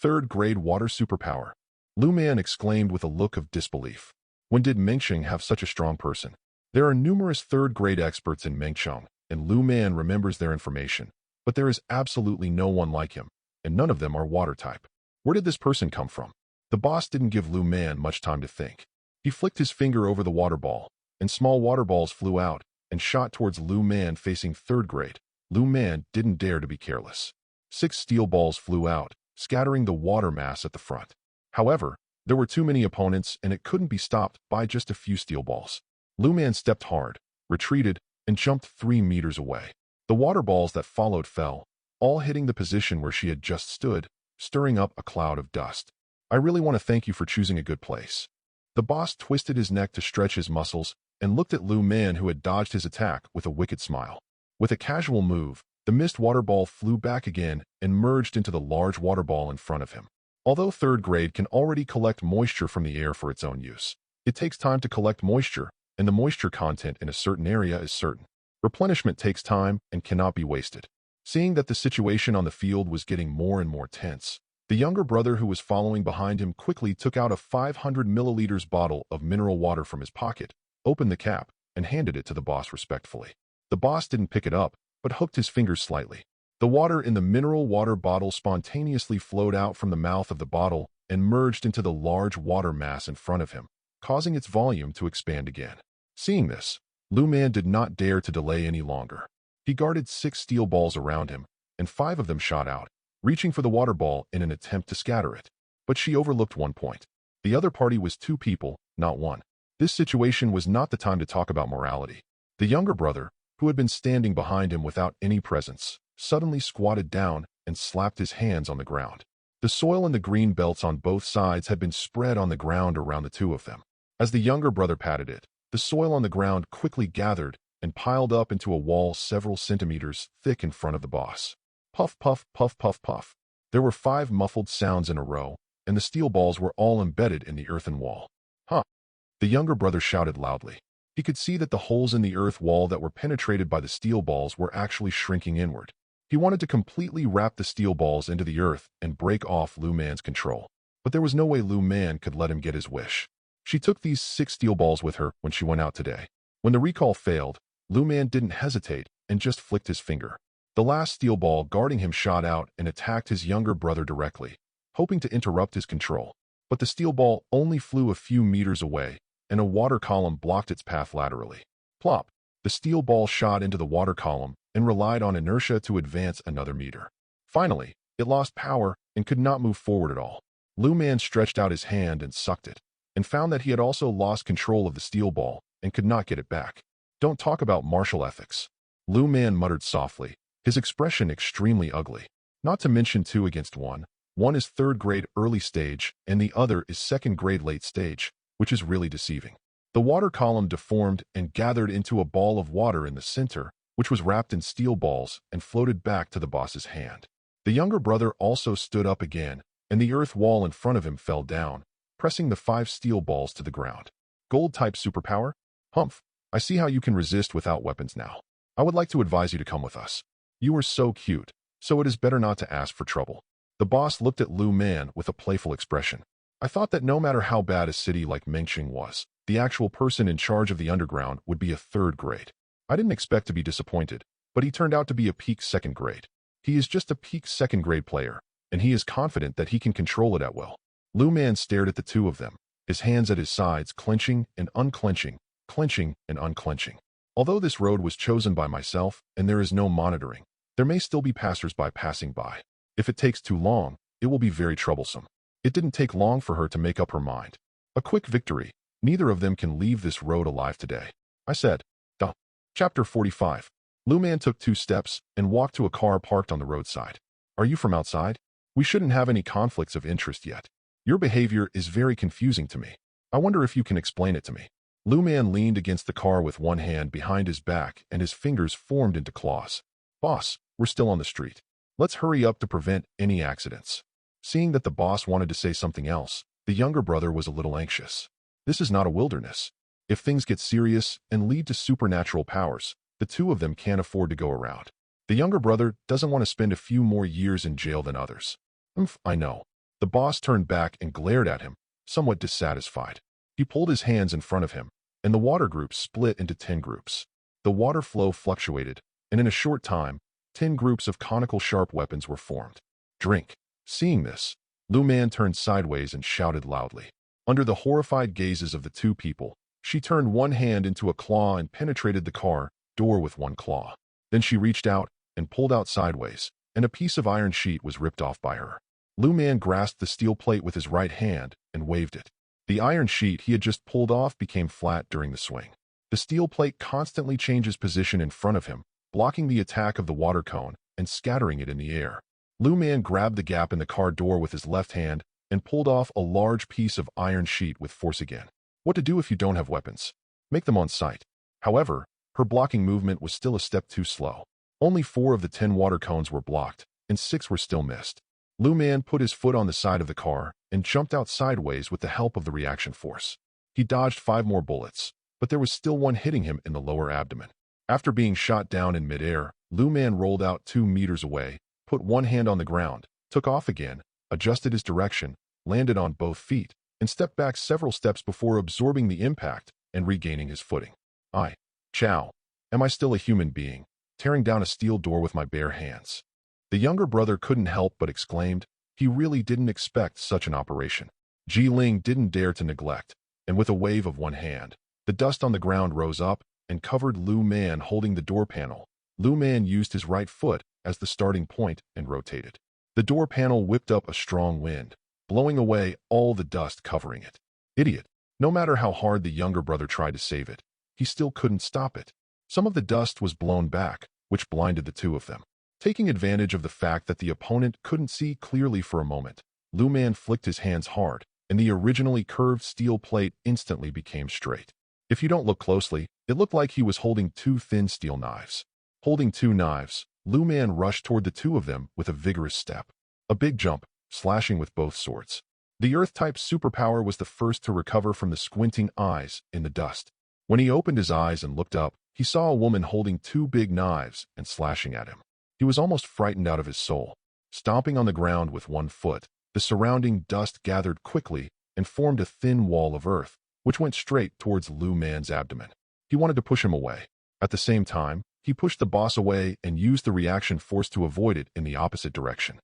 3rd grade water superpower. Lu Man exclaimed with a look of disbelief. When did Mengqing have such a strong person? There are numerous 3rd grade experts in Mengqing, and Lu Man remembers their information, but there is absolutely no one like him, and none of them are water type. Where did this person come from? The boss didn't give Lu Man much time to think. He flicked his finger over the water ball, and small water balls flew out and shot towards Lu Man facing 3rd grade. Lu Man didn't dare to be careless. 6 steel balls flew out, scattering the water mass at the front. However, there were too many opponents and it couldn't be stopped by just a few steel balls. Lu Man stepped hard, retreated, and jumped 3 meters away. The water balls that followed fell, all hitting the position where she had just stood, stirring up a cloud of dust. I really want to thank you for choosing a good place. The boss twisted his neck to stretch his muscles and looked at Lu Man, who had dodged his attack, with a wicked smile. With a casual move, the mist water ball flew back again and merged into the large water ball in front of him. Although 3rd grade can already collect moisture from the air for its own use, it takes time to collect moisture, and the moisture content in a certain area is certain. Replenishment takes time and cannot be wasted. Seeing that the situation on the field was getting more and more tense, the younger brother who was following behind him quickly took out a 500 milliliters bottle of mineral water from his pocket, opened the cap, and handed it to the boss respectfully. The boss didn't pick it up, but hooked his fingers slightly. The water in the mineral water bottle spontaneously flowed out from the mouth of the bottle and merged into the large water mass in front of him, causing its volume to expand again. Seeing this, Lu Man did not dare to delay any longer. He guarded 6 steel balls around him, and 5 of them shot out, reaching for the water ball in an attempt to scatter it. But she overlooked one point. The other party was 2 people, not 1. This situation was not the time to talk about morality. The younger brother, who had been standing behind him without any presence, suddenly squatted down and slapped his hands on the ground. The soil and the green belts on both sides had been spread on the ground around the 2 of them. As the younger brother patted it, the soil on the ground quickly gathered and piled up into a wall several centimeters thick in front of the boss. Puff, puff, puff, puff, puff. There were 5 muffled sounds in a row, and the steel balls were all embedded in the earthen wall. Huh! The younger brother shouted loudly. He could see that the holes in the earth wall that were penetrated by the steel balls were actually shrinking inward. He wanted to completely wrap the steel balls into the earth and break off Lu Man's control. But there was no way Lu Man could let him get his wish. She took these 6 steel balls with her when she went out today. When the recall failed, Lu Man didn't hesitate and just flicked his finger. The last steel ball guarding him shot out and attacked his younger brother directly, hoping to interrupt his control. but the steel ball only flew a few meters away, and a water column blocked its path laterally. Plop! The steel ball shot into the water column and relied on inertia to advance another meter. Finally, it lost power and could not move forward at all. Lu-Man stretched out his hand and sucked it, and found that he had also lost control of the steel ball and could not get it back. Don't talk about martial ethics. Lu-Man muttered softly, his expression extremely ugly. Not to mention 2 against 1. One is 3rd grade early stage, and the other is 2nd grade late stage, which is really deceiving. The water column deformed and gathered into a ball of water in the center, which was wrapped in steel balls and floated back to the boss's hand. The younger brother also stood up again, and the earth wall in front of him fell down, pressing the 5 steel balls to the ground. Gold-type superpower? Humph, I see how you can resist without weapons now. I would like to advise you to come with us. You are so cute, so it is better not to ask for trouble. The boss looked at Lu-Man with a playful expression. I thought that no matter how bad a city like Mengqing was, the actual person in charge of the underground would be a 3rd grade. I didn't expect to be disappointed, but he turned out to be a peak 2nd grade. He is just a peak 2nd grade player, and he is confident that he can control it at will. Lu-Man stared at the 2 of them, his hands at his sides clenching and unclenching, clenching and unclenching. Although this road was chosen by myself and there is no monitoring, there may still be passers-by passing by. If it takes too long, it will be very troublesome. It didn't take long for her to make up her mind. A quick victory. Neither of them can leave this road alive today. I said. Duh. Chapter 45. Lu-Man took 2 steps and walked to a car parked on the roadside. Are you from outside? We shouldn't have any conflicts of interest yet. Your behavior is very confusing to me. I wonder if you can explain it to me. Lu-Man leaned against the car with one hand behind his back and his fingers formed into claws. Boss, we're still on the street. Let's hurry up to prevent any accidents. Seeing that the boss wanted to say something else, the younger brother was a little anxious. This is not a wilderness. If things get serious and lead to supernatural powers, the 2 of them can't afford to go around. The younger brother doesn't want to spend a few more years in jail than others. I know. The boss turned back and glared at him, somewhat dissatisfied. He pulled his hands in front of him, and the water groups split into 10 groups. The water flow fluctuated, and in a short time, 10 groups of conical sharp weapons were formed. Drink. Seeing this, Lu-Man turned sideways and shouted loudly. Under the horrified gazes of the 2 people, she turned one hand into a claw and penetrated the car door with one claw. Then she reached out and pulled out sideways, and a piece of iron sheet was ripped off by her. Lu-Man grasped the steel plate with his right hand and waved it. The iron sheet he had just pulled off became flat during the swing. The steel plate constantly changes position in front of him, blocking the attack of the water cone and scattering it in the air. Lu-Man grabbed the gap in the car door with his left hand and pulled off a large piece of iron sheet with force again. What to do if you don't have weapons? Make them on sight. However, her blocking movement was still a step too slow. Only 4 of the 10 water cones were blocked, and 6 were still missed. Lu-Man put his foot on the side of the car and jumped out sideways with the help of the reaction force. He dodged 5 more bullets, but there was still one hitting him in the lower abdomen. After being shot down in midair, Lu-Man rolled out 2 meters away, put one hand on the ground, took off again, adjusted his direction, landed on both feet, and stepped back several steps before absorbing the impact and regaining his footing. Chow. Am I still a human being, tearing down a steel door with my bare hands? The younger brother couldn't help but exclaimed. He really didn't expect such an operation. Ji Ling didn't dare to neglect, and with a wave of one hand, the dust on the ground rose up and covered Lu-Man holding the door panel. Lu-Man used his right foot as the starting point and rotated. The door panel whipped up a strong wind, blowing away all the dust covering it. Idiot. No matter how hard the younger brother tried to save it, he still couldn't stop it. Some of the dust was blown back, which blinded the 2 of them. Taking advantage of the fact that the opponent couldn't see clearly for a moment, Lu-Man flicked his hands hard, and the originally curved steel plate instantly became straight. If you don't look closely, it looked like he was holding 2 thin steel knives. Holding 2 knives, Lu-Man rushed toward the 2 of them with a vigorous step. A big jump, slashing with both swords. The Earth-type superpower was the first to recover from the squinting eyes in the dust. When he opened his eyes and looked up, he saw a woman holding 2 big knives and slashing at him. He was almost frightened out of his soul. Stomping on the ground with one foot, the surrounding dust gathered quickly and formed a thin wall of earth, which went straight towards Lu-Man's abdomen. He wanted to push him away. At the same time, he pushed the boss away and used the reaction force to avoid it in the opposite direction.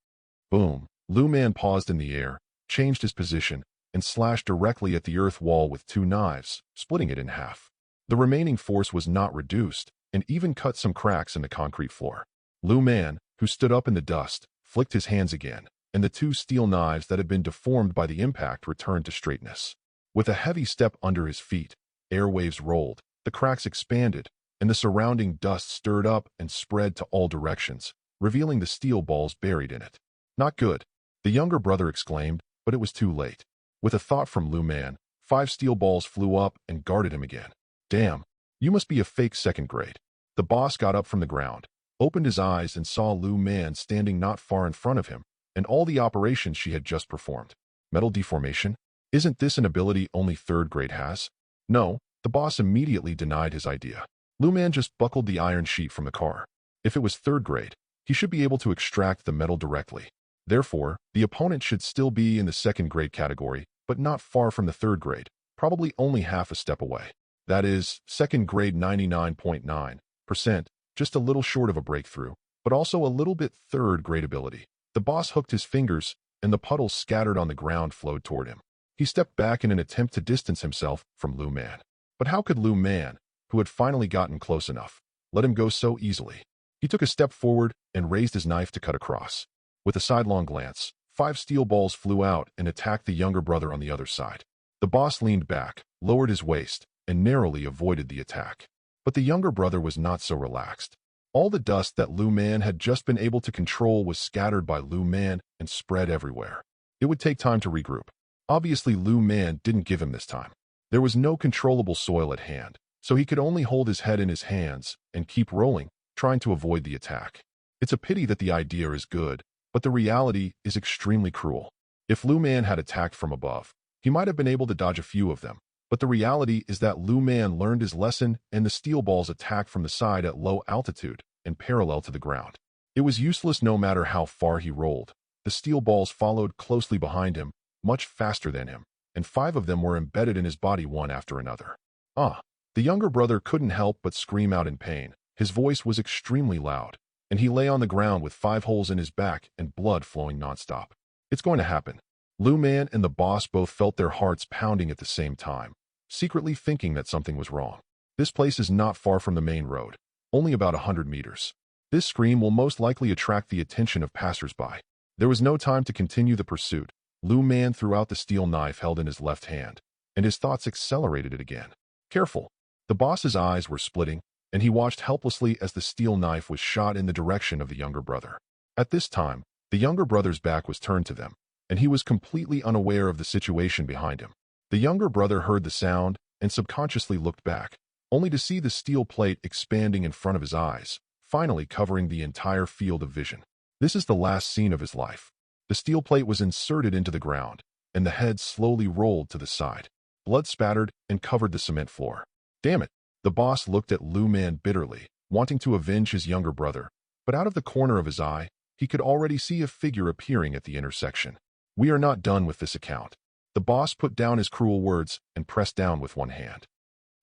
Boom! Lu-Man paused in the air, changed his position, and slashed directly at the earth wall with 2 knives, splitting it in half. The remaining force was not reduced, and even cut some cracks in the concrete floor. Lu Man, who stood up in the dust, flicked his hands again, and the 2 steel knives that had been deformed by the impact returned to straightness. With a heavy step under his feet, airwaves rolled, the cracks expanded, and the surrounding dust stirred up and spread to all directions, revealing the steel balls buried in it. Not good, the younger brother exclaimed, but it was too late. With a thought from Lu Man, 5 steel balls flew up and guarded him again. Damn, you must be a fake second grade. The boss got up from the ground, opened his eyes and saw Lu Man standing not far in front of him, and all the operations she had just performed. Metal deformation? Isn't this an ability only 3rd grade has? No, the boss immediately denied his idea. Lu Man just buckled the iron sheet from the car. If it was 3rd grade, he should be able to extract the metal directly. Therefore, the opponent should still be in the 2nd grade category, but not far from the 3rd grade, probably only half a step away. That is, 2nd grade 99.9%, just a little short of a breakthrough, but also a little bit 3rd grade ability. The boss hooked his fingers, and the puddles scattered on the ground flowed toward him. He stepped back in an attempt to distance himself from Lu Man. But how could Lu Man, who had finally gotten close enough, let him go so easily? He took a step forward and raised his knife to cut across. With a sidelong glance, 5 steel balls flew out and attacked the younger brother on the other side. The boss leaned back, lowered his waist, and narrowly avoided the attack. But the younger brother was not so relaxed. All the dust that Lu Man had just been able to control was scattered by Lu Man and spread everywhere. It would take time to regroup. Obviously, Lu Man didn't give him this time. There was no controllable soil at hand, so he could only hold his head in his hands and keep rolling, trying to avoid the attack. It's a pity that the idea is good, but the reality is extremely cruel. If Lu Man had attacked from above, he might have been able to dodge a few of them, but the reality is that Lu Man learned his lesson and the steel balls attacked from the side at low altitude and parallel to the ground. It was useless no matter how far he rolled. The steel balls followed closely behind him, much faster than him, and 5 of them were embedded in his body one after another. The younger brother couldn't help but scream out in pain. His voice was extremely loud, and he lay on the ground with 5 holes in his back and blood flowing nonstop. It's going to happen. Lu Man and the boss both felt their hearts pounding at the same time, secretly thinking that something was wrong. This place is not far from the main road, only about 100 meters. This scream will most likely attract the attention of passersby. There was no time to continue the pursuit. Lu Man threw out the steel knife held in his left hand, and his thoughts accelerated it again. Careful! The boss's eyes were splitting, and he watched helplessly as the steel knife was shot in the direction of the younger brother. At this time, the younger brother's back was turned to them, and he was completely unaware of the situation behind him. The younger brother heard the sound and subconsciously looked back, only to see the steel plate expanding in front of his eyes, finally covering the entire field of vision. This is the last scene of his life. The steel plate was inserted into the ground, and the head slowly rolled to the side. Blood spattered and covered the cement floor. Damn it! The boss looked at Lu Man bitterly, wanting to avenge his younger brother, but out of the corner of his eye, he could already see a figure appearing at the intersection. We are not done with this account. The boss put down his cruel words and pressed down with one hand.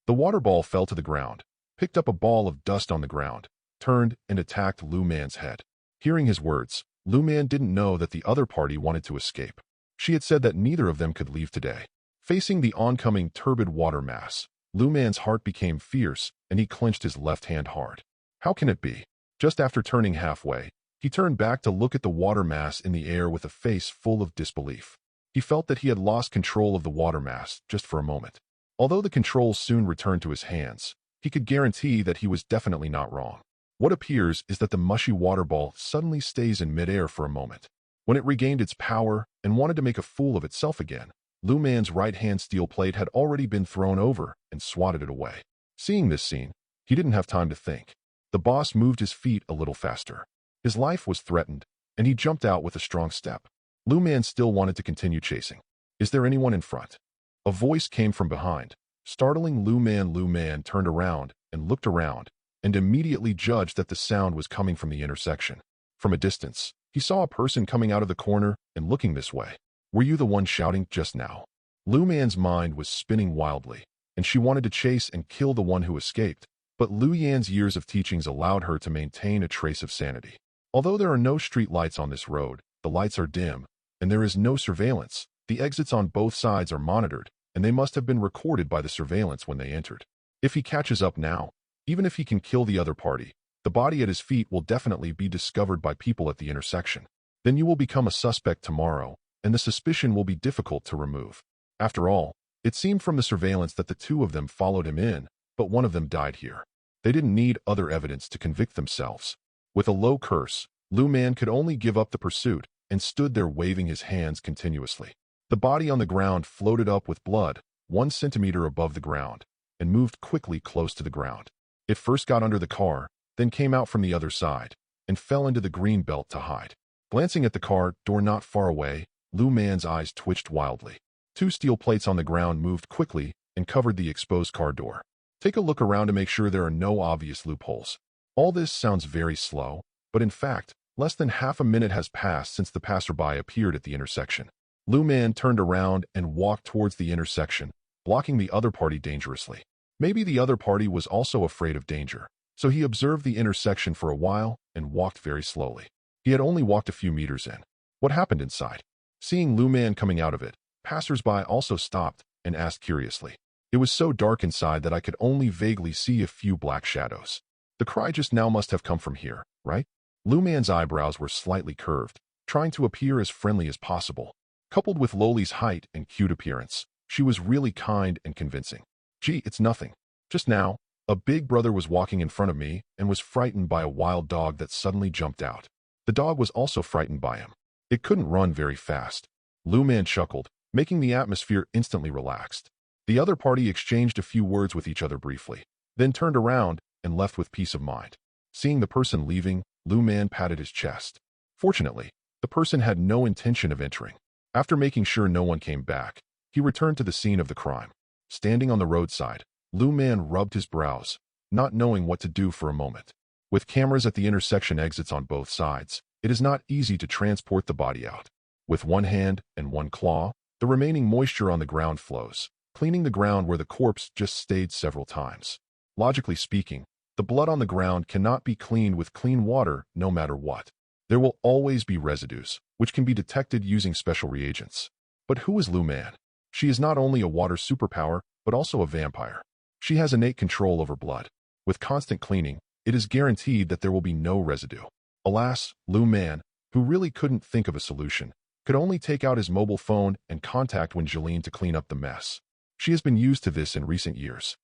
The water ball fell to the ground, picked up a ball of dust on the ground, turned and attacked Lu Man's head. Hearing his words, Lu Man didn't know that the other party wanted to escape. She had said that neither of them could leave today. Facing the oncoming turbid water mass, Lu Man's heart became fierce and he clenched his left hand hard. How can it be? Just after turning halfway, he turned back to look at the water mass in the air with a face full of disbelief. He felt that he had lost control of the water mass just for a moment. Although the controls soon returned to his hands, he could guarantee that he was definitely not wrong. What appears is that the mushy water ball suddenly stays in midair for a moment. When it regained its power and wanted to make a fool of itself again, Lu Man's right-hand steel plate had already been thrown over and swatted it away. Seeing this scene, he didn't have time to think. The boss moved his feet a little faster. His life was threatened, and he jumped out with a strong step. Lu Man still wanted to continue chasing. Is there anyone in front? A voice came from behind. Startling Lu Man turned around and looked around, and immediately judged that the sound was coming from the intersection. From a distance, he saw a person coming out of the corner and looking this way. Were you the one shouting just now? Lu Man's mind was spinning wildly, and she wanted to chase and kill the one who escaped, but Lu Yan's years of teachings allowed her to maintain a trace of sanity. Although there are no street lights on this road, the lights are dim, and there is no surveillance, The exits on both sides are monitored, and they must have been recorded by the surveillance when they entered. If he catches up now, even if he can kill the other party, the body at his feet will definitely be discovered by people at the intersection. Then you will become a suspect tomorrow, and the suspicion will be difficult to remove. After all, it seemed from the surveillance that the two of them followed him in, but one of them died here. They didn't need other evidence to convict themselves. With a low curse, Lu Man could only give up the pursuit and stood there waving his hands continuously. The body on the ground floated up with blood, 1 centimeter above the ground, and moved quickly close to the ground. It first got under the car, then came out from the other side, and fell into the green belt to hide. Glancing at the car door not far away, Lu Man's eyes twitched wildly. 2 steel plates on the ground moved quickly and covered the exposed car door. Take a look around to make sure there are no obvious loopholes. All this sounds very slow, but in fact, less than half a minute has passed since the passerby appeared at the intersection. Lu Man turned around and walked towards the intersection, blocking the other party dangerously. Maybe the other party was also afraid of danger, so he observed the intersection for a while and walked very slowly. He had only walked a few meters in. What happened inside? Seeing Lu Man coming out of it, passers-by also stopped and asked curiously. It was so dark inside that I could only vaguely see a few black shadows. The cry just now must have come from here, right? Lu Man's eyebrows were slightly curved, trying to appear as friendly as possible. Coupled with Loli's height and cute appearance, she was really kind and convincing. Gee, it's nothing. Just now, a big brother was walking in front of me and was frightened by a wild dog that suddenly jumped out. The dog was also frightened by him. It couldn't run very fast. Lu Man chuckled, making the atmosphere instantly relaxed. The other party exchanged a few words with each other briefly, then turned around and left with peace of mind. Seeing the person leaving, Lu Man patted his chest. Fortunately, the person had no intention of entering. After making sure no one came back, he returned to the scene of the crime. Standing on the roadside, Lu Man rubbed his brows, not knowing what to do for a moment. With cameras at the intersection exits on both sides, it is not easy to transport the body out. With one hand and one claw, the remaining moisture on the ground flows, cleaning the ground where the corpse just stayed several times. Logically speaking, the blood on the ground cannot be cleaned with clean water no matter what. There will always be residues, which can be detected using special reagents. But who is Lu Man? She is not only a water superpower, but also a vampire. She has innate control over blood. With constant cleaning, it is guaranteed that there will be no residue. Alas, Lu Man, who really couldn't think of a solution, could only take out his mobile phone and contact Wangeline to clean up the mess. She has been used to this in recent years.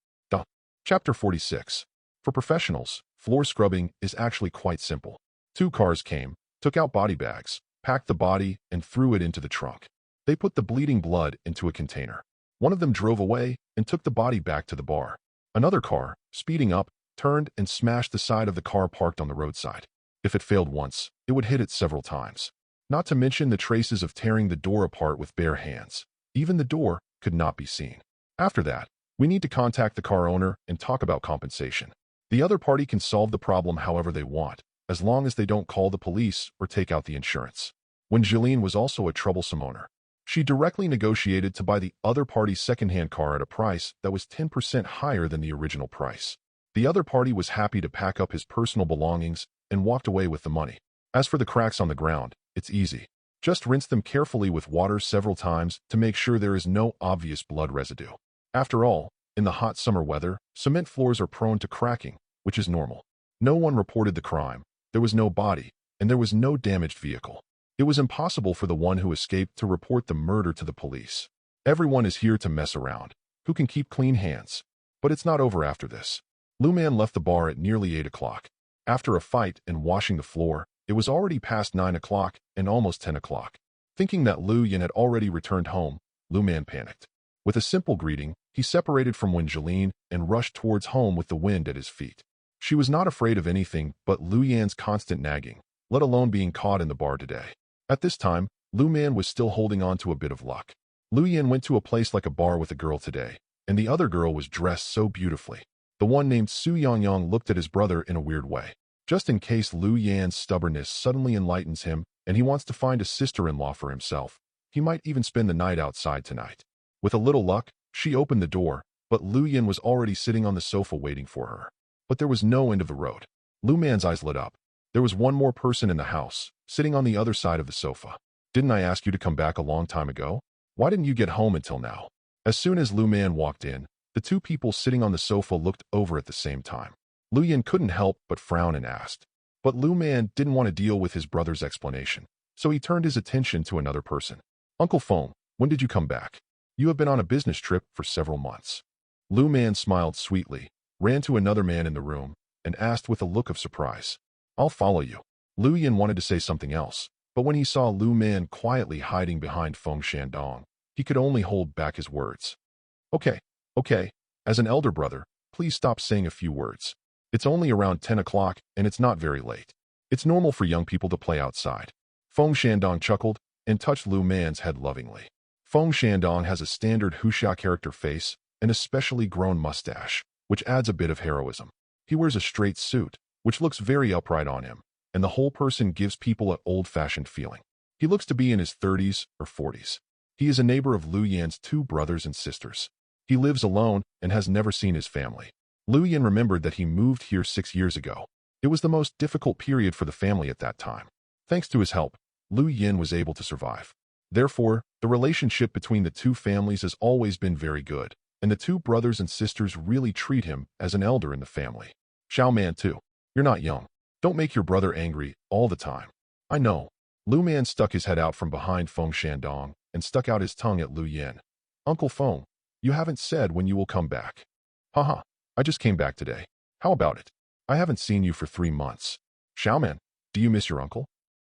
Chapter 46. For professionals, floor scrubbing is actually quite simple. 2 cars came, took out body bags, packed the body, and threw it into the trunk. They put the bleeding blood into a container. One of them drove away and took the body back to the bar. Another car, speeding up, turned and smashed the side of the car parked on the roadside. If it failed once, it would hit it several times. Not to mention the traces of tearing the door apart with bare hands. Even the door could not be seen. After that, we need to contact the car owner and talk about compensation. The other party can solve the problem however they want, as long as they don't call the police or take out the insurance. Wangeline was also a troublesome owner. She directly negotiated to buy the other party's second-hand car at a price that was 10% higher than the original price. The other party was happy to pack up his personal belongings and walked away with the money. As for the cracks on the ground, it's easy. Just rinse them carefully with water several times to make sure there is no obvious blood residue. After all, in the hot summer weather, cement floors are prone to cracking, which is normal. No one reported the crime, there was no body, and there was no damaged vehicle. It was impossible for the one who escaped to report the murder to the police. Everyone is here to mess around. Who can keep clean hands? But it's not over after this. Lu Man left the bar at nearly 8 o'clock. After a fight and washing the floor, it was already past 9 o'clock and almost 10 o'clock. Thinking that Lu Yan had already returned home, Lu Man panicked. With a simple greeting, he separated from Wangeline and rushed towards home with the wind at his feet. She was not afraid of anything but Lu Yan's constant nagging, let alone being caught in the bar today. At this time, Lu Man was still holding on to a bit of luck. Lu Yan went to a place like a bar with a girl today, and the other girl was dressed so beautifully. The one named Su Yangyang looked at his brother in a weird way. Just in case Lu Yan's stubbornness suddenly enlightens him and he wants to find a sister-in-law for himself, he might even spend the night outside tonight. With a little luck, she opened the door, but Lu Yan was already sitting on the sofa waiting for her. But there was no end of the road. Lu Man's eyes lit up. There was one more person in the house, sitting on the other side of the sofa. Didn't I ask you to come back a long time ago? Why didn't you get home until now? As soon as Lu Man walked in, the two people sitting on the sofa looked over at the same time. Lu Yin couldn't help but frown and asked. But Lu Man didn't want to deal with his brother's explanation, so he turned his attention to another person. Uncle Feng, when did you come back? You have been on a business trip for several months. Lu Man smiled sweetly, ran to another man in the room, and asked with a look of surprise. I'll follow you. Lu Yin wanted to say something else, but when he saw Lu Man quietly hiding behind Feng Shandong, he could only hold back his words. Okay. As an elder brother, please stop saying a few words. It's only around 10 o'clock and it's not very late. It's normal for young people to play outside. Feng Shandong chuckled and touched Lu Man's head lovingly. Feng Shandong has a standard Huxia character face and a specially grown mustache, which adds a bit of heroism. He wears a straight suit, which looks very upright on him, and the whole person gives people an old-fashioned feeling. He looks to be in his 30s or 40s. He is a neighbor of Lu Yan's two brothers and sisters. He lives alone and has never seen his family. Lu Yan remembered that he moved here 6 years ago. It was the most difficult period for the family at that time. Thanks to his help, Lu Yan was able to survive. Therefore, the relationship between the two families has always been very good, and the two brothers and sisters really treat him as an elder in the family. Xiao Man too. You're not young. Don't make your brother angry all the time. I know. Lu Man stuck his head out from behind Feng Shandong and stuck out his tongue at Lu Yan. Uncle Feng, you haven't said when you will come back. Haha, I just came back today. How about it? I haven't seen you for 3 months. Xiao Man, do you miss your uncle?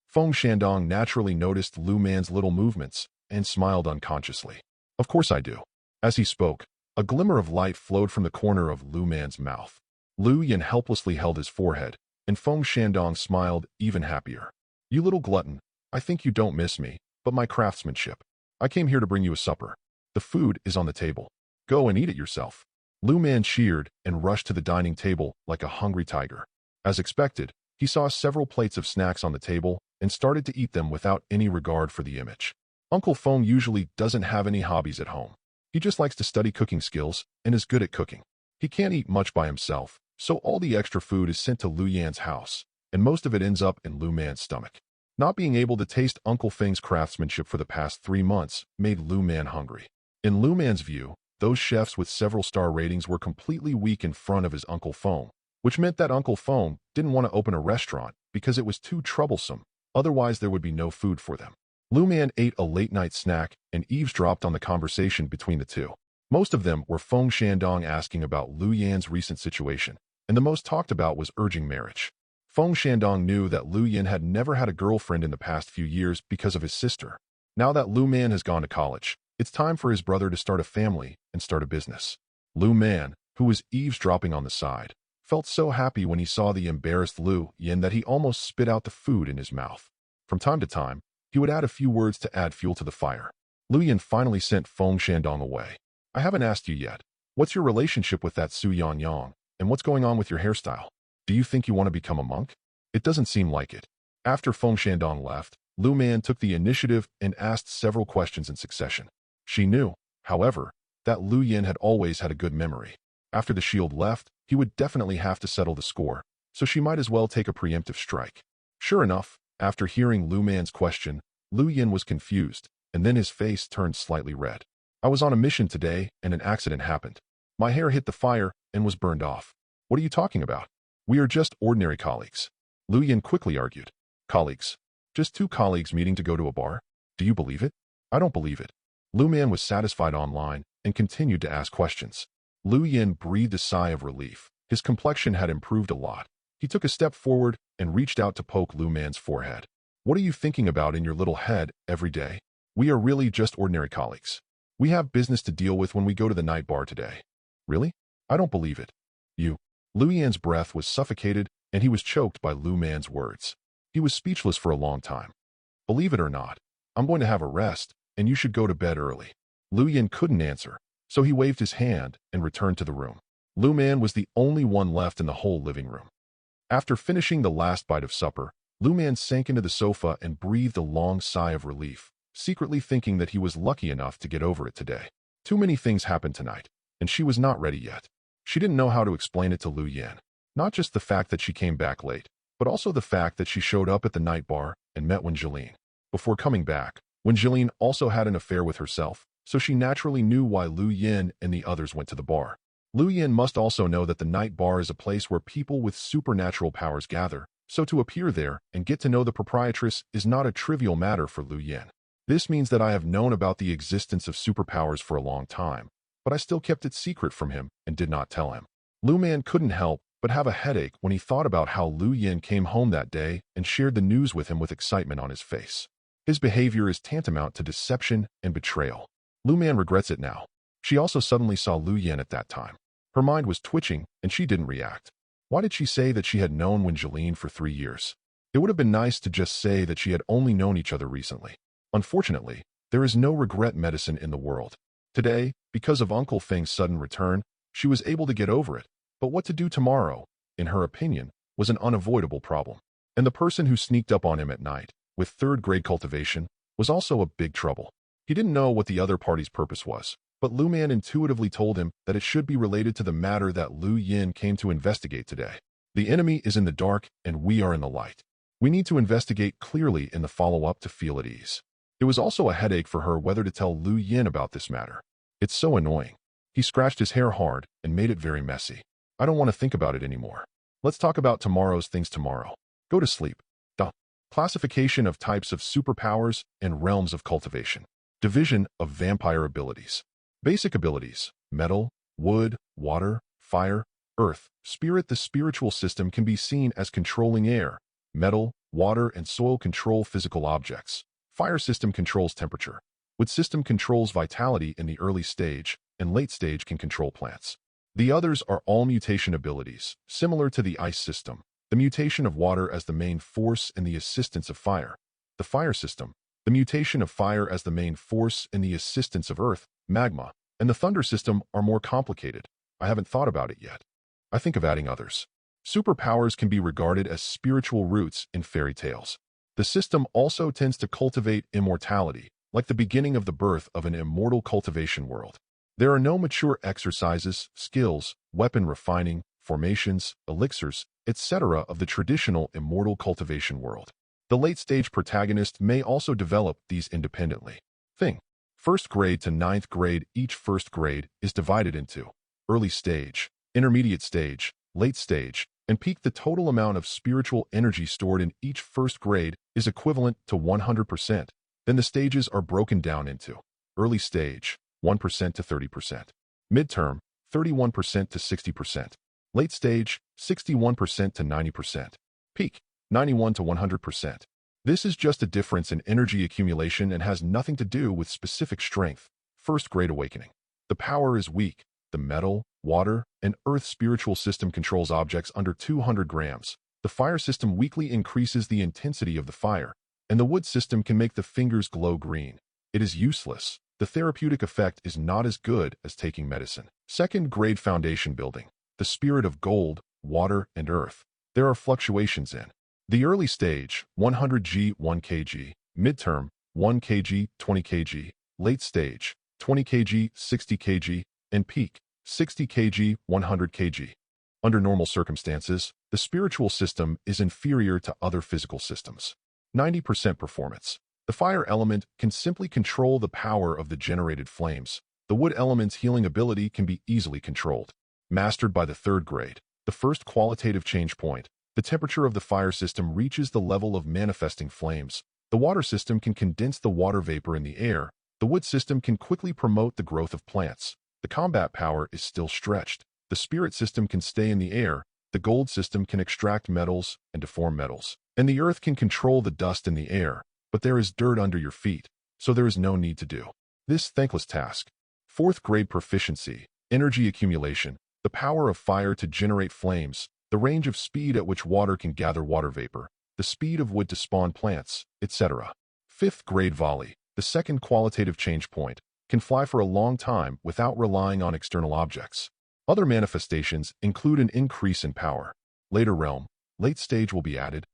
Feng Shandong naturally noticed Lu Man's little movements and smiled unconsciously. Of course I do. As he spoke, a glimmer of light flowed from the corner of Lu Man's mouth. Lu Yan helplessly held his forehead, and Feng Shandong smiled even happier. You little glutton, I think you don't miss me, but my craftsmanship. I came here to bring you a supper. The food is on the table. Go and eat it yourself. Lu Man cheered and rushed to the dining table like a hungry tiger. As expected, he saw several plates of snacks on the table and started to eat them without any regard for the image. Uncle Feng usually doesn't have any hobbies at home. He just likes to study cooking skills and is good at cooking. He can't eat much by himself, so all the extra food is sent to Lu Yan's house, and most of it ends up in Lu Man's stomach. Not being able to taste Uncle Feng's craftsmanship for the past 3 months made Lu Man hungry. In Lu Man's view, those chefs with several star ratings were completely weak in front of his Uncle Feng, which meant that Uncle Feng didn't want to open a restaurant because it was too troublesome, otherwise there would be no food for them. Lu Man ate a late-night snack and eavesdropped on the conversation between the two. Most of them were Feng Shandong asking about Lu Yan's recent situation, and the most talked about was urging marriage. Feng Shandong knew that Lu Yan had never had a girlfriend in the past few years because of his sister. Now that Lu Man has gone to college, it's time for his brother to start a family and start a business. Lu Man, who was eavesdropping on the side, felt so happy when he saw the embarrassed Lu Yan that he almost spit out the food in his mouth. From time to time, he would add a few words to add fuel to the fire. Lu Yan finally sent Feng Shandong away. I haven't asked you yet. What's your relationship with that Su Yan Yang, and what's going on with your hairstyle? Do you think you want to become a monk? It doesn't seem like it. After Feng Shandong left, Lu Man took the initiative and asked several questions in succession. She knew, however, that Lu Yan had always had a good memory. After the shield left, he would definitely have to settle the score, so she might as well take a preemptive strike. Sure enough, after hearing Lu Man's question, Lu Yan was confused, and then his face turned slightly red. I was on a mission today, and an accident happened. My hair hit the fire and was burned off. What are you talking about? We are just ordinary colleagues. Lu Yan quickly argued. Colleagues? Just 2 colleagues meeting to go to a bar? Do you believe it? I don't believe it. Lu Man was satisfied online and continued to ask questions. Lu Yan breathed a sigh of relief. His complexion had improved a lot. He took a step forward and reached out to poke Lu Man's forehead. What are you thinking about in your little head every day? We are really just ordinary colleagues. We have business to deal with when we go to the night bar today. Really? I don't believe it. You. Lu Yan's breath was suffocated and he was choked by Lu Man's words. He was speechless for a long time. Believe it or not, I'm going to have a rest, and you should go to bed early. Lu Yan couldn't answer, so he waved his hand and returned to the room. Lu Man was the only one left in the whole living room. After finishing the last bite of supper, Lu Man sank into the sofa and breathed a long sigh of relief, secretly thinking that he was lucky enough to get over it today. Too many things happened tonight, and she was not ready yet. She didn't know how to explain it to Lu Yan. Not just the fact that she came back late, but also the fact that she showed up at the night bar and met Wen Jilin. Before coming back, When Jillian also had an affair with herself, so she naturally knew why Lu Yin and the others went to the bar. Lu Yin must also know that the night bar is a place where people with supernatural powers gather, so to appear there and get to know the proprietress is not a trivial matter for Lu Yin. This means that I have known about the existence of superpowers for a long time, but I still kept it secret from him and did not tell him. Lu Man couldn't help but have a headache when he thought about how Lu Yin came home that day and shared the news with him with excitement on his face. His behavior is tantamount to deception and betrayal. Lu Man regrets it now. She also suddenly saw Lu Yin at that time. Her mind was twitching and she didn't react. Why did she say that she had known Jillian for 3 years? It would have been nice to just say that she had only known each other recently. Unfortunately, there is no regret medicine in the world. Today, because of Uncle Feng's sudden return, she was able to get over it. But what to do tomorrow, in her opinion, was an unavoidable problem. And the person who sneaked up on him at night, with third-grade cultivation, was also a big trouble. He didn't know what the other party's purpose was, but Lu Man intuitively told him that it should be related to the matter that Lu Yin came to investigate today. The enemy is in the dark and we are in the light. We need to investigate clearly in the follow-up to feel at ease. It was also a headache for her whether to tell Lu Yin about this matter. It's so annoying. He scratched his hair hard and made it very messy. I don't want to think about it anymore. Let's talk about tomorrow's things tomorrow. Go to sleep. Classification of types of superpowers and realms of cultivation. Division of vampire abilities. Basic abilities: metal, wood, water, fire, earth, spirit. The spiritual system can be seen as controlling air. Metal, water, and soil control physical objects. Fire system controls temperature. Wood system controls vitality in the early stage, and late stage can control plants. The others are all mutation abilities, similar to the ice system. The mutation of water as the main force and the assistance of fire. The fire system. The mutation of fire as the main force and the assistance of earth, magma. And the thunder system are more complicated. I haven't thought about it yet. I think of adding others. Superpowers can be regarded as spiritual roots in fairy tales. The system also tends to cultivate immortality, like the beginning of the birth of an immortal cultivation world. There are no mature exercises, skills, weapon refining, formations, elixirs, etc. of the traditional immortal cultivation world. The late-stage protagonist may also develop these independently. Thing. First grade to 9th grade. Each first grade is divided into early stage, intermediate stage, late stage, and peak. The total amount of spiritual energy stored in each first grade is equivalent to 100%. Then the stages are broken down into early stage, 1% to 30%, midterm, 31% to 60%, late stage, 61% to 90%, peak, 91 to 100%. This is just a difference in energy accumulation and has nothing to do with specific strength. First grade awakening. The power is weak. The metal, water, and earth spiritual system controls objects under 200 grams. The fire system weakly increases the intensity of the fire, and the wood system can make the fingers glow green. It is useless. The therapeutic effect is not as good as taking medicine. Second grade foundation building. The spirit of gold, water, and earth. There are fluctuations in the early stage, 100 g, 1 kg, midterm, 1 kg, 20 kg, late stage, 20 kg, 60 kg, and peak, 60 kg, 100 kg. Under normal circumstances, the spiritual system is inferior to other physical systems. 90% performance. The fire element can simply control the power of the generated flames. The wood element's healing ability can be easily controlled. Mastered by the third grade. The first qualitative change point. The temperature of the fire system reaches the level of manifesting flames. The water system can condense the water vapor in the air. The wood system can quickly promote the growth of plants. The combat power is still stretched. The spirit system can stay in the air. The gold system can extract metals and deform metals. And the earth can control the dust in the air. But there is dirt under your feet, so there is no need to do this thankless task. Fourth grade proficiency. Energy accumulation. The power of fire to generate flames. The range of speed at which water can gather water vapor. The speed of wood to spawn plants, etc. Fifth grade volley. The second qualitative change point. Can fly for a long time without relying on external objects. Other manifestations include an increase in power. Later realm. Late stage will be added.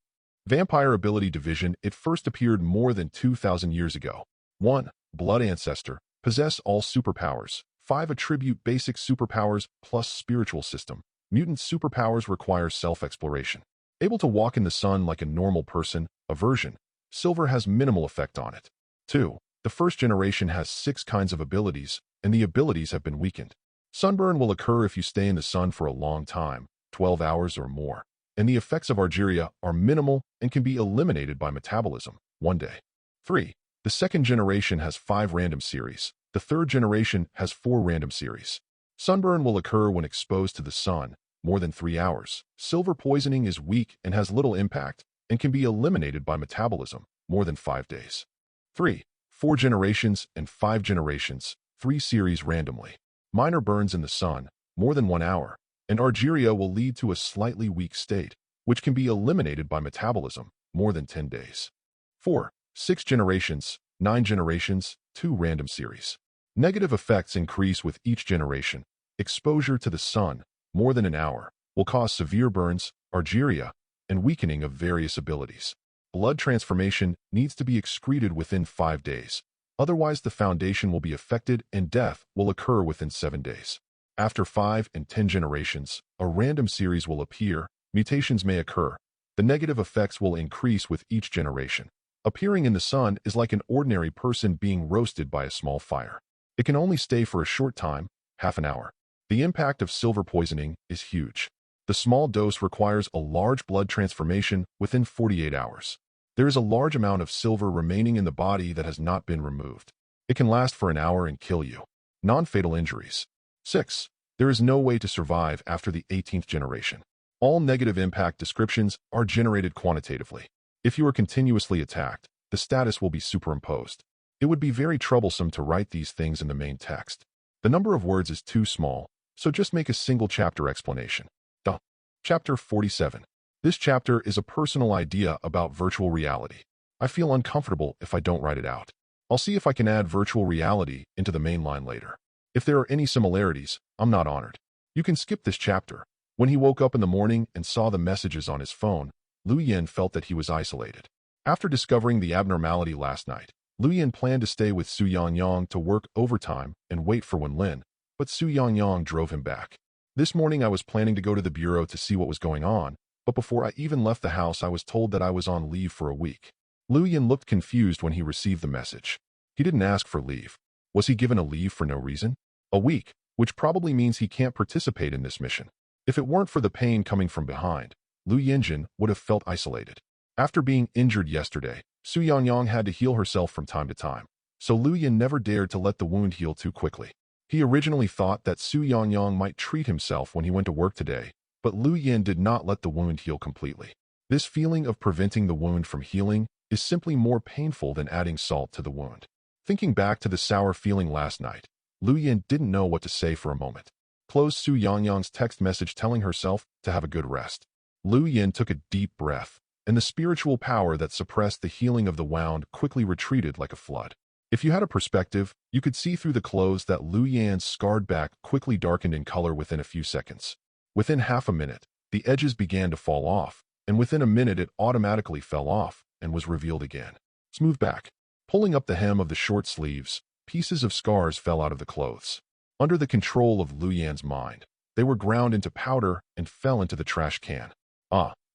Vampire ability division. It first appeared more than 2,000 years ago. 1. Blood ancestor. Possess all superpowers. 5. Attribute basic superpowers plus spiritual system. Mutant superpowers require self-exploration. Able to walk in the sun like a normal person. Aversion. Silver has minimal effect on it. 2. The first generation has 6 kinds of abilities, and the abilities have been weakened. Sunburn will occur if you stay in the sun for a long time, 12 hours or more, and the effects of Argyria are minimal and can be eliminated by metabolism, one day. 3. The second generation has 5 random series. The third generation has 4 random series. Sunburn will occur when exposed to the sun more than 3 hours. Silver poisoning is weak and has little impact and can be eliminated by metabolism more than 5 days. 3. 4 generations and 5 generations, 3 series randomly. Minor burns in the sun, more than 1 hour, and Argyria will lead to a slightly weak state, which can be eliminated by metabolism more than 10 days. 4. 6 generations, 9 generations, 2 random series. Negative effects increase with each generation. Exposure to the sun, more than an hour, will cause severe burns, Argyria, and weakening of various abilities. Blood transformation needs to be excreted within 5 days. Otherwise, the foundation will be affected and death will occur within 7 days. After 5 and 10 generations, a random series will appear, mutations may occur. The negative effects will increase with each generation. Appearing in the sun is like an ordinary person being roasted by a small fire. It can only stay for a short time, half an hour. The impact of silver poisoning is huge. The small dose requires a large blood transformation within 48 hours. There is a large amount of silver remaining in the body that has not been removed. It can last for an hour and kill you. Non-fatal injuries. 6. There is no way to survive after the 18th generation. All negative impact descriptions are generated quantitatively. If you are continuously attacked, the status will be superimposed. It would be very troublesome to write these things in the main text. The number of words is too small, so just make a single chapter explanation. Chapter 47. This chapter is a personal idea about virtual reality. I feel uncomfortable if I don't write it out. I'll see if I can add virtual reality into the main line later. If there are any similarities, I'm not honored. You can skip this chapter. When he woke up in the morning and saw the messages on his phone, Lu Yin felt that he was isolated. After discovering the abnormality last night, Lu Yin planned to stay with Su Yangyang to work overtime and wait for Wen Lin, but Su Yangyang drove him back. This morning I was planning to go to the bureau to see what was going on, but before I even left the house I was told that I was on leave for a week. Lu Yin looked confused when he received the message. He didn't ask for leave. Was he given a leave for no reason? A week, which probably means he can't participate in this mission. If it weren't for the pain coming from behind, Lu Yinjin would have felt isolated. After being injured yesterday, Su Yangyang had to heal herself from time to time, so Lu Yin never dared to let the wound heal too quickly. He originally thought that Su Yangyang might treat himself when he went to work today, but Lu Yin did not let the wound heal completely. This feeling of preventing the wound from healing is simply more painful than adding salt to the wound. Thinking back to the sour feeling last night, Lu Yin didn't know what to say for a moment. Closed Su Yangyang's text message telling herself to have a good rest. Lu Yin took a deep breath, and the spiritual power that suppressed the healing of the wound quickly retreated like a flood. If you had a perspective, you could see through the clothes that Lu Yin's scarred back quickly darkened in color within a few seconds. Within half a minute, the edges began to fall off, and within a minute it automatically fell off and was revealed again. Smooth back. Pulling up the hem of the short sleeves, pieces of scars fell out of the clothes. Under the control of Lu Yin's mind, they were ground into powder and fell into the trash can.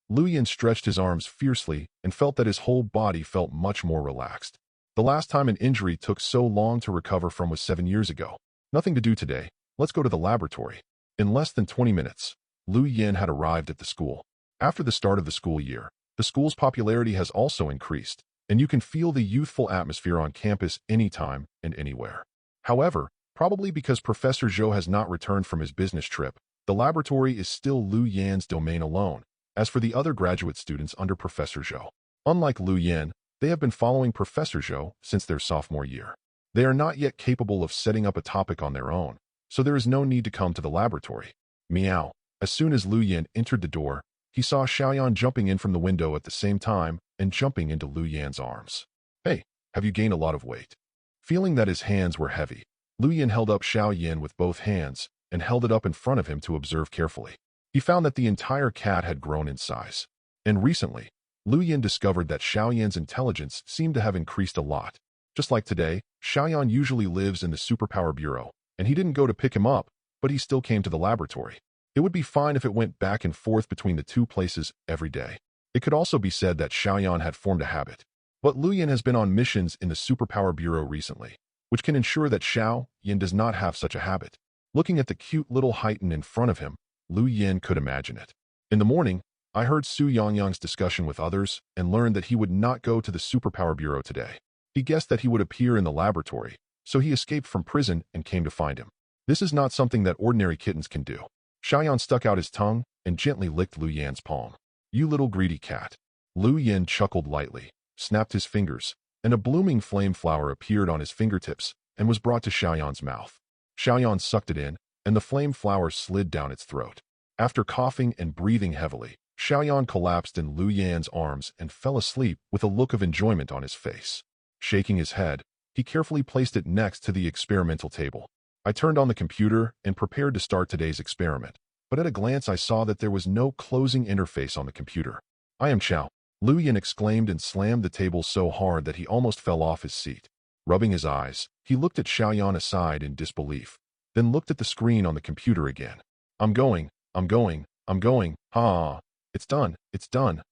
Lu Yin stretched his arms fiercely and felt that his whole body felt much more relaxed. The last time an injury took so long to recover from was 7 years ago. Nothing to do today. Let's go to the laboratory. In less than 20 minutes, Lu Yin had arrived at the school. After the start of the school year, the school's popularity has also increased, and you can feel the youthful atmosphere on campus anytime and anywhere. However, probably because Professor Zhou has not returned from his business trip, the laboratory is still Lu Yin's domain alone, as for the other graduate students under Professor Zhou. Unlike Lu Yin, they have been following Professor Zhou since their sophomore year. They are not yet capable of setting up a topic on their own, so there is no need to come to the laboratory. Meow. As soon as Lu Yin entered the door, he saw Xiaoyan jumping in from the window at the same time and jumping into Lu Yin's arms. Hey, have you gained a lot of weight? Feeling that his hands were heavy, Lu Yin held up Xiaoyan with both hands and held it up in front of him to observe carefully. He found that the entire cat had grown in size. And recently, Lu Yin discovered that Xiaoyan's intelligence seemed to have increased a lot. Just like today, Xiaoyan usually lives in the Superpower Bureau, and he didn't go to pick him up, but he still came to the laboratory. It would be fine if it went back and forth between the two places every day. It could also be said that Xiaoyan had formed a habit. But Lu Yin has been on missions in the Superpower Bureau recently, which can ensure that Xiao Yin does not have such a habit. Looking at the cute little Titan in front of him, Lu Yin could imagine it. In the morning, I heard Su Yangyang's discussion with others and learned that he would not go to the Superpower Bureau today. He guessed that he would appear in the laboratory, so he escaped from prison and came to find him. This is not something that ordinary kittens can do. Xiaoyan stuck out his tongue and gently licked Lu Yan's palm. "You little greedy cat." Lu Yin chuckled lightly, snapped his fingers, and a blooming flame flower appeared on his fingertips and was brought to Xiaoyan's mouth. Xiaoyan sucked it in, and the flame flower slid down its throat. After coughing and breathing heavily, Xiaoyan collapsed in Lu Yan's arms and fell asleep with a look of enjoyment on his face. Shaking his head, he carefully placed it next to the experimental table. I turned on the computer and prepared to start today's experiment, but at a glance I saw that there was no closing interface on the computer. "I am Chao," Lu Yin exclaimed and slammed the table so hard that he almost fell off his seat. Rubbing his eyes, he looked at Xiaoyan aside in disbelief, then looked at the screen on the computer again. I'm going, ha! It's done,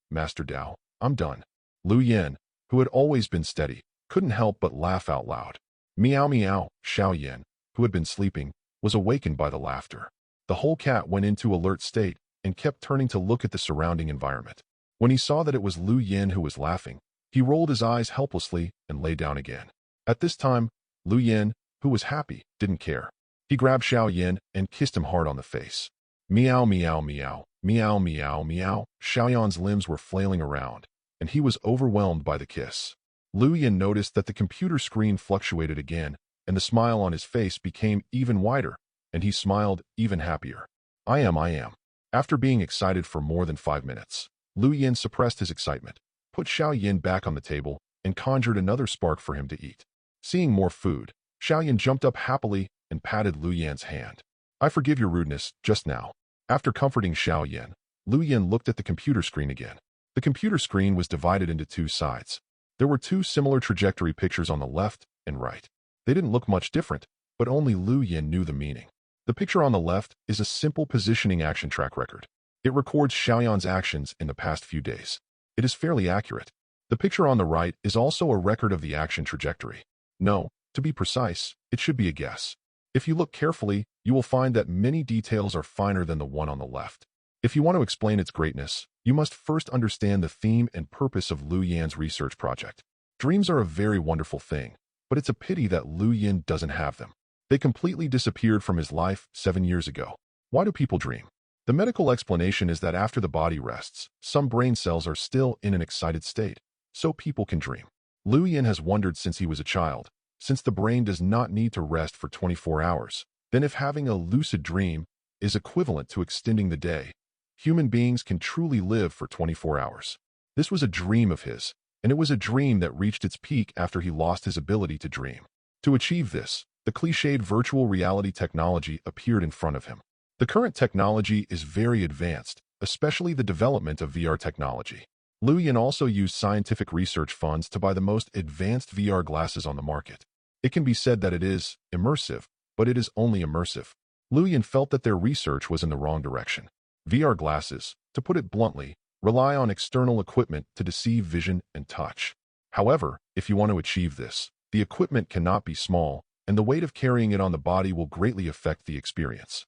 Master Dao, I'm done." Lu Yin, who had always been steady, couldn't help but laugh out loud. Meow meow, Xiao Yin, who had been sleeping, was awakened by the laughter. The whole cat went into alert state and kept turning to look at the surrounding environment. When he saw that it was Lu Yin who was laughing, he rolled his eyes helplessly and lay down again. At this time, Lu Yin, who was happy, didn't care. He grabbed Xiao Yin and kissed him hard on the face. Meow meow meow, meow meow meow, Xiaoyan's limbs were flailing around, and he was overwhelmed by the kiss. Lu Yin noticed that the computer screen fluctuated again, and the smile on his face became even wider, and he smiled even happier. I am. After being excited for more than 5 minutes, Lu Yin suppressed his excitement, put Xiao Yin back on the table, and conjured another spark for him to eat. Seeing more food, Xiao Yin jumped up happily and patted Lu Yan's hand. "I forgive your rudeness just now." After comforting Xiao Yin, Lu Yin looked at the computer screen again. The computer screen was divided into two sides. There were two similar trajectory pictures on the left and right. They didn't look much different, but only Lu Yin knew the meaning. The picture on the left is a simple positioning action track record. It records Xiaoyan's actions in the past few days. It is fairly accurate. The picture on the right is also a record of the action trajectory. No, to be precise, it should be a guess. If you look carefully, you will find that many details are finer than the one on the left. If you want to explain its greatness, you must first understand the theme and purpose of Lu Yan's research project. Dreams are a very wonderful thing, but it's a pity that Lu Yin doesn't have them. They completely disappeared from his life 7 years ago. Why do people dream? The medical explanation is that after the body rests, some brain cells are still in an excited state, so people can dream. Lu Yin has wondered since he was a child, since the brain does not need to rest for 24 hours, then if having a lucid dream is equivalent to extending the day, human beings can truly live for 24 hours. This was a dream of his, and it was a dream that reached its peak after he lost his ability to dream. To achieve this, the cliched virtual reality technology appeared in front of him. The current technology is very advanced, especially the development of VR technology. Lu Yin also used scientific research funds to buy the most advanced VR glasses on the market. It can be said that it is immersive, but it is only immersive. Lu Yin felt that their research was in the wrong direction. VR glasses, to put it bluntly, rely on external equipment to deceive vision and touch. However, if you want to achieve this, the equipment cannot be small, and the weight of carrying it on the body will greatly affect the experience.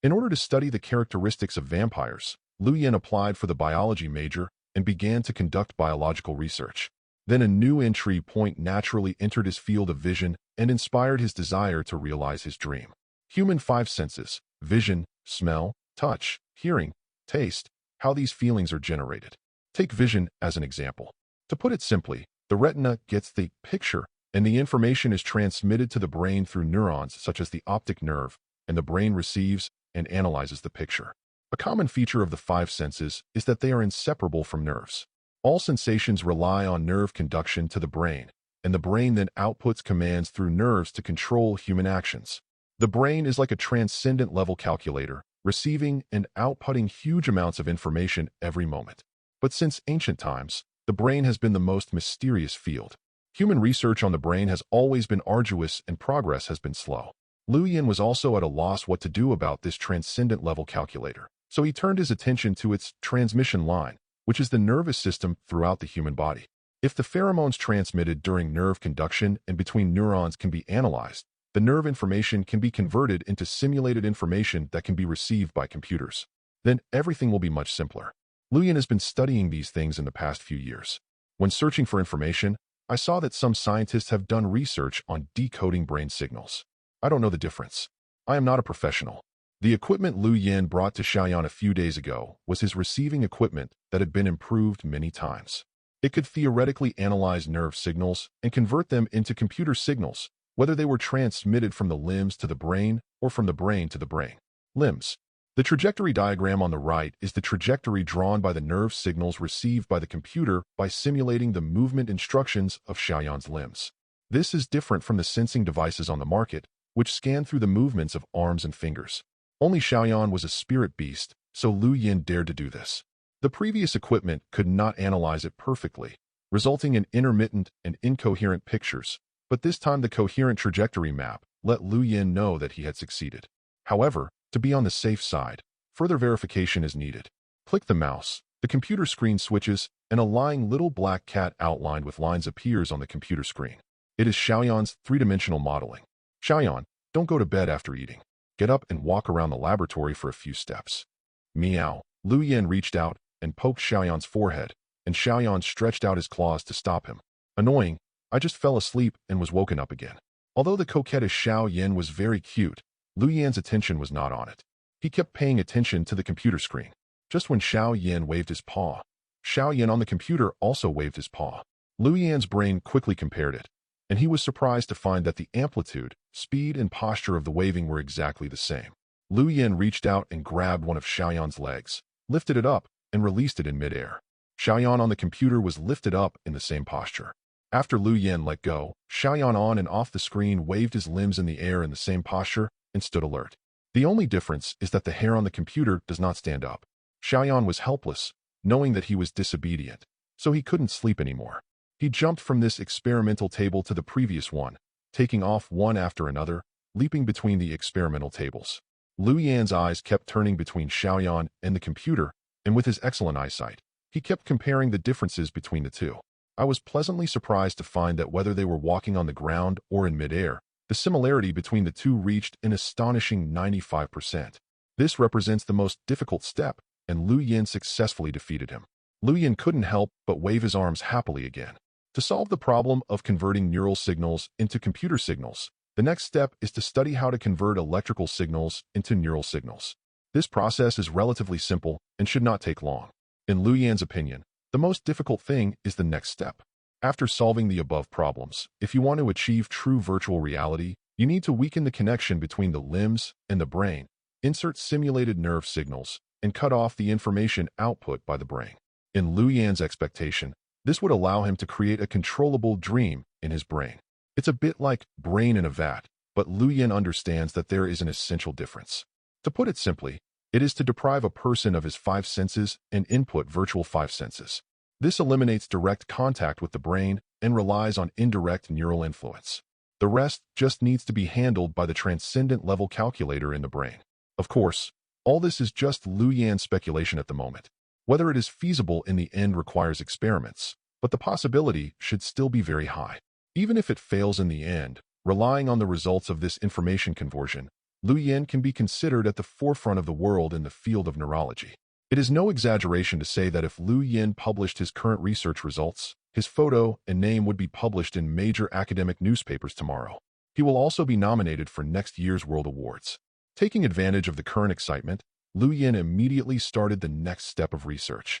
In order to study the characteristics of vampires, Lu Yin applied for the biology major and began to conduct biological research. Then a new entry point naturally entered his field of vision and inspired his desire to realize his dream. Human five senses, vision, smell, touch, hearing, taste, how these feelings are generated. Take vision as an example. To put it simply, the retina gets the picture, and the information is transmitted to the brain through neurons such as the optic nerve, and the brain receives and analyzes the picture. A common feature of the five senses is that they are inseparable from nerves. All sensations rely on nerve conduction to the brain, and the brain then outputs commands through nerves to control human actions. The brain is like a transcendent level calculator, receiving and outputting huge amounts of information every moment. But since ancient times, the brain has been the most mysterious field. Human research on the brain has always been arduous and progress has been slow. Lu Yin was also at a loss what to do about this transcendent level calculator, so he turned his attention to its transmission line, which is the nervous system throughout the human body. If the pheromones transmitted during nerve conduction and between neurons can be analyzed, the nerve information can be converted into simulated information that can be received by computers. Then everything will be much simpler. Luyan has been studying these things in the past few years. When searching for information, I saw that some scientists have done research on decoding brain signals. I don't know the difference. I am not a professional. The equipment Luyan brought to Xiaoyan a few days ago was his receiving equipment that had been improved many times. It could theoretically analyze nerve signals and convert them into computer signals, whether they were transmitted from the limbs to the brain or from the brain to the brain. Limbs. The trajectory diagram on the right is the trajectory drawn by the nerve signals received by the computer by simulating the movement instructions of Xiaoyan's limbs. This is different from the sensing devices on the market, which scan through the movements of arms and fingers. Only Xiaoyan was a spirit beast, so Luyan dared to do this. The previous equipment could not analyze it perfectly, resulting in intermittent and incoherent pictures, but this time the coherent trajectory map let Luyan know that he had succeeded. However, to be on the safe side, further verification is needed. Click the mouse, the computer screen switches, and a lying little black cat outlined with lines appears on the computer screen. It is Xiaoyan's three-dimensional modeling. Xiaoyan, don't go to bed after eating. Get up and walk around the laboratory for a few steps. Meow. Luyan reached out and poked Xiaoyan's forehead, and Xiaoyan stretched out his claws to stop him. Annoying, I just fell asleep and was woken up again. Although the coquettish Xiaoyan was very cute, Luyan's attention was not on it. He kept paying attention to the computer screen. Just when Xiaoyan waved his paw, Xiaoyan on the computer also waved his paw. Luyan's brain quickly compared it, and he was surprised to find that the amplitude, speed, and posture of the waving were exactly the same. Luyan reached out and grabbed one of Xiaoyan's legs, lifted it up, and released it in midair. Xiaoyan on the computer was lifted up in the same posture. After Luyan let go, Xiaoyan on and off the screen waved his limbs in the air in the same posture and stood alert. The only difference is that the hair on the computer does not stand up. Xiaoyan was helpless, knowing that he was disobedient, so he couldn't sleep anymore. He jumped from this experimental table to the previous one, taking off one after another, leaping between the experimental tables. Luyan's eyes kept turning between Xiaoyan and the computer, and with his excellent eyesight, he kept comparing the differences between the two. I was pleasantly surprised to find that whether they were walking on the ground or in midair, the similarity between the two reached an astonishing 95%. This represents the most difficult step, and Luyan successfully defeated him. Luyan couldn't help but wave his arms happily again. To solve the problem of converting neural signals into computer signals, the next step is to study how to convert electrical signals into neural signals. This process is relatively simple and should not take long. In Luyan's opinion, the most difficult thing is the next step. After solving the above problems, if you want to achieve true virtual reality, you need to weaken the connection between the limbs and the brain, insert simulated nerve signals, and cut off the information output by the brain. In Luyan's expectation, this would allow him to create a controllable dream in his brain. It's a bit like brain in a vat, but Luyan understands that there is an essential difference. To put it simply, it is to deprive a person of his five senses and input virtual five senses. This eliminates direct contact with the brain and relies on indirect neural influence. The rest just needs to be handled by the transcendent level calculator in the brain. Of course, all this is just Luyan's speculation at the moment. Whether it is feasible in the end requires experiments, but the possibility should still be very high. Even if it fails in the end, relying on the results of this information conversion, Luyan can be considered at the forefront of the world in the field of neurology. It is no exaggeration to say that if Luyan published his current research results, his photo and name would be published in major academic newspapers tomorrow. He will also be nominated for next year's World Awards. Taking advantage of the current excitement, Luyan immediately started the next step of research.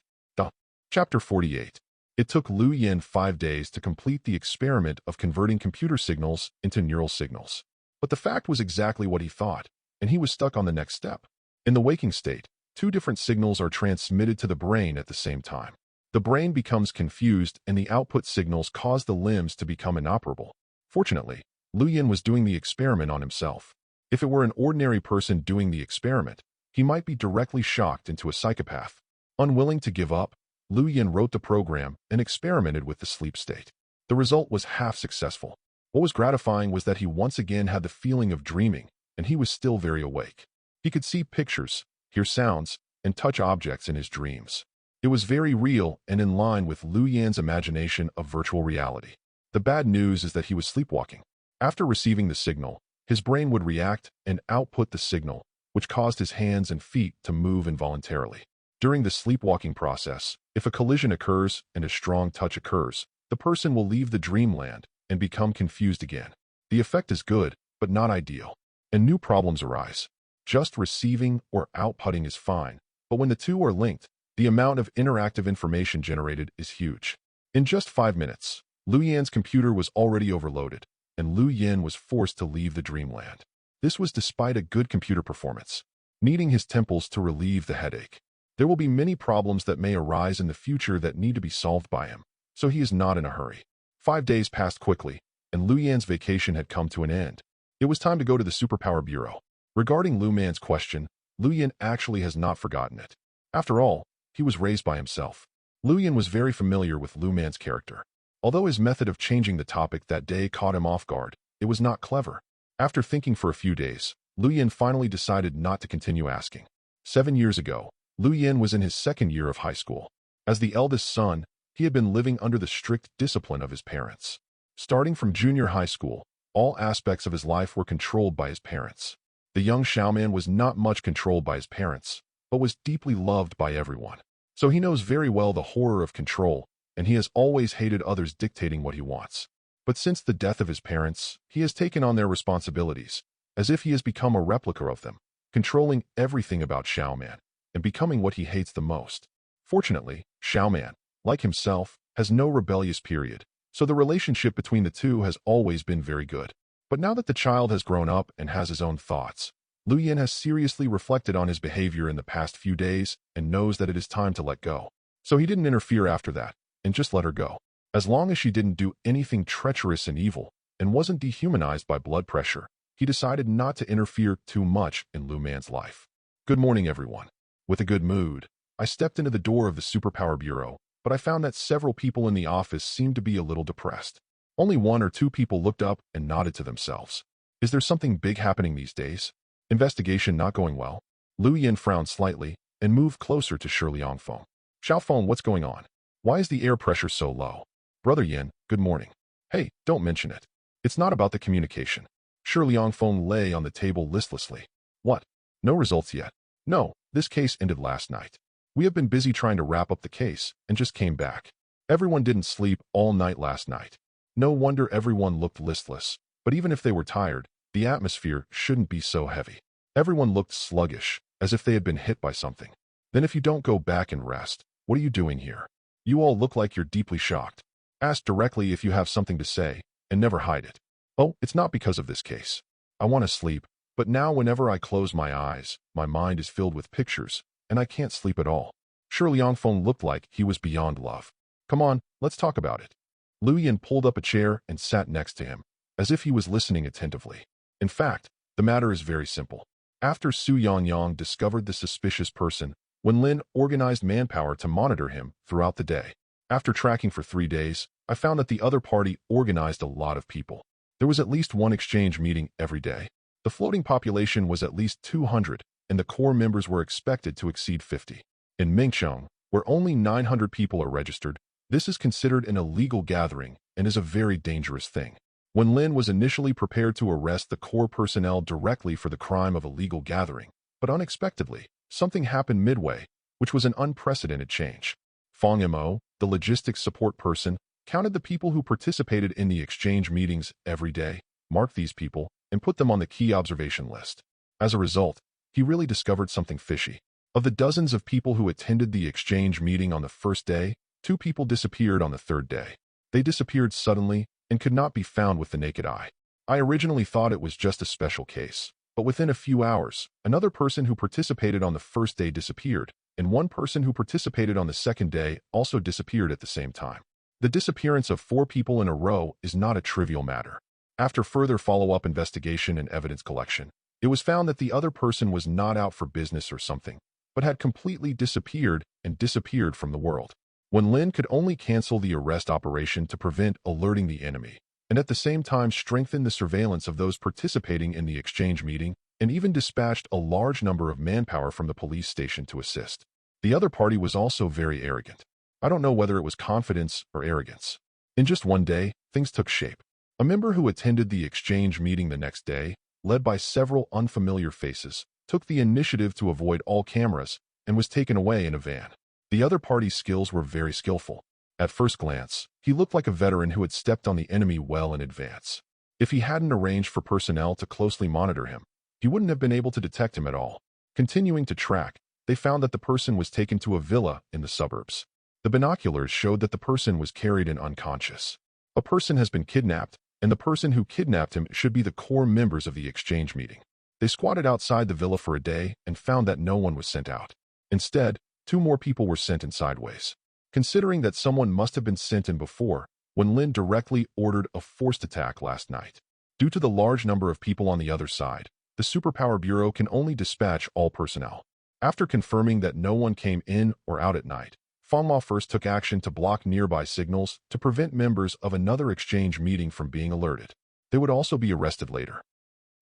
Chapter 48. It took Luyan 5 days to complete the experiment of converting computer signals into neural signals. But the fact was exactly what he thought, and he was stuck on the next step. In the waking state, two different signals are transmitted to the brain at the same time. The brain becomes confused and the output signals cause the limbs to become inoperable. Fortunately, Luyan was doing the experiment on himself. If it were an ordinary person doing the experiment, he might be directly shocked into a psychopath. Unwilling to give up, Luyan wrote the program and experimented with the sleep state. The result was half successful. What was gratifying was that he once again had the feeling of dreaming, and he was still very awake. He could see pictures, hear sounds, and touch objects in his dreams. It was very real and in line with Lu Yan's imagination of virtual reality. The bad news is that he was sleepwalking. After receiving the signal, his brain would react and output the signal, which caused his hands and feet to move involuntarily. During the sleepwalking process, if a collision occurs and a strong touch occurs, the person will leave the dreamland and become confused again. The effect is good, but not ideal. And new problems arise. Just receiving or outputting is fine, but when the two are linked, the amount of interactive information generated is huge. In just 5 minutes, Lu Yan's computer was already overloaded, and Lu Yan was forced to leave the dreamland. This was despite a good computer performance, needing his temples to relieve the headache. There will be many problems that may arise in the future that need to be solved by him, so he is not in a hurry. 5 days passed quickly, and Lu Yan's vacation had come to an end. It was time to go to the Superpower Bureau. Regarding Lu Man's question, Lu Yan actually has not forgotten it. After all, he was raised by himself. Lu Yan was very familiar with Lu Man's character. Although his method of changing the topic that day caught him off guard, it was not clever. After thinking for a few days, Lu Yan finally decided not to continue asking. 7 years ago, Lu Yan was in his 2nd year of high school. As the eldest son, he had been living under the strict discipline of his parents. Starting from junior high school, all aspects of his life were controlled by his parents. The young Xiaoman was not much controlled by his parents, but was deeply loved by everyone. So he knows very well the horror of control, and he has always hated others dictating what he wants. But since the death of his parents, he has taken on their responsibilities, as if he has become a replica of them, controlling everything about Xiaoman, and becoming what he hates the most. Fortunately, Xiaoman, like himself, has no rebellious period, so the relationship between the two has always been very good. But now that the child has grown up and has his own thoughts, Lu Yan has seriously reflected on his behavior in the past few days and knows that it is time to let go. So he didn't interfere after that, and just let her go. As long as she didn't do anything treacherous and evil, and wasn't dehumanized by blood pressure, he decided not to interfere too much in Lu Man's life. Good morning, everyone. With a good mood, I stepped into the door of the Superpower Bureau, but I found that several people in the office seemed to be a little depressed. Only 1 or 2 people looked up and nodded to themselves. Is there something big happening these days? Investigation not going well? Lu Yan frowned slightly and moved closer to Shi Liangfeng. Xiaofeng, what's going on? Why is the air pressure so low? Brother Yan, good morning. Hey, don't mention it. It's not about the communication. Shi Liangfeng lay on the table listlessly. What? No results yet? No, this case ended last night. We have been busy trying to wrap up the case and just came back. Everyone didn't sleep all night last night. No wonder everyone looked listless, but even if they were tired, the atmosphere shouldn't be so heavy. Everyone looked sluggish, as if they had been hit by something. Then if you don't go back and rest, what are you doing here? You all look like you're deeply shocked. Ask directly if you have something to say, and never hide it. Oh, it's not because of this case. I want to sleep, but now whenever I close my eyes, my mind is filled with pictures, and I can't sleep at all. Shi Liangfeng looked like he was beyond love. Come on, let's talk about it. Lu Yan pulled up a chair and sat next to him, as if he was listening attentively. In fact, the matter is very simple. After Su Yangyang discovered the suspicious person, Wen Lin organized manpower to monitor him throughout the day. After tracking for 3 days, I found that the other party organized a lot of people. There was at least 1 exchange meeting every day. The floating population was at least 200, and the core members were expected to exceed 50. In Mingcheng, where only 900 people are registered, this is considered an illegal gathering and is a very dangerous thing. When Lin was initially prepared to arrest the core personnel directly for the crime of illegal gathering, but unexpectedly, something happened midway, which was an unprecedented change. Fong Mo, the logistics support person, counted the people who participated in the exchange meetings every day, marked these people, and put them on the key observation list. As a result, he really discovered something fishy. Of the dozens of people who attended the exchange meeting on the first day, 2 people disappeared on the 3rd day. They disappeared suddenly and could not be found with the naked eye. I originally thought it was just a special case, but within a few hours, another person who participated on the first day disappeared, and 1 person who participated on the 2nd day also disappeared at the same time. The disappearance of 4 people in a row is not a trivial matter. After further follow-up investigation and evidence collection, it was found that the other person was not out for business or something, but had completely disappeared and disappeared from the world. When Lin could only cancel the arrest operation to prevent alerting the enemy, and at the same time strengthen the surveillance of those participating in the exchange meeting, and even dispatched a large number of manpower from the police station to assist. The other party was also very arrogant. I don't know whether it was confidence or arrogance. In just one day, things took shape. A member who attended the exchange meeting the next day, led by several unfamiliar faces, took the initiative to avoid all cameras and was taken away in a van. The other party's skills were very skillful. At first glance, he looked like a veteran who had stepped on the enemy well in advance. If he hadn't arranged for personnel to closely monitor him, he wouldn't have been able to detect him at all. Continuing to track, they found that the person was taken to a villa in the suburbs. The binoculars showed that the person was carried in unconscious. A person has been kidnapped, and the person who kidnapped him should be the core members of the exchange meeting. They squatted outside the villa for a day and found that no one was sent out. Instead, 2 more people were sent in sideways. Considering that someone must have been sent in before, when Lin directly ordered a forced attack last night. Due to the large number of people on the other side, the Superpower Bureau can only dispatch all personnel. After confirming that no one came in or out at night, Fanma first took action to block nearby signals to prevent members of another exchange meeting from being alerted. They would also be arrested later.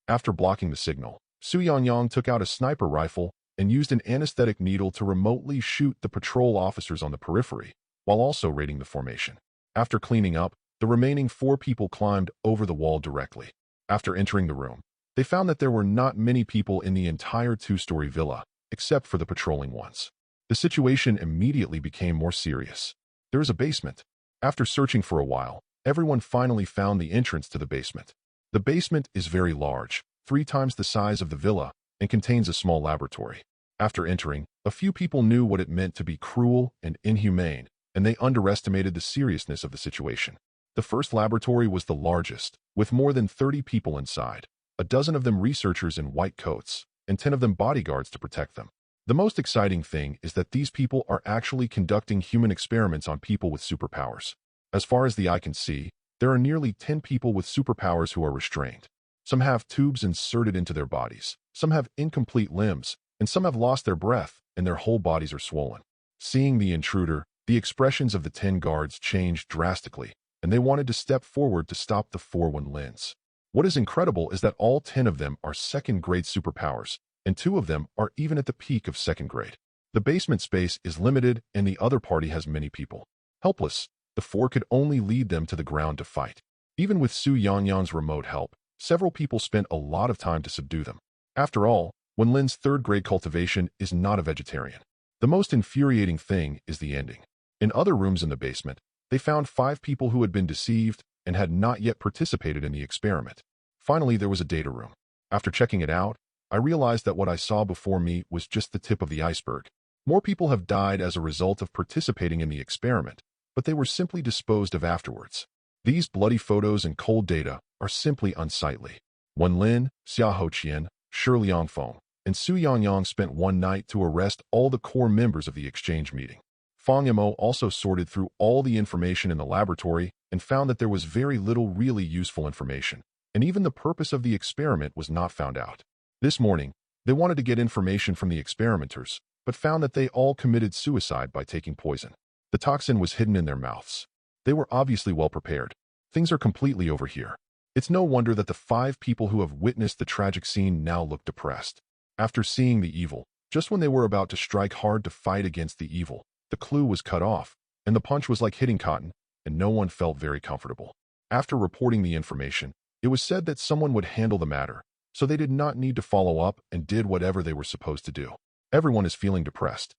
After blocking the signal, Su Yangyang took out a sniper rifle and used an anesthetic needle to remotely shoot the patrol officers on the periphery, while also raiding the formation. After cleaning up, the remaining 4 people climbed over the wall directly. After entering the room, they found that there were not many people in the entire 2-story villa, except for the patrolling ones. The situation immediately became more serious. There is a basement. After searching for a while, everyone finally found the entrance to the basement. The basement is very large, 3 times the size of the villa, and contains a small laboratory. After entering, a few people knew what it meant to be cruel and inhumane, and they underestimated the seriousness of the situation. The first laboratory was the largest, with more than 30 people inside, a dozen of them researchers in white coats, and 10 of them bodyguards to protect them. The most exciting thing is that these people are actually conducting human experiments on people with superpowers. As far as the eye can see, there are nearly 10 people with superpowers who are restrained. Some have tubes inserted into their bodies, some have incomplete limbs, and some have lost their breath and their whole bodies are swollen. Seeing the intruder, the expressions of the 10 guards changed drastically, and they wanted to step forward to stop the 4-1 Lins. What is incredible is that all 10 of them are second-grade superpowers, and 2 of them are even at the peak of second grade. The basement space is limited, and the other party has many people. Helpless, the 4 could only lead them to the ground to fight. Even with Su Yangyang's remote help, several people spent a lot of time to subdue them. After all, Wen Lin's third-grade cultivation is not a vegetarian. The most infuriating thing is the ending. In other rooms in the basement, they found 5 people who had been deceived and had not yet participated in the experiment. Finally, there was a data room. After checking it out, I realized that what I saw before me was just the tip of the iceberg. More people have died as a result of participating in the experiment, but they were simply disposed of afterwards. These bloody photos and cold data are simply unsightly. Wen Lin, Xia Hoqian, Shi Liangfeng, and Su Yangyang spent one night to arrest all the core members of the exchange meeting. Fang Yamo also sorted through all the information in the laboratory and found that there was very little really useful information, and even the purpose of the experiment was not found out. This morning, they wanted to get information from the experimenters, but found that they all committed suicide by taking poison. The toxin was hidden in their mouths. They were obviously well prepared. Things are completely over here. It's no wonder that the 5 people who have witnessed the tragic scene now look depressed. After seeing the evil, just when they were about to strike hard to fight against the evil, the clue was cut off, and the punch was like hitting cotton, and no one felt very comfortable. After reporting the information, it was said that someone would handle the matter, so they did not need to follow up and did whatever they were supposed to do. Everyone is feeling depressed.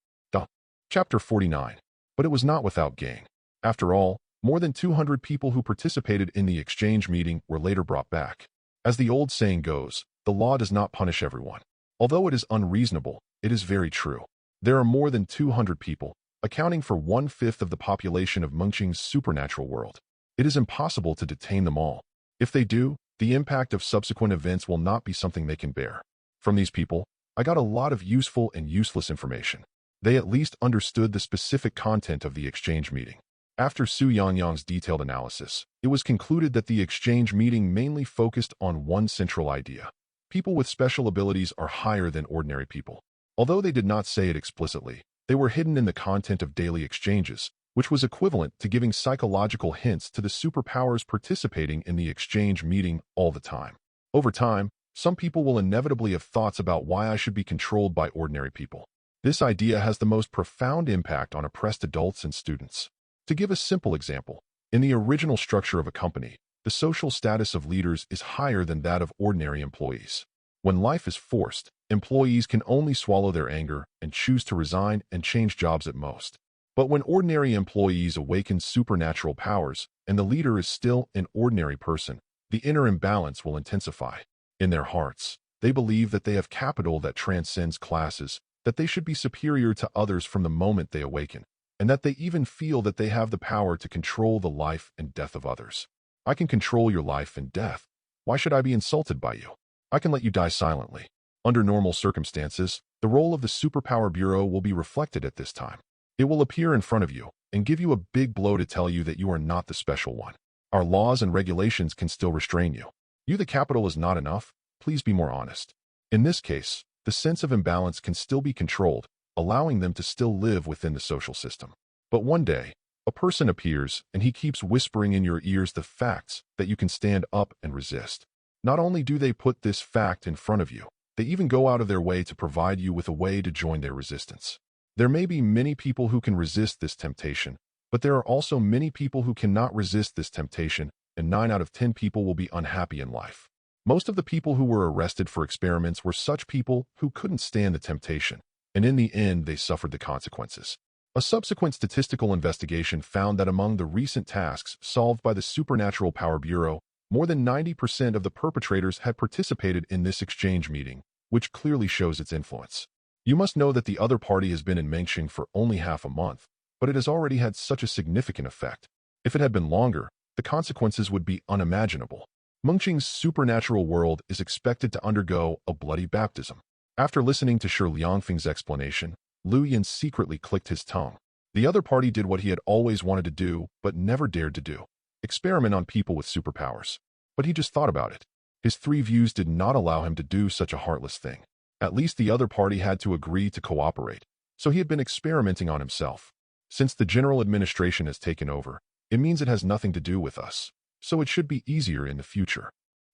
Chapter 49. But it was not without gain. After all, more than 200 people who participated in the exchange meeting were later brought back. As the old saying goes, the law does not punish everyone. Although it is unreasonable, it is very true. There are more than 200 people, accounting for 1/5 of the population of Mengqing's supernatural world. It is impossible to detain them all. If they do, the impact of subsequent events will not be something they can bear. From these people, I got a lot of useful and useless information. They at least understood the specific content of the exchange meeting. After Su Yangyang's detailed analysis, it was concluded that the exchange meeting mainly focused on one central idea. People with special abilities are higher than ordinary people. Although they did not say it explicitly, they were hidden in the content of daily exchanges, which was equivalent to giving psychological hints to the superpowers participating in the exchange meeting all the time. Over time, some people will inevitably have thoughts about why I should be controlled by ordinary people. This idea has the most profound impact on oppressed adults and students. To give a simple example, in the original structure of a company, the social status of leaders is higher than that of ordinary employees. When life is forced, employees can only swallow their anger and choose to resign and change jobs at most. But when ordinary employees awaken supernatural powers and the leader is still an ordinary person, the inner imbalance will intensify. In their hearts, they believe that they have capital that transcends classes, that they should be superior to others from the moment they awaken, and that they even feel that they have the power to control the life and death of others. I can control your life and death. Why should I be insulted by you? I can let you die silently. Under normal circumstances, the role of the Superpower Bureau will be reflected at this time. It will appear in front of you and give you a big blow to tell you that you are not the special one. Our laws and regulations can still restrain you. You, the capital, is not enough. Please be more honest. In this case, the sense of imbalance can still be controlled, allowing them to still live within the social system. But one day, a person appears and he keeps whispering in your ears the facts that you can stand up and resist. Not only do they put this fact in front of you, they even go out of their way to provide you with a way to join their resistance. There may be many people who can resist this temptation, but there are also many people who cannot resist this temptation, and 9 out of 10 people will be unhappy in life. Most of the people who were arrested for experiments were such people who couldn't stand the temptation, and in the end they suffered the consequences. A subsequent statistical investigation found that among the recent tasks solved by the Supernatural Power Bureau, more than 90% of the perpetrators had participated in this exchange meeting, which clearly shows its influence. You must know that the other party has been in Mengxing for only half a month, but it has already had such a significant effect. If it had been longer, the consequences would be unimaginable. Mengxing's supernatural world is expected to undergo a bloody baptism. After listening to Shi Liangfeng's explanation, Lu Yan secretly clicked his tongue. The other party did what he had always wanted to do, but never dared to do: experiment on people with superpowers. But he just thought about it. His 3 views did not allow him to do such a heartless thing. At least the other party had to agree to cooperate, so he had been experimenting on himself. Since the general administration has taken over, it means it has nothing to do with us, so it should be easier in the future.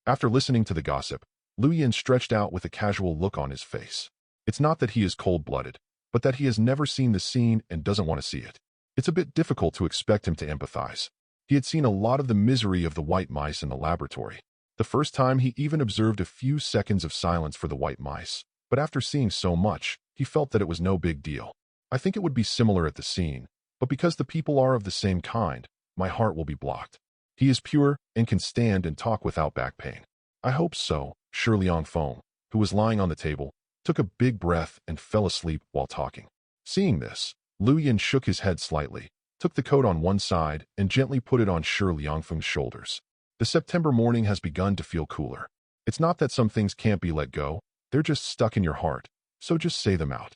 After listening to the gossip, Lu Yan stretched out with a casual look on his face. It's not that he is cold-blooded, but that he has never seen the scene and doesn't want to see it. It's a bit difficult to expect him to empathize. He had seen a lot of the misery of the white mice in the laboratory. The first time he even observed a few seconds of silence for the white mice, but after seeing so much, he felt that it was no big deal. I think it would be similar at the scene, but because the people are of the same kind, my heart will be blocked. He is pure and can stand and talk without back pain. I hope so. Shi Liangfeng, who was lying on the table, took a big breath and fell asleep while talking. Seeing this, Lu Yan shook his head slightly, took the coat on one side, and gently put it on Shi Liangfeng's shoulders. The September morning has begun to feel cooler. It's not that some things can't be let go, they're just stuck in your heart, so just say them out.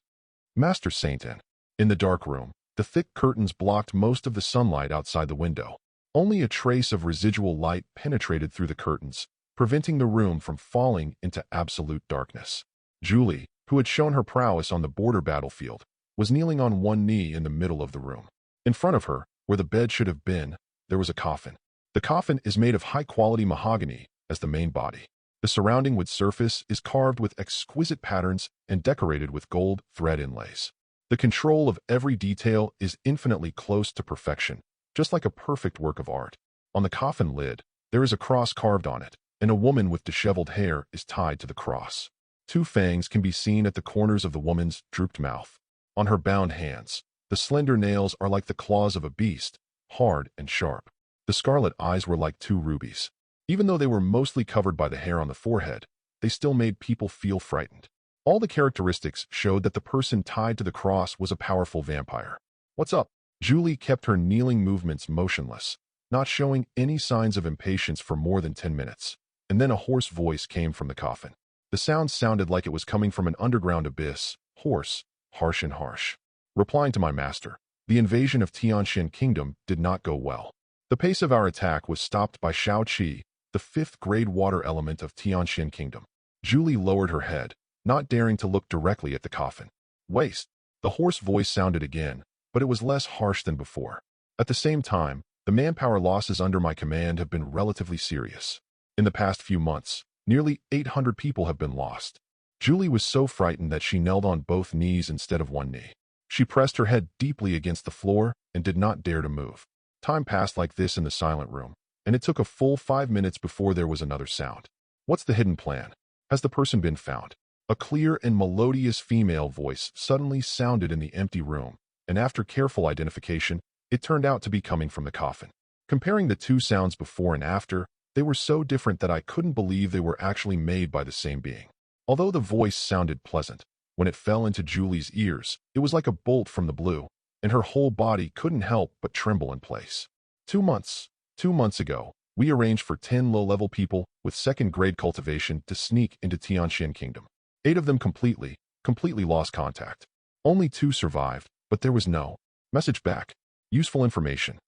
Master Saintin. In the dark room, the thick curtains blocked most of the sunlight outside the window. Only a trace of residual light penetrated through the curtains, preventing the room from falling into absolute darkness. Julie, who had shown her prowess on the border battlefield, was kneeling on one knee in the middle of the room. In front of her, where the bed should have been, there was a coffin. The coffin is made of high-quality mahogany as the main body. The surrounding wood surface is carved with exquisite patterns and decorated with gold thread inlays. The control of every detail is infinitely close to perfection, just like a perfect work of art. On the coffin lid, there is a cross carved on it, and a woman with disheveled hair is tied to the cross. 2 fangs can be seen at the corners of the woman's drooped mouth. On her bound hands, the slender nails are like the claws of a beast, hard and sharp. The scarlet eyes were like 2 rubies. Even though they were mostly covered by the hair on the forehead, they still made people feel frightened. All the characteristics showed that the person tied to the cross was a powerful vampire. What's up? Julie kept her kneeling movements motionless, not showing any signs of impatience for more than 10 minutes. And then a hoarse voice came from the coffin. The sound sounded like it was coming from an underground abyss, hoarse, harsh and harsh. Replying to my master, the invasion of Tianxian Kingdom did not go well. The pace of our attack was stopped by Shao Qi, the 5th-grade water element of Tianxian Kingdom. Julie lowered her head, not daring to look directly at the coffin. Waste. The hoarse voice sounded again, but it was less harsh than before. At the same time, the manpower losses under my command have been relatively serious. In the past few months, nearly 800 people have been lost. Julie was so frightened that she knelt on both knees instead of one knee. She pressed her head deeply against the floor and did not dare to move. Time passed like this in the silent room, and it took a full 5 minutes before there was another sound. What's the hidden plan? Has the person been found? A clear and melodious female voice suddenly sounded in the empty room, and after careful identification, it turned out to be coming from the coffin. Comparing the two sounds before and after, they were so different that I couldn't believe they were actually made by the same being. Although the voice sounded pleasant, when it fell into Julie's ears, it was like a bolt from the blue, and her whole body couldn't help but tremble in place. 2 months. 2 months ago, we arranged for 10 low-level people with second-grade cultivation to sneak into Tianxian Kingdom. 8 of them completely lost contact. Only 2 survived, but there was no message back. Useful information.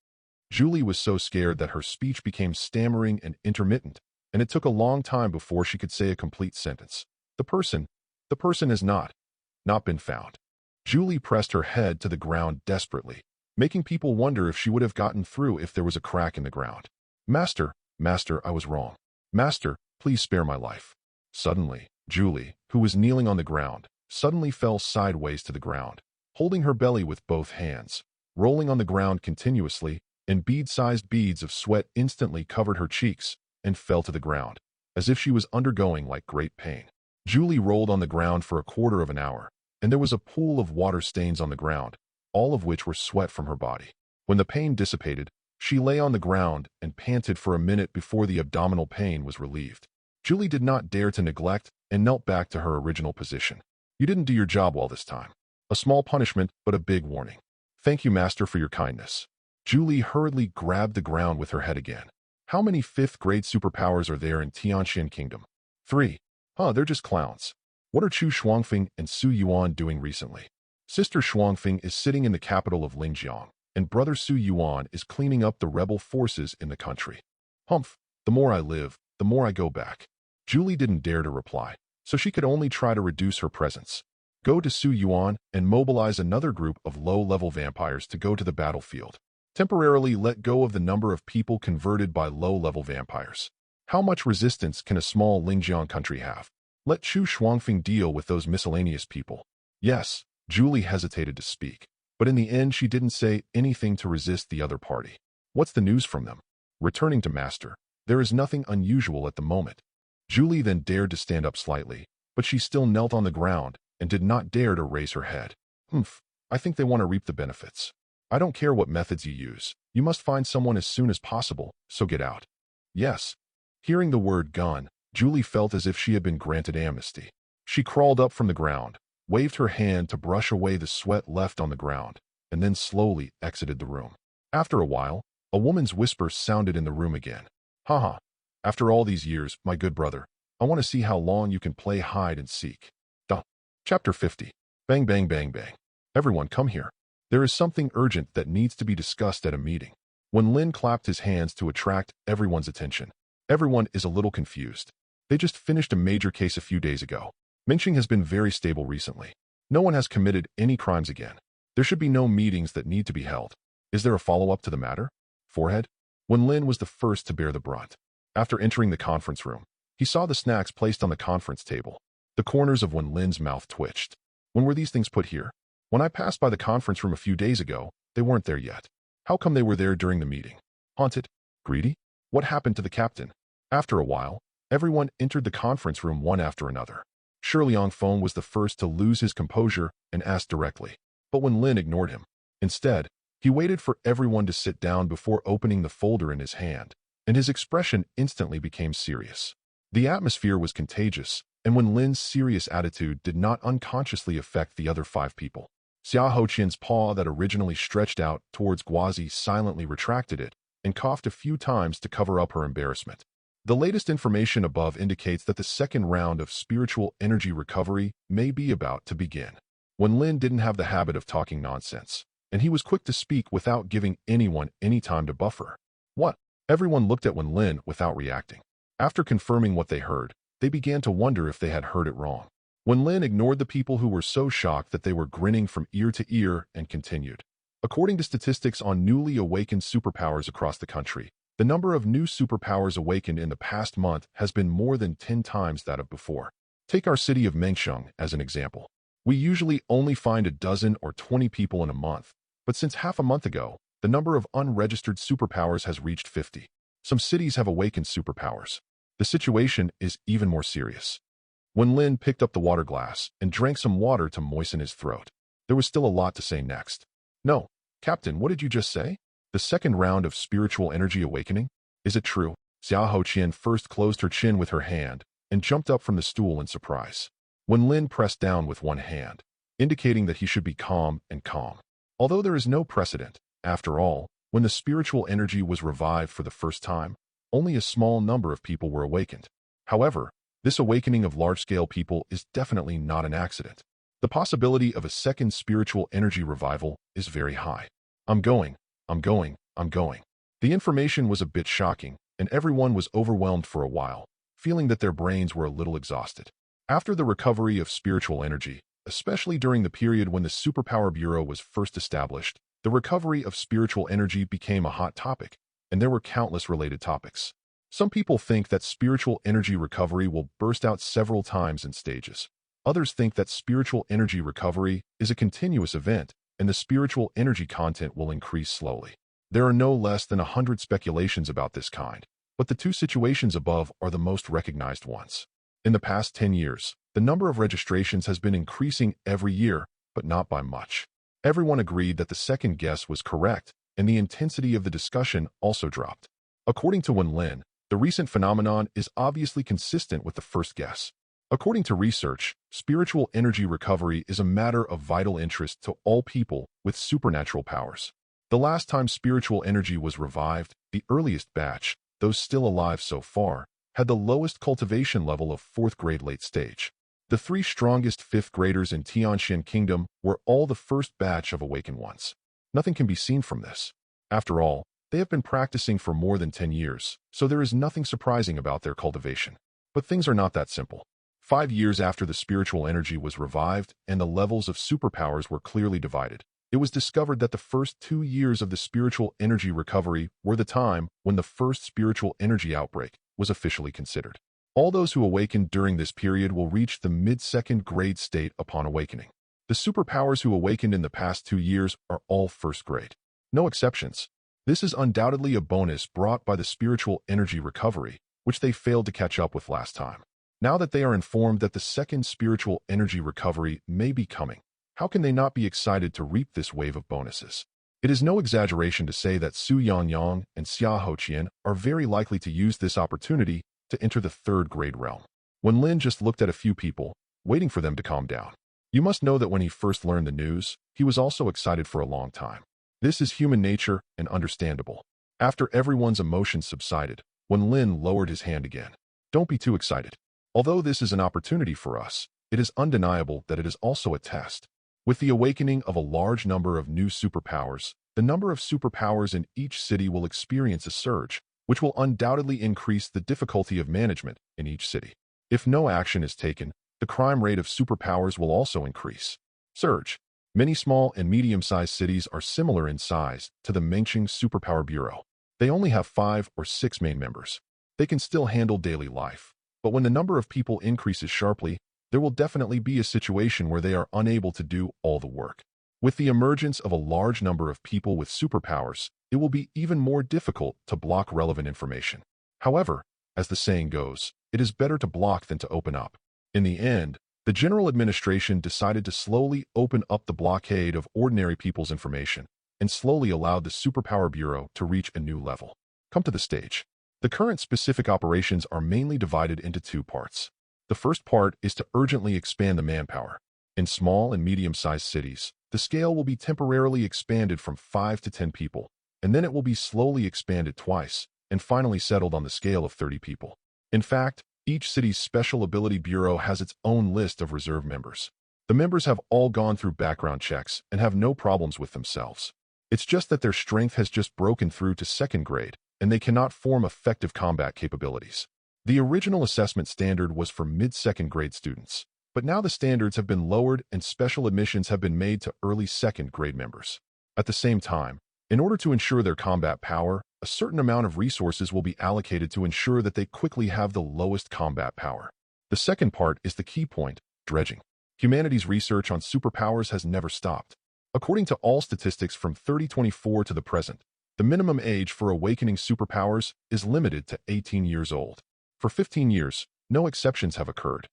Julie was so scared that her speech became stammering and intermittent, and it took a long time before she could say a complete sentence. The person has not been found. Julie pressed her head to the ground desperately, making people wonder if she would have gotten through if there was a crack in the ground. Master, I was wrong. Master, please spare my life. Suddenly, Julie, who was kneeling on the ground, suddenly fell sideways to the ground, holding her belly with both hands, rolling on the ground continuously, and bead-sized beads of sweat instantly covered her cheeks and fell to the ground, as if she was undergoing like great pain. Julie rolled on the ground for a quarter of an hour, and there was a pool of water stains on the ground, all of which were sweat from her body. When the pain dissipated, she lay on the ground and panted for a minute before the abdominal pain was relieved. Julie did not dare to neglect and knelt back to her original position. You didn't do your job well this time. A small punishment, but a big warning. Thank you, Master, for your kindness. Julie hurriedly grabbed the ground with her head again. How many 5th-grade superpowers are there in Tianxian Kingdom? 3. They're just clowns. What are Chu Shuangfeng and Su Yuan doing recently? Sister Shuangfeng is sitting in the capital of Lingjiang, and brother Su Yuan is cleaning up the rebel forces in the country. Humph, the more I live, the more I go back. Julie didn't dare to reply, so she could only try to reduce her presence. Go to Su Yuan and mobilize another group of low-level vampires to go to the battlefield. Temporarily let go of the number of people converted by low-level vampires. How much resistance can a small Lingjiang country have? Let Chu Shuangfeng deal with those miscellaneous people. Yes, Julie hesitated to speak, but in the end she didn't say anything to resist the other party. What's the news from them? Returning to Master, there is nothing unusual at the moment. Julie then dared to stand up slightly, but she still knelt on the ground and did not dare to raise her head. I think they want to reap the benefits. I don't care what methods you use. You must find someone as soon as possible, so get out. Yes. Hearing the word gun, Julie felt as if she had been granted amnesty. She crawled up from the ground, waved her hand to brush away the sweat left on the ground, and then slowly exited the room. After a while, a woman's whisper sounded in the room again. Haha. After all these years, my good brother, I want to see how long you can play hide and seek. Chapter 50. Bang bang bang bang. Everyone come here. There is something urgent that needs to be discussed at a meeting. When Lin clapped his hands to attract everyone's attention, everyone is a little confused. They just finished a major case a few days ago. Mingxing has been very stable recently. No one has committed any crimes again. There should be no meetings that need to be held. Is there a follow-up to the matter? Forehead? When Lin was the first to bear the brunt. After entering the conference room, he saw the snacks placed on the conference table. The corners of Wen Lin's mouth twitched. When were these things put here? When I passed by the conference room a few days ago, they weren't there yet. How come they were there during the meeting? Haunted? Greedy? What happened to the captain? After a while, everyone entered the conference room one after another. Shi Liangfeng was the first to lose his composure and asked directly. But Wen Lin ignored him. Instead, he waited for everyone to sit down before opening the folder in his hand, and his expression instantly became serious. The atmosphere was contagious, and Wen Lin's serious attitude did not unconsciously affect the other 5 people. Xia Hoqian's paw that originally stretched out towards Guazi silently retracted it and coughed a few times to cover up her embarrassment. The latest information above indicates that the second round of spiritual energy recovery may be about to begin. Wen Lin didn't have the habit of talking nonsense, and he was quick to speak without giving anyone any time to buffer. What? Everyone looked at Wen Lin without reacting. After confirming what they heard, they began to wonder if they had heard it wrong. Wen Lin ignored the people who were so shocked that they were grinning from ear to ear and continued. According to statistics on newly awakened superpowers across the country, the number of new superpowers awakened in the past month has been more than 10 times that of before. Take our city of Mengsheng as an example. We usually only find a dozen or 20 people in a month, but since half a month ago, the number of unregistered superpowers has reached 50. Some cities have awakened superpowers. The situation is even more serious. When Lin picked up the water glass and drank some water to moisten his throat, there was still a lot to say next. No, Captain, what did you just say? The second round of spiritual energy awakening? Is it true? Xiao Qian first closed her chin with her hand and jumped up from the stool in surprise. When Lin pressed down with one hand, indicating that he should be calm and calm. Although there is no precedent, after all, when the spiritual energy was revived for the first time, only a small number of people were awakened. However, this awakening of large-scale people is definitely not an accident. The possibility of a second spiritual energy revival is very high. I'm going. The information was a bit shocking, and everyone was overwhelmed for a while, feeling that their brains were a little exhausted. After the recovery of spiritual energy, especially during the period when the Superpower Bureau was first established, the recovery of spiritual energy became a hot topic, and there were countless related topics. Some people think that spiritual energy recovery will burst out several times in stages. Others think that spiritual energy recovery is a continuous event, and the spiritual energy content will increase slowly. There are no less than 100 speculations about this kind, but the two situations above are the most recognized ones. In the past 10 years, the number of registrations has been increasing every year, but not by much. Everyone agreed that the second guess was correct, and the intensity of the discussion also dropped. According to Wen Lin, the recent phenomenon is obviously consistent with the first guess. According to research, spiritual energy recovery is a matter of vital interest to all people with supernatural powers. The last time spiritual energy was revived, the earliest batch, those still alive so far, had the lowest cultivation level of 4th grade late stage. The 3 strongest 5th graders in Tianxian Kingdom were all the first batch of awakened ones. Nothing can be seen from this. After all, they have been practicing for more than 10 years, so there is nothing surprising about their cultivation. But things are not that simple. 5 years after the spiritual energy was revived and the levels of superpowers were clearly divided, it was discovered that the first 2 years of the spiritual energy recovery were the time when the first spiritual energy outbreak was officially considered. All those who awakened during this period will reach the mid-2nd grade state upon awakening. The superpowers who awakened in the past 2 years are all 1st grade. No exceptions. This is undoubtedly a bonus brought by the spiritual energy recovery, which they failed to catch up with last time. Now that they are informed that the second spiritual energy recovery may be coming, how can they not be excited to reap this wave of bonuses? It is no exaggeration to say that Su Yangyang and Xia Hoqian are very likely to use this opportunity to enter the 3rd grade realm. When Lin just looked at a few people, waiting for them to calm down. You must know that when he first learned the news, he was also excited for a long time. This is human nature and understandable. After everyone's emotions subsided, when Lin lowered his hand again. Don't be too excited. Although this is an opportunity for us, it is undeniable that it is also a test. With the awakening of a large number of new superpowers, the number of superpowers in each city will experience a surge, which will undoubtedly increase the difficulty of management in each city. If no action is taken, the crime rate of superpowers will also increase. Surge. Many small and medium-sized cities are similar in size to the Mengqing Superpower Bureau. They only have 5 or 6 main members. They can still handle daily life, but when the number of people increases sharply, there will definitely be a situation where they are unable to do all the work. With the emergence of a large number of people with superpowers, it will be even more difficult to block relevant information. However, as the saying goes, it is better to block than to open up. In the end, the General Administration decided to slowly open up the blockade of ordinary people's information and slowly allowed the Superpower Bureau to reach a new level. Come to the stage. The current specific operations are mainly divided into 2 parts. The first part is to urgently expand the manpower. In small and medium-sized cities, the scale will be temporarily expanded from 5 to 10 people, and then it will be slowly expanded twice, and finally settled on the scale of 30 people. In fact, each city's Special Ability Bureau has its own list of reserve members. The members have all gone through background checks and have no problems with themselves. It's just that their strength has just broken through to 2nd grade, and they cannot form effective combat capabilities. The original assessment standard was for mid-2nd grade students, but now the standards have been lowered and special admissions have been made to early 2nd grade members. At the same time, in order to ensure their combat power, a certain amount of resources will be allocated to ensure that they quickly have the lowest combat power. The second part is the key point, dredging. Humanity's research on superpowers has never stopped. According to all statistics from 2024 to the present, the minimum age for awakening superpowers is limited to 18 years old. For 15 years, no exceptions have occurred.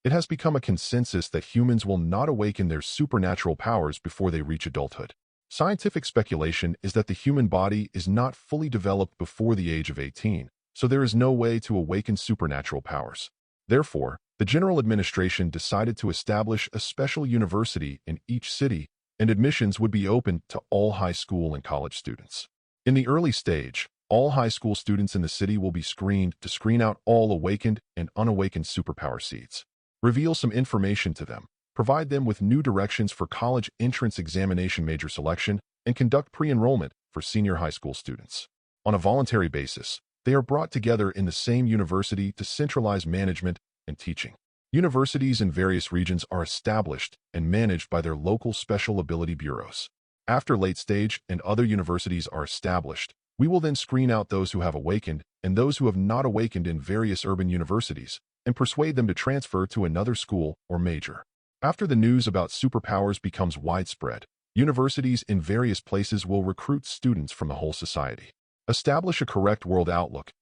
It has become a consensus that humans will not awaken their supernatural powers before they reach adulthood. Scientific speculation is that the human body is not fully developed before the age of 18, so there is no way to awaken supernatural powers. Therefore, the General Administration decided to establish a special university in each city, and admissions would be open to all high school and college students. In the early stage, all high school students in the city will be screened to screen out all awakened and unawakened superpower seeds. Reveal some information to them, provide them with new directions for college entrance examination major selection, and conduct pre-enrollment for senior high school students. On a voluntary basis, they are brought together in the same university to centralize management and teaching. Universities in various regions are established and managed by their local special ability bureaus. After late stage and other universities are established, we will then screen out those who have awakened and those who have not awakened in various urban universities and persuade them to transfer to another school or major. After the news about superpowers becomes widespread, universities in various places will recruit students from the whole society. Establish a correct world outlook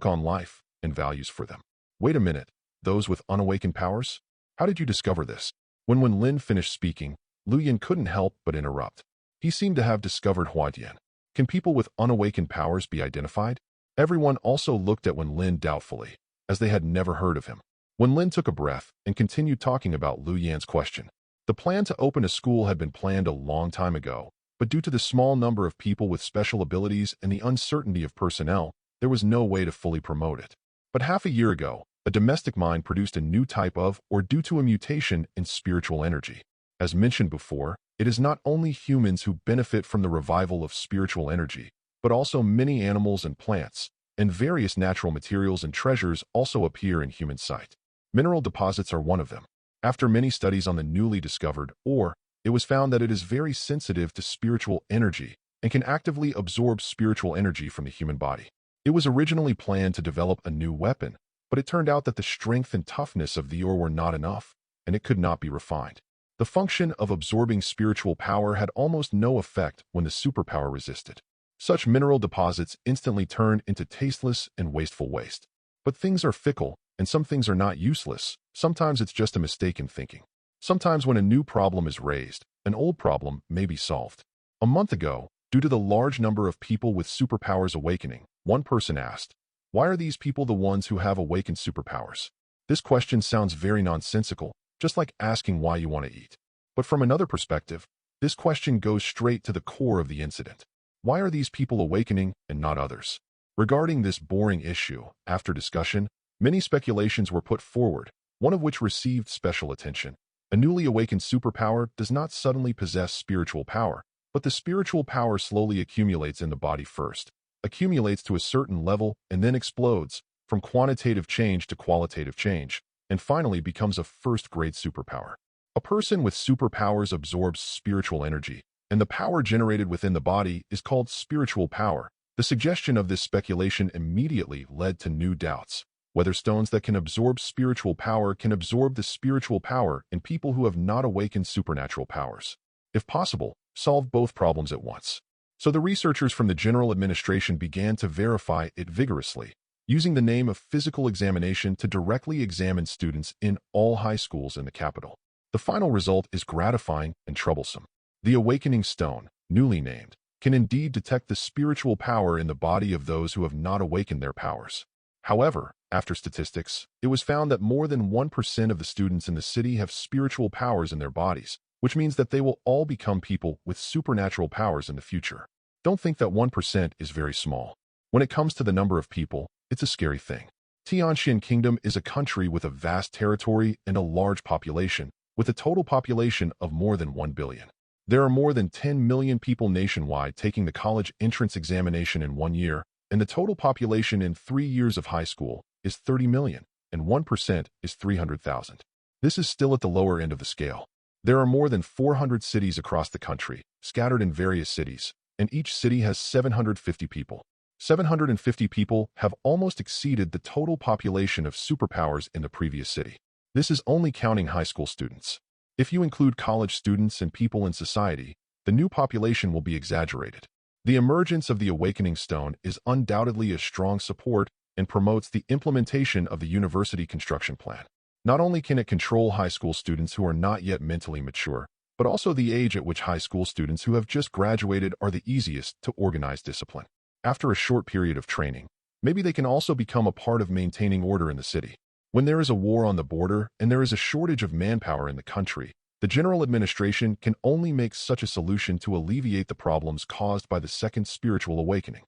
on life, and values for them. Wait a minute, those with unawakened powers? How did you discover this? When Lin finished speaking, Lu Yin couldn't help but interrupt. He seemed to have discovered Huadian. Can people with unawakened powers be identified? Everyone also looked at Lin doubtfully, as they had never heard of him. Lin took a breath and continued talking about Lu Yan's question. The plan to open a school had been planned a long time ago, but due to the small number of people with special abilities and the uncertainty of personnel, there was no way to fully promote it. But half a year ago, a domestic mind produced a new type of, or due to a mutation in spiritual energy. As mentioned before, it is not only humans who benefit from the revival of spiritual energy, but also many animals and plants, and various natural materials and treasures also appear in human sight. Mineral deposits are one of them. After many studies on the newly discovered ore, it was found that it is very sensitive to spiritual energy and can actively absorb spiritual energy from the human body. It was originally planned to develop a new weapon, but it turned out that the strength and toughness of the ore were not enough, and it could not be refined. The function of absorbing spiritual power had almost no effect when the superpower resisted. Such mineral deposits instantly turned into tasteless and wasteful waste. But things are fickle, and some things are not useless. Sometimes it's just a mistake in thinking. Sometimes when a new problem is raised, an old problem may be solved. A month ago, due to the large number of people with superpowers awakening, one person asked, "Why are these people the ones who have awakened superpowers?" This question sounds very nonsensical, just like asking why you want to eat. But from another perspective, this question goes straight to the core of the incident. Why are these people awakening and not others? Regarding this boring issue, after discussion, many speculations were put forward, one of which received special attention. A newly awakened superpower does not suddenly possess spiritual power, but the spiritual power slowly accumulates in the body first, accumulates to a certain level, and then explodes, from quantitative change to qualitative change, and finally becomes a first-grade superpower. A person with superpowers absorbs spiritual energy, and the power generated within the body is called spiritual power. The suggestion of this speculation immediately led to new doubts. Whether stones that can absorb spiritual power can absorb the spiritual power in people who have not awakened supernatural powers. If possible, solve both problems at once. So the researchers from the General Administration began to verify it vigorously, using the name of physical examination to directly examine students in all high schools in the capital. The final result is gratifying and troublesome. The awakening stone, newly named, can indeed detect the spiritual power in the body of those who have not awakened their powers. However, after statistics, it was found that more than 1% of the students in the city have spiritual powers in their bodies, which means that they will all become people with supernatural powers in the future. Don't think that 1% is very small. When it comes to the number of people, it's a scary thing. Tianxian Kingdom is a country with a vast territory and a large population, with a total population of more than 1 billion. There are more than 10 million people nationwide taking the college entrance examination in 1 year, and the total population in 3 years of high school is 30 million, and 1% is 300,000. This is still at the lower end of the scale. There are more than 400 cities across the country, scattered in various cities, and each city has 750 people. 750 people have almost exceeded the total population of superpowers in the previous city. This is only counting high school students. If you include college students and people in society, the new population will be exaggerated. The emergence of the Awakening Stone is undoubtedly a strong support and promotes the implementation of the university construction plan. Not only can it control high school students who are not yet mentally mature, but also the age at which high school students who have just graduated are the easiest to organize discipline. After a short period of training, maybe they can also become a part of maintaining order in the city. When there is a war on the border and there is a shortage of manpower in the country, the general administration can only make such a solution to alleviate the problems caused by the second spiritual awakening.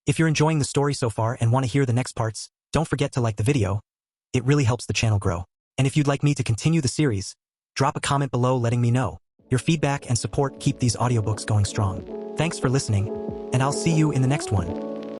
If you're enjoying the story so far and want to hear the next parts, don't forget to like the video. It really helps the channel grow. And if you'd like me to continue the series, drop a comment below letting me know. Your feedback and support keep these audiobooks going strong. Thanks for listening, and I'll see you in the next one.